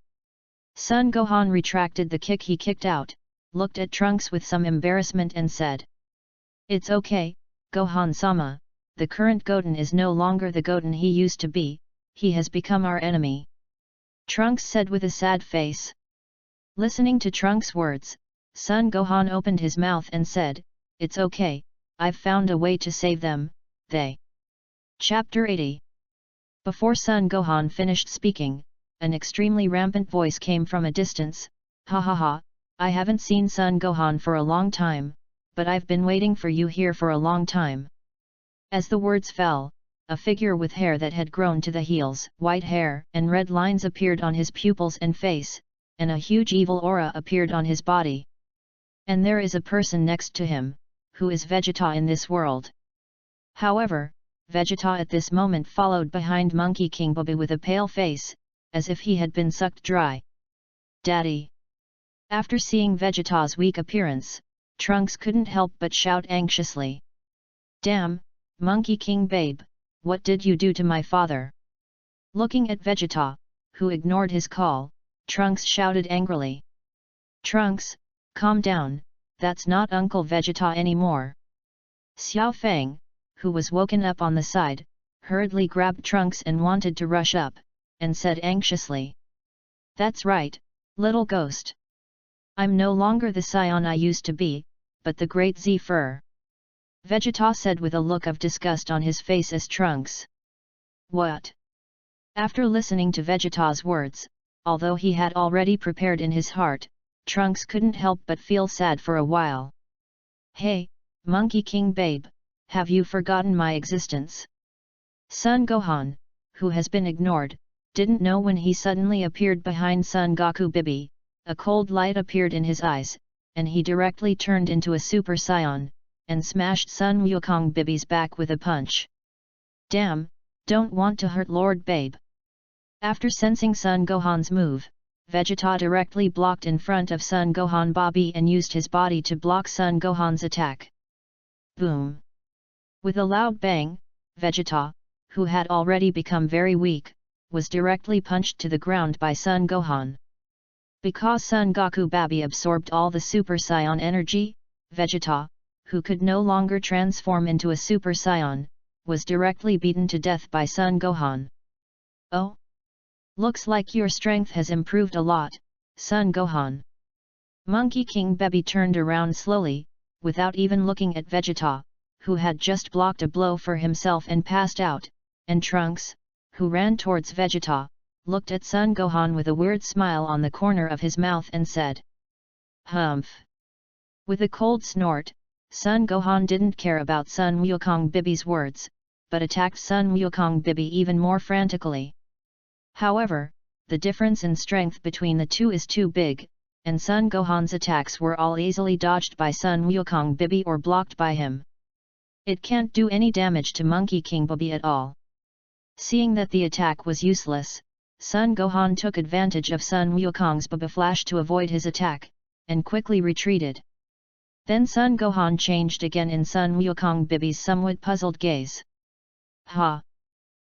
Son Gohan retracted the kick he kicked out, looked at Trunks with some embarrassment and said. It's okay, Gohan-sama, the current Goten is no longer the Goten he used to be, he has become our enemy. Trunks said with a sad face. Listening to Trunks' words, Son Gohan opened his mouth and said, It's okay, I've found a way to save them, they. Chapter 80. Before Son Gohan finished speaking, an extremely rampant voice came from a distance. Ha ha ha, I haven't seen Son Gohan for a long time, but I've been waiting for you here for a long time. As the words fell, a figure with hair that had grown to the heels, white hair and red lines appeared on his pupils and face, and a huge evil aura appeared on his body. And there is a person next to him, who is Vegeta in this world. However, Vegeta at this moment followed behind Monkey King Bobby with a pale face, as if he had been sucked dry. Daddy! After seeing Vegeta's weak appearance, Trunks couldn't help but shout anxiously. Damn, Monkey King Babe, what did you do to my father? Looking at Vegeta, who ignored his call, Trunks shouted angrily. Trunks, calm down, that's not Uncle Vegeta anymore. Xiao Fang, who was woken up on the side, hurriedly grabbed Trunks and wanted to rush up, and said anxiously. That's right, little ghost. I'm no longer the Saiyan I used to be, but the great Z-Fur. Vegeta said with a look of disgust on his face as Trunks. What? After listening to Vegeta's words, although he had already prepared in his heart, Trunks couldn't help but feel sad for a while. Hey, Monkey King Babe, have you forgotten my existence? Son Gohan, who has been ignored, didn't know when he suddenly appeared behind Son Goku Bibi, a cold light appeared in his eyes, and he directly turned into a Super Saiyan, and smashed Sun Wukong Bibi's back with a punch. Damn, don't want to hurt Lord Babe. After sensing Son Gohan's move, Vegeta directly blocked in front of Son Gohan Bobby and used his body to block Son Gohan's attack. Boom! With a loud bang, Vegeta, who had already become very weak, was directly punched to the ground by Son Gohan. Because Son Goku Baby absorbed all the Super Saiyan energy, Vegeta, who could no longer transform into a Super Saiyan, was directly beaten to death by Son Gohan. "Oh? Looks like your strength has improved a lot, Son Gohan." Monkey King Baby turned around slowly, without even looking at Vegeta, who had just blocked a blow for himself and passed out, and Trunks, who ran towards Vegeta, looked at Son Gohan with a weird smile on the corner of his mouth and said, "Humph." With a cold snort, Son Gohan didn't care about Son Wukong Bibi's words, but attacked Son Wukong Bibi even more frantically. However, the difference in strength between the two is too big, and Son Gohan's attacks were all easily dodged by Son Wukong Bibi or blocked by him. It can't do any damage to Monkey King Bibi at all. Seeing that the attack was useless, Son Gohan took advantage of Son Wukong's Bibi flash to avoid his attack, and quickly retreated. Then Son Gohan changed again in Son Wukong Bibi's somewhat puzzled gaze. "Ha!"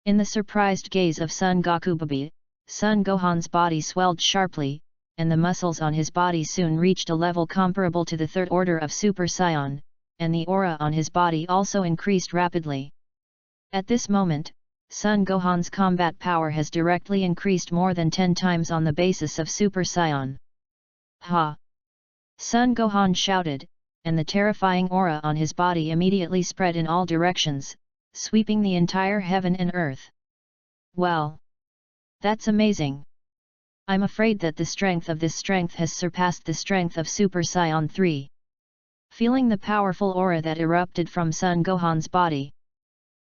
In the surprised gaze of Son Goku Bibi, Son Gohan's body swelled sharply, and the muscles on his body soon reached a level comparable to the third order of Super Saiyan, and the aura on his body also increased rapidly. At this moment, Son Gohan's combat power has directly increased more than 10 times on the basis of Super Saiyan. "Ha!" Son Gohan shouted, and the terrifying aura on his body immediately spread in all directions, sweeping the entire heaven and earth. "Well, that's amazing. I'm afraid that the strength of this strength has surpassed the strength of Super Saiyan 3. Feeling the powerful aura that erupted from Son Gohan's body,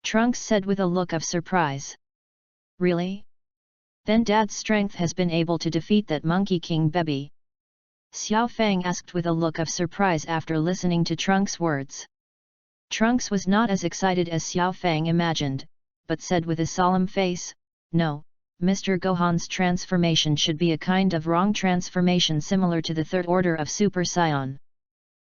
Trunks said with a look of surprise. "Really? Then Dad's strength has been able to defeat that Monkey King Baby?" Xiao Fang asked with a look of surprise after listening to Trunks' words. Trunks was not as excited as Xiao Fang imagined, but said with a solemn face, "No, Mr. Gohan's transformation should be a kind of wrong transformation similar to the third order of Super Saiyan.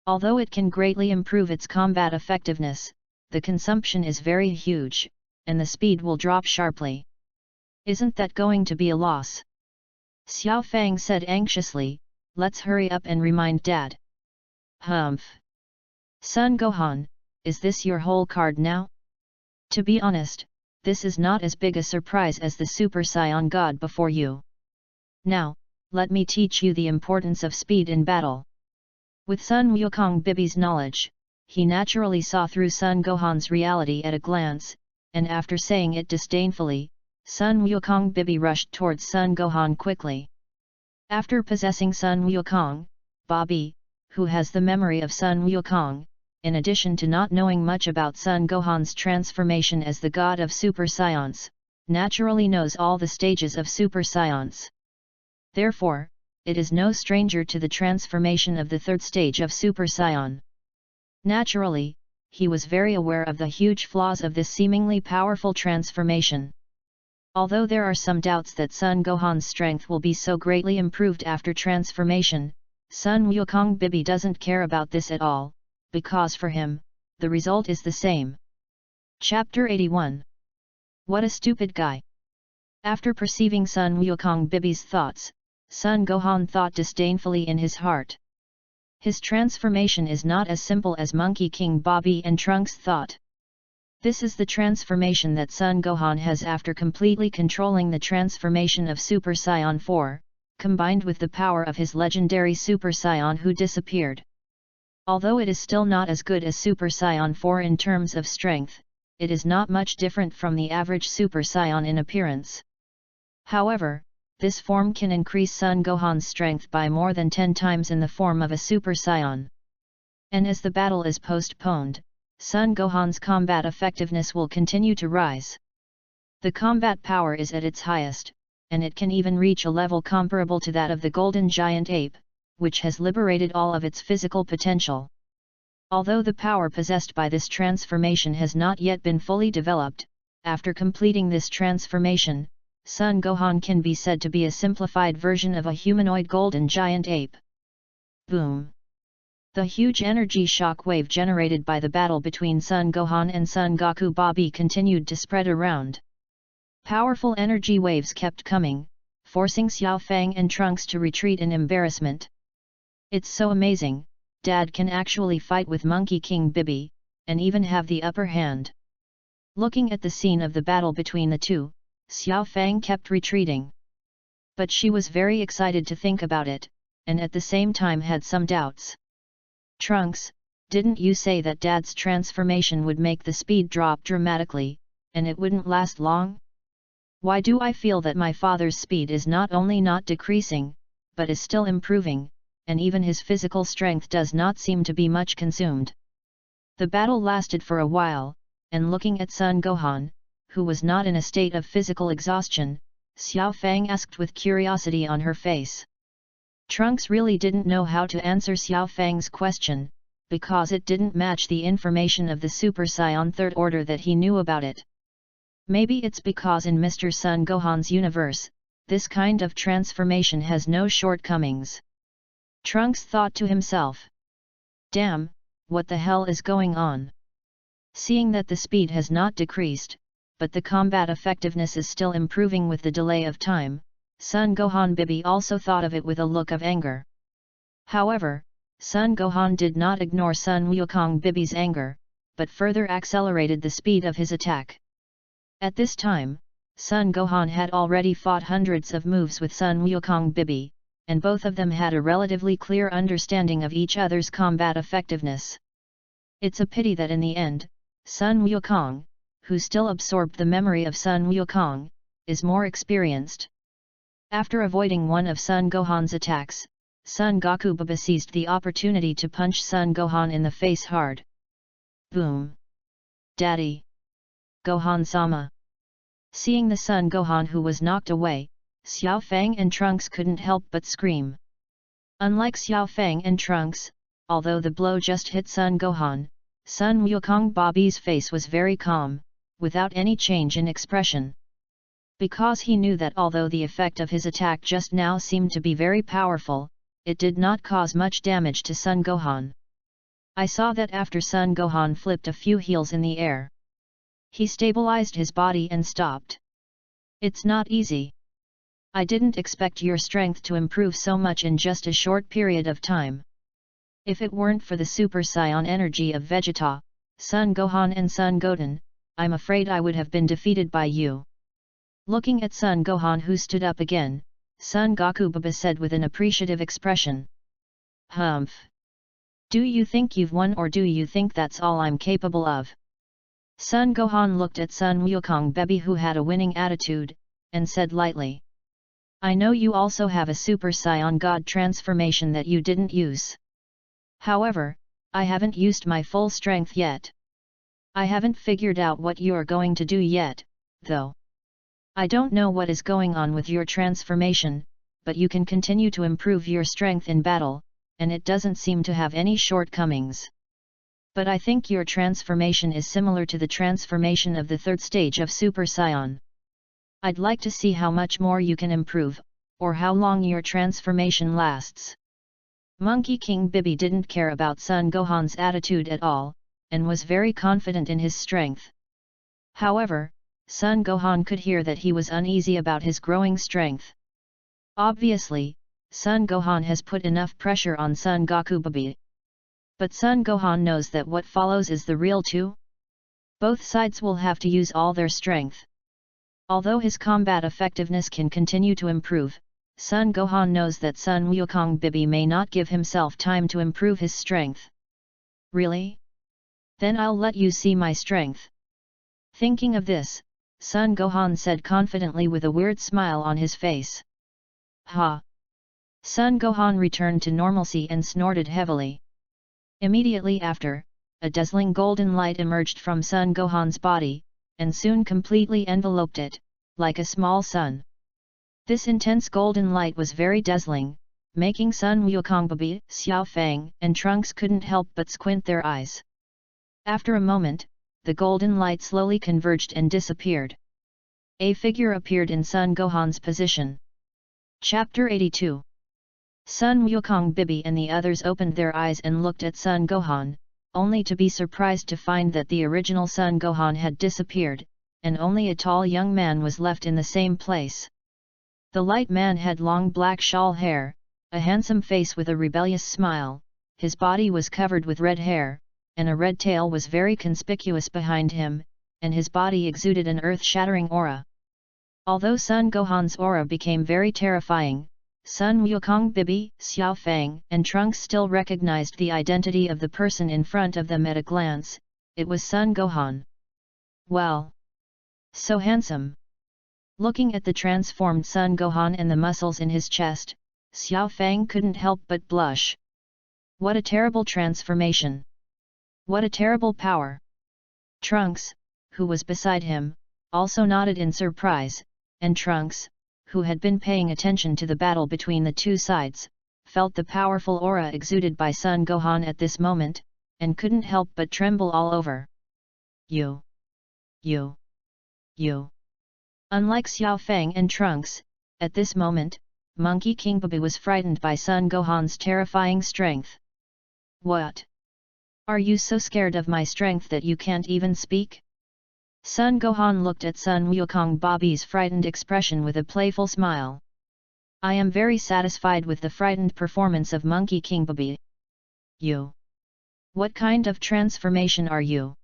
Although it can greatly improve its combat effectiveness, the consumption is very huge, and the speed will drop sharply. Isn't that going to be a loss?" Xiao Fang said anxiously, "Let's hurry up and remind Dad." "Humph! Son Gohan, is this your whole card now? To be honest, this is not as big a surprise as the Super Saiyan God before you. Now, let me teach you the importance of speed in battle." With Son Wukong Bibi's knowledge, he naturally saw through Son Gohan's reality at a glance, and after saying it disdainfully, Son Wukong Bibi rushed towards Son Gohan quickly. After possessing Son Wukong, Bobby, who has the memory of Son Wukong, in addition to not knowing much about Son Gohan's transformation as the god of Super Saiyans, naturally knows all the stages of Super Saiyans. Therefore, it is no stranger to the transformation of the third stage of Super Saiyan. Naturally, he was very aware of the huge flaws of this seemingly powerful transformation. Although there are some doubts that Son Gohan's strength will be so greatly improved after transformation, Son Wukong Bibi doesn't care about this at all, because for him, the result is the same. Chapter 81. What a stupid guy! After perceiving Son Wukong Bibi's thoughts, Son Gohan thought disdainfully in his heart. His transformation is not as simple as Monkey King Bobby and Trunks thought. This is the transformation that Son Gohan has after completely controlling the transformation of Super Saiyan 4, combined with the power of his legendary Super Saiyan who disappeared. Although it is still not as good as Super Saiyan 4 in terms of strength, it is not much different from the average Super Saiyan in appearance. However, this form can increase Son Gohan's strength by more than 10 times in the form of a Super Saiyan. And as the battle is postponed, Son Gohan's combat effectiveness will continue to rise. The combat power is at its highest, and it can even reach a level comparable to that of the Golden Giant Ape, which has liberated all of its physical potential. Although the power possessed by this transformation has not yet been fully developed, after completing this transformation, Son Gohan can be said to be a simplified version of a humanoid Golden Giant Ape. Boom! The huge energy shock wave generated by the battle between Son Gohan and Son Goku Bobby continued to spread around. Powerful energy waves kept coming, forcing Xiao Fang and Trunks to retreat in embarrassment. "It's so amazing, Dad can actually fight with Monkey King Bibi, and even have the upper hand. Looking at the scene of the battle between the two, Xiao Fang kept retreating. But she was very excited to think about it, and at the same time had some doubts. Trunks, didn't you say that Dad's transformation would make the speed drop dramatically, and it wouldn't last long? Why do I feel that my father's speed is not only not decreasing, but is still improving, and even his physical strength does not seem to be much consumed? The battle lasted for a while, and looking at Son Gohan, who was not in a state of physical exhaustion, Xiao Fang asked with curiosity on her face. Trunks really didn't know how to answer Xiao Fang's question, because it didn't match the information of the Super Saiyan Third Order that he knew about it. Maybe it's because in Mr. Son Gohan's universe, this kind of transformation has no shortcomings. Trunks thought to himself. Damn, what the hell is going on? Seeing that the speed has not decreased, but the combat effectiveness is still improving with the delay of time, Son Gohan Bibi also thought of it with a look of anger. However, Son Gohan did not ignore Son Wukong Bibi's anger, but further accelerated the speed of his attack. At this time, Son Gohan had already fought hundreds of moves with Son Wukong Bibi, and both of them had a relatively clear understanding of each other's combat effectiveness. It's a pity that in the end, Son Wukong, who still absorbed the memory of Son Wukong, is more experienced. After avoiding one of Son Gohan's attacks, Son Goku Baba seized the opportunity to punch Son Gohan in the face hard. Boom! Daddy! Gohan-sama! Seeing the Son Gohan who was knocked away, Xiao Fang and Trunks couldn't help but scream. Unlike Xiao Fang and Trunks, although the blow just hit Son Gohan, Son Wukong Babi's face was very calm, without any change in expression. Because he knew that although the effect of his attack just now seemed to be very powerful, it did not cause much damage to Son Gohan. I saw that after Son Gohan flipped a few heels in the air. He stabilized his body and stopped. It's not easy. I didn't expect your strength to improve so much in just a short period of time. If it weren't for the Super Saiyan energy of Vegeta, Son Gohan and Son Goten, I'm afraid I would have been defeated by you. Looking at Son Gohan who stood up again, Son Goku Baba said with an appreciative expression. Humph! Do you think you've won or do you think that's all I'm capable of? Son Gohan looked at Son Wukong Baby who had a winning attitude, and said lightly. I know you also have a Super Saiyan God transformation that you didn't use. However, I haven't used my full strength yet. I haven't figured out what you're going to do yet, though. I don't know what is going on with your transformation, but you can continue to improve your strength in battle, and it doesn't seem to have any shortcomings. But I think your transformation is similar to the transformation of the third stage of Super Saiyan. I'd like to see how much more you can improve, or how long your transformation lasts. Monkey King Bibi didn't care about Son Gohan's attitude at all, and was very confident in his strength. However, Son Gohan could hear that he was uneasy about his growing strength. Obviously, Son Gohan has put enough pressure on Son Goku Baby. But Son Gohan knows that what follows is the real too. Both sides will have to use all their strength. Although his combat effectiveness can continue to improve, Son Gohan knows that Son Wukong Bibi may not give himself time to improve his strength. Really? Then I'll let you see my strength. Thinking of this, Son Gohan said confidently with a weird smile on his face. Ha! Son Gohan returned to normalcy and snorted heavily. Immediately after, a dazzling golden light emerged from Son Gohan's body, and soon completely enveloped it, like a small sun. This intense golden light was very dazzling, making Son Wukong Baby, Xiao Fang and Trunks couldn't help but squint their eyes. After a moment, the golden light slowly converged and disappeared. A figure appeared in Son Gohan's position. Chapter 82. Son Wukong Bibi and the others opened their eyes and looked at Son Gohan, only to be surprised to find that the original Son Gohan had disappeared, and only a tall young man was left in the same place. The light man had long black shawl hair, a handsome face with a rebellious smile, his body was covered with red hair, and a red tail was very conspicuous behind him, and his body exuded an earth-shattering aura. Although Son Gohan's aura became very terrifying, Sun Wukong, Bibi, Xiao Fang, and Trunks still recognized the identity of the person in front of them at a glance. It was Son Gohan. Well, so handsome. Looking at the transformed Son Gohan and the muscles in his chest, Xiao Fang couldn't help but blush. What a terrible transformation! What a terrible power! Trunks, who was beside him, also nodded in surprise, and Trunks, who had been paying attention to the battle between the two sides, felt the powerful aura exuded by Son Gohan at this moment, and couldn't help but tremble all over. You. Unlike Xiao Fang and Trunks, at this moment, Monkey King Bibi was frightened by Son Gohan's terrifying strength. What? Are you so scared of my strength that you can't even speak? Son Gohan looked at Sun Wukong Bobby's frightened expression with a playful smile. I am very satisfied with the frightened performance of Monkey King Bibi. You. What kind of transformation are you?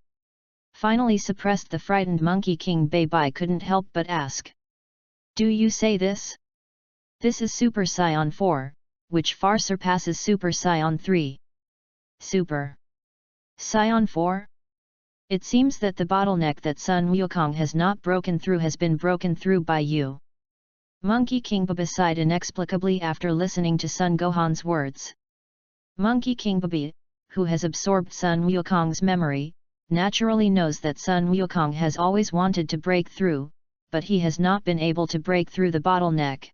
Finally suppressed the frightened Monkey King Bibi couldn't help but ask. Do you say this? This is Super Saiyan 4, which far surpasses Super Saiyan 3. Super Saiyan 4? It seems that the bottleneck that Sun Wukong has not broken through has been broken through by you. Monkey King Bibi sighed inexplicably after listening to Son Gohan's words. Monkey King Bibi, who has absorbed Sun Wukong's memory, naturally knows that Sun Wukong has always wanted to break through, but he has not been able to break through the bottleneck.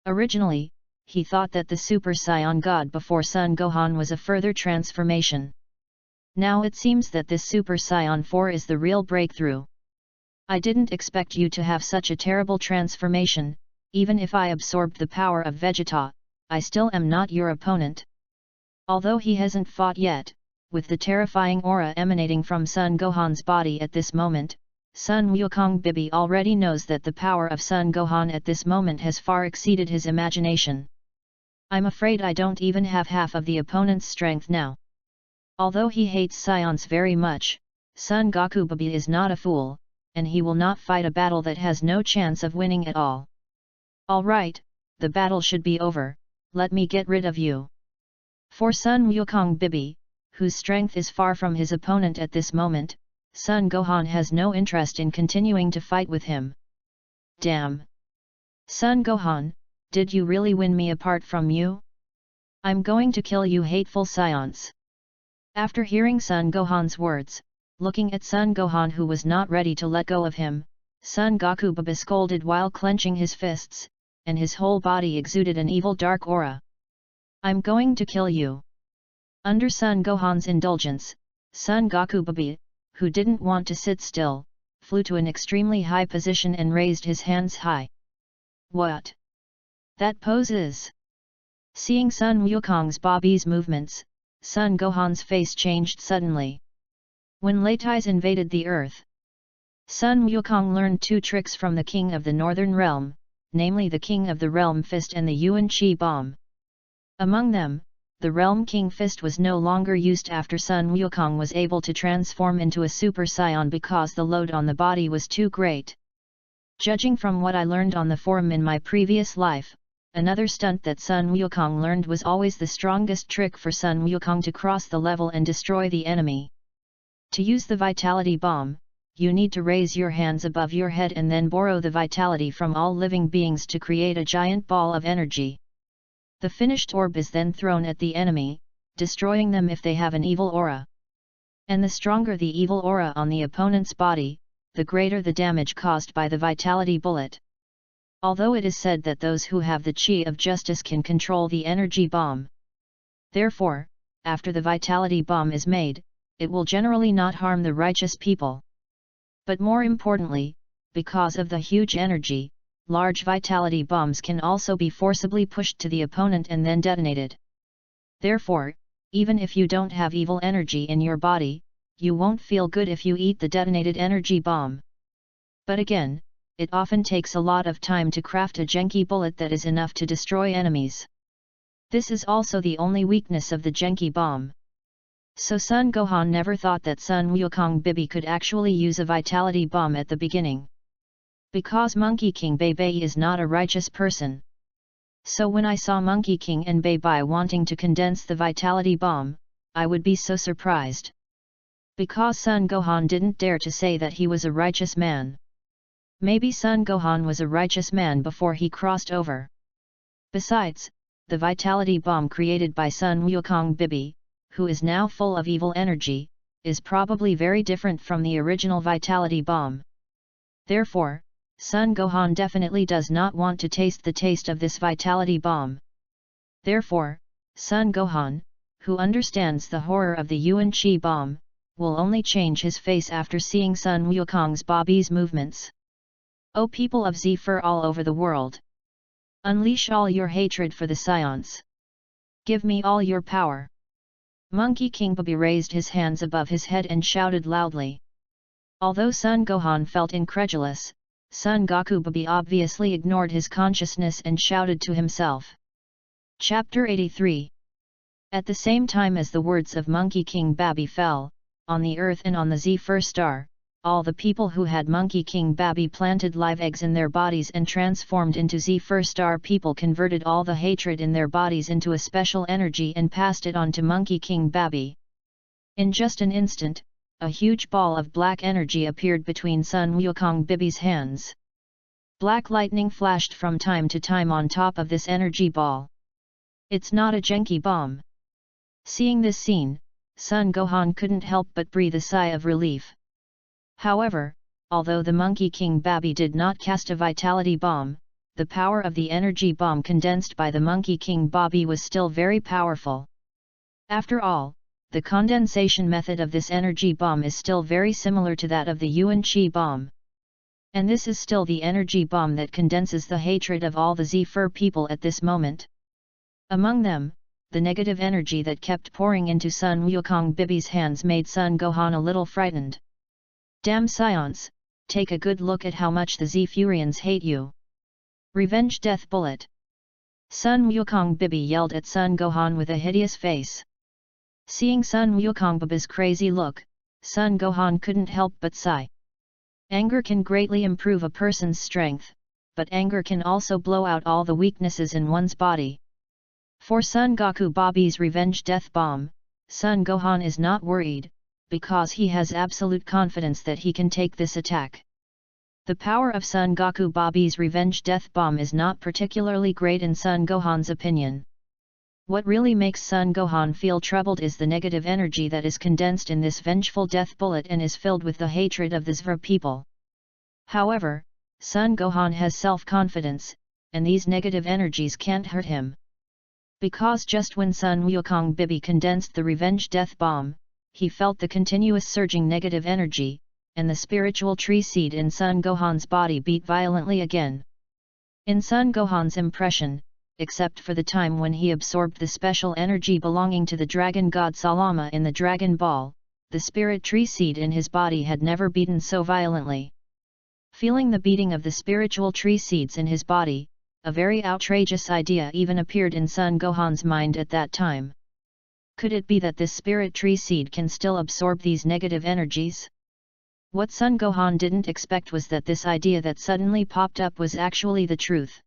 Originally, he thought that the Super Saiyan God before Son Gohan was a further transformation. Now it seems that this Super Saiyan 4 is the real breakthrough. I didn't expect you to have such a terrible transformation. Even if I absorbed the power of Vegeta, I still am not your opponent. Although he hasn't fought yet, with the terrifying aura emanating from Son Gohan's body at this moment, Sun Wukong Bibi already knows that the power of Son Gohan at this moment has far exceeded his imagination. I'm afraid I don't even have half of the opponent's strength now. Although he hates Saiyans very much, Son Goku Bibi is not a fool, and he will not fight a battle that has no chance of winning at all. Alright, the battle should be over, let me get rid of you. For Sun Wukong Bibi, whose strength is far from his opponent at this moment, Son Gohan has no interest in continuing to fight with him. Damn! Son Gohan, did you really win me apart from you? I'm going to kill you hateful Saiyans! After hearing Son Gohan's words, looking at Son Gohan who was not ready to let go of him, Son Goku Bibi scolded while clenching his fists, and his whole body exuded an evil dark aura. I'm going to kill you! Under Son Gohan's indulgence, Son Goku Bibi, who didn't want to sit still, flew to an extremely high position and raised his hands high. What? That pose is? Seeing Sun Wukong's Bobby's movements, Son Gohan's face changed suddenly. When Leitais invaded the earth, Sun Wukong learned two tricks from the King of the Northern Realm, namely the King of the Realm Fist and the Yuan Chi Bomb. Among them, the Realm King Fist was no longer used after Sun Wukong was able to transform into a Super Saiyan because the load on the body was too great. Judging from what I learned on the forum in my previous life, another stunt that Sun Wukong learned was always the strongest trick for Sun Wukong to cross the level and destroy the enemy. To use the Vitality Bomb, you need to raise your hands above your head and then borrow the vitality from all living beings to create a giant ball of energy. The finished orb is then thrown at the enemy, destroying them if they have an evil aura. And the stronger the evil aura on the opponent's body, the greater the damage caused by the vitality bullet. Although it is said that those who have the Chi of Justice can control the energy bomb. Therefore, after the vitality bomb is made, it will generally not harm the righteous people. But more importantly, because of the huge energy, large vitality bombs can also be forcibly pushed to the opponent and then detonated. Therefore, even if you don't have evil energy in your body, you won't feel good if you eat the detonated energy bomb. But again, it often takes a lot of time to craft a Genki bullet that is enough to destroy enemies. This is also the only weakness of the Genki bomb. So Son Gohan never thought that Sun Wukong Bibi could actually use a vitality bomb at the beginning. Because Monkey King Bei is not a righteous person. So when I saw Monkey King and Bei wanting to condense the vitality bomb, I would be so surprised. Because Son Gohan didn't dare to say that he was a righteous man. Maybe Son Gohan was a righteous man before he crossed over. Besides, the vitality bomb created by Sun Wukong Bibi, who is now full of evil energy, is probably very different from the original vitality bomb. Therefore, Son Gohan definitely does not want to taste the taste of this vitality bomb. Therefore, Son Gohan, who understands the horror of the Yuan Chi bomb, will only change his face after seeing Sun Wukong's Bobby's movements. O people of Zephyr all over the world! Unleash all your hatred for the Scions. Give me all your power. Monkey King Bobby raised his hands above his head and shouted loudly. Although Son Gohan felt incredulous, Son Goku Bobby obviously ignored his consciousness and shouted to himself. Chapter 83. At the same time as the words of Monkey King Babi fell, on the earth and on the Zephyr star, all the people who had Monkey King Babi planted live eggs in their bodies and transformed into Zephyr star people converted all the hatred in their bodies into a special energy and passed it on to Monkey King Babi. In just an instant, a huge ball of black energy appeared between Sun Wukong Bibi's hands. Black lightning flashed from time to time on top of this energy ball. It's not a Genki bomb. Seeing this scene, Son Gohan couldn't help but breathe a sigh of relief. However, although the Monkey King Babi did not cast a vitality bomb, the power of the energy bomb condensed by the Monkey King Babi was still very powerful. After all, the condensation method of this energy bomb is still very similar to that of the Yuan Chi bomb. And this is still the energy bomb that condenses the hatred of all the Zephyr people at this moment. Among them, the negative energy that kept pouring into Sun Wukong Bibi's hands made Son Gohan a little frightened. Damn Scions, take a good look at how much the Zephurians hate you. Revenge Death Bullet. Sun Wukong Bibi yelled at Son Gohan with a hideous face. Seeing Sun Wukong Bibi's crazy look, Son Gohan couldn't help but sigh. Anger can greatly improve a person's strength, but anger can also blow out all the weaknesses in one's body. For Son Goku Babi's revenge death bomb, Son Gohan is not worried, because he has absolute confidence that he can take this attack. The power of Son Goku Babi's revenge death bomb is not particularly great in Son Gohan's opinion. What really makes Son Gohan feel troubled is the negative energy that is condensed in this vengeful death bullet and is filled with the hatred of the Zephyr people. However, Son Gohan has self-confidence, and these negative energies can't hurt him. Because just when Sun Wukong Bibi condensed the revenge death bomb, he felt the continuous surging negative energy, and the spiritual tree seed in Son Gohan's body beat violently again. In Son Gohan's impression, except for the time when he absorbed the special energy belonging to the dragon god Salama in the Dragon Ball, the spirit tree seed in his body had never beaten so violently. Feeling the beating of the spiritual tree seeds in his body, a very outrageous idea even appeared in Son Gohan's mind at that time. Could it be that this spirit tree seed can still absorb these negative energies? What Son Gohan didn't expect was that this idea that suddenly popped up was actually the truth.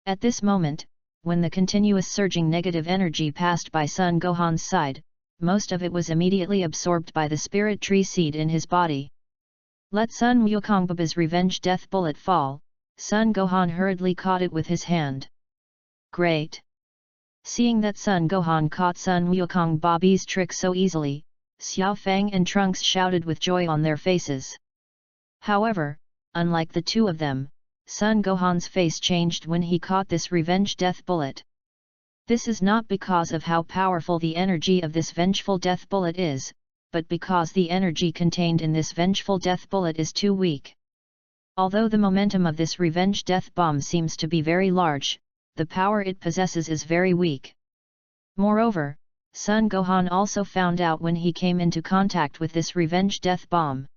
At this moment, when the continuous surging negative energy passed by Son Gohan's side, most of it was immediately absorbed by the spirit tree seed in his body. Let Sun Wukong Bibi's revenge death bullet fall, Son Gohan hurriedly caught it with his hand. Great! Seeing that Son Gohan caught Sun Wukong Babi's trick so easily, Xiao Fang and Trunks shouted with joy on their faces. However, unlike the two of them, Son Gohan's face changed when he caught this revenge death bullet. This is not because of how powerful the energy of this vengeful death bullet is, but because the energy contained in this vengeful death bullet is too weak. Although the momentum of this revenge death bomb seems to be very large, the power it possesses is very weak. Moreover, Son Gohan also found out when he came into contact with this revenge death bomb.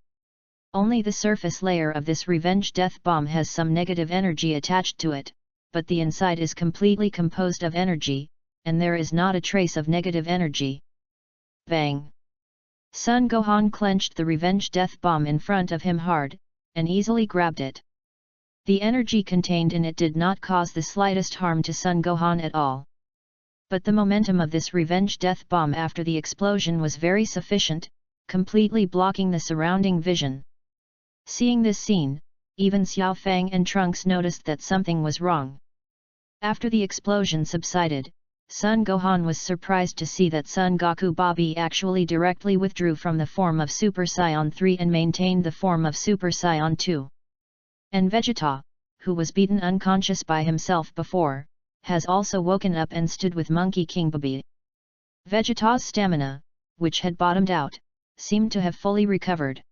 Only the surface layer of this revenge death bomb has some negative energy attached to it, but the inside is completely composed of energy, and there is not a trace of negative energy. Bang! Son Gohan clenched the revenge death bomb in front of him hard, and easily grabbed it. The energy contained in it did not cause the slightest harm to Son Gohan at all. But the momentum of this revenge death bomb after the explosion was very sufficient, completely blocking the surrounding vision. Seeing this scene, even Xiao Fang and Trunks noticed that something was wrong. After the explosion subsided, Son Gohan was surprised to see that Son Goku Bobby actually directly withdrew from the form of Super Saiyan 3 and maintained the form of Super Saiyan 2. And Vegeta, who was beaten unconscious by himself before, has also woken up and stood with Monkey King Bobby. Vegeta's stamina, which had bottomed out, seemed to have fully recovered.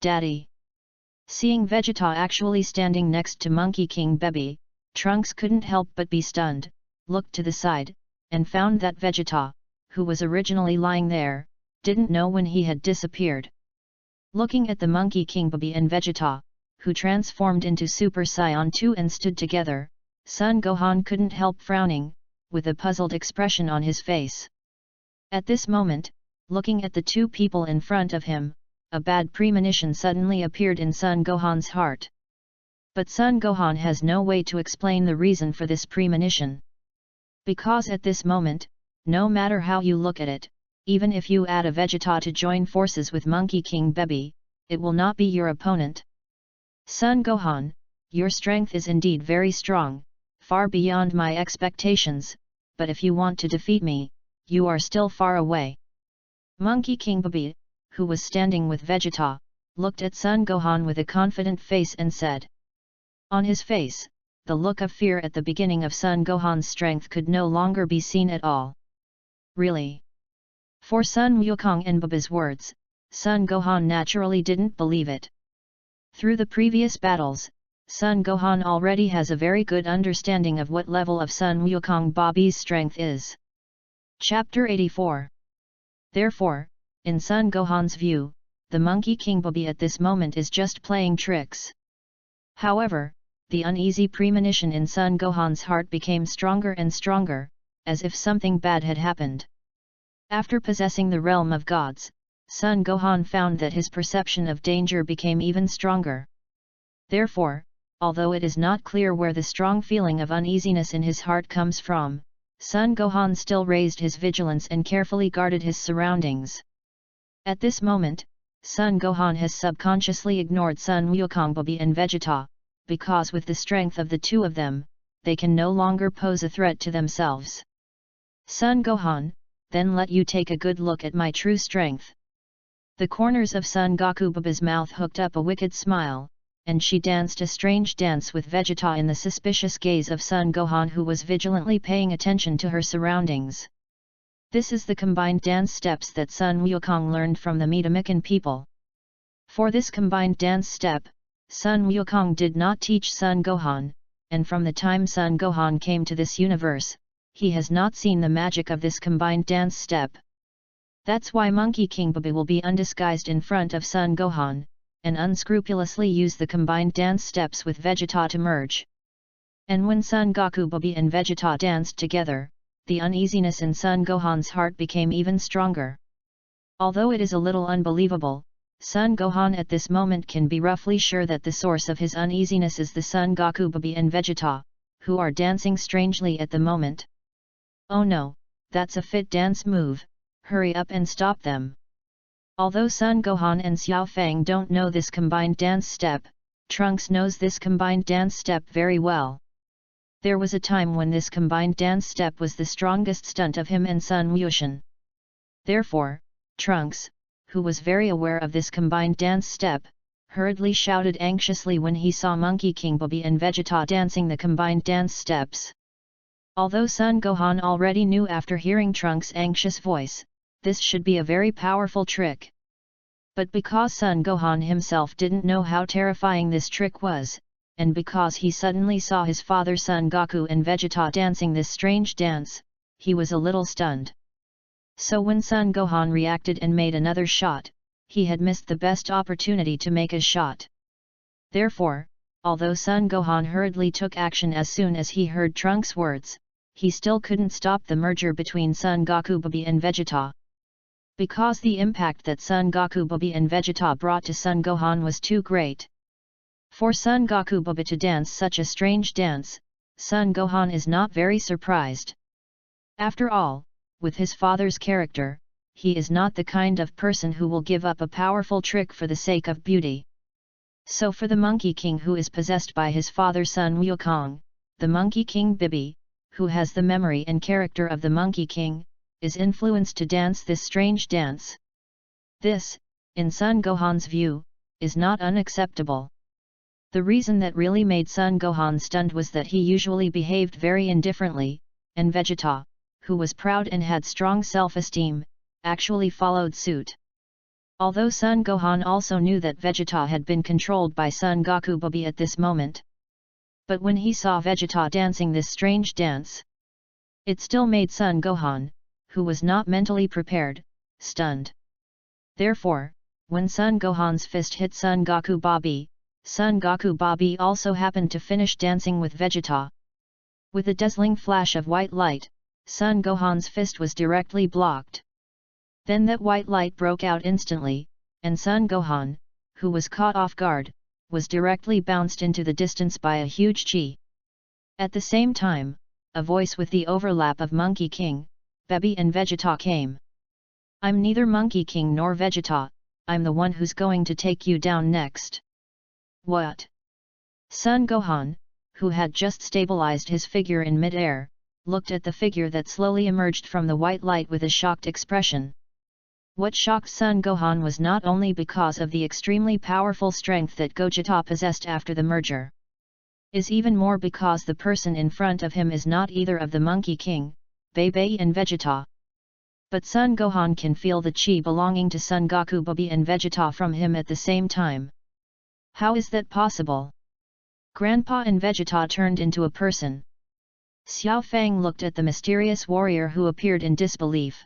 Daddy! Seeing Vegeta actually standing next to Monkey King Bobby, Trunks couldn't help but be stunned, looked to the side, and found that Vegeta, who was originally lying there, didn't know when he had disappeared. Looking at the Monkey King Bobby and Vegeta, who transformed into Super Saiyan 2 and stood together, Son Gohan couldn't help frowning, with a puzzled expression on his face. At this moment, looking at the two people in front of him, a bad premonition suddenly appeared in Son Gohan's heart. But Son Gohan has no way to explain the reason for this premonition. Because at this moment, no matter how you look at it, even if you add a Vegeta to join forces with Monkey King Bobby, it will not be your opponent. Son Gohan, your strength is indeed very strong, far beyond my expectations, but if you want to defeat me, you are still far away. Monkey King Bobby, who was standing with Vegeta, looked at Son Gohan with a confident face and said. On his face, the look of fear at the beginning of Son Gohan's strength could no longer be seen at all. Really? For Son Wukong and Bobby's words, Son Gohan naturally didn't believe it. Through the previous battles, Son Gohan already has a very good understanding of what level of Son Wukong Bobby's strength is. Chapter 84. Therefore, in Son Gohan's view, the Monkey King Bobby at this moment is just playing tricks. However, the uneasy premonition in Son Gohan's heart became stronger and stronger, as if something bad had happened. After possessing the realm of gods, Son Gohan found that his perception of danger became even stronger. Therefore, although it is not clear where the strong feeling of uneasiness in his heart comes from, Son Gohan still raised his vigilance and carefully guarded his surroundings. At this moment, Son Gohan has subconsciously ignored Son Wukong Bobby and Vegeta, because with the strength of the two of them, they can no longer pose a threat to themselves. Son Gohan, then let you take a good look at my true strength. The corners of Son Goku Bobby's mouth hooked up a wicked smile, and she danced a strange dance with Vegeta in the suspicious gaze of Son Gohan, who was vigilantly paying attention to her surroundings. This is the combined dance steps that Son Wukong learned from the Metamikan people. For this combined dance step, Son Wukong did not teach Son Gohan, and from the time Son Gohan came to this universe, he has not seen the magic of this combined dance step. That's why Monkey King Bobby will be undisguised in front of Son Gohan, and unscrupulously use the combined dance steps with Vegeta to merge. And when Son Goku Bobby and Vegeta danced together, the uneasiness in Son Gohan's heart became even stronger. Although it is a little unbelievable, Son Gohan at this moment can be roughly sure that the source of his uneasiness is the Son Goku Bobby and Vegeta, who are dancing strangely at the moment. Oh no, that's a fit dance move, hurry up and stop them. Although Son Gohan and Xiao Fang don't know this combined dance step, Trunks knows this combined dance step very well. There was a time when this combined dance step was the strongest stunt of him and Sun Wushan. Therefore, Trunks, who was very aware of this combined dance step, hurriedly shouted anxiously when he saw Monkey King Bobby and Vegeta dancing the combined dance steps. Although Son Gohan already knew after hearing Trunks' anxious voice, this should be a very powerful trick. But because Son Gohan himself didn't know how terrifying this trick was, and because he suddenly saw his father Son Goku and Vegeta dancing this strange dance, he was a little stunned. So when Son Gohan reacted and made another shot, he had missed the best opportunity to make a shot. Therefore, although Son Gohan hurriedly took action as soon as he heard Trunks' words, he still couldn't stop the merger between Son Goku Baby and Vegeta. Because the impact that Son Goku Baby and Vegeta brought to Son Gohan was too great. For Son Goku Baby to dance such a strange dance, Son Gohan is not very surprised. After all, with his father's character, he is not the kind of person who will give up a powerful trick for the sake of beauty. So for the Monkey King who is possessed by his father Sun Wukong, the Monkey King Bibi, who has the memory and character of the Monkey King, is influenced to dance this strange dance. This, in Son Gohan's view, is not unacceptable. The reason that really made Son Gohan stunned was that he usually behaved very indifferently, and Vegeta, who was proud and had strong self-esteem, actually followed suit. Although Son Gohan also knew that Vegeta had been controlled by Son Goku Baby at this moment. But when he saw Vegeta dancing this strange dance, it still made Son Gohan, who was not mentally prepared, stunned. Therefore, when Son Gohan's fist hit Son Goku Baby also happened to finish dancing with Vegeta. With a dazzling flash of white light, Son Gohan's fist was directly blocked. Then that white light broke out instantly, and Son Gohan, who was caught off guard, was directly bounced into the distance by a huge chi. At the same time, a voice with the overlap of Monkey King, Baby and Vegeta came. "I'm neither Monkey King nor Vegeta, I'm the one who's going to take you down next." "What?" Son Gohan, who had just stabilized his figure in mid-air, looked at the figure that slowly emerged from the white light with a shocked expression. What shocked Son Gohan was not only because of the extremely powerful strength that Gogeta possessed after the merger, is even more because the person in front of him is not either of the Monkey King, Baby and Vegeta. But Son Gohan can feel the chi belonging to Son Goku Baby and Vegeta from him at the same time. How is that possible? Grandpa and Vegeta turned into a person. Xiao Fang looked at the mysterious warrior who appeared in disbelief.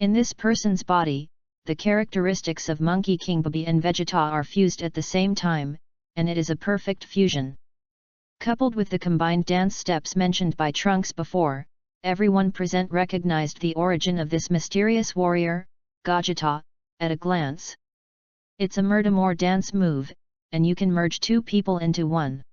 In this person's body, the characteristics of Monkey King Baby and Vegeta are fused at the same time, and it is a perfect fusion. Coupled with the combined dance steps mentioned by Trunks before, everyone present recognized the origin of this mysterious warrior, Gogeta, at a glance. It's a Murdermore dance move, and you can merge two people into one.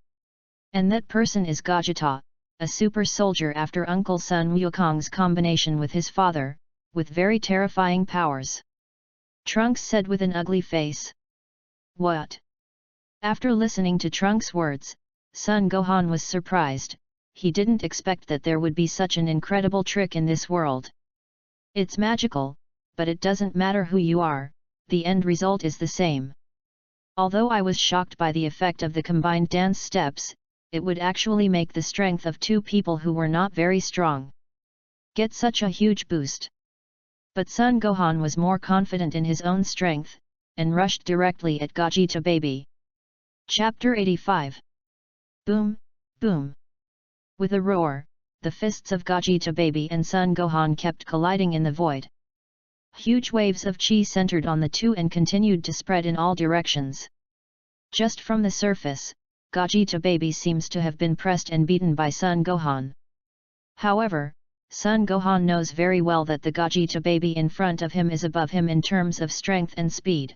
And that person is Gogeta, a super soldier after Uncle Sun Wukong's combination with his father, with very terrifying powers. Trunks said with an ugly face. What? After listening to Trunks' words, Son Gohan was surprised. He didn't expect that there would be such an incredible trick in this world. It's magical, but it doesn't matter who you are, the end result is the same. Although I was shocked by the effect of the combined dance steps, it would actually make the strength of two people who were not very strong get such a huge boost. But Son Gohan was more confident in his own strength, and rushed directly at Gogeta Baby. Chapter 85. Boom, boom. With a roar, the fists of Gogeta Baby and Son Gohan kept colliding in the void. Huge waves of chi centered on the two and continued to spread in all directions. Just from the surface, Gogeta Baby seems to have been pressed and beaten by Son Gohan. However, Son Gohan knows very well that the Gogeta Baby in front of him is above him in terms of strength and speed.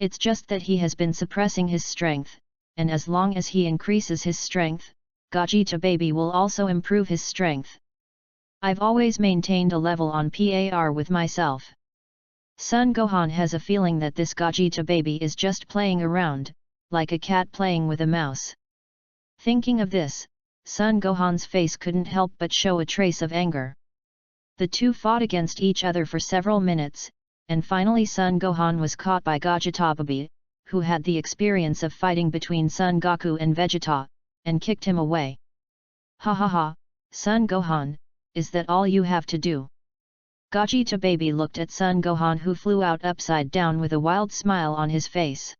It's just that he has been suppressing his strength, and as long as he increases his strength, Gogeta Baby will also improve his strength. I've always maintained a level on par with myself. Son Gohan has a feeling that this Gogeta Baby is just playing around, like a cat playing with a mouse. Thinking of this, Son Gohan's face couldn't help but show a trace of anger. The two fought against each other for several minutes, and finally Son Gohan was caught by Gogeta Baby, who had the experience of fighting between Son Goku and Vegeta, and kicked him away. Ha ha ha, Son Gohan, is that all you have to do? Gogeta Baby looked at Son Gohan, who flew out upside down with a wild smile on his face.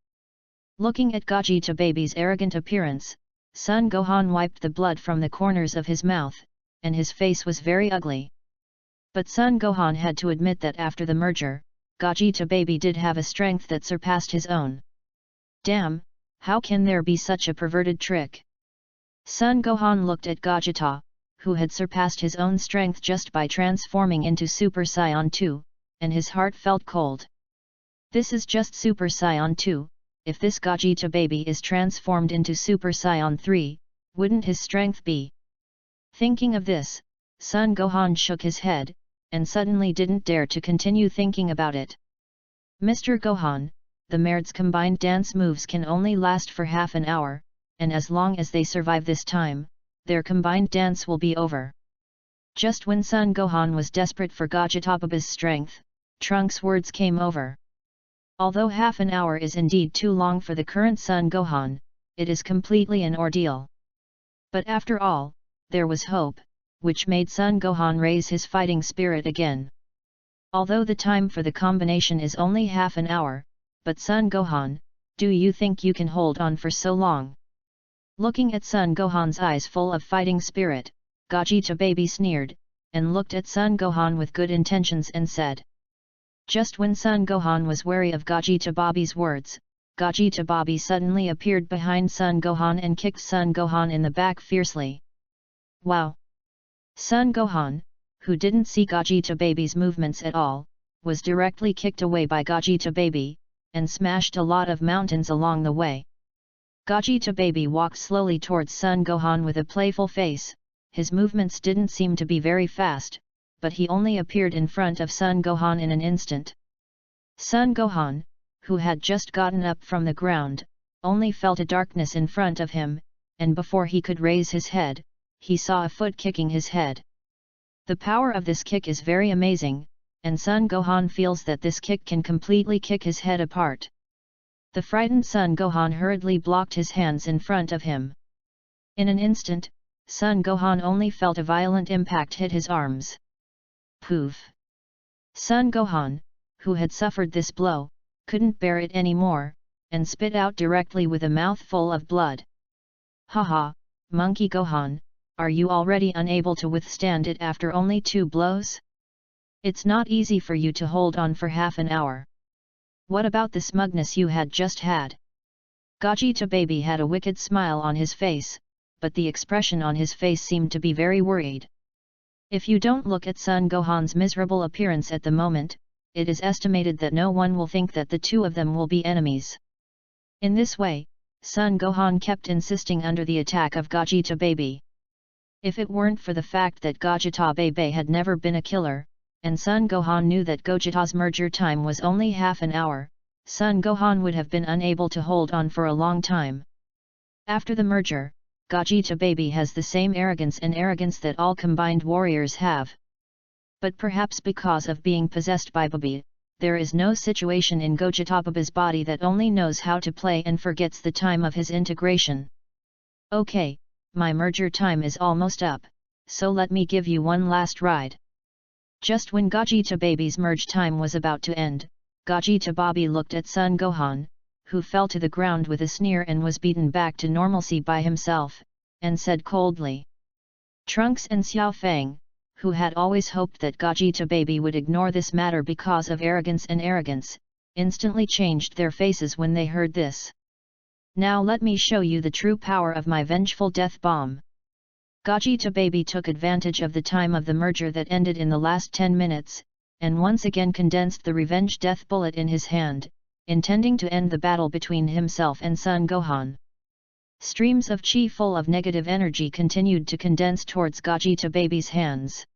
Looking at Gogeta Baby's arrogant appearance, Son Gohan wiped the blood from the corners of his mouth, and his face was very ugly. But Son Gohan had to admit that after the merger, Gogeta Baby did have a strength that surpassed his own. Damn, how can there be such a perverted trick? Son Gohan looked at Gogeta, who had surpassed his own strength just by transforming into Super Saiyan 2, and his heart felt cold. This is just Super Saiyan 2, if this Gogeta baby is transformed into Super Saiyan 3, wouldn't his strength be? Thinking of this, Son Gohan shook his head, and suddenly didn't dare to continue thinking about it. Mr. Gohan, the Maird's combined dance moves can only last for half an hour, and as long as they survive this time, their combined dance will be over. Just when Son Gohan was desperate for Gogeta baby's strength, Trunks' words came over. Although half an hour is indeed too long for the current Son Gohan, it is completely an ordeal. But after all, there was hope, which made Son Gohan raise his fighting spirit again. Although the time for the combination is only half an hour, but Son Gohan, do you think you can hold on for so long? Looking at Son Gohan's eyes full of fighting spirit, Gogeta baby sneered, and looked at Son Gohan with good intentions and said. Just when Son Gohan was wary of Gogeta baby's words, Gogeta baby suddenly appeared behind Son Gohan and kicked Son Gohan in the back fiercely. Wow! Son Gohan, who didn't see Gogeta baby's movements at all, was directly kicked away by Gogeta baby, and smashed a lot of mountains along the way. Gogeta baby walked slowly towards Son Gohan with a playful face. His movements didn't seem to be very fast, but he only appeared in front of Son Gohan in an instant. Son Gohan, who had just gotten up from the ground, only felt a darkness in front of him, and before he could raise his head, he saw a foot kicking his head. The power of this kick is very amazing, and Son Gohan feels that this kick can completely kick his head apart. The frightened Son Gohan hurriedly blocked his hands in front of him. In an instant, Son Gohan only felt a violent impact hit his arms. Poof! Son Gohan, who had suffered this blow, couldn't bear it anymore, and spit out directly with a mouthful of blood. Haha, Monkey Gohan, are you already unable to withstand it after only 2 blows? It's not easy for you to hold on for half an hour. What about the smugness you had just had? Gogeta baby had a wicked smile on his face, but the expression on his face seemed to be very worried. If you don't look at Son Gohan's miserable appearance at the moment, it is estimated that no one will think that the two of them will be enemies. In this way, Son Gohan kept insisting under the attack of Gogeta baby. If it weren't for the fact that Gogeta baby had never been a killer, and Son Gohan knew that Gogeta's merger time was only half an hour, Son Gohan would have been unable to hold on for a long time. After the merger, Gogeta baby has the same arrogance that all combined warriors have. But perhaps because of being possessed by Baby, there is no situation in Gogeta baby's body that only knows how to play and forgets the time of his integration. Okay, my merger time is almost up, so let me give you one last ride. Just when Gogeta baby's merge time was about to end, Gogeta baby looked at Son Gohan, who fell to the ground with a sneer and was beaten back to normalcy by himself, and said coldly. Trunks and Xiao Fang, who had always hoped that Gogeta baby would ignore this matter because of arrogance, instantly changed their faces when they heard this. Now let me show you the true power of my vengeful death bomb. Gogeta baby took advantage of the time of the merger that ended in the last 10 minutes, and once again condensed the revenge death bullet in his hand, intending to end the battle between himself and Son Gohan. Streams of chi full of negative energy continued to condense towards Gogeta baby's hands.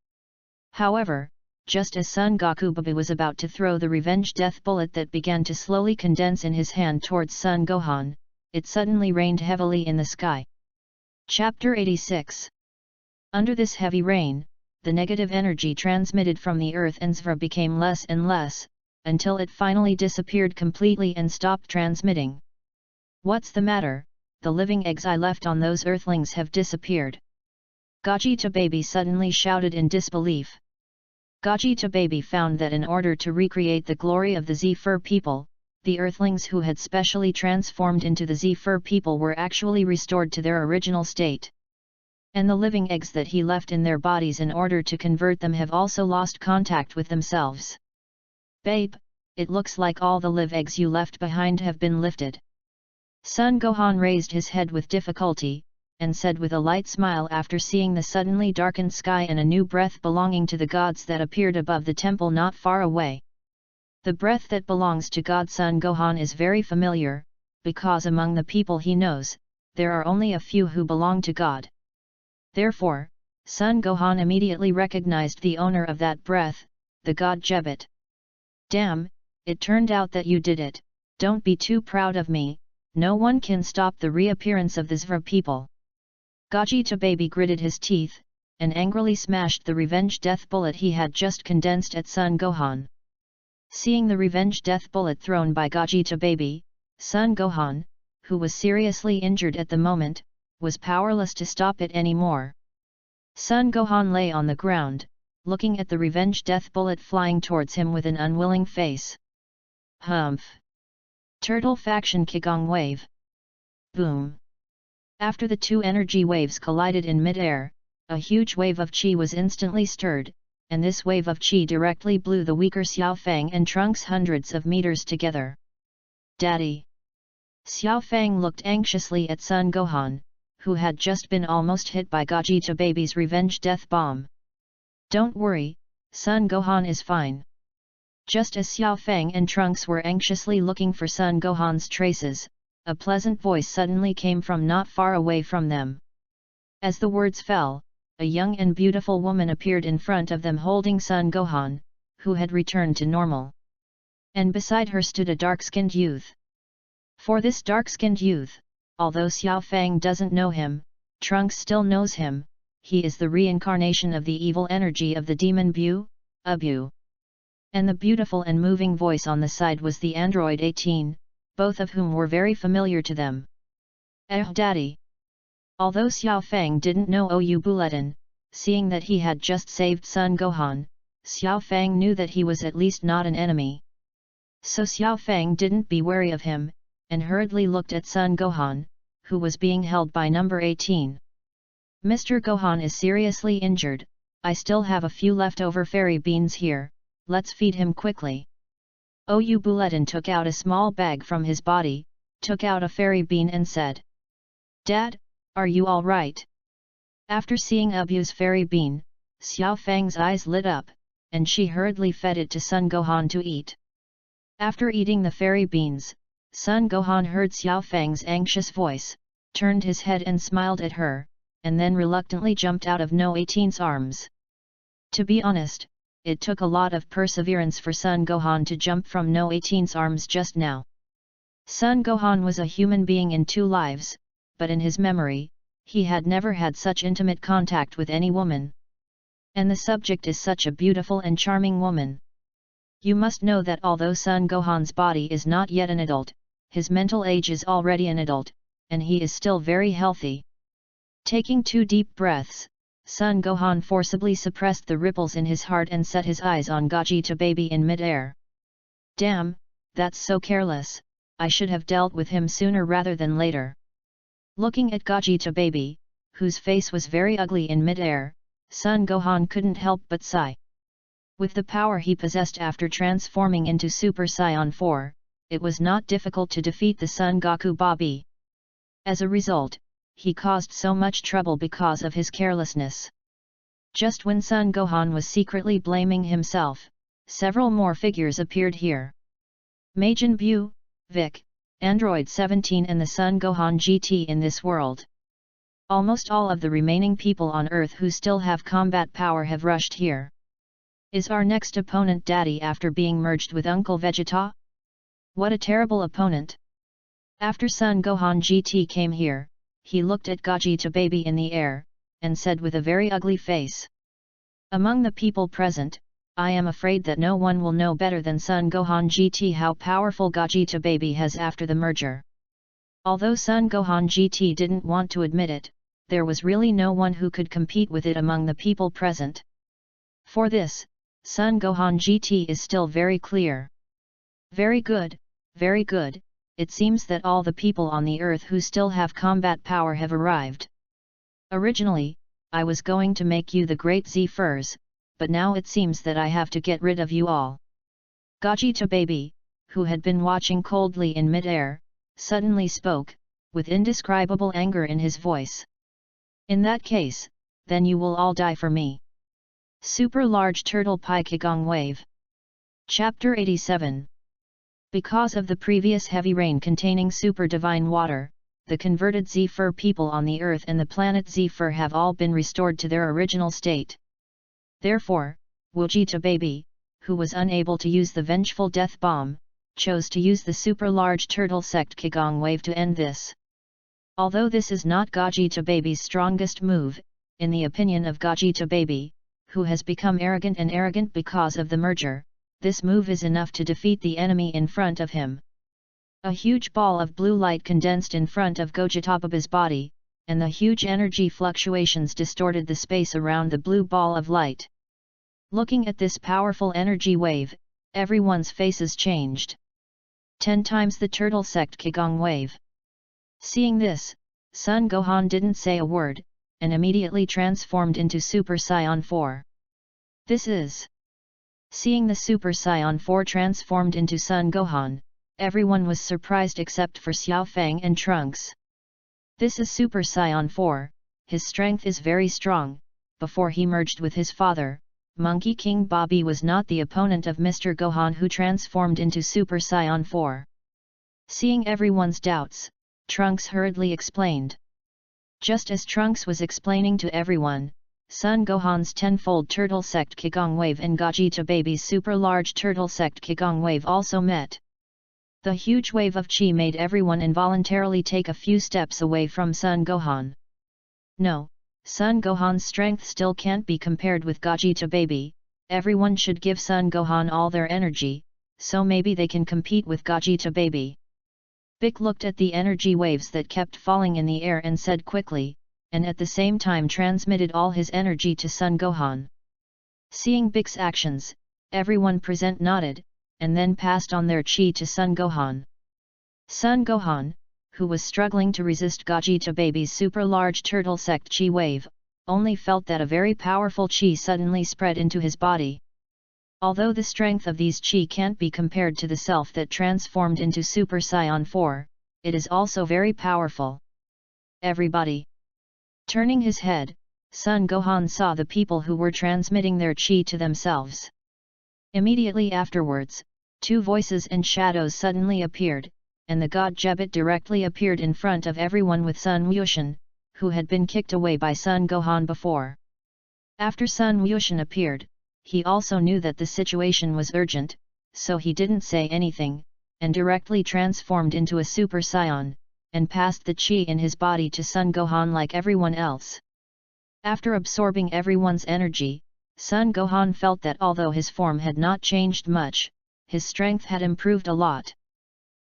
However, just as Son Goku baby was about to throw the revenge death bullet that began to slowly condense in his hand towards Son Gohan, it suddenly rained heavily in the sky. Chapter 86. Under this heavy rain, the negative energy transmitted from the earth and Zvra became less and less, until it finally disappeared completely and stopped transmitting. What's the matter? The living eggs I left on those earthlings have disappeared. Gogeta baby suddenly shouted in disbelief. Gogeta baby found that in order to recreate the glory of the Z-Fur people, the earthlings who had specially transformed into the Z-Fur people were actually restored to their original state. And the living eggs that he left in their bodies in order to convert them have also lost contact with themselves. Babe, it looks like all the live eggs you left behind have been lifted. Son Gohan raised his head with difficulty, and said with a light smile after seeing the suddenly darkened sky and a new breath belonging to the gods that appeared above the temple not far away. The breath that belongs to God Son Gohan is very familiar, because among the people he knows, there are only a few who belong to God. Therefore, Son Gohan immediately recognized the owner of that breath, the god Jebet. Damn, it turned out that you did it, don't be too proud of me, no one can stop the reappearance of the Zvra people. Gogeta Baby gritted his teeth, and angrily smashed the revenge death bullet he had just condensed at Son Gohan. Seeing the revenge death bullet thrown by Gogeta Baby, Son Gohan, who was seriously injured at the moment, was powerless to stop it anymore. Son Gohan lay on the ground, looking at the revenge death bullet flying towards him with an unwilling face. Humph! Turtle Faction Kigong Wave. Boom! After the two energy waves collided in mid-air, a huge wave of chi was instantly stirred, and this wave of chi directly blew the weaker Xiao Fang and Trunks hundreds of meters together. Daddy! Xiao Fang looked anxiously at Son Gohan, who had just been almost hit by Gogeta Baby's revenge death bomb. Don't worry, Son Gohan is fine. Just as Xiao Fang and Trunks were anxiously looking for Son Gohan's traces, a pleasant voice suddenly came from not far away from them. As the words fell, a young and beautiful woman appeared in front of them holding Son Gohan, who had returned to normal. And beside her stood a dark-skinned youth. For this dark-skinned youth, although Xiao Fang doesn't know him, Trunks still knows him, he is the reincarnation of the evil energy of the demon Bu, Abu. And the beautiful and moving voice on the side was the android 18, both of whom were very familiar to them. Daddy! Although Xiao Fang didn't know Ou Bulletin, seeing that he had just saved Son Gohan, Xiao Fang knew that he was at least not an enemy. So Xiao Fang didn't be wary of him, and hurriedly looked at Son Gohan, who was being held by number 18. Mr. Gohan is seriously injured, I still have a few leftover fairy beans here, let's feed him quickly. Ou Bulletin took out a small bag from his body, took out a fairy bean and said, Dad, are you all right? After seeing Abu's fairy bean, Xiao Fang's eyes lit up, and she hurriedly fed it to Son Gohan to eat. After eating the fairy beans, Son Gohan heard Xiao Fang's anxious voice, turned his head and smiled at her, and then reluctantly jumped out of No 18's arms. To be honest, it took a lot of perseverance for Son Gohan to jump from No 18's arms just now. Son Gohan was a human being in two lives, but in his memory, he had never had such intimate contact with any woman. And the subject is such a beautiful and charming woman. You must know that although Son Gohan's body is not yet an adult, his mental age is already an adult, and he is still very healthy. Taking 2 deep breaths, Son Gohan forcibly suppressed the ripples in his heart and set his eyes on Gogeta Baby in mid-air. Damn, that's so careless, I should have dealt with him sooner rather than later. Looking at Gogeta Baby, whose face was very ugly in mid-air, Son Gohan couldn't help but sigh. With the power he possessed after transforming into Super Saiyan 4, it was not difficult to defeat the Son Goku Babi. As a result, he caused so much trouble because of his carelessness. Just when Son Gohan was secretly blaming himself, several more figures appeared here. Majin Bu, Vic, Android 17 and the Son Gohan GT in this world. Almost all of the remaining people on Earth who still have combat power have rushed here. Is our next opponent Daddy after being merged with Uncle Vegeta? What a terrible opponent! After Son Gohan GT came here, he looked at Gogeta Baby in the air, and said with a very ugly face. Among the people present, I am afraid that no one will know better than Son Gohan GT how powerful Gogeta Baby has after the merger. Although Son Gohan GT didn't want to admit it, there was really no one who could compete with it among the people present. For this, Son Gohan GT is still very clear. Very good, it seems that all the people on the Earth who still have combat power have arrived. Originally, I was going to make you the Great Z Furs, but now it seems that I have to get rid of you all. Gogeta Baby, who had been watching coldly in mid-air, suddenly spoke, with indescribable anger in his voice. In that case, then you will all die for me. Super Large Turtle Pie Qigong Wave. Chapter 87. Because of the previous heavy rain containing super divine water, the converted Zephyr people on the earth and the planet Zephyr have all been restored to their original state. Therefore, Vegeta Baby, who was unable to use the vengeful death bomb, chose to use the super large turtle sect Qigong wave to end this. Although this is not Vegeta Baby's strongest move, in the opinion of Vegeta Baby, who has become arrogant because of the merger, this move is enough to defeat the enemy in front of him. A huge ball of blue light condensed in front of Gogeta Baby's body, and the huge energy fluctuations distorted the space around the blue ball of light. Looking at this powerful energy wave, everyone's faces changed. 10 times the turtle sect Qigong wave. Seeing this, Son Gohan didn't say a word, and immediately transformed into Super Saiyan 4. This is. Seeing the Super Saiyan 4 transformed into Son Gohan, everyone was surprised except for Xiao Fang and Trunks. This is Super Saiyan 4, his strength is very strong. Before he merged with his father, Monkey King Bobby was not the opponent of Mr. Gohan, who transformed into Super Saiyan 4. Seeing everyone's doubts, Trunks hurriedly explained. Just as Trunks was explaining to everyone, Son Gohan's tenfold turtle sect Qigong wave and Gogeta Baby's super large turtle sect Qigong wave also met. The huge wave of chi made everyone involuntarily take a few steps away from Son Gohan. No, Son Gohan's strength still can't be compared with Gogeta Baby. Everyone should give Son Gohan all their energy, so maybe they can compete with Gogeta Baby. Bic looked at the energy waves that kept falling in the air and said quickly, and at the same time transmitted all his energy to Son Gohan. Seeing Bic's actions, everyone present nodded, and then passed on their chi to Son Gohan. Son Gohan, who was struggling to resist Gogeta Baby's super large turtle sect chi wave, only felt that a very powerful chi suddenly spread into his body. Although the strength of these chi can't be compared to the self that transformed into Super Saiyan 4, it is also very powerful. Everybody. Turning his head, Son Gohan saw the people who were transmitting their chi to themselves. Immediately afterwards, 2 voices and shadows suddenly appeared, and the god Jebit directly appeared in front of everyone with Sun Wushan, who had been kicked away by Son Gohan before. After Sun Wushan appeared, he also knew that the situation was urgent, so he didn't say anything, and directly transformed into a Super Saiyan, and passed the chi in his body to Son Gohan like everyone else. After absorbing everyone's energy, Son Gohan felt that although his form had not changed much, his strength had improved a lot.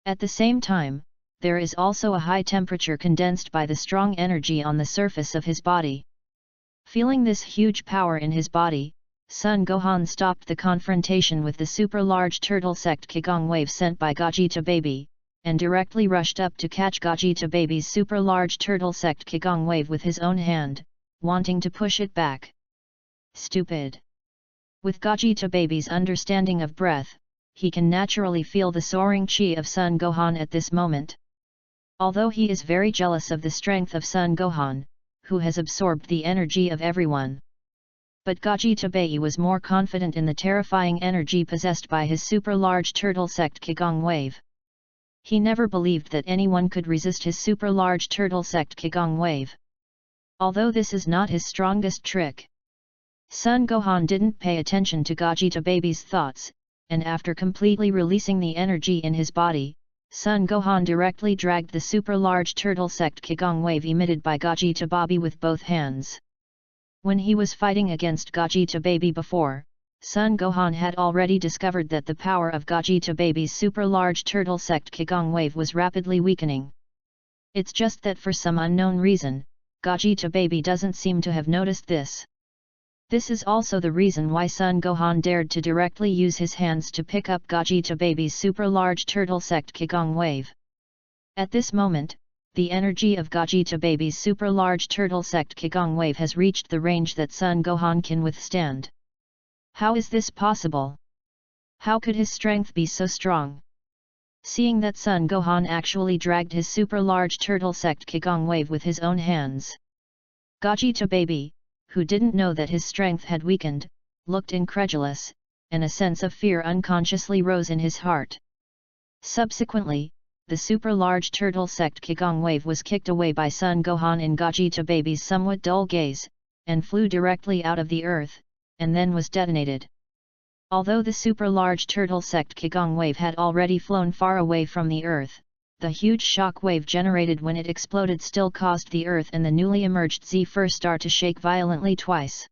At the same time, there is also a high temperature condensed by the strong energy on the surface of his body. Feeling this huge power in his body, Son Gohan stopped the confrontation with the super large turtle sect Qigong wave sent by Gogeta Baby, and directly rushed up to catch Gogeta Baby's super large turtle sect Qigong wave with his own hand, wanting to push it back. Stupid! With Gogeta Baby's understanding of breath, he can naturally feel the soaring chi of Son Gohan at this moment. Although he is very jealous of the strength of Son Gohan, who has absorbed the energy of everyone. But Gogeta Baby was more confident in the terrifying energy possessed by his super large turtle sect Qigong wave. He never believed that anyone could resist his super large turtle sect Qigong wave. Although this is not his strongest trick. Son Gohan didn't pay attention to Gogeta Baby's thoughts, and after completely releasing the energy in his body, Son Gohan directly dragged the super large turtle sect Qigong wave emitted by Gogeta Baby with both hands. When he was fighting against Gogeta Baby before, Son Gohan had already discovered that the power of Gogeta Baby's super large turtle sect Qigong wave was rapidly weakening. It's just that for some unknown reason, Gogeta Baby doesn't seem to have noticed this. This is also the reason why Son Gohan dared to directly use his hands to pick up Gogeta Baby's super large turtle sect Qigong wave. At this moment, the energy of Gogeta Baby's super large turtle sect Qigong wave has reached the range that Son Gohan can withstand. How is this possible? How could his strength be so strong? Seeing that Son Gohan actually dragged his super large turtle sect Qigong wave with his own hands, Gogeta baby, who didn't know that his strength had weakened, looked incredulous, and a sense of fear unconsciously rose in his heart. Subsequently, the super-large turtle sect Kigong wave was kicked away by Son Gohan in Gogeta baby's somewhat dull gaze, and flew directly out of the earth, and then was detonated. Although the super-large turtle sect Kigong wave had already flown far away from the earth, the huge shock wave generated when it exploded still caused the earth and the newly emerged Z-Fur star to shake violently twice.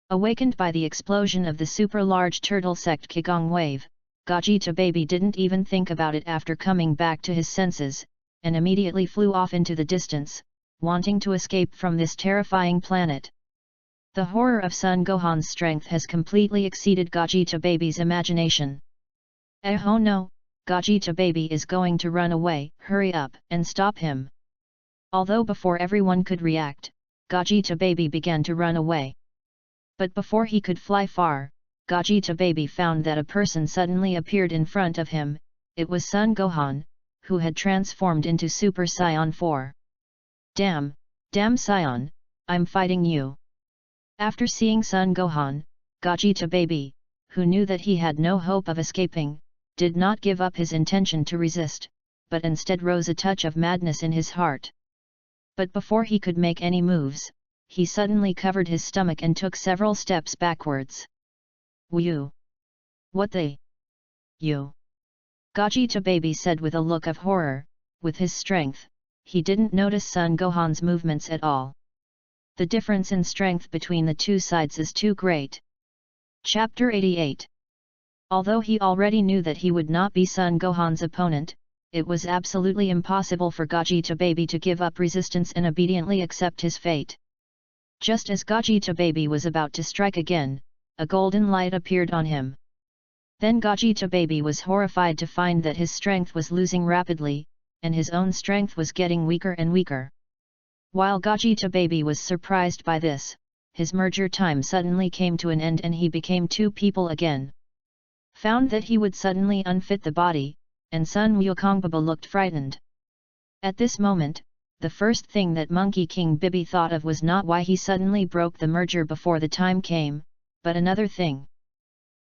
Awakened by the explosion of the super-large turtle sect Kigong wave, Gogeta baby didn't even think about it after coming back to his senses, and immediately flew off into the distance, wanting to escape from this terrifying planet. The horror of Son Gohan's strength has completely exceeded Gogeta baby's imagination. Oh no, Gogeta baby is going to run away, hurry up and stop him. Although before everyone could react, Gogeta baby began to run away. But before he could fly far, Gogeta baby found that a person suddenly appeared in front of him. It was Son Gohan, who had transformed into Super Saiyan 4. Damn Saiyan, I'm fighting you. After seeing Son Gohan, Gogeta baby, who knew that he had no hope of escaping, did not give up his intention to resist, but instead rose a touch of madness in his heart. But before he could make any moves, he suddenly covered his stomach and took several steps backwards. You? What the? You? Gogeta baby said with a look of horror. With his strength, he didn't notice Son Gohan's movements at all. The difference in strength between the two sides is too great. Chapter 88. Although he already knew that he would not be Son Gohan's opponent, it was absolutely impossible for Gogeta baby to give up resistance and obediently accept his fate. Just as Gogeta baby was about to strike again, a golden light appeared on him. Then Gogeta baby was horrified to find that his strength was losing rapidly, and his own strength was getting weaker and weaker. While Gogeta baby was surprised by this, his merger time suddenly came to an end and he became two people again. Found that he would suddenly unfit the body, and Sun Wukong Baba looked frightened. At this moment, the first thing that Monkey King Bibi thought of was not why he suddenly broke the merger before the time came, but another thing.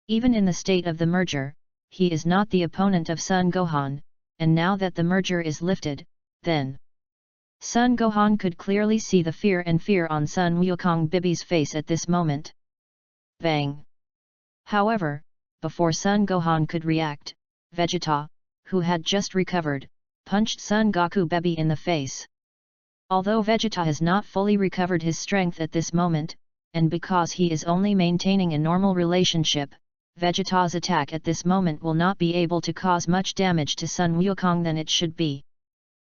Even in the state of the merger, he is not the opponent of Son Gohan, and now that the merger is lifted, then Son Gohan could clearly see the fear on Sun Wukong Bibi's face at this moment. Bang! However, before Son Gohan could react, Vegeta, who had just recovered, punched Son Goku Bibi in the face. Although Vegeta has not fully recovered his strength at this moment, and because he is only maintaining a normal relationship, Vegeta's attack at this moment will not be able to cause much damage to Sun Wukong than it should be.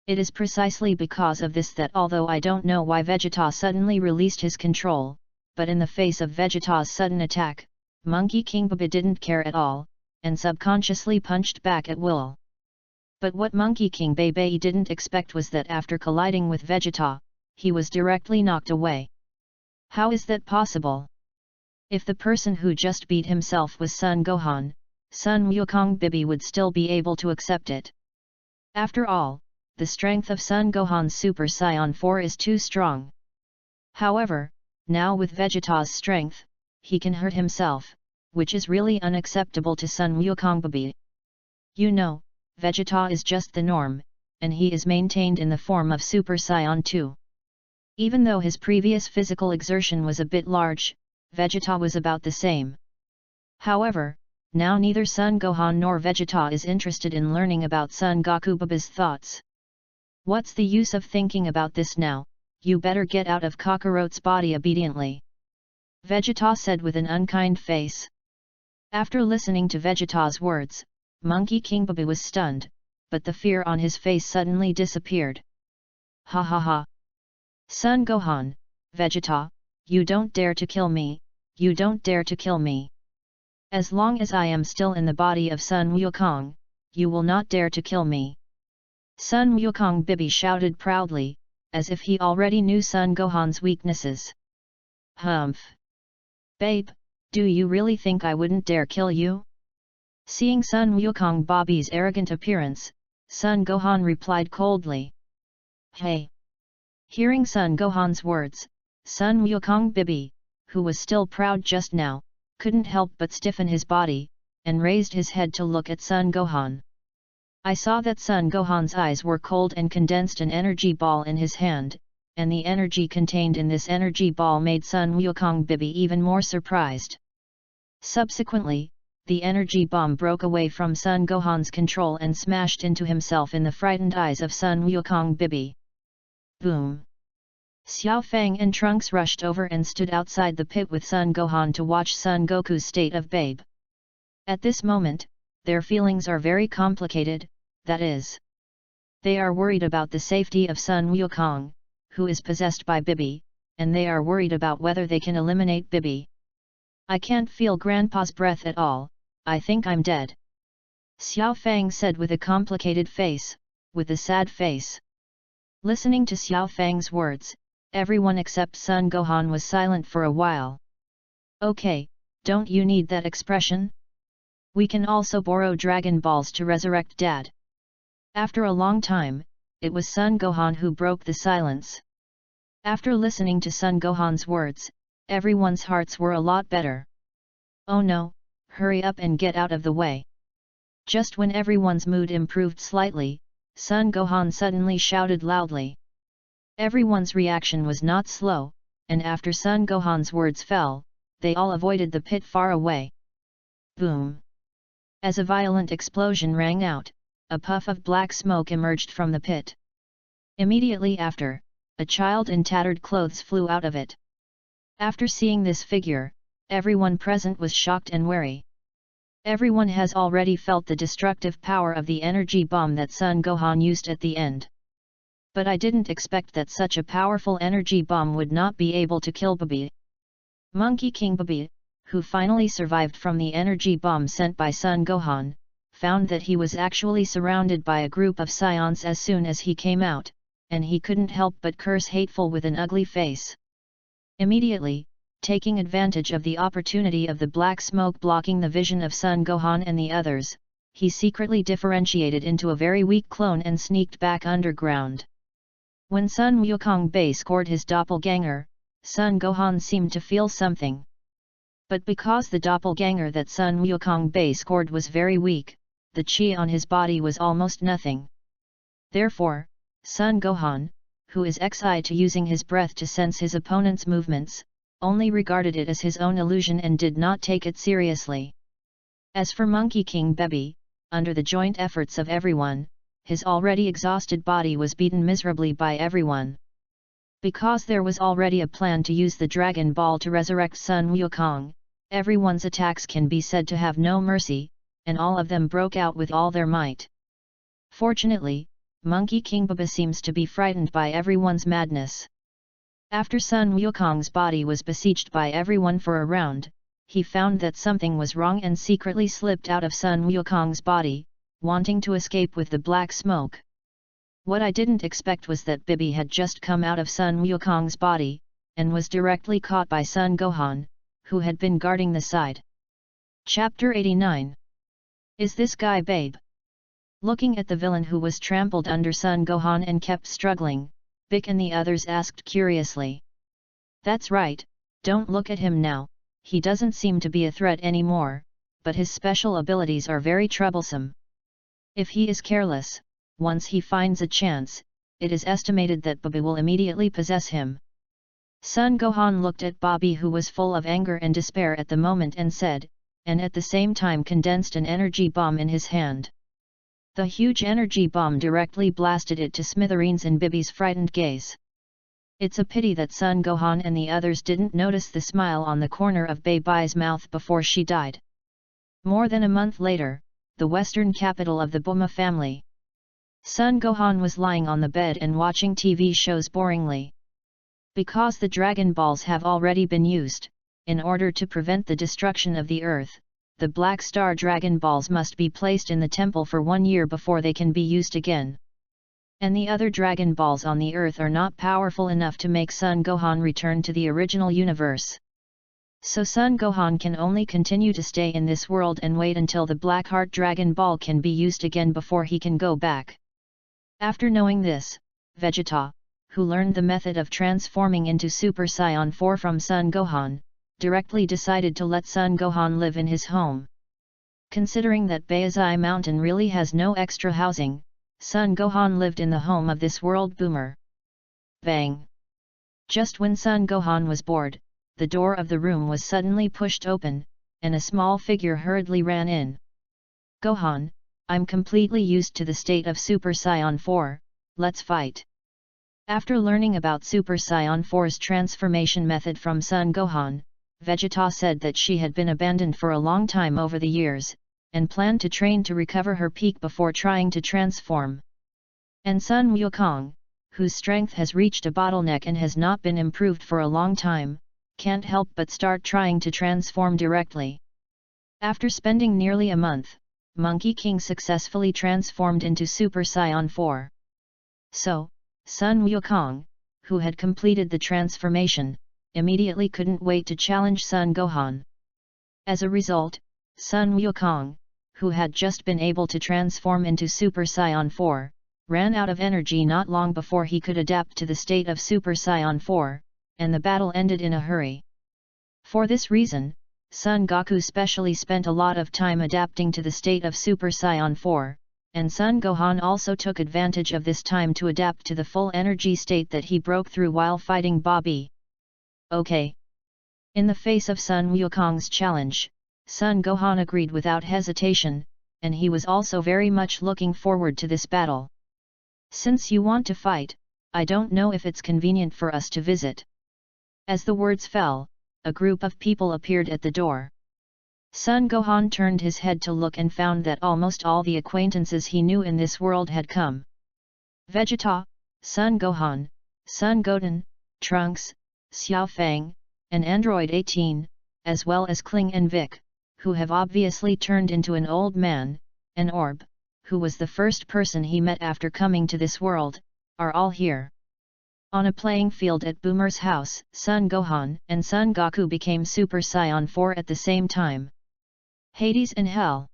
It is precisely because of this that although I don't know why Vegeta suddenly released his control, but in the face of Vegeta's sudden attack, Monkey King Baba didn't care at all, and subconsciously punched back at will. But what Monkey King Baba didn't expect was that after colliding with Vegeta, he was directly knocked away. How is that possible? If the person who just beat himself was Son Gohan, Sun Wukong Bibi would still be able to accept it. After all, the strength of Son Gohan's Super Saiyan 4 is too strong. However, now with Vegeta's strength, he can hurt himself, which is really unacceptable to Sun Wukong Bibi. You know, Vegeta is just the norm, and he is maintained in the form of Super Saiyan 2. Even though his previous physical exertion was a bit large, Vegeta was about the same. However, now neither Son Gohan nor Vegeta is interested in learning about Son Goku Baba's thoughts. What's the use of thinking about this now? You better get out of Kakarot's body obediently. Vegeta said with an unkind face. After listening to Vegeta's words, Monkey King Baba was stunned, but the fear on his face suddenly disappeared. Ha ha ha! Son Gohan, Vegeta, you don't dare to kill me, you don't dare to kill me. As long as I am still in the body of Sun Wukong, you will not dare to kill me. Sun Wukong Bibi shouted proudly, as if he already knew Son Gohan's weaknesses. Humph! Babe, do you really think I wouldn't dare kill you? Seeing Sun Wukong Bibi's arrogant appearance, Son Gohan replied coldly. Hey! Hearing Son Gohan's words, Sun Wukong Bibi, who was still proud just now, couldn't help but stiffen his body, and raised his head to look at Sun Gohan. I saw that Sun Gohan's eyes were cold and condensed an energy ball in his hand, and the energy contained in this energy ball made Sun Wukong Bibi even more surprised. Subsequently, the energy bomb broke away from Sun Gohan's control and smashed into himself in the frightened eyes of Sun Wukong Bibi. Boom! Xiao Fang and Trunks rushed over and stood outside the pit with Sun Gohan to watch Son Goku's state of babe. At this moment, their feelings are very complicated, that is, they are worried about the safety of Sun Wukong, who is possessed by Bibi, and they are worried about whether they can eliminate Bibi. I can't feel Grandpa's breath at all, I think I'm dead. Xiao Fang said with a complicated face, with a sad face. Listening to Xiao Fang's words, everyone except Sun Gohan was silent for a while. Okay, don't you need that expression? We can also borrow Dragon Balls to resurrect Dad. After a long time, it was Sun Gohan who broke the silence. After listening to Sun Gohan's words, everyone's hearts were a lot better. Oh no, hurry up and get out of the way. Just when everyone's mood improved slightly, Sun Gohan suddenly shouted loudly. Everyone's reaction was not slow, and after Sun Gohan's words fell, they all avoided the pit far away. Boom! As a violent explosion rang out, a puff of black smoke emerged from the pit. Immediately after, a child in tattered clothes flew out of it. After seeing this figure, everyone present was shocked and wary. Everyone has already felt the destructive power of the energy bomb that Sun Gohan used at the end. But I didn't expect that such a powerful energy bomb would not be able to kill Bibi. Monkey King Bibi, who finally survived from the energy bomb sent by Sun Gohan, found that he was actually surrounded by a group of scions as soon as he came out, and he couldn't help but curse hateful with an ugly face. Immediately, taking advantage of the opportunity of the black smoke blocking the vision of Sun Gohan and the others, he secretly differentiated into a very weak clone and sneaked back underground. When Sun Wukong Bei scored his doppelganger, Sun Gohan seemed to feel something. But because the doppelganger that Sun Wukong Bei scored was very weak, the chi on his body was almost nothing. Therefore, Sun Gohan, who is xi to using his breath to sense his opponent's movements, only regarded it as his own illusion and did not take it seriously. As for Monkey King Bibi, under the joint efforts of everyone, his already exhausted body was beaten miserably by everyone. Because there was already a plan to use the Dragon Ball to resurrect Sun Wukong, everyone's attacks can be said to have no mercy, and all of them broke out with all their might. Fortunately, Monkey King Bibi seems to be frightened by everyone's madness. After Sun Wukong's body was besieged by everyone for a round, he found that something was wrong and secretly slipped out of Sun Wukong's body, wanting to escape with the black smoke. What I didn't expect was that Bibi had just come out of Sun Wukong's body, and was directly caught by Sun Gohan, who had been guarding the side. Chapter 89. Is this guy babe? Looking at the villain who was trampled under Sun Gohan and kept struggling, Bic and the others asked curiously. That's right, don't look at him now, he doesn't seem to be a threat anymore, but his special abilities are very troublesome. If he is careless, once he finds a chance, it is estimated that Bibi will immediately possess him. Sun Gohan looked at Bobby, who was full of anger and despair at the moment, and said, and at the same time condensed an energy bomb in his hand. The huge energy bomb directly blasted it to smithereens in Bibi's frightened gaze. It's a pity that Sun Gohan and the others didn't notice the smile on the corner of Bei's mouth before she died. More than a month later, the western capital of the Bulma family. Sun Gohan was lying on the bed and watching TV shows boringly. Because the Dragon Balls have already been used, in order to prevent the destruction of the Earth, the Black Star Dragon Balls must be placed in the temple for 1 year before they can be used again. And the other Dragon Balls on the Earth are not powerful enough to make Sun Gohan return to the original universe. So Sun Gohan can only continue to stay in this world and wait until the Black Heart Dragon Ball can be used again before he can go back. After knowing this, Vegeta, who learned the method of transforming into Super Saiyan 4 from Son Gohan, directly decided to let Son Gohan live in his home. Considering that Baizai Mountain really has no extra housing, Son Gohan lived in the home of this world boomer. Bang! Just when Son Gohan was bored, the door of the room was suddenly pushed open, and a small figure hurriedly ran in. Gohan, I'm completely used to the state of Super Saiyan 4, let's fight. After learning about Super Saiyan 4's transformation method from Son Gohan, Vegeta said that she had been abandoned for a long time over the years, and planned to train to recover her peak before trying to transform. And Sun Wukong, whose strength has reached a bottleneck and has not been improved for a long time, can't help but start trying to transform directly. After spending nearly a month, Monkey King successfully transformed into Super Saiyan 4. So, Sun Wukong, who had completed the transformation, immediately couldn't wait to challenge Son Gohan. As a result, Sun Wukong, who had just been able to transform into Super Saiyan 4, ran out of energy not long before he could adapt to the state of Super Saiyan 4, and the battle ended in a hurry. For this reason, Son Goku specially spent a lot of time adapting to the state of Super Saiyan 4, and Son Gohan also took advantage of this time to adapt to the full energy state that he broke through while fighting Bobby. Okay. In the face of Sun Wukong's challenge, Son Gohan agreed without hesitation, and he was also very much looking forward to this battle. Since you want to fight, I don't know if it's convenient for us to visit. As the words fell, a group of people appeared at the door. Son Gohan turned his head to look and found that almost all the acquaintances he knew in this world had come. Vegeta, Son Gohan, Son Goten, Trunks, Xiao Fang, and Android 18, as well as Kling and Vic, who have obviously turned into an old man, and Orb, who was the first person he met after coming to this world, are all here. On a playing field at Boomer's house, Son Gohan and Son Goku became Super Saiyan 4 at the same time. Hades and Hell.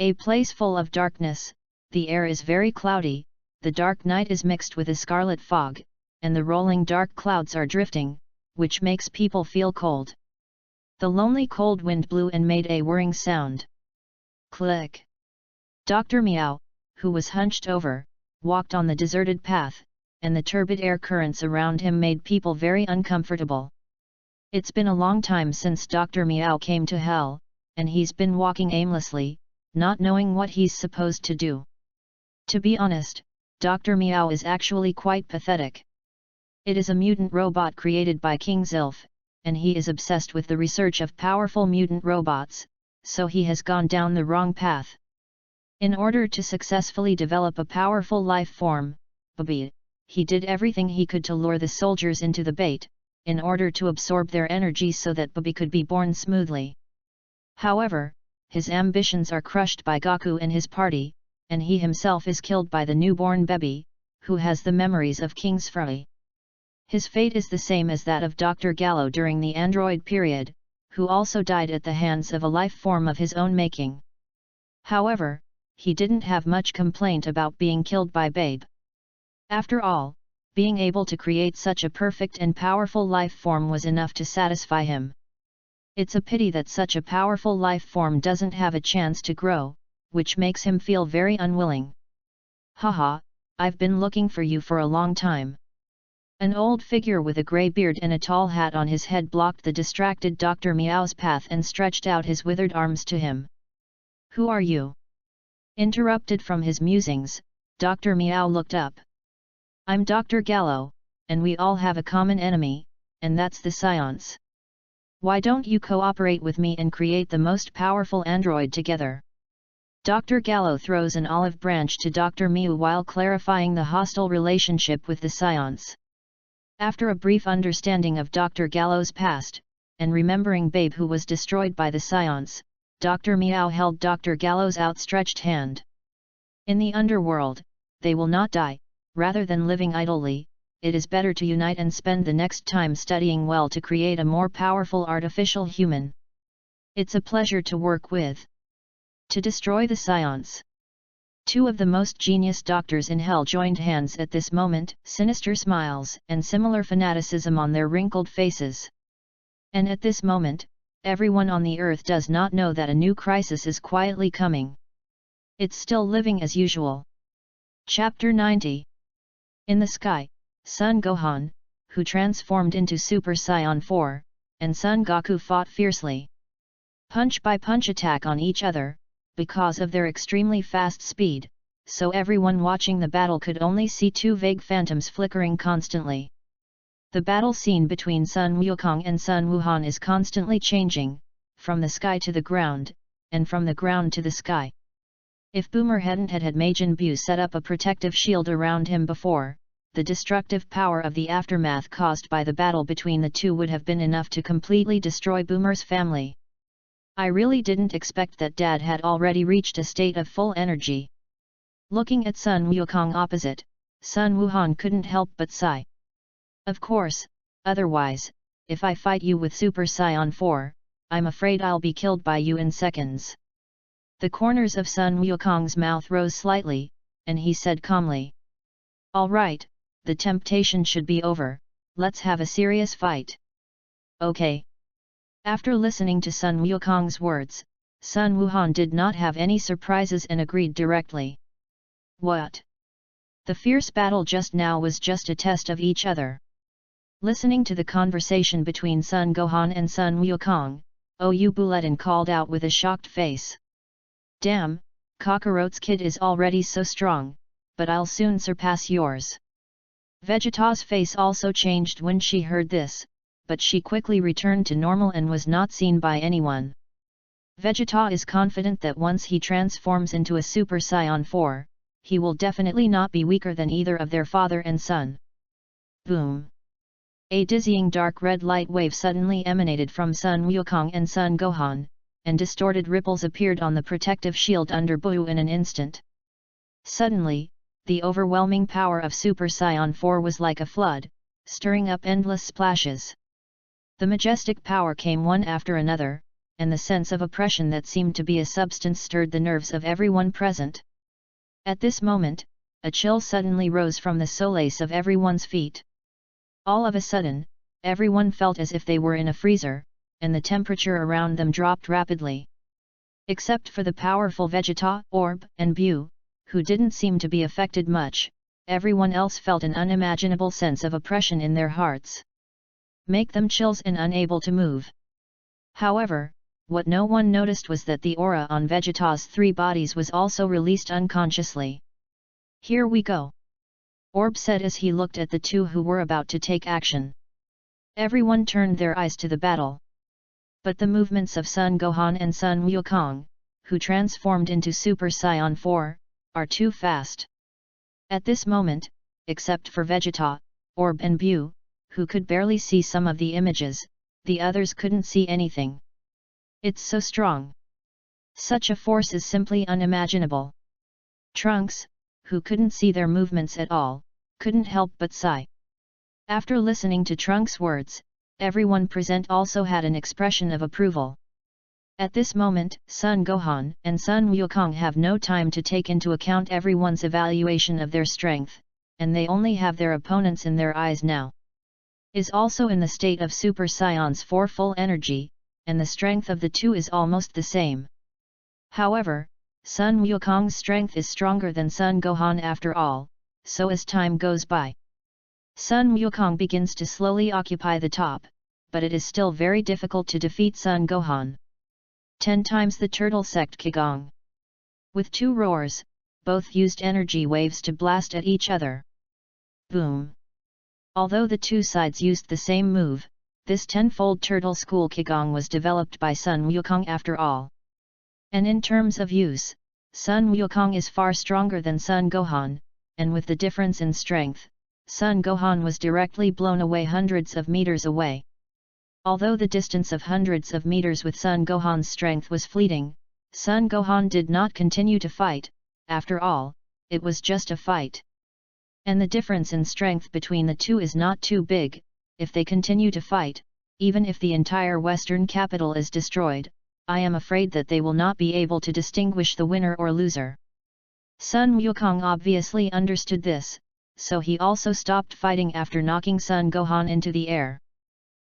A place full of darkness, the air is very cloudy, the dark night is mixed with a scarlet fog, and the rolling dark clouds are drifting, which makes people feel cold. The lonely cold wind blew and made a whirring sound. Click. Dr. Meow, who was hunched over, walked on the deserted path, and the turbid air currents around him made people very uncomfortable. It's been a long time since Dr. Meow came to Hell, and he's been walking aimlessly, not knowing what he's supposed to do. To be honest, Dr. Meow is actually quite pathetic. It is a mutant robot created by King Zilf, and he is obsessed with the research of powerful mutant robots, so he has gone down the wrong path. In order to successfully develop a powerful life form, Bobby, he did everything he could to lure the soldiers into the bait, in order to absorb their energy so that Bobby could be born smoothly. However, his ambitions are crushed by Goku and his party, and he himself is killed by the newborn baby, who has the memories of King's Fury. His fate is the same as that of Dr. Gallo during the android period, who also died at the hands of a life form of his own making. However, he didn't have much complaint about being killed by Babe. After all, being able to create such a perfect and powerful life form was enough to satisfy him. It's a pity that such a powerful life form doesn't have a chance to grow, which makes him feel very unwilling. Haha, I've been looking for you for a long time. An old figure with a grey beard and a tall hat on his head blocked the distracted Dr. Meow's path and stretched out his withered arms to him. Who are you? Interrupted from his musings, Dr. Meow looked up. I'm Dr. Gallo, and we all have a common enemy, and that's the Scions. Why don't you cooperate with me and create the most powerful android together? Dr. Gallo throws an olive branch to Dr. Mew while clarifying the hostile relationship with the Scions. After a brief understanding of Dr. Gallo's past, and remembering Babe who was destroyed by the Scions, Dr. Meow held Dr. Gallo's outstretched hand. In the underworld, they will not die, rather than living idly, it is better to unite and spend the next time studying well to create a more powerful artificial human. It's a pleasure to work with. To destroy the Scions. Two of the most genius doctors in hell joined hands at this moment, sinister smiles and similar fanaticism on their wrinkled faces. And at this moment, everyone on the earth does not know that a new crisis is quietly coming. It's still living as usual. Chapter 90. In the sky, Son Gohan, who transformed into Super Saiyan 4, and Son Goku fought fiercely. Punch by punch attack on each other, because of their extremely fast speed, so everyone watching the battle could only see two vague phantoms flickering constantly. The battle scene between Sun Wukong and Sun Wuhan is constantly changing, from the sky to the ground, and from the ground to the sky. If Boomer hadn't had Majin Buu set up a protective shield around him before, the destructive power of the aftermath caused by the battle between the two would have been enough to completely destroy Boomer's family. I really didn't expect that Dad had already reached a state of full energy. Looking at Sun Wukong opposite, Sun Wuhan couldn't help but sigh. Of course, otherwise, if I fight you with Super Saiyan 4, I'm afraid I'll be killed by you in seconds. The corners of Sun Wukong's mouth rose slightly, and he said calmly. All right, the temptation should be over, let's have a serious fight. Okay. After listening to Sun Wukong's words, Sun Wuhan did not have any surprises and agreed directly. What? The fierce battle just now was just a test of each other. Listening to the conversation between Sun Gohan and Sun Wukong, Ou Buletin called out with a shocked face. Damn, Kakarote's kid is already so strong, but I'll soon surpass yours. Vegeta's face also changed when she heard this, but she quickly returned to normal and was not seen by anyone. Vegeta is confident that once he transforms into a Super Saiyan 4, he will definitely not be weaker than either of their father and son. Boom! A dizzying dark red light wave suddenly emanated from Sun Wukong and Sun Gohan, and distorted ripples appeared on the protective shield under Buu in an instant. Suddenly, the overwhelming power of Super Saiyan 4 was like a flood, stirring up endless splashes. The majestic power came one after another, and the sense of oppression that seemed to be a substance stirred the nerves of everyone present. At this moment, a chill suddenly rose from the soles of everyone's feet. All of a sudden, everyone felt as if they were in a freezer, and the temperature around them dropped rapidly. Except for the powerful Vegeta, Orb, and Buu, who didn't seem to be affected much, everyone else felt an unimaginable sense of oppression in their hearts. Make them chills and unable to move. However, what no one noticed was that the aura on Vegeta's three bodies was also released unconsciously. Here we go. Orb said as he looked at the two who were about to take action. Everyone turned their eyes to the battle. But the movements of Sun Gohan and Sun Wukong, who transformed into Super Saiyan 4, are too fast. At this moment, except for Vegeta, Orb and Buu, who could barely see some of the images, the others couldn't see anything. It's so strong. Such a force is simply unimaginable. Trunks, who couldn't see their movements at all, couldn't help but sigh. After listening to Trunks' words, everyone present also had an expression of approval. At this moment, Sun Gohan and Sun Wukong have no time to take into account everyone's evaluation of their strength, and they only have their opponents in their eyes now. Is also in the state of Super Saiyans 4 full energy, and the strength of the two is almost the same. However, Sun Wukong's strength is stronger than Sun Gohan after all, so as time goes by, Sun Wukong begins to slowly occupy the top, but it is still very difficult to defeat Sun Gohan. 10 times the Turtle Sect Qigong. With two roars, both used energy waves to blast at each other. Boom! Although the two sides used the same move, this tenfold Turtle School Qigong was developed by Sun Wukong after all. And in terms of use, Sun Wukong is far stronger than Sun Gohan, and with the difference in strength, Sun Gohan was directly blown away hundreds of meters away. Although the distance of hundreds of meters with Sun Gohan's strength was fleeting, Sun Gohan did not continue to fight. After all, it was just a fight. And the difference in strength between the two is not too big. If they continue to fight, even if the entire western capital is destroyed, I am afraid that they will not be able to distinguish the winner or loser. Sun Wukong obviously understood this, so he also stopped fighting after knocking Sun Gohan into the air.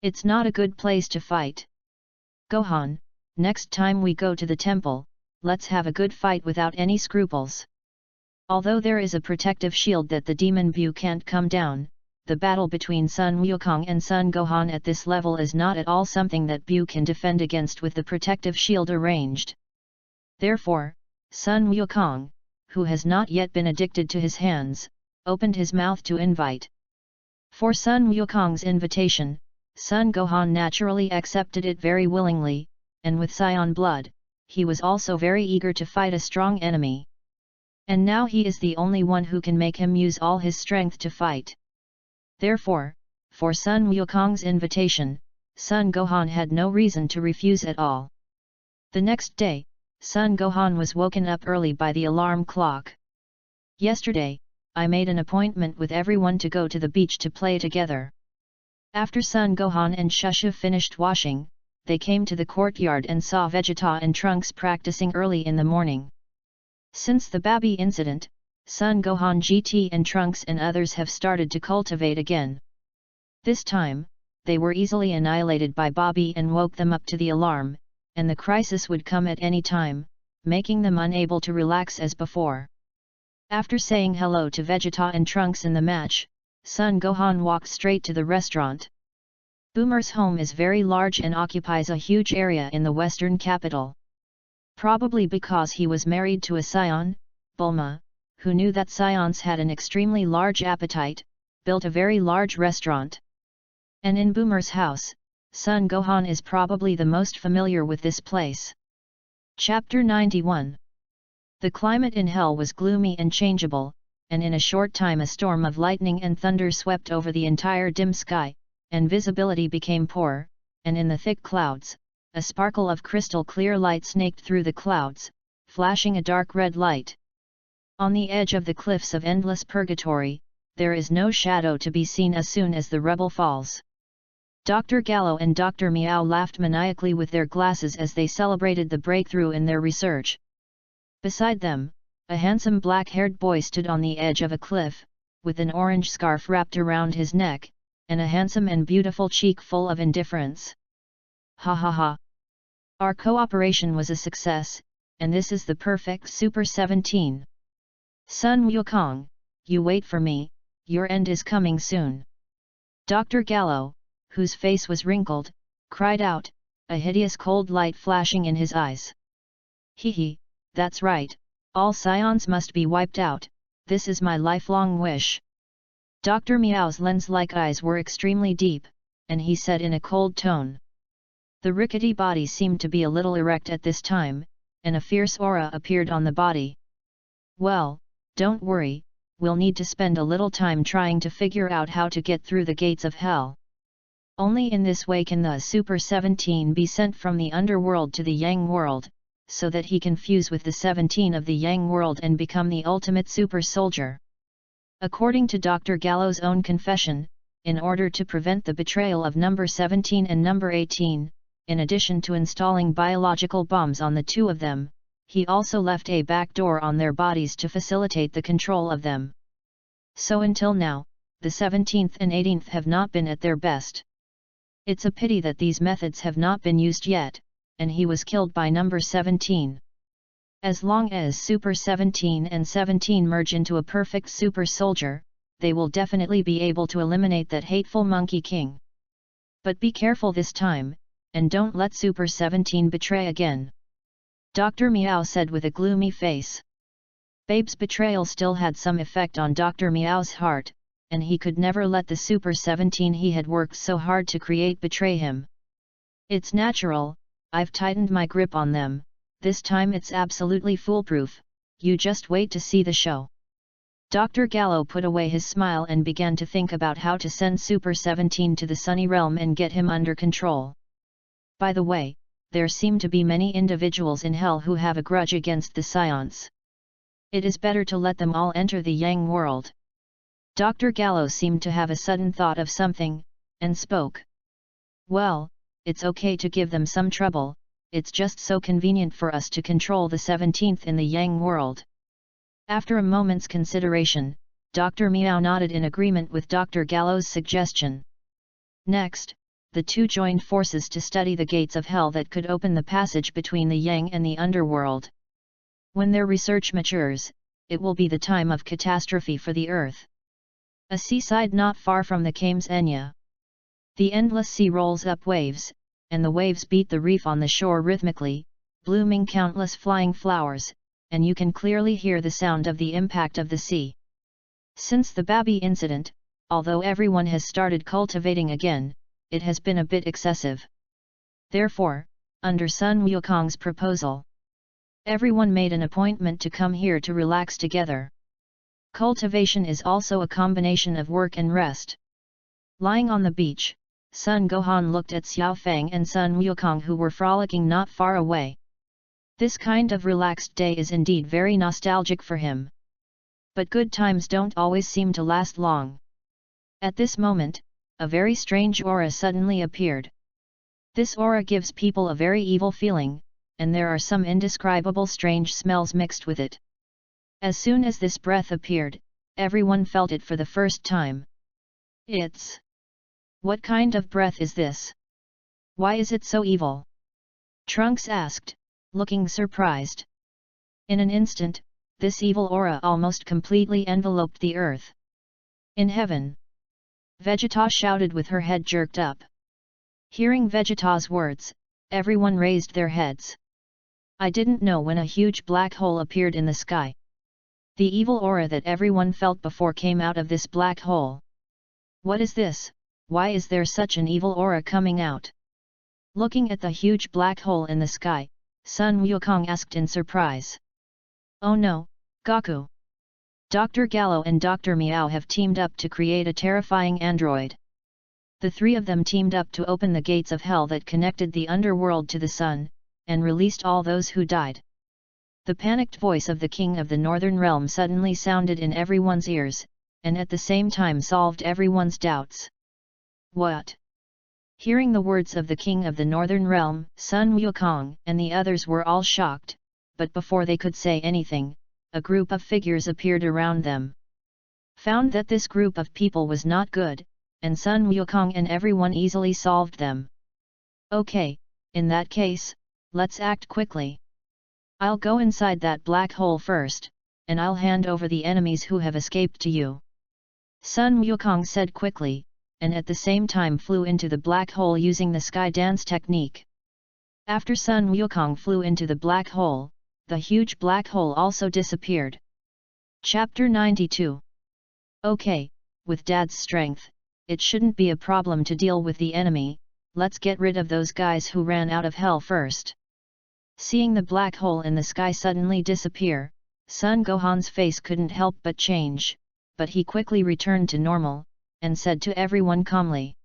It's not a good place to fight. Gohan, next time we go to the temple, let's have a good fight without any scruples. Although there is a protective shield that the demon Bu can't come down, the battle between Sun Wukong and Sun Gohan at this level is not at all something that Bu can defend against with the protective shield arranged. Therefore, Sun Wukong, who has not yet been addicted to his hands, opened his mouth to invite. For Sun Wukong's invitation, Sun Gohan naturally accepted it very willingly, and with Saiyan blood, he was also very eager to fight a strong enemy. And now he is the only one who can make him use all his strength to fight. Therefore, for Sun Wukong's invitation, Sun Gohan had no reason to refuse at all. The next day, Sun Gohan was woken up early by the alarm clock. Yesterday, I made an appointment with everyone to go to the beach to play together. After Sun Gohan and Shushu finished washing, they came to the courtyard and saw Vegeta and Trunks practicing early in the morning. Since the Babi incident, Sun Gohan GT and Trunks and others have started to cultivate again. This time, they were easily annihilated by Babi and woke them up to the alarm, and the crisis would come at any time, making them unable to relax as before. After saying hello to Vegeta and Trunks in the match, Sun Gohan walked straight to the restaurant. Boomer's home is very large and occupies a huge area in the western capital. Probably because he was married to a Saiyan, Bulma, who knew that Saiyans had an extremely large appetite, built a very large restaurant. And in Boomer's house, Sun Gohan is probably the most familiar with this place. Chapter 91. The climate in Hell was gloomy and changeable, and in a short time a storm of lightning and thunder swept over the entire dim sky, and visibility became poor, and in the thick clouds, a sparkle of crystal clear light snaked through the clouds, flashing a dark red light. On the edge of the cliffs of endless purgatory, there is no shadow to be seen as soon as the rebel falls. Dr. Gallo and Dr. Meow laughed maniacally with their glasses as they celebrated the breakthrough in their research. Beside them, a handsome black-haired boy stood on the edge of a cliff, with an orange scarf wrapped around his neck, and a handsome and beautiful cheek full of indifference. Ha ha ha! Our cooperation was a success, and this is the perfect Super 17. Sun Wukong, you wait for me, your end is coming soon. Dr. Gallo, whose face was wrinkled, cried out, a hideous cold light flashing in his eyes. Hee, that's right, all Saiyans must be wiped out, this is my lifelong wish. Dr. Meow's lens-like eyes were extremely deep, and he said in a cold tone. The rickety body seemed to be a little erect at this time, and a fierce aura appeared on the body. Well, don't worry, we'll need to spend a little time trying to figure out how to get through the gates of hell. Only in this way can the Super 17 be sent from the underworld to the Yang world, so that he can fuse with the 17 of the Yang world and become the ultimate super soldier. According to Dr. Gallo's own confession, in order to prevent the betrayal of number 17 and number 18, in addition to installing biological bombs on the two of them, he also left a back door on their bodies to facilitate the control of them. So until now, the 17th and 18th have not been at their best. It's a pity that these methods have not been used yet, and he was killed by number 17. As long as Super 17 and 17 merge into a perfect super soldier, they will definitely be able to eliminate that hateful Monkey King. But be careful this time, and don't let Super 17 betray again. Dr. Meow said with a gloomy face. Babe's betrayal still had some effect on Dr. Meow's heart, and he could never let the Super 17 he had worked so hard to create betray him. It's natural, I've tightened my grip on them, this time it's absolutely foolproof, you just wait to see the show. Dr. Gallo put away his smile and began to think about how to send Super 17 to the Sunny Realm and get him under control. By the way, there seem to be many individuals in Hell who have a grudge against the Saiyans. It is better to let them all enter the Yang world. Dr. Gallo seemed to have a sudden thought of something, and spoke. Well, it's okay to give them some trouble, it's just so convenient for us to control the 17th in the Yang world. After a moment's consideration, Dr. Meow nodded in agreement with Dr. Gallo's suggestion. Next, the two joined forces to study the gates of hell that could open the passage between the Yang and the underworld. When their research matures, it will be the time of catastrophe for the earth. A seaside not far from the Kames Enya. The endless sea rolls up waves, and the waves beat the reef on the shore rhythmically, blooming countless flying flowers, and you can clearly hear the sound of the impact of the sea. Since the Babi incident, although everyone has started cultivating again, it has been a bit excessive. Therefore, under Sun Wukong's proposal, everyone made an appointment to come here to relax together. Cultivation is also a combination of work and rest. Lying on the beach, Sun Gohan looked at Xiao Fang and Sun Wukong who were frolicking not far away. This kind of relaxed day is indeed very nostalgic for him. But good times don't always seem to last long. At this moment, a very strange aura suddenly appeared. This aura gives people a very evil feeling, and there are some indescribable strange smells mixed with it. As soon as this breath appeared, everyone felt it for the first time. It's... What kind of breath is this? Why is it so evil? Trunks asked, looking surprised. In an instant, this evil aura almost completely enveloped the earth. In heaven, Vegeta shouted with her head jerked up. Hearing Vegeta's words, everyone raised their heads. I didn't know when a huge black hole appeared in the sky. The evil aura that everyone felt before came out of this black hole. What is this? Why is there such an evil aura coming out? Looking at the huge black hole in the sky, Sun Wukong asked in surprise. Oh no, Goku! Dr. Gallo and Dr. Meow have teamed up to create a terrifying android. The three of them teamed up to open the gates of hell that connected the underworld to the sun, and released all those who died. The panicked voice of the King of the Northern Realm suddenly sounded in everyone's ears, and at the same time solved everyone's doubts. What? Hearing the words of the King of the Northern Realm, Sun Wukong and the others were all shocked, but before they could say anything, a group of figures appeared around them. Found that this group of people was not good, and Sun Wukong and everyone easily solved them. Okay, in that case, let's act quickly. I'll go inside that black hole first, and I'll hand over the enemies who have escaped to you. Sun Wukong said quickly, and at the same time flew into the black hole using the sky dance technique. After Sun Wukong flew into the black hole, the huge black hole also disappeared. Chapter 92. Okay, with Dad's strength, it shouldn't be a problem to deal with the enemy. Let's get rid of those guys who ran out of hell first. Seeing the black hole in the sky suddenly disappear, Sun Gohan's face couldn't help but change, but he quickly returned to normal, and said to everyone calmly.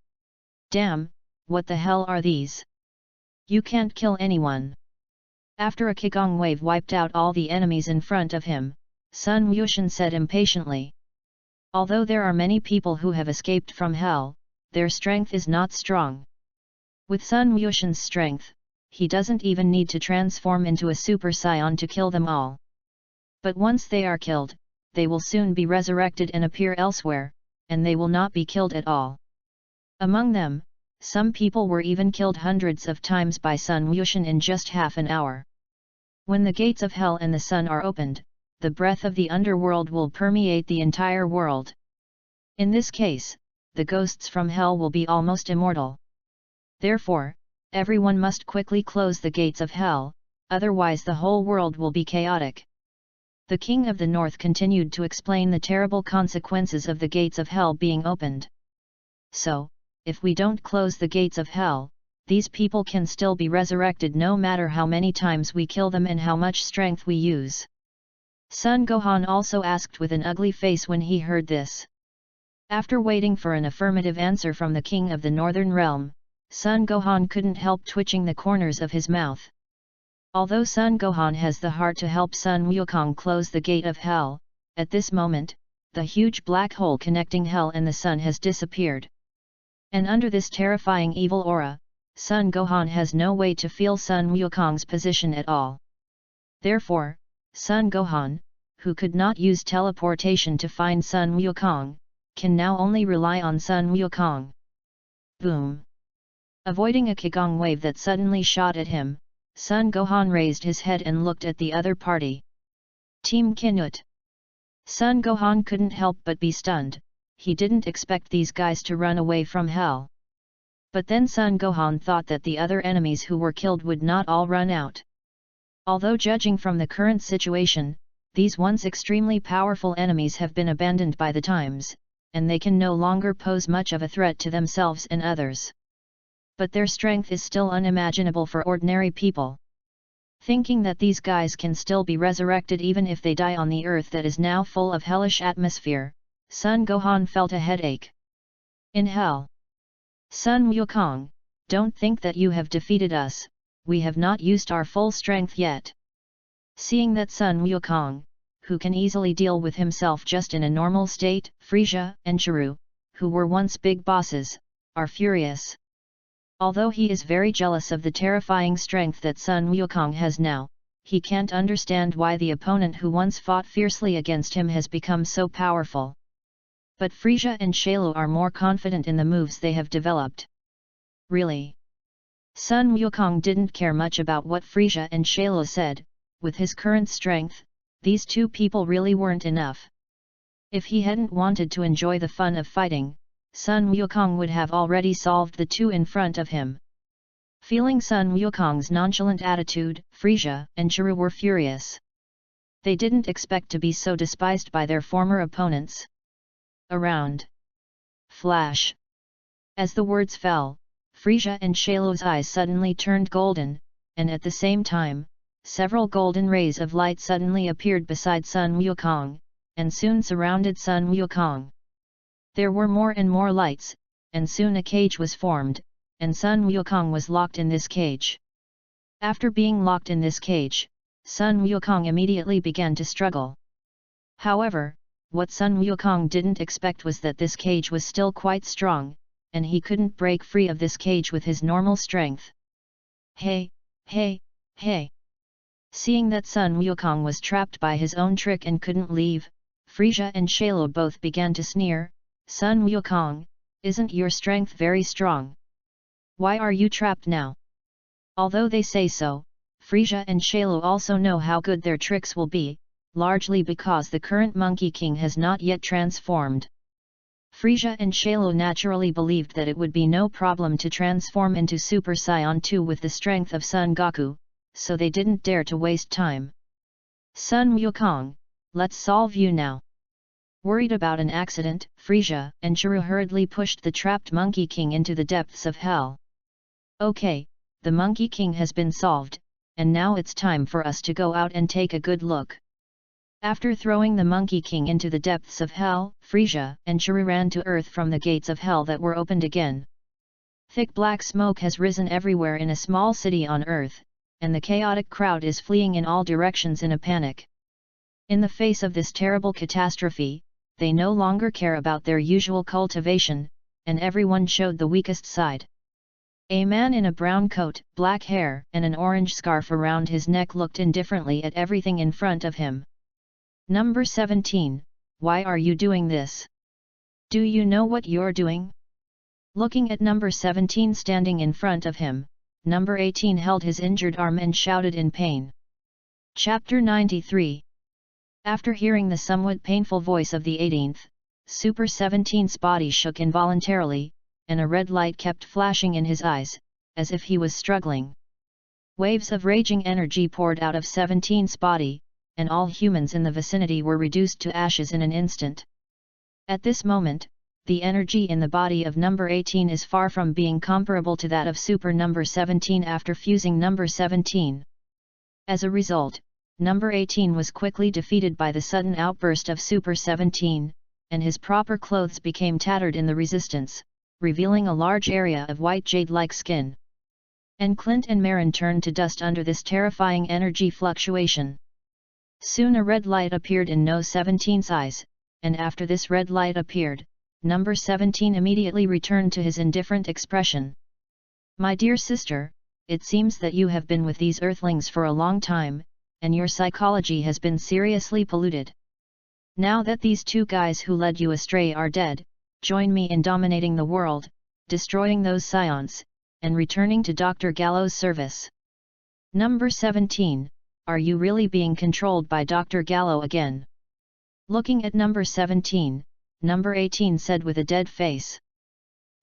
Damn, what the hell are these? You can't kill anyone. After a Qigong wave wiped out all the enemies in front of him, Sun Wushan said impatiently. Although there are many people who have escaped from hell, their strength is not strong. With Sun Wushan's strength, he doesn't even need to transform into a Super Saiyan to kill them all. But once they are killed, they will soon be resurrected and appear elsewhere, and they will not be killed at all. Among them, some people were even killed hundreds of times by Sun Wushan in just half an hour. When the gates of hell and the sun are opened, the breath of the underworld will permeate the entire world. In this case, the ghosts from hell will be almost immortal. Therefore, everyone must quickly close the gates of hell, otherwise the whole world will be chaotic. The King of the North continued to explain the terrible consequences of the gates of hell being opened. So, if we don't close the gates of hell, these people can still be resurrected no matter how many times we kill them and how much strength we use. Sun Gohan also asked with an ugly face when he heard this. After waiting for an affirmative answer from the King of the Northern Realm, Sun Gohan couldn't help twitching the corners of his mouth. Although Sun Gohan has the heart to help Sun Wukong close the gate of hell, at this moment, the huge black hole connecting hell and the sun has disappeared. And under this terrifying evil aura, Sun Gohan has no way to feel Sun Wukong's position at all. Therefore, Sun Gohan, who could not use teleportation to find Sun Wukong, can now only rely on Sun Wukong. Boom! Avoiding a Qigong wave that suddenly shot at him, Sun Gohan raised his head and looked at the other party. Team Kinut. Sun Gohan couldn't help but be stunned. He didn't expect these guys to run away from hell. But then Sun Gohan thought that the other enemies who were killed would not all run out. Although judging from the current situation, these once extremely powerful enemies have been abandoned by the times, and they can no longer pose much of a threat to themselves and others. But their strength is still unimaginable for ordinary people. Thinking that these guys can still be resurrected even if they die on the earth that is now full of hellish atmosphere, Sun Gohan felt a headache. In hell! Sun Wukong, don't think that you have defeated us, we have not used our full strength yet. Seeing that Sun Wukong, who can easily deal with himself just in a normal state, Frieza and Chiru, who were once big bosses, are furious. Although he is very jealous of the terrifying strength that Sun Wukong has now, he can't understand why the opponent who once fought fiercely against him has become so powerful. But Frieza and Shailu are more confident in the moves they have developed. Really? Sun Wukong didn't care much about what Frieza and Shailu said. With his current strength, these two people really weren't enough. If he hadn't wanted to enjoy the fun of fighting, Sun Wukong would have already solved the two in front of him. Feeling Sun Wukong's nonchalant attitude, Frieza and Chiru were furious. They didn't expect to be so despised by their former opponents. Around. Flash. As the words fell, Frieza and Shailu's eyes suddenly turned golden, and at the same time, several golden rays of light suddenly appeared beside Sun Wukong, and soon surrounded Sun Wukong. There were more and more lights, and soon a cage was formed, and Sun Wukong was locked in this cage. After being locked in this cage, Sun Wukong immediately began to struggle. However, what Sun Wukong didn't expect was that this cage was still quite strong, and he couldn't break free of this cage with his normal strength. Hey, hey, hey! Seeing that Sun Wukong was trapped by his own trick and couldn't leave, Frieza and Shailu both began to sneer. Sun Wukong, isn't your strength very strong? Why are you trapped now? Although they say so, Frieza and Shailu also know how good their tricks will be, largely because the current Monkey King has not yet transformed. Frieza and Shailu naturally believed that it would be no problem to transform into Super Saiyan 2 with the strength of Son Goku, so they didn't dare to waste time. Sun Wukong, let's solve you now. Worried about an accident, Frieza and Chiru hurriedly pushed the trapped Monkey King into the depths of hell. Okay, the Monkey King has been solved, and now it's time for us to go out and take a good look. After throwing the Monkey King into the depths of hell, Frieza and Chiru ran to earth from the gates of hell that were opened again. Thick black smoke has risen everywhere in a small city on earth, and the chaotic crowd is fleeing in all directions in a panic. In the face of this terrible catastrophe, they no longer care about their usual cultivation, and everyone showed the weakest side. A man in a brown coat, black hair, and an orange scarf around his neck looked indifferently at everything in front of him. Number 17, why are you doing this? Do you know what you're doing? Looking at number 17 standing in front of him, number 18 held his injured arm and shouted in pain. Chapter 93. After hearing the somewhat painful voice of the 18th, Super 17's body shook involuntarily, and a red light kept flashing in his eyes, as if he was struggling. Waves of raging energy poured out of 17's body, and all humans in the vicinity were reduced to ashes in an instant. At this moment, the energy in the body of number 18 is far from being comparable to that of Super number 17 after fusing number 17. As a result, number 18 was quickly defeated by the sudden outburst of Super 17, and his proper clothes became tattered in the resistance, revealing a large area of white jade-like skin. And Clint and Marin turned to dust under this terrifying energy fluctuation. Soon a red light appeared in No 17's eyes, and after this red light appeared, number 17 immediately returned to his indifferent expression. My dear sister, it seems that you have been with these earthlings for a long time, and your psychology has been seriously polluted. Now that these two guys who led you astray are dead, join me in dominating the world, destroying those scions, and returning to Dr. Gallo's service. Number 17, are you really being controlled by Dr. Gallo again? Looking at number 17, number 18 said with a dead face.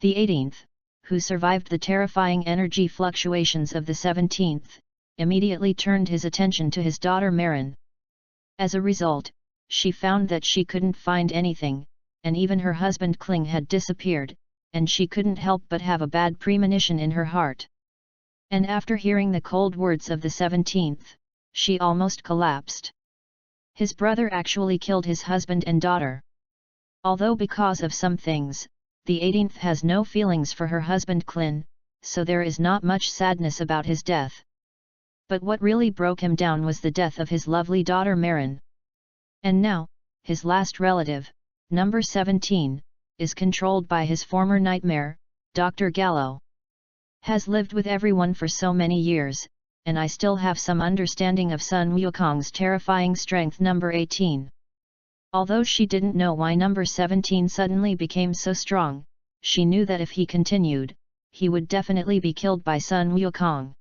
The 18th, who survived the terrifying energy fluctuations of the 17th, immediately turned his attention to his daughter Marin. As a result, she found that she couldn't find anything, and even her husband Kling had disappeared, and she couldn't help but have a bad premonition in her heart. And after hearing the cold words of the 17th, she almost collapsed. His brother actually killed his husband and daughter. Although because of some things, the 18th has no feelings for her husband Kling, so there is not much sadness about his death. But what really broke him down was the death of his lovely daughter Marin. And now, his last relative, number 17, is controlled by his former nightmare, Dr. Gallo. Has lived with everyone for so many years, and I still have some understanding of Sun Wukong's terrifying strength. Number 18. Although she didn't know why number 17 suddenly became so strong, she knew that if he continued, he would definitely be killed by Sun Wukong.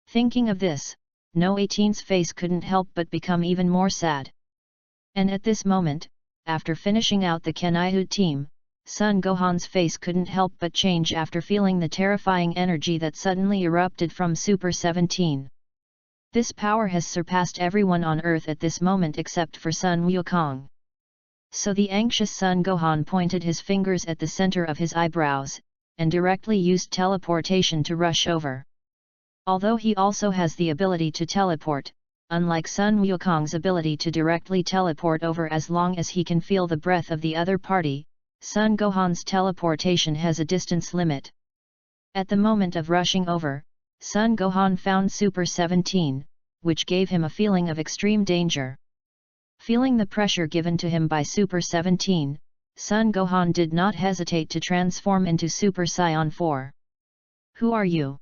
Thinking of this, No 18's face couldn't help but become even more sad. And at this moment, after finishing out the Kenaihu team, Sun Gohan's face couldn't help but change after feeling the terrifying energy that suddenly erupted from Super 17. This power has surpassed everyone on Earth at this moment except for Sun Wukong. So the anxious Sun Gohan pointed his fingers at the center of his eyebrows, and directly used teleportation to rush over. Although he also has the ability to teleport, unlike Sun Wukong's ability to directly teleport over as long as he can feel the breath of the other party, Sun Gohan's teleportation has a distance limit. At the moment of rushing over, Sun Gohan found Super 17, which gave him a feeling of extreme danger. Feeling the pressure given to him by Super 17, Sun Gohan did not hesitate to transform into Super Saiyan 4. Who are you?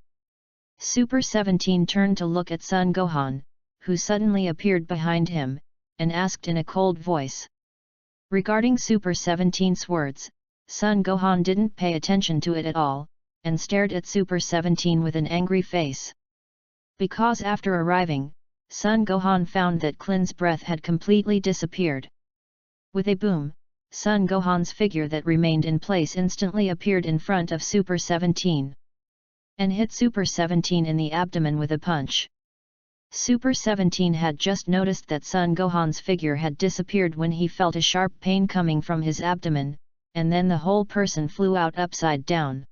Super 17 turned to look at Sun Gohan, who suddenly appeared behind him, and asked in a cold voice. Regarding Super 17's words, Sun Gohan didn't pay attention to it at all, and stared at Super 17 with an angry face. Because after arriving, Sun Gohan found that Kling's breath had completely disappeared. With a boom, Sun Gohan's figure that remained in place instantly appeared in front of Super 17. And hit Super 17 in the abdomen with a punch. Super 17 had just noticed that Sun Gohan's figure had disappeared when he felt a sharp pain coming from his abdomen, and then the whole person flew out upside down.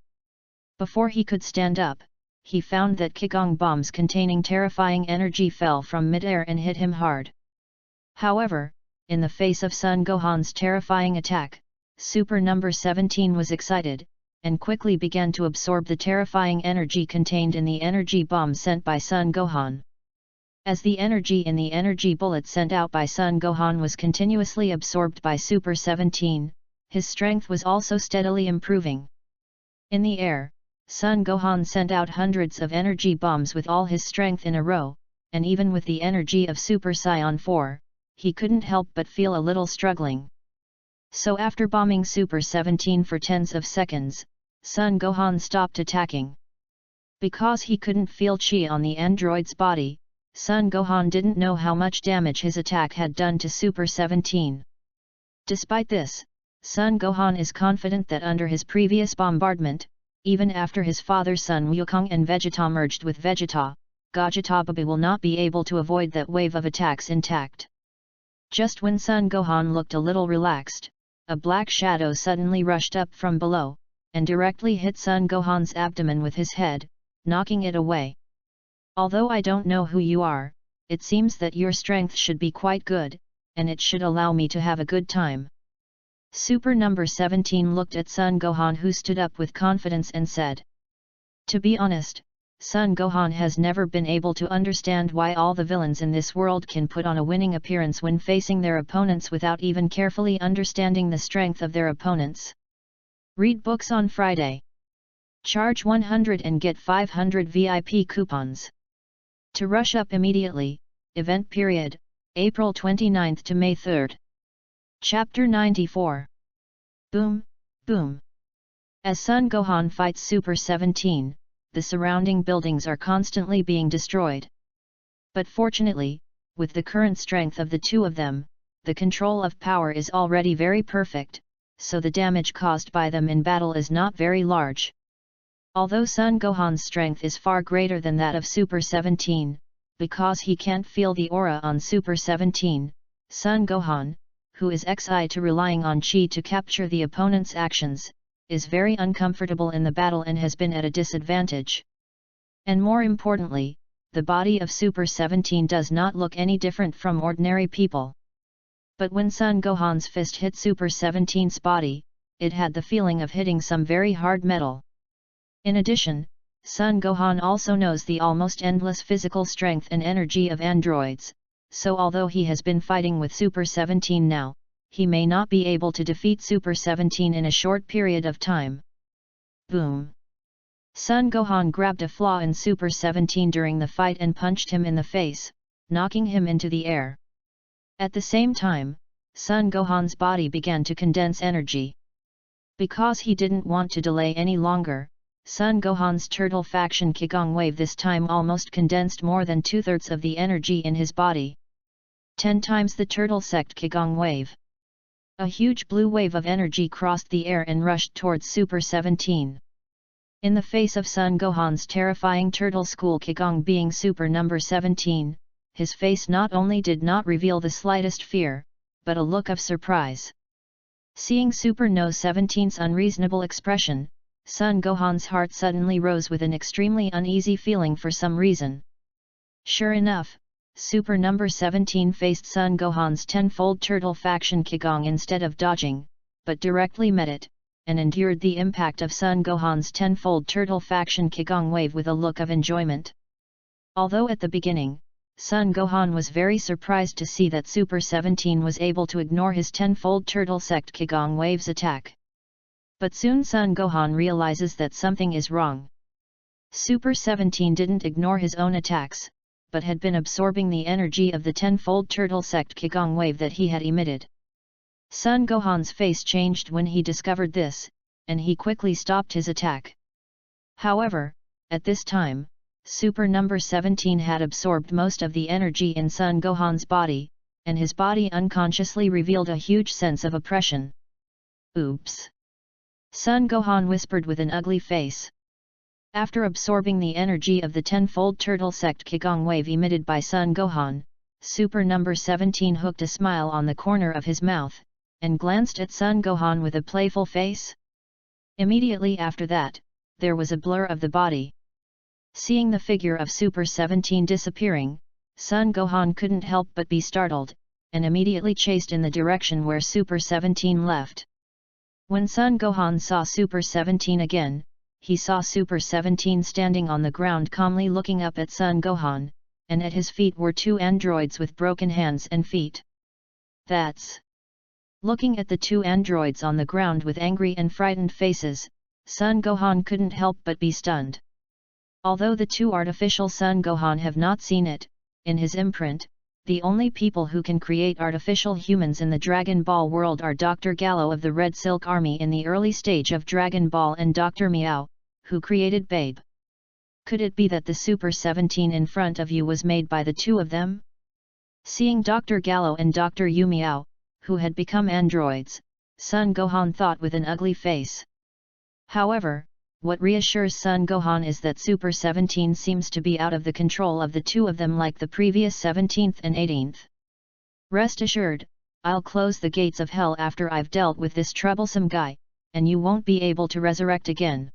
Before he could stand up, he found that Qigong bombs containing terrifying energy fell from midair and hit him hard. However, in the face of Sun Gohan's terrifying attack, Super number 17 was excited, and quickly began to absorb the terrifying energy contained in the energy bomb sent by Sun Gohan. As the energy in the energy bullet sent out by Sun Gohan was continuously absorbed by Super 17, his strength was also steadily improving. In the air, Sun Gohan sent out hundreds of energy bombs with all his strength in a row, and even with the energy of Super Saiyan 4, he couldn't help but feel a little struggling. So after bombing Super 17 for tens of seconds, Sun Gohan stopped attacking. Because he couldn't feel chi on the android's body, Sun Gohan didn't know how much damage his attack had done to Super 17. Despite this, Sun Gohan is confident that under his previous bombardment, even after his father Sun Wukong and Vegeta merged with Vegeta, Gogeta Baby will not be able to avoid that wave of attacks intact. Just when Sun Gohan looked a little relaxed, a black shadow suddenly rushed up from below, and directly hit Sun Gohan's abdomen with his head, knocking it away. Although I don't know who you are, it seems that your strength should be quite good, and it should allow me to have a good time. Super number 17 looked at Sun Gohan, who stood up with confidence and said. To be honest, Sun Gohan has never been able to understand why all the villains in this world can put on a winning appearance when facing their opponents without even carefully understanding the strength of their opponents. Read books on Friday. Charge 100 and get 500 VIP coupons. To rush up immediately, Event period, April 29 to May 3. Chapter 94. Boom, boom. As Son Gohan fights Super 17, the surrounding buildings are constantly being destroyed. But fortunately, with the current strength of the two of them, the control of power is already very perfect, so the damage caused by them in battle is not very large. Although Son Gohan's strength is far greater than that of Super 17, because he can't feel the aura on Super 17, Son Gohan, who is XI to relying on Chi to capture the opponent's actions, is very uncomfortable in the battle and has been at a disadvantage. And more importantly, the body of Super 17 does not look any different from ordinary people. But when Son Gohan's fist hit Super 17's body, it had the feeling of hitting some very hard metal. In addition, Son Gohan also knows the almost endless physical strength and energy of androids, so although he has been fighting with Super 17 now, he may not be able to defeat Super 17 in a short period of time. Boom! Son Gohan grabbed a flaw in Super 17 during the fight and punched him in the face, knocking him into the air. At the same time, Son Gohan's body began to condense energy. Because he didn't want to delay any longer, Son Gohan's turtle faction Qigong wave this time almost condensed more than 2/3 of the energy in his body. 10 times the turtle sect Qigong wave. A huge blue wave of energy crossed the air and rushed towards Super 17. In the face of Son Gohan's terrifying turtle school Qigong being Super number 17, his face not only did not reveal the slightest fear, but a look of surprise. Seeing Super No 17's unreasonable expression, Son Gohan's heart suddenly rose with an extremely uneasy feeling for some reason. Sure enough, Super number 17 faced Son Gohan's tenfold turtle faction Qigong instead of dodging, but directly met it, and endured the impact of Son Gohan's tenfold turtle faction Qigong wave with a look of enjoyment. Although at the beginning, Son Gohan was very surprised to see that Super 17 was able to ignore his tenfold turtle sect Qigong wave's attack. But soon Son Gohan realizes that something is wrong. Super 17 didn't ignore his own attacks, but had been absorbing the energy of the tenfold turtle sect Qigong wave that he had emitted. Son Gohan's face changed when he discovered this, and he quickly stopped his attack. However, at this time, Super number 17 had absorbed most of the energy in Son Gohan's body, and his body unconsciously revealed a huge sense of oppression. Oops! Son Gohan whispered with an ugly face. After absorbing the energy of the tenfold turtle sect Qigong wave emitted by Son Gohan, Super number 17 hooked a smile on the corner of his mouth, and glanced at Son Gohan with a playful face. Immediately after that, there was a blur of the body. Seeing the figure of Super 17 disappearing, Son Gohan couldn't help but be startled, and immediately chased in the direction where Super 17 left. When Son Gohan saw Super 17 again, he saw Super 17 standing on the ground calmly looking up at Son Gohan, and at his feet were 2 androids with broken hands and feet. That's... Looking at the 2 androids on the ground with angry and frightened faces, Son Gohan couldn't help but be stunned. Although the 2 artificial Son Gohan have not seen it, in his imprint, the only people who can create artificial humans in the Dragon Ball world are Dr. Gallo of the Red Silk Army in the early stage of Dragon Ball and Dr. Meow, who created Babe. Could it be that the Super 17 in front of you was made by the 2 of them? Seeing Dr. Gallo and Dr. Yu Meow, who had become androids, Son Gohan thought with an ugly face. However, what reassures Son Gohan is that Super 17 seems to be out of the control of the 2 of them like the previous 17th and 18th. Rest assured, I'll close the gates of hell after I've dealt with this troublesome guy, and you won't be able to resurrect again.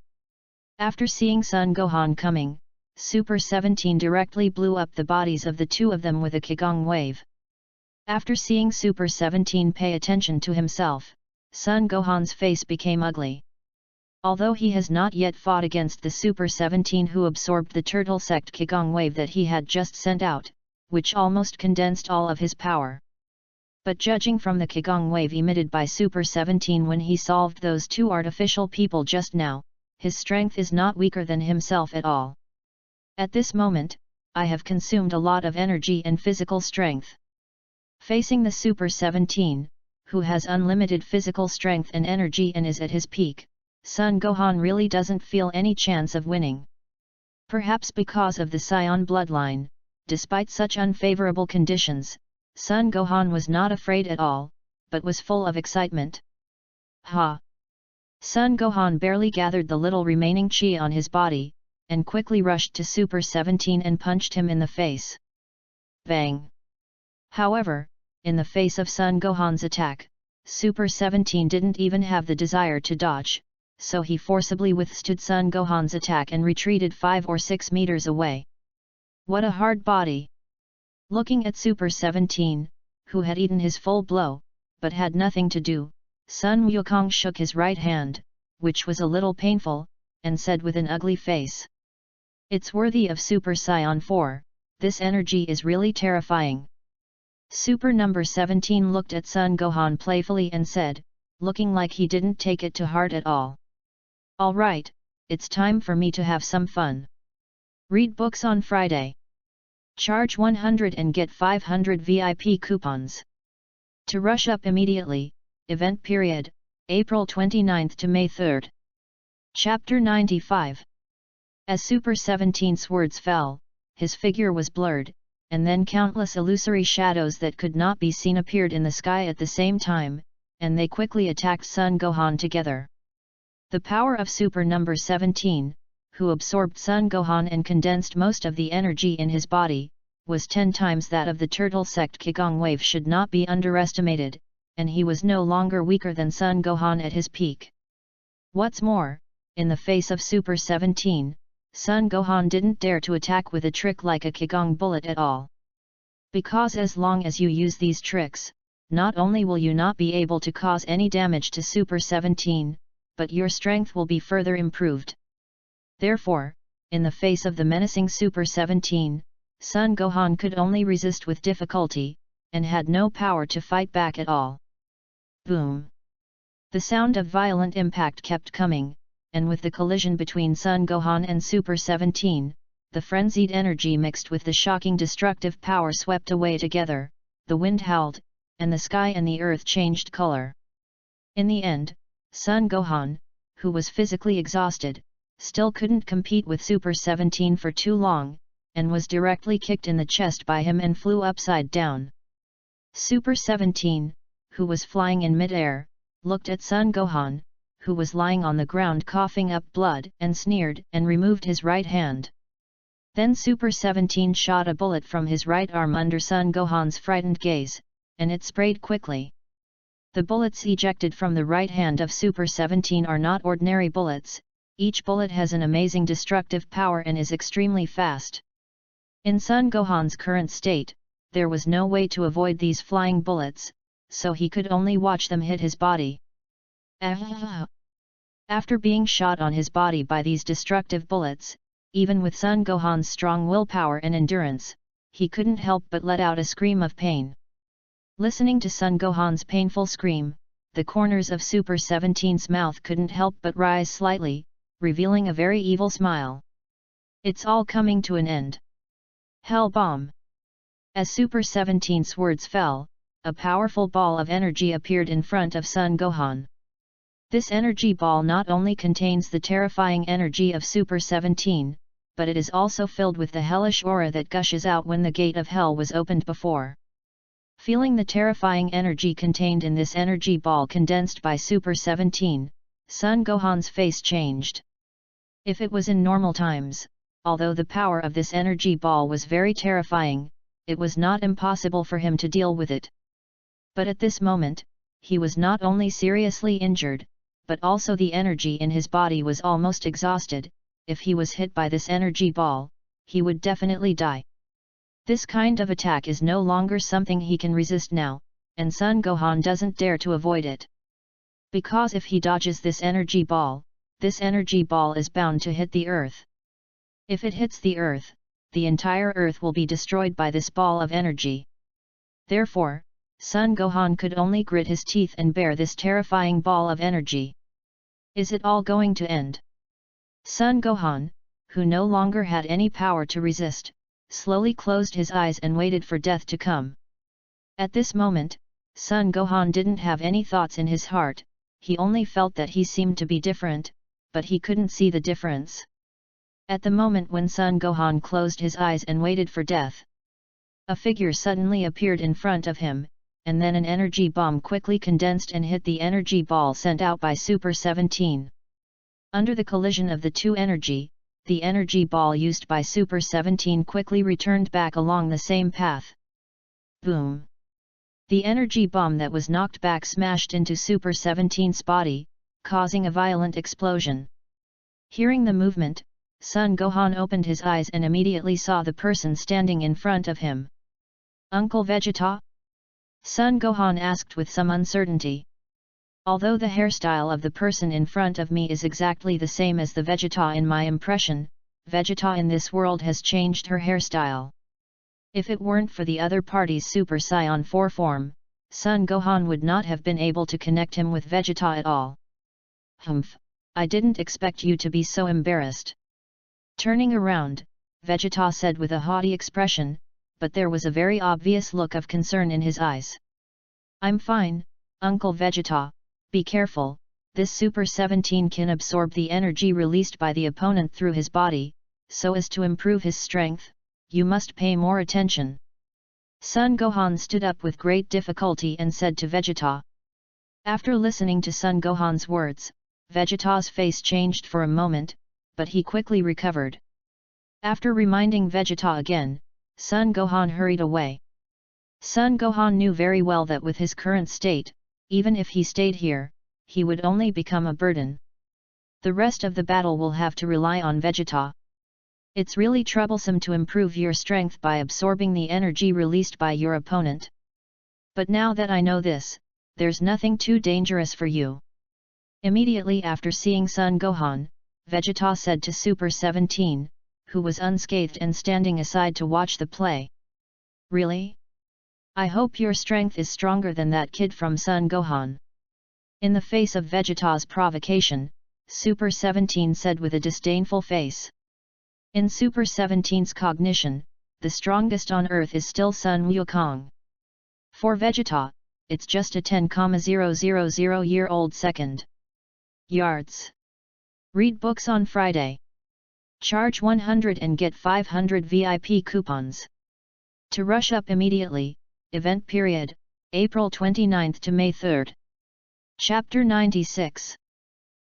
After seeing Son Gohan coming, Super 17 directly blew up the bodies of the 2 of them with a Qigong wave. After seeing Super 17 pay attention to himself, Son Gohan's face became ugly. Although he has not yet fought against the Super 17 who absorbed the turtle sect Qigong wave that he had just sent out, which almost condensed all of his power. But judging from the Qigong wave emitted by Super 17 when he solved those 2 artificial people just now, his strength is not weaker than himself at all. At this moment, I have consumed a lot of energy and physical strength. Facing the Super 17, who has unlimited physical strength and energy and is at his peak, Son Gohan really doesn't feel any chance of winning. Perhaps because of the Saiyan bloodline, despite such unfavorable conditions, Son Gohan was not afraid at all, but was full of excitement. Ha! Son Gohan barely gathered the little remaining chi on his body, and quickly rushed to Super 17 and punched him in the face. Bang! However, in the face of Son Gohan's attack, Super 17 didn't even have the desire to dodge, so he forcibly withstood Son Gohan's attack and retreated 5 or 6 meters away. What a hard body! Looking at Super 17, who had eaten his full blow, but had nothing to do, Sun Wukong shook his right hand, which was a little painful, and said with an ugly face. It's worthy of Super Saiyan 4, this energy is really terrifying. Super number 17 looked at Son Gohan playfully and said, looking like he didn't take it to heart at all. Alright, it's time for me to have some fun. Read books on Friday. Charge 100 and get 500 VIP coupons. To rush up immediately, event period, April 29th to May 3rd. Chapter 95. As Super 17's words fell, his figure was blurred, and then countless illusory shadows that could not be seen appeared in the sky at the same time, and they quickly attacked Son Gohan together. The power of Super number 17, who absorbed Son Gohan and condensed most of the energy in his body, was 10 times that of the turtle sect. Qigong wave should not be underestimated, and he was no longer weaker than Son Gohan at his peak. What's more, in the face of Super 17, Son Gohan didn't dare to attack with a trick like a Qigong bullet at all. Because as long as you use these tricks, not only will you not be able to cause any damage to Super 17, but your strength will be further improved. Therefore, in the face of the menacing Super 17, Son Gohan could only resist with difficulty, and had no power to fight back at all. Boom! The sound of violent impact kept coming, and with the collision between Son Gohan and Super 17, the frenzied energy mixed with the shocking destructive power swept away together, the wind howled, and the sky and the earth changed color. In the end, Son Gohan, who was physically exhausted, still couldn't compete with Super 17 for too long, and was directly kicked in the chest by him and flew upside down. Super 17, who was flying in mid-air, looked at Son Gohan, who was lying on the ground coughing up blood, and sneered and removed his right hand. Then Super 17 shot a bullet from his right arm under Son Gohan's frightened gaze, and it sprayed quickly. The bullets ejected from the right hand of Super 17 are not ordinary bullets, each bullet has an amazing destructive power and is extremely fast. In Son Gohan's current state, there was no way to avoid these flying bullets, so he could only watch them hit his body. After being shot on his body by these destructive bullets, even with Son Gohan's strong willpower and endurance, he couldn't help but let out a scream of pain. Listening to Son Gohan's painful scream, the corners of Super 17's mouth couldn't help but rise slightly, revealing a very evil smile. It's all coming to an end. Hell bomb! As Super 17's words fell, a powerful ball of energy appeared in front of Son Gohan. This energy ball not only contains the terrifying energy of Super 17, but it is also filled with the hellish aura that gushes out when the gate of hell was opened before. Feeling the terrifying energy contained in this energy ball condensed by Super 17, Son Gohan's face changed. If it was in normal times, although the power of this energy ball was very terrifying, it was not impossible for him to deal with it. But at this moment, he was not only seriously injured, but also the energy in his body was almost exhausted. If he was hit by this energy ball, he would definitely die. This kind of attack is no longer something he can resist now, and Son Gohan doesn't dare to avoid it. Because if he dodges this energy ball is bound to hit the earth. If it hits the earth, the entire earth will be destroyed by this ball of energy. Therefore, Son Gohan could only grit his teeth and bear this terrifying ball of energy. Is it all going to end? Son Gohan, who no longer had any power to resist, slowly closed his eyes and waited for death to come. At this moment, Son Gohan didn't have any thoughts in his heart, he only felt that he seemed to be different, but he couldn't see the difference. At the moment when Son Gohan closed his eyes and waited for death, a figure suddenly appeared in front of him, and then an energy bomb quickly condensed and hit the energy ball sent out by Super 17. Under the collision of the two energy, the energy ball used by Super 17 quickly returned back along the same path. Boom! The energy bomb that was knocked back smashed into Super 17's body, causing a violent explosion. Hearing the movement, Son Gohan opened his eyes and immediately saw the person standing in front of him. Uncle Vegeta? Son Gohan asked with some uncertainty. Although the hairstyle of the person in front of me is exactly the same as the Vegeta in my impression, Vegeta in this world has changed her hairstyle. If it weren't for the other party's Super Saiyan 4 form, Son Gohan would not have been able to connect him with Vegeta at all. Humph, I didn't expect you to be so embarrassed. Turning around, Vegeta said with a haughty expression, but there was a very obvious look of concern in his eyes. I'm fine, Uncle Vegeta, be careful, this Super 17 can absorb the energy released by the opponent through his body, so as to improve his strength, you must pay more attention. Son Gohan stood up with great difficulty and said to Vegeta. After listening to Son Gohan's words, Vegeta's face changed for a moment, but he quickly recovered. After reminding Vegeta again, Son Gohan hurried away. Son Gohan knew very well that with his current state, even if he stayed here, he would only become a burden. The rest of the battle will have to rely on Vegeta. It's really troublesome to improve your strength by absorbing the energy released by your opponent. But now that I know this, there's nothing too dangerous for you. Immediately after seeing Son Gohan, Vegeta said to Super 17, who was unscathed and standing aside to watch the play. Really? I hope your strength is stronger than that kid from Son Gohan. In the face of Vegeta's provocation, Super 17 said with a disdainful face. In Super 17's cognition, the strongest on Earth is still Sun Wukong. For Vegeta, it's just a 10,000-year-old second. Yards. Read books on Friday. Charge 100 and get 500 VIP coupons. To rush up immediately, event period, April 29th to May 3rd. Chapter 96.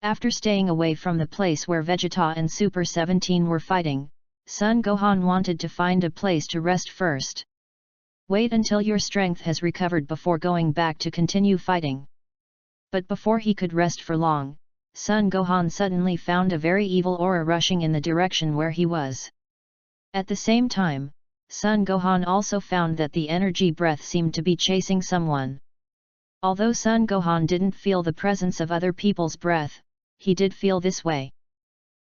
After staying away from the place where Vegeta and Super 17 were fighting, Son Gohan wanted to find a place to rest first. Wait until your strength has recovered before going back to continue fighting. But before he could rest for long, Son Gohan suddenly found a very evil aura rushing in the direction where he was. At the same time, Son Gohan also found that the energy breath seemed to be chasing someone. Although Son Gohan didn't feel the presence of other people's breath, he did feel this way.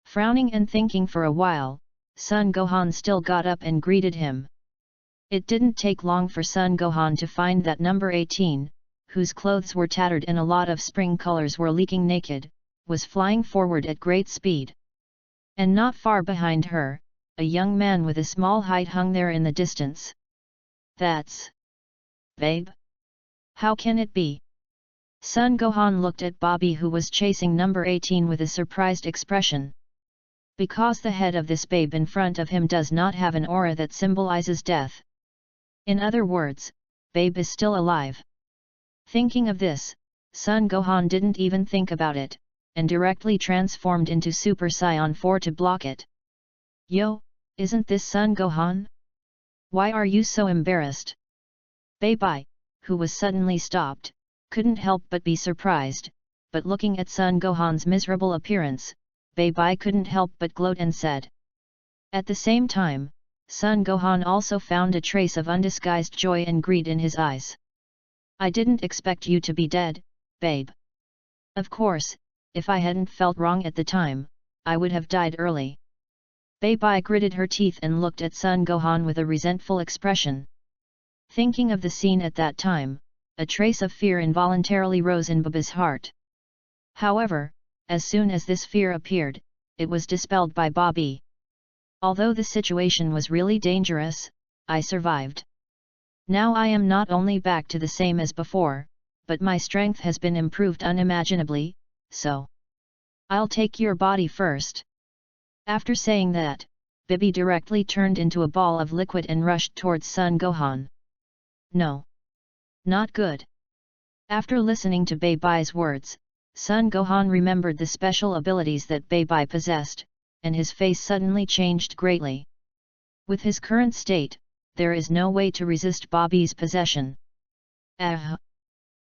Frowning and thinking for a while, Son Gohan still got up and greeted him. It didn't take long for Son Gohan to find that number 18, whose clothes were tattered and a lot of spring colors were leaking naked, was flying forward at great speed. And not far behind her, a young man with a small height hung there in the distance. That's Babe? How can it be? Son Gohan looked at Bobby, who was chasing number 18, with a surprised expression. Because the head of this babe in front of him does not have an aura that symbolizes death. In other words, Babe is still alive. Thinking of this, Son Gohan didn't even think about it, and directly transformed into Super Saiyan 4 to block it. Yo, isn't this Son Gohan? Why are you so embarrassed? Babe, who was suddenly stopped, couldn't help but be surprised, but looking at Son Gohan's miserable appearance, Babe couldn't help but gloat and said. At the same time, Son Gohan also found a trace of undisguised joy and greed in his eyes. I didn't expect you to be dead, Babe. Of course, if I hadn't felt wrong at the time, I would have died early. Babe gritted her teeth and looked at Son Gohan with a resentful expression. Thinking of the scene at that time, a trace of fear involuntarily rose in Baba's heart. However, as soon as this fear appeared, it was dispelled by Bobby. Although the situation was really dangerous, I survived. Now I am not only back to the same as before, but my strength has been improved unimaginably, so I'll take your body first." After saying that, Bibi directly turned into a ball of liquid and rushed towards Son Gohan. "No. Not good." After listening to Bei's words, Son Gohan remembered the special abilities that Bei possessed, and his face suddenly changed greatly. With his current state, there is no way to resist Bobby's possession. Ah!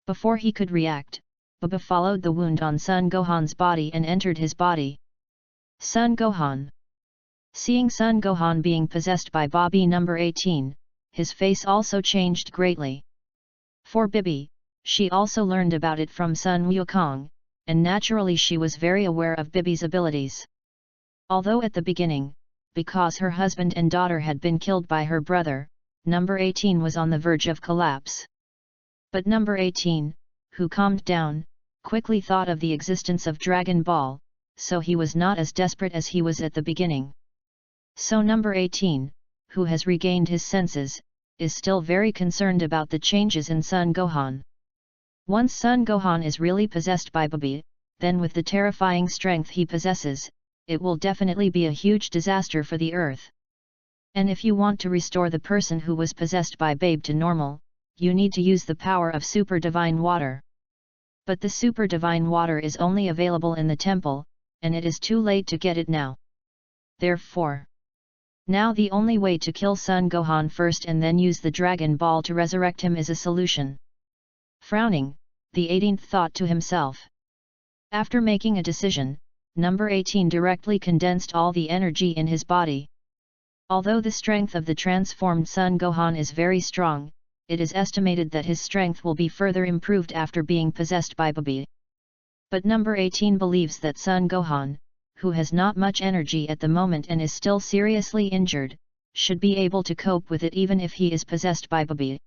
Before he could react, Baba followed the wound on Son Gohan's body and entered his body. Son Gohan. Seeing Son Gohan being possessed by Bobby number 18, his face also changed greatly. For Bibi, she also learned about it from Sun Wukong, and naturally she was very aware of Bibi's abilities. Although at the beginning, because her husband and daughter had been killed by her brother, number 18 was on the verge of collapse. But number 18, who calmed down, quickly thought of the existence of Dragon Ball, so he was not as desperate as he was at the beginning. So number 18, who has regained his senses, is still very concerned about the changes in Son Gohan. Once Son Gohan is really possessed by Bibi, then with the terrifying strength he possesses, it will definitely be a huge disaster for the earth. And if you want to restore the person who was possessed by Babe to normal, you need to use the power of Super Divine Water. But the Super Divine Water is only available in the temple, and it is too late to get it now. Therefore, now the only way to kill Son Gohan first and then use the Dragon Ball to resurrect him is a solution. Frowning, the 18th thought to himself. After making a decision, number 18 directly condensed all the energy in his body. Although the strength of the transformed Son Gohan is very strong, it is estimated that his strength will be further improved after being possessed by Bibi. But number 18 believes that Son Gohan, who has not much energy at the moment and is still seriously injured, should be able to cope with it even if he is possessed by Bibi.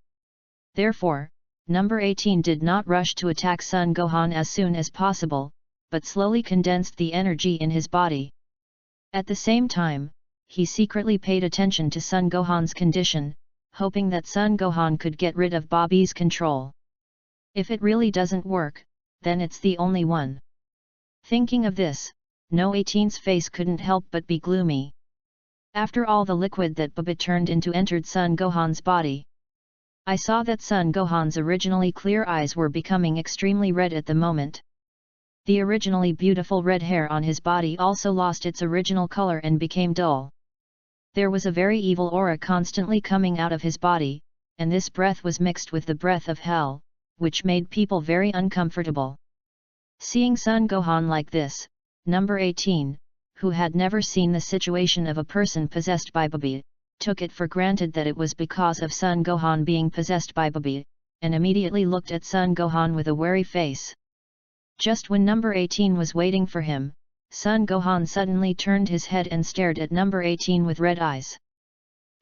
Therefore, number 18 did not rush to attack Son Gohan as soon as possible, but slowly condensed the energy in his body. At the same time, he secretly paid attention to Son Gohan's condition, hoping that Son Gohan could get rid of Bobby's control. If it really doesn't work, then it's the only one. Thinking of this, No 18's face couldn't help but be gloomy. After all the liquid that Baba turned into entered Son Gohan's body, I saw that Son Gohan's originally clear eyes were becoming extremely red at the moment. The originally beautiful red hair on his body also lost its original color and became dull. There was a very evil aura constantly coming out of his body, and this breath was mixed with the breath of hell, which made people very uncomfortable. Seeing Son Gohan like this, number 18, who had never seen the situation of a person possessed by Bibi, took it for granted that it was because of Son Gohan being possessed by Bibi, and immediately looked at Son Gohan with a wary face. Just when number 18 was waiting for him, Son Gohan suddenly turned his head and stared at number 18 with red eyes.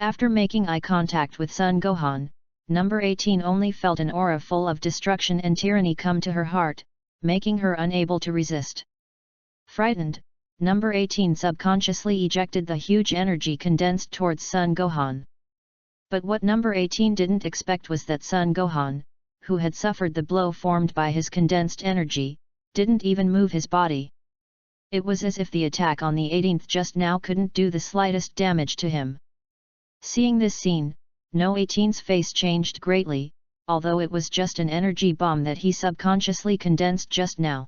After making eye contact with Son Gohan, number 18 only felt an aura full of destruction and tyranny come to her heart, making her unable to resist. Frightened, number 18 subconsciously ejected the huge energy condensed towards Son Gohan. But what number 18 didn't expect was that Son Gohan, who had suffered the blow formed by his condensed energy, didn't even move his body. It was as if the attack on the 18th just now couldn't do the slightest damage to him. Seeing this scene, No 18's face changed greatly, although it was just an energy bomb that he subconsciously condensed just now.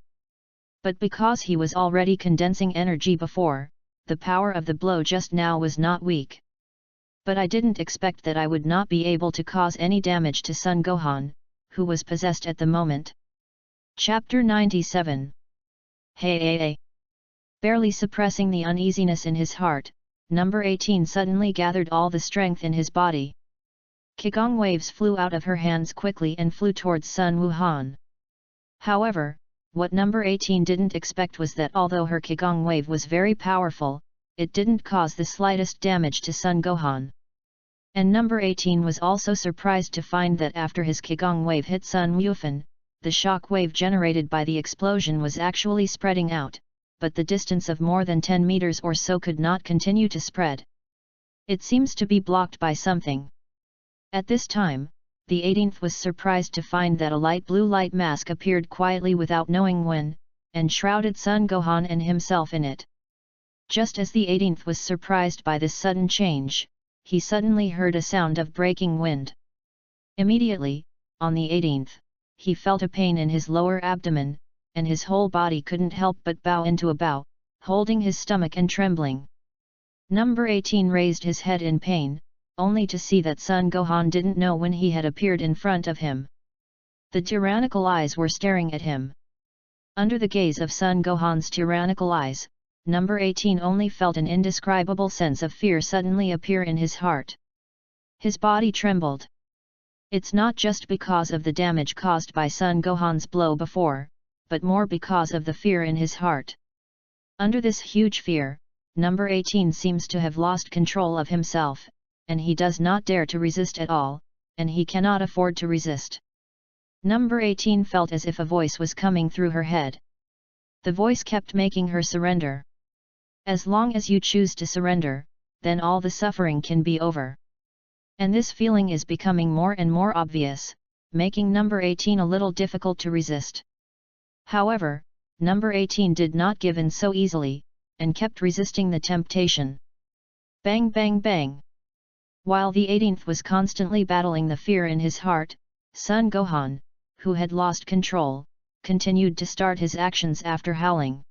But because he was already condensing energy before, the power of the blow just now was not weak. But I didn't expect that I would not be able to cause any damage to Son Gohan, who was possessed at the moment. Chapter 97. Hey! Barely suppressing the uneasiness in his heart, number 18 suddenly gathered all the strength in his body. Qigong waves flew out of her hands quickly and flew towards Sun Wuhan. However, what number 18 didn't expect was that although her Qigong wave was very powerful, it didn't cause the slightest damage to Son Gohan. And number 18 was also surprised to find that after his Qigong wave hit Sun Wufan, the shock wave generated by the explosion was actually spreading out, but the distance of more than 10 meters or so could not continue to spread. It seems to be blocked by something. At this time, the 18th was surprised to find that a light blue light mask appeared quietly without knowing when, and shrouded Son Gohan and himself in it. Just as the 18th was surprised by this sudden change, he suddenly heard a sound of breaking wind. Immediately, on the 18th, he felt a pain in his lower abdomen, and his whole body couldn't help but bow into a bow, holding his stomach and trembling. Number 18 raised his head in pain, only to see that Son Gohan didn't know when he had appeared in front of him. The tyrannical eyes were staring at him. Under the gaze of Son Gohan's tyrannical eyes, Number 18 only felt an indescribable sense of fear suddenly appear in his heart. His body trembled. It's not just because of the damage caused by Son Gohan's blow before, but more because of the fear in his heart. Under this huge fear, Number 18 seems to have lost control of himself, and he does not dare to resist at all, and he cannot afford to resist. Number 18 felt as if a voice was coming through her head. The voice kept making her surrender. As long as you choose to surrender, then all the suffering can be over. And this feeling is becoming more and more obvious, making Number 18 a little difficult to resist. However, Number 18 did not give in so easily, and kept resisting the temptation. Bang bang bang! While the 18th was constantly battling the fear in his heart, Son Gohan, who had lost control, continued to start his actions after howling.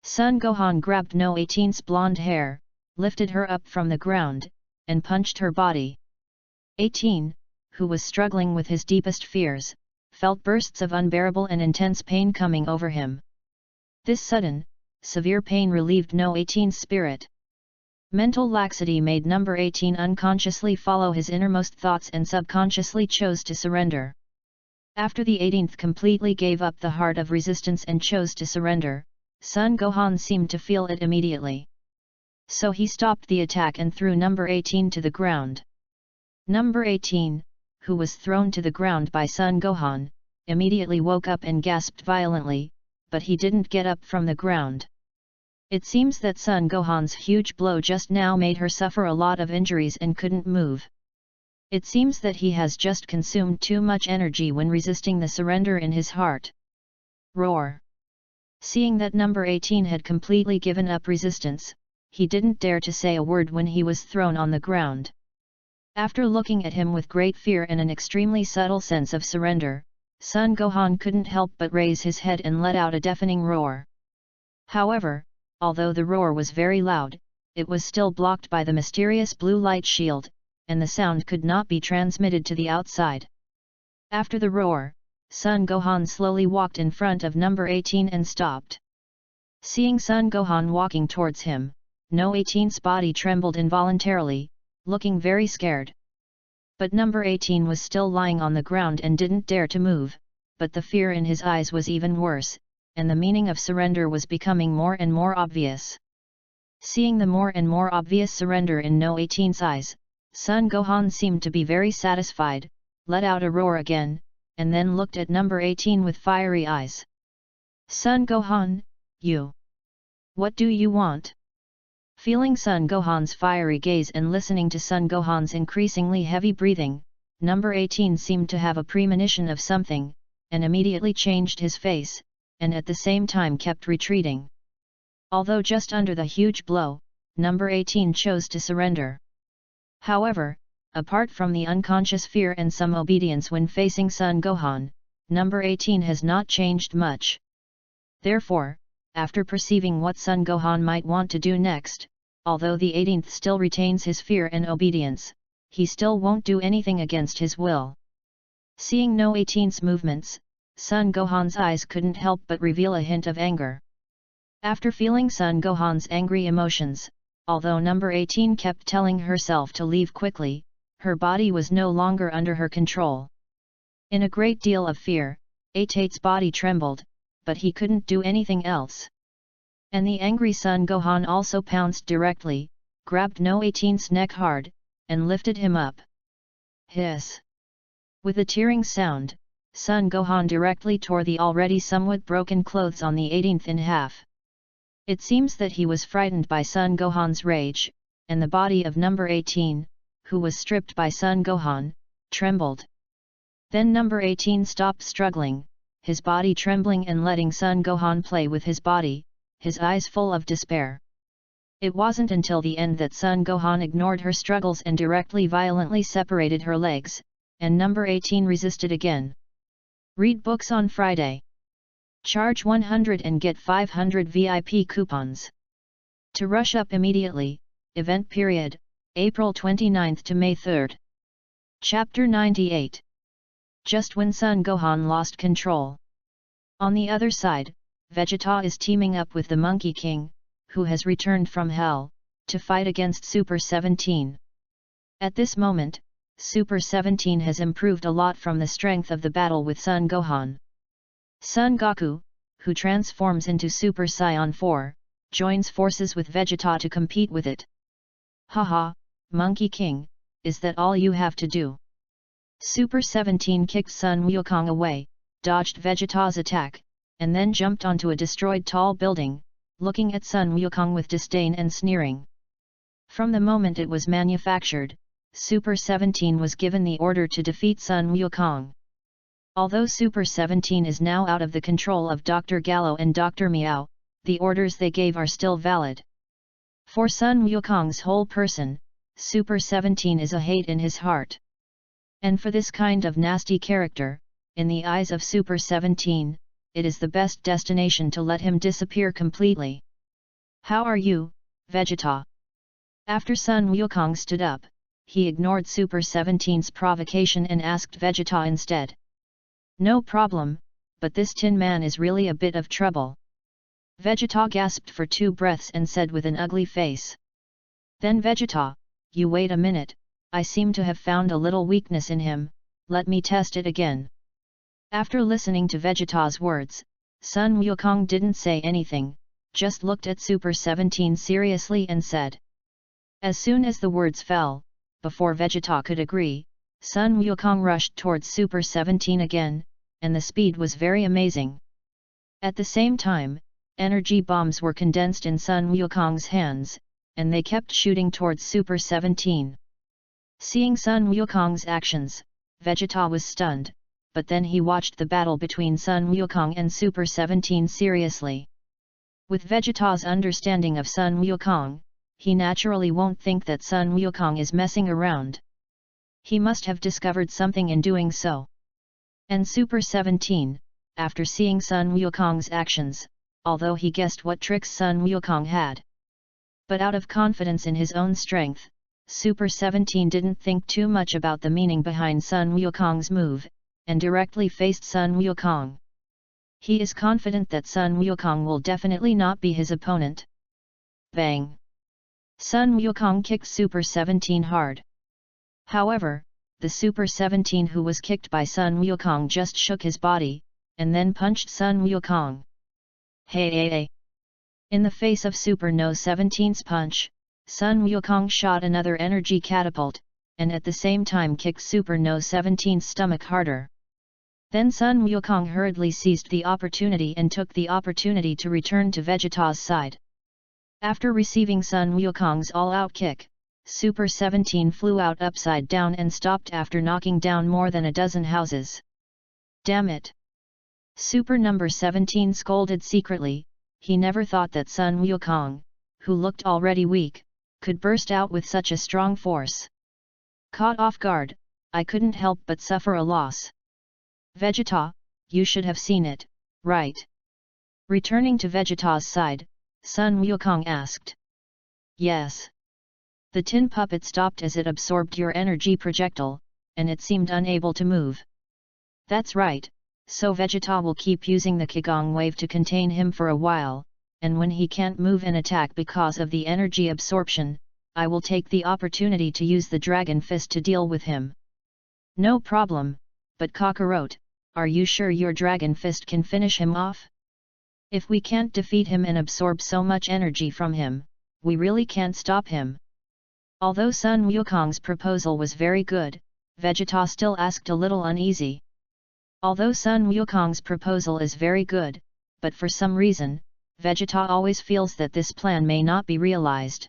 Son Gohan grabbed No 18's blonde hair, lifted her up from the ground, and punched her body. 18, who was struggling with his deepest fears, felt bursts of unbearable and intense pain coming over him. This sudden, severe pain relieved No 18's spirit. Mental laxity made Number 18 unconsciously follow his innermost thoughts and subconsciously chose to surrender. After the 18th completely gave up the heart of resistance and chose to surrender, Son Gohan seemed to feel it immediately. So he stopped the attack and threw Number 18 to the ground. Number 18, who was thrown to the ground by Son Gohan, immediately woke up and gasped violently, but he didn't get up from the ground. It seems that Son Gohan's huge blow just now made her suffer a lot of injuries and couldn't move. It seems that he has just consumed too much energy when resisting the surrender in his heart. Roar! Seeing that Number 18 had completely given up resistance, he didn't dare to say a word when he was thrown on the ground. After looking at him with great fear and an extremely subtle sense of surrender, Son Gohan couldn't help but raise his head and let out a deafening roar. However, although the roar was very loud, it was still blocked by the mysterious blue light shield, and the sound could not be transmitted to the outside. After the roar, Son Gohan slowly walked in front of Number 18 and stopped. Seeing Son Gohan walking towards him, No 18's body trembled involuntarily, looking very scared. But Number 18 was still lying on the ground and didn't dare to move, but the fear in his eyes was even worse, and the meaning of surrender was becoming more and more obvious. Seeing the more and more obvious surrender in No 18's eyes, Son Gohan seemed to be very satisfied, let out a roar again, and then looked at Number 18 with fiery eyes. Son Gohan, you! What do you want? Feeling Son Gohan's fiery gaze and listening to Son Gohan's increasingly heavy breathing, Number 18 seemed to have a premonition of something, and immediately changed his face, and at the same time kept retreating. Although just under the huge blow, Number 18 chose to surrender. However, apart from the unconscious fear and some obedience when facing Son Gohan, Number 18 has not changed much. Therefore, after perceiving what Son Gohan might want to do next, although the 18th still retains his fear and obedience, he still won't do anything against his will. Seeing No 18's movements, Son Gohan's eyes couldn't help but reveal a hint of anger. After feeling Son Gohan's angry emotions, although Number 18 kept telling herself to leave quickly, her body was no longer under her control. In a great deal of fear, 18's body trembled, but he couldn't do anything else. And the angry Son Gohan also pounced directly, grabbed No 18's neck hard, and lifted him up. Hiss! With a tearing sound, Son Gohan directly tore the already somewhat broken clothes on the 18th in half. It seems that he was frightened by Son Gohan's rage, and the body of number 18, who was stripped by Son Gohan, trembled. Then number 18 stopped struggling, his body trembling and letting Son Gohan play with his body, his eyes full of despair. It wasn't until the end that Son Gohan ignored her struggles and directly violently separated her legs, and number 18 resisted again. Read books on Friday. Charge 100 and get 500 VIP coupons. To rush up immediately, event period, April 29 to May 3. Chapter 98. Just when Son Gohan lost control. On the other side, Vegeta is teaming up with the Monkey King, who has returned from Hell, to fight against Super 17. At this moment, Super 17 has improved a lot from the strength of the battle with Son Gohan. Son Goku, who transforms into Super Saiyan 4, joins forces with Vegeta to compete with it. Haha, Monkey King, is that all you have to do? Super 17 kicked Sun Wukong away, dodged Vegeta's attack, and then jumped onto a destroyed tall building, looking at Sun Wukong with disdain and sneering. From the moment it was manufactured, Super 17 was given the order to defeat Sun Wukong. Although Super 17 is now out of the control of Dr. Gallo and Dr. Meow, the orders they gave are still valid. For Sun Wukong's whole person, Super 17 is a hate in his heart. And for this kind of nasty character, in the eyes of Super 17, it is the best destination to let him disappear completely. How are you, Vegeta? After Sun Wukong stood up, he ignored Super 17's provocation and asked Vegeta instead. No problem, but this Tin Man is really a bit of trouble. Vegeta gasped for 2 breaths and said with an ugly face. Then Vegeta, you wait a minute, I seem to have found a little weakness in him, let me test it again. After listening to Vegeta's words, Sun Wukong didn't say anything, just looked at Super 17 seriously and said. As soon as the words fell, before Vegeta could agree, Sun Wukong rushed towards Super 17 again, and the speed was very amazing. At the same time, energy bombs were condensed in Sun Wukong's hands, and they kept shooting towards Super 17. Seeing Sun Wukong's actions, Vegeta was stunned, but then he watched the battle between Sun Wukong and Super 17 seriously. With Vegeta's understanding of Sun Wukong, he naturally won't think that Sun Wukong is messing around. He must have discovered something in doing so. And Super 17, after seeing Sun Wukong's actions, although he guessed what tricks Sun Wukong had. But out of confidence in his own strength, Super 17 didn't think too much about the meaning behind Sun Wukong's move, and directly faced Sun Wukong. He is confident that Sun Wukong will definitely not be his opponent. Bang! Sun Wukong kicked Super 17 hard. However, the Super 17 who was kicked by Sun Wukong just shook his body, and then punched Sun Wukong. Hey! In the face of Super No 17's punch, Sun Wukong shot another energy catapult, and at the same time kicked Super No 17's stomach harder. Then Sun Wukong hurriedly seized the opportunity and took the opportunity to return to Vegeta's side. After receiving Sun Wukong's all-out kick, Super 17 flew out upside down and stopped after knocking down more than a dozen houses. Damn it! Super number 17 scolded secretly, he never thought that Sun Wukong, who looked already weak, could burst out with such a strong force. Caught off guard, I couldn't help but suffer a loss. Vegeta, you should have seen it, right? Returning to Vegeta's side, Sun Wukong asked. Yes. The tin puppet stopped as it absorbed your energy projectile, and it seemed unable to move. That's right, so Vegeta will keep using the Qigong wave to contain him for a while, and when he can't move and attack because of the energy absorption, I will take the opportunity to use the Dragon Fist to deal with him. No problem, but Kakarot, are you sure your Dragon Fist can finish him off? If we can't defeat him and absorb so much energy from him, we really can't stop him. Although Sun Wukong's proposal was very good, Vegeta still asked a little uneasy. Although Sun Wukong's proposal is very good, but for some reason, Vegeta always feels that this plan may not be realized.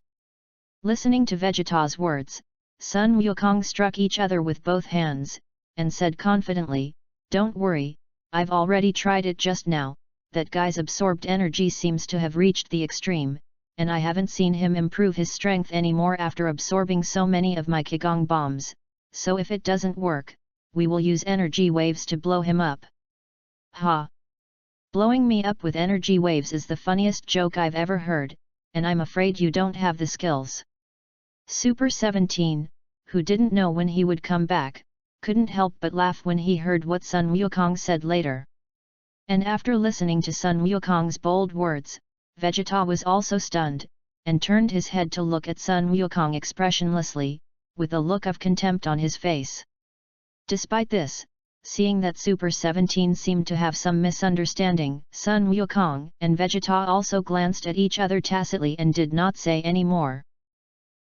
Listening to Vegeta's words, Sun Wukong struck each other with both hands, and said confidently, "Don't worry, I've already tried it just now. That guy's absorbed energy seems to have reached the extreme, and I haven't seen him improve his strength anymore after absorbing so many of my Qigong bombs, so if it doesn't work, we will use energy waves to blow him up." Ha! Blowing me up with energy waves is the funniest joke I've ever heard, and I'm afraid you don't have the skills. Super 17, who didn't know when he would come back, couldn't help but laugh when he heard what Sun Wukong said later. And after listening to Sun Wukong's bold words, Vegeta was also stunned, and turned his head to look at Sun Wukong expressionlessly, with a look of contempt on his face. Despite this, seeing that Super 17 seemed to have some misunderstanding, Sun Wukong and Vegeta also glanced at each other tacitly and did not say any more.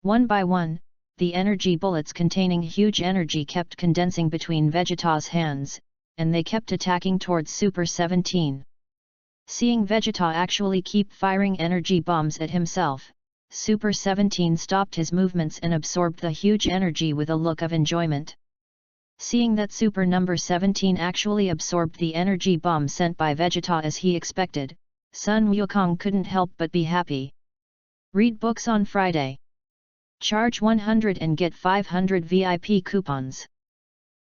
One by one, the energy bullets containing huge energy kept condensing between Vegeta's hands, and they kept attacking towards Super 17. Seeing Vegeta actually keep firing energy bombs at himself, Super 17 stopped his movements and absorbed the huge energy with a look of enjoyment. Seeing that Super number 17 actually absorbed the energy bomb sent by Vegeta as he expected, Sun Wukong couldn't help but be happy. Read books on Friday. Charge 100 and get 500 VIP coupons.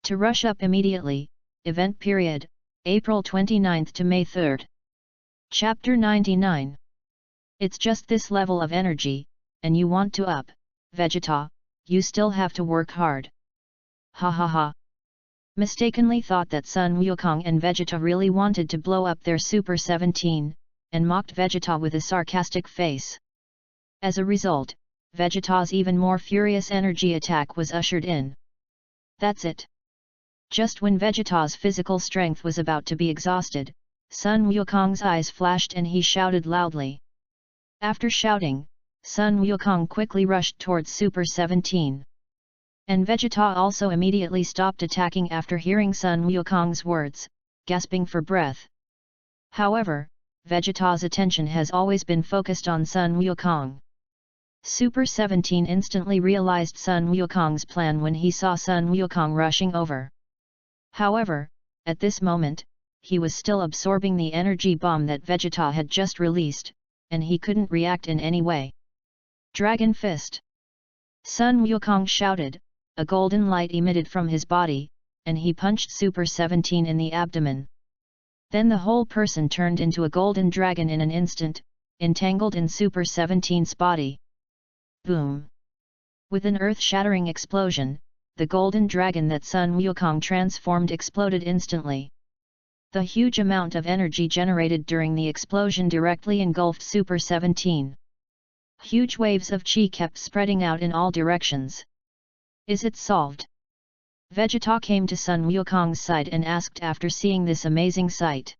To rush up immediately, event period, April 29th to May 3rd. Chapter 99. It's just this level of energy, and you want to up, Vegeta, you still have to work hard. Ha ha ha. Mistakenly thought that Sun Wukong and Vegeta really wanted to blow up their Super 17, and mocked Vegeta with a sarcastic face. As a result, Vegeta's even more furious energy attack was ushered in. That's it. Just when Vegeta's physical strength was about to be exhausted, Sun Wukong's eyes flashed and he shouted loudly. After shouting, Sun Wukong quickly rushed towards Super 17. And Vegeta also immediately stopped attacking after hearing Sun Wukong's words, gasping for breath. However, Vegeta's attention has always been focused on Sun Wukong. Super 17 instantly realized Sun Wukong's plan when he saw Sun Wukong rushing over. However, at this moment, he was still absorbing the energy bomb that Vegeta had just released, and he couldn't react in any way. Dragon Fist! Sun Wukong shouted, a golden light emitted from his body, and he punched Super 17 in the abdomen. Then the whole person turned into a golden dragon in an instant, entangled in Super 17's body. Boom! With an earth-shattering explosion, the golden dragon that Sun Wukong transformed exploded instantly. The huge amount of energy generated during the explosion directly engulfed Super 17. Huge waves of chi kept spreading out in all directions. Is it solved? Vegeta came to Sun Wukong's side and asked after seeing this amazing sight.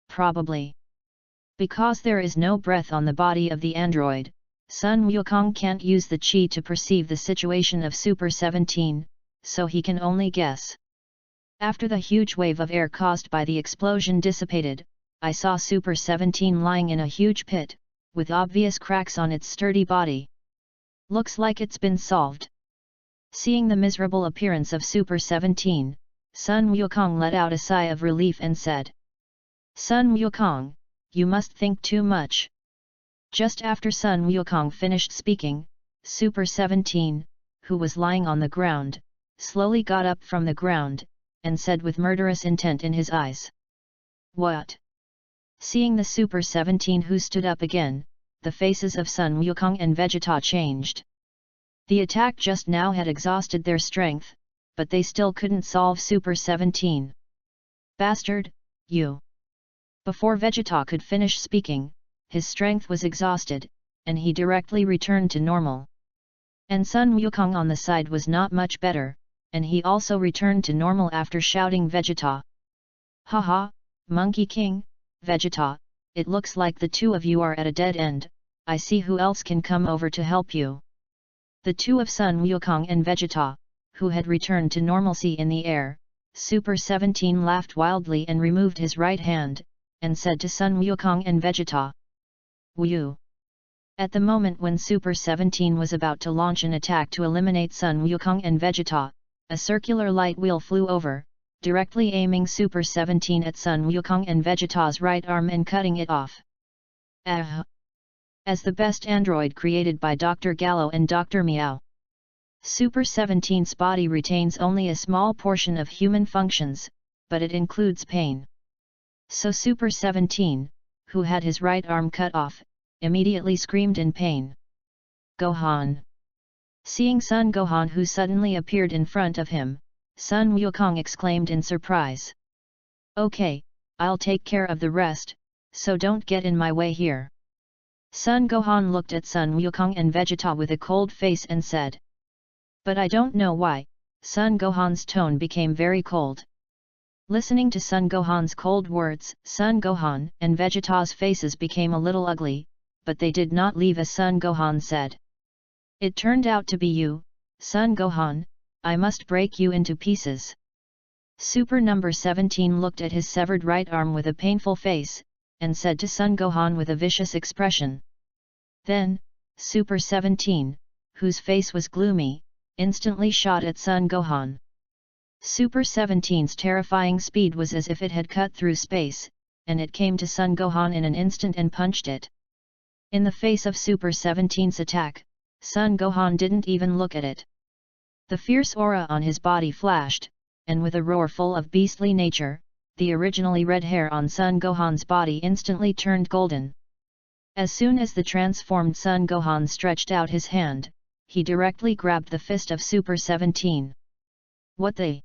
Probably. Because there is no breath on the body of the android, Sun Wukong can't use the chi to perceive the situation of Super 17, so he can only guess. After the huge wave of air caused by the explosion dissipated, I saw Super 17 lying in a huge pit, with obvious cracks on its sturdy body. Looks like it's been solved. Seeing the miserable appearance of Super 17, Sun Wukong let out a sigh of relief and said, Sun Wukong, you must think too much. Just after Sun Wukong finished speaking, Super 17, who was lying on the ground, slowly got up from the ground, and said with murderous intent in his eyes. What? Seeing the Super 17 who stood up again, the faces of Sun Wukong and Vegeta changed. The attack just now had exhausted their strength, but they still couldn't solve Super 17. Bastard, you! Before Vegeta could finish speaking, his strength was exhausted, and he directly returned to normal. And Sun Wukong on the side was not much better, and he also returned to normal after shouting Vegeta. Haha, Monkey King, Vegeta, it looks like the two of you are at a dead end, I see who else can come over to help you. The two of Sun Wukong and Vegeta, who had returned to normalcy in the air, Super 17 laughed wildly and removed his right hand, and said to Sun Wukong and Vegeta, Wu. At the moment when Super 17 was about to launch an attack to eliminate Sun Wukong and Vegeta, a circular light wheel flew over, directly aiming Super 17 at Sun Wukong and Vegeta's right arm and cutting it off. As the best android created by Dr. Gallo and Dr. Meow, Super 17's body retains only a small portion of human functions, but it includes pain. So Super 17, who had his right arm cut off, immediately screamed in pain. Gohan. Seeing Son Gohan who suddenly appeared in front of him, Sun Wukong exclaimed in surprise. Okay, I'll take care of the rest, so don't get in my way here. Sun Gohan looked at Sun Wukong and Vegeta with a cold face and said. But I don't know why, Sun Gohan's tone became very cold. Listening to Sun Gohan's cold words, Sun Gohan and Vegeta's faces became a little ugly, but they did not leave as Sun Gohan said. It turned out to be you, Sun Gohan, I must break you into pieces. Super number 17 looked at his severed right arm with a painful face, and said to Sun Gohan with a vicious expression. Then, Super 17, whose face was gloomy, instantly shot at Sun Gohan. Super 17's terrifying speed was as if it had cut through space, and it came to Sun Gohan in an instant and punched it. In the face of Super 17's attack, Sun Gohan didn't even look at it. The fierce aura on his body flashed, and with a roar full of beastly nature, the originally red hair on Sun Gohan's body instantly turned golden. As soon as the transformed Sun Gohan stretched out his hand, he directly grabbed the fist of Super 17. What the?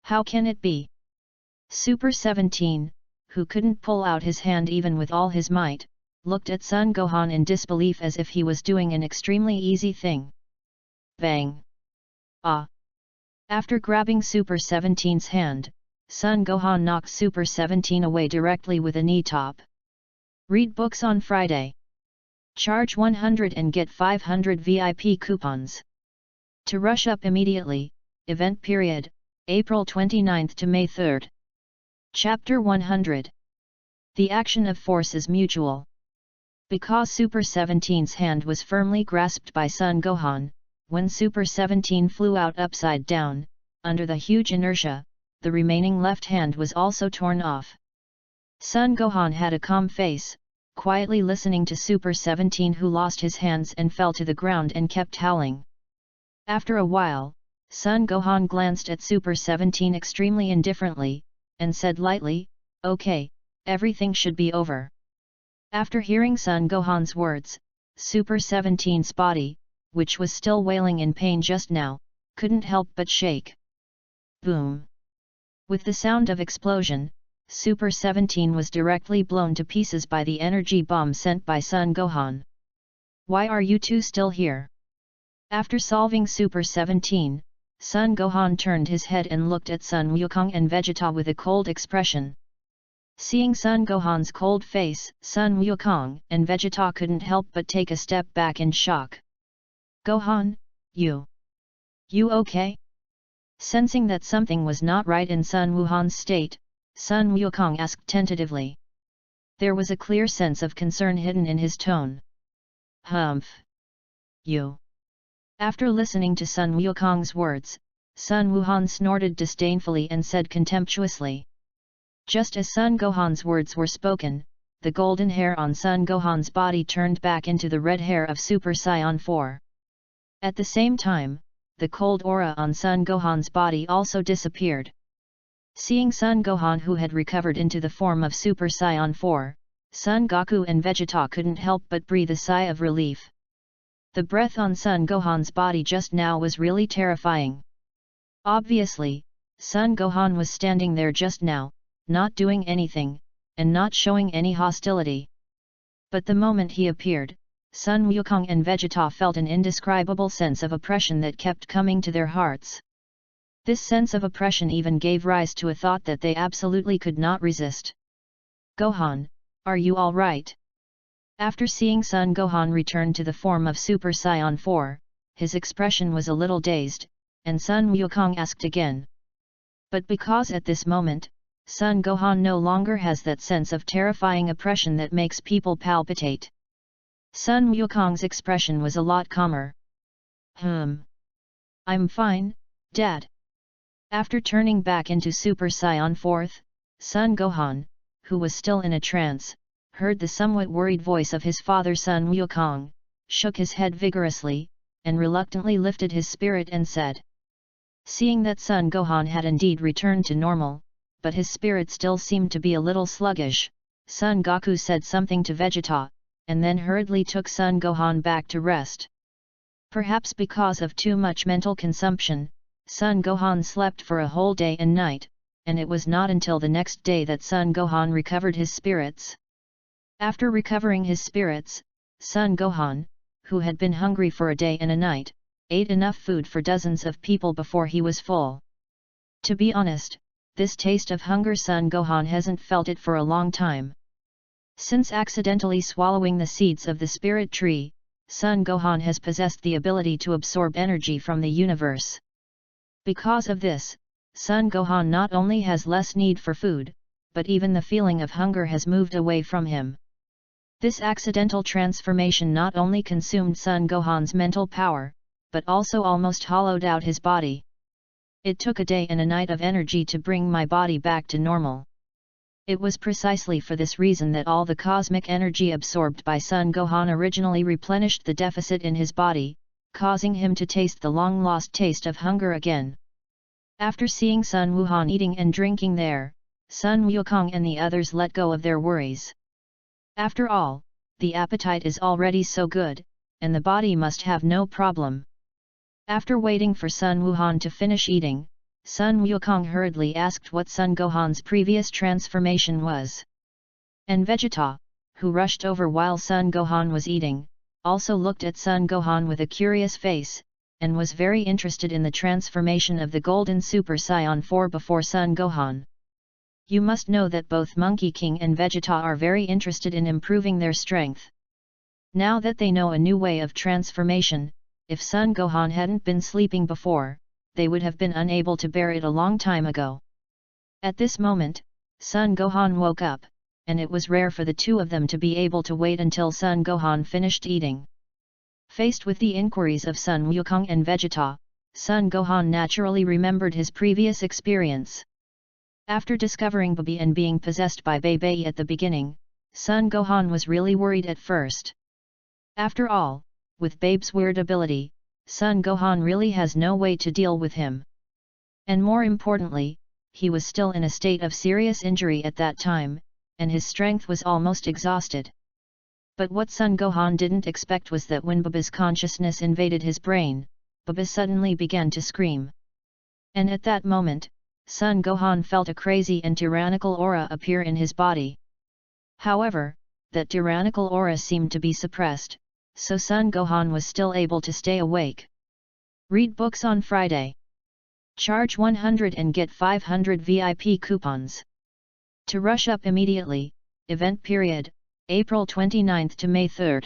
How can it be? Super 17, who couldn't pull out his hand even with all his might, looked at Sun Gohan in disbelief as if he was doing an extremely easy thing. Bang! Ah! After grabbing Super 17's hand, Sun Gohan knocked Super 17 away directly with a knee top. Read books on Friday. Charge 100 and get 500 VIP coupons. To rush up immediately, event period, April 29 to May 3. Chapter 100. The action of force is mutual. Because Super 17's hand was firmly grasped by Sun Gohan, when Super 17 flew out upside down, under the huge inertia, the remaining left hand was also torn off. Sun Gohan had a calm face, quietly listening to Super 17 who lost his hands and fell to the ground and kept howling. After a while, Sun Gohan glanced at Super 17 extremely indifferently, and said lightly, "Okay, everything should be over." After hearing Sun Gohan's words, Super 17's body, which was still wailing in pain just now, couldn't help but shake. Boom! With the sound of explosion, Super 17 was directly blown to pieces by the energy bomb sent by Sun Gohan. Why are you two still here? After solving Super 17, Sun Gohan turned his head and looked at Sun Wukong and Vegeta with a cold expression. Seeing Sun Gohan's cold face, Sun Wukong and Vegeta couldn't help but take a step back in shock. Gohan, you okay? Sensing that something was not right in Sun Wuhan's state, Sun Wukong asked tentatively. There was a clear sense of concern hidden in his tone. Humph. You. After listening to Sun Wukong's words, Sun Wuhan snorted disdainfully and said contemptuously. Just as Sun Gohan's words were spoken, the golden hair on Sun Gohan's body turned back into the red hair of Super Saiyan 4. At the same time, the cold aura on Sun Gohan's body also disappeared. Seeing Sun Gohan who had recovered into the form of Super Saiyan 4, Sun Goku and Vegeta couldn't help but breathe a sigh of relief. The breath on Sun Gohan's body just now was really terrifying. Obviously, Sun Gohan was standing there just now, not doing anything, and not showing any hostility. But the moment he appeared, Sun Wukong and Vegeta felt an indescribable sense of oppression that kept coming to their hearts. This sense of oppression even gave rise to a thought that they absolutely could not resist. Gohan, are you all right? After seeing Sun Gohan return to the form of Super Saiyan 4, his expression was a little dazed, and Sun Wukong asked again. But because at this moment, Sun Gohan no longer has that sense of terrifying oppression that makes people palpitate. Sun Wukong's expression was a lot calmer. I'm fine, Dad. After turning back into Super Saiyan 4th, Sun Gohan, who was still in a trance, heard the somewhat worried voice of his father Sun Wukong, shook his head vigorously, and reluctantly lifted his spirit and said. Seeing that Sun Gohan had indeed returned to normal, but his spirit still seemed to be a little sluggish, Sun Goku said something to Vegeta, and then hurriedly took Sun Gohan back to rest. Perhaps because of too much mental consumption, Sun Gohan slept for a whole day and night, and it was not until the next day that Sun Gohan recovered his spirits. After recovering his spirits, Sun Gohan, who had been hungry for a day and a night, ate enough food for dozens of people before he was full. To be honest, this taste of hunger Sun Gohan hasn't felt it for a long time. Since accidentally swallowing the seeds of the spirit tree, Sun Gohan has possessed the ability to absorb energy from the universe. Because of this, Sun Gohan not only has less need for food, but even the feeling of hunger has moved away from him. This accidental transformation not only consumed Sun Gohan's mental power, but also almost hollowed out his body. It took a day and a night of energy to bring my body back to normal. It was precisely for this reason that all the cosmic energy absorbed by Sun Gohan originally replenished the deficit in his body, causing him to taste the long-lost taste of hunger again. After seeing Sun Wuhan eating and drinking there, Sun Wukong and the others let go of their worries. After all, the appetite is already so good, and the body must have no problem. After waiting for Sun Wuhan to finish eating, Sun Wukong hurriedly asked what Sun Gohan's previous transformation was. And Vegeta, who rushed over while Sun Gohan was eating, also looked at Sun Gohan with a curious face, and was very interested in the transformation of the Golden Super Saiyan 4 before Sun Gohan. You must know that both Monkey King and Vegeta are very interested in improving their strength. Now that they know a new way of transformation, if Sun Gohan hadn't been sleeping before, they would have been unable to bear it a long time ago. At this moment, Sun Gohan woke up, and it was rare for the two of them to be able to wait until Sun Gohan finished eating. Faced with the inquiries of Sun Wukong and Vegeta, Sun Gohan naturally remembered his previous experience. After discovering Baby and being possessed by Bebe at the beginning, Sun Gohan was really worried at first. After all, with Babe's weird ability, Sun Gohan really has no way to deal with him. And more importantly, he was still in a state of serious injury at that time, and his strength was almost exhausted. But what Sun Gohan didn't expect was that when Babe's consciousness invaded his brain, Babe suddenly began to scream. And at that moment, Sun Gohan felt a crazy and tyrannical aura appear in his body. However, that tyrannical aura seemed to be suppressed, so Sun Gohan was still able to stay awake. Read books on Friday. Charge 100 and get 500 VIP coupons. To rush up immediately, event period, April 29 to May 3.